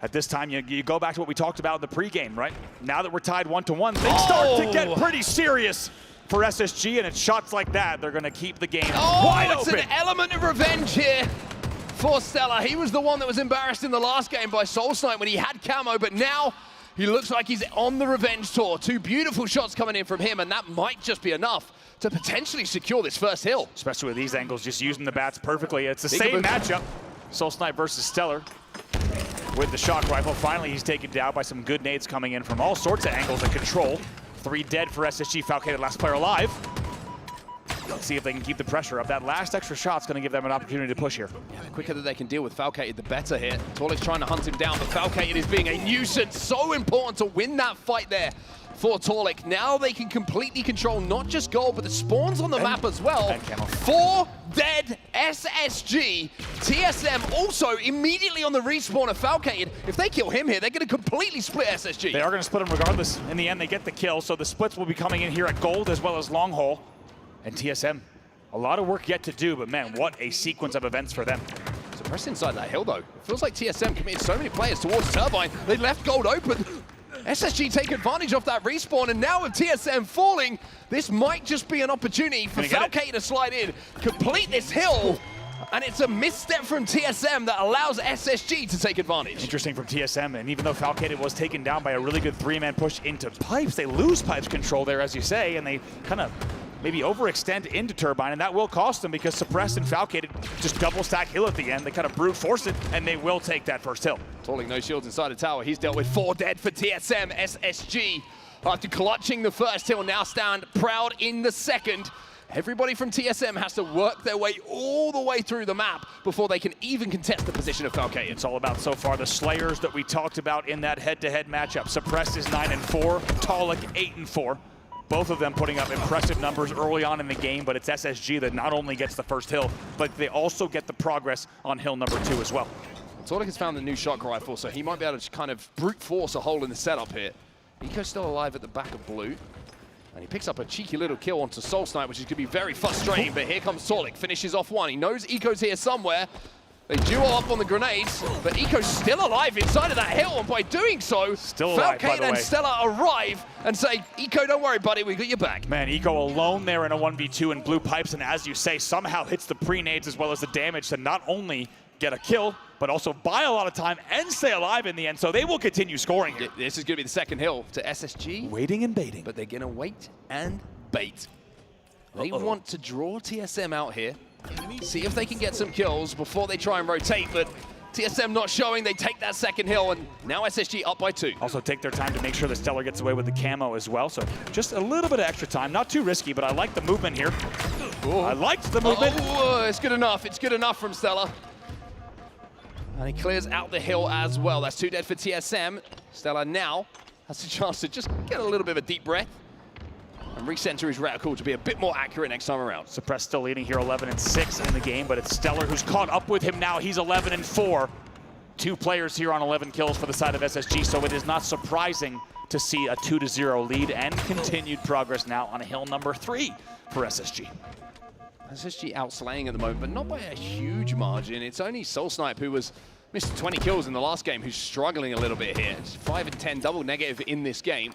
at this time, you go back to what we talked about in the pregame, right? Now that we're tied 1-1, things start to get pretty serious for SSG, and it's shots like that, they're going to keep the game wide open. It's an element of revenge here for Stella. He was the one that was embarrassed in the last game by Soul Snipe when he had camo, but now he looks like he's on the revenge tour. 2 beautiful shots coming in from him, and that might just be enough to potentially secure this first hill. Especially with these angles, just using the bats perfectly. It's the same matchup. Soul Snipe versus Stellar with the shock rifle. Finally, he's taken down by some good nades coming in from all sorts of angles and control. 3 dead for SSG, Falcated last player alive. Let's see if they can keep the pressure up. That last extra shot's going to give them an opportunity to push here. Yeah, the quicker that they can deal with Falcated, the better here. Torlik's trying to hunt him down, but Falcated is being a nuisance. So important to win that fight there for Torlik. Now they can completely control not just gold, but the spawns on the map as well. 4 dead SSG. TSM also immediately on the respawn of Falcated. If they kill him here, they're going to completely split SSG. They are going to split him regardless. In the end, they get the kill, so the splits will be coming in here at gold as well as long hole. And TSM, a lot of work yet to do, but man, what a sequence of events for them. So press inside that hill though. It feels like TSM committed so many players towards Turbine. They left gold open. SSG take advantage of that respawn, and now with TSM falling, this might just be an opportunity for Falcate to slide in, complete this hill, and it's a misstep from TSM that allows SSG to take advantage. Interesting from TSM, and even though Falcate was taken down by a really good 3-man push into Pipes, they lose Pipes control there, as you say, and they kind of maybe overextend into Turbine, and that will cost them because Suppressed and Falcate just double stack hill at the end. They kind of brute force it, and they will take that first hill. Tolling no shields inside the tower. He's dealt with 4 dead for TSM. SSG, after clutching the first hill, now stand proud in the second. Everybody from TSM has to work their way all the way through the map before they can even contest the position of Falcate. It's all about so far the Slayers that we talked about in that head-to-head matchup. Suppressed is 9-4, Tolic 8-4. Both of them putting up impressive numbers early on in the game, but it's SSG that not only gets the first hill, but they also get the progress on hill number 2 as well. Tolic has found the new shock rifle, so he might be able to kind of brute force a hole in the setup here. Eco's still alive at the back of blue, and he picks up a cheeky little kill onto Soul Snipe, which is going to be very frustrating, but here comes Tolic, finishes off one. He knows Eco's here somewhere. They duo up on the grenades, but Eco's still alive inside of that hill, and by doing so, Falcate and Stella arrive and say, Eco, don't worry, buddy, we got your back. Man, Eco alone there in a 1v2 in blue Pipes, and as you say, somehow hits the pre-nades as well as the damage to not only get a kill, but also buy a lot of time and stay alive in the end, so they will continue scoring here. This is going to be the second hill to SSG. Waiting and baiting. But they're going to wait and bait. They want to draw TSM out here, see if they can get some kills before they try and rotate, but TSM not showing, they take that second hill, and now SSG up by 2. Also take their time to make sure that Stellar gets away with the camo as well, so just a little bit of extra time, not too risky, but I like the movement here. I liked the movement. It's good enough from Stellar. And he clears out the hill as well. That's 2 dead for TSM. Stellar now has a chance to just get a little bit of a deep breath and recenter his reticle to be a bit more accurate next time around. Suppressed still leading here 11-6 in the game, but it's Stellar who's caught up with him now. He's 11-4. 2 players here on 11 kills for the side of SSG, so it is not surprising to see a 2-0 lead and continued progress now on hill number 3 for SSG. SSG outslaying at the moment, but not by a huge margin. It's only Soul Snipe, who was missed 20 kills in the last game, who's struggling a little bit here. It's 5 and 10, double negative in this game.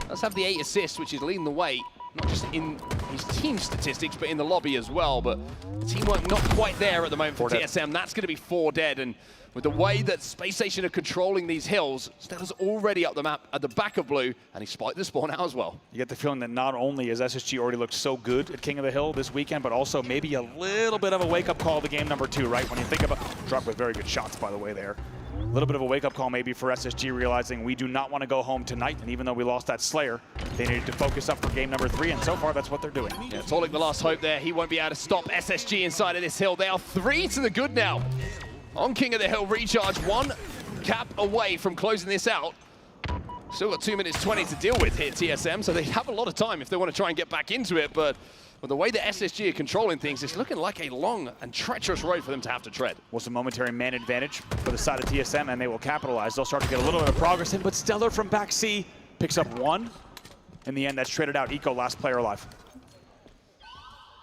Does have the 8 assists, which is leading the way, not just in his team statistics, but in the lobby as well. But the teamwork not quite there at the moment for TSM. That's going to be 4 dead, and with the way that Spacestation are controlling these hills, Stella's already up the map at the back of blue, and he spiked the spawn out as well. You get the feeling that not only has SSG already looked so good at King of the Hill this weekend, but also maybe a little bit of a wake-up call to game number 2, right? When you think about, Drop with very good shots, by the way, there. A little bit of a wake-up call maybe for SSG, realizing we do not want to go home tonight, and even though we lost that Slayer, they needed to focus up for game number 3, and so far that's what they're doing. Yeah, Tolic the last hope there. He won't be able to stop SSG inside of this hill. They are 3 to the good now. On King of the Hill, recharge, 1 cap away from closing this out. Still got 2 minutes 20 to deal with here, TSM, so they have a lot of time if they want to try and get back into it, but with the way that SSG are controlling things, it's looking like a long and treacherous road for them to have to tread. Was a momentary man advantage for the side of TSM, and they will capitalize. They'll start to get a little bit of progress in, but Stellar from back C picks up 1. In the end, that's traded out. Eco, last player alive.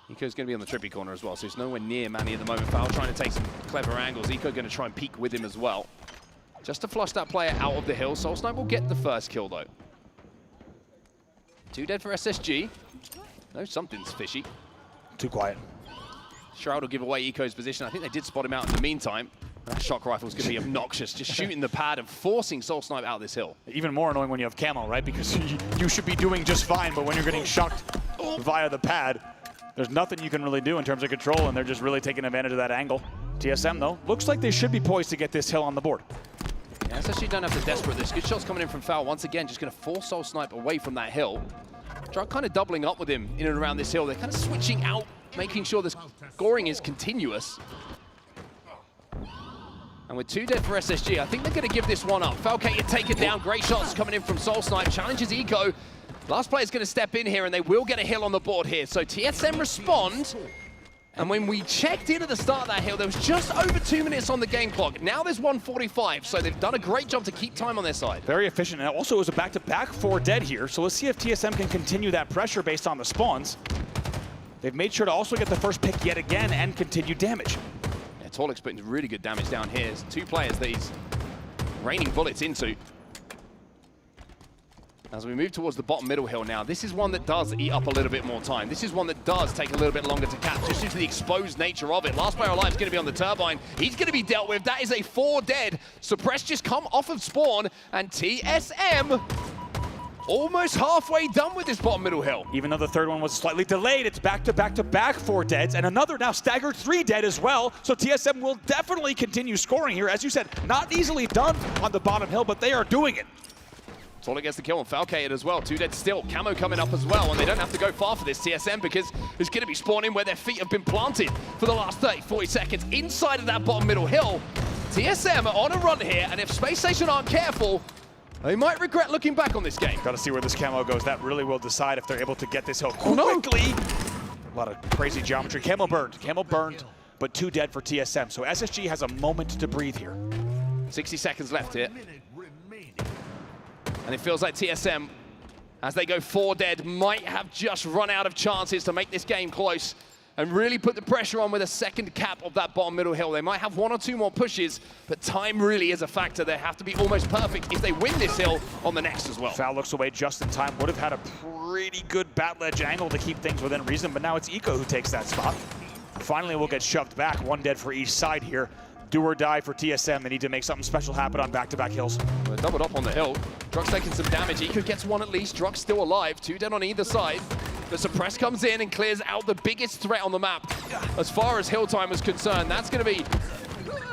Eco's going to be on the trippy corner as well, so he's nowhere near Manny at the moment. Foul trying to take some clever angles. Eco going to try and peek with him as well. Just to flush that player out of the hill. Soul Snipe will get the first kill, though. 2 dead for SSG. No, something's fishy. Too quiet. Shroud will give away Eco's position. I think they did spot him out in the meantime. That shock rifle's going to be obnoxious, just shooting the pad and forcing Soul Snipe out this hill. Even more annoying when you have camo, right? Because you should be doing just fine, but when you're getting shocked via the pad, there's nothing you can really do in terms of control, and they're just really taking advantage of that angle. TSM, though, looks like they should be poised to get this hill on the board. Yeah, SSG don't have to desperate this. Good shots coming in from Foul. Once again, just going to force Soul Snipe away from that hill. Try kind of doubling up with him in and around this hill. They're kind of switching out, making sure the scoring is continuous. And with 2 dead for SSG, I think they're going to give this one up. Falcate you take it down. Great shots coming in from Soul Snipe. Challenges Eco. Last player's going to step in here, and they will get a hill on the board here. So TSM respond. And when we checked in at the start of that hill, there was just over 2 minutes on the game clock. Now there's 1:45, so they've done a great job to keep time on their side. Very efficient, and also it was a back-to-back 4 dead here, so let's see if TSM can continue that pressure based on the spawns. They've made sure to also get the first pick yet again and continue damage. Yeah, Tolic's putting really good damage down here. There's 2 players that he's raining bullets into. As we move towards the bottom middle hill now, this is one that does eat up a little bit more time. This is one that does take a little bit longer to cap, just due to the exposed nature of it. Last player alive is going to be on the turbine. He's going to be dealt with. That is a 4 dead. Suppress just come off of spawn, and TSM almost halfway done with this bottom middle hill. Even though the third one was slightly delayed, it's back-to-back-to-back 4 deads, and another now staggered 3 dead as well. So TSM will definitely continue scoring here. As you said, not easily done on the bottom hill, but they are doing it. Solid gets the kill on Falcated as well. 2 dead still. Camo coming up as well, and they don't have to go far for this TSM because it's going to be spawning where their feet have been planted for the last 30, 40 seconds inside of that bottom middle hill. TSM are on a run here, and if Spacestation aren't careful, they might regret looking back on this game. Got to see where this camo goes. That really will decide if they're able to get this hill quickly. A lot of crazy geometry. Camo burned, but 2 dead for TSM. So SSG has a moment to breathe here. 60 seconds left here. And it feels like TSM, as they go 4 dead, might have just run out of chances to make this game close and really put the pressure on with a second cap of that bottom middle hill. They might have 1 or 2 more pushes, but time really is a factor. They have to be almost perfect if they win this hill on the next as well. Foul looks away just in time. Would have had a pretty good bat ledge angle to keep things within reason, but now it's Eco who takes that spot. Finally, we'll get shoved back. 1 dead for each side here. Do or die for TSM. They need to make something special happen on back-to-back hills. They're doubled up on the hill. Drug's taking some damage. Eco gets 1 at least. Drug's still alive. 2 dead on either side. The Suppress comes in and clears out the biggest threat on the map. As far as hill time is concerned, that's going to be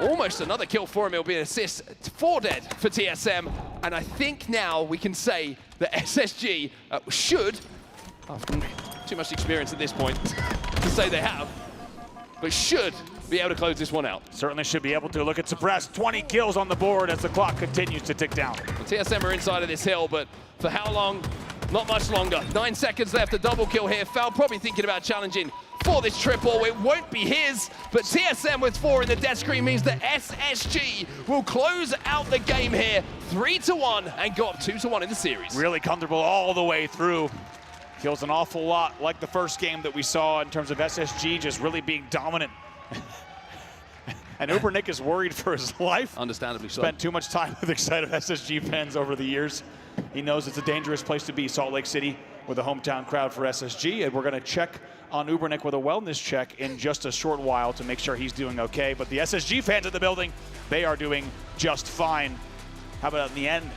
almost another kill for him. It'll be an assist. 4 dead for TSM. And I think now we can say that SSG should, after too much experience at this point to say they have, but should be able to close this one out. Certainly should be able to. Look at Suppress, 20 kills on the board as the clock continues to tick down. Well, TSM are inside of this hill, but for how long? Not much longer. 9 seconds left, a double kill here. Foul probably thinking about challenging for this triple. It won't be his, but TSM with 4 in the death screen means that SSG will close out the game here 3-1 and go up 2-1 in the series. Really comfortable all the way through. Feels an awful lot like the first game that we saw in terms of SSG just really being dominant. And Ubernick is worried for his life. Understandably so. Spent too much time with excited SSG fans over the years. He knows it's a dangerous place to be, Salt Lake City, with a hometown crowd for SSG. And we're going to check on Ubernick with a wellness check in just a short while to make sure he's doing okay. But the SSG fans in the building, they are doing just fine. How about in the end?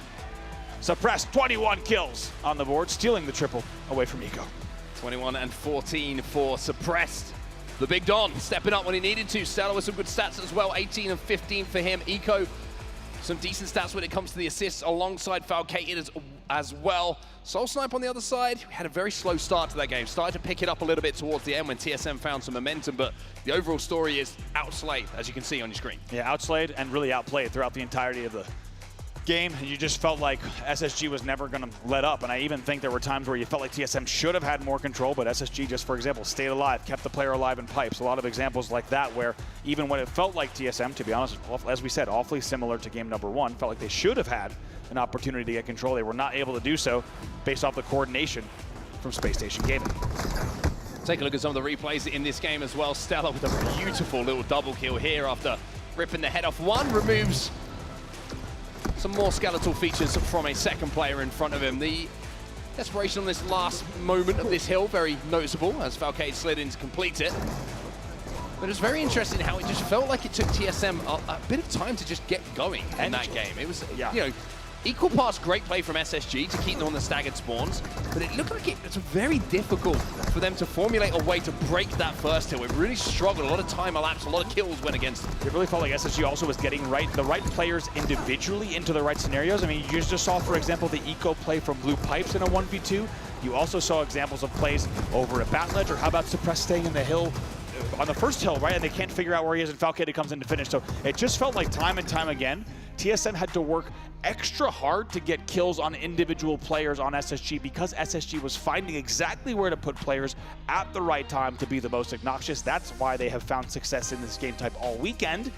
Suppressed, 21 kills on the board, stealing the triple away from Eco. 21 and 14 for Suppressed. The Big Don stepping up when he needed to. Stella with some good stats as well. 18 and 15 for him. Eco, some decent stats when it comes to the assists alongside Falcated as well. Soul Snipe on the other side, we had a very slow start to that game. Started to pick it up a little bit towards the end when TSM found some momentum, but the overall story is outslayed, as you can see on your screen. Yeah, outslayed and really outplayed throughout the entirety of the game. You just felt like SSG was never going to let up, and I even think there were times where you felt like TSM should have had more control, but SSG just, for example, stayed alive, kept the player alive in pipes. A lot of examples like that where even when it felt like TSM, to be honest, as we said, awfully similar to game number 1, felt like they should have had an opportunity to get control. They were not able to do so based off the coordination from Spacestation Gaming. Take a look at some of the replays in this game as well. Stella with a beautiful little double kill here after ripping the head off one, removes some more skeletal features from a second player in front of him. The desperation on this last moment of this hill, very noticeable as Falcade slid in to complete it. But it was very interesting how it just felt like it took TSM a bit of time to just get going in that game. It was, you know, equal parts great play from SSG to keep them on the staggered spawns, but it looked like it was very difficult for them to formulate a way to break that first hill. It really struggled. A lot of time elapsed, a lot of kills went against them. It really felt like SSG also was getting the right players individually into the right scenarios. I mean, you just saw, for example, the eco play from Blue Pipes in a 1v2. You also saw examples of plays over at Batledge, or how about Suppress staying in the hill on the first hill, right? And they can't figure out where he is, and Falcade comes in to finish. So it just felt like time and time again, TSM had to work extra hard to get kills on individual players on SSG because SSG was finding exactly where to put players at the right time to be the most obnoxious. That's why they have found success in this game type all weekend.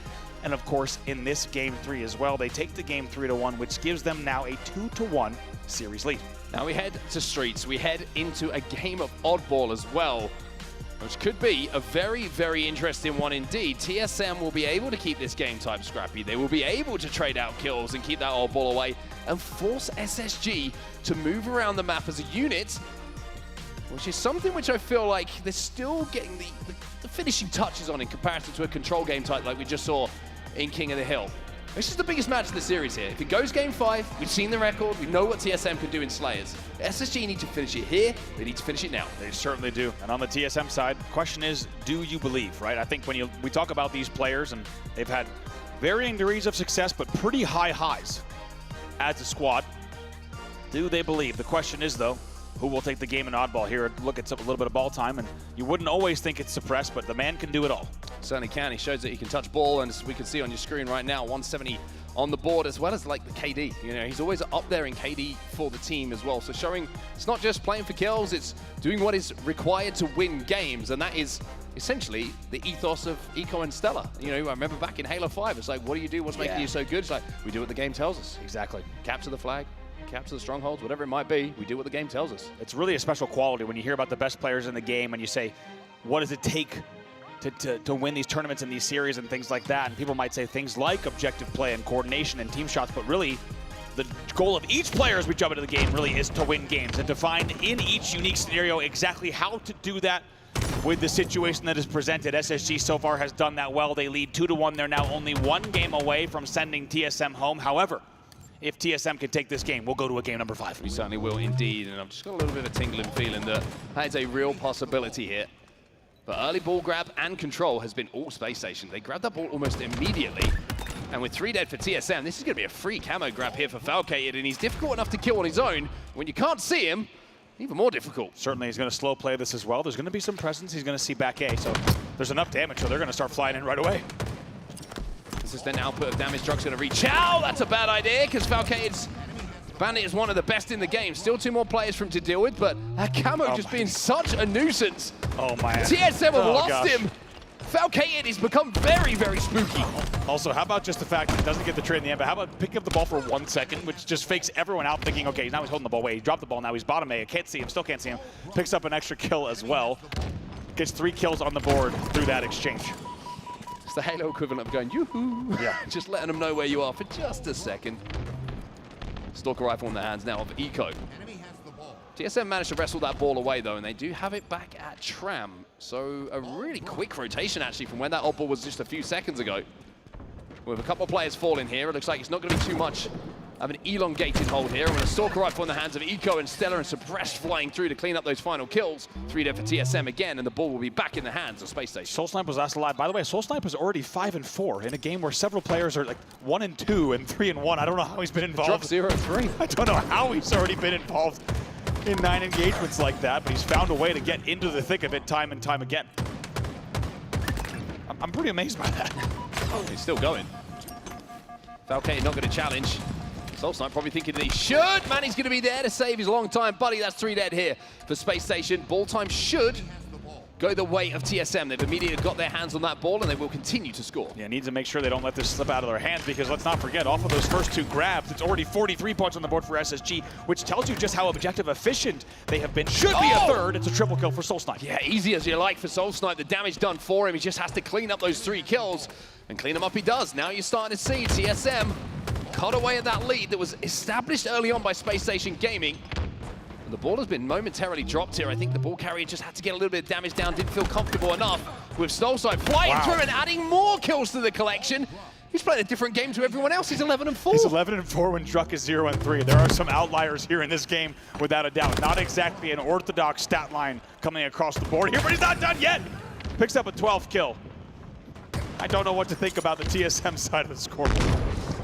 And of course, in this game 3 as well, they take the game 3-1, which gives them now a 2-1 series lead. Now we head to Streets. We head into a game of oddball as well. which could be a very, very interesting one indeed. TSM will be able to keep this game type scrappy. They will be able to trade out kills and keep that old ball away and force SSG to move around the map as a unit, which is something which I feel like they're still getting the finishing touches on in comparison to a control game type like we just saw in King of the Hill. This is the biggest match of the series here. If it goes game 5, we've seen the record, we know what TSM can do in Slayers. SSG need to finish it here, they need to finish it now. They certainly do. And on the TSM side, the question is, do you believe, right? I think when we talk about these players, and they've had varying degrees of success, but pretty high highs as a squad, do they believe? The question is, though, who will take the game in oddball here? Look, it's a little bit of ball time, and you wouldn't always think it's suppressed, but the man can do it all. Certainly can. He shows that he can touch ball, and as we can see on your screen right now, 170 on the board, as well as like the KD. You know, he's always up there in KD for the team as well. So showing it's not just playing for kills, it's doing what is required to win games, and that is essentially the ethos of Eco and Stella. You know, I remember back in Halo 5, it's like, what do you do? What's making you so good? It's like, we do what the game tells us. Exactly. Capture the flag, capture the strongholds, whatever it might be, we do what the game tells us. It's really a special quality when you hear about the best players in the game and you say, what does it take to win these tournaments and these series and things like that? And people might say things like objective play and coordination and team shots, but really the goal of each player as we jump into the game really is to win games and to find in each unique scenario exactly how to do that with the situation that is presented. SSG so far has done that well. They lead 2-1. They're now only 1 game away from sending TSM home. However, if TSM can take this game, we'll go to a game number 5. We certainly will indeed, and I've just got a little bit of a tingling feeling that is a real possibility here. But early ball grab and control has been all Space Station. They grabbed that ball almost immediately. And with 3 dead for TSM, this is going to be a free camo grab here for Falcated, and he's difficult enough to kill on his own. When you can't see him, even more difficult. Certainly he's going to slow play this as well. There's going to be some presence. He's going to see back A, so there's enough damage, so they're going to start flying in right away. Consistent output of damage. Druck's going to reach out. That's a bad idea, because Falcated's Bandit is one of the best in the game. Still 2 more players for him to deal with, but that camo just being such a nuisance. Oh, man. TSM have lost him. Falcated has become very, very spooky. Also, how about just the fact that he doesn't get the trade in the end, but how about picking up the ball for 1 second, which just fakes everyone out thinking, okay, now he's holding the ball away. He dropped the ball, now he's bottom A. I can't see him, still can't see him. Picks up an extra kill as well. Gets 3 kills on the board through that exchange. It's the Halo equivalent of going, yoo-hoo. Yeah. Just letting them know where you are for just a second. Stalker rifle in the hands now of Eco. TSM managed to wrestle that ball away, though, and they do have it back at Tram. So a really quick rotation, actually, from when that odd ball was just a few seconds ago. With a couple of players falling here, it looks like it's not going to be too much of an elongated hold here. With a Stalker rifle in the hands of Eco and Stella and Suppressed flying through to clean up those final kills. 3 dead for TSM again, and the ball will be back in the hands of Space Station. Soul Snipe was last alive. By the way, Soul Snipe is already 5-4 in a game where several players are like 1-2 and 3-1. I don't know how he's been involved. Drop 0-3. I don't know how he's already been involved in 9 engagements like that, but he's found a way to get into the thick of it time and time again. I'm pretty amazed by that. Oh, he's still going. Falcated not going to challenge. Soul Snipe probably thinking that he should. Manny's going to be there to save his long-time buddy. That's 3 dead here for Space Station. Ball time should go the way of TSM. They've immediately got their hands on that ball, and they will continue to score. Yeah, need to make sure they don't let this slip out of their hands, because let's not forget, off of those first 2 grabs, it's already 43 points on the board for SSG, which tells you just how objective efficient they have been. Should be a 3rd. It's a triple kill for Soul Snipe. Yeah, easy as you like for Soul Snipe. The damage done for him. He just has to clean up those 3 kills, and clean them up he does. Now you're starting to see TSM cut away at that lead that was established early on by Space Station Gaming. And the ball has been momentarily dropped here. I think the ball carrier just had to get a little bit of damage down, didn't feel comfortable enough with Soulside flying through and adding more kills to the collection. He's playing a different game to everyone else. He's 11-4. He's 11-4 when Druck is 0-3. There are some outliers here in this game, without a doubt. Not exactly an orthodox stat line coming across the board here, but he's not done yet. Picks up a 12th kill. I don't know what to think about the TSM side of the scoreboard.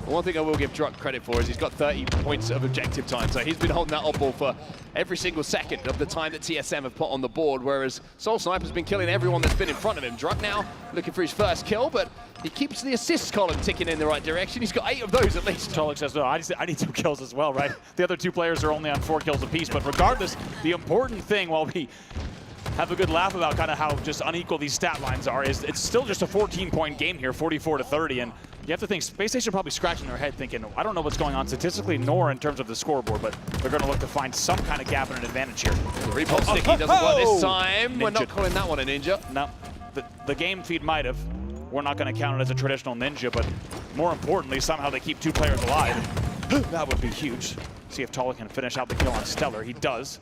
One thing I will give Druck credit for is he's got 30 points of objective time, so he's been holding that odd ball for every single second of the time that TSM have put on the board, whereas Soul Snipe has been killing everyone that's been in front of him. Druck now looking for his first kill, but he keeps the assists column ticking in the right direction. He's got 8 of those at least. Charlie says, no, I need 2 kills as well, right? The other 2 players are only on 4 kills apiece, but regardless, the important thing while we have a good laugh about kind of how just unequal these stat lines are. Is it's still just a 14-point game here, 44-30, and you have to think Spacestation probably scratching their head thinking, I don't know what's going on statistically nor in terms of the scoreboard, but they're going to look to find some kind of gap and an advantage here. The repulse sticky doesn't work this time. We're not calling that one a ninja. No, the game feed might have. We're not going to count it as a traditional ninja, but more importantly, somehow they keep 2 players alive. That would be huge. See if Tala can finish out the kill on Stellar. He does.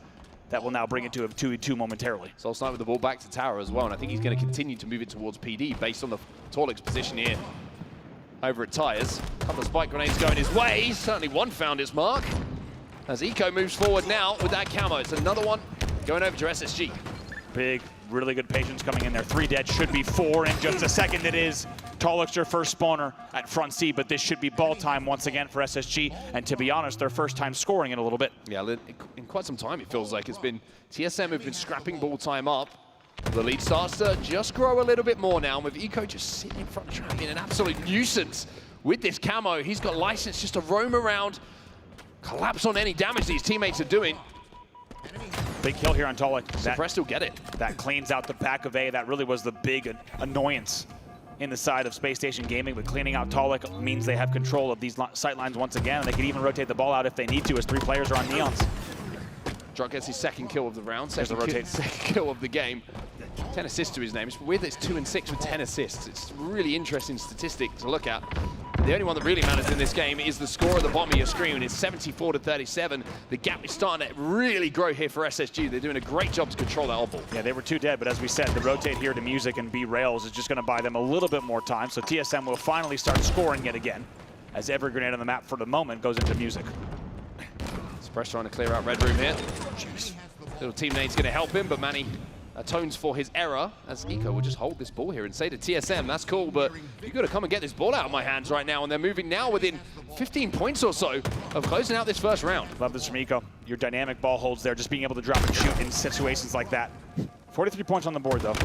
That will now bring it to a 2v2 momentarily. Soul Snipe with the ball back to Tower as well, and I think he's going to continue to move it towards PD based on the Torlik's position here over at Tires. A couple of spike grenades going his way. Certainly one found its mark. As Eco moves forward now with that camo. It's another one going over to SSG. Big, really good patience coming in there. 3 dead, should be 4 in just a second. It is Tolik's their first spawner at front C, but this should be ball time once again for SSG. And to be honest, their first time scoring in a little bit. Yeah, in quite some time it feels like it's been TSM have been scrapping ball time up. The lead starts to just grow a little bit more now, with Eco just sitting in front of Track in an absolute nuisance with this camo. He's got license just to roam around, collapse on any damage these teammates are doing. Big kill here on Tolik. Suppressed will get it. That cleans out the back of A. That really was the big annoyance in the side of Spacestation Gaming, but cleaning out Tolik means they have control of these sight lines once again, and they can even rotate the ball out if they need to, as 3 players are on Neons. Drunk gets his second kill of the round, second kill of the game. 10 assists to his name. It's weird that it's 2 and 6 with 10 assists. It's a really interesting statistic to look at. The only one that really matters in this game is the score at the bottom of your screen. It's 74-37. The gap is starting to really grow here for SSG. They're doing a great job to control that odd ball. Yeah, they were 2 dead, but as we said, the rotate here to music and B rails is just going to buy them a little bit more time. So TSM will finally start scoring yet again, as every grenade on the map for the moment goes into music. Suppress trying to clear out Red Room here. Jeez. Little teammate's going to help him, but Manny atones for his error, as Eco will just hold this ball here and say to TSM, that's cool, but you've got to come and get this ball out of my hands right now. And they're moving now within 15 points or so of closing out this first round. Love this from Eco. Your dynamic ball holds there, just being able to drop and shoot in situations like that. 43 points on the board, though.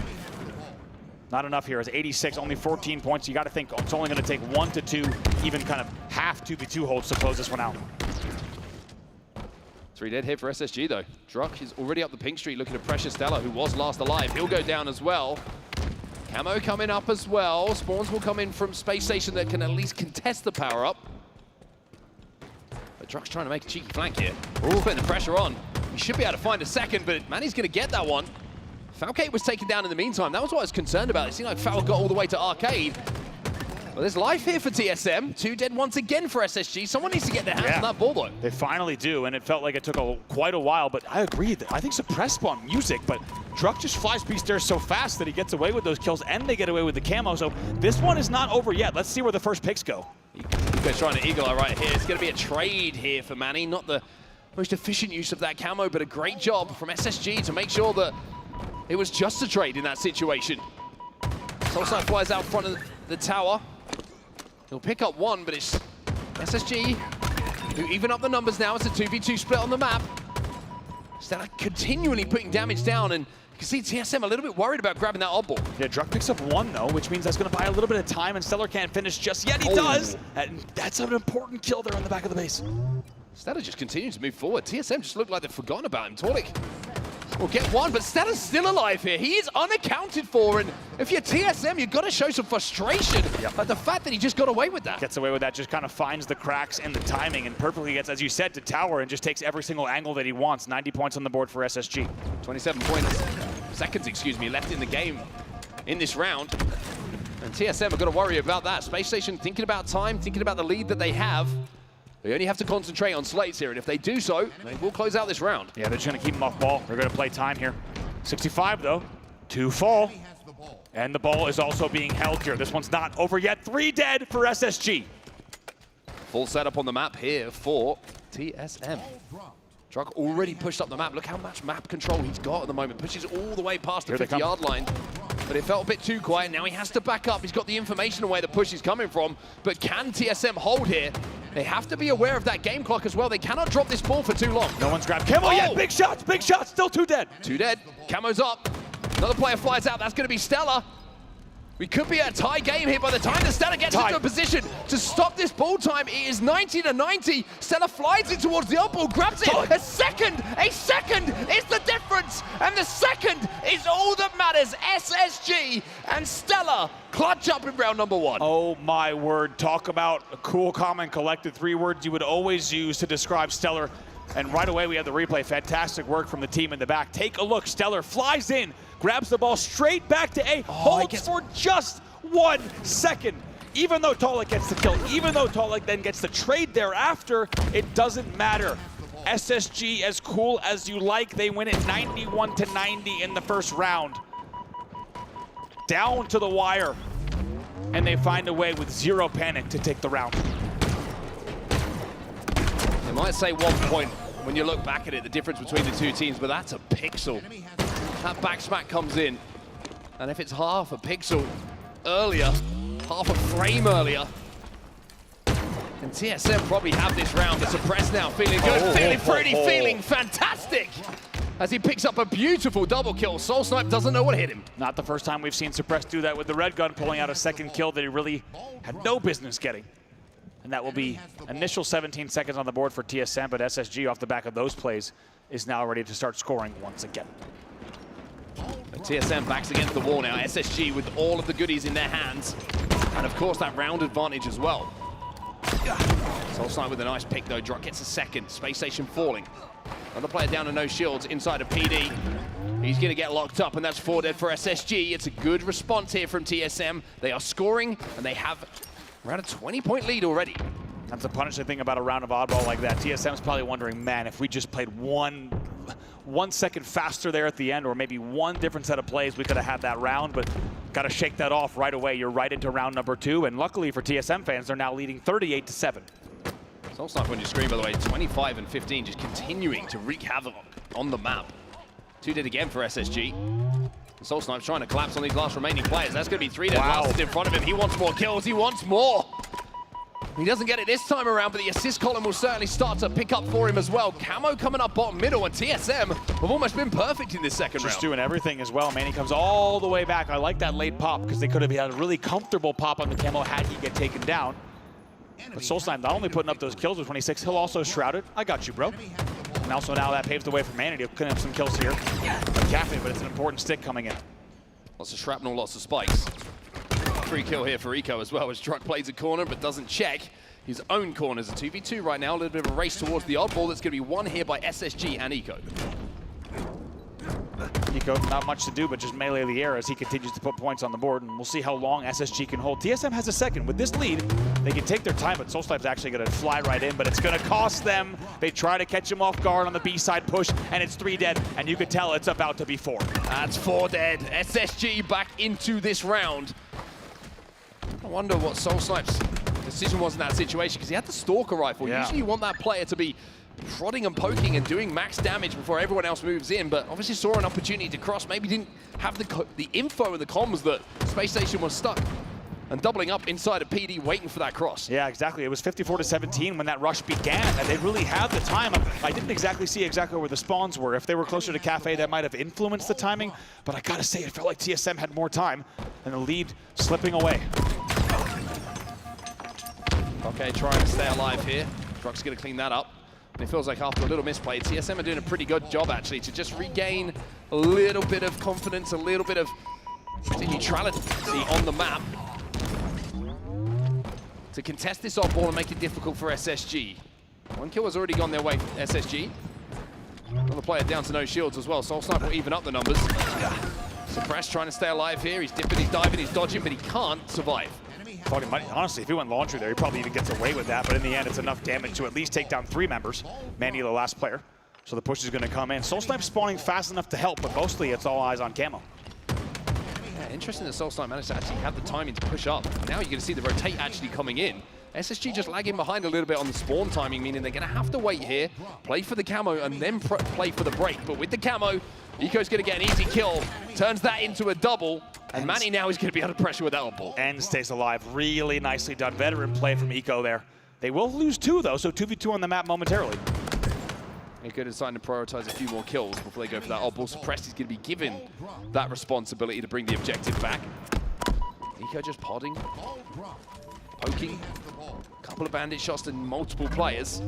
Not enough here. It's 86, only 14 points. You got to think it's only going to take 1 to 2, even kind of half 2v2 holds to close this one out. 3 dead hit for SSG though. Druck is already up the pink street looking at Precious Stella, who was last alive. He'll go down as well. Camo coming up as well. Spawns will come in from Space Station that can at least contest the power up. But Druck's trying to make a cheeky flank here. Ooh, putting the pressure on. He should be able to find a second, but Manny's going to get that one. Falcate was taken down in the meantime. That was what I was concerned about. It seemed like Foul got all the way to Arcade. Well, there's life here for TSM. 2 dead once again for SSG. Someone needs to get their hands on that ball, though. They finally do, and it felt like it took quite a while, but I agree. I think Suppress spawned music, but Druck just flies B-stairs so fast that he gets away with those kills, and they get away with the camo, so this one is not over yet. Let's see where the first picks go. Eco's trying to eagle eye right here. It's going to be a trade here for Manny. Not the most efficient use of that camo, but a great job from SSG to make sure that it was just a trade in that situation. Soulside flies out front of the tower. He'll pick up 1, but it's SSG who even up the numbers now. It's a 2v2 split on the map. Stella continually putting damage down, and you can see TSM a little bit worried about grabbing that odd ball. Yeah, Druck picks up 1 though, which means that's going to buy a little bit of time, and Stellar can't finish just yet. He does, and that's an important kill there on the back of the base. Stella just continues to move forward. TSM just looked like they've forgotten about him. Torlik will get 1, but Stella's still alive here. He is unaccounted for, and if you're TSM, you've got to show some frustration at the fact that he just got away with that. Gets away with that, just kind of finds the cracks in the timing, and perfectly gets, as you said, to tower and just takes every single angle that he wants. 90 points on the board for SSG. 27 seconds, excuse me, left in the game in this round. And TSM have got to worry about that. Space Station thinking about time, thinking about the lead that they have. They only have to concentrate on slates here, and if they do so, they will close out this round. Yeah, they're just going to keep him off ball. They're going to play time here. 65, though. 2 fall. And the ball is also being held here. This one's not over yet. 3 dead for SSG. Full setup on the map here for TSM. Druck already pushed up the map. Look how much map control he's got at the moment. Pushes all the way past the 50-yard line. But it felt a bit too quiet. Now he has to back up. He's got the information on where the push is coming from. But can TSM hold here? They have to be aware of that game clock as well. They cannot drop this ball for too long. No one's grabbed Camo yet. Big shots, big shots. Still 2 dead. 2 dead. Camo's up. Another player flies out. That's going to be Stella. We could be at a tie game here by the time that Stellar gets into a position to stop this ball time. It is 90-90. Stellar flies it towards the up ball, grabs it. A second is the difference. And the second is all that matters. SSG and Stellar clutch up in round number 1. Oh my word, talk about a cool, calm, and collected. 3 words you would always use to describe Stellar. And right away we have the replay. Fantastic work from the team in the back. Take a look. Stellar flies in, grabs the ball straight back to A, holds for just 1 second. Even though Tolek gets the kill, even though Tolek then gets the trade thereafter, it doesn't matter. SSG, as cool as you like, they win it 91-90 in the first round. Down to the wire. And they find a way with 0 panic to take the round. I might say 1 point when you look back at it, the difference between the 2 teams, but that's a pixel. That back smack comes in, and if it's half a pixel earlier, half a frame earlier, and TSM probably have this round. The Suppress now feeling good, feeling pretty, feeling fantastic, as he picks up a beautiful double kill. Soul Snipe doesn't know what hit him. Not the first time we've seen Suppress do that with the red gun, pulling out a second kill that he really had no business getting. And that will be initial 17 seconds on the board for TSM, but SSG off the back of those plays is now ready to start scoring once again. And TSM backs against the wall now. SSG with all of the goodies in their hands. And of course that round advantage as well. Soul Snipe with a nice pick though. Drop gets a second. Space Station falling. Another player down to no shields inside of PD. He's going to get locked up, and that's 4 dead for SSG. It's a good response here from TSM. They are scoring, and they have around a 20-point lead already. That's the punishing thing about a round of oddball like that. TSM's probably wondering, man, if we just played one second faster there at the end, or maybe one different set of plays, we could have had that round, but got to shake that off right away. You're right into round number 2, and luckily for TSM fans, they're now leading 38-7. Soul Snipe on your screen, by the way, 25 and 15, just continuing to wreak havoc on the map. 2 dead again for SSG. Soul Snipe's trying to collapse on these last remaining players. That's going to be 3 dead. Wow. In front of him. He wants more kills. He wants more. He doesn't get it this time around, but the assist column will certainly start to pick up for him as well. Camo coming up bottom middle, and TSM have almost been perfect in this second round. Just doing everything as well, man. He comes all the way back. I like that late pop because they could have had a really comfortable pop on the Camo had he get taken down. But Soul Snipe not only putting up those kills with 26, he'll also shrouded. I got you, bro. And also now that paves the way for Manny to clean up some kills here. Cafe, but it's an important stick coming in. Lots of shrapnel, lots of spikes. 3 kill here for Eco as well, as Truck plays a corner but doesn't check his own corners. A 2v2 right now, a little bit of a race towards the oddball. That's going to be won here by SSG and Eco. Eco, not much to do, but just melee the air as he continues to put points on the board, and we'll see how long SSG can hold. TSM has a second. With this lead, they can take their time, but Soul Snipe's actually going to fly right in, but it's going to cost them. They try to catch him off guard on the B-side push, and it's 3 dead, and you can tell it's about to be 4. That's 4 dead. SSG back into this round. I wonder what Soul Snipe's decision was in that situation, because he had the Stalker rifle. Yeah. Usually you want that player to be prodding and poking and doing max damage before everyone else moves in, but obviously saw an opportunity to cross, maybe didn't have the info and the comms that Space Station was stuck and doubling up inside of PD waiting for that cross. Yeah, exactly. It was 54-17 when that rush began, and they really had the time. I didn't exactly see where the spawns were. If they were closer to Cafe, that might have influenced the timing, but I gotta say, it felt like TSM had more time, and the lead slipping away. Okay, trying to stay alive here. Truck's gonna clean that up. And it feels like after a little misplay, TSM are doing a pretty good job, actually, to just regain a little bit of confidence, a little bit of neutrality on the map. To contest this off ball and make it difficult for SSG. 1 kill has already gone their way, SSG. Another player down to no shields as well. Soul Snipe will even up the numbers. Suppress trying to stay alive here. He's dipping, he's diving, he's dodging, but he can't survive. Honestly, if he went laundry there, he probably even gets away with that, but in the end, it's enough damage to at least take down 3 members. Manny, the last player. So the push is going to come in. Soul Snipe spawning fast enough to help, but mostly it's all eyes on Camo. Yeah, interesting that Soul Snipe managed to actually have the timing to push up. Now you're going to see the rotate actually coming in. SSG just lagging behind a little bit on the spawn timing, meaning they're going to have to wait here, play for the Camo, and then play for the break. But with the Camo, Eco's going to get an easy kill, turns that into a double, and Manny now is going to be under pressure with that ball. And stays alive. Really nicely done. Veteran play from Eco there. They will lose 2, though, so 2v2 on the map momentarily. Eco deciding to prioritize a few more kills before they go for that oddball. Suppressed is going to be given that responsibility to bring the objective back. Eco just podding, poking, a couple of bandit shots to multiple players.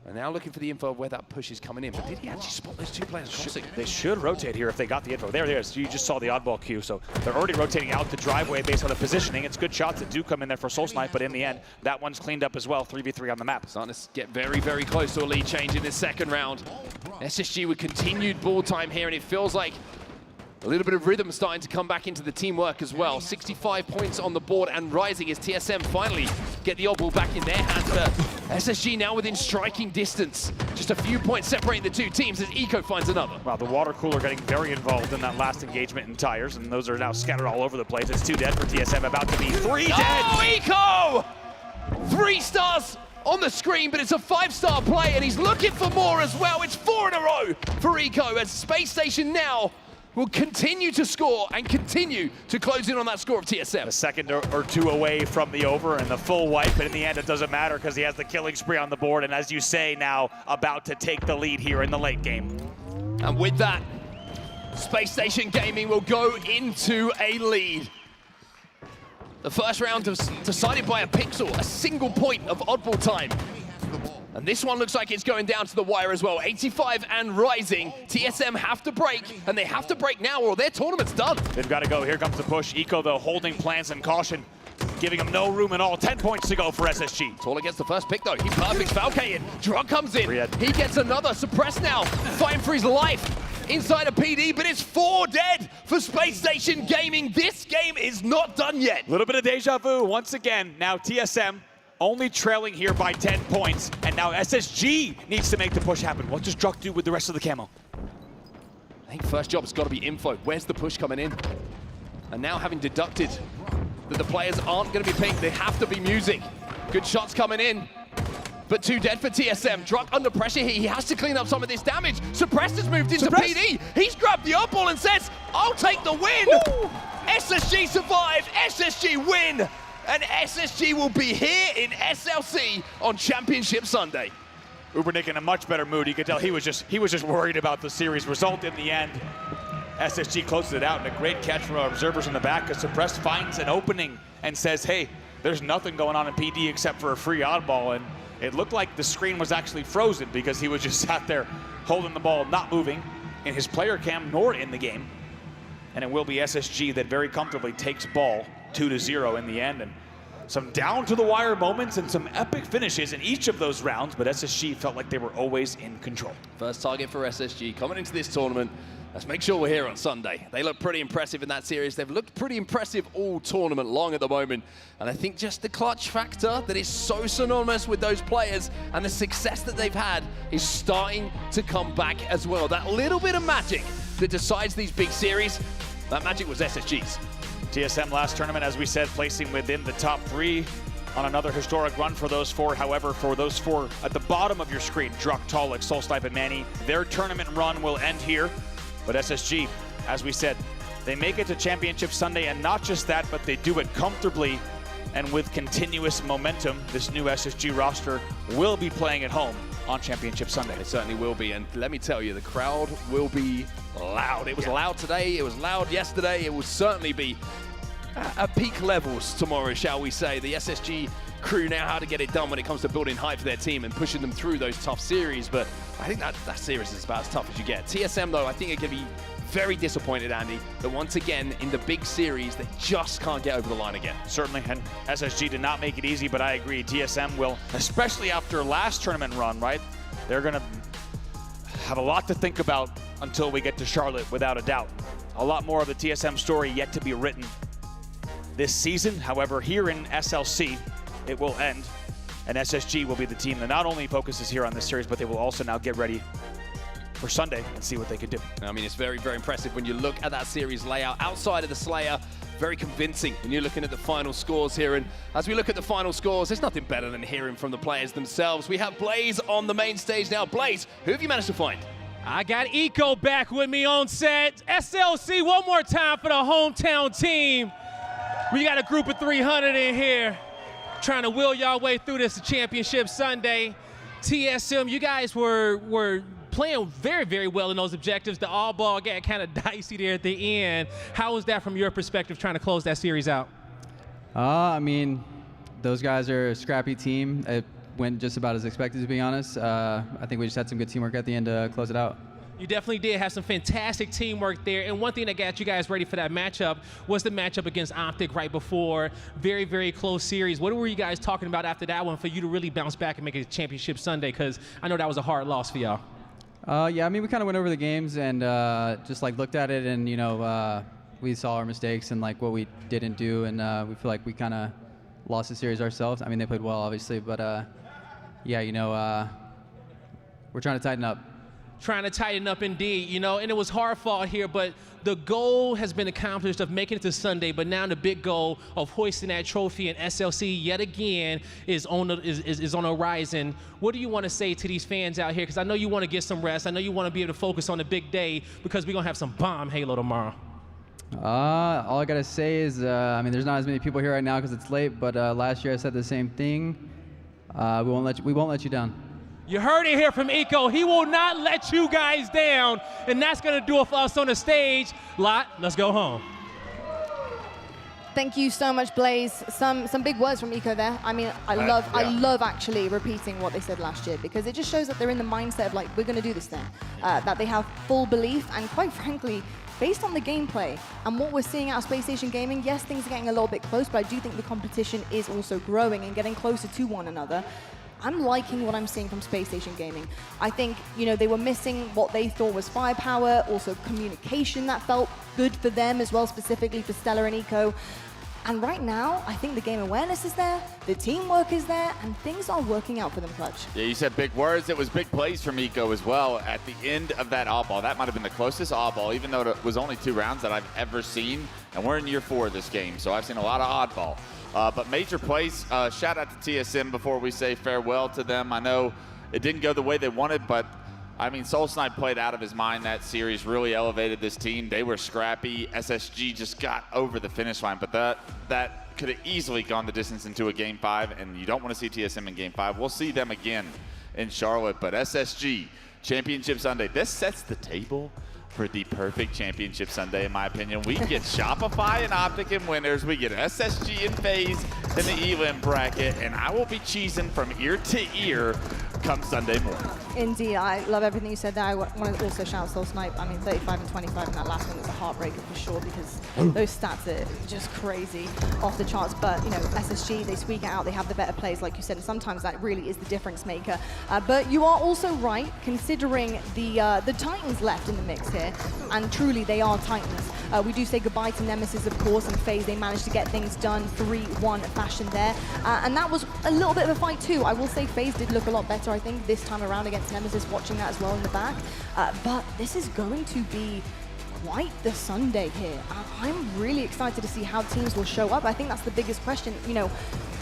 And now looking for the info of where that push is coming in. But did he actually spot those two players crossing? They should rotate here if they got the info. There it is. You just saw the oddball queue. So they're already rotating out the driveway based on the positioning. It's good shots that do come in there for Soul Snipe, but in the end, that one's cleaned up as well. 3v3 on the map. Starting to get very, very close to a lead change in this second round. SSG with continued ball time here, and it feels like a little bit of rhythm starting to come back into the teamwork as well. 65 points on the board and rising as TSM finally get the odd ball back in their hands. SSG now within striking distance. Just a few points separating the two teams as Eco finds another. Wow, the water cooler getting very involved in that last engagement in tires, and those are now scattered all over the place. It's 2 dead for TSM, about to be 3 dead. Oh, Eco! 3 stars on the screen, but it's a 5-star play, and he's looking for more as well. It's 4 in a row for Eco as Space Station now will continue to score and continue to close in on that score of TSM. A second or two away from the over and the full wipe, but in the end it doesn't matter because he has the killing spree on the board, and as you say, now about to take the lead here in the late game. And with that, Space Station Gaming will go into a lead. The first round was decided by a pixel, a single point of oddball time. And this one looks like it's going down to the wire as well. 85 and rising. TSM have to break, and they have to break now or their tournament's done. They've got to go. Here comes the push. Eco, though, holding plans and caution, giving him no room at all. 10 points to go for SSG. Taller gets the first pick, though. He perfects Valkyrie in. Drug comes in. He gets another. Suppressed now. Fighting for his life inside a PD, but it's 4 dead for Space Station Gaming. This game is not done yet. A little bit of deja vu once again. Now TSM only trailing here by 10 points, and now SSG needs to make the push happen. What does Druk do with the rest of the camo? I think first job's got to be info. Where's the push coming in? And now having deducted that the players aren't going to be pink, they have to be music. Good shots coming in, but 2 dead for TSM. Druk under pressure here. He has to clean up some of this damage. Suppressed has moved into PD. He's grabbed the oddball and says, I'll take the win. Woo! SSG survive. SSG win. And SSG will be here in SLC on Championship Sunday. Ubernick in a much better mood. You could tell he was just worried about the series result in the end. SSG closes it out, and a great catch from our observers in the back as Suppressed finds an opening and says, hey, there's nothing going on in PD except for a free oddball. And it looked like the screen was actually frozen because he was just sat there holding the ball, not moving in his player cam nor in the game. And it will be SSG that very comfortably takes ball 2-0 in the end, and some down to the wire moments and some epic finishes in each of those rounds, but SSG felt like they were always in control. First target for SSG coming into this tournament. Let's make sure we're here on Sunday. They look pretty impressive in that series. They've looked pretty impressive all tournament long at the moment. And I think just the clutch factor that is so synonymous with those players and the success that they've had is starting to come back as well. That little bit of magic that decides these big series, that magic was SSG's. TSM last tournament, as we said, placing within the top 3 on another historic run for those 4. However, for those 4 at the bottom of your screen, Druk, Talik, Soul Snipe, and Manny, their tournament run will end here. But SSG, as we said, they make it to Championship Sunday, and not just that, but they do it comfortably and with continuous momentum. This new SSG roster will be playing at home on Championship Sunday. It certainly will be, and let me tell you, the crowd will be loud. It was loud today, it was loud yesterday, it will certainly be at peak levels tomorrow, shall we say. The SSG crew know how to get it done when it comes to building hype for their team and pushing them through those tough series, but I think that series is about as tough as you get. TSM, though, I think it can be very disappointed, Andy, that once again, in the big series, they just can't get over the line again. Certainly, and SSG did not make it easy, but I agree, TSM will, especially after last tournament run, right? They're gonna have a lot to think about until we get to Charlotte, without a doubt. A lot more of the TSM story yet to be written this season. However, here in SLC, it will end, and SSG will be the team that not only focuses here on this series, but they will also now get ready for Sunday and see what they can do. I mean, it's very, very impressive when you look at that series layout outside of the Slayer. Very convincing when you're looking at the final scores here. And as we look at the final scores, there's nothing better than hearing from the players themselves. We have Blaze on the main stage now. Blaze, who have you managed to find? I got Eco back with me on set. SLC one more time for the hometown team. We got a group of 300 in here trying to will y'all way through this Championship Sunday. TSM, you guys were playing very, very well in those objectives. The all ball got kind of dicey there at the end. How was that from your perspective trying to close that series out? I mean, those guys are a scrappy team. It went just about as expected, to be honest. I think we just had some good teamwork at the end to close it out. You definitely did have some fantastic teamwork there. And one thing that got you guys ready for that matchup was the matchup against Optic right before. Very, very close series. What were you guys talking about after that one for you to really bounce back and make it a championship Sunday? Because I know that was a hard loss for y'all. Yeah, I mean, we kind of went over the games and just like looked at it, and we saw our mistakes and like what we didn't do, and we feel like we kind of lost the series ourselves. I mean, they played well, obviously, but yeah, we're trying to tighten up. Trying to tighten up indeed, and it was hard fought here, but the goal has been accomplished of making it to Sunday, but now the big goal of hoisting that trophy in SLC yet again is on the horizon. What do you want to say to these fans out here? Because I know you want to get some rest. I know you want to be able to focus on the big day because we're going to have some bomb Halo tomorrow. All I got to say is, I mean, there's not as many people here right now because it's late, but last year I said the same thing. We won't let you down. You heard it here from Eco. He will not let you guys down, and that's going to do it for us on the stage. Lot, let's go home. Thank you so much, Blaze. Some big words from Eco there. I mean, I love actually repeating what they said last year, because it just shows that they're in the mindset of like, we're going to do this thing. That they have full belief, and quite frankly, based on the gameplay and what we're seeing out of Spacestation Gaming, yes, things are getting a little bit close, but I do think the competition is also growing and getting closer to one another. I'm liking what I'm seeing from Spacestation Gaming. I think, they were missing what they thought was firepower, also communication that felt good for them as well, specifically for Stellar and Eco. And right now, I think the game awareness is there, the teamwork is there, and things are working out for them, Clutch. Yeah, you said big words. It was big plays from Eco as well at the end of that odd ball. That might have been the closest odd ball, even though it was only 2 rounds that I've ever seen. And we're in year 4 of this game, so I've seen a lot of oddball. But major plays, shout out to TSM before we say farewell to them. I know it didn't go the way they wanted, but I mean, Soul Snipe played out of his mind that series, really elevated this team. They were scrappy. SSG just got over the finish line, but that could have easily gone the distance into a Game 5, and you don't want to see TSM in Game 5. We'll see them again in Charlotte, but SSG, Championship Sunday. This sets the table for the perfect Championship Sunday, in my opinion. We get Shopify and Optic in winners. We get SSG and FaZe in the elim bracket, and I will be cheesing from ear to ear come Sunday morning. Indeed, I love everything you said there. I want to also shout Soul Snipe. I mean, 35 and 25 in that last one was a heartbreaker for sure, because those stats are just crazy, off the charts. But, SSG, they squeak it out. They have the better plays, like you said, and sometimes that really is the difference maker. But you are also right, considering the Titans left in the mix here, and truly they are Titans. We do say goodbye to Nemesis, of course, and FaZe. They managed to get things done 3-1 fashion there. And that was a little bit of a fight too. I will say FaZe did look a lot better, I think, this time around against Nemesis, watching that as well in the back. But this is going to be quite the Sunday here. I'm really excited to see how teams will show up. I think that's the biggest question.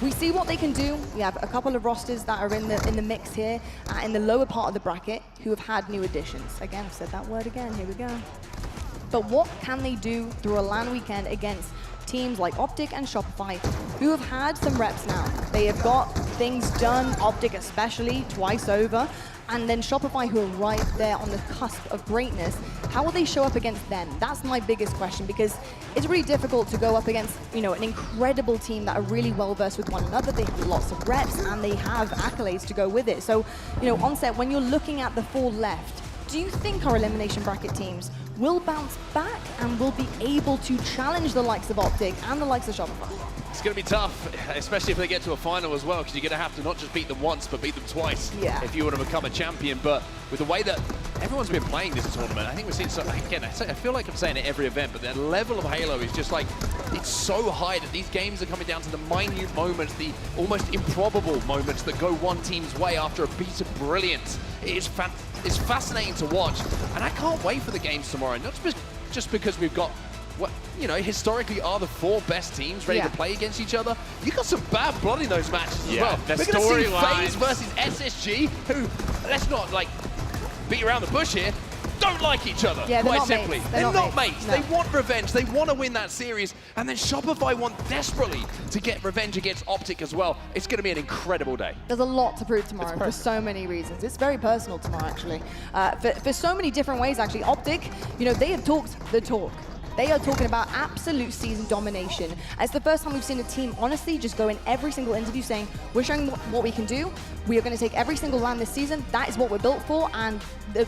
We see what they can do. We have a couple of rosters that are in the mix here, in the lower part of the bracket, who have had new additions. Again, I've said that word again. Here we go. But what can they do through a LAN weekend against teams like Optic and Shopify, who have had some reps now? They have got things done, Optic especially, twice over, and then Shopify, who are right there on the cusp of greatness. How will they show up against them? That's my biggest question, because it's really difficult to go up against, an incredible team that are really well-versed with one another. They have lots of reps, and they have accolades to go with it. So, Onset, when you're looking at the 4 left, do you think our elimination bracket teams will bounce back and will be able to challenge the likes of Optic and the likes of Shopify? It's going to be tough, especially if they get to a final as well, because you're going to have to not just beat them once, but beat them twice if you want to become a champion. But with the way that everyone's been playing this tournament, I think we've seen again, I feel like I'm saying it every event, but the level of Halo is just like, it's so high that these games are coming down to the minute moments, the almost improbable moments that go one team's way after a beat of brilliance. It's fascinating to watch, and I can't wait for the games tomorrow, not just because we've got what historically are the 4 best teams ready to play against each other. You got some bad blood in those matches as well. We're going to see FaZe versus SSG, who, let's not beat around the bush here, don't like each other, quite simply. They're not mates. No. They want revenge. They want to win that series. And then Shopify want desperately to get revenge against Optic as well. It's going to be an incredible day. There's a lot to prove tomorrow for so many reasons. It's very personal tomorrow, actually. For so many different ways, actually. Optic, they have talked the talk. They are talking about absolute season domination. It's the first time we've seen a team, honestly, just go in every single interview saying, we're showing what we can do. We are going to take every single LAN this season. That is what we're built for. And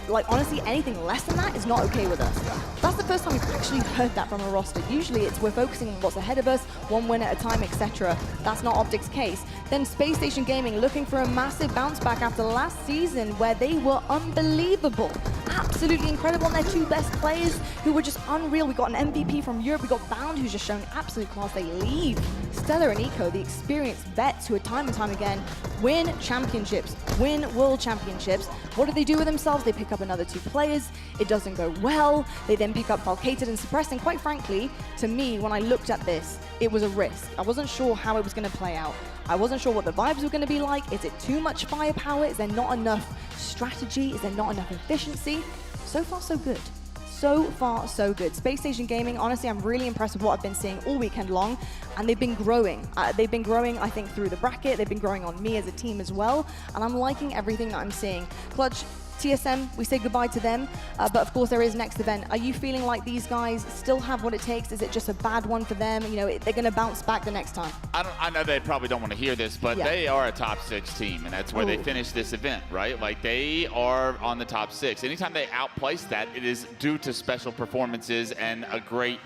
like, honestly, anything less than that is not okay with us. That's the first time we've actually heard that from a roster. Usually it's we're focusing on what's ahead of us, one win at a time, etc. That's not Optic's case. Then Spacestation Gaming looking for a massive bounce back after last season where they were unbelievable. Absolutely incredible. And their two best players who were just unreal. We got an MVP from Europe. We got Bound, who's just shown absolute class. They leave. Stellar and Eco, the experienced vets who are time and time again win championships, win world championships. What do they do with themselves? They pick up another two players. It doesn't go well. They then pick up Falcated and Suppressed. And quite frankly, to me, when I looked at this, it was a risk. I wasn't sure how it was going to play out. I wasn't sure what the vibes were going to be like. Is it too much firepower? Is there not enough strategy? Is there not enough efficiency? So far, so good. So far, so good. Spacestation Gaming, honestly, I'm really impressed with what I've been seeing all weekend long, and they've been growing. They've been growing, I think, through the bracket. They've been growing on me as a team as well, and I'm liking everything that I'm seeing. Clutch, TSM, we say goodbye to them, but of course there is next event. Are you feeling like these guys still have what it takes? Is it just a bad one for them? You know, they're going to bounce back the next time. I know they probably don't want to hear this, but they are a top 6 team, and that's where they finished this event, right? Like, they are on the top 6. Anytime they outplace that, it is due to special performances and a great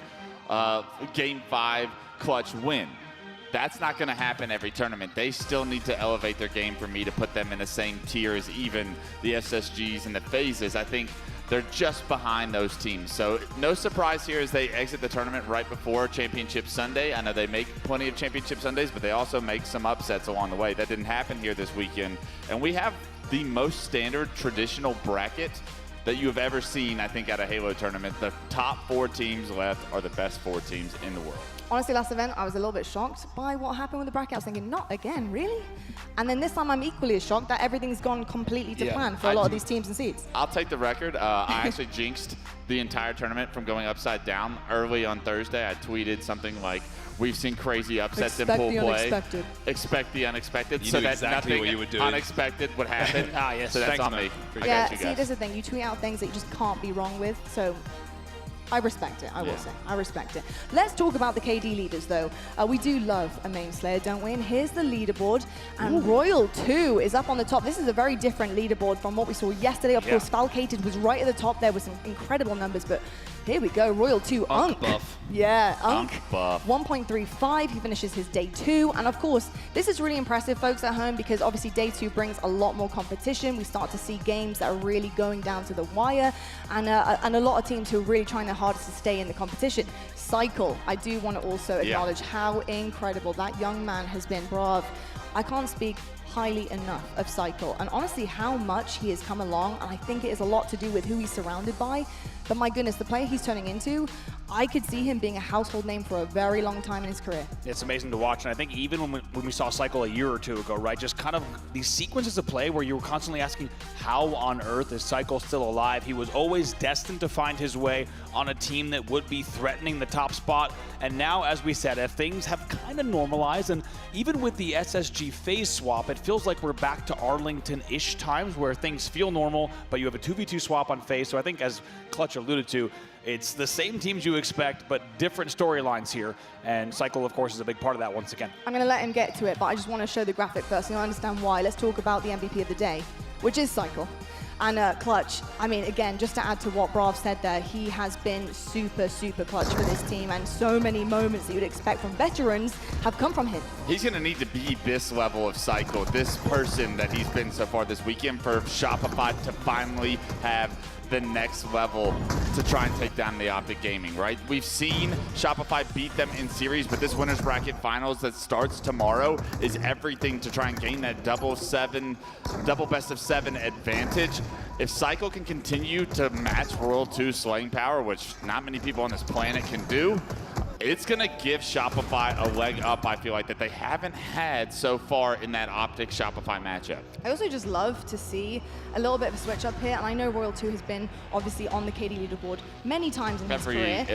Game 5 clutch win. That's not going to happen every tournament. They still need to elevate their game for me to put them in the same tier as even the SSGs and the FaZes. I think they're just behind those teams. So no surprise here as they exit the tournament right before Championship Sunday. I know they make plenty of Championship Sundays, but they also make some upsets along the way. That didn't happen here this weekend. And we have the most standard traditional bracket that you have ever seen, I think, at a Halo tournament. The top 4 teams left are the best 4 teams in the world. Honestly, last event, I was a little bit shocked by what happened with the bracket. I was thinking, not again, really? And then this time, I'm equally as shocked that everything's gone completely to plan for a lot of these teams and seeds. I'll take the record. I actually jinxed the entire tournament from going upside down. Early on Thursday, I tweeted something like, we've seen crazy upsets in pool play. Expect the unexpected. You so knew that exactly nothing what you were doing. Unexpected would happen. Yes. So that's Thanks, on man. me. Yeah, see, there's the thing. You tweet out things that you just can't be wrong with. So I respect it, I will say. I respect it. Let's talk about the KD leaders, though. We do love a main Slayer, don't we? And here's the leaderboard. And Royal 2 is up on the top. This is a very different leaderboard from what we saw yesterday. Of course, Falcated was right at the top. There were some incredible numbers, but here we go. Royal 2, Unk. Buff. Yeah, Unk. Buff. 1.35. He finishes his day 2. And of course, this is really impressive, folks at home, because obviously day 2 brings a lot more competition. We start to see games that are really going down to the wire, and a lot of teams who are really trying their hardest to stay in the competition. Cycle, I do want to also acknowledge how incredible that young man has been. Brav, I can't speak highly enough of Cycle, and honestly how much he has come along, and I think it is a lot to do with who he's surrounded by. But my goodness, the player he's turning into, I could see him being a household name for a very long time in his career. It's amazing to watch, and I think even when we saw Cycle a year or two ago, right, just kind of these sequences of play where you were constantly asking, how on earth is Cycle still alive? He was always destined to find his way on a team that would be threatening the top spot, and now, as we said, if things have kind of normalized, and even with the SSG FaZe swap, it feels like we're back to Arlington-ish times where things feel normal, but you have a 2v2 swap on FaZe, so I think, as Clutch alluded to, it's the same teams you expect, but different storylines here. And Cycle, of course, is a big part of that once again. I'm going to let him get to it, but I just want to show the graphic first, and I understand why. Let's talk about the MVP of the day, which is Cycle. And Clutch, I mean, again, just to add to what Brav said there, he has been super, super clutch for this team, and so many moments that you'd expect from veterans have come from him. He's going to need to be this level of Cycle, this person that he's been so far this weekend, for Shopify to finally have the next level to try and take down the Optic Gaming, right? We've seen Shopify beat them in series, but this winners bracket finals that starts tomorrow is everything to try and gain that double best of 7 advantage. If Cycle can continue to match Royal 2's slaying power, which not many people on this planet can do, It's going to give Shopify a leg up, I feel like, that they haven't had so far in that Optic Shopify matchup. I also just love to see a little bit of a switch up here, and I know Royal 2 has been obviously on the KD leaderboard many times in his career.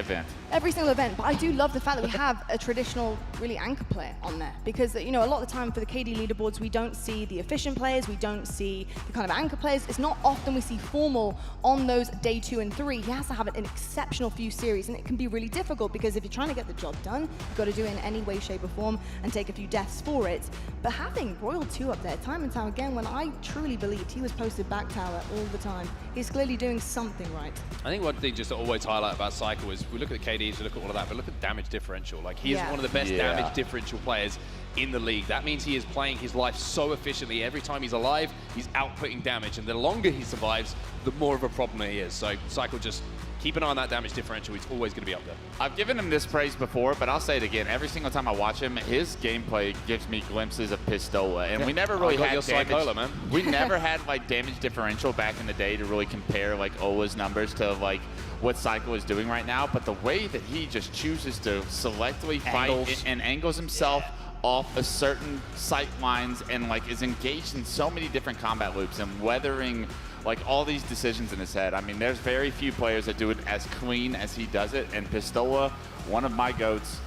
Every single event, but I do love the fact that we have a traditional, really anchor player on there, because you know, a lot of the time for the KD leaderboards, we don't see the efficient players, we don't see the kind of anchor players. It's not often we see Formal on those day 2 and 3. He has to have an exceptional few series, and it can be really difficult because if you're trying to get the job done, you've got to do it in any way, shape, or form and take a few deaths for it. But having Royal 2 up there time and time again, when I truly believed he was posted back tower all the time, he's clearly doing something right. I think one thing just to always highlight about Cycle is we look at the KDs, we look at all of that, but look at damage differential. Like, he is one of the best damage differential players in the league. That means he is playing his life so efficiently. Every time he's alive, he's outputting damage, and the longer he survives, the more of a problem he is. So Cycle, just keep an eye on that damage differential. He's always going to be up there. I've given him this praise before, but I'll say it again. Every single time I watch him, his gameplay gives me glimpses of Pistola, and we never really had damage. Man. We never had like damage differential back in the day to really compare like Ola's numbers to like what Cycle is doing right now. But the way that he just chooses to selectively fight and angles himself off of certain sight lines and like is engaged in so many different combat loops and weathering like all these decisions in his head. I mean, there's very few players that do it as clean as he does it, and Pistola, one of my GOATs,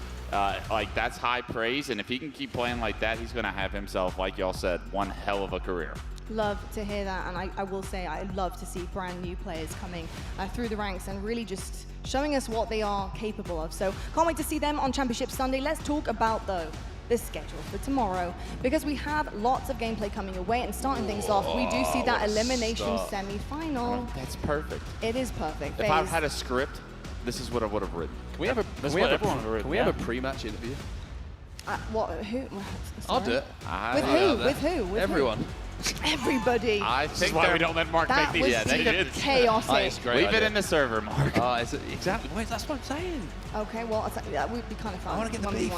like that's high praise, and if he can keep playing like that, he's gonna have himself, like y'all said, one hell of a career. Love to hear that, and I will say I love to see brand new players coming through the ranks and really just showing us what they are capable of. So can't wait to see them on Championship Sunday. Let's talk about, though, the schedule for tomorrow, because we have lots of gameplay coming away, and starting things off, we do see that elimination semi-final. That's perfect. It is perfect. If I had a script, this is what I would have written. Can we have a pre-match interview? What? Who? I'll do it. With who? With who? With everyone. Who? Everybody. I think why we don't let Mark make these. That was chaotic. Leave it in the server, Mark. Exactly. Wait, that's what I'm saying. Okay, well, that would be kind of fun. I want to get the beef.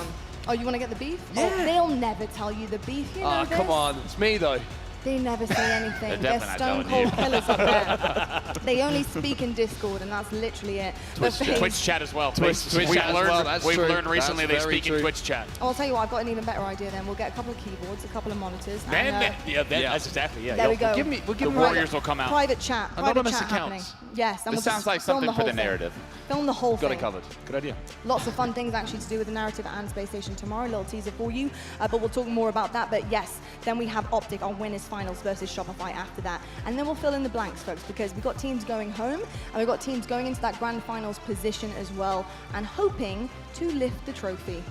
Oh, you want to get the beef? Yeah. Oh, they'll never tell you the beef. You know this? Come on. It's me, though. They never say anything. They're stone cold killers up there. They only speak in Discord, and that's literally it. Twitch chat as well. Twitch chat as well. We've learned recently they speak in Twitch chat. I'll tell you what, I've got an even better idea then. We'll get a couple of keyboards, a couple of monitors. That's exactly, There we go. The Warriors will come out. Private chat. Anonymous chat accounts. Happening. Yes. And this sounds like something for the narrative. Film the whole thing. Got it covered. Good idea. Lots of fun things actually to do with the narrative and Space Station tomorrow. A little teaser for you, but we'll talk more about that. But yes, then we have Optic on winners finals versus Shopify after that, and then we'll fill in the blanks, folks, because we've got teams going home and we've got teams going into that grand finals position as well and hoping to lift the trophy.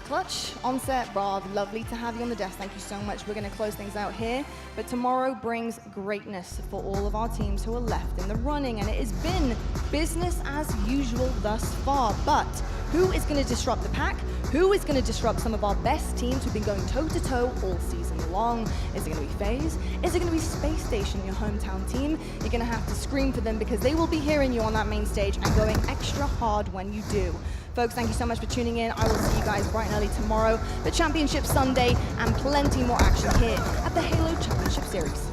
Clutch, Onset, Rob, lovely to have you on the desk. Thank you so much. We're going to close things out here, but tomorrow brings greatness for all of our teams who are left in the running, and it has been business as usual thus far. But who is going to disrupt the pack? Who is going to disrupt some of our best teams who've been going toe-to-toe all season long? Is it going to be FaZe? Is it going to be Space Station, your hometown team? You're going to have to scream for them because they will be hearing you on that main stage and going extra hard when you do. Folks, thank you so much for tuning in. I will see you guys bright and early tomorrow, the Championship Sunday, and plenty more action here at the Halo Championship Series.